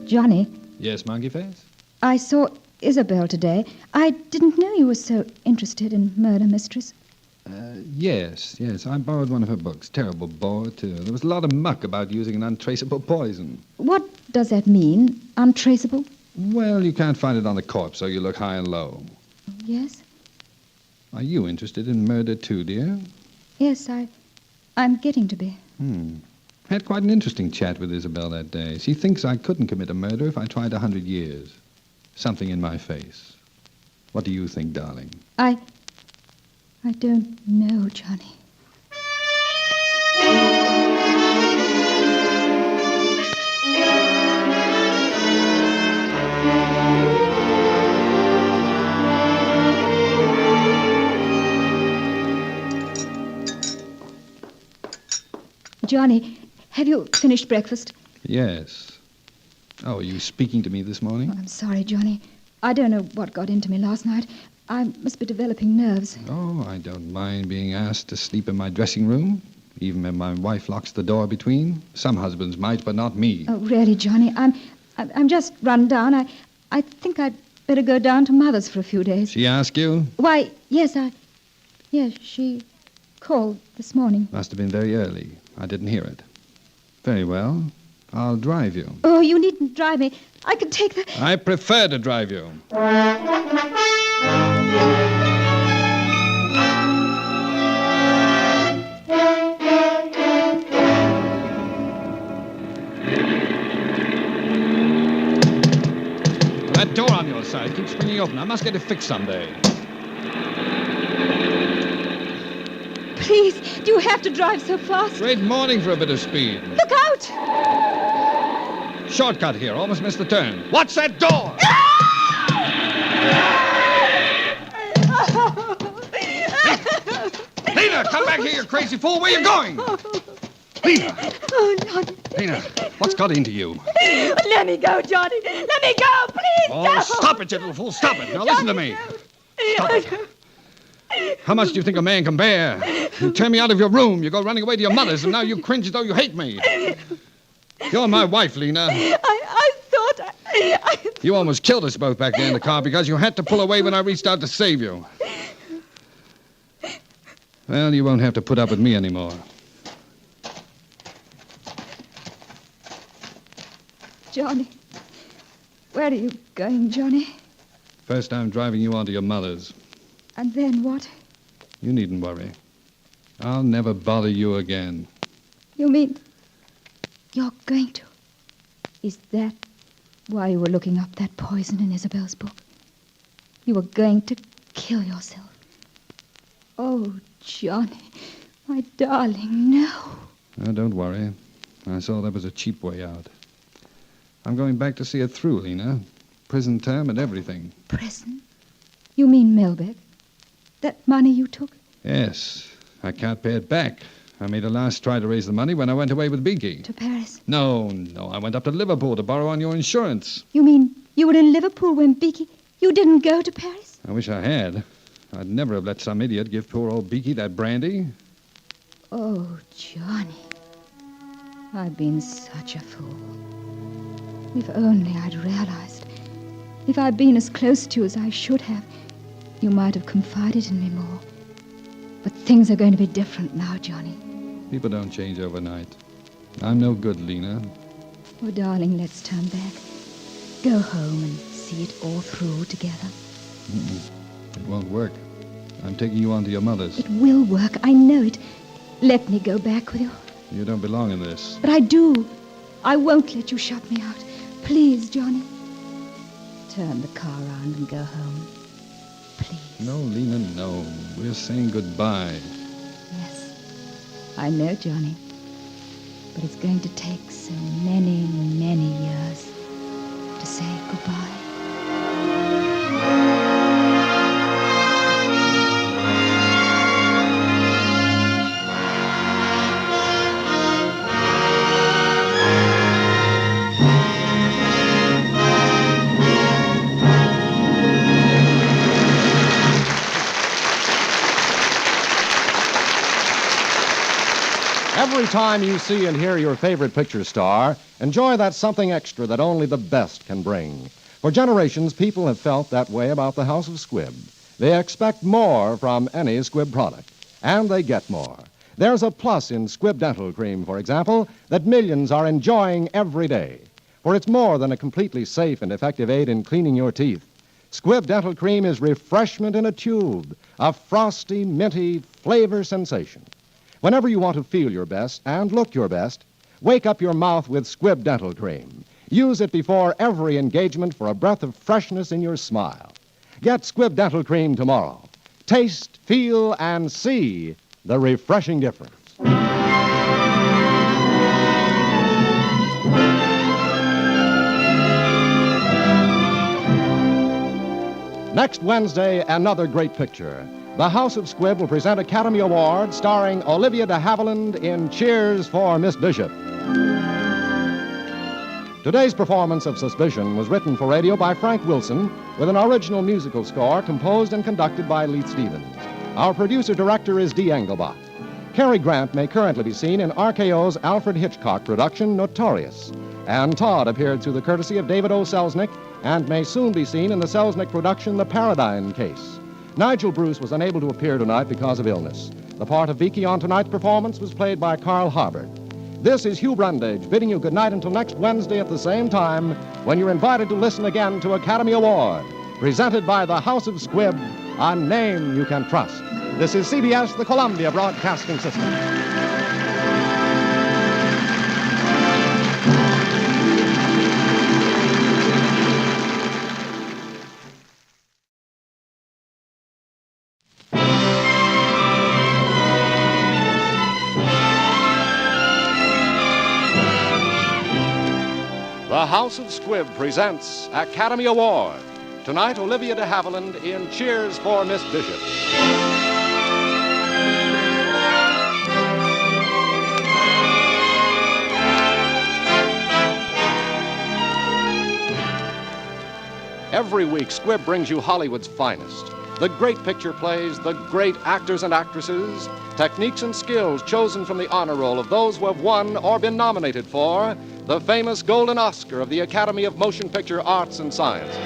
Johnny, Yes, Monkey Face? I saw Isabel today. I didn't know you were so interested in murder mysteries. Yes. I borrowed one of her books. Terrible bore, too. There was a lot of muck about using an untraceable poison. What does that mean? Untraceable? Well, you can't find it on the corpse, so you look high and low. Yes? Are you interested in murder, too, dear? Yes, I'm getting to be. Had quite an interesting chat with Isabel that day. She thinks I couldn't commit a murder if I tried 100 years. Something in my face. What do you think, darling? I don't know, Johnny. Johnny, have you finished breakfast? Yes. Oh, are you speaking to me this morning? Oh, I'm sorry, Johnny. I don't know what got into me last night. I must be developing nerves. Oh, I don't mind being asked to sleep in my dressing room, even when my wife locks the door between. Some husbands might, but not me. Oh, really, Johnny? I'm just run down. I think I'd better go down to Mother's for a few days. She asked you? Why, yes, Yes, she called this morning. Must have been very early. I didn't hear it. Very well. I'll drive you. Oh, you needn't drive me. I can take the... I prefer to drive you. That door on your side keeps springing open. I must get it fixed someday. Please, do you have to drive so fast? Great morning for a bit of speed. Look out! Shortcut here. Almost missed the turn. Watch that door! Lena, come back here, you crazy fool. Where are you going? Lena! Oh, Johnny. Lena, what's got into you? Let me go, Johnny. Let me go, please. Oh, no. stop it, you little fool. Stop it. Now listen to me. Stop it. How much do you think a man can bear? You turn me out of your room. You go running away to your mother's, and now you cringe as though you hate me. You're my wife, Lena. I thought You almost killed us both back there in the car because you had to pull away when I reached out to save you. Well, you won't have to put up with me anymore. Johnny. Where are you going, Johnny? First, I'm driving you on to your mother's. And then what? You needn't worry. I'll never bother you again. You mean you're going to? Is that why you were looking up that poison in Isabel's book? You were going to kill yourself. Oh, Johnny, my darling, no. Oh, don't worry. I saw that was a cheap way out. I'm going back to see it through, Lena. Prison term and everything. Prison? You mean Melbeck? That money you took? Yes. I can't pay it back. I made a last try to raise the money when I went away with Beaky. To Paris? No. I went up to Liverpool to borrow on your insurance. You mean you were in Liverpool when Beaky... You didn't go to Paris? I wish I had. I'd never have let some idiot give poor old Beaky that brandy. Oh, Johnny. I've been such a fool. If only I'd realized. If I'd been as close to you as I should have, you might have confided in me more. But things are going to be different now, Johnny. People don't change overnight. I'm no good, Lena. Oh, darling, let's turn back. Go home and see it all through together. It won't work. I'm taking you on to your mother's. It will work. I know it. Let me go back with you. You don't belong in this. But I do. I won't let you shut me out. Please, Johnny. Turn the car around and go home. Please. No, Lena, no. We're saying goodbye. Yes. I know, Johnny. But it's going to take so many, many years to say goodbye. Every time you see and hear your favorite picture star, enjoy that something extra that only the best can bring. For generations, people have felt that way about the House of Squibb. They expect more from any Squibb product, and they get more. There's a plus in Squibb Dental Cream, for example, that millions are enjoying every day. For it's more than a completely safe and effective aid in cleaning your teeth. Squibb Dental Cream is refreshment in a tube, a frosty, minty flavor sensation. Whenever you want to feel your best and look your best, wake up your mouth with Squibb Dental Cream. Use it before every engagement for a breath of freshness in your smile. Get Squibb Dental Cream tomorrow. Taste, feel, and see the refreshing difference. Next Wednesday, another great picture. The House of Squibb will present Academy Award starring Olivia de Havilland in Cheers for Miss Bishop. Today's performance of Suspicion was written for radio by Frank Wilson with an original musical score composed and conducted by Leith Stevens. Our producer-director is Dee Engelbach. Cary Grant may currently be seen in RKO's Alfred Hitchcock production, Notorious. And Todd appeared through the courtesy of David O. Selznick and may soon be seen in the Selznick production, The Paradigm Case. Nigel Bruce was unable to appear tonight because of illness. The part of Vicky on tonight's performance was played by Carl Harbert. This is Hugh Brundage bidding you good night until next Wednesday at the same time when you're invited to listen again to Academy Award, presented by the House of Squibb, a name you can trust. This is CBS, the Columbia Broadcasting System. The House of Squibb presents Academy Award. Tonight, Olivia de Havilland in Cheers for Miss Bishop. Every week, Squibb brings you Hollywood's finest. The great picture plays, the great actors and actresses, techniques and skills chosen from the honor roll of those who have won or been nominated for the famous Golden Oscar of the Academy of Motion Picture Arts and Sciences.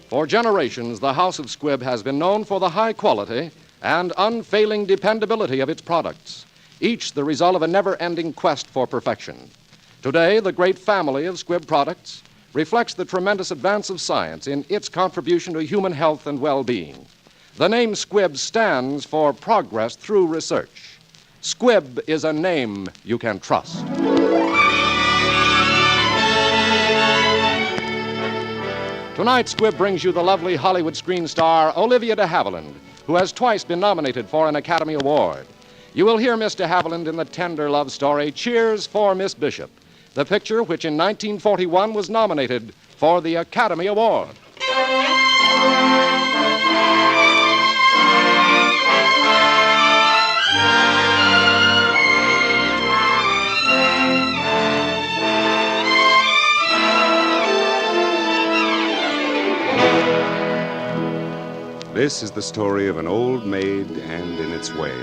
For generations, the House of Squibb has been known for the high quality and unfailing dependability of its products, each the result of a never-ending quest for perfection. Today, the great family of Squibb products reflects the tremendous advance of science in its contribution to human health and well-being. The name Squibb stands for progress through research. Squibb is a name you can trust. Tonight, Squibb brings you the lovely Hollywood screen star Olivia de Havilland, who has twice been nominated for an Academy Award. You will hear Miss de Havilland in the tender love story Cheers for Miss Bishop, the picture which in 1941 was nominated for the Academy Award. This is the story of an old maid, and in its way,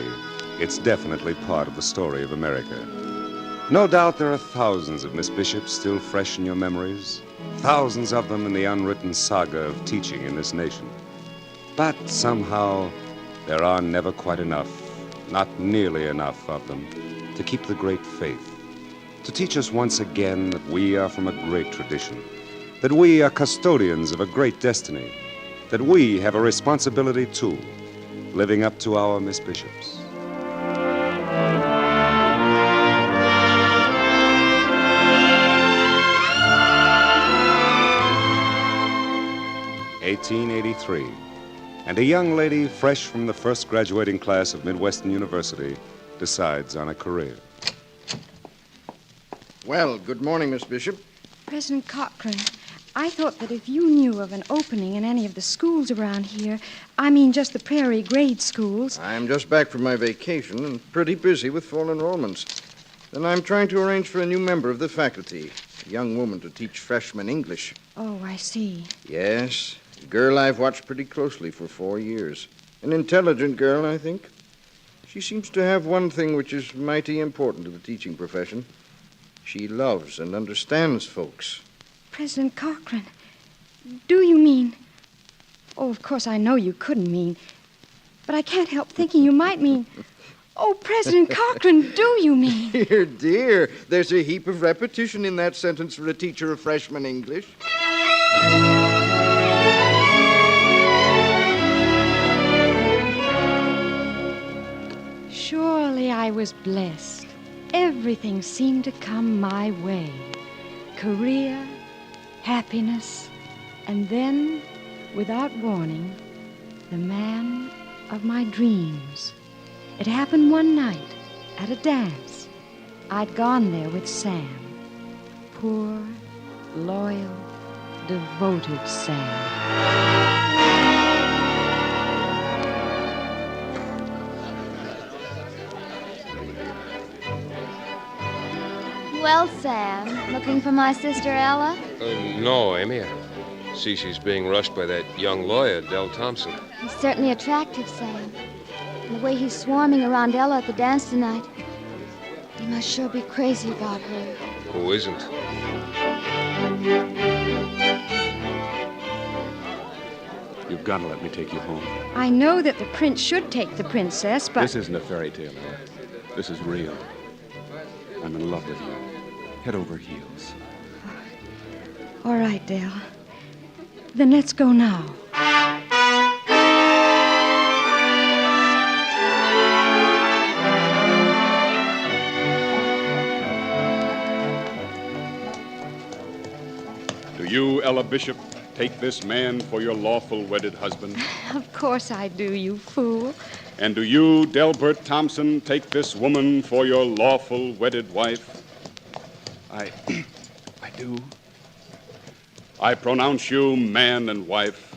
it's definitely part of the story of America. No doubt there are thousands of Miss Bishops still fresh in your memories, thousands of them in the unwritten saga of teaching in this nation. But somehow, there are never quite enough, not nearly enough of them, to keep the great faith, to teach us once again that we are from a great tradition, that we are custodians of a great destiny, that we have a responsibility too, living up to our Miss Bishops. (1883), and a young lady fresh from the first graduating class of Midwestern University decides on a career. Well, good morning, Miss Bishop. President Cochran, I thought that if you knew of an opening in any of the schools around here, I mean just the prairie grade schools. I'm just back from my vacation and pretty busy with fall enrollments. And I'm trying to arrange for a new member of the faculty, a young woman to teach freshman English. Oh, I see. Yes, a girl I've watched pretty closely for 4 years. An intelligent girl, I think. She seems to have one thing which is mighty important to the teaching profession. She loves and understands folks. President Cochran, do you mean... Oh, of course, I know you couldn't mean... But I can't help thinking you might mean... Oh, President Cochran, do you mean... Dear, dear, there's a heap of repetition in that sentence for a teacher of freshman English. Surely I was blessed. Everything seemed to come my way. Career, happiness, and then, without warning, the man of my dreams. It happened one night at a dance. I'd gone there with Sam. Poor, loyal, devoted Sam. Well, Sam, looking for my sister Ella? No, Amy. I see she's being rushed by that young lawyer, Del Thompson. He's certainly attractive, Sam. And the way he's swarming around Ella at the dance tonight, he must sure be crazy about her. Who isn't? You've got to let me take you home. I know that the prince should take the princess, but... This isn't a fairy tale, Ella. This is real. I'm in love with you. Head over heels. All right, Dale. Then let's go now. Do you, Ella Bishop, take this man for your lawful wedded husband? Of course I do, you fool. And do you, Delbert Thompson, take this woman for your lawful wedded wife? I do. I pronounce you man and wife.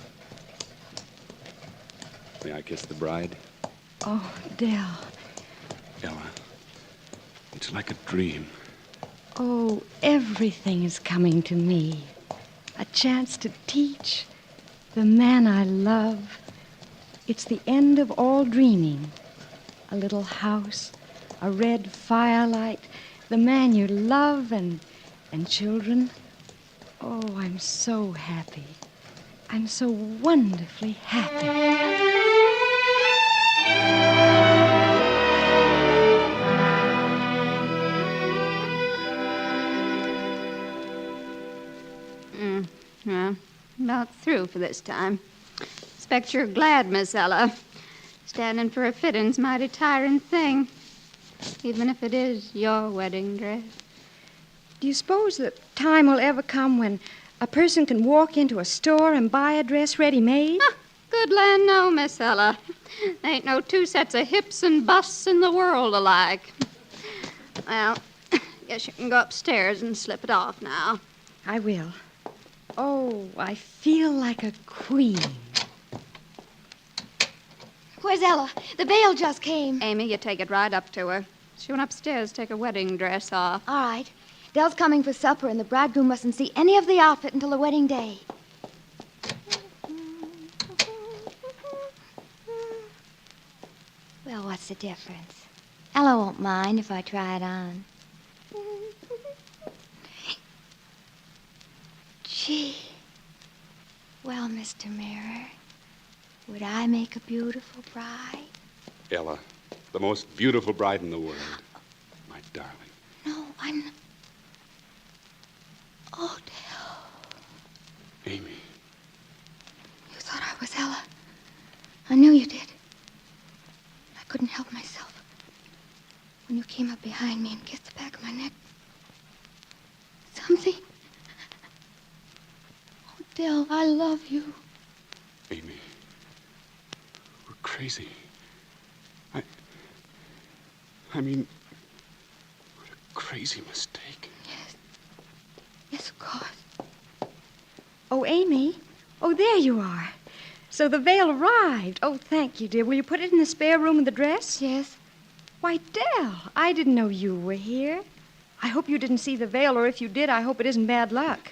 May I kiss the bride? Oh, Dale. Ella, it's like a dream. Oh, everything is coming to me. A chance to teach. The man I love. It's the end of all dreaming. A little house, a red firelight, the man you love, and children. Oh, I'm so happy. I'm so wonderfully happy. Well, about through for this time. Expect you're glad, Miss Ella. Standing for a fitting's a mighty tiring thing, even if it is your wedding dress. Do you suppose that time will ever come when a person can walk into a store and buy a dress ready-made? Good land, no, Miss Ella. There ain't no two sets of hips and busts in the world alike. Well, guess you can go upstairs and slip it off now. I will. Oh, I feel like a queen. Where's Ella? The veil just came. Amy, you take it right up to her. She went upstairs to take her wedding dress off. All right. Dell's coming for supper, and the bridegroom mustn't see any of the outfit until the wedding day. Well, what's the difference? Ella won't mind if I try it on. Gee. Well, Mr. Mirror, would I make a beautiful bride? Ella, the most beautiful bride in the world. My darling. No, I'm not. Oh, Dale. Amy. You thought I was Ella. I knew you did. I couldn't help myself. When you came up behind me and kissed the back of my neck. Something. Oh, Dale, I love you. Amy. We're crazy. I mean, what a crazy mistake. Yes, of course. Oh, Amy. Oh, there you are. So the veil arrived. Oh, thank you, dear. Will you put it in the spare room of the dress? Yes. Why, Dell, I didn't know you were here. I hope you didn't see the veil, or if you did, I hope it isn't bad luck.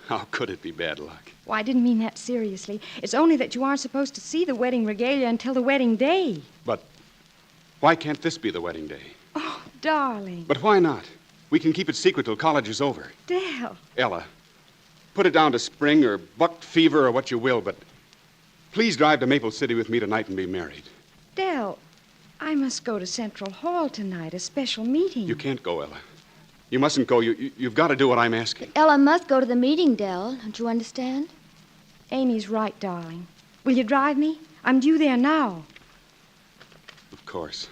How could it be bad luck? Well, I didn't mean that seriously. It's only that you aren't supposed to see the wedding regalia until the wedding day. But why can't this be the wedding day? Oh, darling. But why not? We can keep it secret till college is over. Dell. Ella, put it down to spring or buck fever or what you will, but please drive to Maple City with me tonight and be married. Dell, I must go to Central Hall tonight, a special meeting. You can't go, Ella. You mustn't go. You've got to do what I'm asking. Ella must go to the meeting, Dell. Don't you understand? Amy's right, darling. Will you drive me? I'm due there now. Of course.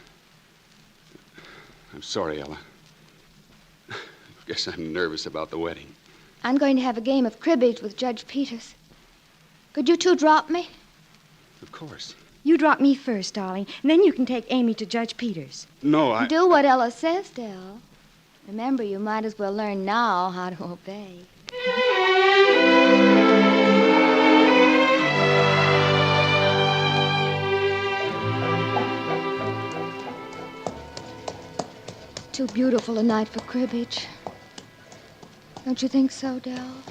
I'm sorry, Ella. I guess I'm nervous about the wedding. I'm going to have a game of cribbage with Judge Peters. Could you two drop me? Of course. You drop me first, darling, and then you can take Amy to Judge Peters. No, I... Do what Ella says, Dell. Remember, you might as well learn now how to obey. Too beautiful a night for cribbage. Don't you think so, Dell?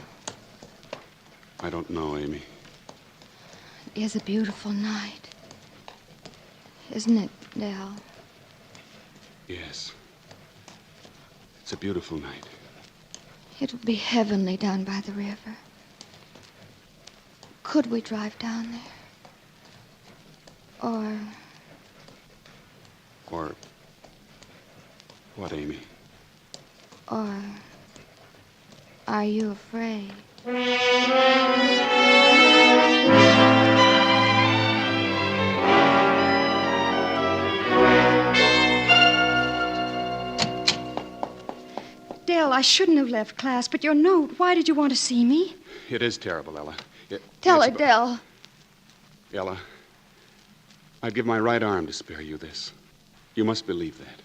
I don't know, Amy. It is a beautiful night. Isn't it, Dell? Yes. It's a beautiful night. It'll be heavenly down by the river. Could we drive down there? Or... what, Amy? Or are you afraid? Dell, I shouldn't have left class, but your note, why did you want to see me? It is terrible, Ella. Tell yes, her, Dell. Ella, I'd give my right arm to spare you this. You must believe that.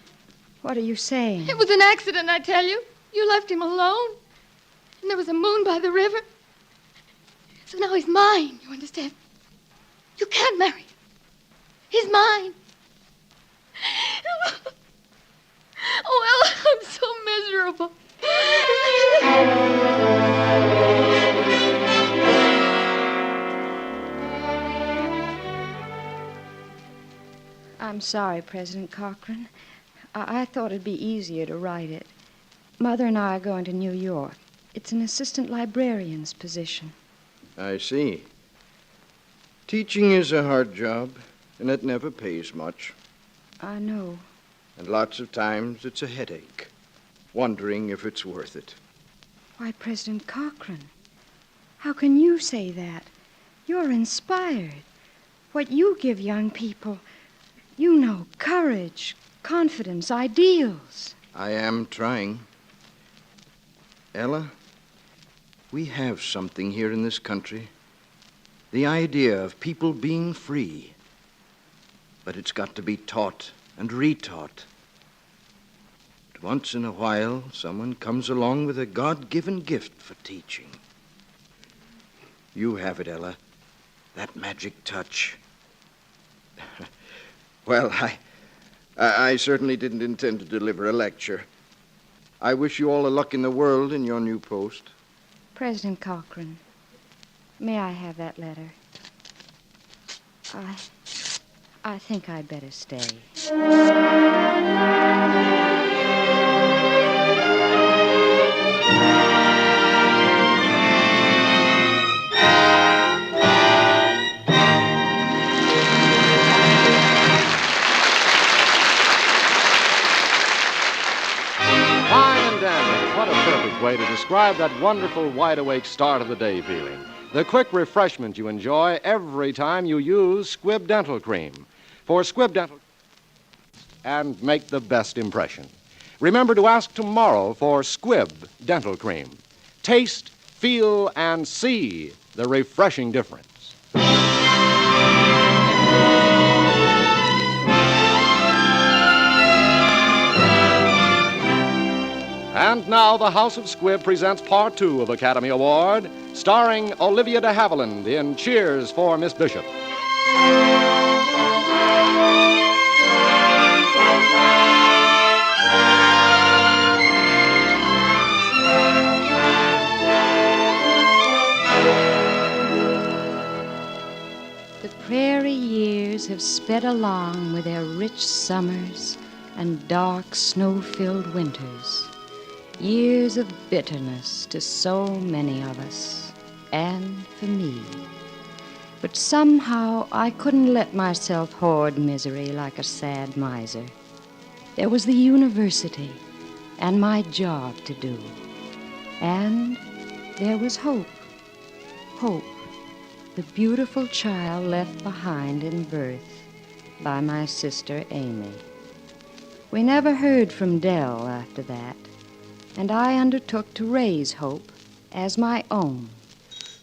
What are you saying? It was an accident, I tell you. You left him alone. And there was a moon by the river. So now he's mine, you understand? You can't marry him. He's mine. Oh, Ella, I'm so miserable. I'm sorry, President Cochran. I thought it'd be easier to write it. Mother and I are going to New York. It's an assistant librarian's position. I see. Teaching is a hard job, and it never pays much. I know. And lots of times it's a headache, wondering if it's worth it. Why, President Cochran, how can you say that? You're inspired. What you give young people, you know, courage, confidence, ideals. I am trying. Ella, we have something here in this country. The idea of people being free. But it's got to be taught and retaught. But once in a while, someone comes along with a God-given gift for teaching. You have it, Ella. That magic touch. Well, I certainly didn't intend to deliver a lecture. I wish you all the luck in the world in your new post. President Cochran, may I have that letter? I think I'd better stay. way to describe that wonderful wide-awake start of the day feeling. The quick refreshment you enjoy every time you use Squibb Dental Cream. For Squibb Dental and make the best impression. Remember to ask tomorrow for Squibb Dental Cream. Taste, feel, and see the refreshing difference. And now the House of Squibb presents Part 2 of Academy Award, starring Olivia de Havilland in Cheers for Miss Bishop. The prairie years have sped along with their rich summers and dark snow-filled winters. Years of bitterness to so many of us, and for me. But somehow I couldn't let myself hoard misery like a sad miser. There was the university and my job to do. And there was hope. Hope, the beautiful child left behind in birth by my sister Amy. We never heard from Dell after that, and I undertook to raise Hope as my own.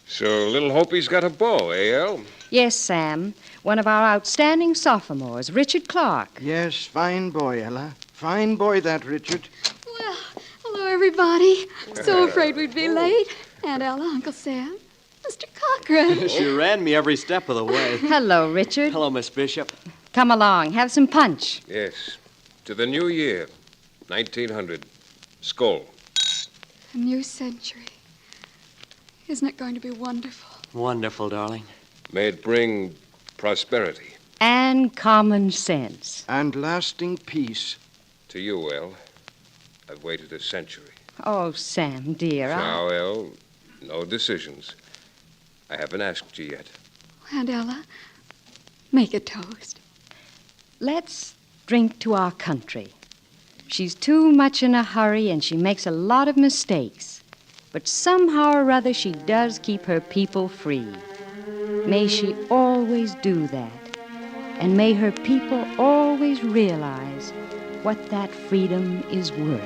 So little Hope's got a beau, eh, El? Yes, Sam. One of our outstanding sophomores, Richard Clark. Yes, fine boy, Ella. Fine boy, that Richard. Well, hello, everybody. So afraid we'd be late. Aunt Ella, Uncle Sam, Mr. Cochran. She ran me every step of the way. Hello, Richard. Hello, Miss Bishop. Come along. Have some punch. Yes. To the new year, 1900. Skull. A new century. Isn't it going to be wonderful? Wonderful, darling. May it bring prosperity. And common sense. And lasting peace. To you, El. I've waited a century. Oh, Sam, dear. Now, El, no decisions. I haven't asked you yet. Aunt Ella, make a toast. Let's drink to our country. She's too much in a hurry, and she makes a lot of mistakes. But somehow or other, she does keep her people free. May she always do that. And may her people always realize what that freedom is worth.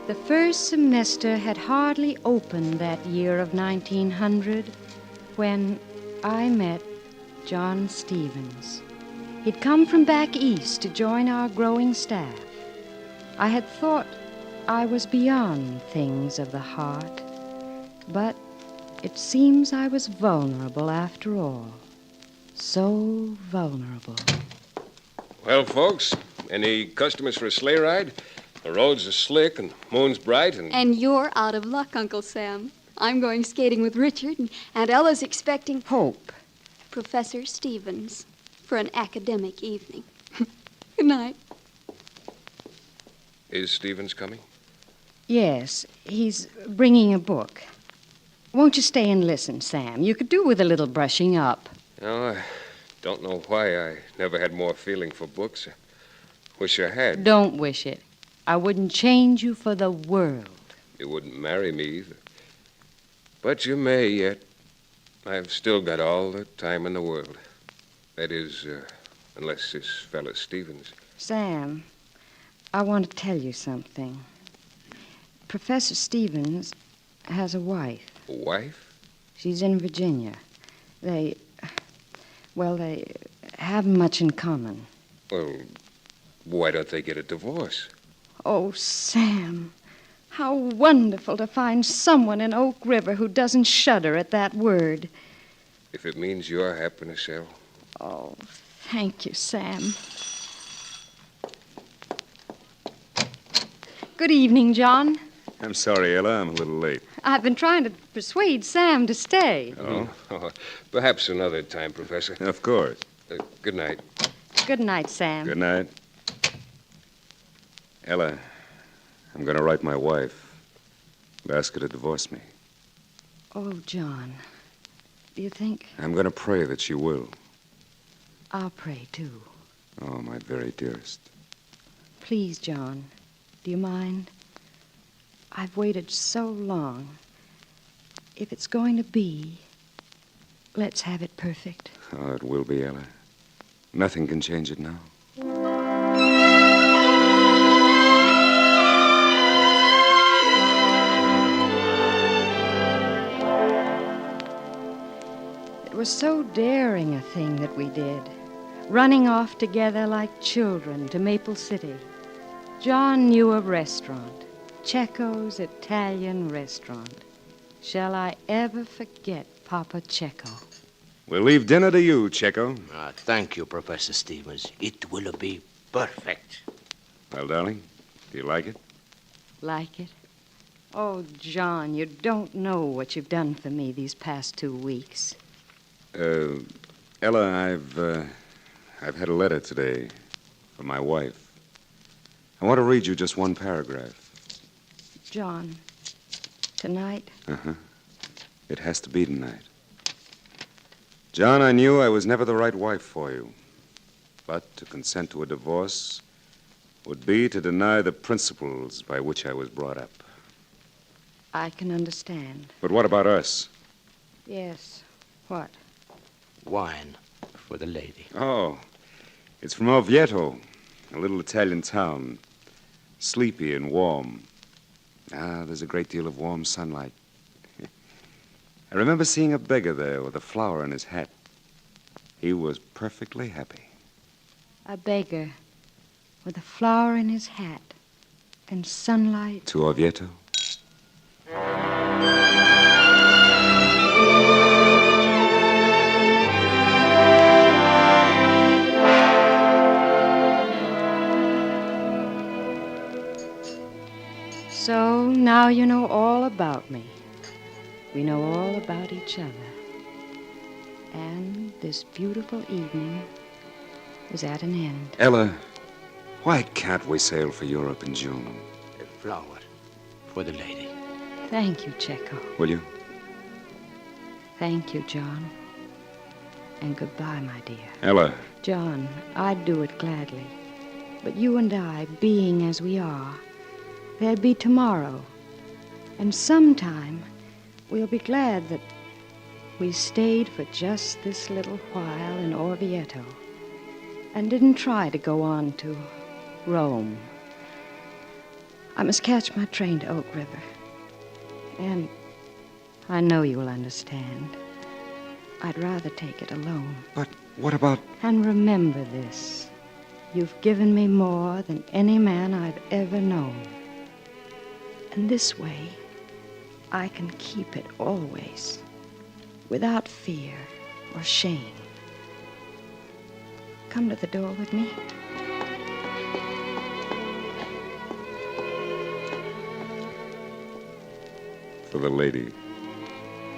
The first semester had hardly opened that year of 1900 when I met John Stevens. He'd come from back east to join our growing staff. I had thought I was beyond things of the heart, but it seems I was vulnerable after all. So vulnerable. Well, folks, any customers for a sleigh ride? The roads are slick and the moon's bright and... And you're out of luck, Uncle Sam. I'm going skating with Richard, and Aunt Ella's expecting... Hope. Professor Stevens for an academic evening. Good night. Is Stevens coming? Yes, he's bringing a book. Won't you stay and listen, Sam? You could do with a little brushing up. No, I don't know why I never had more feeling for books. I wish I had. Don't wish it. I wouldn't change you for the world. You wouldn't marry me either. But you may yet. I've still got all the time in the world. That is, unless this fellow Stevens. Sam, I want to tell you something. Professor Stevens has a wife. A wife? She's in Virginia. They haven't much in common. Well, why don't they get a divorce? Oh, Sam, how wonderful to find someone in Oak River who doesn't shudder at that word. If it means your happiness, El. Oh, thank you, Sam. Good evening, John. I'm sorry, Ella. I'm a little late. I've been trying to persuade Sam to stay. Oh, perhaps another time, Professor. Of course. Good night. Good night, Sam. Good night. Ella, I'm going to write my wife. Ask her to divorce me. Oh, John, do you think? I'm going to pray that she will. I'll pray, too. Oh, my very dearest. Please, John, do you mind? I've waited so long. If it's going to be, let's have it perfect. Oh, it will be, Ella. Nothing can change it now. It was so daring a thing that we did, running off together like children to Maple City. John knew a restaurant, Cecco's Italian restaurant. Shall I ever forget Papa Cecco? We'll leave dinner to you, Cecco. Thank you, Professor Stevens. It will be perfect. Well, darling, do you like it? Like it? Oh, John, you don't know what you've done for me these past 2 weeks. Ella, I've had a letter today from my wife. I want to read you just one paragraph. John, tonight? Uh-huh. It has to be tonight. John, I knew I was never the right wife for you. But to consent to a divorce would be to deny the principles by which I was brought up. I can understand. But what about us? Yes. What? Wine for the lady. Oh, it's from Orvieto, a little Italian town. Sleepy and warm. There's a great deal of warm sunlight. I remember seeing a beggar there with a flower in his hat. He was perfectly happy. A beggar with a flower in his hat and sunlight. To Orvieto? So now you know all about me. We know all about each other. And this beautiful evening is at an end. Ella, why can't we sail for Europe in June? A flower for the lady. Thank you, Cecco. Will you? Thank you, John. And goodbye, my dear. Ella. John, I'd do it gladly. But you and I, being as we are, there'd be tomorrow. And sometime we'll be glad that we stayed for just this little while in Orvieto and didn't try to go on to Rome. I must catch my train to Oak River. And I know you'll understand. I'd rather take it alone. But what about... And remember this. You've given me more than any man I've ever known. And this way, I can keep it always, without fear or shame. Come to the door with me. For the lady,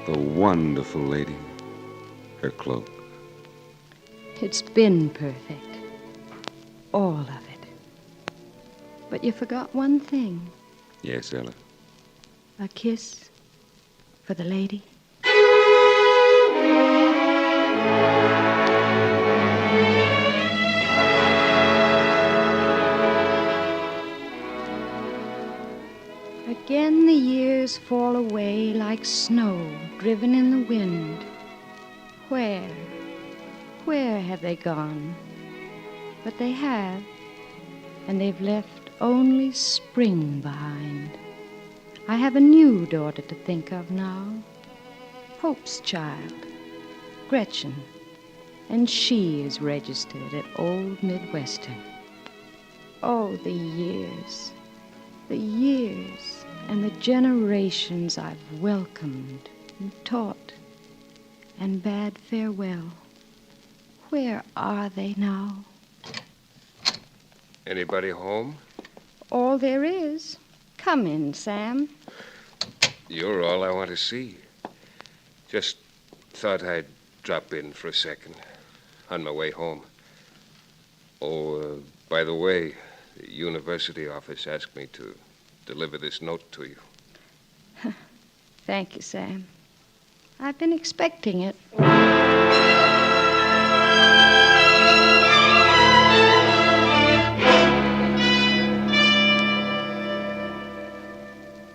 the wonderful lady, her cloak. It's been perfect. All of it. But you forgot one thing. Yes, Ella. A kiss for the lady. Again the years fall away like snow driven in the wind. Where have they gone? But they have, and they've left only spring behind. I have a new daughter to think of now. Hope's child, Gretchen, and she is registered at Old Midwestern. Oh, the years and the generations I've welcomed and taught and bade farewell. Where are they now? Anybody home? All there is. Come in, Sam. You're all I want to see. Just thought I'd drop in for a second on my way home. Oh, by the way, the university office asked me to deliver this note to you. Thank you, Sam. I've been expecting it.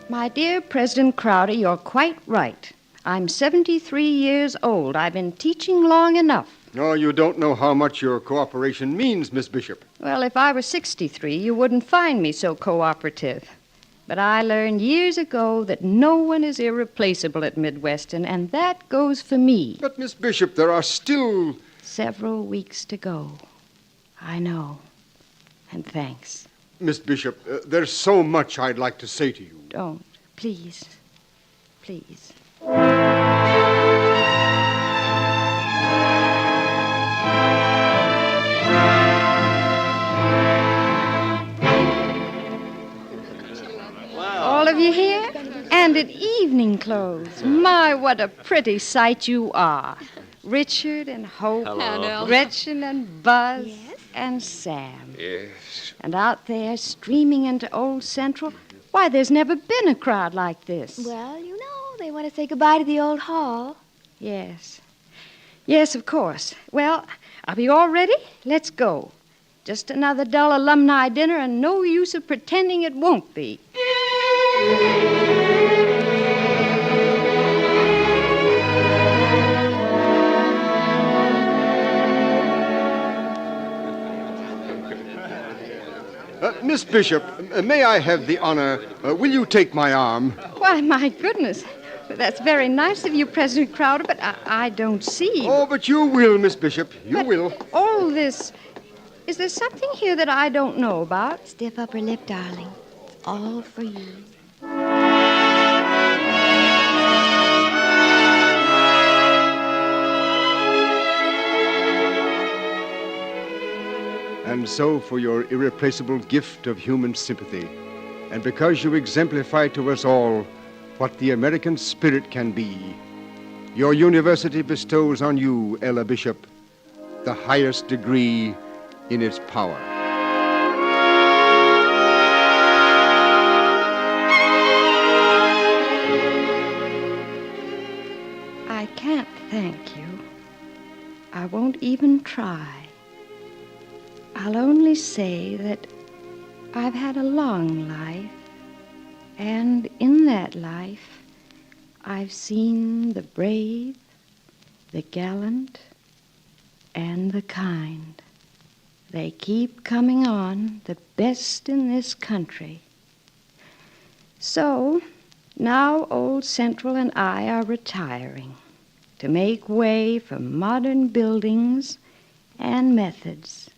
My dear President Crowder, you're quite right. I'm 73 years old. I've been teaching long enough. Oh, you don't know how much your cooperation means, Miss Bishop. Well, if I were 63, you wouldn't find me so cooperative. But I learned years ago that no one is irreplaceable at Midwestern, and that goes for me. But, Miss Bishop, there are still... Several weeks to go. I know. And thanks. Miss Bishop, there's so much I'd like to say to you. Don't. Please. Please. All of you here? And in evening clothes. My, what a pretty sight you are. Richard and Hope. Hello. And Ella. Gretchen and Buzz. Yes. And Sam. Yes. And out there, streaming into Old Central, why, there's never been a crowd like this. Well, you know, they want to say goodbye to the old hall. Yes. Yes, of course. Well, are we all ready? Let's go. Just another dull alumni dinner and no use of pretending it won't be. Miss Bishop, may I have the honor? Will you take my arm? Why, my goodness. That's very nice of you, President Crowder, but I don't see. Oh, but you will, Miss Bishop. You will. All this... Is there something here that I don't know about? Stiff upper lip, darling. It's all for you. And so, for your irreplaceable gift of human sympathy, and because you exemplify to us all what the American spirit can be, your university bestows on you, Ella Bishop, the highest degree in its power. I can't thank you. I won't even try. I'll only say that I've had a long life, and in that life, I've seen the brave, the gallant, and the kind. They keep coming on, the best in this country. So, now Old Central and I are retiring to make way for modern buildings and methods.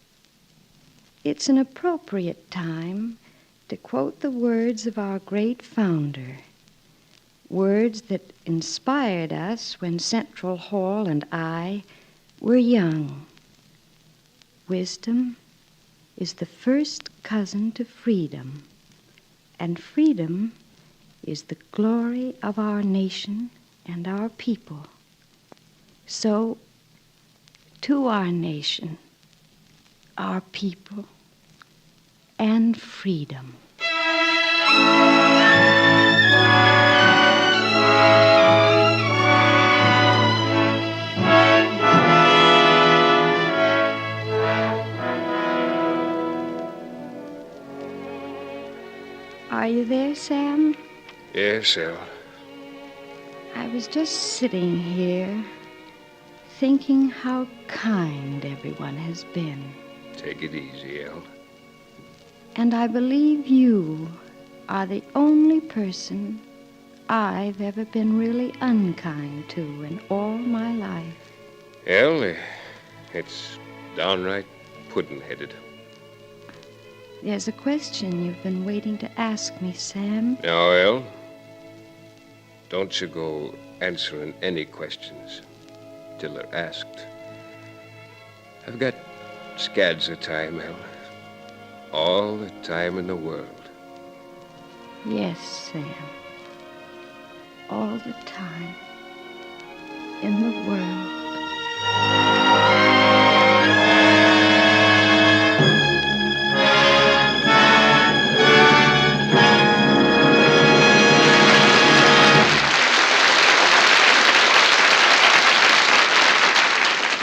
It's an appropriate time to quote the words of our great founder, words that inspired us when Central Hall and I were young. Wisdom is the first cousin to freedom, and freedom is the glory of our nation and our people. So, to our nation, our people, and freedom. Are you there, Sam? Yes, Elle. I was just sitting here, thinking how kind everyone has been. Take it easy, Elle. And I believe you are the only person I've ever been really unkind to in all my life. Elle, it's downright puddin'-headed. There's a question you've been waiting to ask me, Sam. Now, Elle, don't you go answering any questions till they're asked. I've got scads of time, Elle. All the time in the world. Yes, Sam. All the time in the world.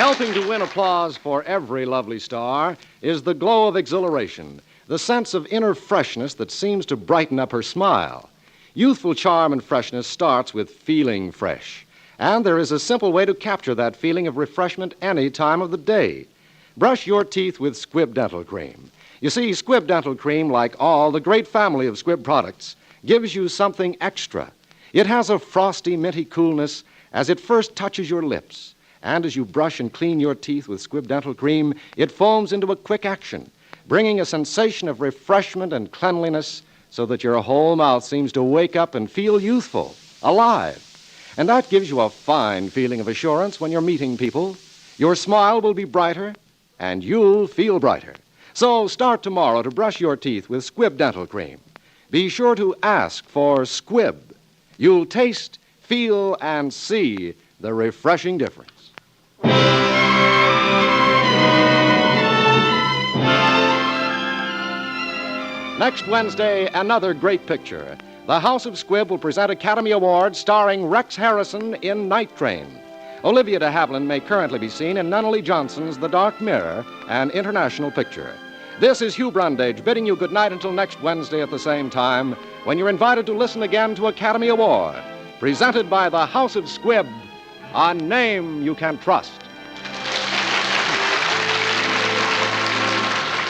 Helping to win applause for every lovely star is the glow of exhilaration, the sense of inner freshness that seems to brighten up her smile. Youthful charm and freshness starts with feeling fresh. And there is a simple way to capture that feeling of refreshment any time of the day. Brush your teeth with Squibb Dental Cream. You see, Squibb Dental Cream, like all the great family of Squibb products, gives you something extra. It has a frosty, minty coolness as it first touches your lips. And as you brush and clean your teeth with Squibb Dental Cream, it foams into a quick action, bringing a sensation of refreshment and cleanliness so that your whole mouth seems to wake up and feel youthful, alive. And that gives you a fine feeling of assurance when you're meeting people. Your smile will be brighter, and you'll feel brighter. So start tomorrow to brush your teeth with Squibb Dental Cream. Be sure to ask for Squibb. You'll taste, feel, and see the refreshing difference. Next Wednesday, another great picture. The House of Squibb will present Academy Awards starring Rex Harrison in Night Train. Olivia de Havilland may currently be seen in Nunnally Johnson's The Dark Mirror, an international picture. This is Hugh Brundage bidding you good night until next Wednesday at the same time, when you're invited to listen again to Academy Award, presented by the House of Squibb, a name you can trust.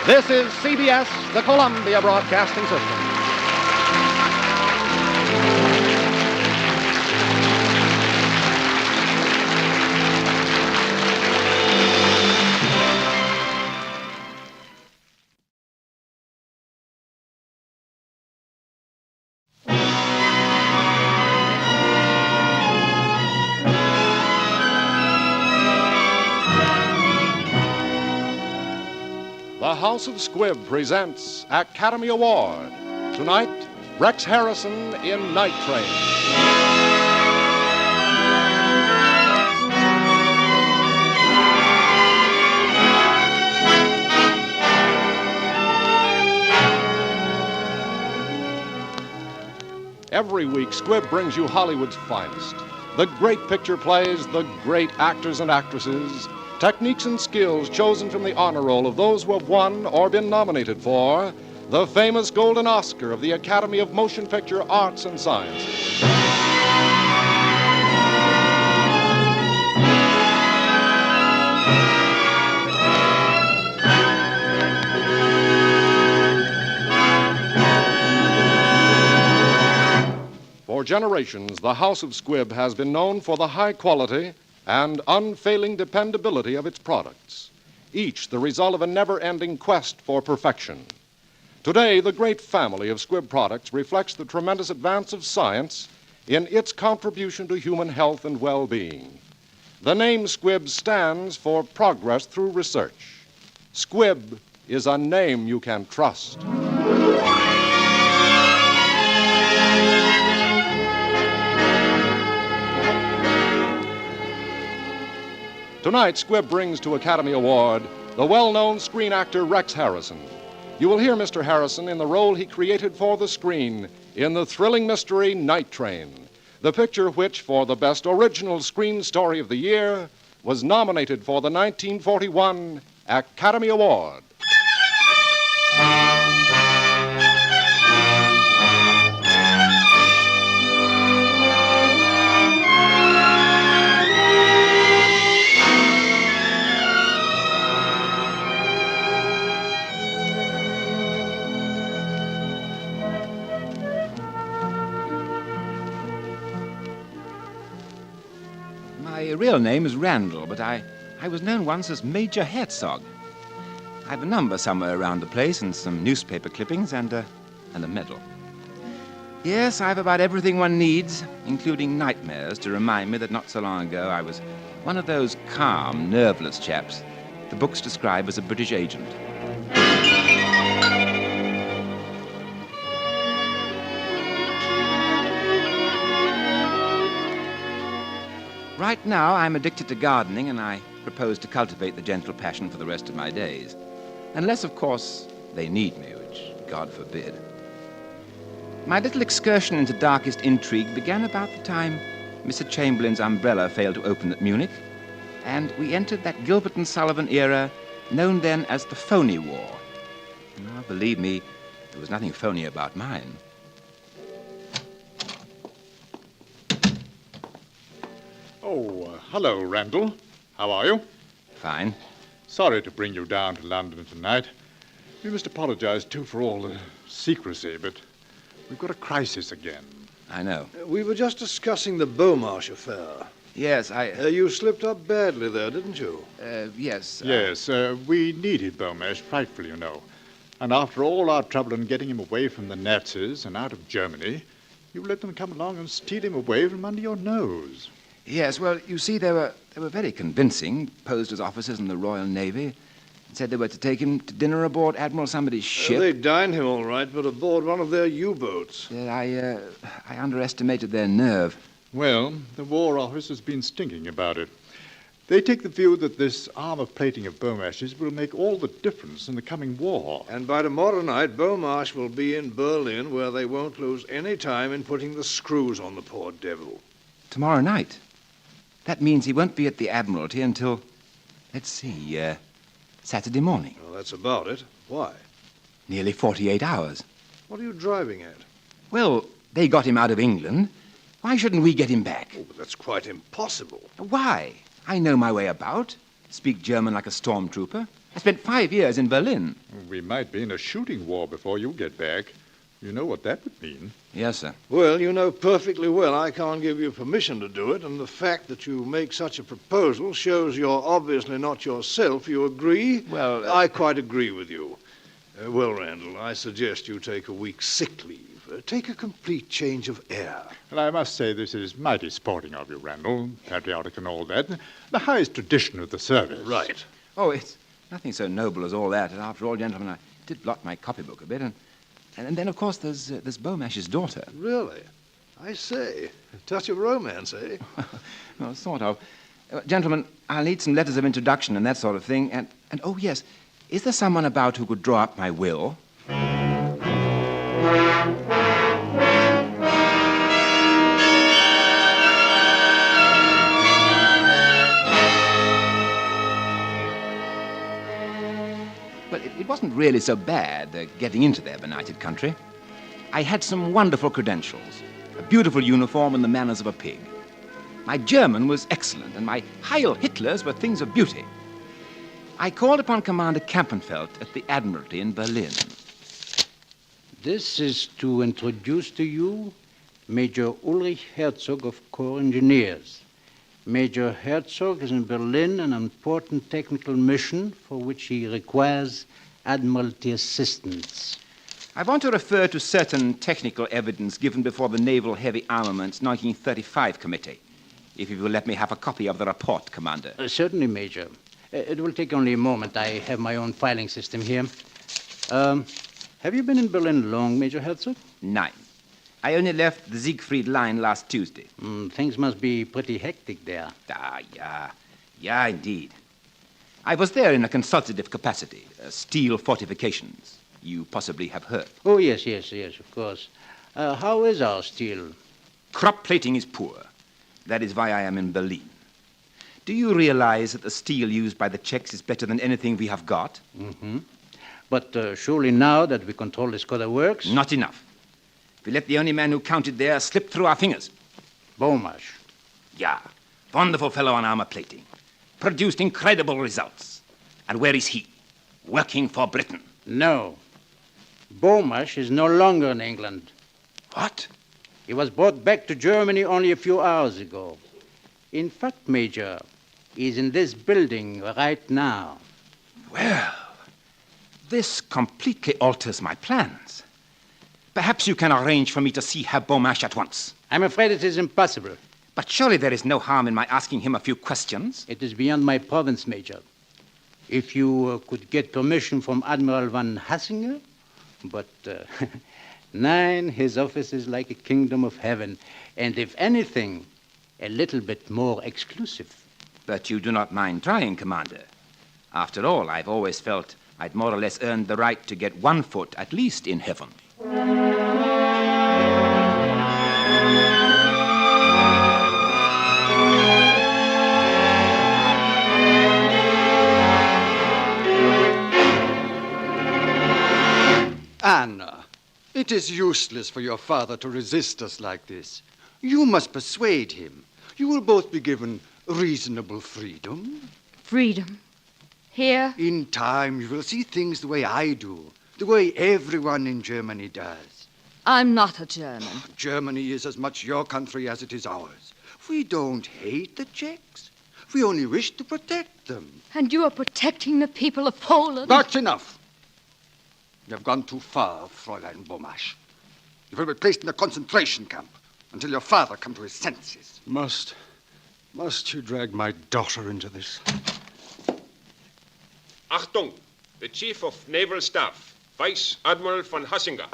This is CBS, the Columbia Broadcasting System. The House of Squibb presents Academy Award. Tonight, Rex Harrison in Night Train. Every week, Squibb brings you Hollywood's finest. The great picture plays, the great actors and actresses, techniques and skills chosen from the honor roll of those who have won or been nominated for the famous Golden Oscar of the Academy of Motion Picture Arts and Sciences. For generations, the House of Squibb has been known for the high quality and unfailing dependability of its products, each the result of a never-ending quest for perfection. Today, the great family of Squibb products reflects the tremendous advance of science in its contribution to human health and well-being. The name Squibb stands for progress through research. Squibb is a name you can trust. Tonight, Squibb brings to Academy Award the well-known screen actor Rex Harrison. You will hear Mr. Harrison in the role he created for the screen in the thrilling mystery Night Train, the picture which, for the Best Original Screen Story of the Year, was nominated for the 1941 Academy Award. My real name is Randall, but I was known once as Major Herzog. I have a number somewhere around the place and some newspaper clippings and a medal. Yes, I have about everything one needs, including nightmares to remind me that not so long ago I was one of those calm, nerveless chaps the books describe as a British agent. Right now, I'm addicted to gardening, and I propose to cultivate the gentle passion for the rest of my days. Unless, of course, they need me, which God forbid. My little excursion into darkest intrigue began about the time Mr. Chamberlain's umbrella failed to open at Munich, And we entered that Gilbert and Sullivan era known then as the phony war. Now, believe me, there was nothing phony about mine. Oh, hello, Randall. How are you? Fine. Sorry to bring you down to London tonight. We must apologize, too, for all the secrecy, but we've got a crisis again. I know. We were just discussing the Beaumarsh affair. Yes, You slipped up badly there, didn't you? Yes. Yes, we needed Beaumarsh frightfully, you know. And after all our trouble in getting him away from the Nazis and out of Germany, you let them come along and steal him away from under your nose. Yes, well, you see, they were very convincing, posed as officers in the Royal Navy, and said they were to take him to dinner aboard Admiral somebody's ship. They dined him all right, but aboard one of their U-boats. I underestimated their nerve. Well, the War Office has been stinking about it. They take the view that this armor plating of Beaumarsh's will make all the difference in the coming war. And by tomorrow night, Beaumarsh will be in Berlin, where they won't lose any time in putting the screws on the poor devil. Tomorrow night? That means he won't be at the Admiralty until, let's see, Saturday morning. Well, that's about it. Why? Nearly 48 hours. What are you driving at? Well, they got him out of England. Why shouldn't we get him back? Oh, but that's quite impossible. Why? I know my way about. Speak German like a stormtrooper. I spent 5 years in Berlin. We might be in a shooting war before you get back. You know what that would mean. Yes, sir. Well, you know perfectly well I can't give you permission to do it, and the fact that you make such a proposal shows you're obviously not yourself. You agree? Well, I quite agree with you. Well, Randall, I suggest you take a week's sick leave. Take a complete change of air. And I must say this is mighty sporting of you, Randall. Patriotic and all that. The highest tradition of the service. Right. Oh, it's nothing so noble as all that. And after all, gentlemen, I did blot my copybook a bit. And then, of course, there's Beaumarsh's daughter. Really? I say. A touch of romance, eh? Well, sort of. Gentlemen, I'll need some letters of introduction and that sort of thing. And oh, yes, is there someone about who could draw up my will? Well, it wasn't really so bad, getting into their benighted country. I had some wonderful credentials, a beautiful uniform and the manners of a pig. My German was excellent, and my Heil Hitlers were things of beauty. I called upon Commander Kampenfeld at the Admiralty in Berlin. This is to introduce to you Major Ulrich Herzog of Corps Engineers. Major Herzog is in Berlin on an important technical mission for which he requires Admiralty assistance. I want to refer to certain technical evidence given before the Naval Heavy Armaments 1935 Committee. If you will let me have a copy of the report, Commander. Certainly, Major. It will take only a moment. I have my own filing system here. Have you been in Berlin long, Major Herzog? 9. I only left the Siegfried Line last Tuesday. Things must be pretty hectic there. Yeah, indeed. I was there in a consultative capacity, steel fortifications. You possibly have heard. Oh, yes, of course. How is our steel? Crop plating is poor. That is why I am in Berlin. Do you realize that the steel used by the Czechs is better than anything we have got? Mm-hmm. But surely now that we control the Skoda works... Not enough. We let the only man who counted there slip through our fingers. Beaumarsh. Yeah. Wonderful fellow on armor plating. Produced incredible results. And where is he? Working for Britain. No. Beaumarsh is no longer in England. What? He was brought back to Germany only a few hours ago. In fact, Major, he's in this building right now. Well, this completely alters my plans. Perhaps you can arrange for me to see Herr Beaumarsh at once. I'm afraid it is impossible. But surely there is no harm in my asking him a few questions. It is beyond my province, Major. If you could get permission from Admiral von Hassinger, but nein, his office is like a kingdom of heaven, and if anything, a little bit more exclusive. But you do not mind trying, Commander. After all, I've always felt I'd more or less earned the right to get one foot at least in heaven. It is useless for your father to resist us like this. You must persuade him. You will both be given reasonable freedom. Freedom? Here? In time, you will see things the way I do, the way everyone in Germany does. I'm not a German. Germany is as much your country as it is ours. We don't hate the Czechs. We only wish to protect them. And you are protecting the people of Poland? That's enough. You have gone too far, Fräulein Bomasch. You will be placed in a concentration camp until your father comes to his senses. Must you drag my daughter into this? Achtung! The Chief of Naval Staff, Vice Admiral von Hassinger.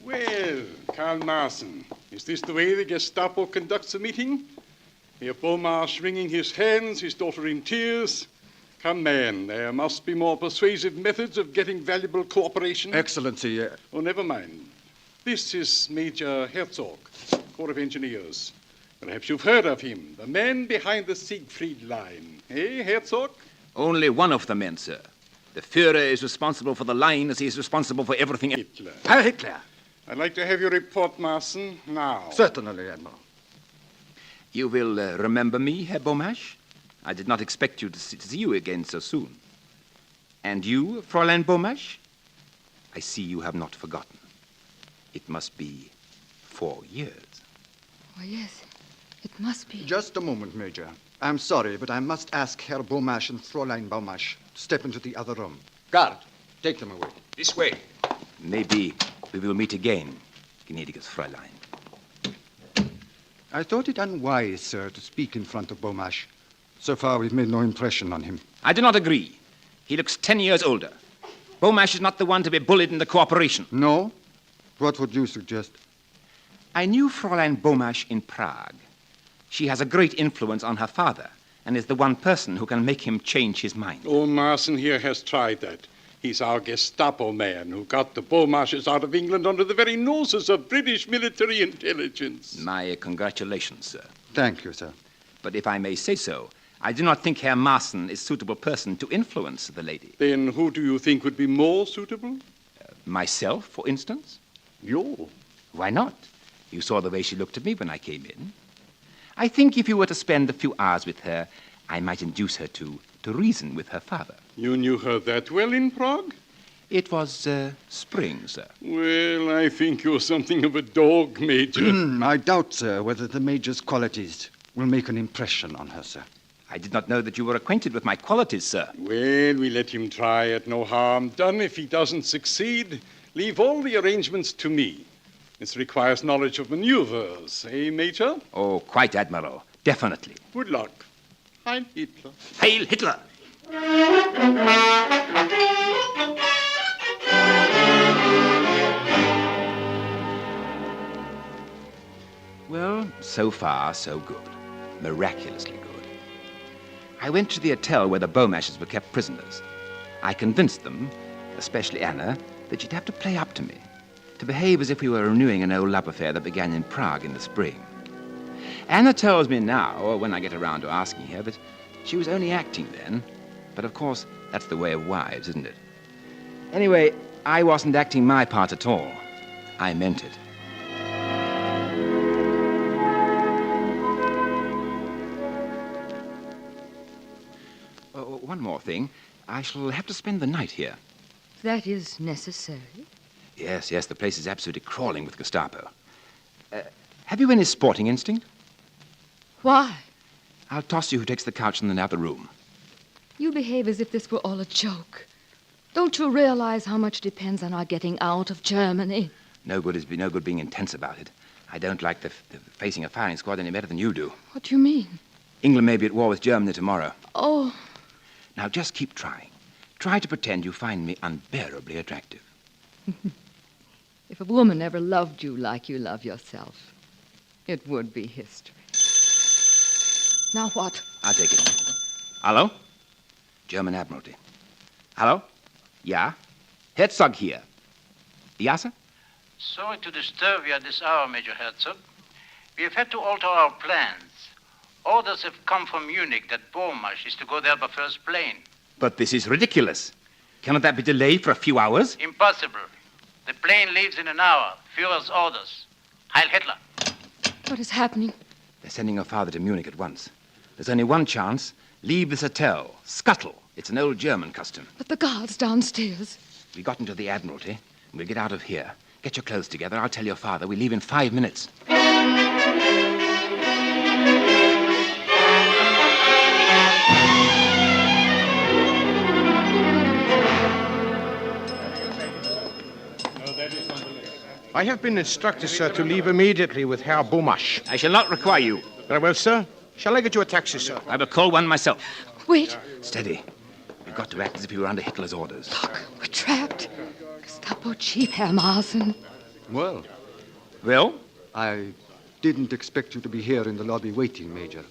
Well, Karl Maaßen, is this the way the Gestapo conducts a meeting? Herr Beaumarsh wringing his hands, his daughter in tears. Come, man, there must be more persuasive methods of getting valuable cooperation. Excellency. Oh, never mind. This is Major Herzog, Corps of Engineers. Perhaps you've heard of him, the man behind the Siegfried Line. Eh, Herzog? Only one of the men, sir. The Führer is responsible for the line as he is responsible for everything. Hitler. Herr Hitler. I'd like to have your report, Maaßen, now. Certainly, Admiral. You will remember me, Herr Beaumarsh? I did not expect you to see you again so soon. And you, Fräulein Beaumarsh? I see you have not forgotten. It must be 4 years. Oh, yes. It must be. Just a moment, Major. I'm sorry, but I must ask Herr Beaumarsh and Fräulein Beaumarsh to step into the other room. Guard, take them away. This way. Maybe we will meet again, gnädiges Fräulein. I thought it unwise, sir, to speak in front of Beaumarsh. So far, we've made no impression on him. I do not agree. He looks 10 years older. Beaumarsh is not the one to be bullied into cooperation. No? What would you suggest? I knew Fräulein Beaumarsh in Prague. She has a great influence on her father and is the one person who can make him change his mind. Oh, Maaßen here has tried that. He's our Gestapo man who got the Beaumarshes out of England under the very noses of British military intelligence. My congratulations, sir. Thank you, sir. But if I may say so, I do not think Herr Maaßen is a suitable person to influence the lady. Then who do you think would be more suitable? Myself, for instance? You? Why not? You saw the way she looked at me when I came in. I think if you were to spend a few hours with her, I might induce her to reason with her father. You knew her that well in Prague? It was spring, sir. Well, I think you're something of a dog, Major. I doubt, sir, whether the Major's qualities will make an impression on her, sir. I did not know that you were acquainted with my qualities, sir. Well, we let him try it. No harm done. If he doesn't succeed, leave all the arrangements to me. This requires knowledge of maneuvers, eh, Major? Oh, quite, Admiral. Definitely. Good luck. Heil Hitler. Heil Hitler! Well, so far, so good. Miraculously good. I went to the hotel where the Beaumarshes were kept prisoners. I convinced them, especially Anna, that she'd have to play up to me, to behave as if we were renewing an old love affair that began in Prague in the spring. Anna tells me now, or when I get around to asking her, that she was only acting then. But of course, that's the way of wives, isn't it? Anyway, I wasn't acting my part at all. I meant it. One more thing. I shall have to spend the night here. That is necessary. Yes, the place is absolutely crawling with Gestapo. Have you any sporting instinct? Why? I'll toss you who takes the couch in the other room. You behave as if this were all a joke. Don't you realize how much depends on our getting out of Germany? No good being intense about it. I don't like the facing a firing squad any better than you do. What do you mean? England may be at war with Germany tomorrow. Oh. Now just keep trying. Try to pretend you find me unbearably attractive. If a woman ever loved you like you love yourself, it would be history. Now what? I'll take it. Hello? German Admiralty. Hello? Yeah? Herzog here. Ja, sir? Sorry to disturb you at this hour, Major Herzog. We have had to alter our plans. Orders have come from Munich that Beaumarsh is to go there by first plane. But this is ridiculous. Cannot that be delayed for a few hours? Impossible. The plane leaves in an hour. Führer's orders. Heil Hitler. What is happening? They're sending your father to Munich at once. There's only one chance. Leave this hotel. Scuttle. It's an old German custom. But the guards downstairs. We got into the Admiralty, and we'll get out of here. Get your clothes together. I'll tell your father. We leave in 5 minutes. I have been instructed, sir, to leave immediately with Herr Bomasch. I shall not require you. Very well, sir. Shall I get you a taxi, sir? I will call one myself. Wait. Steady. You've got to act as if you were under Hitler's orders. Look, we're trapped. Gestapo chief, Herr Marsen. Well? Well? I didn't expect you to be here in the lobby waiting, Major.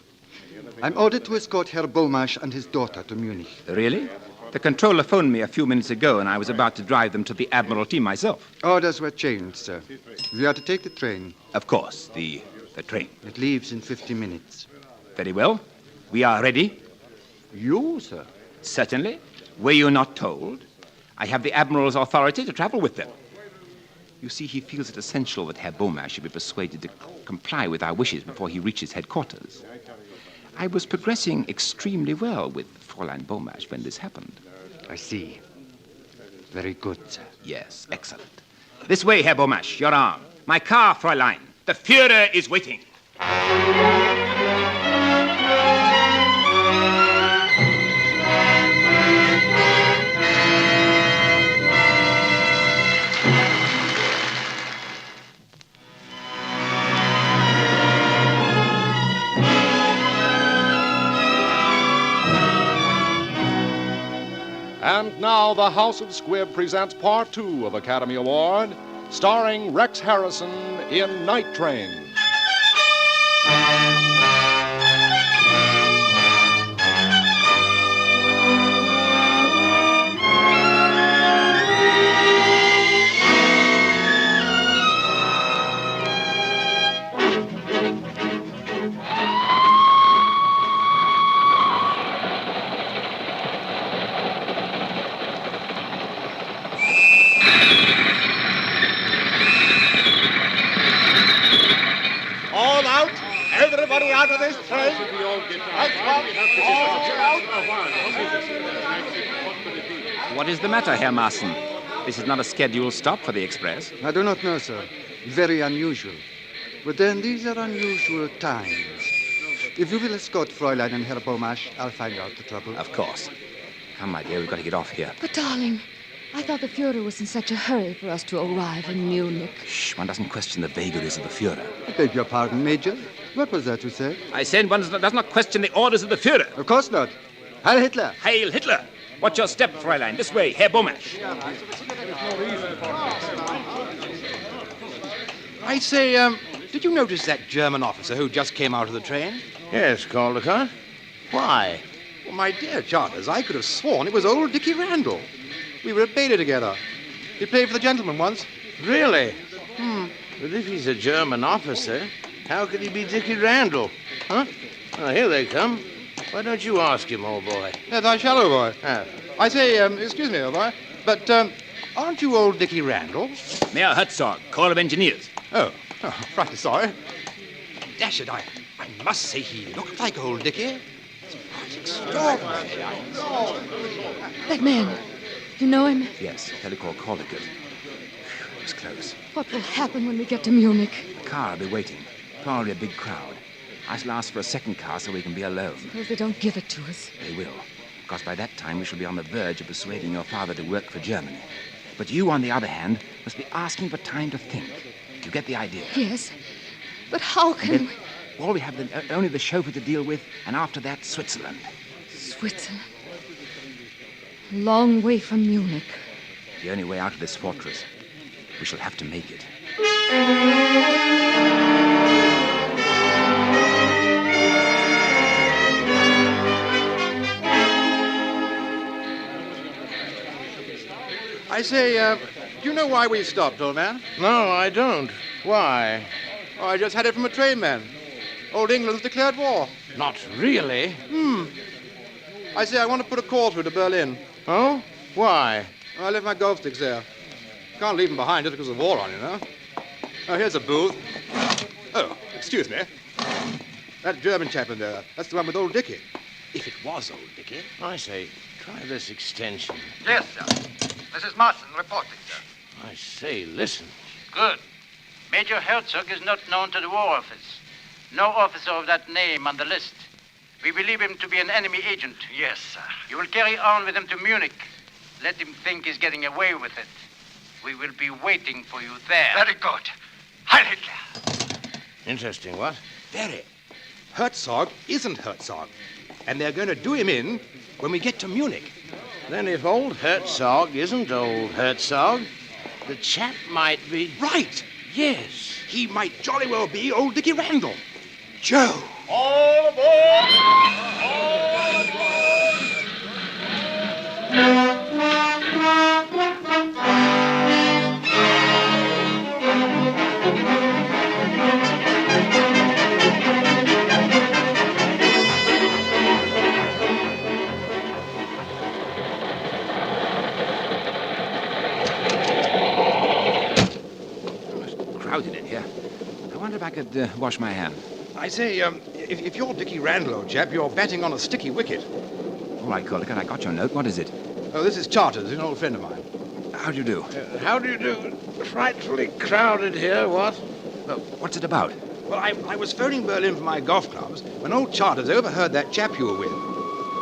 I'm ordered to escort Herr Bomasch and his daughter to Munich. Really? The controller phoned me a few minutes ago, and I was about to drive them to the Admiralty myself. Orders were changed, sir. We are to take the train. Of course, the train. It leaves in 50 minutes. Very well. We are ready. You, sir? Certainly. Were you not told? I have the Admiral's authority to travel with them. You see, he feels it essential that Herr Bomasch should be persuaded to comply with our wishes before he reaches headquarters. I was progressing extremely well with Fräulein Bomasch when this happened. I see. Very good, sir. Yes, excellent. This way, Herr Bomasch, your arm. My car, Fräulein. The Führer is waiting. And now the House of Squibb presents Part 2 of Academy Award, starring Rex Harrison in Night Train. All out! Everybody out of this train! What is the matter, Herr Marsen? This is not a scheduled stop for the express. I do not know, sir. Very unusual. But then these are unusual times. If you will escort Fräulein and Herr Bomasch, I'll find out the trouble. Of course. Come, my dear, we've got to get off here. But, darling, I thought the Führer was in such a hurry for us to arrive in Munich. Shh, one doesn't question the vagaries of the Führer. I beg your pardon, Major. What was that you said? I said one does not question the orders of the Führer. Of course not. Heil Hitler. Heil Hitler. Watch your step, Fräulein. This way, Herr Bomasch. I say, did you notice that German officer who just came out of the train? Yes, Caldecott. Why? Well, my dear Charters, I could have sworn it was old Dickie Randall. We were at Bailey together. He played for the gentleman once. Really? But if he's a German officer, how could he be Dickie Randall? Huh? Oh, here they come. Why don't you ask him, old boy? Yes, I shall, old boy. Ah. I say, excuse me, old boy, but aren't you old Dickie Randall? Mayor Herzog, Corps of Engineers. Oh, frightfully sorry. Dash it, I must say he looked like old Dickie. It's quite extraordinary. That man, you know him? Yes, Helicore Caldecott. It was close. What will happen when we get to Munich? The car will be waiting. Probably a big crowd. I shall ask for a second car so we can be alone. Suppose they don't give it to us. They will. Because by that time we shall be on the verge of persuading your father to work for Germany. But you, on the other hand, must be asking for time to think. You get the idea? Yes. But how can we... Well, we have only the chauffeur to deal with, and after that, Switzerland. Switzerland? A long way from Munich. The only way out of this fortress. We shall have to make it. I say, do you know why we stopped, old man? No, I don't. Why? Oh, I just had it from a train man. Old England's declared war. Not really. I say, I want to put a call through to Berlin. Oh? Why? I left my golf sticks there. Can't leave him behind just because of the war on, you know. Oh, here's a booth. Oh, excuse me. That German chap in there, that's the one with old Dickie. If it was old Dickie. I say, try this extension. Yes, sir. Mrs. Marston reporting, sir. I say, listen. Good. Major Herzog is not known to the War Office. No officer of that name on the list. We believe him to be an enemy agent. Yes, sir. You will carry on with him to Munich. Let him think he's getting away with it. We will be waiting for you there. Very good. Heil Hitler. Interesting, what? Very. Herzog isn't Herzog. And they're going to do him in when we get to Munich. Then if old Herzog isn't old Herzog, the chap might be... Right. Yes. He might jolly well be old Dickie Randall. Joe. All aboard! All Crowded in here. I wonder if I could wash my hands. I say, if you're Dickie Randall, old chap, you're batting on a sticky wicket. All right, Caldecott, I got your note. What is it? Oh, this is Charters, an old friend of mine. How do you do? How do you do? Frightfully crowded here, what? What's it about? Well, I was phoning Berlin for my golf clubs when old Charters overheard that chap you were with.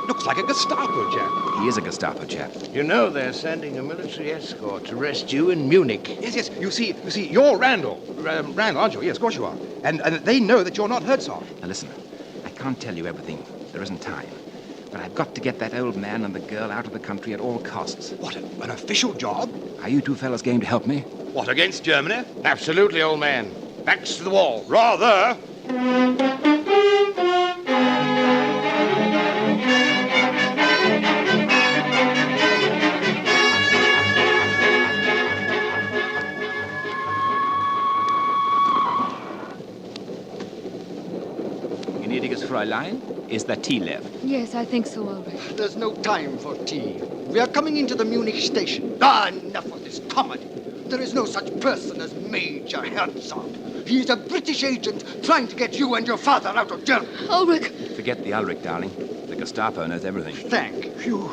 Looks like a Gestapo chap. He is a Gestapo chap. You know they're sending a military escort to arrest you in Munich. Yes. You see, you're Randall. Randall, aren't you? Yes, of course you are. And they know that you're not Herzog. Now listen, I can't tell you everything. There isn't time. But I've got to get that old man and the girl out of the country at all costs. What, an official job? Are you two fellas game to help me? What, against Germany? Absolutely, old man. Backs to the wall. Rather. Gnädiges Fräulein, is there tea left? Yes, I think so, Ulrich. There's no time for tea. We are coming into the Munich station. Enough of this comedy. There is no such person as Major Herzog. He is a British agent trying to get you and your father out of Germany. Ulrich! Forget the Ulrich, darling. The Gestapo knows everything. Thank you.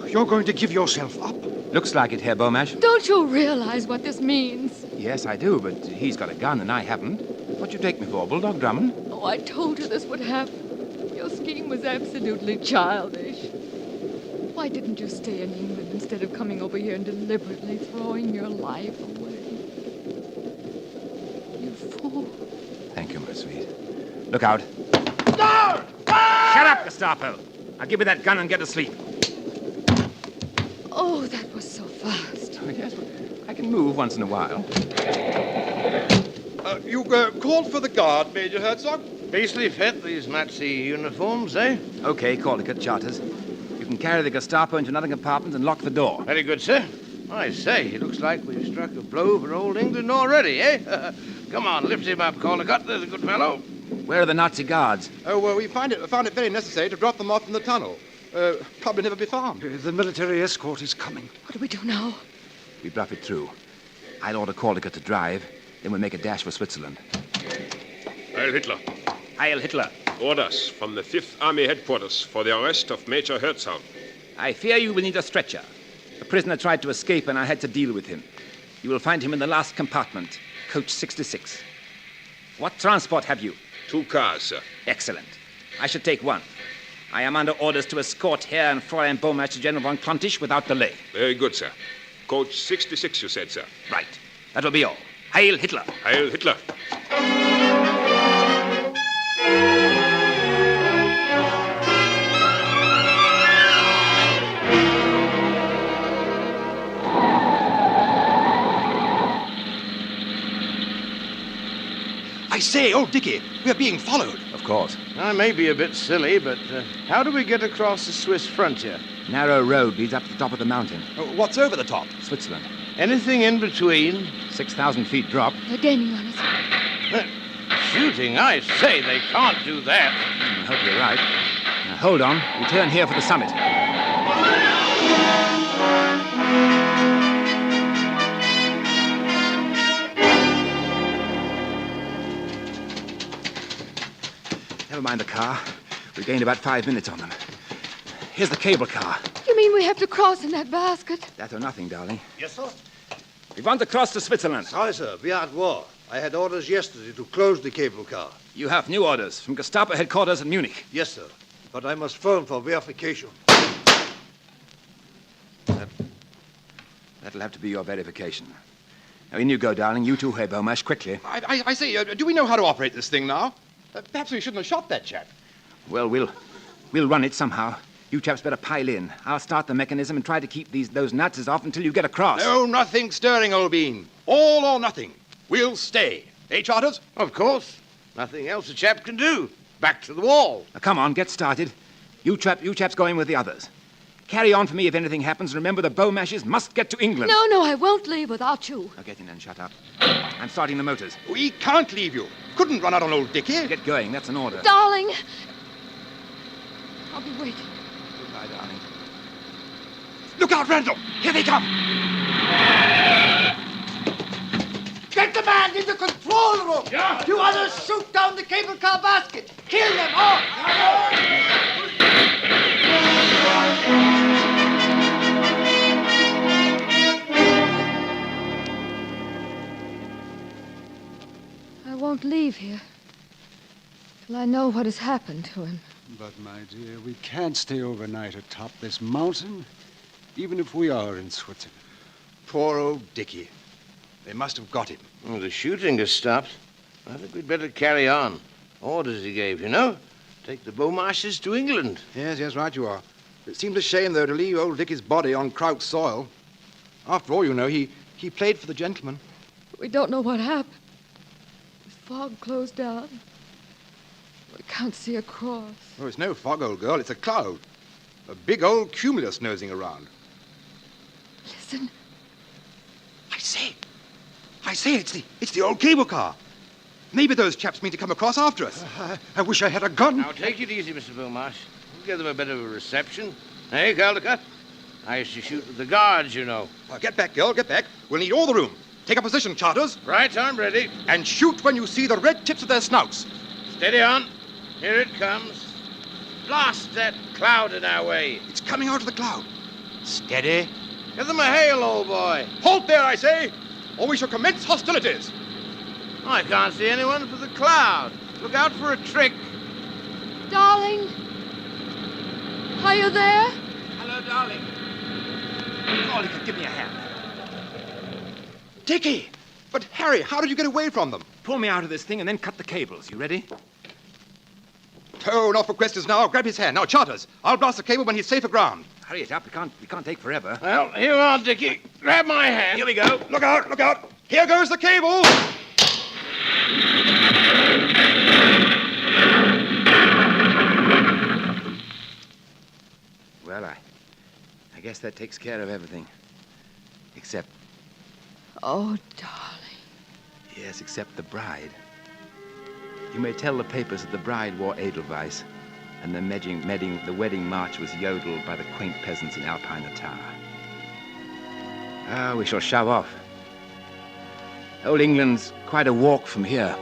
You're going to give yourself up? Looks like it, Herr Bomash. Don't you realize what this means? Yes, I do, but he's got a gun and I haven't. What you take me for, Bulldog Drummond? Oh, I told you this would happen. Your scheme was absolutely childish. Why didn't you stay in England instead of coming over here and deliberately throwing your life away? You fool. Thank you, my sweet. Look out. No! Shut up, Gestapo! I'll give you that gun and get to sleep. Oh, that was so fast. Oh, yes, I can move once in a while. You called for the guard, Major Herzog? Beastly fit, these Nazi uniforms, eh? Okay, Caldecott, Charters. You can carry the Gestapo into another compartment and lock the door. Very good, sir. I say, it looks like we've struck a blow for old England already, eh? Come on, lift him up, Caldecott. There's a good fellow. Where are the Nazi guards? Oh, well, we found it very necessary to drop them off in the tunnel. Probably never be found. The military escort is coming. What do we do now? We bluff it through. I'll order Caldecott to drive, then we'll make a dash for Switzerland. Heil Hitler. Heil Hitler. Orders from the 5th Army headquarters for the arrest of Major Herzog. I fear you will need a stretcher. The prisoner tried to escape and I had to deal with him. You will find him in the last compartment, coach 66. What transport have you? 2 cars, sir. Excellent. I should take one. I am under orders to escort Herr and Fräulein Bomash to General von Klontisch without delay. Very good, sir. Coach 66, you said, sir. Right. That will be all. Heil Hitler. Heil Hitler. I say, old Dickie, we're being followed. Of course. I may be a bit silly, but how do we get across the Swiss frontier? Narrow road leads up to the top of the mountain. What's over the top? Switzerland. Anything in between? 6,000 feet drop. They're gaining on us. Shooting, I say, they can't do that. I hope you're right. Now, hold on. We turn here for the summit. Never mind the car. We gained about 5 minutes on them. Here's the cable car. You mean we have to cross in that basket? That or nothing, darling. Yes, sir? We want to cross to Switzerland. Sorry, sir. We are at war. I had orders yesterday to close the cable car. You have new orders from Gestapo headquarters in Munich. Yes, sir. But I must phone for verification. That'll have to be your verification. Now, in you go, darling. You too, Herr Beaumarchais, quickly. I say, do we know how to operate this thing now? Perhaps we shouldn't have shot that chap. Well, we'll run it somehow. You chaps better pile in. I'll start the mechanism and try to keep those nuts off until you get across. No, nothing stirring, old bean. All or nothing. We'll stay. Eh, Charters? Of course. Nothing else a chap can do. Back to the wall. Now, come on, get started. You chaps go in with the others. Carry on for me if anything happens. Remember, the Beaumarchais must get to England. No, I won't leave without you. Now, get in and shut up. I'm starting the motors. We can't leave you. Couldn't run out on old Dickie. Get going. That's an order. Darling. I'll be waiting. Goodbye, darling. Look out, Randall. Here they come. Get the man in the control room! Yeah. You others shoot down the cable car basket! Kill them all! I won't leave here till I know what has happened to him. But, my dear, we can't stay overnight atop this mountain, even if we are in Switzerland. Poor old Dickie. They must have got him. Well, the shooting has stopped. I think we'd better carry on. Orders he gave, you know. Take the Beaumarchais to England. Yes, right you are. It seems a shame, though, to leave old Dickie's body on Kraut's soil. After all, you know, he played for the gentleman. We don't know what happened. The fog closed down. We can't see across. Oh, it's no fog, old girl. It's a cloud. A big old cumulus nosing around. Listen. I say, it's the old cable car. Maybe those chaps mean to come across after us. I wish I had a gun. Now, take it easy, Mr. Beaumarchais. We'll give them a bit of a reception. Hey, Caldecott? I used to shoot with the guards, you know. Get back, girl, get back. We'll need all the room. Take a position, Charters. Right, I'm ready. And shoot when you see the red tips of their snouts. Steady on. Here it comes. Blast that cloud in our way. It's coming out of the cloud. Steady. Give them a hail, old boy. Halt there, I say, or we shall commence hostilities. I can't see anyone for the cloud. Look out for a trick. Darling. Are you there? Hello, darling. Caldecott, give me a hand. Dickie! But, Harry, how did you get away from them? Pull me out of this thing and then cut the cables. You ready? Oh, not for questions now. Grab his hand. Now, Charters, I'll blast the cable when he's safe aground. Hurry it up. We can't take forever. Well, here we are, Dickie. Grab my hand. Here we go. Look out, look out. Here goes the cable. Well, I guess that takes care of everything. Except... Oh, darling. Yes, except the bride. You may tell the papers that the bride wore Edelweiss, and the wedding march was yodeled by the quaint peasants in Alpine attire. Ah, we shall shove off. Old England's quite a walk from here.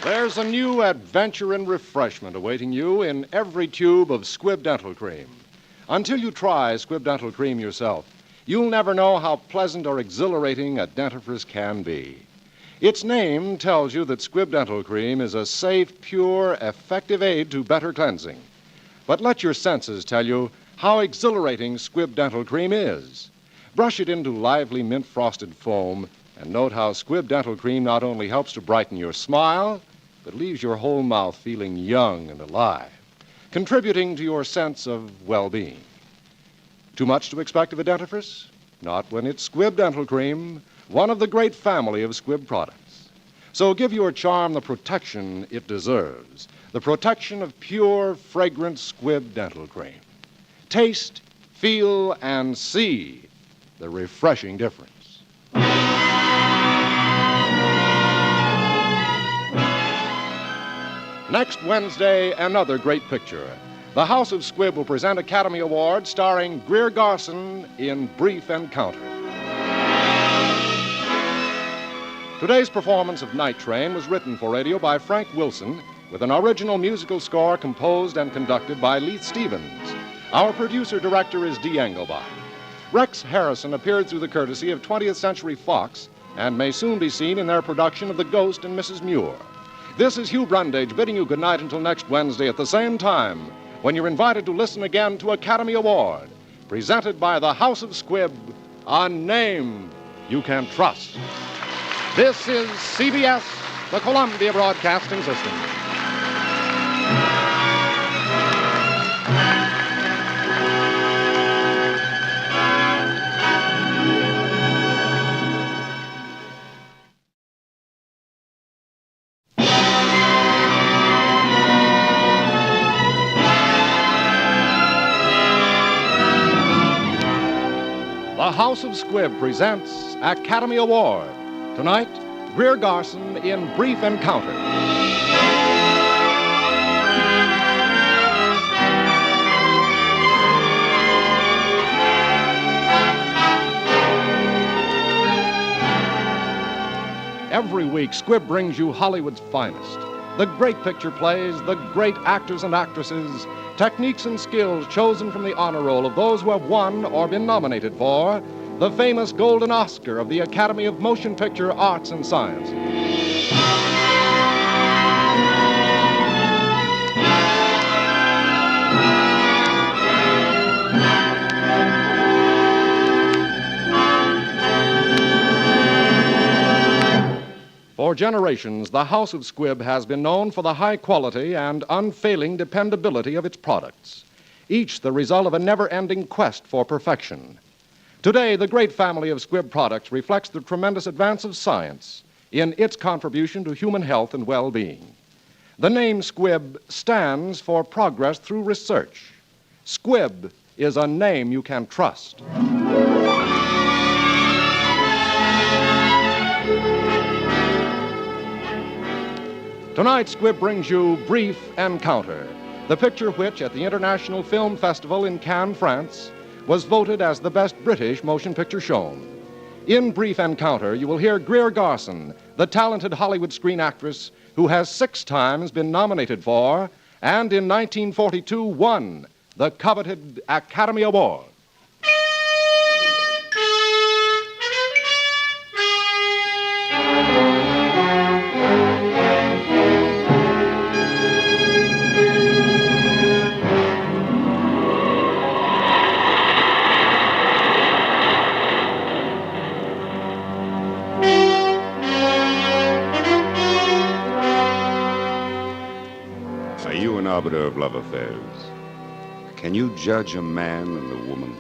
There's a new adventure and refreshment awaiting you in every tube of Squibb Dental Cream. Until you try Squibb Dental Cream yourself, you'll never know how pleasant or exhilarating a dentifrice can be. Its name tells you that Squibb Dental Cream is a safe, pure, effective aid to better cleansing. But let your senses tell you how exhilarating Squibb Dental Cream is. Brush it into lively mint-frosted foam and note how Squibb Dental Cream not only helps to brighten your smile, but leaves your whole mouth feeling young and alive, contributing to your sense of well-being. Too much to expect of a dentifrice? Not when it's Squibb Dental Cream, one of the great family of Squibb products. So give your charm the protection it deserves, the protection of pure, fragrant Squibb Dental Cream. Taste, feel, and see the refreshing difference. Next Wednesday, another great picture. The House of Squibb will present Academy Award starring Greer Garson in Brief Encounter. Today's performance of Night Train was written for radio by Frank Wilson with an original musical score composed and conducted by Leith Stevens. Our producer-director is Dee Engelbach. Rex Harrison appeared through the courtesy of 20th Century Fox and may soon be seen in their production of The Ghost and Mrs. Muir. This is Hugh Brundage bidding you goodnight until next Wednesday at the same time, when you're invited to listen again to Academy Award, presented by the House of Squibb, a name you can trust. This is CBS, the Columbia Broadcasting System. The House of Squibb presents Academy Award. Tonight, Greer Garson in Brief Encounter. Every week, Squibb brings you Hollywood's finest. The great picture plays, the great actors and actresses, techniques and skills chosen from the honor roll of those who have won or been nominated for the famous Golden Oscar of the Academy of Motion Picture Arts and Sciences. For generations, the House of Squibb has been known for the high quality and unfailing dependability of its products, each the result of a never-ending quest for perfection. Today, the great family of Squibb products reflects the tremendous advance of science in its contribution to human health and well-being. The name Squibb stands for progress through research. Squibb is a name you can trust. Tonight, Squibb brings you Brief Encounter, the picture which, at the International Film Festival in Cannes, France, was voted as the best British motion picture shown. In Brief Encounter, you will hear Greer Garson, the talented Hollywood screen actress who has 6 times been nominated for, and in 1942 won, the coveted Academy Award. Arbiter of love affairs. Can you judge a man and a woman?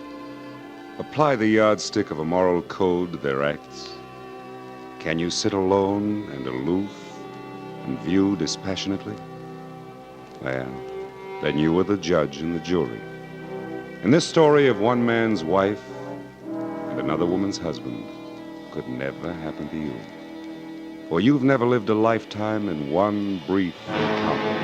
Apply the yardstick of a moral code to their acts? Can you sit alone and aloof and view dispassionately? Well, then you are the judge and the jury. And this story of one man's wife and another woman's husband could never happen to you. For you've never lived a lifetime in one brief encounter.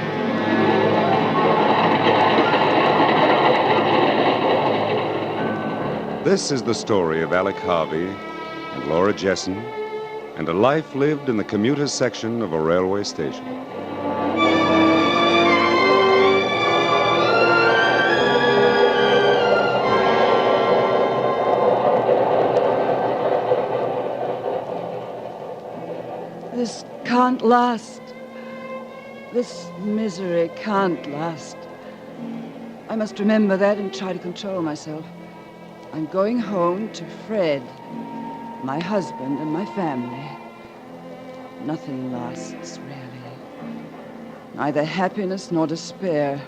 This is the story of Alec Harvey and Laura Jessen and a life lived in the commuter's section of a railway station. This can't last. This misery can't last. I must remember that and try to control myself. I'm going home to Fred, my husband, and my family. Nothing lasts, really. Neither happiness nor despair.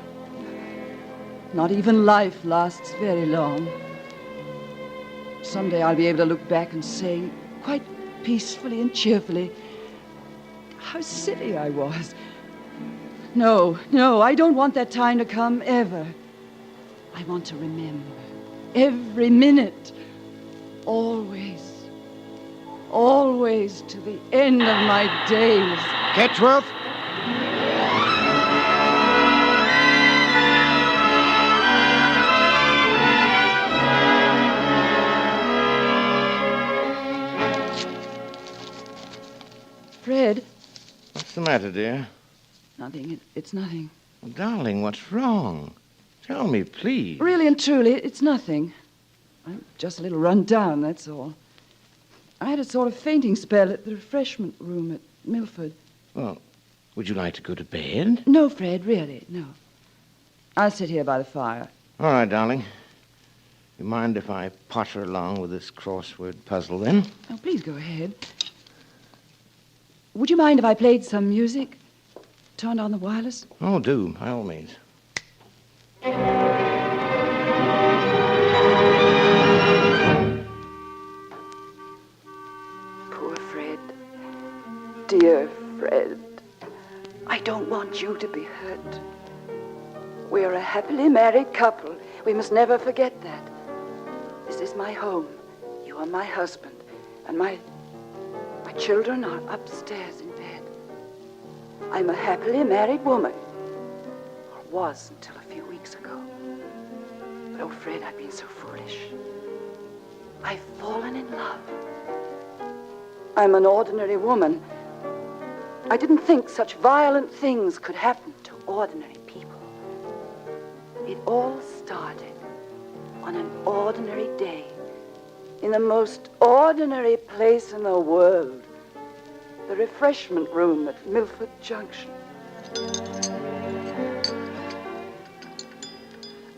Not even life lasts very long. Someday I'll be able to look back and say, quite peacefully and cheerfully, how silly I was. No, I don't want that time to come ever. I want to remember every minute always, always to the end of my days. Catchworth? Fred? What's the matter, dear? Nothing. It's nothing. Well, darling, what's wrong? Tell me, please. Really and truly, it's nothing. I'm just a little run down, that's all. I had a sort of fainting spell at the refreshment room at Milford. Well, would you like to go to bed? No, Fred, really, no. I'll sit here by the fire. All right, darling. You mind if I potter along with this crossword puzzle, then? Oh, please go ahead. Would you mind if I played some music? Turned on the wireless? Oh, do, by all means. Poor Fred. Dear Fred. I don't want you to be hurt. We're a happily married couple. We must never forget that. This is my home. You are my husband. And my children are upstairs in bed. I'm a happily married woman. Or was until a few weeks ago. But, oh, Fred, I've been so foolish. I've fallen in love. I'm an ordinary woman. I didn't think such violent things could happen to ordinary people. It all started on an ordinary day in the most ordinary place in the world, the refreshment room at Milford Junction.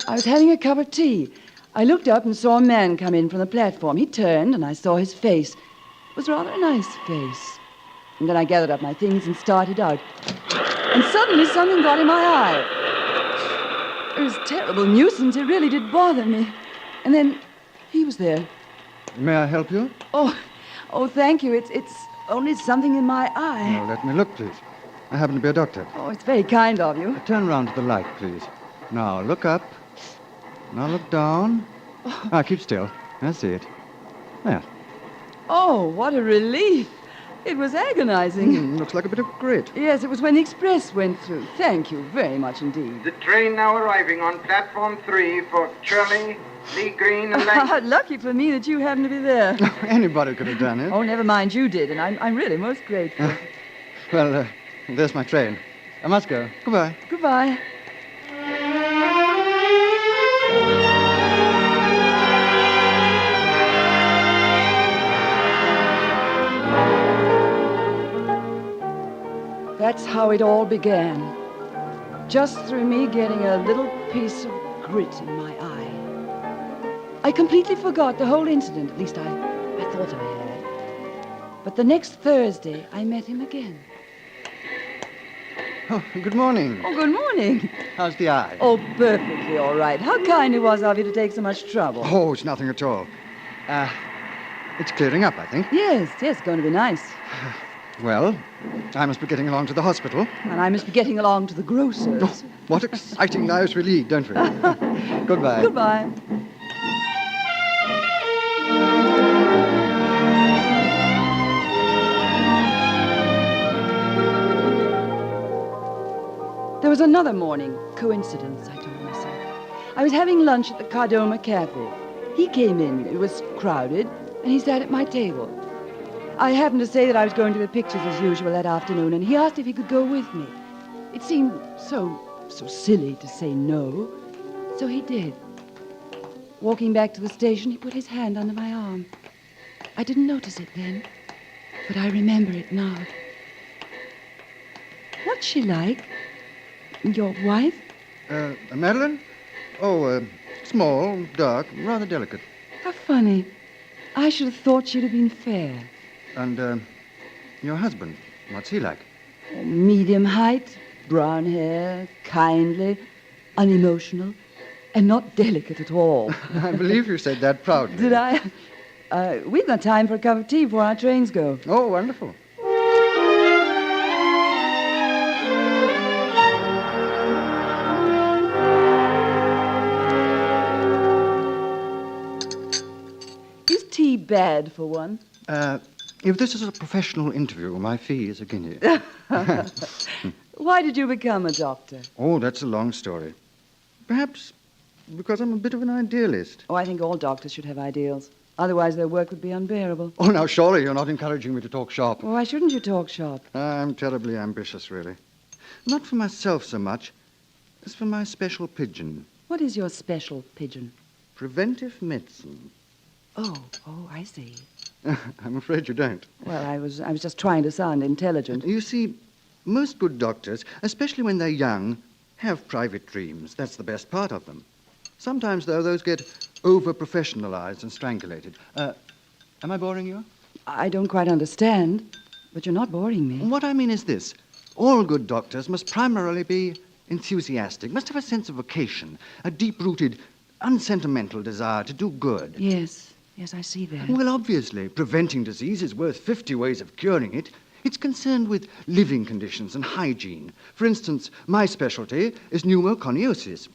I was having a cup of tea. I looked up and saw a man come in from the platform. He turned, and I saw his face. It was rather a nice face. And then I gathered up my things and started out. And suddenly something got in my eye. It was a terrible nuisance. It really did bother me. And then he was there. May I help you? Oh, thank you. It's only something in my eye. Now, let me look, please. I happen to be a doctor. Oh, it's very kind of you. Turn round to the light, please. Now, look up. Now, look down. Keep still. I see it. There. Oh, what a relief. It was agonizing. Looks like a bit of grit. Yes, it was when the express went through. Thank you very much indeed. The train now arriving on platform 3 for Shirley, Lee Green, and Lang. Lucky for me that you happened to be there. Anybody could have done it. Oh, never mind, you did, and I'm really most grateful. Well, there's my train. I must go. Goodbye. Goodbye. That's how it all began. Just through me getting a little piece of grit in my eye. I completely forgot the whole incident. At least I thought I had. But the next Thursday, I met him again. Oh, good morning. Oh, good morning. How's the eye? Oh, perfectly all right. How kind it was of you to take so much trouble. Oh, it's nothing at all. It's clearing up, I think. Yes, going to be nice. Well, I must be getting along to the hospital. And I must be getting along to the grocer's. Oh, what exciting lives we lead, don't we? Goodbye. Goodbye. There was another morning. Coincidence, I told myself. I was having lunch at the Cardoma Cafe. He came in. It was crowded, and he sat at my table. I happened to say that I was going to the pictures as usual that afternoon, and he asked if he could go with me. It seemed so silly to say no, so he did. Walking back to the station, he put his hand under my arm. I didn't notice it then, but I remember it now. What's she like? Your wife? Madeline? Oh, small, dark, rather delicate. How funny. I should have thought she'd have been fair. And, your husband, what's he like? Oh, medium height, brown hair, kindly, unemotional, and not delicate at all. I believe you said that proudly. Did I? We've got time for a cup of tea before our trains go. Oh, wonderful. He's tea bad, for one? If this is a professional interview, my fee is a guinea. Why did you become a doctor? Oh, that's a long story. Perhaps because I'm a bit of an idealist. Oh, I think all doctors should have ideals. Otherwise, their work would be unbearable. Oh, now, surely you're not encouraging me to talk shop. Well, why shouldn't you talk shop? I'm terribly ambitious, really. Not for myself so much as for my special pigeon. What is your special pigeon? Preventive medicine. Oh, I see. I'm afraid you don't. Well, I was just trying to sound intelligent. You see, most good doctors, especially when they're young, have private dreams. That's the best part of them. Sometimes, though, those get over-professionalized and strangulated. Am I boring you? I don't quite understand, but you're not boring me. What I mean is this. All good doctors must primarily be enthusiastic, must have a sense of vocation, a deep-rooted, unsentimental desire to do good. Yes, I see that. Well, obviously, preventing disease is worth 50 ways of curing it. It's concerned with living conditions and hygiene. For instance, my specialty is pneumoconiosis.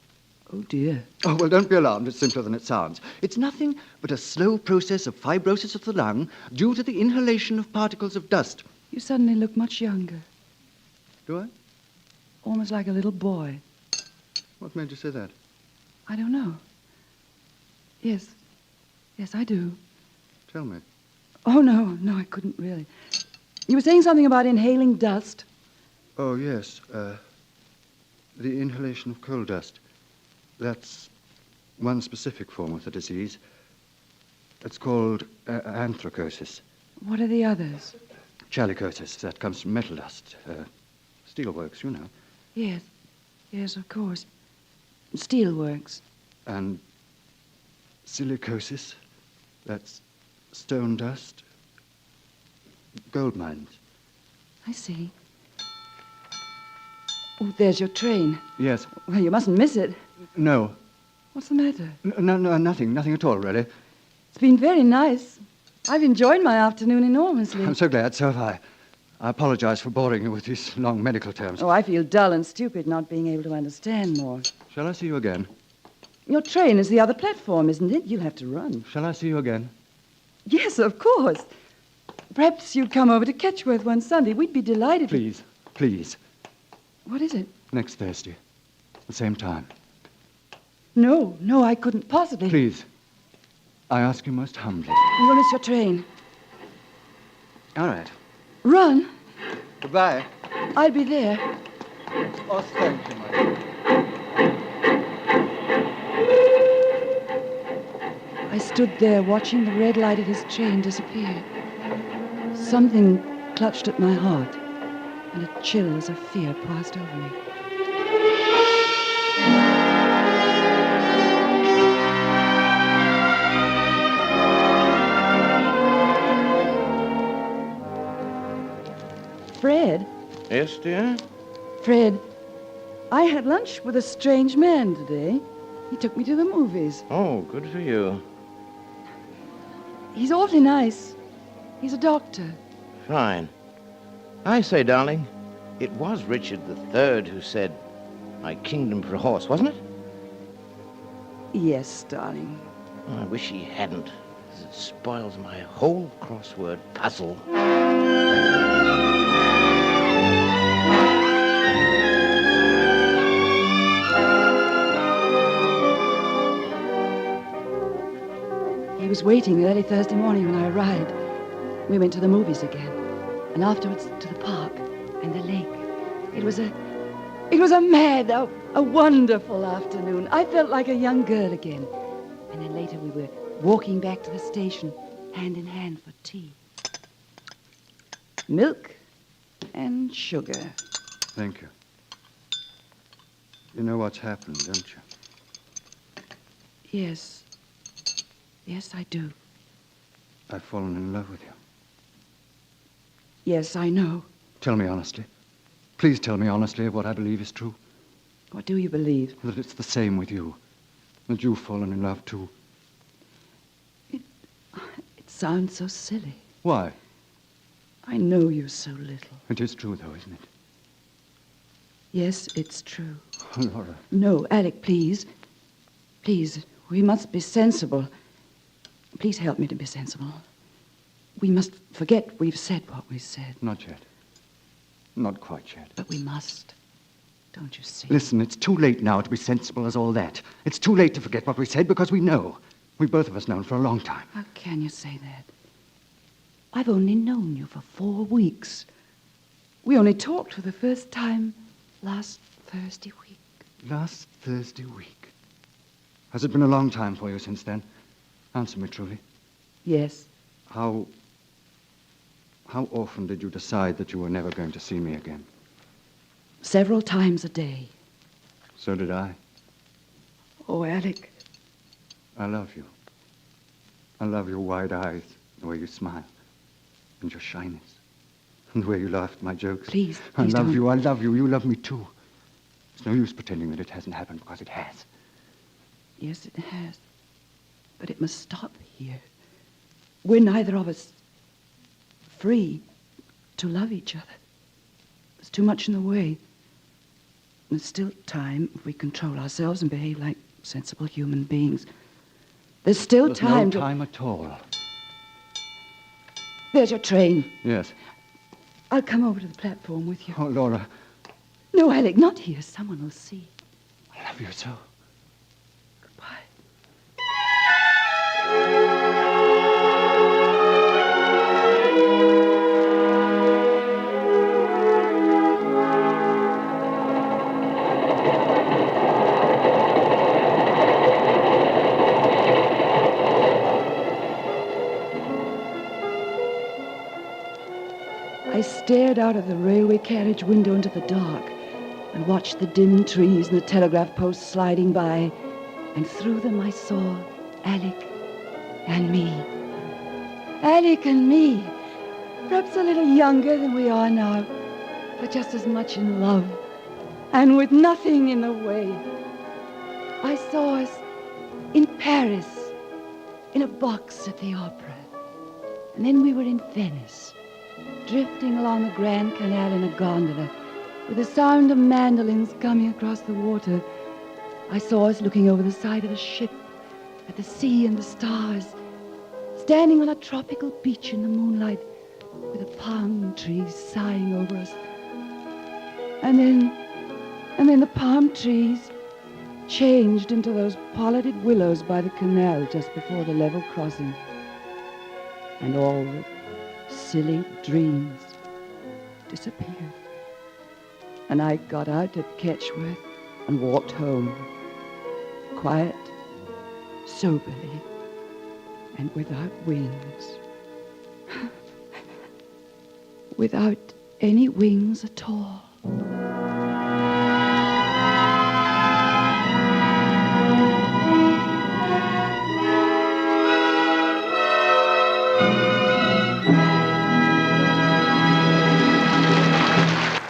Oh, dear. Oh, well, don't be alarmed. It's simpler than it sounds. It's nothing but a slow process of fibrosis of the lung due to the inhalation of particles of dust. You suddenly look much younger. Do I? Almost like a little boy. What made you say that? I don't know. Yes, I do. Tell me. Oh, no, I couldn't really. You were saying something about inhaling dust. Oh, yes. The inhalation of coal dust. That's one specific form of the disease. It's called anthracosis. What are the others? Chalicosis. That comes from metal dust. Steelworks, you know. Yes, of course. Steelworks. And silicosis. That's stone dust. Gold mines. I see. Oh, there's your train. Yes. Well, you mustn't miss it. No. What's the matter? No, nothing at all, really. It's been very nice. I've enjoyed my afternoon enormously. I'm so glad, so have I. I apologize for boring you with these long medical terms. Oh, I feel dull and stupid not being able to understand more. Shall I see you again? Your train is the other platform, isn't it? You'll have to run. Shall I see you again? Yes, of course. Perhaps you'd come over to Ketchworth one Sunday. We'd be delighted. Please. What is it? Next Thursday. The same time. No, I couldn't possibly. Please. I ask you most humbly. You'll miss your train. All right. Run. Goodbye. I'll be there. Oh, thank you, my dear. I stood there watching the red light of his train disappear. Something clutched at my heart, and a chill as of fear passed over me. Fred? Yes, dear? Fred, I had lunch with a strange man today. He took me to the movies. Oh, good for you. He's awfully nice. He's a doctor. Fine. I say, darling, it was Richard III who said, "My kingdom for a horse," wasn't it? Yes, darling. Oh, I wish he hadn't, 'cause it spoils my whole crossword puzzle. He was waiting early Thursday morning when I arrived. We went to the movies again, and afterwards to the park and the lake. It was a mad, a wonderful afternoon. I felt like a young girl again. And then later we were walking back to the station, hand in hand for tea. Milk and sugar. Thank you. You know what's happened, don't you? Yes. Yes, I do. I've fallen in love with you. Yes, I know. Tell me honestly. Please tell me honestly of what I believe is true. What do you believe? That it's the same with you. That you've fallen in love, too. It sounds so silly. Why? I know you so little. It is true, though, isn't it? Yes, it's true. Oh, Laura. No, Alec, please. Please, we must be sensible. Please help me to be sensible. We must forget we've said what we said. Not yet. Not quite yet. But we must. Don't you see? Listen, it's too late now to be sensible as all that. It's too late to forget what we said because we know. We've both of us known for a long time. How can you say that? I've only known you for 4 weeks. We only talked for the first time last Thursday week. Last Thursday week. Has it been a long time for you since then? Answer me truly. Yes. How often did you decide that you were never going to see me again? Several times a day. So did I. Oh, Alec. I love you. I love your wide eyes, the way you smile, and your shyness, and the way you laugh at my jokes. Please I love don't. you, I love you. You love me too. It's no use pretending that it hasn't happened because it has. Yes, it has. But it must stop here. We're neither of us free to love each other. There's too much in the way. There's still time if we control ourselves and behave like sensible human beings. There's still time no time at all. There's your train. Yes. I'll come over to the platform with you. Oh, Laura. No, Alec, not here. Someone will see. I love you so. I stared out of the railway carriage window into the dark and watched the dim trees and the telegraph posts sliding by, and through them I saw Alec and me. Alec and me, perhaps a little younger than we are now, but just as much in love and with nothing in the way. I saw us in Paris, in a box at the opera, and then we were in Venice, drifting along the Grand Canal in a gondola, with the sound of mandolins coming across the water. I saw us looking over the side of the ship at the sea and the stars, standing on a tropical beach in the moonlight, with the palm trees sighing over us. And then the palm trees changed into those pollarded willows by the canal just before the level crossing. And all the silly dreams disappeared. And I got out at Ketchworth and walked home, quiet, soberly, and without wings. Without any wings at all.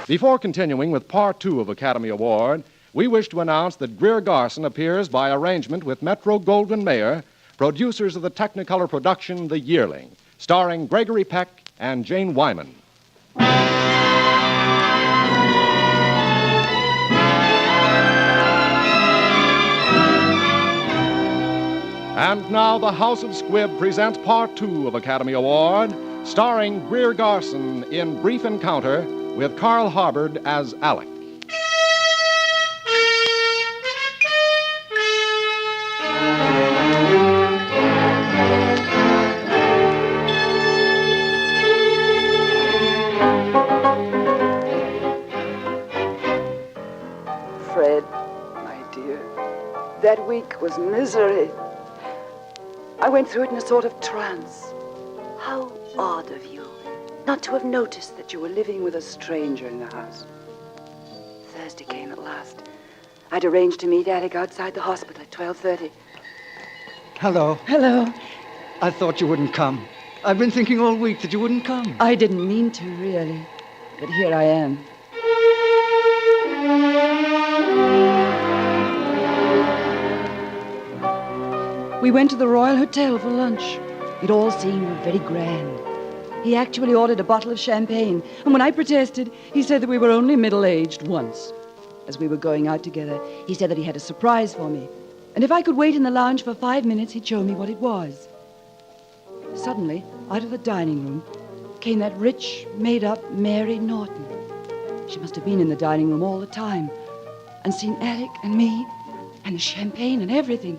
Before continuing with Part 2 of Academy Award, we wish to announce that Greer Garson appears by arrangement with Metro-Goldwyn-Mayer, producers of the Technicolor production The Yearling, starring Gregory Peck and Jane Wyman. And now the House of Squibb presents Part 2 of Academy Award, starring Greer Garson in Brief Encounter with Carl Harbord as Alec. Fred, my dear, that week was misery. I went through it in a sort of trance. How odd of you not to have noticed that you were living with a stranger in the house. Thursday came at last. I'd arranged to meet Alec outside the hospital at 12:30. Hello. Hello. I thought you wouldn't come. I've been thinking all week that you wouldn't come. I didn't mean to, really. But here I am. We went to the Royal Hotel for lunch. It all seemed very grand. He actually ordered a bottle of champagne, and when I protested, he said that we were only middle-aged once. As we were going out together, he said that he had a surprise for me, and if I could wait in the lounge for 5 minutes, he'd show me what it was. Suddenly, out of the dining room, came that rich, made-up Mary Norton. She must have been in the dining room all the time and seen Alec and me and the champagne and everything.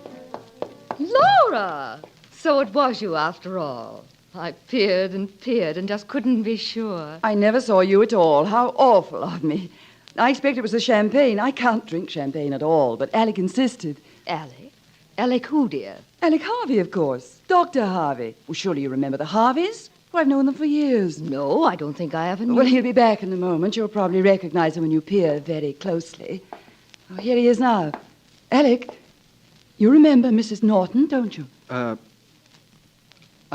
Laura! So it was you after all. I peered and just couldn't be sure. I never saw you at all. How awful of me. I expect it was the champagne. I can't drink champagne at all, but Alec insisted. Alec? Alec who, dear? Alec Harvey, of course. Dr. Harvey. Well, surely you remember the Harveys? Well, I've known them for years. No, I don't think I ever knew. Well, he'll be back in a moment. You'll probably recognize him when you peer very closely. Oh, here he is now. Alec, you remember Mrs. Norton, don't you? I'm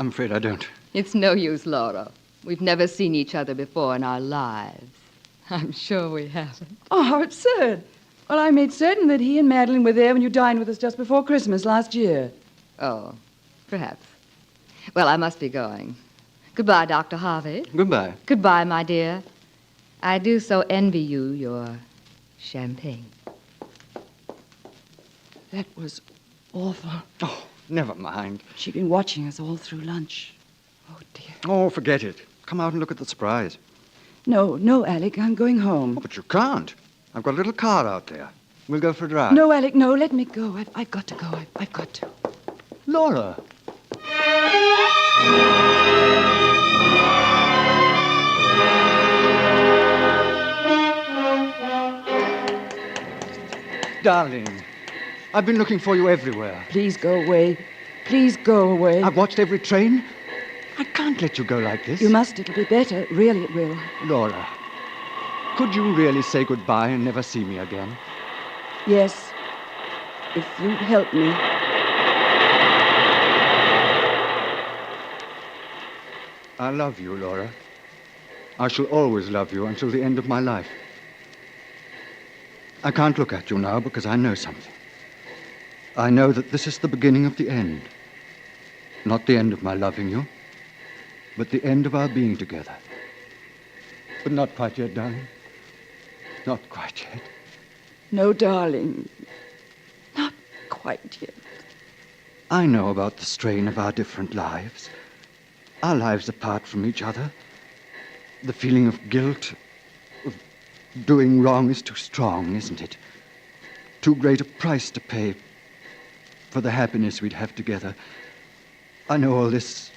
afraid I don't. It's no use, Laura. We've never seen each other before in our lives. I'm sure we haven't. Oh, how absurd. Well, I made certain that he and Madeline were there when you dined with us just before Christmas last year. Oh, perhaps. Well, I must be going. Goodbye, Dr. Harvey. Goodbye. Goodbye, my dear. I do so envy you your champagne. That was awful. Oh, never mind. She'd been watching us all through lunch. Oh, dear. Oh, forget it. Come out and look at the surprise. No, Alec, I'm going home. Oh, but you can't. I've got a little car out there. We'll go for a drive. No, Alec, no, let me go. I've got to go. I've got to. Laura. Darling, I've been looking for you everywhere. Please go away. Please go away. I've watched every train. I can't let you go like this. You must. It'll be better. Really, it will. Laura, could you really say goodbye and never see me again? Yes, if you'd help me. I love you, Laura. I shall always love you until the end of my life. I can't look at you now because I know something. I know that this is the beginning of the end. Not the end of my loving you, but the end of our being together. But not quite yet, darling. Not quite yet. No, darling. Not quite yet. I know about the strain of our different lives. Our lives apart from each other. The feeling of guilt, of doing wrong is too strong, isn't it? Too great a price to pay for the happiness we'd have together. I know all this.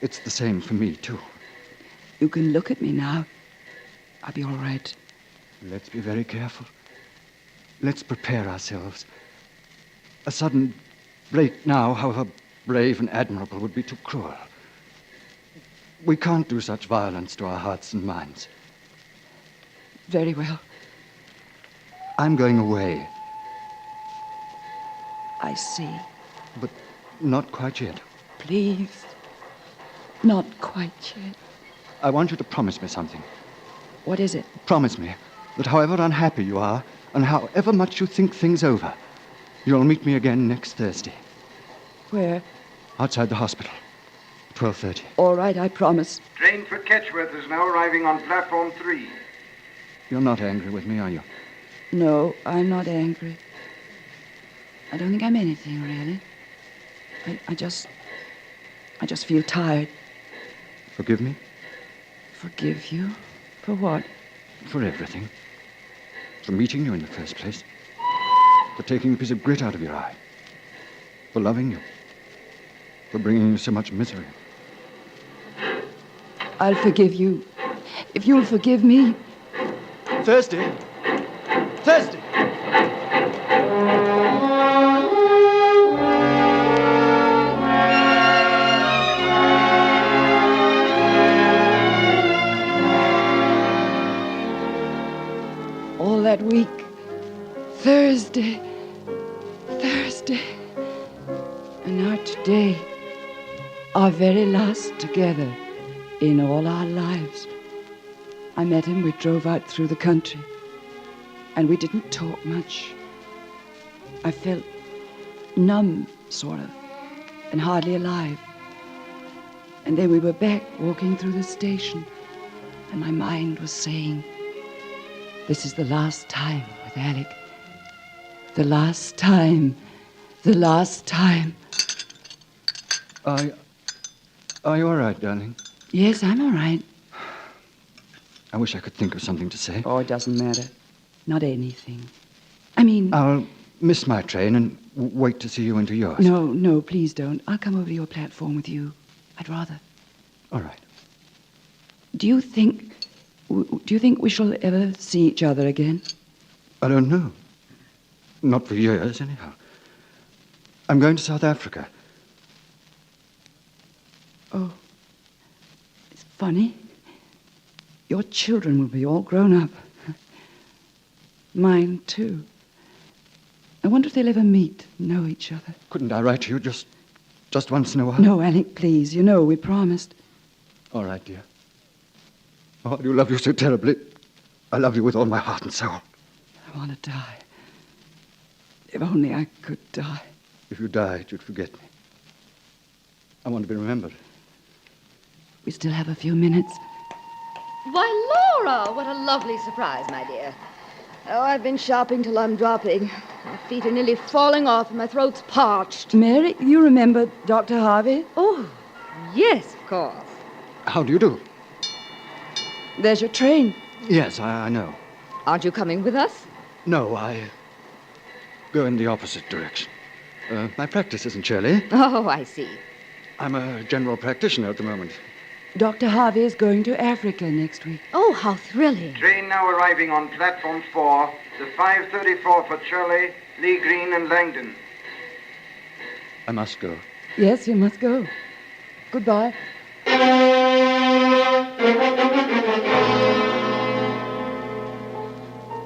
It's the same for me, too. You can look at me now. I'll be all right. Let's be very careful. Let's prepare ourselves. A sudden break now, however brave and admirable, would be too cruel. We can't do such violence to our hearts and minds. Very well. I'm going away. I see. But not quite yet. Please. Not quite yet. I want you to promise me something. What is it? Promise me that however unhappy you are, and however much you think things over, you'll meet me again next Thursday. Where? Outside the hospital. 12:30. All right, I promise. Train for Ketchworth is now arriving on platform 3. You're not angry with me, are you? No, I'm not angry. I don't think I'm anything, really. I just feel tired. Forgive me? Forgive you? For what? For everything. For meeting you in the first place. For taking the piece of grit out of your eye. For loving you. For bringing you so much misery. I'll forgive you. If you'll forgive me. Thursday. Thursday. All that week. Thursday. And now today. Our very last together in all our lives. I met him, we drove out through the country. And we didn't talk much. I felt numb, sort of, and hardly alive. And then we were back walking through the station. And my mind was saying, this is the last time with Alec. The last time. The last time. Are you all right, darling? Yes, I'm all right. I wish I could think of something to say. Oh, it doesn't matter. Not anything. I mean... I'll miss my train and wait to see you into yours. No, please don't. I'll come over to your platform with you. I'd rather. All right. Do you think we shall ever see each other again? I don't know. Not for years, anyhow. I'm going to South Africa. Oh. It's funny. Your children will be all grown up. Mine, too. I wonder if they'll ever meet, know each other. Couldn't I write to you just once in a while? No, Alec, please. You know we promised. All right, dear. Oh, I do love you so terribly. I love you with all my heart and soul. I want to die. If only I could die. If you died, you'd forget me. I want to be remembered. We still have a few minutes. Why, Laura, what a lovely surprise, my dear. Oh, I've been shopping till I'm dropping. My feet are nearly falling off and my throat's parched. Mary, you remember Dr. Harvey? Oh, yes, of course. How do you do? There's your train. Yes, I know. Aren't you coming with us? No, I go in the opposite direction. My practice isn't Shirley. Oh, I see. I'm a general practitioner at the moment. Dr. Harvey is going to Africa next week. Oh, how thrilling. Train now arriving on platform 4, the 5:34 for Shirley, Lee Green, and Langdon. I must go. Yes, you must go. Goodbye. I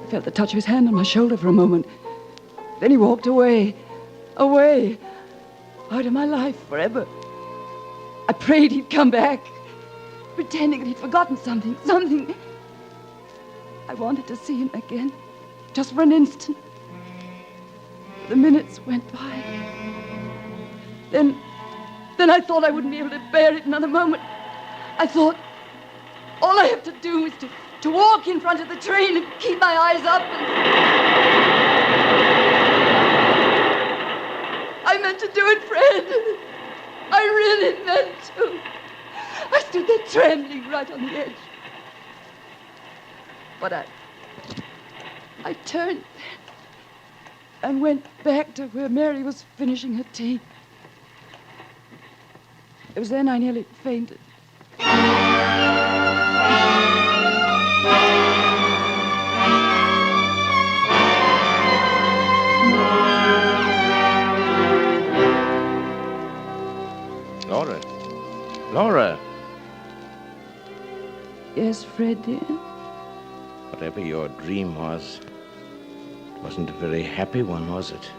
felt the touch of his hand on my shoulder for a moment. Then he walked away. Away. Out of my life forever. I prayed he'd come back. Pretending that he'd forgotten something. I wanted to see him again. Just for an instant. The minutes went by. Then I thought I wouldn't be able to bear it another moment. I thought all I have to do is to walk in front of the train and keep my eyes up. I meant to do it, Fred. I really meant to. I stood there trembling right on the edge. But I turned and went back to where Mary was finishing her tea. It was then I nearly fainted. Laura. Yes, Fred, dear? Whatever your dream was, it wasn't a very happy one, was it?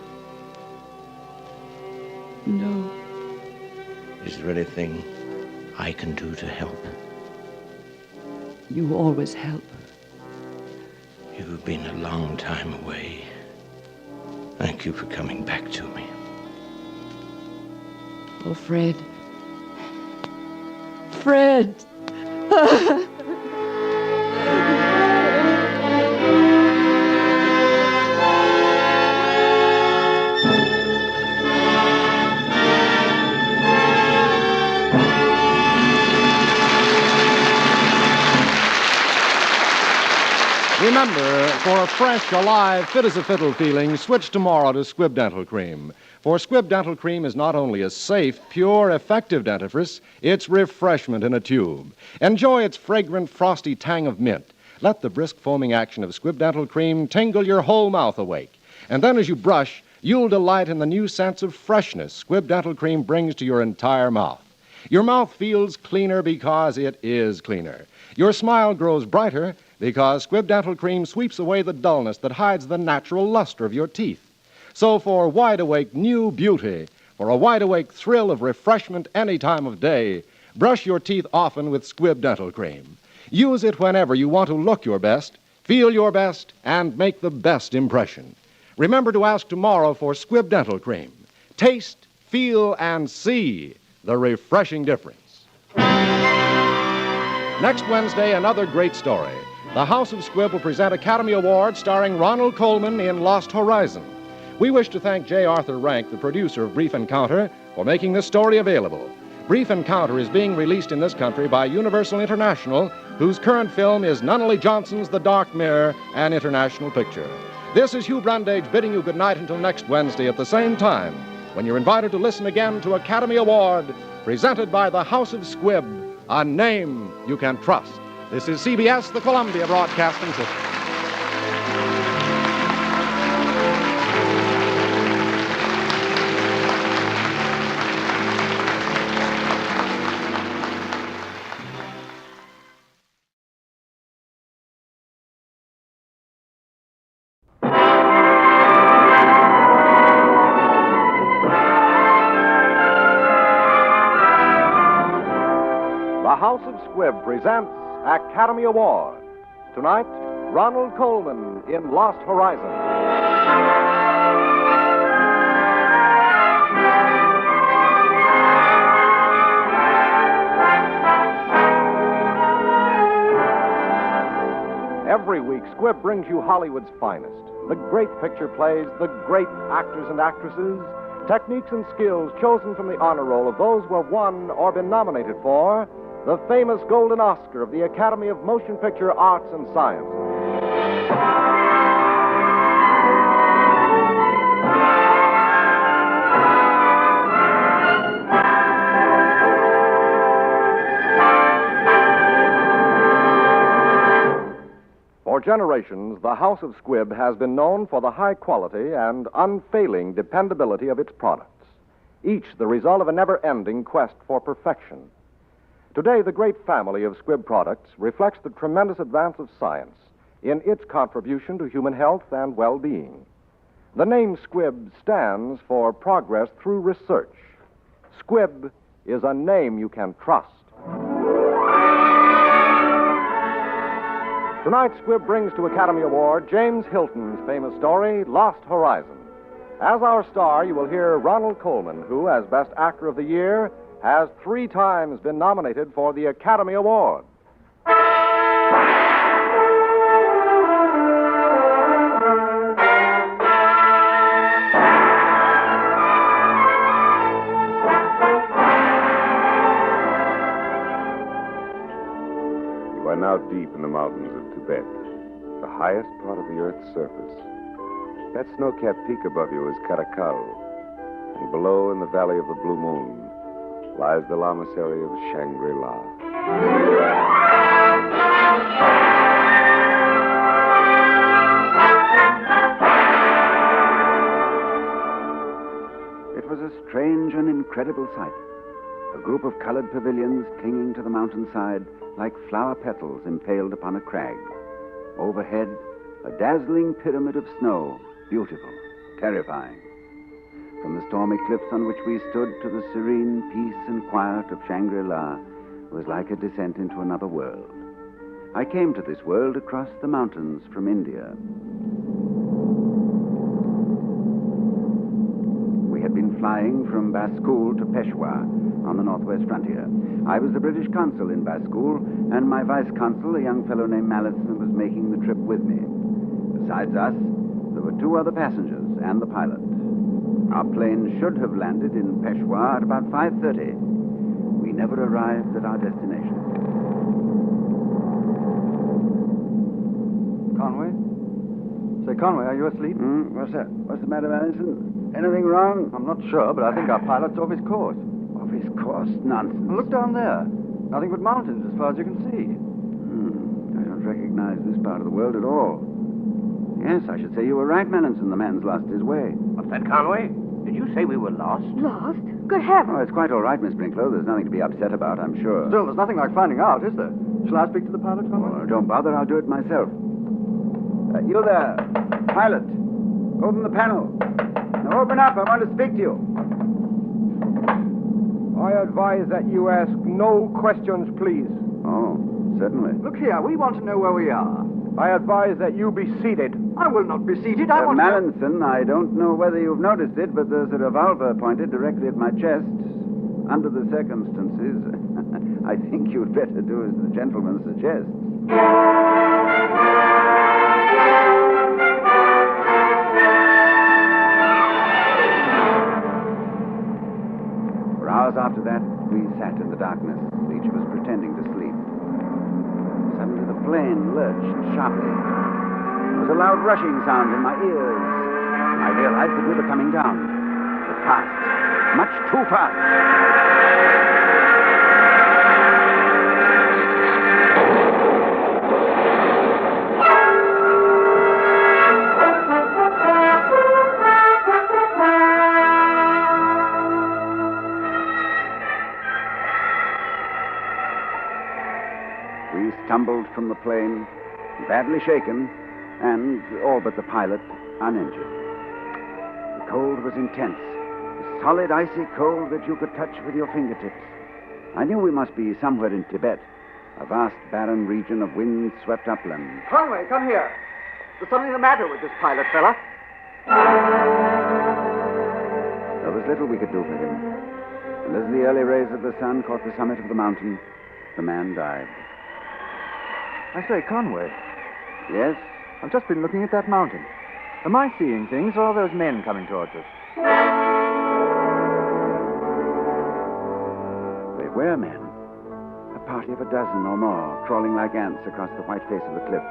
No. Is there anything I can do to help? You always help. You've been a long time away. Thank you for coming back to me. Oh, Fred. Fred! Remember, for a fresh, alive, fit-as-a-fiddle feeling, switch tomorrow to Squibb Dental Cream. For Squibb Dental Cream is not only a safe, pure, effective dentifrice, it's refreshment in a tube. Enjoy its fragrant, frosty tang of mint. Let the brisk foaming action of Squibb Dental Cream tingle your whole mouth awake. And then as you brush, you'll delight in the new sense of freshness Squibb Dental Cream brings to your entire mouth. Your mouth feels cleaner because it is cleaner. Your smile grows brighter because Squibb Dental Cream sweeps away the dullness that hides the natural luster of your teeth. So for wide-awake new beauty, for a wide-awake thrill of refreshment any time of day, brush your teeth often with Squibb Dental Cream. Use it whenever you want to look your best, feel your best, and make the best impression. Remember to ask tomorrow for Squibb Dental Cream. Taste, feel, and see the refreshing difference. Next Wednesday, another great story. The House of Squibb will present Academy Award starring Ronald Colman in Lost Horizon. We wish to thank J. Arthur Rank, the producer of Brief Encounter, for making this story available. Brief Encounter is being released in this country by Universal International, whose current film is Nunnally Johnson's The Dark Mirror, an international picture. This is Hugh Brundage bidding you good night until next Wednesday at the same time, when you're invited to listen again to Academy Award, presented by the House of Squibb, a name you can trust. This is CBS, the Columbia Broadcasting System. The House of Squibb presents Academy Award. Tonight, Ronald Colman in Lost Horizon. Every week, Squibb brings you Hollywood's finest. The great picture plays, the great actors and actresses, techniques and skills chosen from the honor roll of those who have won or been nominated for the famous Golden Oscar of the Academy of Motion Picture Arts and Sciences. For generations, the House of Squibb has been known for the high quality and unfailing dependability of its products, each the result of a never-ending quest for perfection. Today, the great family of Squibb products reflects the tremendous advance of science in its contribution to human health and well-being. The name Squibb stands for progress through research. Squibb is a name you can trust. Tonight, Squibb brings to Academy Award James Hilton's famous story, Lost Horizon. As our star, you will hear Ronald Colman, who, as Best Actor of the Year, has 3 times been nominated for the Academy Award. You are now deep in the mountains of Tibet, the highest part of the Earth's surface. That snow-capped peak above you is Karakal, and below in the valley of the Blue Moon lies the lamasery of Shangri-La. It was a strange and incredible sight. A group of colored pavilions clinging to the mountainside like flower petals impaled upon a crag. Overhead, a dazzling pyramid of snow, beautiful, terrifying. From the stormy cliffs on which we stood to the serene peace and quiet of Shangri-La was like a descent into another world. I came to this world across the mountains from India. We had been flying from Baskul to Peshawar on the northwest frontier. I was the British consul in Baskul, and my vice-consul, a young fellow named Mallison, was making the trip with me. Besides us, there were 2 other passengers and the pilot. Our plane should have landed in Peshawar at about 5:30. We never arrived at our destination. Conway? Say, Conway, are you asleep? What's that? What's the matter, Allison? Anything wrong? I'm not sure, but I think our pilot's off his course. Off his course? Nonsense. Well, look down there. Nothing but mountains as far as you can see. I don't recognize this part of the world at all. Yes, I should say you were right, Mallison. The man's lost his way. What's that, Conway? Did you say we were lost? Lost? Good heavens. Oh, it's quite all right, Miss Brinklow. There's nothing to be upset about, I'm sure. Still, there's nothing like finding out, is there? Shall I speak to the pilot, Conway? Oh, don't bother. I'll do it myself. You there, pilot. Open the panel. Now open up. I want to speak to you. I advise that you ask no questions, please. Oh, certainly. Look here, we want to know where we are. I advise that you be seated. I will not be seated. I want Mallinson, I don't know whether you've noticed it, but there's a revolver pointed directly at my chest. Under the circumstances, I think you'd better do as the gentleman suggests. For hours after that, we sat in the darkness, each of us pretending to sleep. Suddenly the plane lurched sharply. There was a loud rushing sound in my ears. I realized that we were coming down. But fast. Much too fast. We stumbled from the plane, badly shaken, and, all but the pilot, uninjured. The cold was intense, a solid, icy cold that you could touch with your fingertips. I knew we must be somewhere in Tibet, a vast, barren region of wind-swept upland. Conway, come here. There's something the matter with this pilot fella. There was little we could do for him. And as the early rays of the sun caught the summit of the mountain, the man died. I say, Conway. Yes? I've just been looking at that mountain. Am I seeing things, or are those men coming towards us? They were men. A party of a dozen or more, crawling like ants across the white face of the cliff.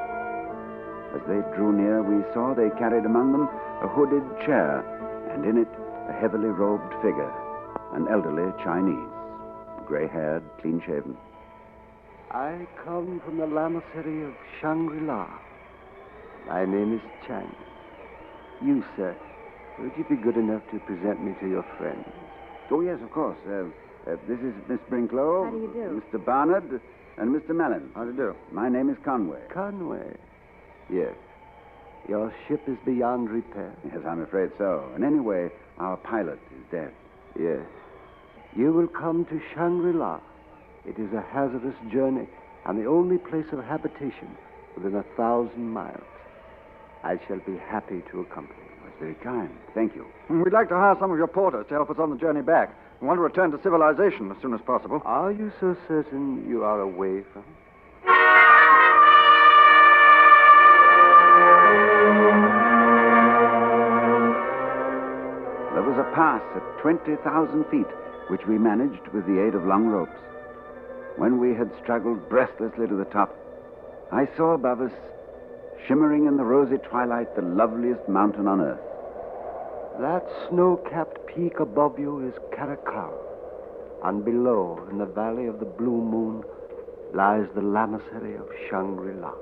As they drew near, we saw they carried among them a hooded chair, and in it a heavily robed figure, an elderly Chinese, gray-haired, clean-shaven. I come from the lamasery of Shangri-La. My name is Chang. You, sir, would you be good enough to present me to your friends? Oh, yes, of course. This is Miss Brinklow. How do you do? Mr. Barnard, and Mr. Mellon. How do you do? My name is Conway. Conway? Yes. Your ship is beyond repair? Yes, I'm afraid so. And anyway, our pilot is dead. Yes. You will come to Shangri-La. It is a hazardous journey, and the only place of habitation within 1,000 miles. I shall be happy to accompany you. That's very kind. Thank you. We'd like to hire some of your porters to help us on the journey back. We want to return to civilization as soon as possible. Are you so certain you are away from it? There was a pass at 20,000 feet, which we managed with the aid of long ropes. When we had struggled breathlessly to the top, I saw above us, shimmering in the rosy twilight, the loveliest mountain on earth. That snow-capped peak above you is Karakal, and below, in the valley of the Blue Moon, lies the lamasery of Shangri-La.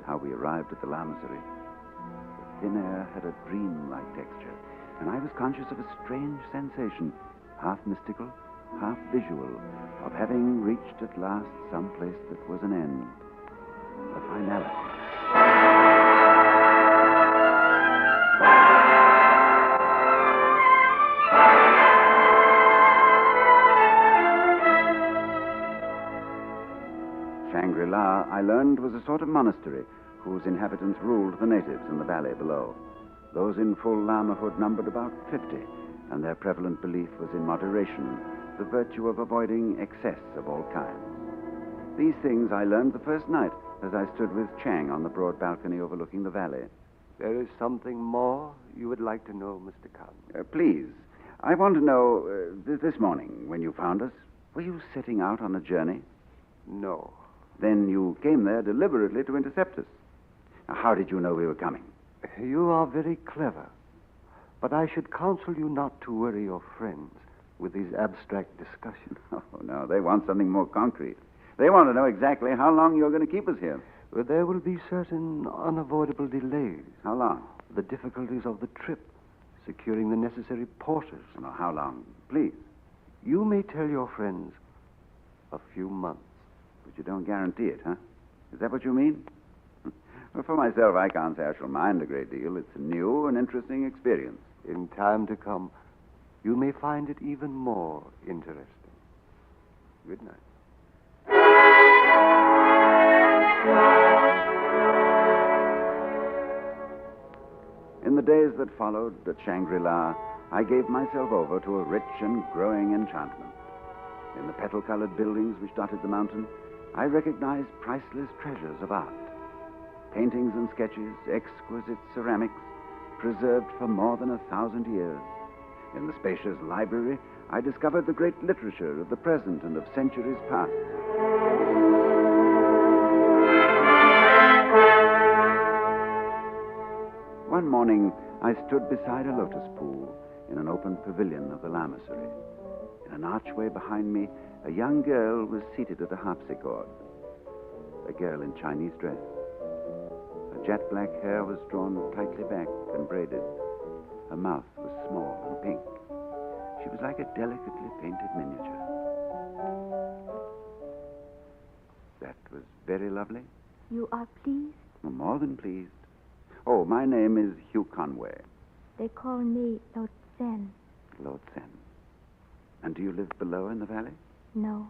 How we arrived at the lamasery. The thin air had a dream-like texture, and I was conscious of a strange sensation, half mystical, half visual, of having reached at last some place that was an end, a finality. Shangri-La, I learned, was a sort of monastery whose inhabitants ruled the natives in the valley below. Those in full lamahood numbered about 50, and their prevalent belief was in moderation, the virtue of avoiding excess of all kinds. These things I learned the first night as I stood with Chang on the broad balcony overlooking the valley. There is something more you would like to know, Mr. Khan? Please. I want to know, this morning, when you found us, were you setting out on a journey? No. Then you came there deliberately to intercept us. Now, how did you know we were coming? You are very clever. But I should counsel you not to worry your friends with these abstract discussions. Oh, no, they want something more concrete. They want to know exactly how long you're going to keep us here. Well, there will be certain unavoidable delays. How long? The difficulties of the trip, securing the necessary porters. No, how long? Please. You may tell your friends a few months. But you don't guarantee it, huh? Is that what you mean? Well, for myself, I can't say I shall mind a great deal. It's a new and interesting experience. In time to come, you may find it even more interesting. Good night. In the days that followed at Shangri-La, I gave myself over to a rich and growing enchantment. In the petal-colored buildings which dotted the mountain, I recognized priceless treasures of art. Paintings and sketches, exquisite ceramics, preserved for more than 1,000 years. In the spacious library, I discovered the great literature of the present and of centuries past. One morning, I stood beside a lotus pool in an open pavilion of the Lamasery. In an archway behind me, a young girl was seated at a harpsichord. A girl in Chinese dress. Her jet-black hair was drawn tightly back and braided. Her mouth was small and pink. She was like a delicately painted miniature. That was very lovely. You are pleased? More than pleased. Oh, my name is Hugh Conway. They call me Lord Zen. Lord Sen. And do you live below in the valley? No,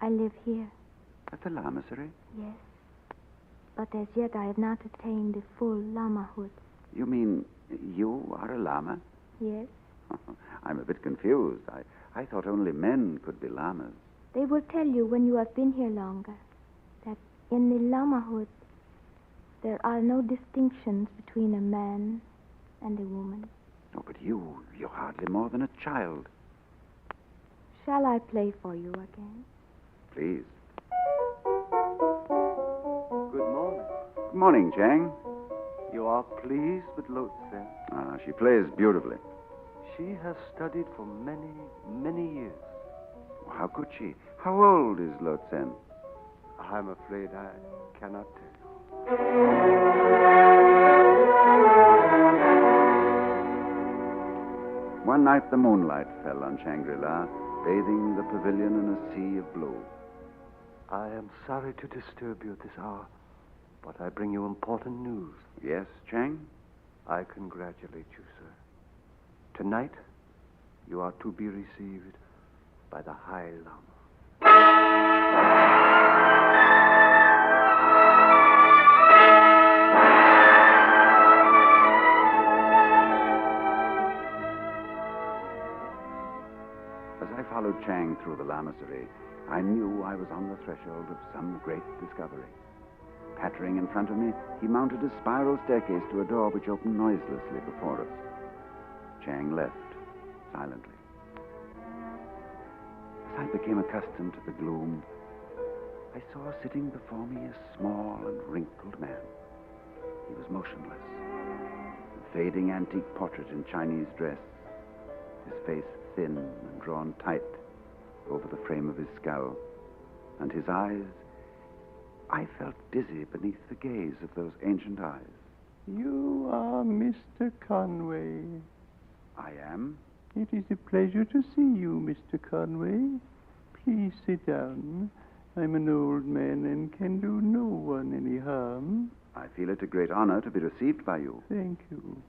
I live here. At the Lamasery? Yes. But as yet I have not attained the full lamahood. You mean you are a lama? Yes. I'm a bit confused. I thought only men could be lamas. They will tell you when you have been here longer that in the lamahood there are no distinctions between a man and a woman. Oh, but you're hardly more than a child. Shall I play for you again? Please. Good morning. Good morning, Chang. You are pleased with Lotsen? Ah, she plays beautifully. She has studied for many, many years. How could she? How old is Lotsen? I'm afraid I cannot tell you. One night the moonlight fell on Shangri-La, bathing the pavilion in a sea of blue. I am sorry to disturb you at this hour, but I bring you important news. Yes, Chang? I congratulate you, sir. Tonight, you are to be received by the High Lama. As I followed Chang through the Lamasery, I knew I was on the threshold of some great discovery. Pattering in front of me, he mounted a spiral staircase to a door which opened noiselessly before us. Chang left, silently. As I became accustomed to the gloom, I saw sitting before me a small and wrinkled man. He was motionless. A fading antique portrait in Chinese dress, his face thin and drawn tight over the frame of his skull, and his eyes, I felt dizzy beneath the gaze of those ancient eyes. You are Mr. Conway. I am? It is a pleasure to see you, Mr. Conway. Please sit down. I'm an old man and can do no one any harm. I feel it a great honor to be received by you. Thank you.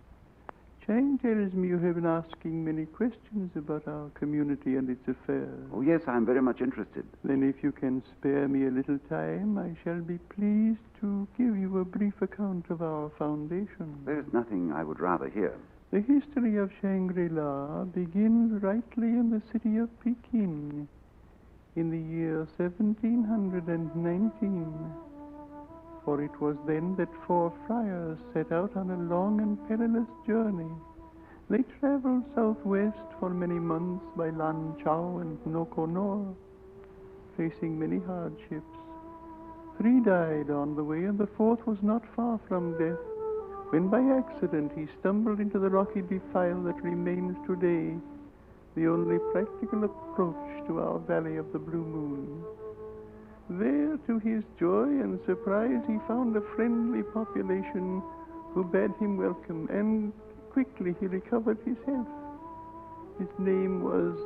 Chang tells me you have been asking many questions about our community and its affairs. Oh, yes, I'm very much interested. Then if you can spare me a little time, I shall be pleased to give you a brief account of our foundation. There's nothing I would rather hear. The history of Shangri-La begins rightly in the city of Peking in the year 1719. For it was then that 4 friars set out on a long and perilous journey. They traveled southwest for many months by Lan Chao and Nokonor, facing many hardships. 3 died on the way, and the 4th was not far from death, when by accident he stumbled into the rocky defile that remains today, the only practical approach to our Valley of the Blue Moon. There, to his joy and surprise, he found a friendly population who bade him welcome, and quickly he recovered his health. His name was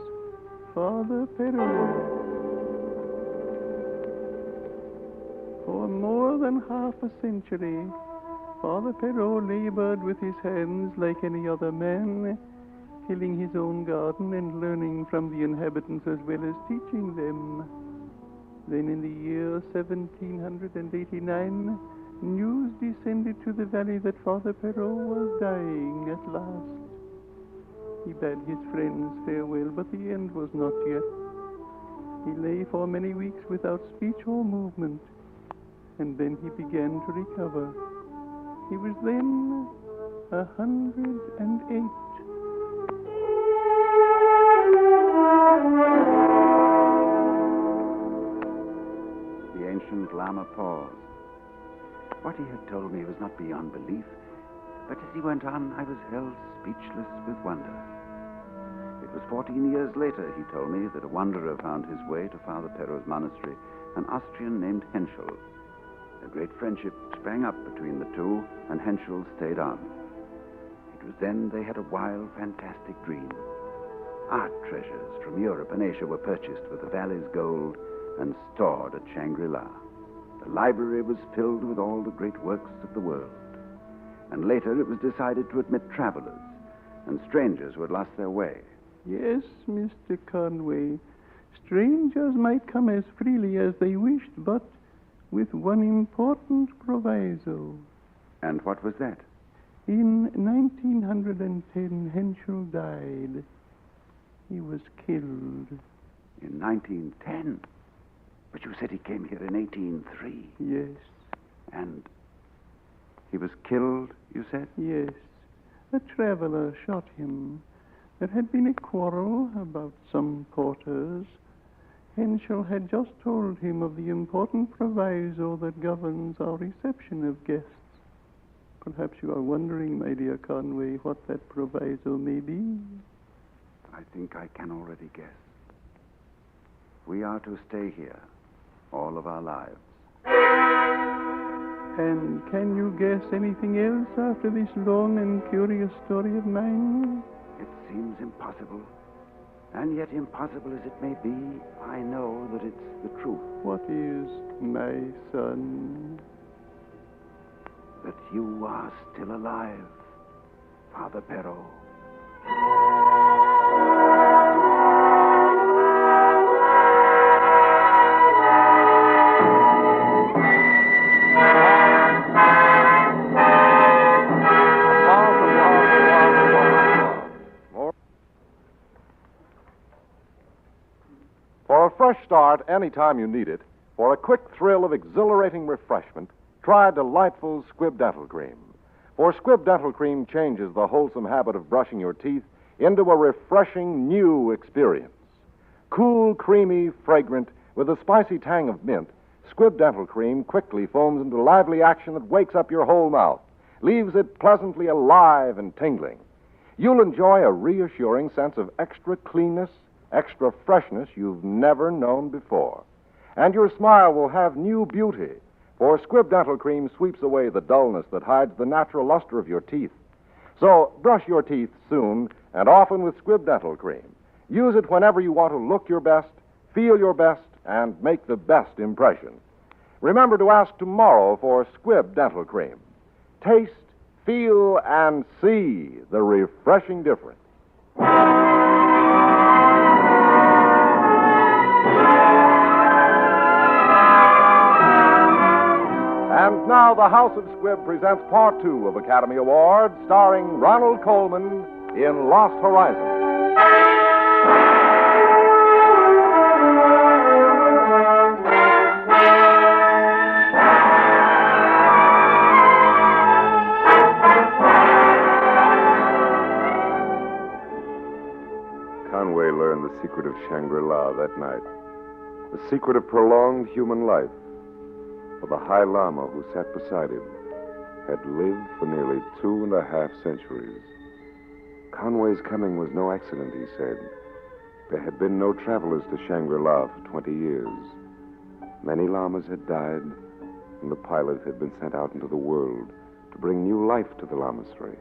Father Perrault. For more than half a century, Father Perrault labored with his hands like any other man, tilling his own garden and learning from the inhabitants as well as teaching them. Then in the year 1789, news descended to the valley that Father Perrault was dying at last. He bade his friends farewell, but the end was not yet. He lay for many weeks without speech or movement, and then he began to recover. He was then 108. The ancient Lama paused. What he had told me was not beyond belief, but as he went on, I was held speechless with wonder. It was 14 years later, he told me, that a wanderer found his way to Father Perro's monastery, an Austrian named Henschel. A great friendship sprang up between the two, and Henschel stayed on. It was then they had a wild, fantastic dream. Art treasures from Europe and Asia were purchased with the valley's gold and stored at Shangri-La. The library was filled with all the great works of the world. And later it was decided to admit travelers and strangers who had lost their way. Yes, Mr. Conway. Strangers might come as freely as they wished, but with one important proviso. And what was that? In 1910, Henschel died. He was killed. In 1910? But you said he came here in 1803. Yes. And he was killed, you said? Yes. A traveler shot him. There had been a quarrel about some porters. Henschel had just told him of the important proviso that governs our reception of guests. Perhaps you are wondering, my dear Conway, what that proviso may be. I think I can already guess. We are to stay here all of our lives. And can you guess anything else after this long and curious story of mine? It seems impossible. And yet, impossible as it may be, I know that it's the truth. What is, my son? That you are still alive, Father Perro. For a fresh start anytime you need it, for a quick thrill of exhilarating refreshment, try delightful Squibb Dental Cream. For Squibb Dental Cream changes the wholesome habit of brushing your teeth into a refreshing new experience. Cool, creamy, fragrant, with a spicy tang of mint, Squibb Dental Cream quickly foams into lively action that wakes up your whole mouth, leaves it pleasantly alive and tingling. You'll enjoy a reassuring sense of extra cleanness, extra freshness you've never known before. And your smile will have new beauty, for Squibb Dental Cream sweeps away the dullness that hides the natural luster of your teeth. So brush your teeth soon and often with Squibb Dental Cream. Use it whenever you want to look your best, feel your best, and make the best impression. Remember to ask tomorrow for Squibb Dental Cream. Taste, feel, and see the refreshing difference. And now the House of Squibb presents Part 2 of Academy Awards, starring Ronald Colman in Lost Horizon. Conway learned the secret of Shangri-La that night. The secret of prolonged human life. For the High Lama who sat beside him had lived for nearly 2.5 centuries. Conway's coming was no accident, he said. There had been no travelers to Shangri-La for 20 years. Many lamas had died, and the pilot had been sent out into the world to bring new life to the lamasery.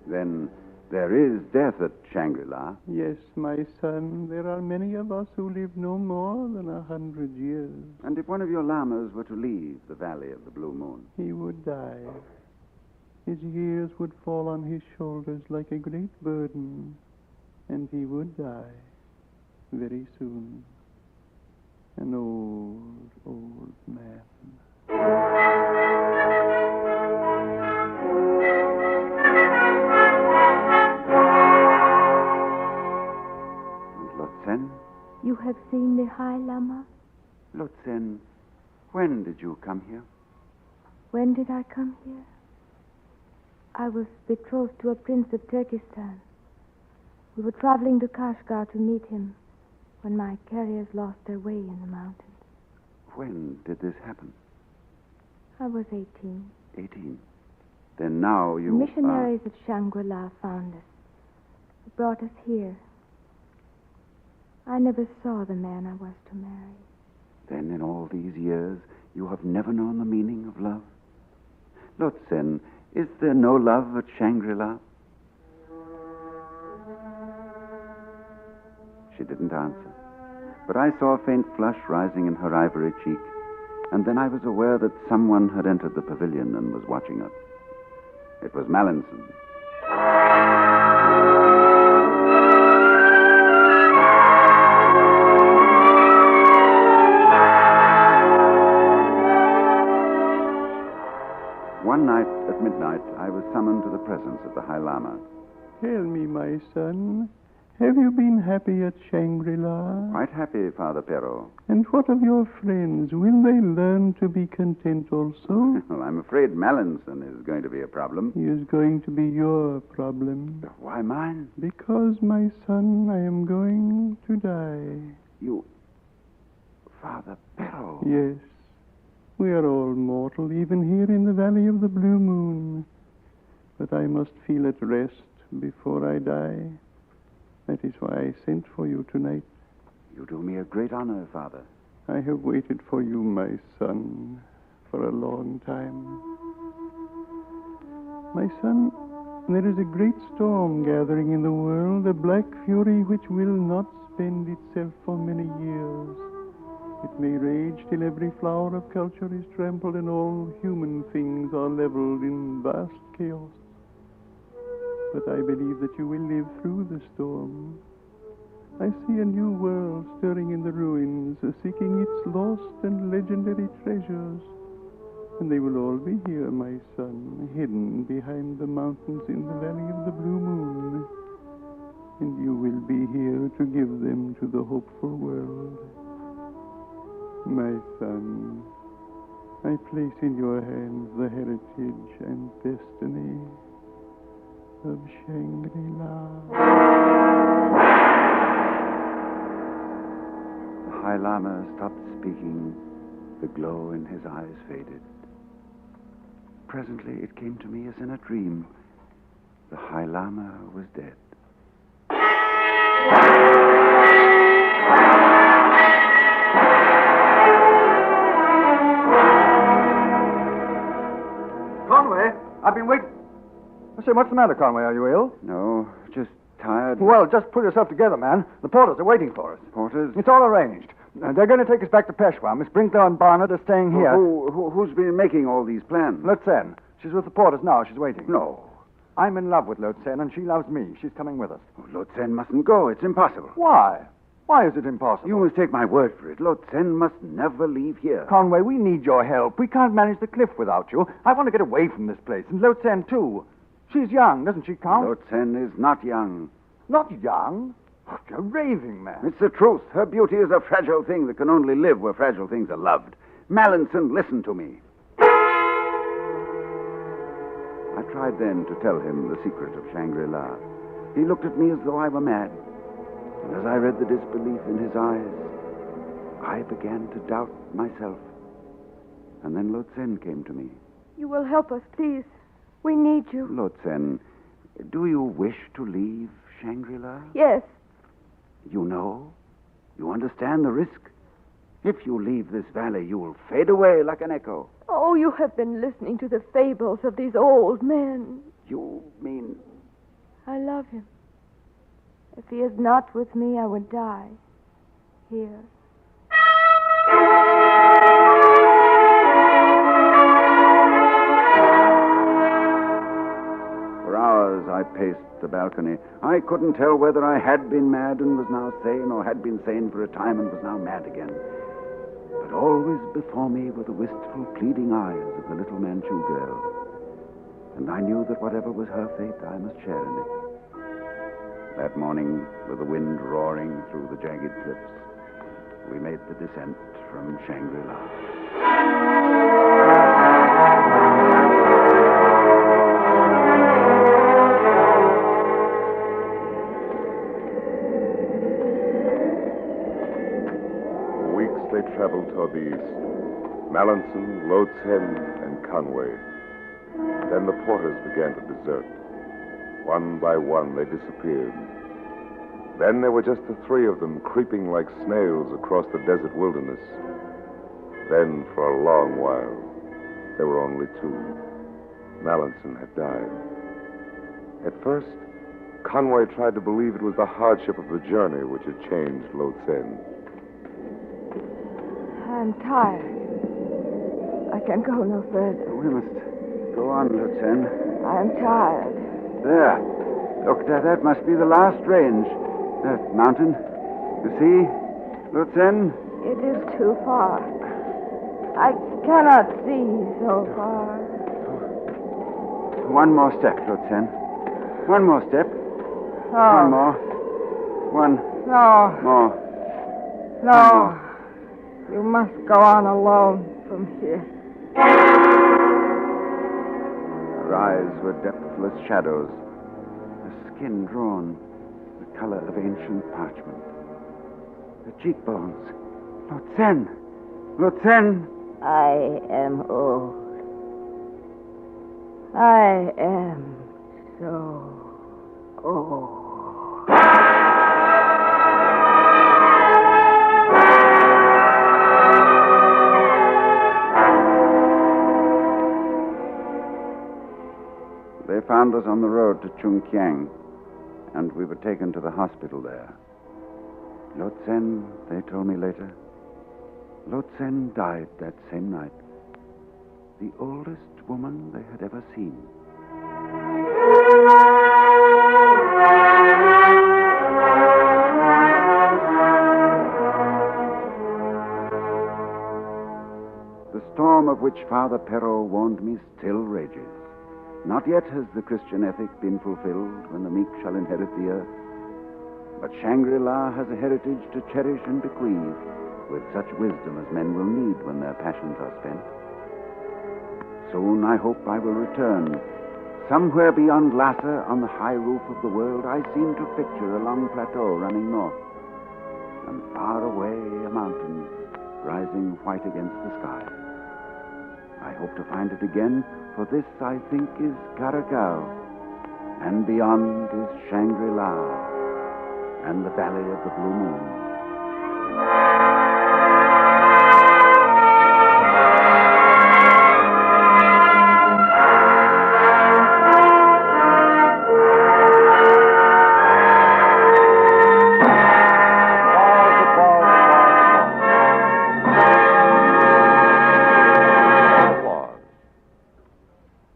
Then there is death at Shangri-La. Yes, my son, there are many of us who live no more than 100 years. And if one of your lamas were to leave the Valley of the Blue Moon? He would die. His years would fall on his shoulders like a great burden, and he would die very soon. An old, old man. Lotzen? You have seen the High Lama? Lotzen, when did you come here? When did I come here? I was betrothed to a prince of Turkestan. We were traveling to Kashgar to meet him when my carriers lost their way in the mountains. When did this happen? I was 18. 18. Then now you... The missionaries at Shangri-La found us. They brought us here. I never saw the man I was to marry. Then in all these years, you have never known the meaning of love? Lotzen, is there no love at Shangri-La? She didn't answer, but I saw a faint flush rising in her ivory cheek, and then I was aware that someone had entered the pavilion and was watching us. It was Mallinson. One night at midnight, I was summoned to the presence of the High Lama. Tell me, my son, have you been happy at Shangri-La? Quite happy, Father Perrault. And what of your friends? Will they learn to be content also? Well, I'm afraid Mallinson is going to be a problem. He is going to be your problem. Why mine? Because, my son, I am going to die. You... Father Perrault? Yes. We are all mortal, even here in the Valley of the Blue Moon. But I must feel at rest before I die. That is why I sent for you tonight. You do me a great honor, Father. I have waited for you, my son, for a long time. My son, there is a great storm gathering in the world, a black fury which will not spend itself for many years. It may rage till every flower of culture is trampled and all human things are leveled in vast chaos. But I believe that you will live through the storm. I see a new world stirring in the ruins, seeking its lost and legendary treasures. And they will all be here, my son, hidden behind the mountains in the Valley of the Blue Moon. And you will be here to give them to the hopeful world. My son, I place in your hands the heritage and destiny of Shangri-La. The High Lama stopped speaking. The glow in his eyes faded. Presently, it came to me as in a dream. The High Lama was dead. Conway, I've been waiting. I say, what's the matter, Conway? Are you ill? No, just tired. Well, just pull yourself together, man. The porters are waiting for us. Porters? It's all arranged. They're going to take us back to Peshawar. Miss Brinklow and Barnard are staying here. Who's been making all these plans? Lotzen. She's with the porters now. She's waiting. No. I'm in love with Lotzen, and she loves me. She's coming with us. Lotzen mustn't go. It's impossible. Why? Why is it impossible? You must take my word for it. Lotzen must never leave here. Conway, we need your help. We can't manage the cliff without you. I want to get away from this place, and Lotzen, too. She's young, doesn't she, Count? Lotzen is not young. Not young? Oh, you're raving, man. It's the truth. Her beauty is a fragile thing that can only live where fragile things are loved. Mallinson, listen to me. I tried then to tell him the secret of Shangri-La. He looked at me as though I were mad. And as I read the disbelief in his eyes, I began to doubt myself. And then Lotzen came to me. You will help us, please. We need you. Lotzen, do you wish to leave Shangri-La? Yes. You know? You understand the risk? If you leave this valley, you will fade away like an echo. Oh, you have been listening to the fables of these old men. You mean... I love him. If he is not with me, I would die. Here. For hours I paced the balcony. I couldn't tell whether I had been mad and was now sane, or had been sane for a time and was now mad again. But always before me were the wistful, pleading eyes of the little Manchu girl. And I knew that whatever was her fate, I must share in it. That morning, with the wind roaring through the jagged cliffs, we made the descent from Shangri-La. They traveled toward the east. Mallinson, Lotsen, and Conway. Then the porters began to desert. One by one, they disappeared. Then there were just the three of them creeping like snails across the desert wilderness. Then, for a long while, there were only two. Mallinson had died. At first, Conway tried to believe it was the hardship of the journey which had changed Lotsen. I'm tired. I can go no further. We must go on, Lutsen. I'm tired. There. Doctor, that must be the last range. That mountain. You see, Lutsen? It is too far. I cannot see so far. One more step, Lutsen. One more step. No. One more. One No. more. No. You must go on alone from here. Her eyes were depthless shadows, the skin drawn, the color of ancient parchment. The cheekbones. Lutsen! Lutsen! I am old. I am so old. They found us on the road to Chungkiang, and we were taken to the hospital there. Lotsen, they told me later, Lotsen died that same night. The oldest woman they had ever seen. The storm of which Father Perrault warned me still rages. Not yet has the Christian ethic been fulfilled when the meek shall inherit the earth. But Shangri-La has a heritage to cherish and bequeath with such wisdom as men will need when their passions are spent. Soon, I hope, I will return. Somewhere beyond Lhasa, on the high roof of the world, I seem to picture a long plateau running north. And far away, a mountain rising white against the sky. I hope to find it again, for this, I think, is Caracal. And beyond is Shangri-La and the Valley of the Blue Moon.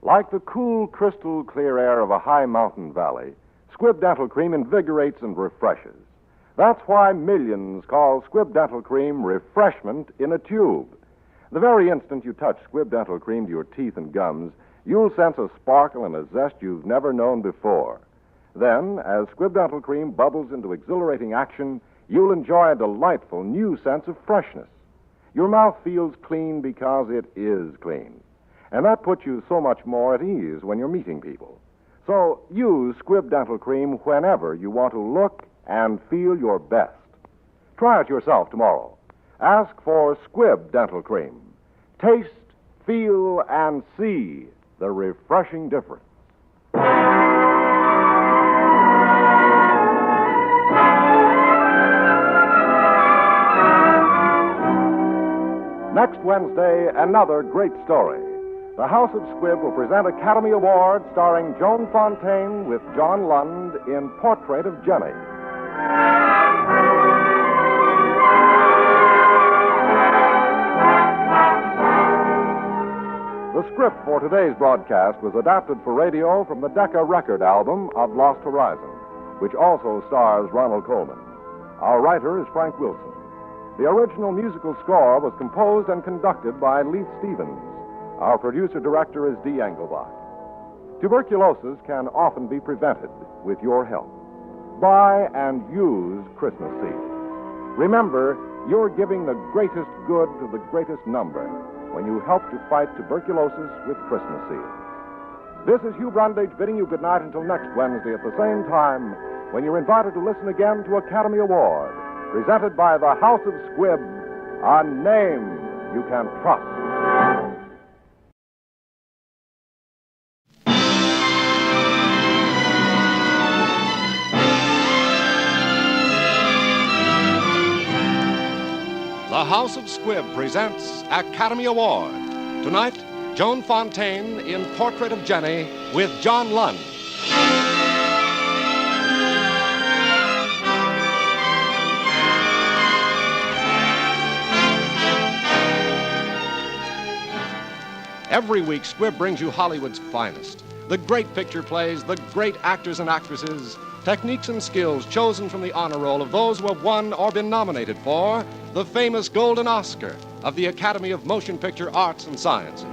Like the cool, crystal clear air of a high mountain valley, Squibb Dental Cream invigorates and refreshes. That's why millions call Squibb Dental Cream refreshment in a tube. The very instant you touch Squibb Dental Cream to your teeth and gums, you'll sense a sparkle and a zest you've never known before. Then, as Squibb Dental Cream bubbles into exhilarating action, you'll enjoy a delightful new sense of freshness. Your mouth feels clean because it is clean. And that puts you so much more at ease when you're meeting people. So use Squibb Dental Cream whenever you want to look and feel your best. Try it yourself tomorrow. Ask for Squibb Dental Cream. Taste, feel, and see the refreshing difference. Next Wednesday, another great story. The House of Squibb will present Academy Award starring Joan Fontaine with John Lund in Portrait of Jennie. The script for today's broadcast was adapted for radio from the Decca record album of Lost Horizon, which also stars Ronald Colman. Our writer is Frank Wilson. The original musical score was composed and conducted by Leith Stevens. Our producer-director is Dee Engelbach. Tuberculosis can often be prevented with your help. buy and use Christmas seed. Remember, you're giving the greatest good to the greatest number when you help to fight tuberculosis with Christmas seed. This is Hugh Brundage bidding you good night until next Wednesday at the same time, when you're invited to listen again to Academy Award, presented by the House of Squibb, a name you can trust. The House of Squibb presents Academy Award. Tonight, Joan Fontaine in Portrait of Jennie with John Lund. Every week, Squibb brings you Hollywood's finest. The great picture plays, the great actors and actresses, techniques and skills chosen from the honor roll of those who have won or been nominated for the famous Golden Oscar of the Academy of Motion Picture Arts and Sciences.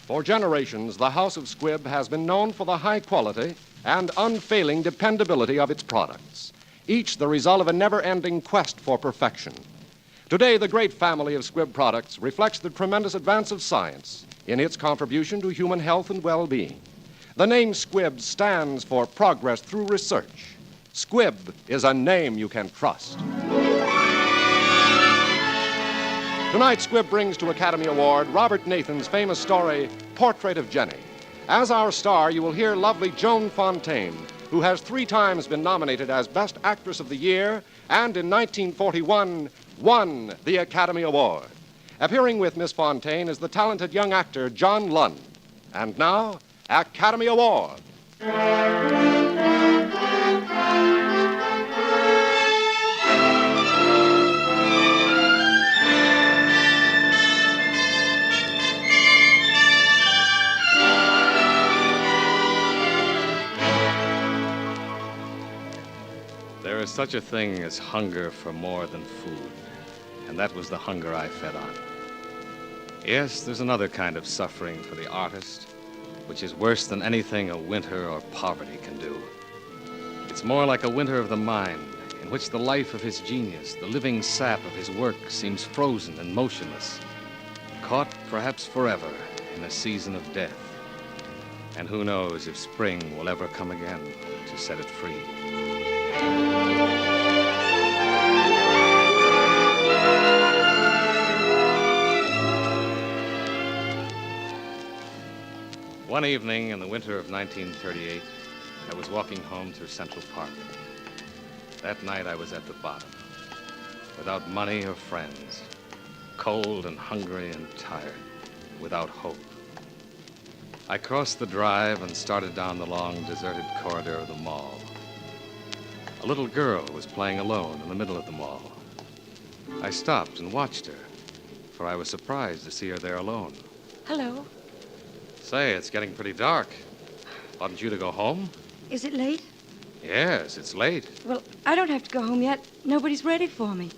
For generations, the House of Squibb has been known for the high quality and unfailing dependability of its products, each the result of a never-ending quest for perfection. Today, the great family of Squibb products reflects the tremendous advance of science in its contribution to human health and well-being. The name Squibb stands for progress through research. Squibb is a name you can trust. Tonight, Squibb brings to Academy Award Robert Nathan's famous story, Portrait of Jennie. As our star, you will hear lovely Joan Fontaine, who has 3 times been nominated as Best Actress of the Year and in 1941 won the Academy Award. Appearing with Miss Fontaine is the talented young actor John Lund. And now, Academy Award. There is such a thing as hunger for more than food, and that was the hunger I fed on. Yes, there's another kind of suffering for the artist, which is worse than anything a winter or poverty can do. It's more like a winter of the mind, in which the life of his genius, the living sap of his work, seems frozen and motionless, caught perhaps forever in a season of death. And who knows if spring will ever come again to set it free. One evening in the winter of 1938, I was walking home through Central Park. That night I was at the bottom, without money or friends, cold and hungry and tired, without hope. I crossed the drive and started down the long, deserted corridor of the mall. A little girl was playing alone in the middle of the mall. I stopped and watched her, for I was surprised to see her there alone. Hello. Say, it's getting pretty dark. Oughtn't you to go home? Is it late? Yes, it's late. Well, I don't have to go home yet. Nobody's ready for me.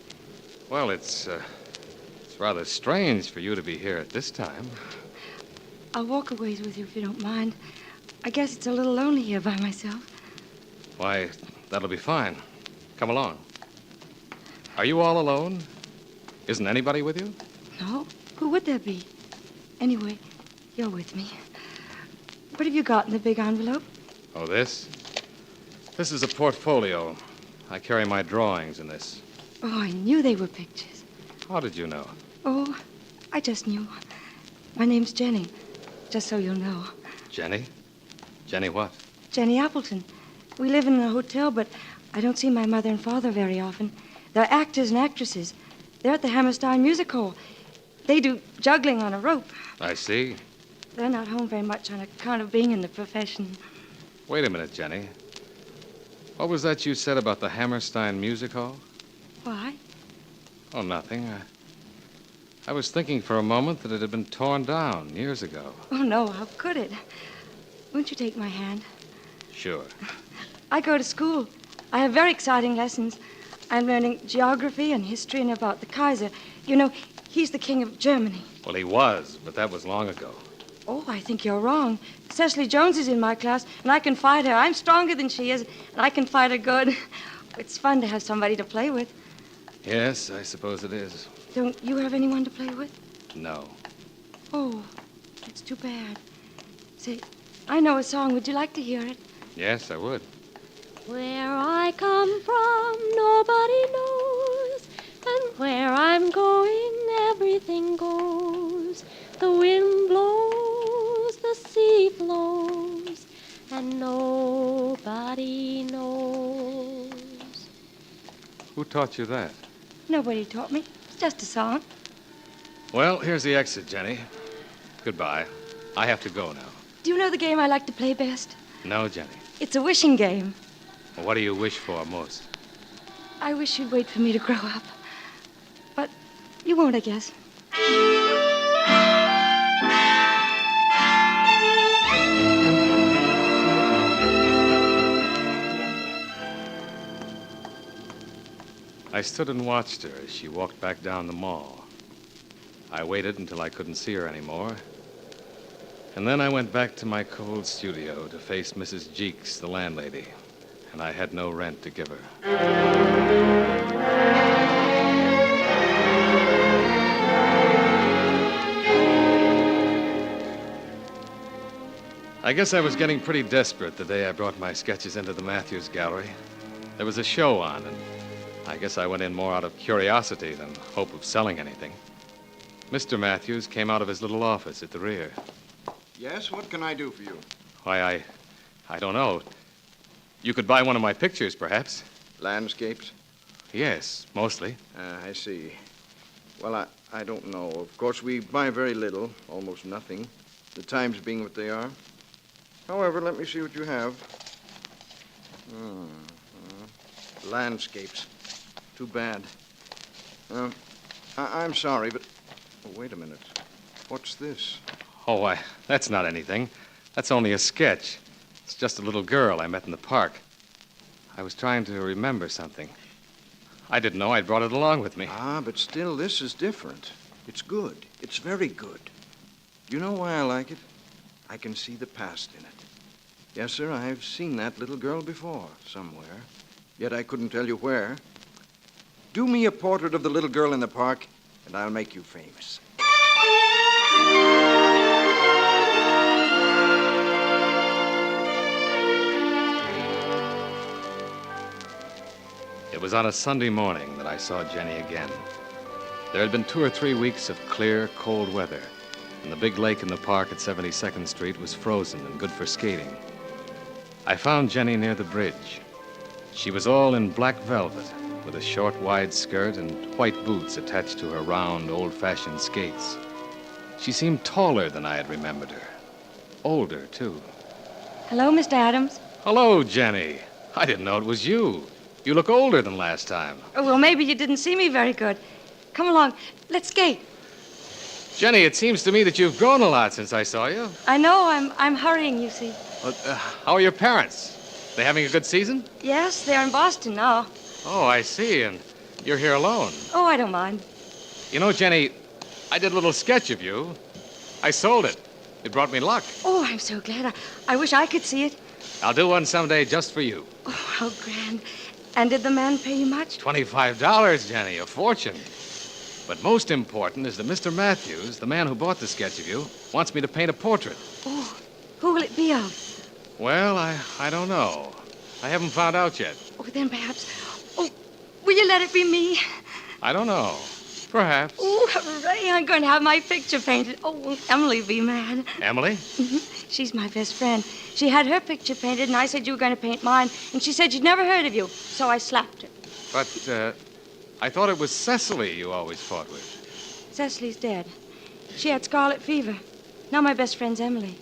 Well, it's rather strange for you to be here at this time. I'll walk a ways with you if you don't mind. I guess it's a little lonely here by myself. Why, that'll be fine. Come along. Are you all alone? Isn't anybody with you? No. Who would there be? Anyway, you're with me. What have you got in the big envelope? Oh, this? This is a portfolio. I carry my drawings in this. Oh, I knew they were pictures. How did you know? Oh, I just knew. My name's Jennie, just so you'll know. Jennie? Jennie what? Jennie Appleton. We live in a hotel, but I don't see my mother and father very often. They're actors and actresses. They're at the Hammerstein Music Hall. They do juggling on a rope. I see. They're not home very much on account of being in the profession. Wait a minute, Jennie. What was that you said about the Hammerstein Music Hall? Why? Oh, nothing. I was thinking for a moment that it had been torn down years ago. Oh, no, how could it? Won't you take my hand? Sure. I go to school. I have very exciting lessons. I'm learning geography and history and about the Kaiser. You know, he's the king of Germany. Well, he was, but that was long ago. Oh, I think you're wrong. Cecily Jones is in my class, and I can fight her. I'm stronger than she is, and I can fight her good. It's fun to have somebody to play with. Yes, I suppose it is. Don't you have anyone to play with? No. Oh, it's too bad. Say, I know a song. Would you like to hear it? Yes, I would. Where I come from, nobody knows, and where I'm going, everything goes. The wind blows, the sea flows, and nobody knows. Who taught you that? Nobody taught me. It's just a song. Well, here's the exit, Jenny. Goodbye. I have to go now. Do you know the game I like to play best? No, Jenny. It's a wishing game. Well, what do you wish for most? I wish you'd wait for me to grow up. But you won't, I guess. I stood and watched her as she walked back down the mall. I waited until I couldn't see her anymore. And then I went back to my cold studio to face Mrs. Jeeks, the landlady. And I had no rent to give her. I guess I was getting pretty desperate the day I brought my sketches into the Matthews Gallery. There was a show on, and I guess I went in more out of curiosity than hope of selling anything. Mr. Matthews came out of his little office at the rear. Yes, what can I do for you? Why, I don't know. You could buy one of my pictures, perhaps. Landscapes? Yes, mostly. I see. Well, I don't know. Of course, we buy very little, almost nothing, the times being what they are. However, let me see what you have. Landscapes. Too bad. I'm sorry, but... Oh, wait a minute. What's this? Oh, that's not anything. That's only a sketch. It's just a little girl I met in the park. I was trying to remember something. I didn't know I'd brought it along with me. Ah, but still, this is different. It's good. It's very good. You know why I like it? I can see the past in it. Yes, sir, I've seen that little girl before, somewhere. Yet I couldn't tell you where. Do me a portrait of the little girl in the park, and I'll make you famous. It was on a Sunday morning that I saw Jenny again. There had been 2 or 3 weeks of clear, cold weather, and the big lake in the park at 72nd Street was frozen and good for skating. I found Jenny near the bridge. She was all in black velvet, with a short, wide skirt and white boots attached to her round, old-fashioned skates. She seemed taller than I had remembered her. Older, too. Hello, Mr. Adams. Hello, Jenny. I didn't know it was you. You look older than last time. Oh, well, maybe you didn't see me very good. Come along. Let's skate. Jenny, it seems to me that you've grown a lot since I saw you. I know. I'm hurrying, you see. How are your parents? They having a good season? Yes, they're in Boston now. Oh, I see. And you're here alone. Oh, I don't mind. You know, Jenny, I did a little sketch of you. I sold it. It brought me luck. Oh, I'm so glad. I wish I could see it. I'll do one someday just for you. Oh, how grand. And did the man pay you much? $25, Jenny, a fortune. But most important is that Mr. Matthews, the man who bought the sketch of you, wants me to paint a portrait. Oh, who will it be of? Well, I don't know. I haven't found out yet. Oh, then perhaps... Oh, will you let it be me? I don't know. Perhaps. Oh, hooray, I'm going to have my picture painted. Oh, won't Emily be mad? Emily? She's my best friend. She had her picture painted, and I said you were going to paint mine, and she said she'd never heard of you, so I slapped her. But, I thought it was Cecily you always fought with. Cecily's dead. She had scarlet fever. Now my best friend's Emily.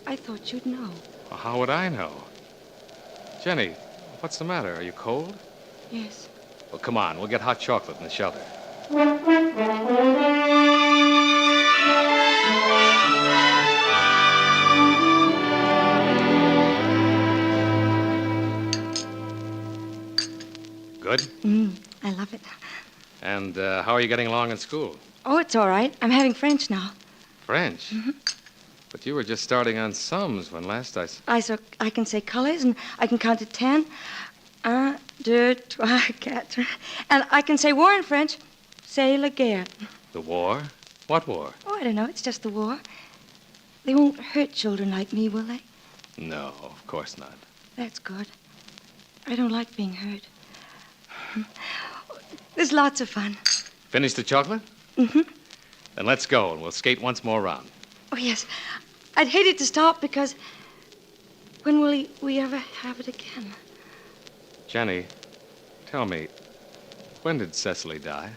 I thought you'd know. Well, how would I know? Jenny, what's the matter? Are you cold? Yes. Well, come on. We'll get hot chocolate in the shelter. I love it. And how are you getting along in school? Oh, it's all right. I'm having French now. French? Mm-hmm. But you were just starting on sums when last I... I can say colors, and I can count to 10. 1, 2, 3, 4. And I can say war in French. C'est la guerre. The war? What war? Oh, I don't know. It's just the war. They won't hurt children like me, will they? No, of course not. That's good. I don't like being hurt. There's lots of fun. Finished the chocolate? Mm-hmm. Then let's go, and we'll skate once more round. Oh, yes. I'd hate it to stop because when will we ever have it again? Jenny, tell me, when did Cecily die?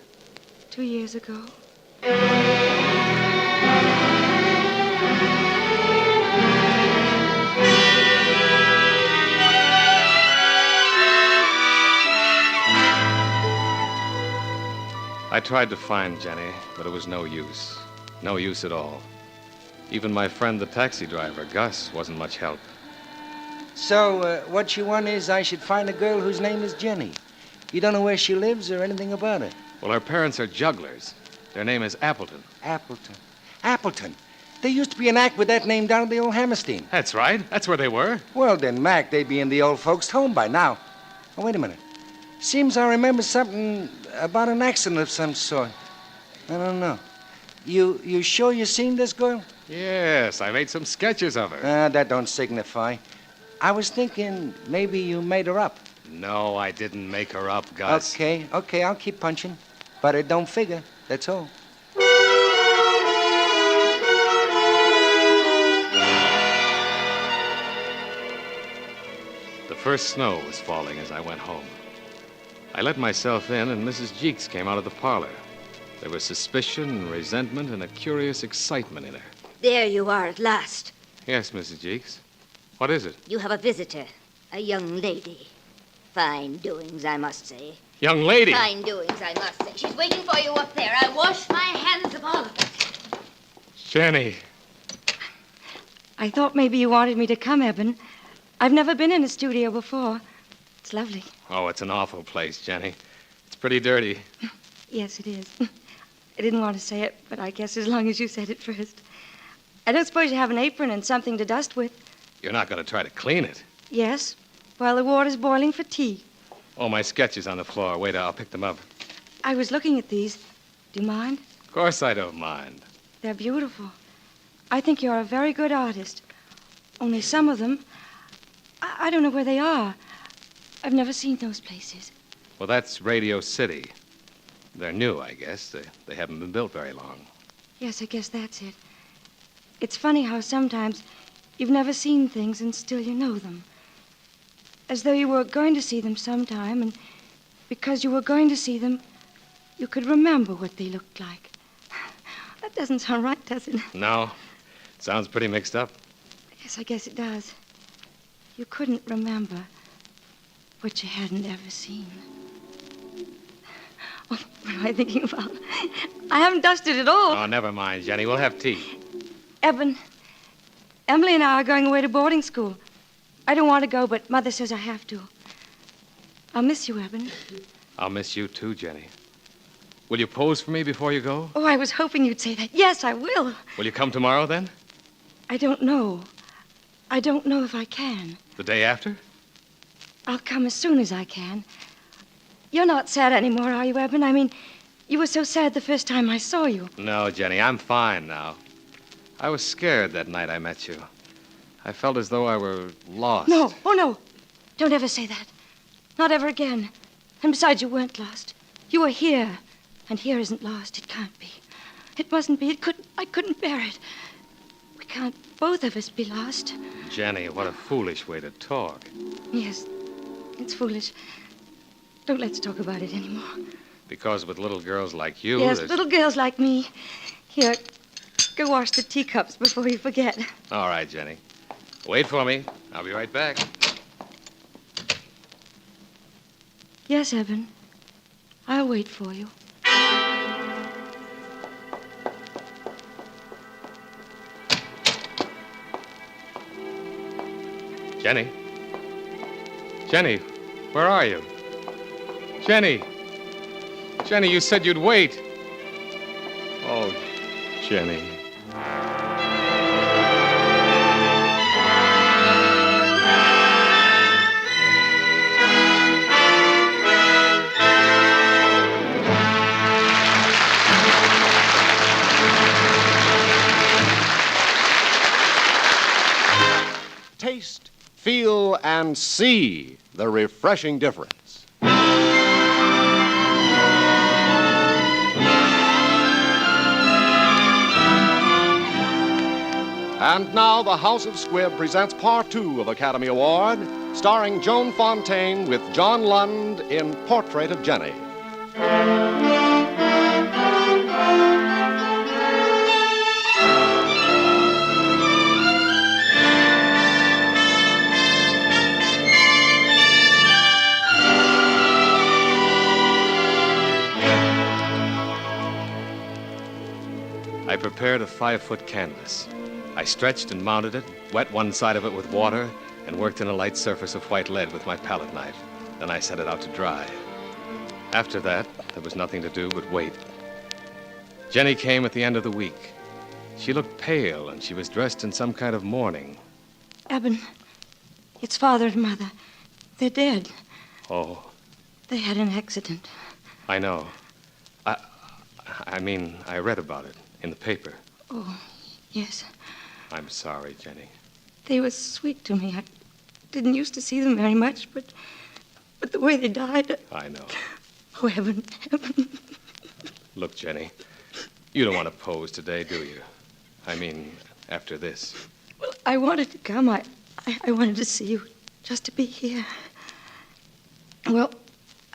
2 years ago. I tried to find Jenny, but it was no use. No use at all. Even my friend, the taxi driver, Gus, wasn't much help. So, what you want is I should find a girl whose name is Jenny. You don't know where she lives or anything about her? Well, her parents are jugglers. Their name is Appleton. Appleton. Appleton. There used to be an act with that name down at the old Hammerstein. That's right. That's where they were. Well, then, Mac, they'd be in the old folks' home by now. Oh, wait a minute. Seems I remember something about an accident of some sort. I don't know. You sure you seen this girl? Yes, I made some sketches of her. That don't signify. I was thinking maybe you made her up. No, I didn't make her up, Gus. Okay, I'll keep punching. But it don't figure, that's all. The first snow was falling as I went home. I let myself in, and Mrs. Jeeks came out of the parlor. There was suspicion and resentment and a curious excitement in her. There you are at last. Yes, Mrs. Jeeks. What is it? You have a visitor, a young lady. Fine doings, I must say. Young lady? Fine doings, I must say. She's waiting for you up there. I wash my hands of all of it. Jenny. I thought maybe you wanted me to come, Eben. I've never been in a studio before. It's lovely. Oh, it's an awful place, Jenny. It's pretty dirty. Yes, it is. I didn't want to say it, but I guess as long as you said it first. I don't suppose you have an apron and something to dust with. You're not going to try to clean it. Yes, while the water's boiling for tea. Oh, my sketches on the floor. Wait, I'll pick them up. I was looking at these. Do you mind? Of course I don't mind. They're beautiful. I think you're a very good artist. Only some of them, I don't know where they are. I've never seen those places. Well, that's Radio City. They're new, I guess. They haven't been built very long. Yes, I guess that's it. It's funny how sometimes you've never seen things and still you know them. As though you were going to see them sometime, and because you were going to see them, you could remember what they looked like. That doesn't sound right, does it? No. Sounds pretty mixed up. Yes, I guess it does. You couldn't remember what you hadn't ever seen. Oh, what am I thinking about? I haven't dusted at all. Oh, never mind, Jenny. We'll have tea. Eben, Emily and I are going away to boarding school. I don't want to go, but Mother says I have to. I'll miss you, Eben. I'll miss you, too, Jenny. Will you pose for me before you go? Oh, I was hoping you'd say that. Yes, I will. Will you come tomorrow, then? I don't know. I don't know if I can. The day after? I'll come as soon as I can. You're not sad anymore, are you, Eben? I mean, you were so sad the first time I saw you. No, Jenny, I'm fine now. I was scared that night I met you. I felt as though I were lost. No, oh, no. Don't ever say that. Not ever again. And besides, you weren't lost. You were here. And here isn't lost. It can't be. It mustn't be. I couldn't bear it. We can't both of us be lost. Jenny, what a foolish way to talk. Yes, it's foolish. Don't let's talk about it anymore. Because with little girls like you... Yes, there's- little girls like me. Here, go wash the teacups before you forget. All right, Jenny. Wait for me. I'll be right back. Yes, Eben. I'll wait for you. Jenny? Jenny, where are you? Jenny! Jenny, you said you'd wait. Oh, Jenny. Taste, feel, and see the refreshing difference. And now the House of Squibb presents Part 2 of Academy Award, starring Joan Fontaine with John Lund in Portrait of Jennie. I prepared a 5-foot canvas. I stretched and mounted it, wet one side of it with water, and worked in a light surface of white lead with my palette knife. Then I set it out to dry. After that, there was nothing to do but wait. Jenny came at the end of the week. She looked pale, and she was dressed in some kind of mourning. Eben, it's Father and Mother. They're dead. Oh, They had an accident. I know. I mean, I read about it in the paper. Oh, yes. I'm sorry, Jenny. They were sweet to me. I didn't used to see them very much, but the way they died... I know. Oh, heaven. Look, Jenny, you don't want to pose today, do you? I mean, after this. Well, I wanted to come. I wanted to see you, just to be here. Well,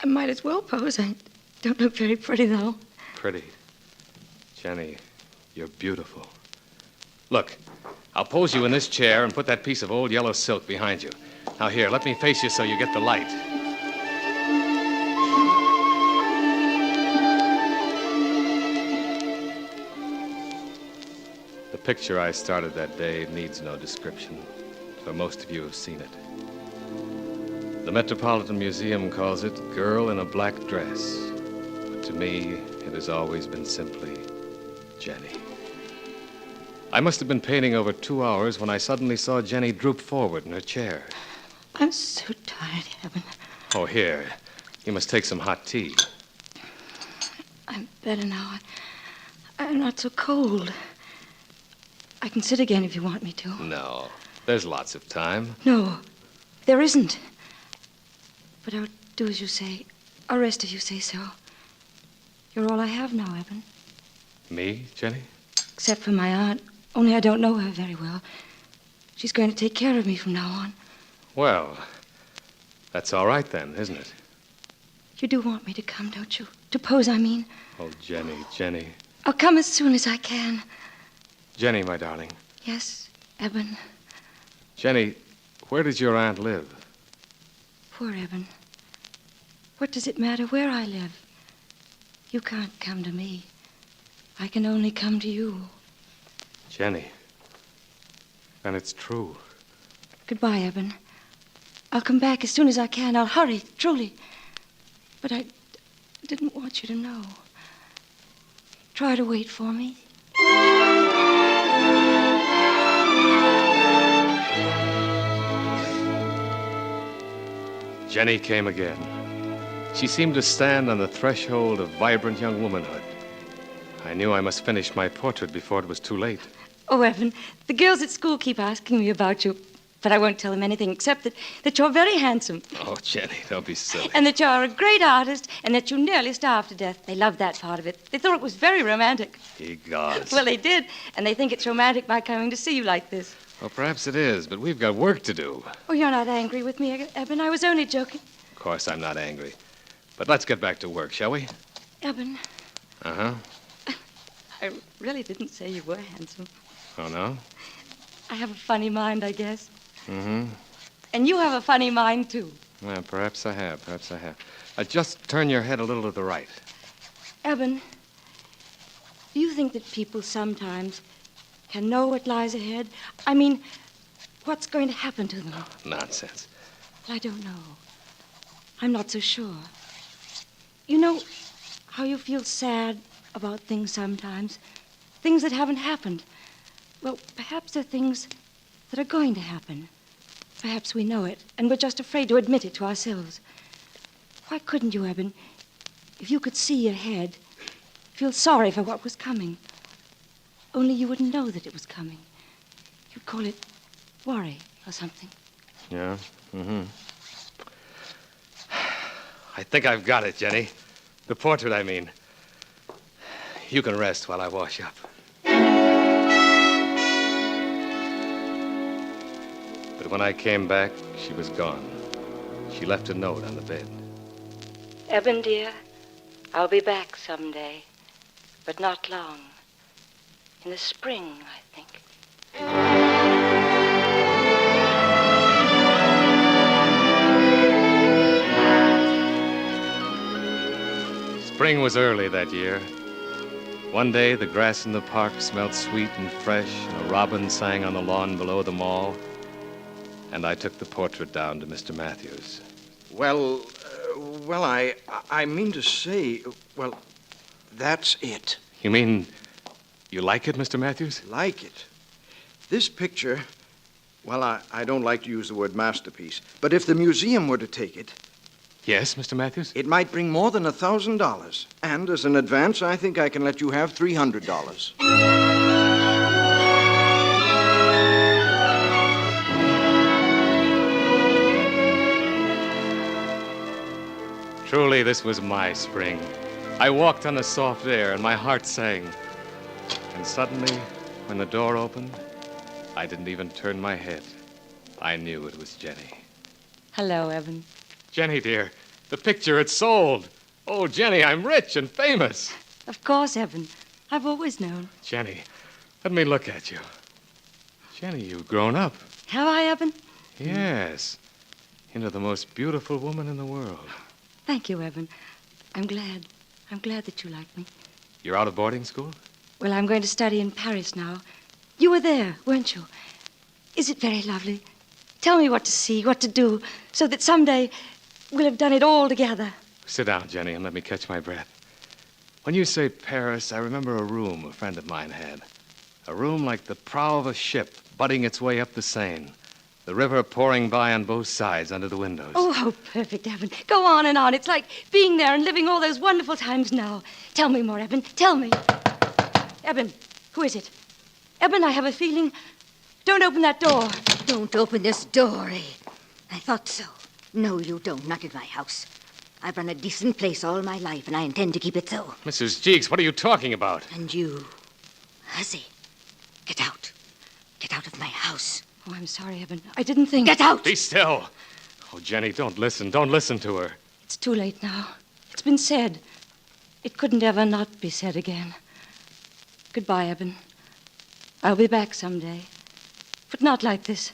I might as well pose. I don't look very pretty, though. Pretty. Jenny, you're beautiful. Look, I'll pose you in this chair and put that piece of old yellow silk behind you. Now, here, let me face you so you get the light. The picture I started that day needs no description, for most of you have seen it. The Metropolitan Museum calls it Girl in a Black Dress. But to me, it has always been simply Jenny. I must have been painting over 2 hours when I suddenly saw Jenny droop forward in her chair. I'm so tired, Eben. Oh, here. You must take some hot tea. I'm better now. I'm not so cold. I can sit again if you want me to. No, there's lots of time. No, there isn't. But I'll do as you say. I'll rest if you say so. You're all I have now, Eben. Me, Jenny? Except for my aunt. Only I don't know her very well. She's going to take care of me from now on. Well, that's all right then, isn't it? You do want me to come, don't you? To pose, I mean. Oh, Jenny, Jenny. I'll come as soon as I can. Jenny, my darling. Yes, Eben. Jenny, where does your aunt live? Poor Eben. What does it matter where I live? You can't come to me. I can only come to you. Jenny. And it's true. Goodbye, Eben. I'll come back as soon as I can. I'll hurry, truly. But I didn't want you to know. Try to wait for me. Jenny came again. She seemed to stand on the threshold of vibrant young womanhood. I knew I must finish my portrait before it was too late. Oh, Evan, the girls at school keep asking me about you, but I won't tell them anything except that you're very handsome. Oh, Jenny, don't be silly. And that you're a great artist, and that you nearly starved to death. They loved that part of it. They thought it was very romantic. Egods. Well, they did, and they think it's romantic my coming to see you like this. Well, perhaps it is, but we've got work to do. Oh, you're not angry with me, Eben. I was only joking. Of course, I'm not angry. But let's get back to work, shall we? Eben, Uh-huh. I really didn't say you were handsome. Oh, no? I have a funny mind, I guess. Mm-hmm. And you have a funny mind, too. Well, perhaps I have. Just turn your head a little to the right. Eben, do you think that people sometimes can know what lies ahead? I mean, what's going to happen to them? Nonsense. Well, I don't know. I'm not so sure. You know how you feel sad about things sometimes, things that haven't happened. Well, perhaps they're things that are going to happen. Perhaps we know it, and we're just afraid to admit it to ourselves. Why couldn't you, Eben, if you could see ahead, feel sorry for what was coming? Only you wouldn't know that it was coming. You'd call it worry or something. Yeah? Mm-hmm. I think I've got it, Jenny. The portrait, I mean. You can rest while I wash up. But when I came back, she was gone. She left a note on the bed. Eben, dear, I'll be back someday, but not long. In the spring, I think. Spring was early that year. One day, the grass in the park smelled sweet and fresh, and a robin sang on the lawn below the mall. And I took the portrait down to Mr. Matthews. Well, I mean to say, well, that's it. You mean you like it, Mr. Matthews? Like it? This picture, well, I don't like to use the word masterpiece, but if the museum were to take it... Yes, Mr. Matthews? It might bring more than $1,000. And as an advance, I think I can let you have $300. Truly, this was my spring. I walked on the soft air, and my heart sang. And suddenly, when the door opened, I didn't even turn my head. I knew it was Jenny. Hello, Eben. Jenny, dear, the picture, it's sold. Oh, Jenny, I'm rich and famous. Of course, Eben. I've always known. Jenny, let me look at you. Jenny, you've grown up. Have I, Eben? Yes. Into the most beautiful woman in the world. Thank you, Eben. I'm glad. I'm glad that you like me. You're out of boarding school? Well, I'm going to study in Paris now. You were there, weren't you? Is it very lovely? Tell me what to see, what to do, so that someday we'll have done it all together. Sit down, Jenny, and let me catch my breath. When you say Paris, I remember a room a friend of mine had. A room like the prow of a ship butting its way up the Seine. The river pouring by on both sides under the windows. Oh, how perfect, Eben. Go on and on. It's like being there and living all those wonderful times now. Tell me more, Eben. Tell me. Eben, who is it? Eben, I have a feeling. Don't open that door. Don't open this door, eh? I thought so. No, you don't. Not in my house. I've run a decent place all my life, and I intend to keep it so. Mrs. Jeeks, what are you talking about? And you, Hussy, get out. Get out of my house. Oh, I'm sorry, Eben. I didn't think... Get out! Be still. Oh, Jenny, don't listen. Don't listen to her. It's too late now. It's been said. It couldn't ever not be said again. Goodbye, Eben. I'll be back someday. But not like this.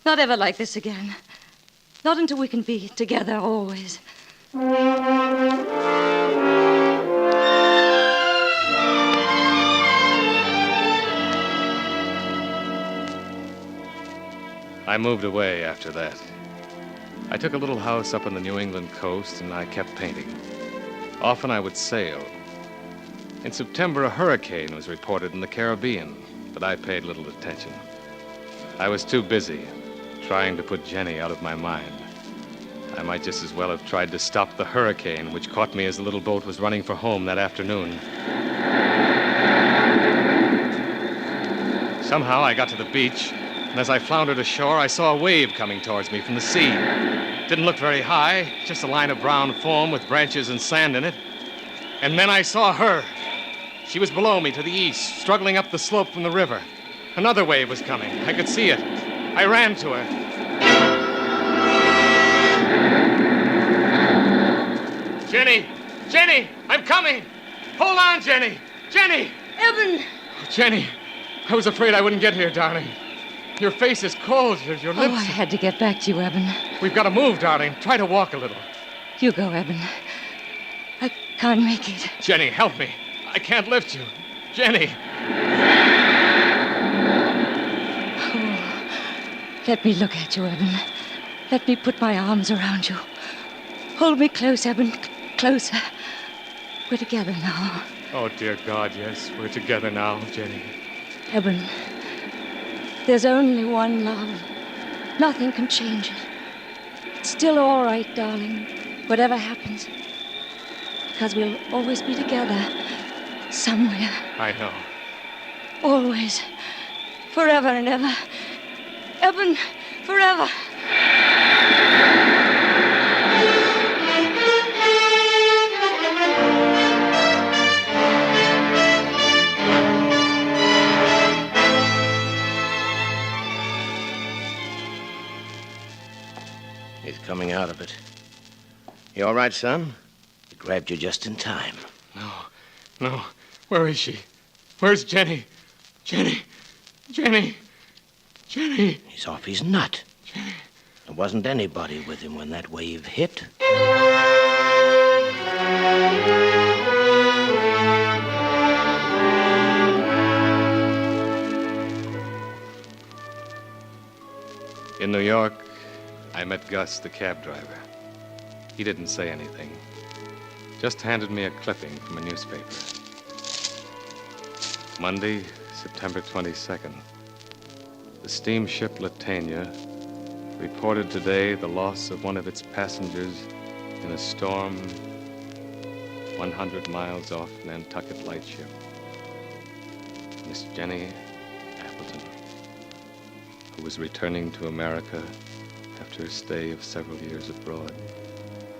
Not ever like this again. Not until we can be together always. I moved away after that. I took a little house up on the New England coast, and I kept painting. Often I would sail. In September, a hurricane was reported in the Caribbean, but I paid little attention. I was too busy trying to put Jenny out of my mind. I might just as well have tried to stop the hurricane, which caught me as the little boat was running for home that afternoon. Somehow I got to the beach, and as I floundered ashore, I saw a wave coming towards me from the sea. It didn't look very high, just a line of brown foam with branches and sand in it. And then I saw her. She was below me to the east, struggling up the slope from the river. Another wave was coming. I could see it. I ran to her. Jenny! Jenny! I'm coming! Hold on, Jenny! Jenny! Eben! Oh, Jenny, I was afraid I wouldn't get here, darling. Your face is cold. Your lips... Oh, I had to get back to you, Eben. We've got to move, darling. Try to walk a little. You go, Eben. I can't make it. Jenny, help me. I can't lift you. Jenny! Oh, let me look at you, Eben. Let me put my arms around you. Hold me close, Eben. Closer. We're together now. Oh, dear God, yes. We're together now, Jenny. Eben, there's only one love. Nothing can change it. It's still all right, darling, whatever happens. Because we'll always be together. Somewhere. I know. Always. Forever and ever. Eben, forever. He's coming out of it. You all right, son? I grabbed you just in time. No. Where is she? Where's Jenny? Jenny! He's off his nut. There wasn't anybody with him when that wave hit. In New York, I met Gus, the cab driver. He didn't say anything. Just handed me a clipping from a newspaper. Monday, September 22nd. The steamship Latania reported today the loss of one of its passengers in a storm 100 miles off Nantucket Lightship. Miss Jenny Appleton, who was returning to America after a stay of several years abroad,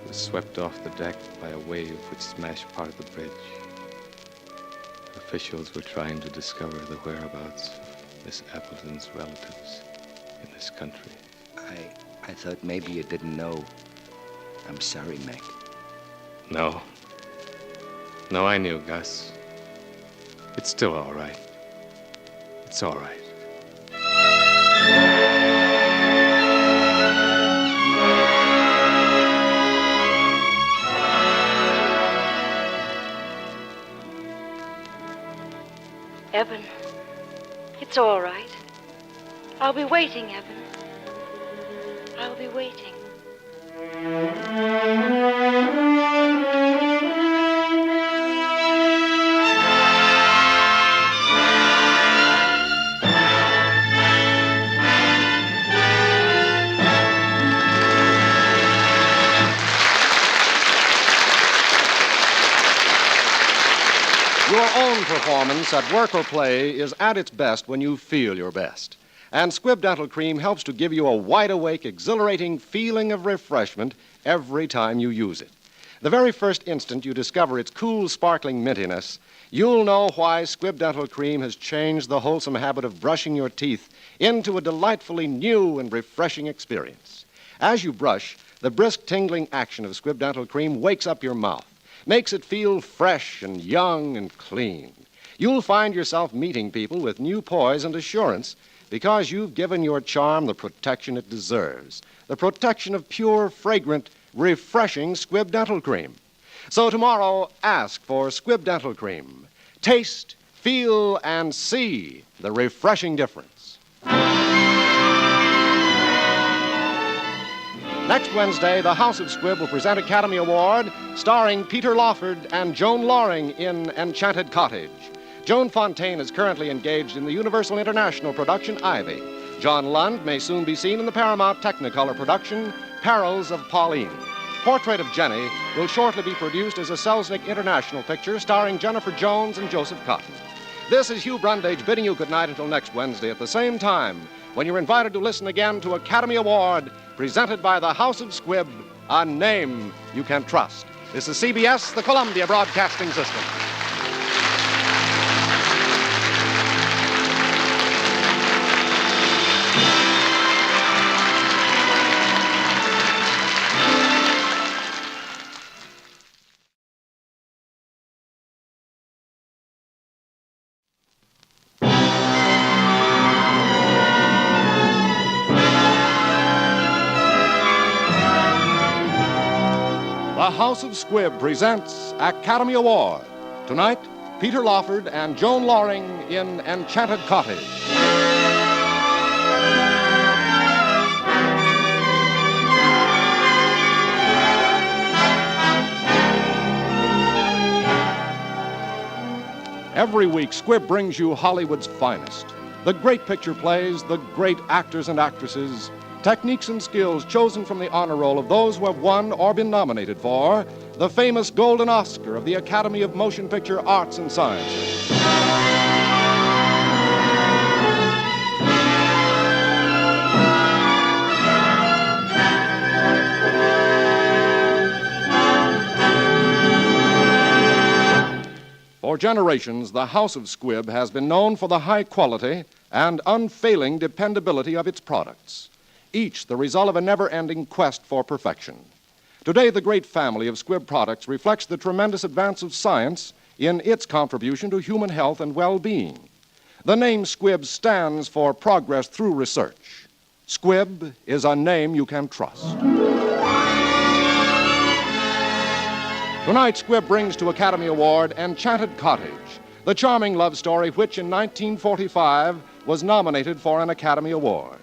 was swept off the deck by a wave which smashed part of the bridge. Officials were trying to discover the whereabouts of Miss Appleton's relatives in this country. I thought maybe you didn't know. I'm sorry, Mac. No, I knew, Gus. It's still all right. It's all right. Eben, it's all right. I'll be waiting, Eben. I'll be waiting. Your own performance at work or play is at its best when you feel your best. And Squibb Dental Cream helps to give you a wide-awake, exhilarating feeling of refreshment every time you use it. The very first instant you discover its cool, sparkling mintiness, you'll know why Squibb Dental Cream has changed the wholesome habit of brushing your teeth into a delightfully new and refreshing experience. As you brush, the brisk, tingling action of Squibb Dental Cream wakes up your mouth, makes it feel fresh and young and clean. You'll find yourself meeting people with new poise and assurance because you've given your charm the protection it deserves, the protection of pure, fragrant, refreshing Squibb Dental Cream. So tomorrow, ask for Squibb Dental Cream. Taste, feel, and see the refreshing difference. Next Wednesday, the House of Squibb will present Academy Award starring Peter Lawford and Joan Loring in Enchanted Cottage. Joan Fontaine is currently engaged in the Universal International production Ivy. John Lund may soon be seen in the Paramount Technicolor production Perils of Pauline. Portrait of Jennie will shortly be produced as a Selznick International picture starring Jennifer Jones and Joseph Cotton. This is Hugh Brundage bidding you good night until next Wednesday at the same time, when you're invited to listen again to Academy Award presented by the House of Squibb, a name you can trust. This is CBS, the Columbia Broadcasting System. The House of Squibb presents Academy Award. Tonight, Peter Lawford and Joan Loring in Enchanted Cottage. Every week, Squibb brings you Hollywood's finest. The great picture plays, the great actors and actresses, techniques and skills chosen from the honor roll of those who have won or been nominated for the famous Golden Oscar of the Academy of Motion Picture Arts and Sciences. For generations, the House of Squibb has been known for the high quality and unfailing dependability of its products, each the result of a never-ending quest for perfection. Today, the great family of Squibb products reflects the tremendous advance of science in its contribution to human health and well-being. The name Squibb stands for progress through research. Squibb is a name you can trust. Tonight, Squibb brings to Academy Award Enchanted Cottage, the charming love story which in 1945 was nominated for an Academy Award.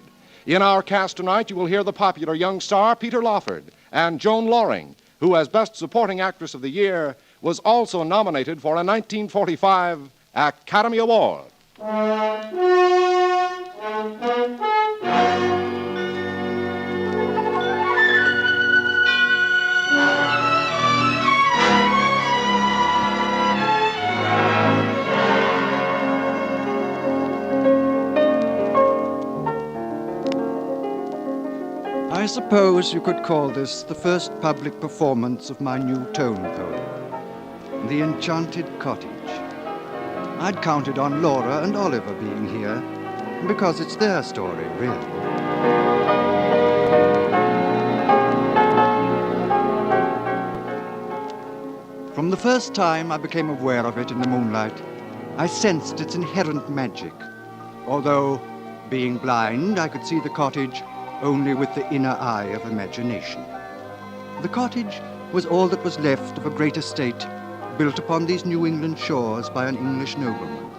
In our cast tonight, you will hear the popular young star Peter Lawford and Joan Loring, who as Best Supporting Actress of the Year was also nominated for a 1945 Academy Award. I suppose you could call this the first public performance of my new tone poem, The Enchanted Cottage. I'd counted on Laura and Oliver being here, because it's their story, really. From the first time I became aware of it in the moonlight, I sensed its inherent magic. Although, being blind, I could see the cottage only with the inner eye of imagination. The cottage was all that was left of a great estate built upon these New England shores by an English nobleman.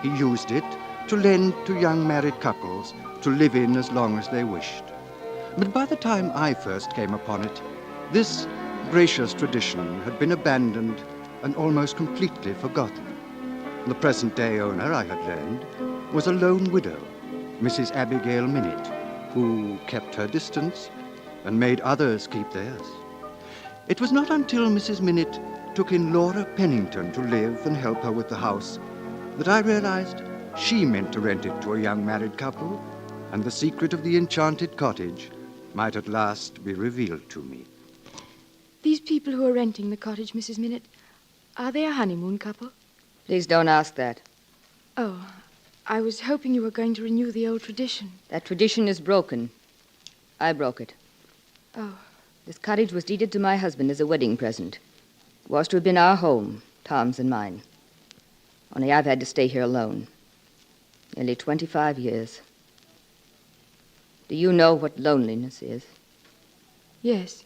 He used it to lend to young married couples to live in as long as they wished. But by the time I first came upon it, this gracious tradition had been abandoned and almost completely forgotten. The present-day owner, I had learned, was a lone widow, Mrs. Abigail Minute, who kept her distance and made others keep theirs. It was not until Mrs. Minute took in Laura Pennington to live and help her with the house that I realized she meant to rent it to a young married couple, and the secret of the Enchanted Cottage might at last be revealed to me. These people who are renting the cottage, Mrs. Minute, are they a honeymoon couple? Please don't ask that. Oh, I was hoping you were going to renew the old tradition. That tradition is broken. I broke it. Oh. This cottage was deeded to my husband as a wedding present. It was to have been our home, Tom's and mine. Only I've had to stay here alone. Nearly 25 years. Do you know what loneliness is? Yes.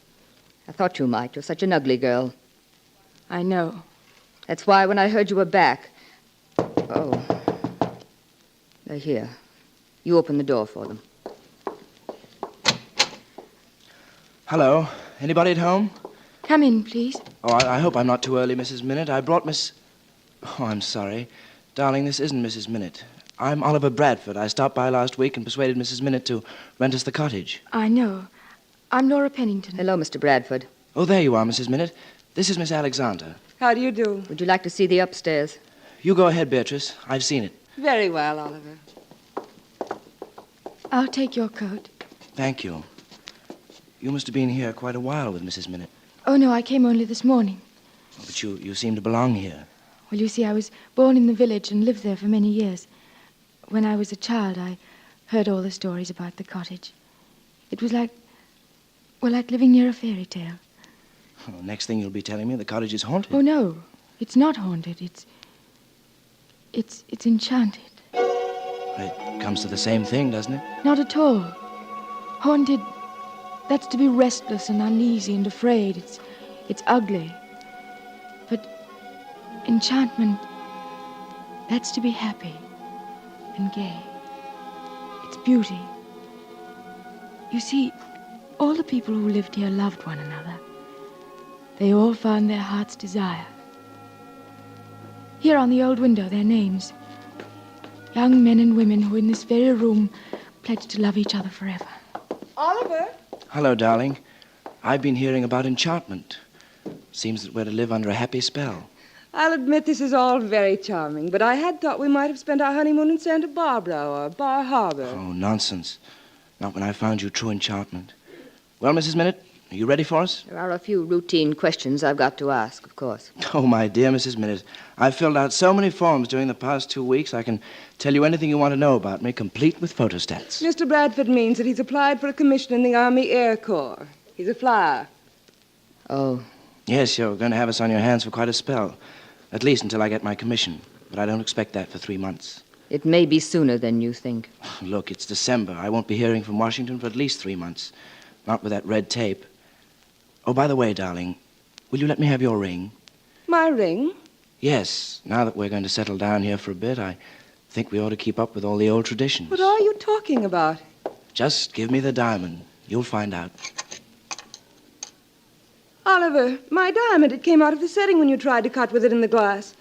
I thought you might. You're such an ugly girl. I know. That's why when I heard you were back... Oh. They're here. You open the door for them. Hello. Anybody at home? Come in, please. Oh, I hope I'm not too early, Mrs. Minute. I brought Miss... Oh, I'm sorry. Darling, this isn't Mrs. Minute. I'm Oliver Bradford. I stopped by last week and persuaded Mrs. Minute to rent us the cottage. I know. I'm Laura Pennington. Hello, Mr. Bradford. Oh, there you are, Mrs. Minute. This is Miss Alexander. How do you do? Would you like to see the upstairs? You go ahead, Beatrice. I've seen it. Very well, Oliver. I'll take your coat. Thank you. You must have been here quite a while with Mrs. Minute. Oh, no, I came only this morning. Oh, but you seem to belong here. Well, you see, I was born in the village and lived there for many years. When I was a child, I heard all the stories about the cottage. It was like living near a fairy tale. Oh, next thing you'll be telling me the cottage is haunted. Oh, no. It's not haunted. It's enchanted. It comes to the same thing, doesn't it? Not at all. Haunted, that's to be restless and uneasy and afraid. It's ugly. But enchantment, that's to be happy and gay. It's beauty. You see, all the people who lived here loved one another. They all found their heart's desire. Here on the old window, their names. Young men and women who in this very room pledged to love each other forever. Oliver? Hello, darling. I've been hearing about enchantment. Seems that we're to live under a happy spell. I'll admit this is all very charming, but I had thought we might have spent our honeymoon in Santa Barbara or Bar Harbor. Oh, nonsense. Not when I found you true enchantment. Well, Mrs. Minute, are you ready for us? There are a few routine questions I've got to ask, of course. Oh, my dear Mrs. Minute, I've filled out so many forms during the past 2 weeks, I can tell you anything you want to know about me, complete with photostats. Mr. Bradford means that he's applied for a commission in the Army Air Corps. He's a flyer. Oh. Yes, you're going to have us on your hands for quite a spell. At least until I get my commission. But I don't expect that for 3 months. It may be sooner than you think. Look, it's December. I won't be hearing from Washington for at least 3 months. Not with that red tape. Oh, by the way, darling, will you let me have your ring? My ring? Yes. Now that we're going to settle down here for a bit, I think we ought to keep up with all the old traditions. What are you talking about? Just give me the diamond. You'll find out. Oliver, my diamond, it came out of the setting when you tried to cut with it in the glass.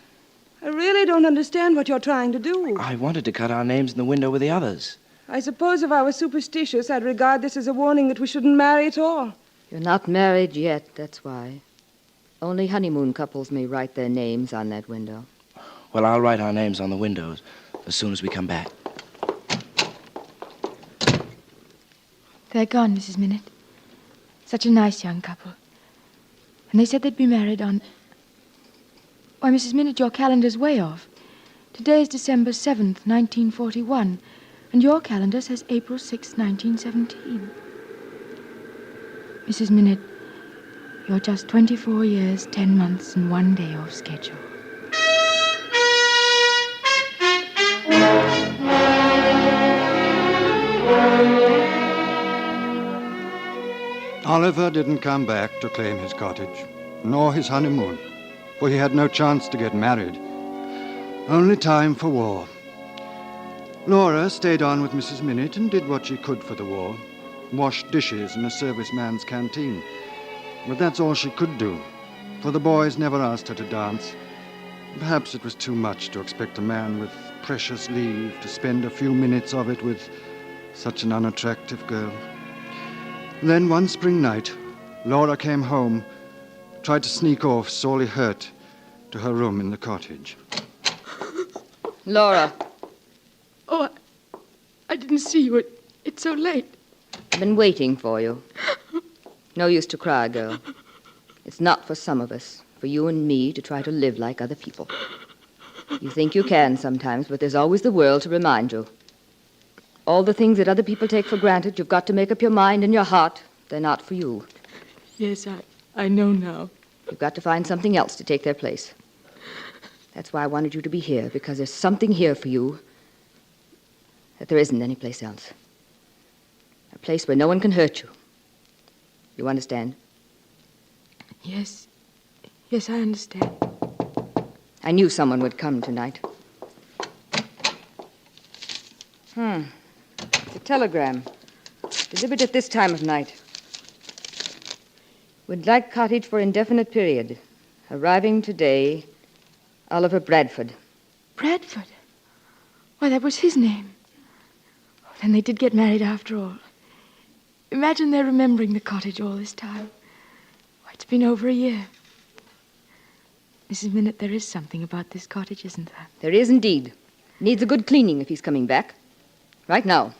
I really don't understand what you're trying to do. I wanted to cut our names in the window with the others. I suppose if I were superstitious, I'd regard this as a warning that we shouldn't marry at all. You're not married yet, that's why. Only honeymoon couples may write their names on that window. Well, I'll write our names on the windows as soon as we come back. They're gone, Mrs. Minute. Such a nice young couple. And they said they'd be married on... Why, Mrs. Minute, your calendar's way off. Today is December 7th, 1941, and your calendar says April 6th, 1917. Mrs. Minute, you're just 24 years, 10 months, and 1 day off schedule. Oliver didn't come back to claim his cottage, nor his honeymoon, for he had no chance to get married. Only time for war. Laura stayed on with Mrs. Minute and did what she could for the war. Washed dishes in a serviceman's canteen. But that's all she could do, for the boys never asked her to dance. Perhaps it was too much to expect a man with precious leave to spend a few minutes of it with such an unattractive girl. Then one spring night, Laura came home, tried to sneak off, sorely hurt, to her room in the cottage. Laura. Oh, I didn't see you. It's so late. I've been waiting for you. No use to cry, girl. It's not for some of us, for you and me, to try to live like other people. You think you can sometimes, but there's always the world to remind you. All the things that other people take for granted, you've got to make up your mind in your heart. They're not for you. Yes, I know now. You've got to find something else to take their place. That's why I wanted you to be here, because there's something here for you that there isn't anyplace else. A place where no one can hurt you. You understand? Yes. Yes, I understand. I knew someone would come tonight. It's a telegram. Delivered at this time of night. Would like cottage for indefinite period. Arriving today, Oliver Bradford. Bradford? Why, that was his name. Oh, then they did get married after all. Imagine they're remembering the cottage all this time. Why, it's been over a year. Mrs. Minute, there is something about this cottage, isn't there? There is indeed. Needs a good cleaning if he's coming back. Right now.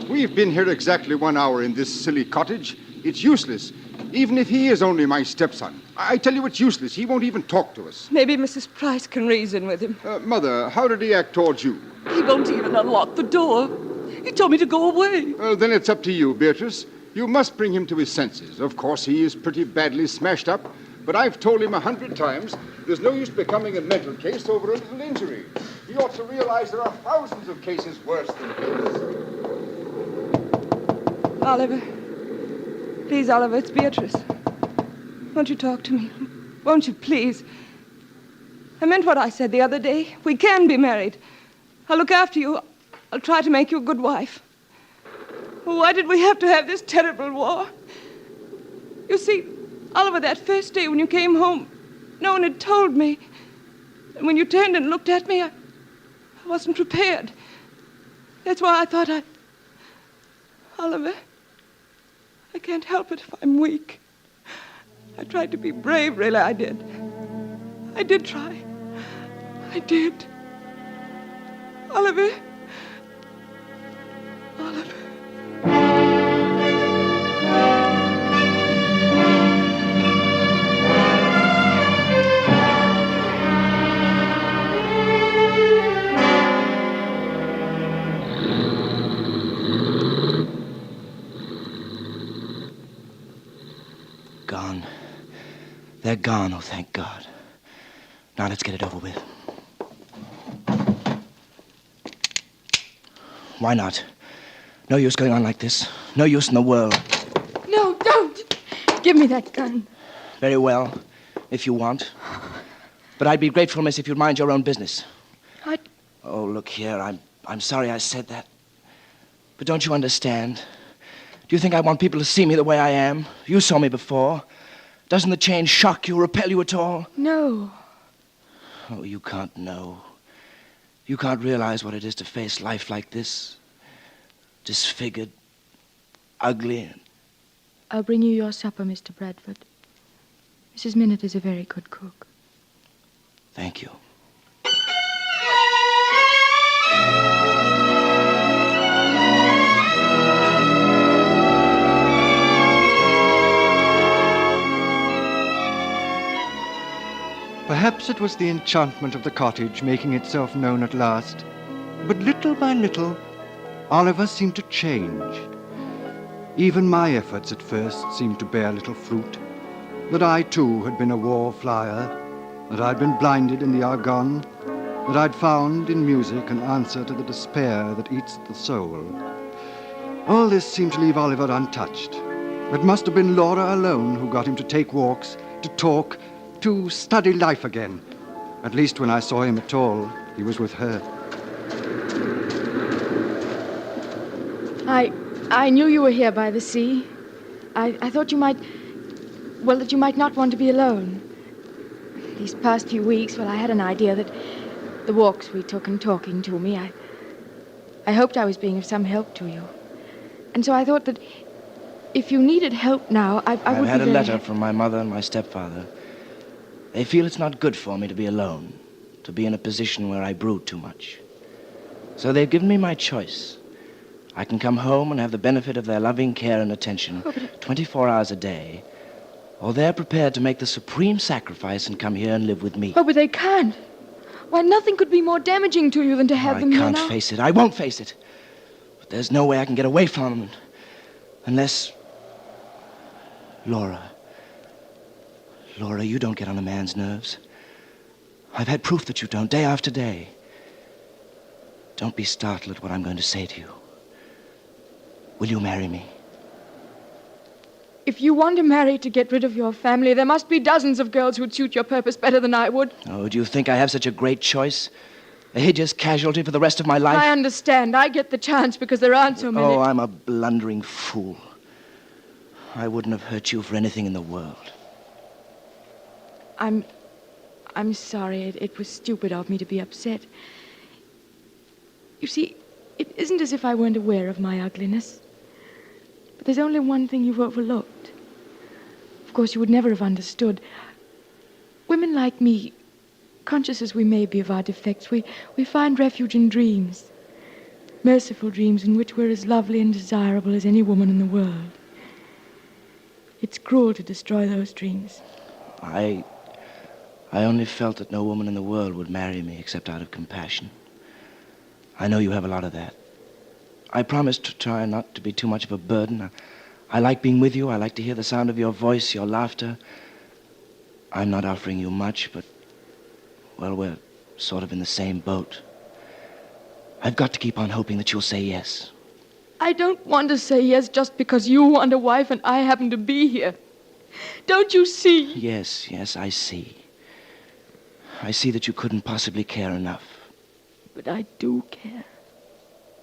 We've been here exactly 1 hour in this silly cottage. It's useless, even if he is only my stepson. I tell you it's useless. He won't even talk to us. Maybe Mrs. Price can reason with him. Mother, how did he act towards you? He won't even unlock the door. He told me to go away. Then it's up to you, Beatrice. You must bring him to his senses. Of course, he is pretty badly smashed up, but I've told him 100 times there's no use becoming a mental case over a little injury. He ought to realize there are thousands of cases worse than his. Oliver. Please, Oliver, it's Beatrice. Won't you talk to me? Won't you, please? I meant what I said the other day. We can be married. I'll look after you. I'll try to make you a good wife. Why did we have to have this terrible war? You see, Oliver, that first day when you came home, no one had told me. And when you turned and looked at me, I wasn't prepared. That's why I thought Oliver, I can't help it if I'm weak. I tried to be brave, really, I did. I did try. I did. Oliver. Oliver. Gone. They're gone, oh, thank God. Now let's get it over with. Why not? No use going on like this. No use in the world. No, don't. Give me that gun. Very well, if you want. But I'd be grateful, miss, if you'd mind your own business. Oh, look here, I'm sorry I said that. But don't you understand? Do you think I want people to see me the way I am? You saw me before. Doesn't the change shock you, repel you at all? No. Oh, you can't know. You can't realize what it is to face life like this. Disfigured, ugly. I'll bring you your supper, Mr. Bradford. Mrs. Minute is a very good cook. Thank you. Perhaps it was the enchantment of the cottage making itself known at last. But little by little, Oliver seemed to change. Even my efforts at first seemed to bear little fruit. That I, too, had been a war flyer, that I'd been blinded in the Argonne, that I'd found in music an answer to the despair that eats the soul. All this seemed to leave Oliver untouched. It must have been Laura alone who got him to take walks, to talk, to study life again. At least when I saw him at all, he was with her. I knew you were here by the sea. I thought you might, well, that you might not want to be alone. These past few weeks, well, I had an idea that the walks we took and talking to me, I hoped I was being of some help to you. And so I thought that if you needed help now, I would be I've had a very letter from my mother and my stepfather. They feel it's not good for me to be alone, to be in a position where I brood too much. So they've given me my choice. I can come home and have the benefit of their loving care and attention 24 hours a day, or they're prepared to make the supreme sacrifice and come here and live with me. Oh, but they can't. Why, nothing could be more damaging to you than to have them here now. I can't face it. I won't face it. But there's no way I can get away from them unless... Laura, you don't get on a man's nerves. I've had proof that you don't, day after day. Don't be startled at what I'm going to say to you. Will you marry me? If you want to marry to get rid of your family, there must be dozens of girls who'd suit your purpose better than I would. Oh, do you think I have such a great choice? A hideous casualty for the rest of my life? I understand. I get the chance because there aren't so many. Oh, I'm a blundering fool. I wouldn't have hurt you for anything in the world. I'm sorry. It was stupid of me to be upset. You see, it isn't as if I weren't aware of my ugliness. But there's only one thing you've overlooked. Of course, you would never have understood. Women like me, conscious as we may be of our defects, we find refuge in dreams. Merciful dreams in which we're as lovely and desirable as any woman in the world. It's cruel to destroy those dreams. I only felt that no woman in the world would marry me except out of compassion. I know you have a lot of that. I promised to try not to be too much of a burden. I like being with you. I like to hear the sound of your voice, your laughter. I'm not offering you much, but, well, we're sort of in the same boat. I've got to keep on hoping that you'll say yes. I don't want to say yes just because you want a wife and I happen to be here. Don't you see? Yes, I see. I see that you couldn't possibly care enough. But I do care.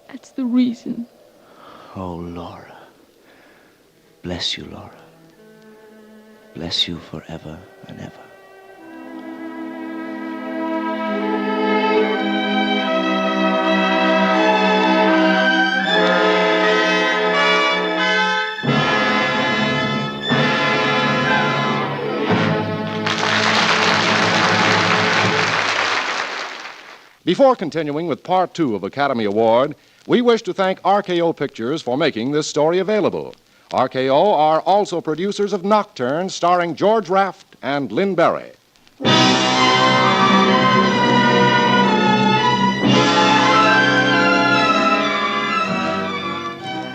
That's the reason. Oh, Laura. Bless you, Laura. Bless you forever and ever. Before continuing with Part 2 of Academy Award, we wish to thank RKO Pictures for making this story available. RKO are also producers of Nocturne, starring George Raft and Lynn Berry.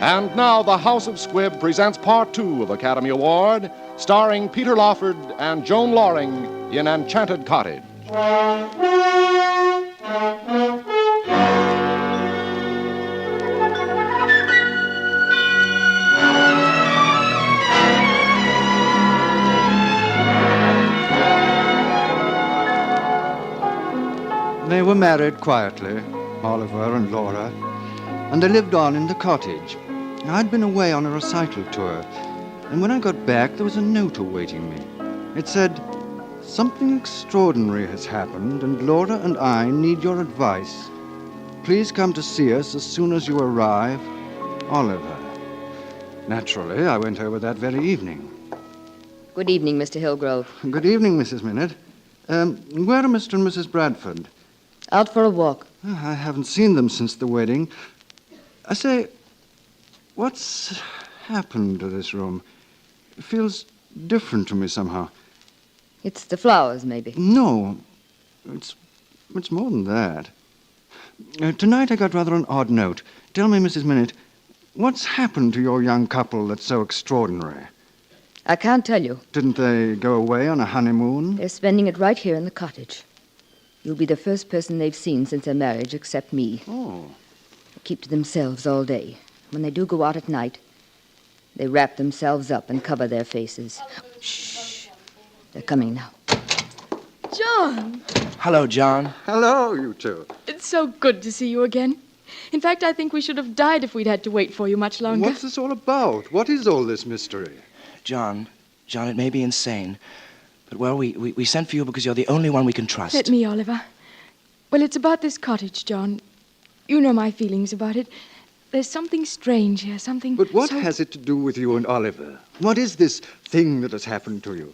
And now the House of Squibb presents Part 2 of Academy Award, starring Peter Lawford and Joan Loring in Enchanted Cottage. They were married quietly, Oliver and Laura, and they lived on in the cottage. I'd been away on a recital tour, and when I got back, there was a note awaiting me. It said, "Something extraordinary has happened, and Laura and I need your advice. Please come to see us as soon as you arrive, Oliver." Naturally, I went over that very evening. Good evening, Mr. Hillgrove. Good evening, Mrs. Minute. Where are Mr. and Mrs. Bradford? Out for a walk. I haven't seen them since the wedding. I say, what's happened to this room? It feels different to me somehow. It's the flowers, maybe. No, it's more than that. Tonight I got rather an odd note. Tell me, Mrs. Minute, what's happened to your young couple that's so extraordinary? I can't tell you. Didn't they go away on a honeymoon? They're spending it right here in the cottage. You'll be the first person they've seen since their marriage, except me. Oh. They keep to themselves all day. When they do go out at night, they wrap themselves up and cover their faces. Shh. They're coming now. John! Hello, John. Hello, you two. It's so good to see you again. In fact, I think we should have died if we'd had to wait for you much longer. What's this all about? What is all this mystery? John, it may be insane, but, well, we sent for you because you're the only one we can trust. Let me, Oliver. Well, it's about this cottage, John. You know my feelings about it. There's something strange here, something... But what has it to do with you and Oliver? What is this thing that has happened to you?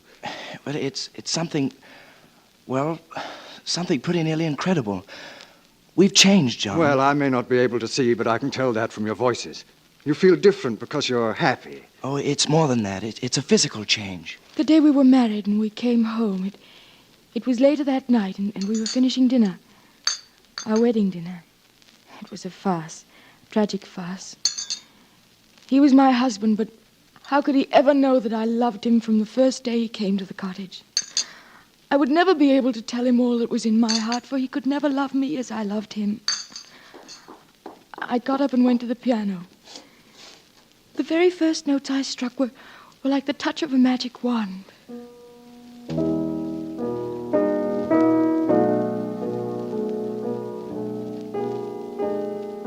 Well, it's something... Well, something pretty nearly incredible. We've changed, John. Well, I may not be able to see, but I can tell that from your voices. You feel different because you're happy. Oh, it's more than that. It's a physical change. The day we were married and we came home, it was later that night, and we were finishing dinner. Our wedding dinner. It was a farce. A tragic farce. He was my husband, but how could he ever know that I loved him from the first day he came to the cottage? I would never be able to tell him all that was in my heart, for he could never love me as I loved him. I got up and went to the piano. The very first notes I struck were like the touch of a magic wand.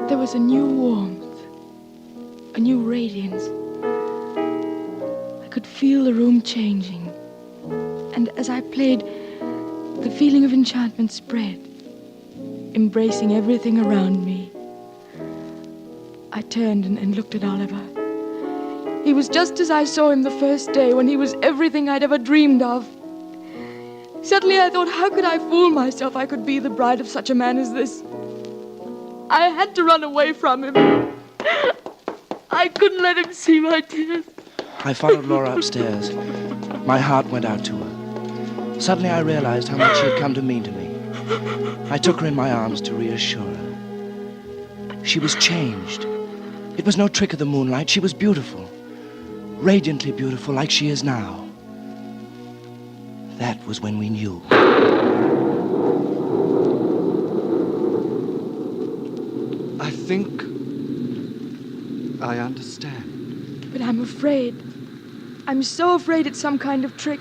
There was a new warmth, a new radiance. I could feel the room changing. And as I played, the feeling of enchantment spread, embracing everything around me. I turned and looked at Oliver. He was just as I saw him the first day, when he was everything I'd ever dreamed of. Suddenly I thought, how could I fool myself I could be the bride of such a man as this? I had to run away from him. I couldn't let him see my tears. I followed Laura upstairs. My heart went out to her. Suddenly I realized how much she had come to mean to me. I took her in my arms to reassure her. She was changed. It was no trick of the moonlight. She was beautiful. Radiantly beautiful, like she is now. That was when we knew. I think I understand. But I'm afraid. I'm so afraid it's some kind of trick.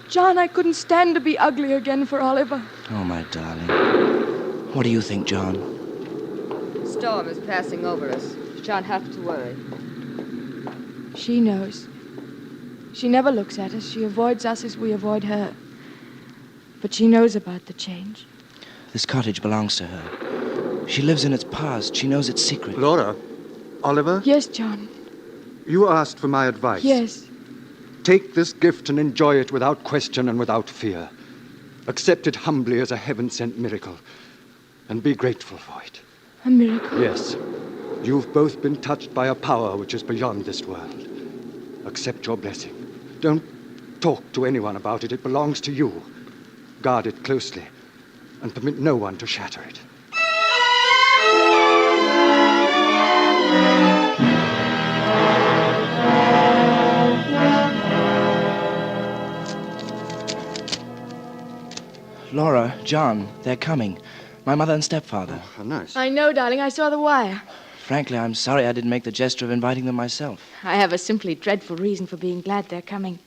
John, I couldn't stand to be ugly again for Oliver. Oh, my darling. What do you think, John? The storm is passing over us. You shan't have to worry. She knows. She never looks at us. She avoids us as we avoid her. But she knows about the change. This cottage belongs to her. She lives in its past. She knows its secret. Laura, Oliver? Yes, John. You asked for my advice. Yes. Take this gift and enjoy it without question and without fear. Accept it humbly as a heaven-sent miracle. And be grateful for it. A miracle? Yes. You've both been touched by a power which is beyond this world. Accept your blessing. Don't talk to anyone about it. It belongs to you. Guard it closely and permit no one to shatter it. Laura, John, they're coming. My mother and stepfather. Oh, nice. I know, darling. I saw the wire. Frankly, I'm sorry I didn't make the gesture of inviting them myself. I have a simply dreadful reason for being glad they're coming.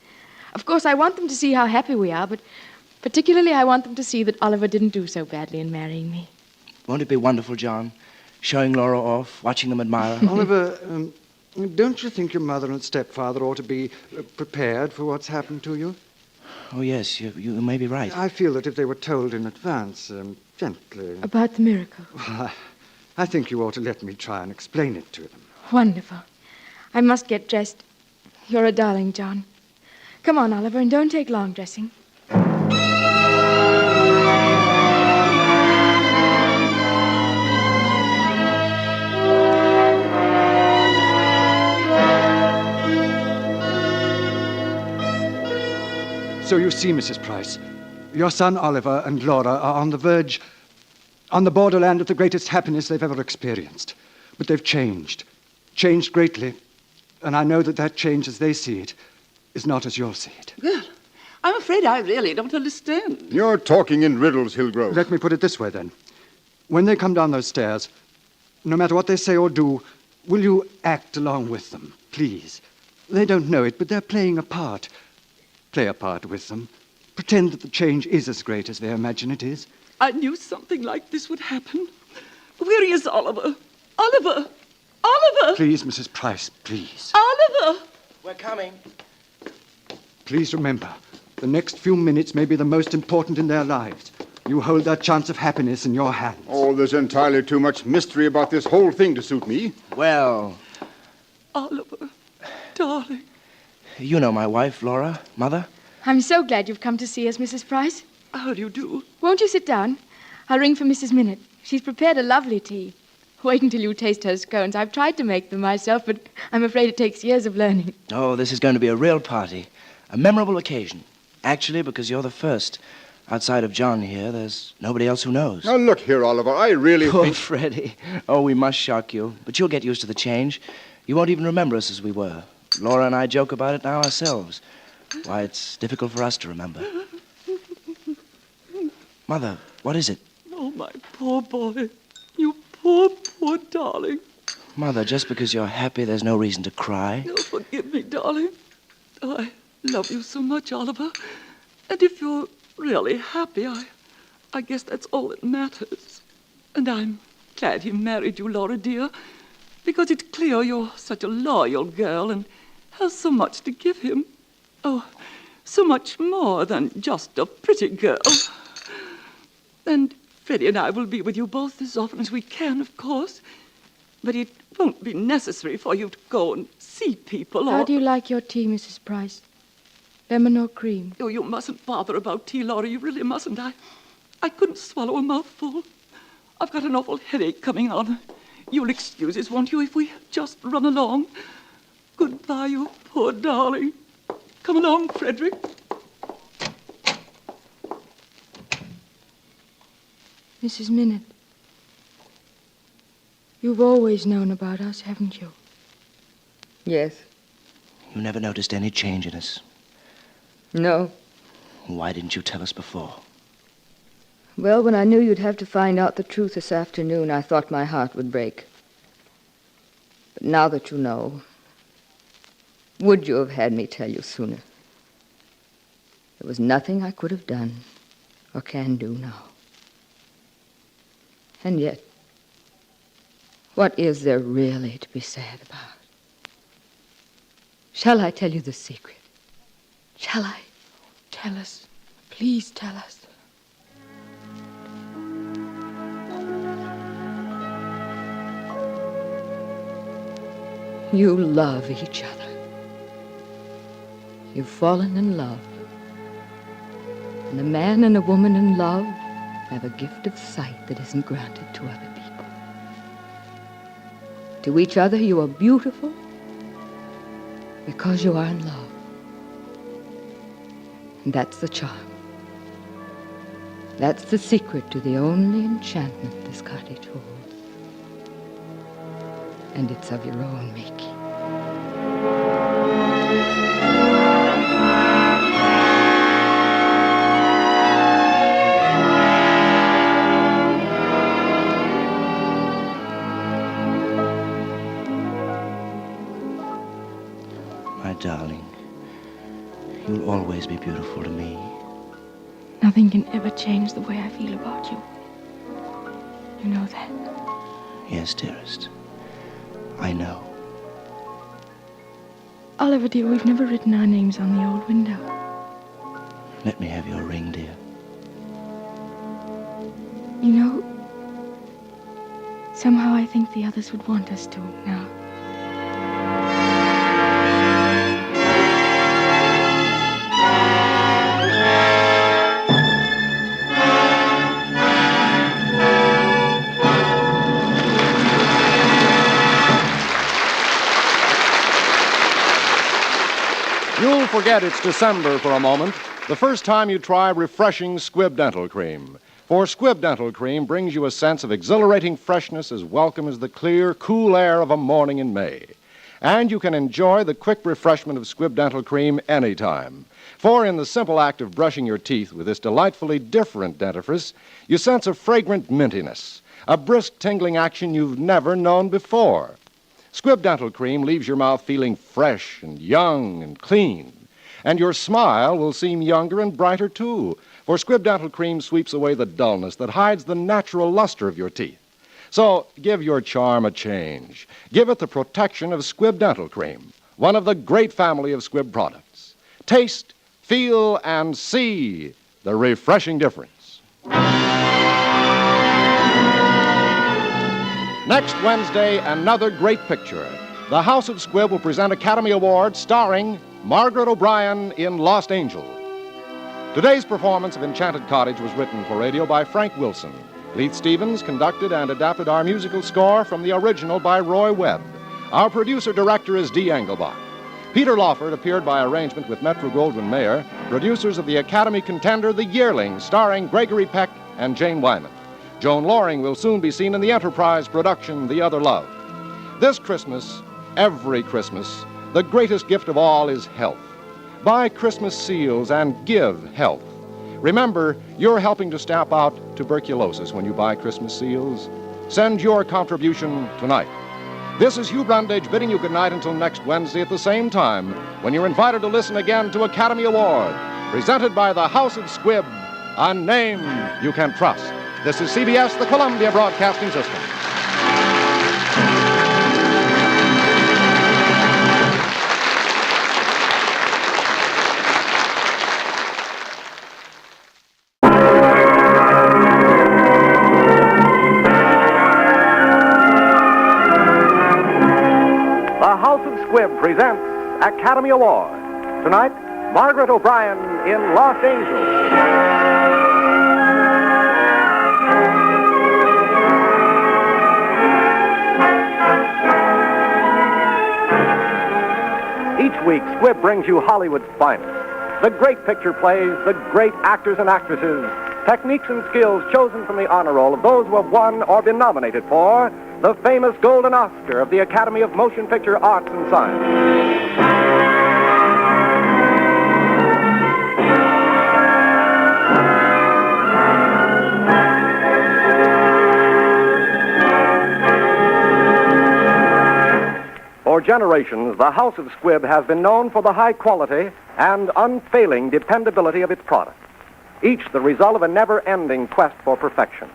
Of course, I want them to see how happy we are, but particularly I want them to see that Oliver didn't do so badly in marrying me. Won't it be wonderful, John? Showing Laura off, watching them admire her. Oliver, don't you think your mother and stepfather ought to be prepared for what's happened to you? Oh, yes, you may be right. I feel that if they were told in advance, gently... About the miracle? Well, I think you ought to let me try and explain it to them. Wonderful. I must get dressed. You're a darling, John. Come on, Oliver, and don't take long dressing. So you see, Mrs. Price, your son Oliver and Laura are on the verge, on the borderland of the greatest happiness they've ever experienced. But they've changed greatly, and I know that that change, as they see it, is not as you'll see it. Well, I'm afraid I really don't understand. You're talking in riddles, Hillgrove. Let me put it this way, then. When they come down those stairs, no matter what they say or do, will you act along with them, please? They don't know it, but they're playing a part. Play a part with them. Pretend that the change is as great as they imagine it is. I knew something like this would happen. Where is Oliver? Oliver! Oliver! Please, Mrs. Price, please. Oliver! We're coming. Please remember, the next few minutes may be the most important in their lives. You hold that chance of happiness in your hands. Oh, there's entirely too much mystery about this whole thing to suit me. Well... Oliver, darling. You know my wife, Laura, Mother. I'm so glad you've come to see us, Mrs. Price. How do you do? Won't you sit down? I'll ring for Mrs. Minute. She's prepared a lovely tea. Wait until you taste her scones. I've tried to make them myself, but I'm afraid it takes years of learning. Oh, this is going to be a real party. A memorable occasion. Actually, because you're the first. Outside of John here, there's nobody else who knows. Now, look here, Oliver. I really Poor think... Freddie. Oh, we must shock you. But you'll get used to the change. You won't even remember us as we were. Laura and I joke about it now ourselves. Why, it's difficult for us to remember. Mother, what is it? Oh, my poor boy. You poor, poor darling. Mother, just because you're happy, there's no reason to cry. Oh, forgive me, darling. Oh, I love you so much, Oliver. And if you're really happy, I guess that's all that matters. And I'm glad he married you, Laura, dear, because it's clear you're such a loyal girl and have so much to give him. Oh, so much more than just a pretty girl. And Freddie and I will be with you both as often as we can, of course. But it won't be necessary for you to go and see people or... How do you like your tea, Mrs. Price? Lemon or cream? Oh, you mustn't bother about tea, Laura. You really mustn't. I couldn't swallow a mouthful. I've got an awful headache coming on. You'll excuse us, won't you, if we just run along? Goodbye, you poor darling. Come along, Frederick. Mrs. Minute, you've always known about us, haven't you? Yes. You never noticed any change in us. No. Why didn't you tell us before? Well, when I knew you'd have to find out the truth this afternoon, I thought my heart would break. But now that you know, would you have had me tell you sooner? There was nothing I could have done or can do now. And yet, what is there really to be sad about? Shall I tell you the secret? Shall I? Tell us. Please tell us. You love each other. You've fallen in love. And a man and a woman in love have a gift of sight that isn't granted to other people. To each other you are beautiful because you are in love. And that's the charm. That's the secret to the only enchantment this cottage holds. And it's of your own making. My darling, you'll always be beautiful to me. Nothing can ever change the way I feel about you. You know that. Yes, dearest. I know. Oliver, dear, we've never written our names on the old window. Let me have your ring, dear. You know, somehow I think the others would want us to now. You'll forget it's December for a moment the first time you try refreshing Squibb Dental Cream. For Squibb Dental Cream brings you a sense of exhilarating freshness as welcome as the clear, cool air of a morning in May. And you can enjoy the quick refreshment of Squibb Dental Cream anytime. For in the simple act of brushing your teeth with this delightfully different dentifrice, you sense a fragrant mintiness, a brisk tingling action you've never known before. Squibb Dental Cream leaves your mouth feeling fresh and young and clean. And your smile will seem younger and brighter, too. For Squibb Dental Cream sweeps away the dullness that hides the natural luster of your teeth. So give your charm a change. Give it the protection of Squibb Dental Cream, one of the great family of Squibb products. Taste, feel, and see the refreshing difference. Next Wednesday, another great picture. The House of Squibb will present Academy Awards starring Margaret O'Brien in Lost Angel. Today's performance of Enchanted Cottage was written for radio by Frank Wilson. Leith Stevens conducted and adapted our musical score from the original by Roy Webb. Our producer-director is Dee Engelbach. Peter Lawford appeared by arrangement with Metro-Goldwyn-Mayer, producers of the Academy contender The Yearlings, starring Gregory Peck and Jane Wyman. Joan Loring will soon be seen in the Enterprise production The Other Love. This Christmas, every Christmas, the greatest gift of all is health. Buy Christmas seals and give health. Remember, you're helping to stamp out tuberculosis when you buy Christmas seals. Send your contribution tonight. This is Hugh Brundage bidding you good night until next Wednesday at the same time, when you're invited to listen again to Academy Award, presented by the House of Squibb, a name you can trust. This is CBS, the Columbia Broadcasting System. The House of Squibb presents Academy Award. Tonight, Margaret O'Brien in Lost Angel. Each week, Squibb brings you Hollywood's finest. The great picture plays, the great actors and actresses, techniques and skills chosen from the honor roll of those who have won or been nominated for the famous Golden Oscar of the Academy of Motion Picture Arts and Science. For generations, the House of Squibb has been known for the high quality and unfailing dependability of its products, each the result of a never-ending quest for perfection.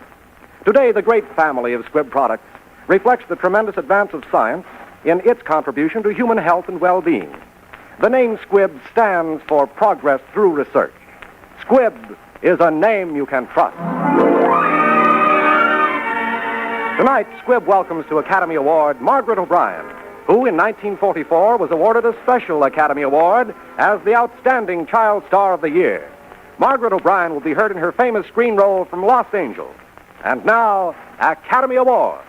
Today, the great family of Squibb products reflects the tremendous advance of science in its contribution to human health and well-being. The name Squibb stands for progress through research. Squibb is a name you can trust. Tonight, Squibb welcomes to Academy Award Margaret O'Brien, who in 1944 was awarded a special Academy Award as the Outstanding Child Star of the Year. Margaret O'Brien will be heard in her famous screen role from Los Angeles. And now, Academy Award.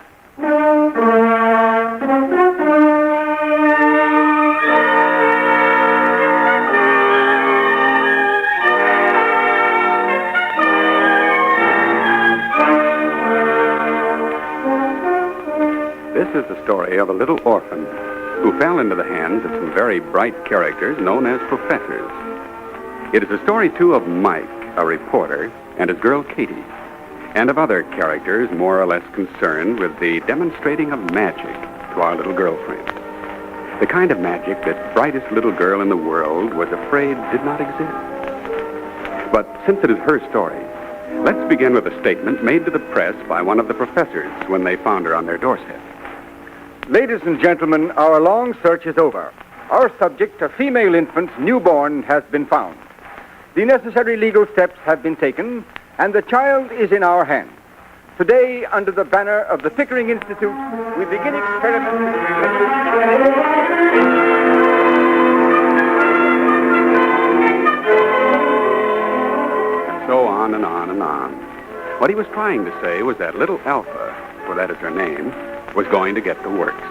This is the story of a little orphan who fell into the hands of some very bright characters known as professors. It is a story, too, of Mike, a reporter, and his girl Katie, and of other characters more or less concerned with the demonstrating of magic to our little girlfriend. The kind of magic that brightest little girl in the world was afraid did not exist. But since it is her story, let's begin with a statement made to the press by one of the professors when they found her on their doorstep. Ladies and gentlemen, our long search is over. Our subject, a female infant, newborn, has been found. The necessary legal steps have been taken, and the child is in our hands. Today, under the banner of the Pickering Institute, we begin experiments. So on and on and on. What he was trying to say was that little Alpha, for that is her name, was going to get the works.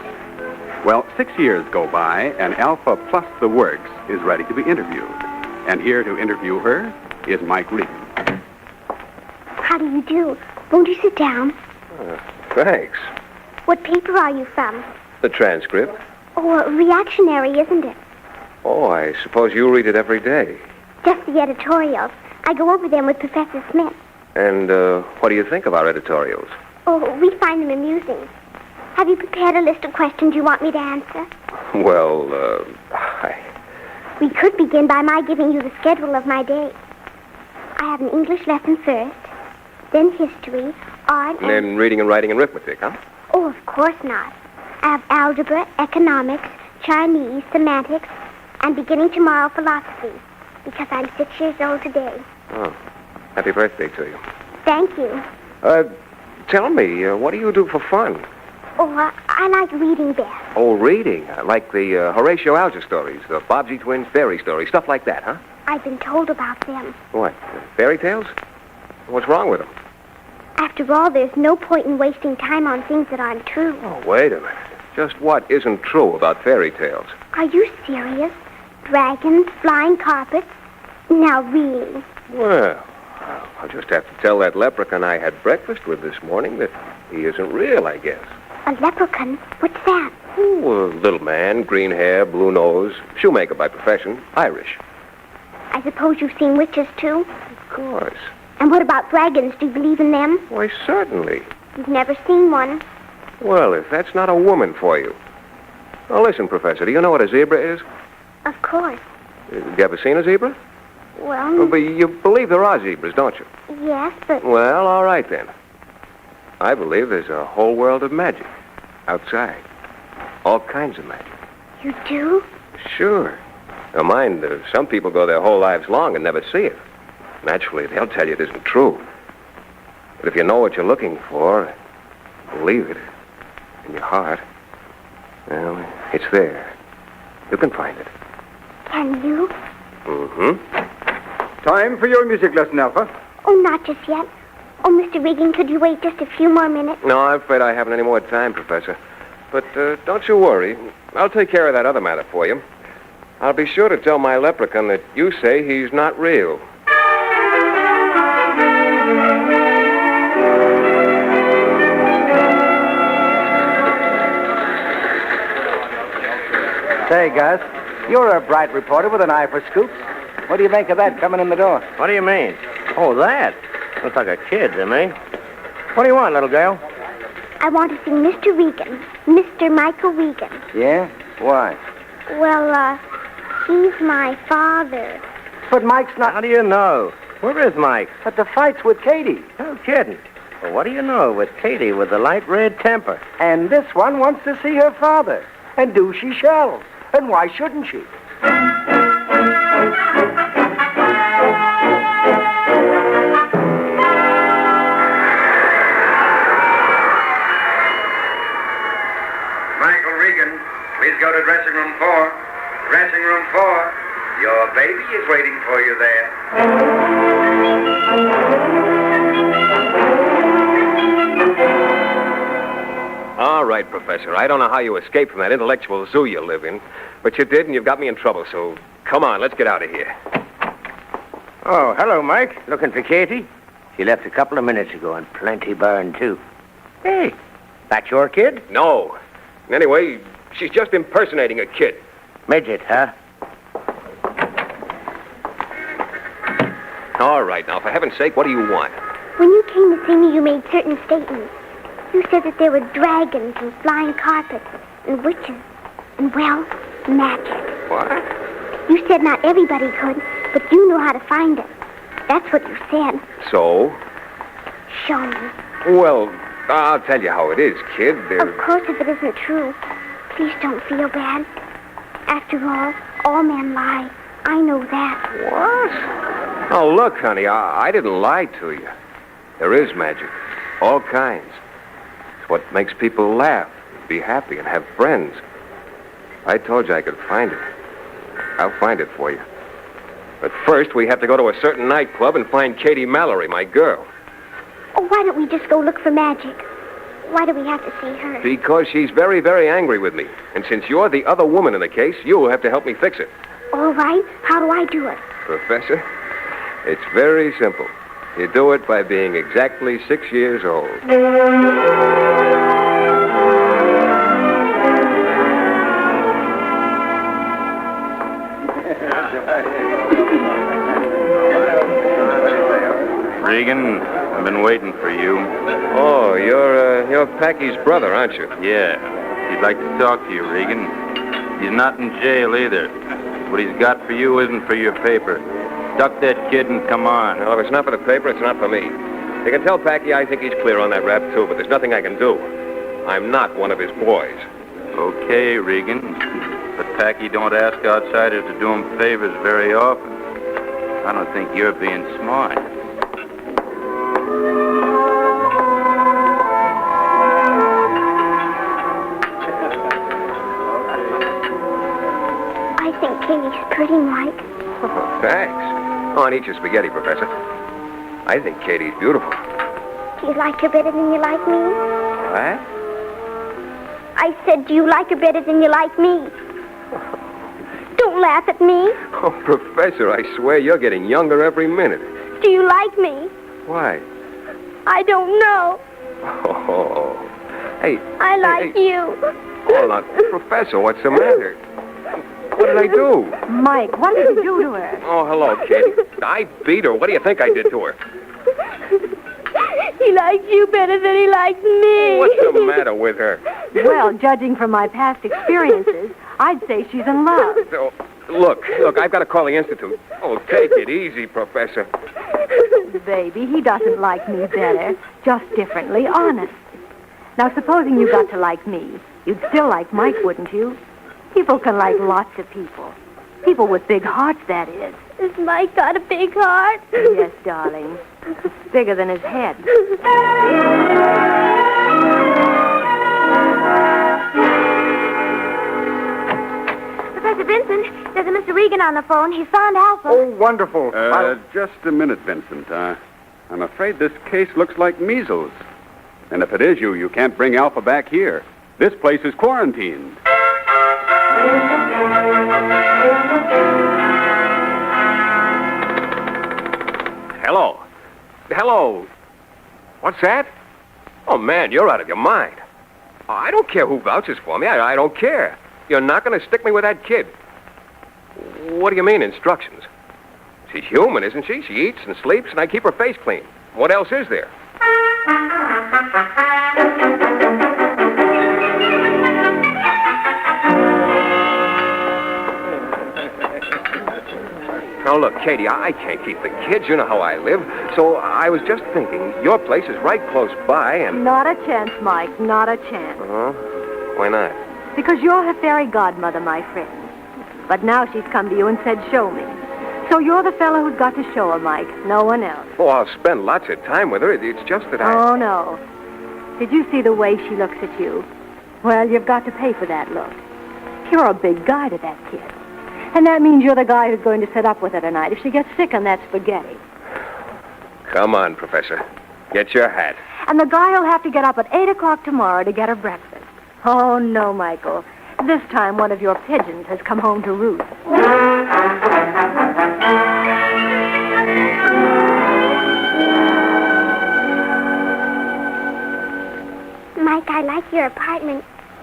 Well, 6 years go by, and Alpha plus the works is ready to be interviewed. And here to interview her is Mike Regan. How do you do? Won't you sit down? Thanks. What paper are you from? The transcript? Oh, reactionary, isn't it? Oh, I suppose you read it every day. Just the editorials. I go over them with Professor Smith. And what do you think of our editorials? Oh, we find them amusing. Have you prepared a list of questions you want me to answer? Well, We could begin by my giving you the schedule of my day. I have an English lesson first, then history, art, And then reading and writing and arithmetic, huh? Oh, of course not. I have algebra, economics, Chinese, semantics, and beginning tomorrow, philosophy, because I'm 6 years old today. Oh, happy birthday to you. Thank you. Tell me, what do you do for fun? Oh, I like reading best. Oh, reading. Like the Horatio Alger stories, the Bobbsey Twins fairy stories, stuff like that, huh? I've been told about them. What, fairy tales? What's wrong with them? After all, there's no point in wasting time on things that aren't true. Oh, wait a minute. Just what isn't true about fairy tales? Are you serious? Dragons, flying carpets? Now, really? Well, I'll just have to tell that leprechaun I had breakfast with this morning that he isn't real, I guess. A leprechaun? What's that? Oh, a little man, green hair, blue nose, shoemaker by profession, Irish. I suppose you've seen witches, too? Of course. And what about dragons? Do you believe in them? Why, certainly. You've never seen one. Well, if that's not a woman for you. Now, listen, Professor, do you know what a zebra is? Of course. Have you ever seen a zebra? Well, But you believe there are zebras, don't you? yes, but... Well, all right, then. I believe there's a whole world of magic outside. All kinds of magic. You do? Sure. Now, mind, some people go their whole lives long and never see it. Naturally, they'll tell you it isn't true. But if you know what you're looking for, believe it in your heart, well, it's there. You can find it. Can you? Mm-hmm. Time for your music lesson, Alpha. Oh, not just yet. Oh, Mr. Regan, could you wait just a few more minutes? No, I'm afraid I haven't any more time, Professor. But don't you worry. I'll take care of that other matter for you. I'll be sure to tell my leprechaun that you say he's not real. Say, Gus, you're a bright reporter with an eye for scoops. What do you make of that coming in the door? What do you mean? Oh, that? Looks like a kid to me. What do you want, little girl? I want to see Mr. Regan. Mr. Michael Regan. Yeah? Why? Well, He's my father. But Mike's not... How do you know? Where is Mike? At the fights with Katie. No kidding. Well, what do you know with Katie with the light red temper? And this one wants to see her father. And do she shall. And why shouldn't she? Michael Regan, please go to dressing room 4. Dressing room 4. Your baby is waiting for you there. All right, Professor. I don't know how you escaped from that intellectual zoo you live in, but you did, and you've got me in trouble, so come on, let's get out of here. Oh, hello, Mike. Looking for Katie? She left a couple of minutes ago, and plenty burned, too. Hey, that your kid? No. Anyway, she's just impersonating a kid. Midget, huh? All right, now, for heaven's sake, what do you want? When you came to see me, you made certain statements. You said that there were dragons and flying carpets and witches and, well, magic. What? You said not everybody could, but you know how to find it. That's what you said. So? Show me. Well, I'll tell you how it is, kid. Of course, if it isn't true, please don't feel bad. After all men lie. I know that. What? Oh, look, honey, I didn't lie to you. There is magic. All kinds. It's what makes people laugh, be happy, and have friends. I told you I could find it. I'll find it for you. But first, we have to go to a certain nightclub and find Katie Mallory, my girl. Oh, why don't we just go look for magic? Why do we have to see her? Because she's very, very angry with me. And since you're the other woman in the case, you'll have to help me fix it. All right. How do I do it? Professor, it's very simple. You do it by being exactly 6 years old. Regan, I've been waiting for you. Oh, you're Packy's brother, aren't you? Yeah. He'd like to talk to you, Regan. He's not in jail either. What he's got for you isn't for your paper. Duck that kid and come on. No, if it's not for the paper, it's not for me. You can tell Packy I think he's clear on that rap, too, but there's nothing I can do. I'm not one of his boys. Okay, Regan. But Packy don't ask outsiders to do him favors very often. I don't think you're being smart. I think Katie's pretty, Mike. Oh, thanks. Go on, eat your spaghetti, Professor. I think Katie's beautiful. Do you like her better than you like me? What? I said, do you like her better than you like me? Don't laugh at me. Oh, Professor, I swear you're getting younger every minute. Do you like me? Why? I don't know. Oh, hey. I like you. Hold on. Professor, what's the matter? What did I do? Mike, what did you do to her? Oh, hello, Katie. I beat her. What do you think I did to her? He likes you better than he likes me. What's the matter with her? Well, judging from my past experiences, I'd say she's in love. Oh, look, I've got to call the Institute. Oh, take it easy, Professor. Baby, he doesn't like me better, just differently honest. Now, supposing you got to like me, you'd still like Mike, wouldn't you? People can like lots of people. People with big hearts, that is. Has Mike got a big heart? Yes, darling. It's bigger than his head. Professor Vincent, there's a Mr. Regan on the phone. He's found Alpha. Oh, wonderful. Just a minute, Vincent. I'm afraid this case looks like measles. And if it is you can't bring Alpha back here. This place is quarantined. Hello. Hello. What's that? Oh, man, you're out of your mind. Oh, I don't care who vouches for me. I don't care. You're not going to stick me with that kid. What do you mean, instructions? She's human, isn't she? She eats and sleeps, and I keep her face clean. What else is there? Now, look, Katie, I can't keep the kids. You know how I live. So I was just thinking, your place is right close by, and... Not a chance, Mike, not a chance. Oh? Why not? Because you're her fairy godmother, my friend. But now she's come to you and said, show me. So you're the fellow who's got to show her, Mike, no one else. Oh, I'll spend lots of time with her. It's just that I... Oh, no. Did you see the way she looks at you? Well, you've got to pay for that look. You're a big guy to that kid. And that means you're the guy who's going to sit up with her tonight if she gets sick on that spaghetti. Come on, Professor. Get your hat. And the guy who'll have to get up at 8 o'clock tomorrow to get her breakfast. Oh, no, Michael. This time one of your pigeons has come home to roost. Mike, I like your apartment.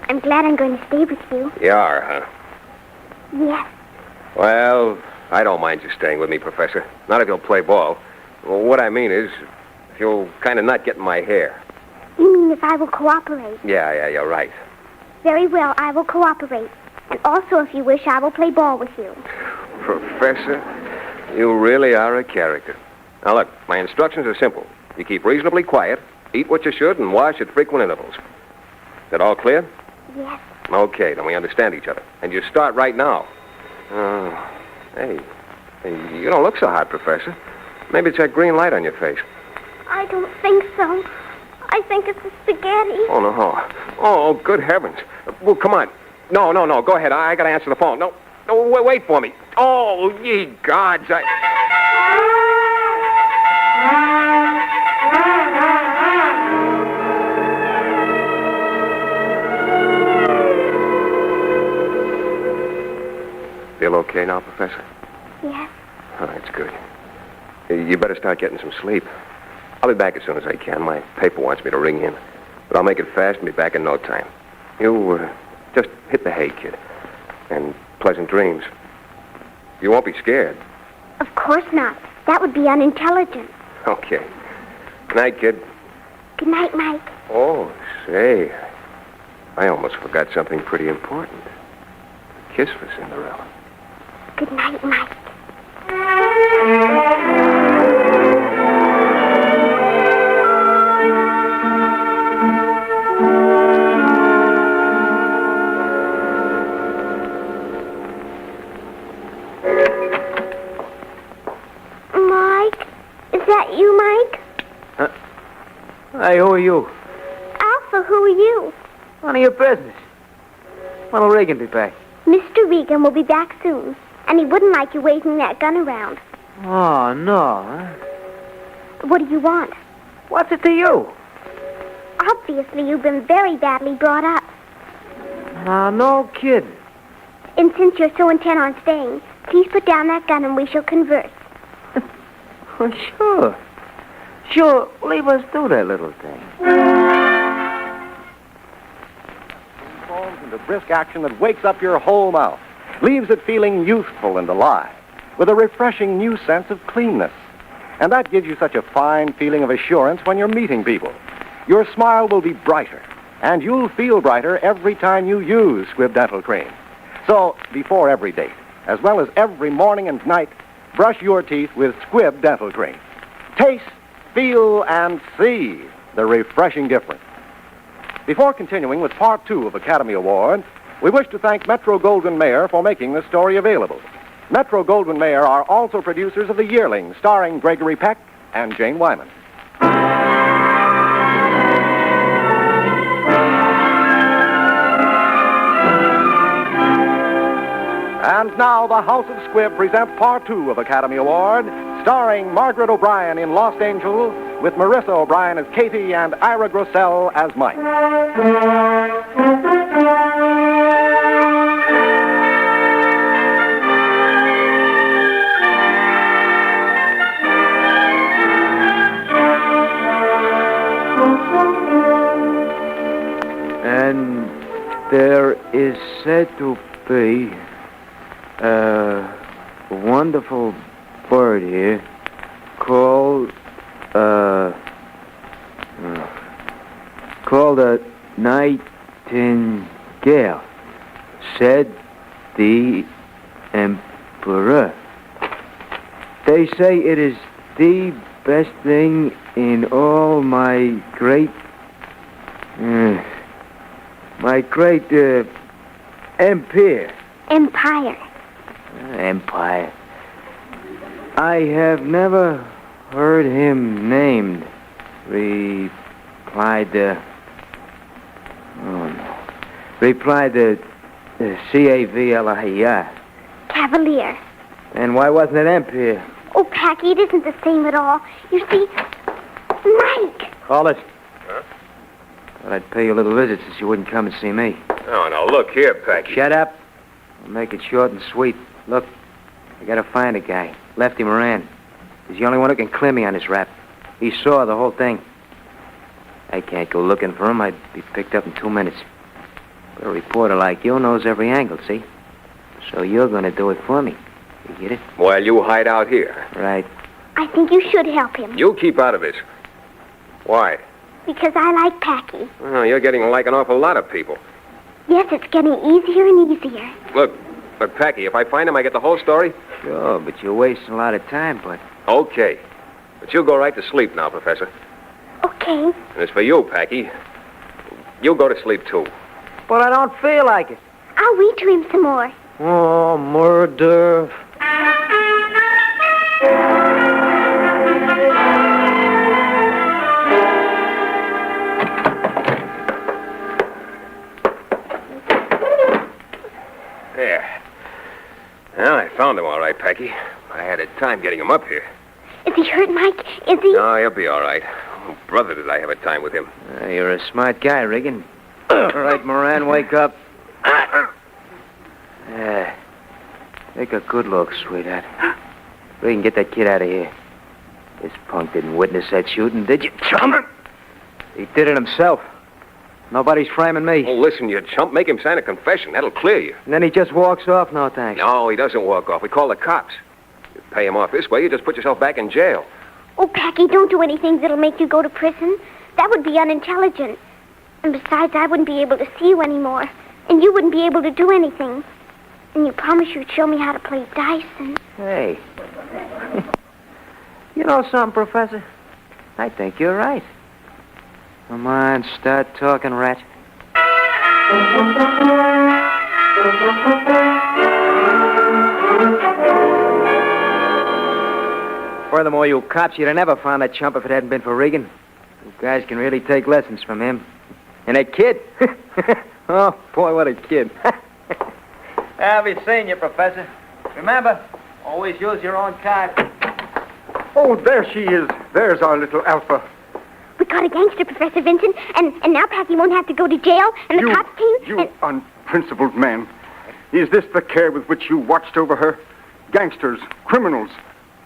I'm glad I'm going to stay with you. You are, huh? Yes. Well, I don't mind you staying with me, Professor. Not if you'll play ball. Well, what I mean is, if you'll kind of not get in my hair. You mean if I will cooperate? Yeah, you're right. Very well, I will cooperate. And also, if you wish, I will play ball with you. Professor, you really are a character. Now, look, my instructions are simple. You keep reasonably quiet, eat what you should, and wash at frequent intervals. Is that all clear? Yes. Okay, then we understand each other. And you start right now. Hey, you don't look so hot, Professor. Maybe it's that green light on your face. I don't think so. I think it's the spaghetti. Oh, no. Oh, good heavens. Well, come on. No. Go ahead. I got to answer the phone. No, wait for me. Oh, ye gods. Feel okay now, Professor? Yes. Oh, that's good. You better start getting some sleep. I'll be back as soon as I can. My paper wants me to ring in. But I'll make it fast and be back in no time. You, just hit the hay, kid. And pleasant dreams. You won't be scared. Of course not. That would be unintelligent. Okay. Good night, kid. Good night, Mike. Oh, say. I almost forgot something pretty important. A kiss for Cinderella. Good night, Mike. Mike? Is that you, Mike? Huh? Hey, who are you? Alpha, who are you? None of your business. When'll Regan be back? Mr. Regan will be back soon, and he wouldn't like you waving that gun around. Oh, no, huh? What do you want? What's it to you? Obviously, you've been very badly brought up. No kidding. And since you're so intent on staying, please put down that gun and we shall converse. Sure. Sure, leave us do that little thing. Falls into brisk action that wakes up your whole mouth, leaves it feeling youthful and alive, with a refreshing new sense of cleanness. And that gives you such a fine feeling of assurance when you're meeting people. Your smile will be brighter, and you'll feel brighter every time you use Squibb Dental Cream. So, before every date, as well as every morning and night, brush your teeth with Squibb Dental Cream. Taste, feel, and see the refreshing difference. Before continuing with Part 2 of Academy Award, we wish to thank Metro-Goldwyn-Mayer for making this story available. Metro-Goldwyn-Mayer are also producers of The Yearling, starring Gregory Peck and Jane Wyman. And now the House of Squibb presents Part 2 of Academy Award, starring Margaret O'Brien in Lost Angel, with Marissa O'Brien as Katie and Ira Grossell as Mike. And there is said to be a wonderful bird here called a nightingale, said the emperor. They say it is the best thing in all my great empire. Empire. Empire. I have never heard him named, replied the Cavalier. Cavalier. And why wasn't it empire? Oh, Packy, it isn't the same at all. You see, Mike. Call it. Huh? Thought I'd pay you a little visit since you wouldn't come and see me. Oh, now look here, Packy. Shut up. I'll make it short and sweet. Look, I gotta find a guy. Lefty Moran. He's the only one who can clear me on this rap. He saw the whole thing. I can't go looking for him. I'd be picked up in 2 minutes. But a reporter like you knows every angle, see? So you're gonna do it for me. You get it? Well, you hide out here. Right. I think you should help him. You keep out of this. Why? Because I like Packy. Oh, you're getting to like an awful lot of people. Yes, it's getting easier and easier. Look, Packy, if I find him, I get the whole story? Sure, but you're wasting a lot of time, bud. Okay. But you go right to sleep now, Professor. Okay. And as for you, Packy, you go to sleep, too. But I don't feel like it. I'll read to him some more. Oh, murder. There. Well, I found him all right, Packy. I had a time getting him up here. Is he hurt, Mike? Is he? No, he'll be all right. Oh, brother, did I have a time with him. You're a smart guy, Regan. All right, Moran, wake up. Take a good look, sweetheart. Regan, get that kid out of here. This punk didn't witness that shooting, did you, chump? He did it himself. Nobody's framing me. Oh, listen, you chump. Make him sign a confession. That'll clear you. And then he just walks off, no thanks. No, he doesn't walk off. We call the cops. You pay him off this way, you just put yourself back in jail. Oh, Packy, don't do anything that'll make you go to prison. That would be unintelligent. And besides, I wouldn't be able to see you anymore. And you wouldn't be able to do anything. And you promised you'd show me how to play dice and... Hey. You know something, Professor? I think you're right. Come on, start talking, rat. Furthermore, you cops, you'd have never found that chump if it hadn't been for Regan. You guys can really take lessons from him. And that kid? Oh, boy, what a kid. I'll be seeing you, Professor. Remember, always use your own card. Oh, there she is. There's our little Alpha. We caught a gangster, Professor Vincent, and now Packy won't have to go to jail, and the cops came... You unprincipled man. Is this the care with which you watched over her? Gangsters, criminals.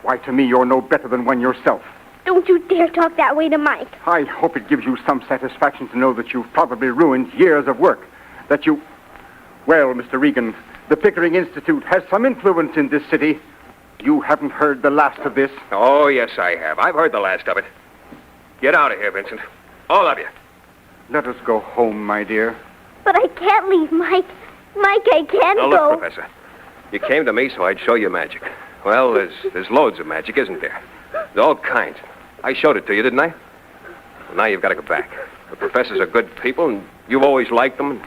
Why, to me, you're no better than one yourself. Don't you dare talk that way to Mike. I hope it gives you some satisfaction to know that you've probably ruined years of work. That you... Well, Mr. Regan, the Pickering Institute has some influence in this city. You haven't heard the last of this? Oh, yes, I have. I've heard the last of it. Get out of here, Vincent. All of you. Let us go home, my dear. But I can't leave, Mike. Mike, I can't Now, go. look, Professor. You came to me so I'd show you magic. Well, there's loads of magic, isn't there? There's all kinds. I showed it to you, didn't I? Well, now you've got to go back. The professors are good people, and you've always liked them.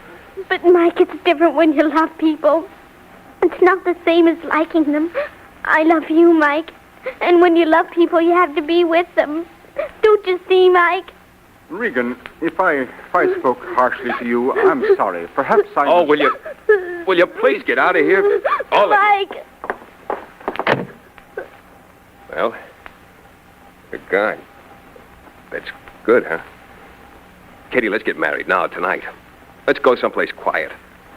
But, Mike, it's different when you love people. It's not the same as liking them. I love you, Mike. And when you love people, you have to be with them. Don't you see, Mike? Regan, if I spoke harshly to you, I'm sorry. Perhaps I... Oh, will you please get out of here? All of you. Mike! Well, you're gone. That's good, huh? Kitty, let's get married now, tonight. Let's go someplace quiet.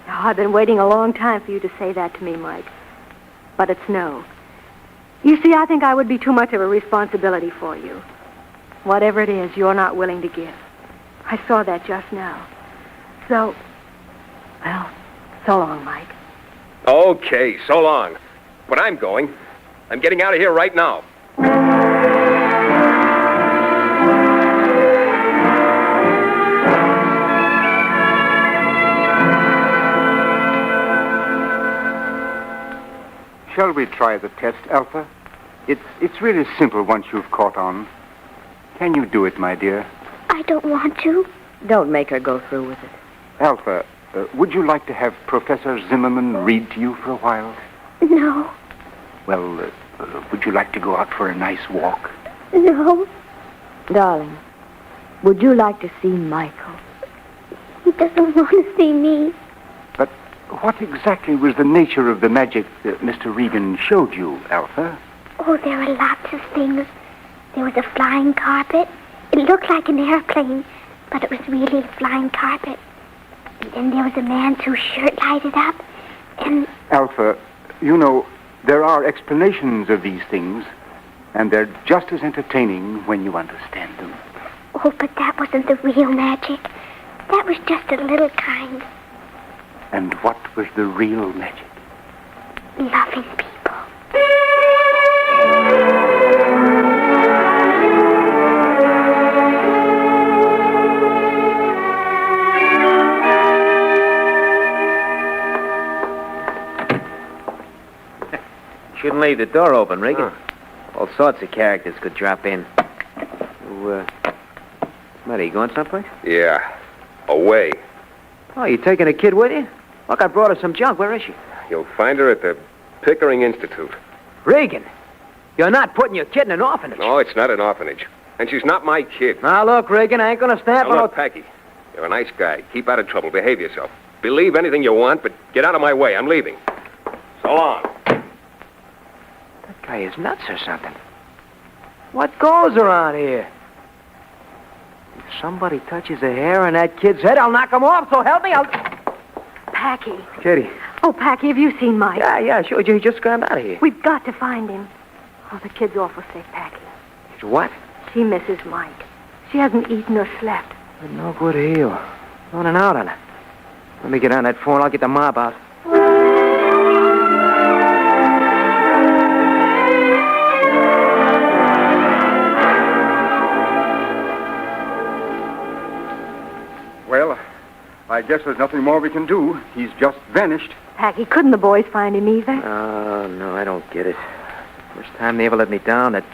Oh, I've been waiting a long time for you to say that to me, Mike. But it's no. You see, I think I would be too much of a responsibility for you. Whatever it is, you're not willing to give. I saw that just now. So, well, so long, Mike. Okay, so long. But I'm going. I'm getting out of here right now. Shall we try the test, Alpha? It's really simple once you've caught on. Can you do it, my dear? I don't want to. Don't make her go through with it. Alpha, would you like to have Professor Zimmerman read to you for a while? No. Well, would you like to go out for a nice walk? No. Darling, would you like to see Michael? He doesn't want to see me. But what exactly was the nature of the magic that Mr. Regan showed you, Alpha? Oh, there were lots of things. There was a flying carpet. It looked like an airplane, but it was really a flying carpet. And then there was a man whose shirt lighted up, and... Alpha, you know, there are explanations of these things, and they're just as entertaining when you understand them. Oh, but that wasn't the real magic. That was just a little kind. And what was the real magic? Loving people. Shouldn't leave the door open, Regan. All sorts of characters could drop in. What, are you going someplace? Yeah. Away. Oh, you taking a kid with you? Look, I brought her some junk. Where is she? You'll find her at the Pickering Institute. Regan, you're not putting your kid in an orphanage. No, it's not an orphanage. And she's not my kid. Now, look, Regan, I ain't gonna stand for Now, look, Packy. You're a nice guy. Keep out of trouble. Behave yourself. Believe anything you want, but get out of my way. I'm leaving. So long. That guy is nuts or something. What goes around here? If somebody touches a hair on that kid's head, I'll knock him off, so help me, I'll... Packy. Kitty. Oh, Packy, have you seen Mike? Yeah, sure. He just got out of here. We've got to find him. Oh, the kid's awful sick, Packy. What? She misses Mike. She hasn't eaten or slept. But no good heel. On and out on her. Let me get on that phone. I'll get the mob out. Well, I guess there's nothing more we can do. He's just vanished. Packy, couldn't the boys find him either? Oh, no, I don't get it. First time they ever let me down, that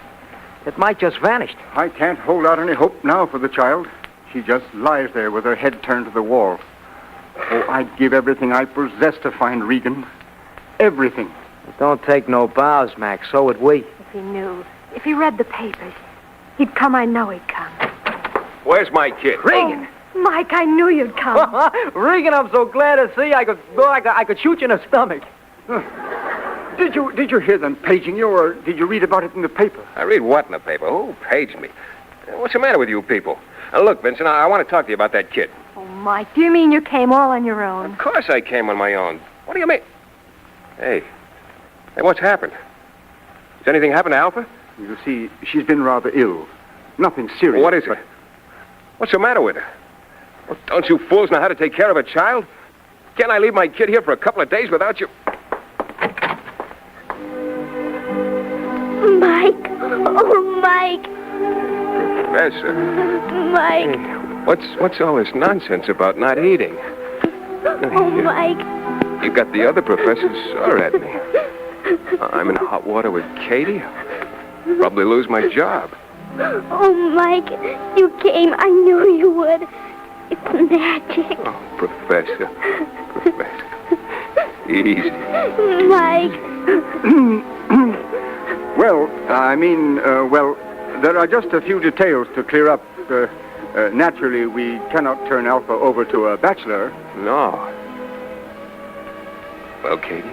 Mike just vanished. I can't hold out any hope now for the child. She just lies there with her head turned to the wall. Oh, I'd give everything I possess to find Regan. Everything. It don't take no bows, Mac. So would we. If he knew, if he read the papers, he'd come. I know he'd come. Where's my kid? Regan! Oh, Mike, I knew you'd come. Regan, I'm so glad to see you. I could shoot you in the stomach. Did you hear them paging you, or did you read about it in the paper? I read what in the paper? Who paged me? What's the matter with you people? Look, Vincent, I want to talk to you about that kid. Oh, Mike, do you mean you came all on your own? Of course I came on my own. What do you mean? Hey, what's happened? Has anything happened to Alpha? You see, she's been rather ill. Nothing serious. What is it? What's the matter with her? Well, don't you fools know how to take care of a child? Can't I leave my kid here for a couple of days without you? Mike. Oh, Mike. Professor. Mike. Hey, what's all this nonsense about not eating? Oh, Mike. You got the other professors sore at me. I'm in hot water with Katie. Probably lose my job. Oh, Mike. You came. I knew you would. It's magic. Oh, Professor. Easy. Mike. Well, there are just a few details to clear up. Naturally, we cannot turn Alpha over to a bachelor. No. Well, Katie?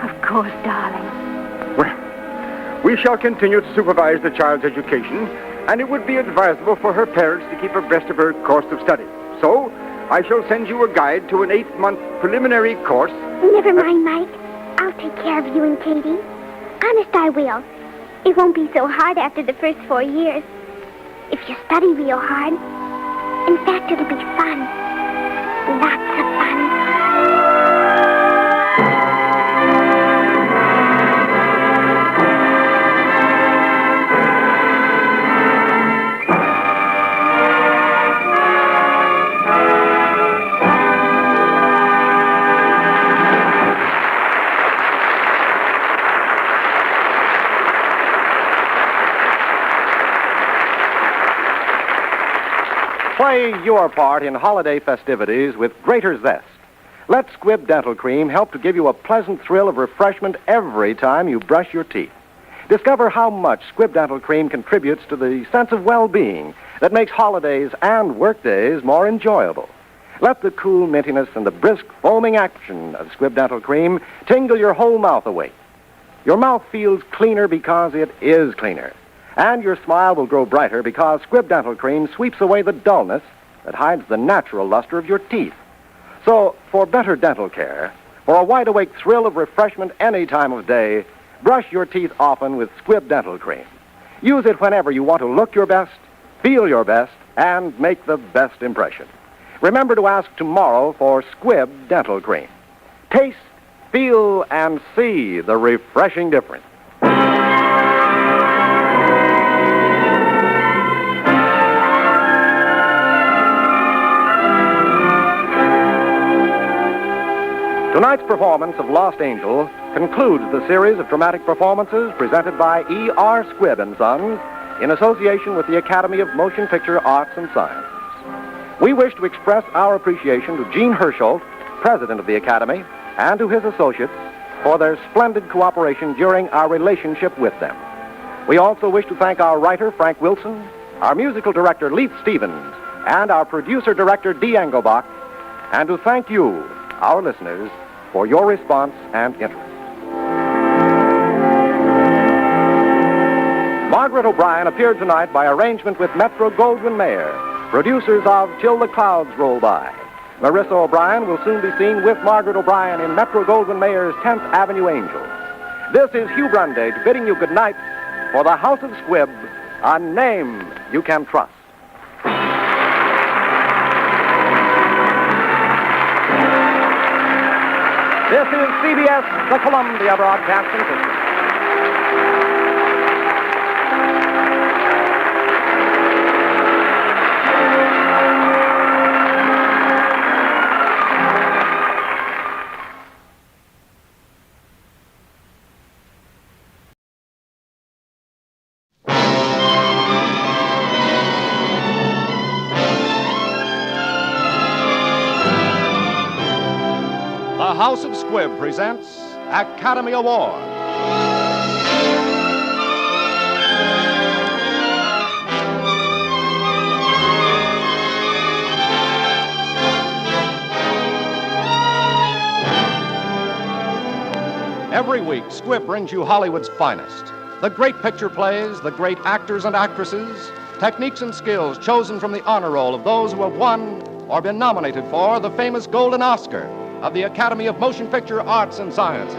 Of course, darling. Well, we shall continue to supervise the child's education, and it would be advisable for her parents to keep abreast of her course of study. So, I shall send you a guide to an 8-month preliminary course. Never mind, Mike. I'll take care of you and Katie. Honest, I will. It won't be so hard after the first 4 years. If you study real hard. In fact, it'll be fun. Lots of fun. Play your part in holiday festivities with greater zest. Let Squibb Dental Cream help to give you a pleasant thrill of refreshment every time you brush your teeth. Discover how much Squibb Dental Cream contributes to the sense of well-being that makes holidays and workdays more enjoyable. Let the cool mintiness and the brisk foaming action of Squibb Dental Cream tingle your whole mouth awake. Your mouth feels cleaner because it is cleaner. And your smile will grow brighter because Squibb Dental Cream sweeps away the dullness that hides the natural luster of your teeth. So, for better dental care, for a wide-awake thrill of refreshment any time of day, brush your teeth often with Squibb Dental Cream. Use it whenever you want to look your best, feel your best, and make the best impression. Remember to ask tomorrow for Squibb Dental Cream. Taste, feel, and see the refreshing difference. Tonight's performance of Lost Angel concludes the series of dramatic performances presented by E.R. Squibb and Sons in association with the Academy of Motion Picture Arts and Sciences. We wish to express our appreciation to Gene Hersholt, president of the Academy, and to his associates for their splendid cooperation during our relationship with them. We also wish to thank our writer, Frank Wilson, our musical director, Leith Stevens, and our producer-director, Dee Engelbach, and to thank you, our listeners, for your response and interest. Margaret O'Brien appeared tonight by arrangement with Metro-Goldwyn-Mayer, producers of Till the Clouds Roll By. Marissa O'Brien will soon be seen with Margaret O'Brien in Metro-Goldwyn-Mayer's 10th Avenue Angels. This is Hugh Brundage bidding you good night for the House of Squibb, a name you can trust. This is CBS, the Columbia Broadcasting System. The House of Squibb presents Academy Award. Every week, Squibb brings you Hollywood's finest. The great picture plays, the great actors and actresses, techniques and skills chosen from the honor roll of those who have won or been nominated for the famous Golden Oscar of the Academy of Motion Picture Arts and Sciences.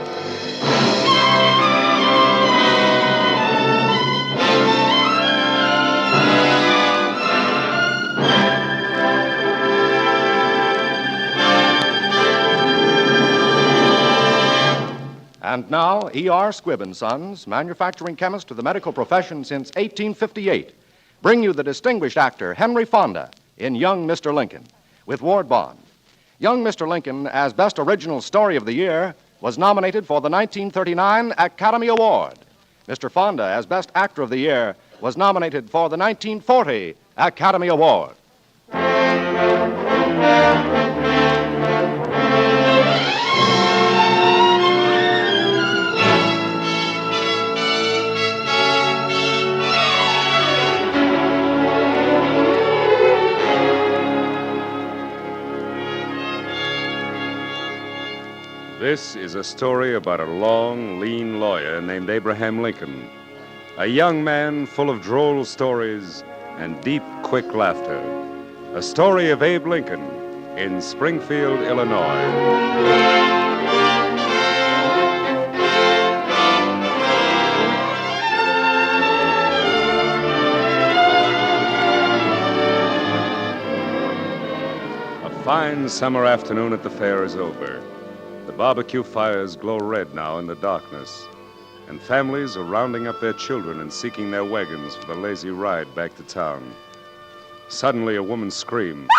And now, E.R. Squibb and Sons, manufacturing chemist to the medical profession since 1858, bring you the distinguished actor Henry Fonda in Young Mr. Lincoln with Ward Bond. Young Mr. Lincoln, as Best Original Story of the Year, was nominated for the 1939 Academy Award. Mr. Fonda, as Best Actor of the Year, was nominated for the 1940 Academy Award. This is a story about a long, lean lawyer named Abraham Lincoln, a young man full of droll stories and deep, quick laughter. A story of Abe Lincoln in Springfield, Illinois. A fine summer afternoon at the fair is over. The barbecue fires glow red now in the darkness, and families are rounding up their children and seeking their wagons for the lazy ride back to town. Suddenly, a woman screams.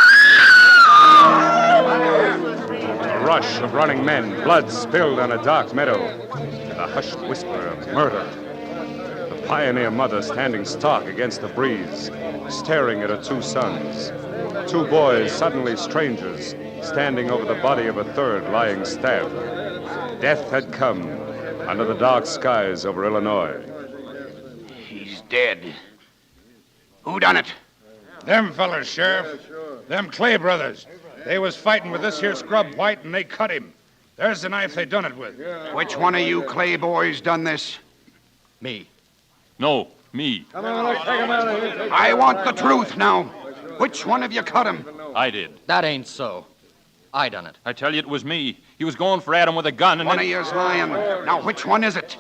A rush of running men, blood spilled on a dark meadow, and a hushed whisper of murder. The pioneer mother standing stark against the breeze, staring at her two sons. Two boys, suddenly strangers, standing over the body of a third lying stabbed. Death had come under the dark skies over Illinois. He's dead. Who done it? Them fellers, Sheriff. Them Clay brothers. They was fighting with this here scrub white, and they cut him. There's the knife they done it with. Which one of you Clay boys done this? Me. No, me. Come on, let's take him out of here. I want the truth now. Which one of you cut him? I did. That ain't so. I done it. I tell you, it was me. He was going for Adam with a gun, and One of you's lying. Now, which one is it?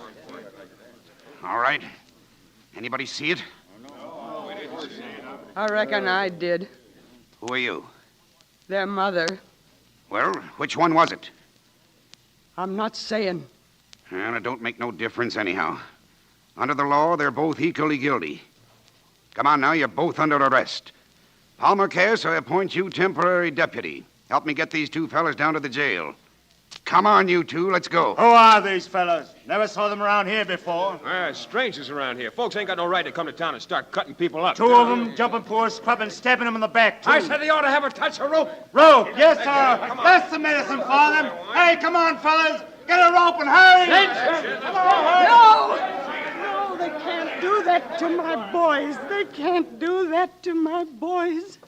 All right. Anybody see it? I reckon I did. Who are you? Their mother. Well, which one was it? I'm not saying. Well, it don't make no difference anyhow. Under the law, they're both equally guilty. Come on now, you're both under arrest. Palmer cares, so I appoint you temporary deputy. Help me get these two fellas down to the jail. Come on, you two, let's go. Who are these fellas? Never saw them around here before. Strangers around here. Folks ain't got no right to come to town and start cutting people up. Two of them jumping poor scrub and stabbing them in the back, too. I said they ought to have a touch of rope. Rope, yes, sir. That's the medicine for them. Hey, come on, fellas. Get a rope and hurry. Come on, hurry. No, they can't do that to my boys. They can't do that to my boys.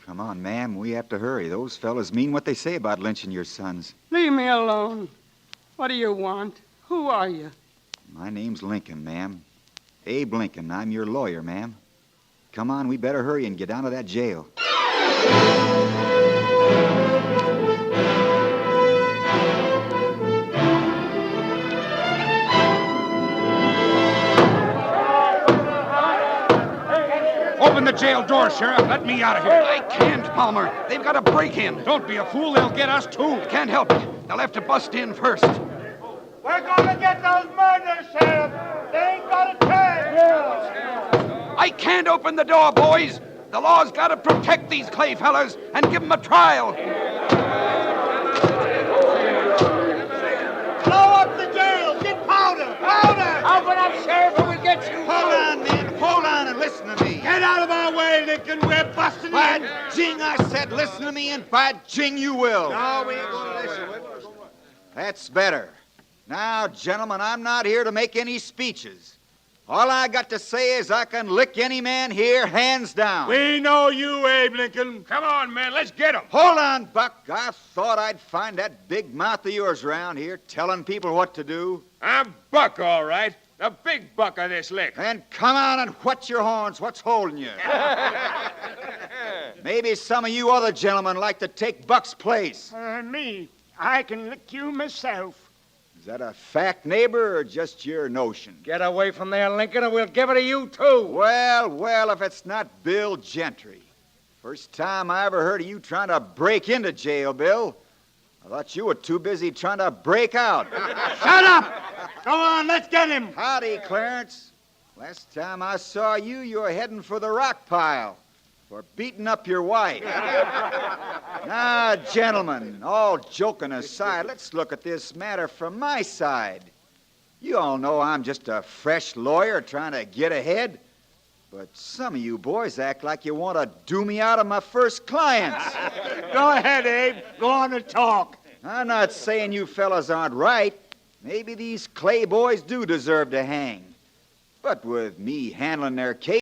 Come on, ma'am. We have to hurry. Those fellas mean what they say about lynching your sons. Leave me alone. What do you want? Who are you? My name's Lincoln, ma'am. Abe Lincoln. I'm your lawyer, ma'am. Come on, we better hurry and get down to that jail. Open the jail door, Sheriff. Let me out of here. I can't, Palmer. They've got a break-in. Don't be a fool. They'll get us, too. Can't help it. They'll have to bust in first. We're gonna get those murderers, Sheriff. They ain't got a chance. I can't open the door, boys. The law's got to protect these Clay fellas and give them a trial. Blow up the jail. Get powder. Powder. Open up, Sheriff, or we'll get you. Hold on, men. Hold on and listen to me. Get out of our way, Lincoln. We're busting By in. jing, I said, listen to me, and by jing, you will. No, we ain't gonna listen. That's better. Now, gentlemen, I'm not here to make any speeches. All I got to say is I can lick any man here, hands down. We know you, Abe Lincoln. Come on, man. Let's get him. Hold on, Buck. I thought I'd find that big mouth of yours around here telling people what to do. I'm Buck, all right. The big buck of this lick. And come on and whet your horns. What's holding you? Maybe some of you other gentlemen like to take Buck's place. Me. I can lick you myself. Is that a fact, neighbor, or just your notion? Get away from there, Lincoln, or we'll give it to you, too. Well, if it's not Bill Gentry. First time I ever heard of you trying to break into jail, Bill. I thought you were too busy trying to break out. Shut up! Go on, let's get him. Howdy, Clarence. Last time I saw you, you were heading for the rock pile for beating up your wife. Now, gentlemen, all joking aside, let's look at this matter from my side. You all know I'm just a fresh lawyer trying to get ahead. But some of you boys act like you want to do me out of my first clients. Go ahead, Abe. Go on and talk. I'm not saying you fellas aren't right. Maybe these Clay boys do deserve to hang. But with me handling their case,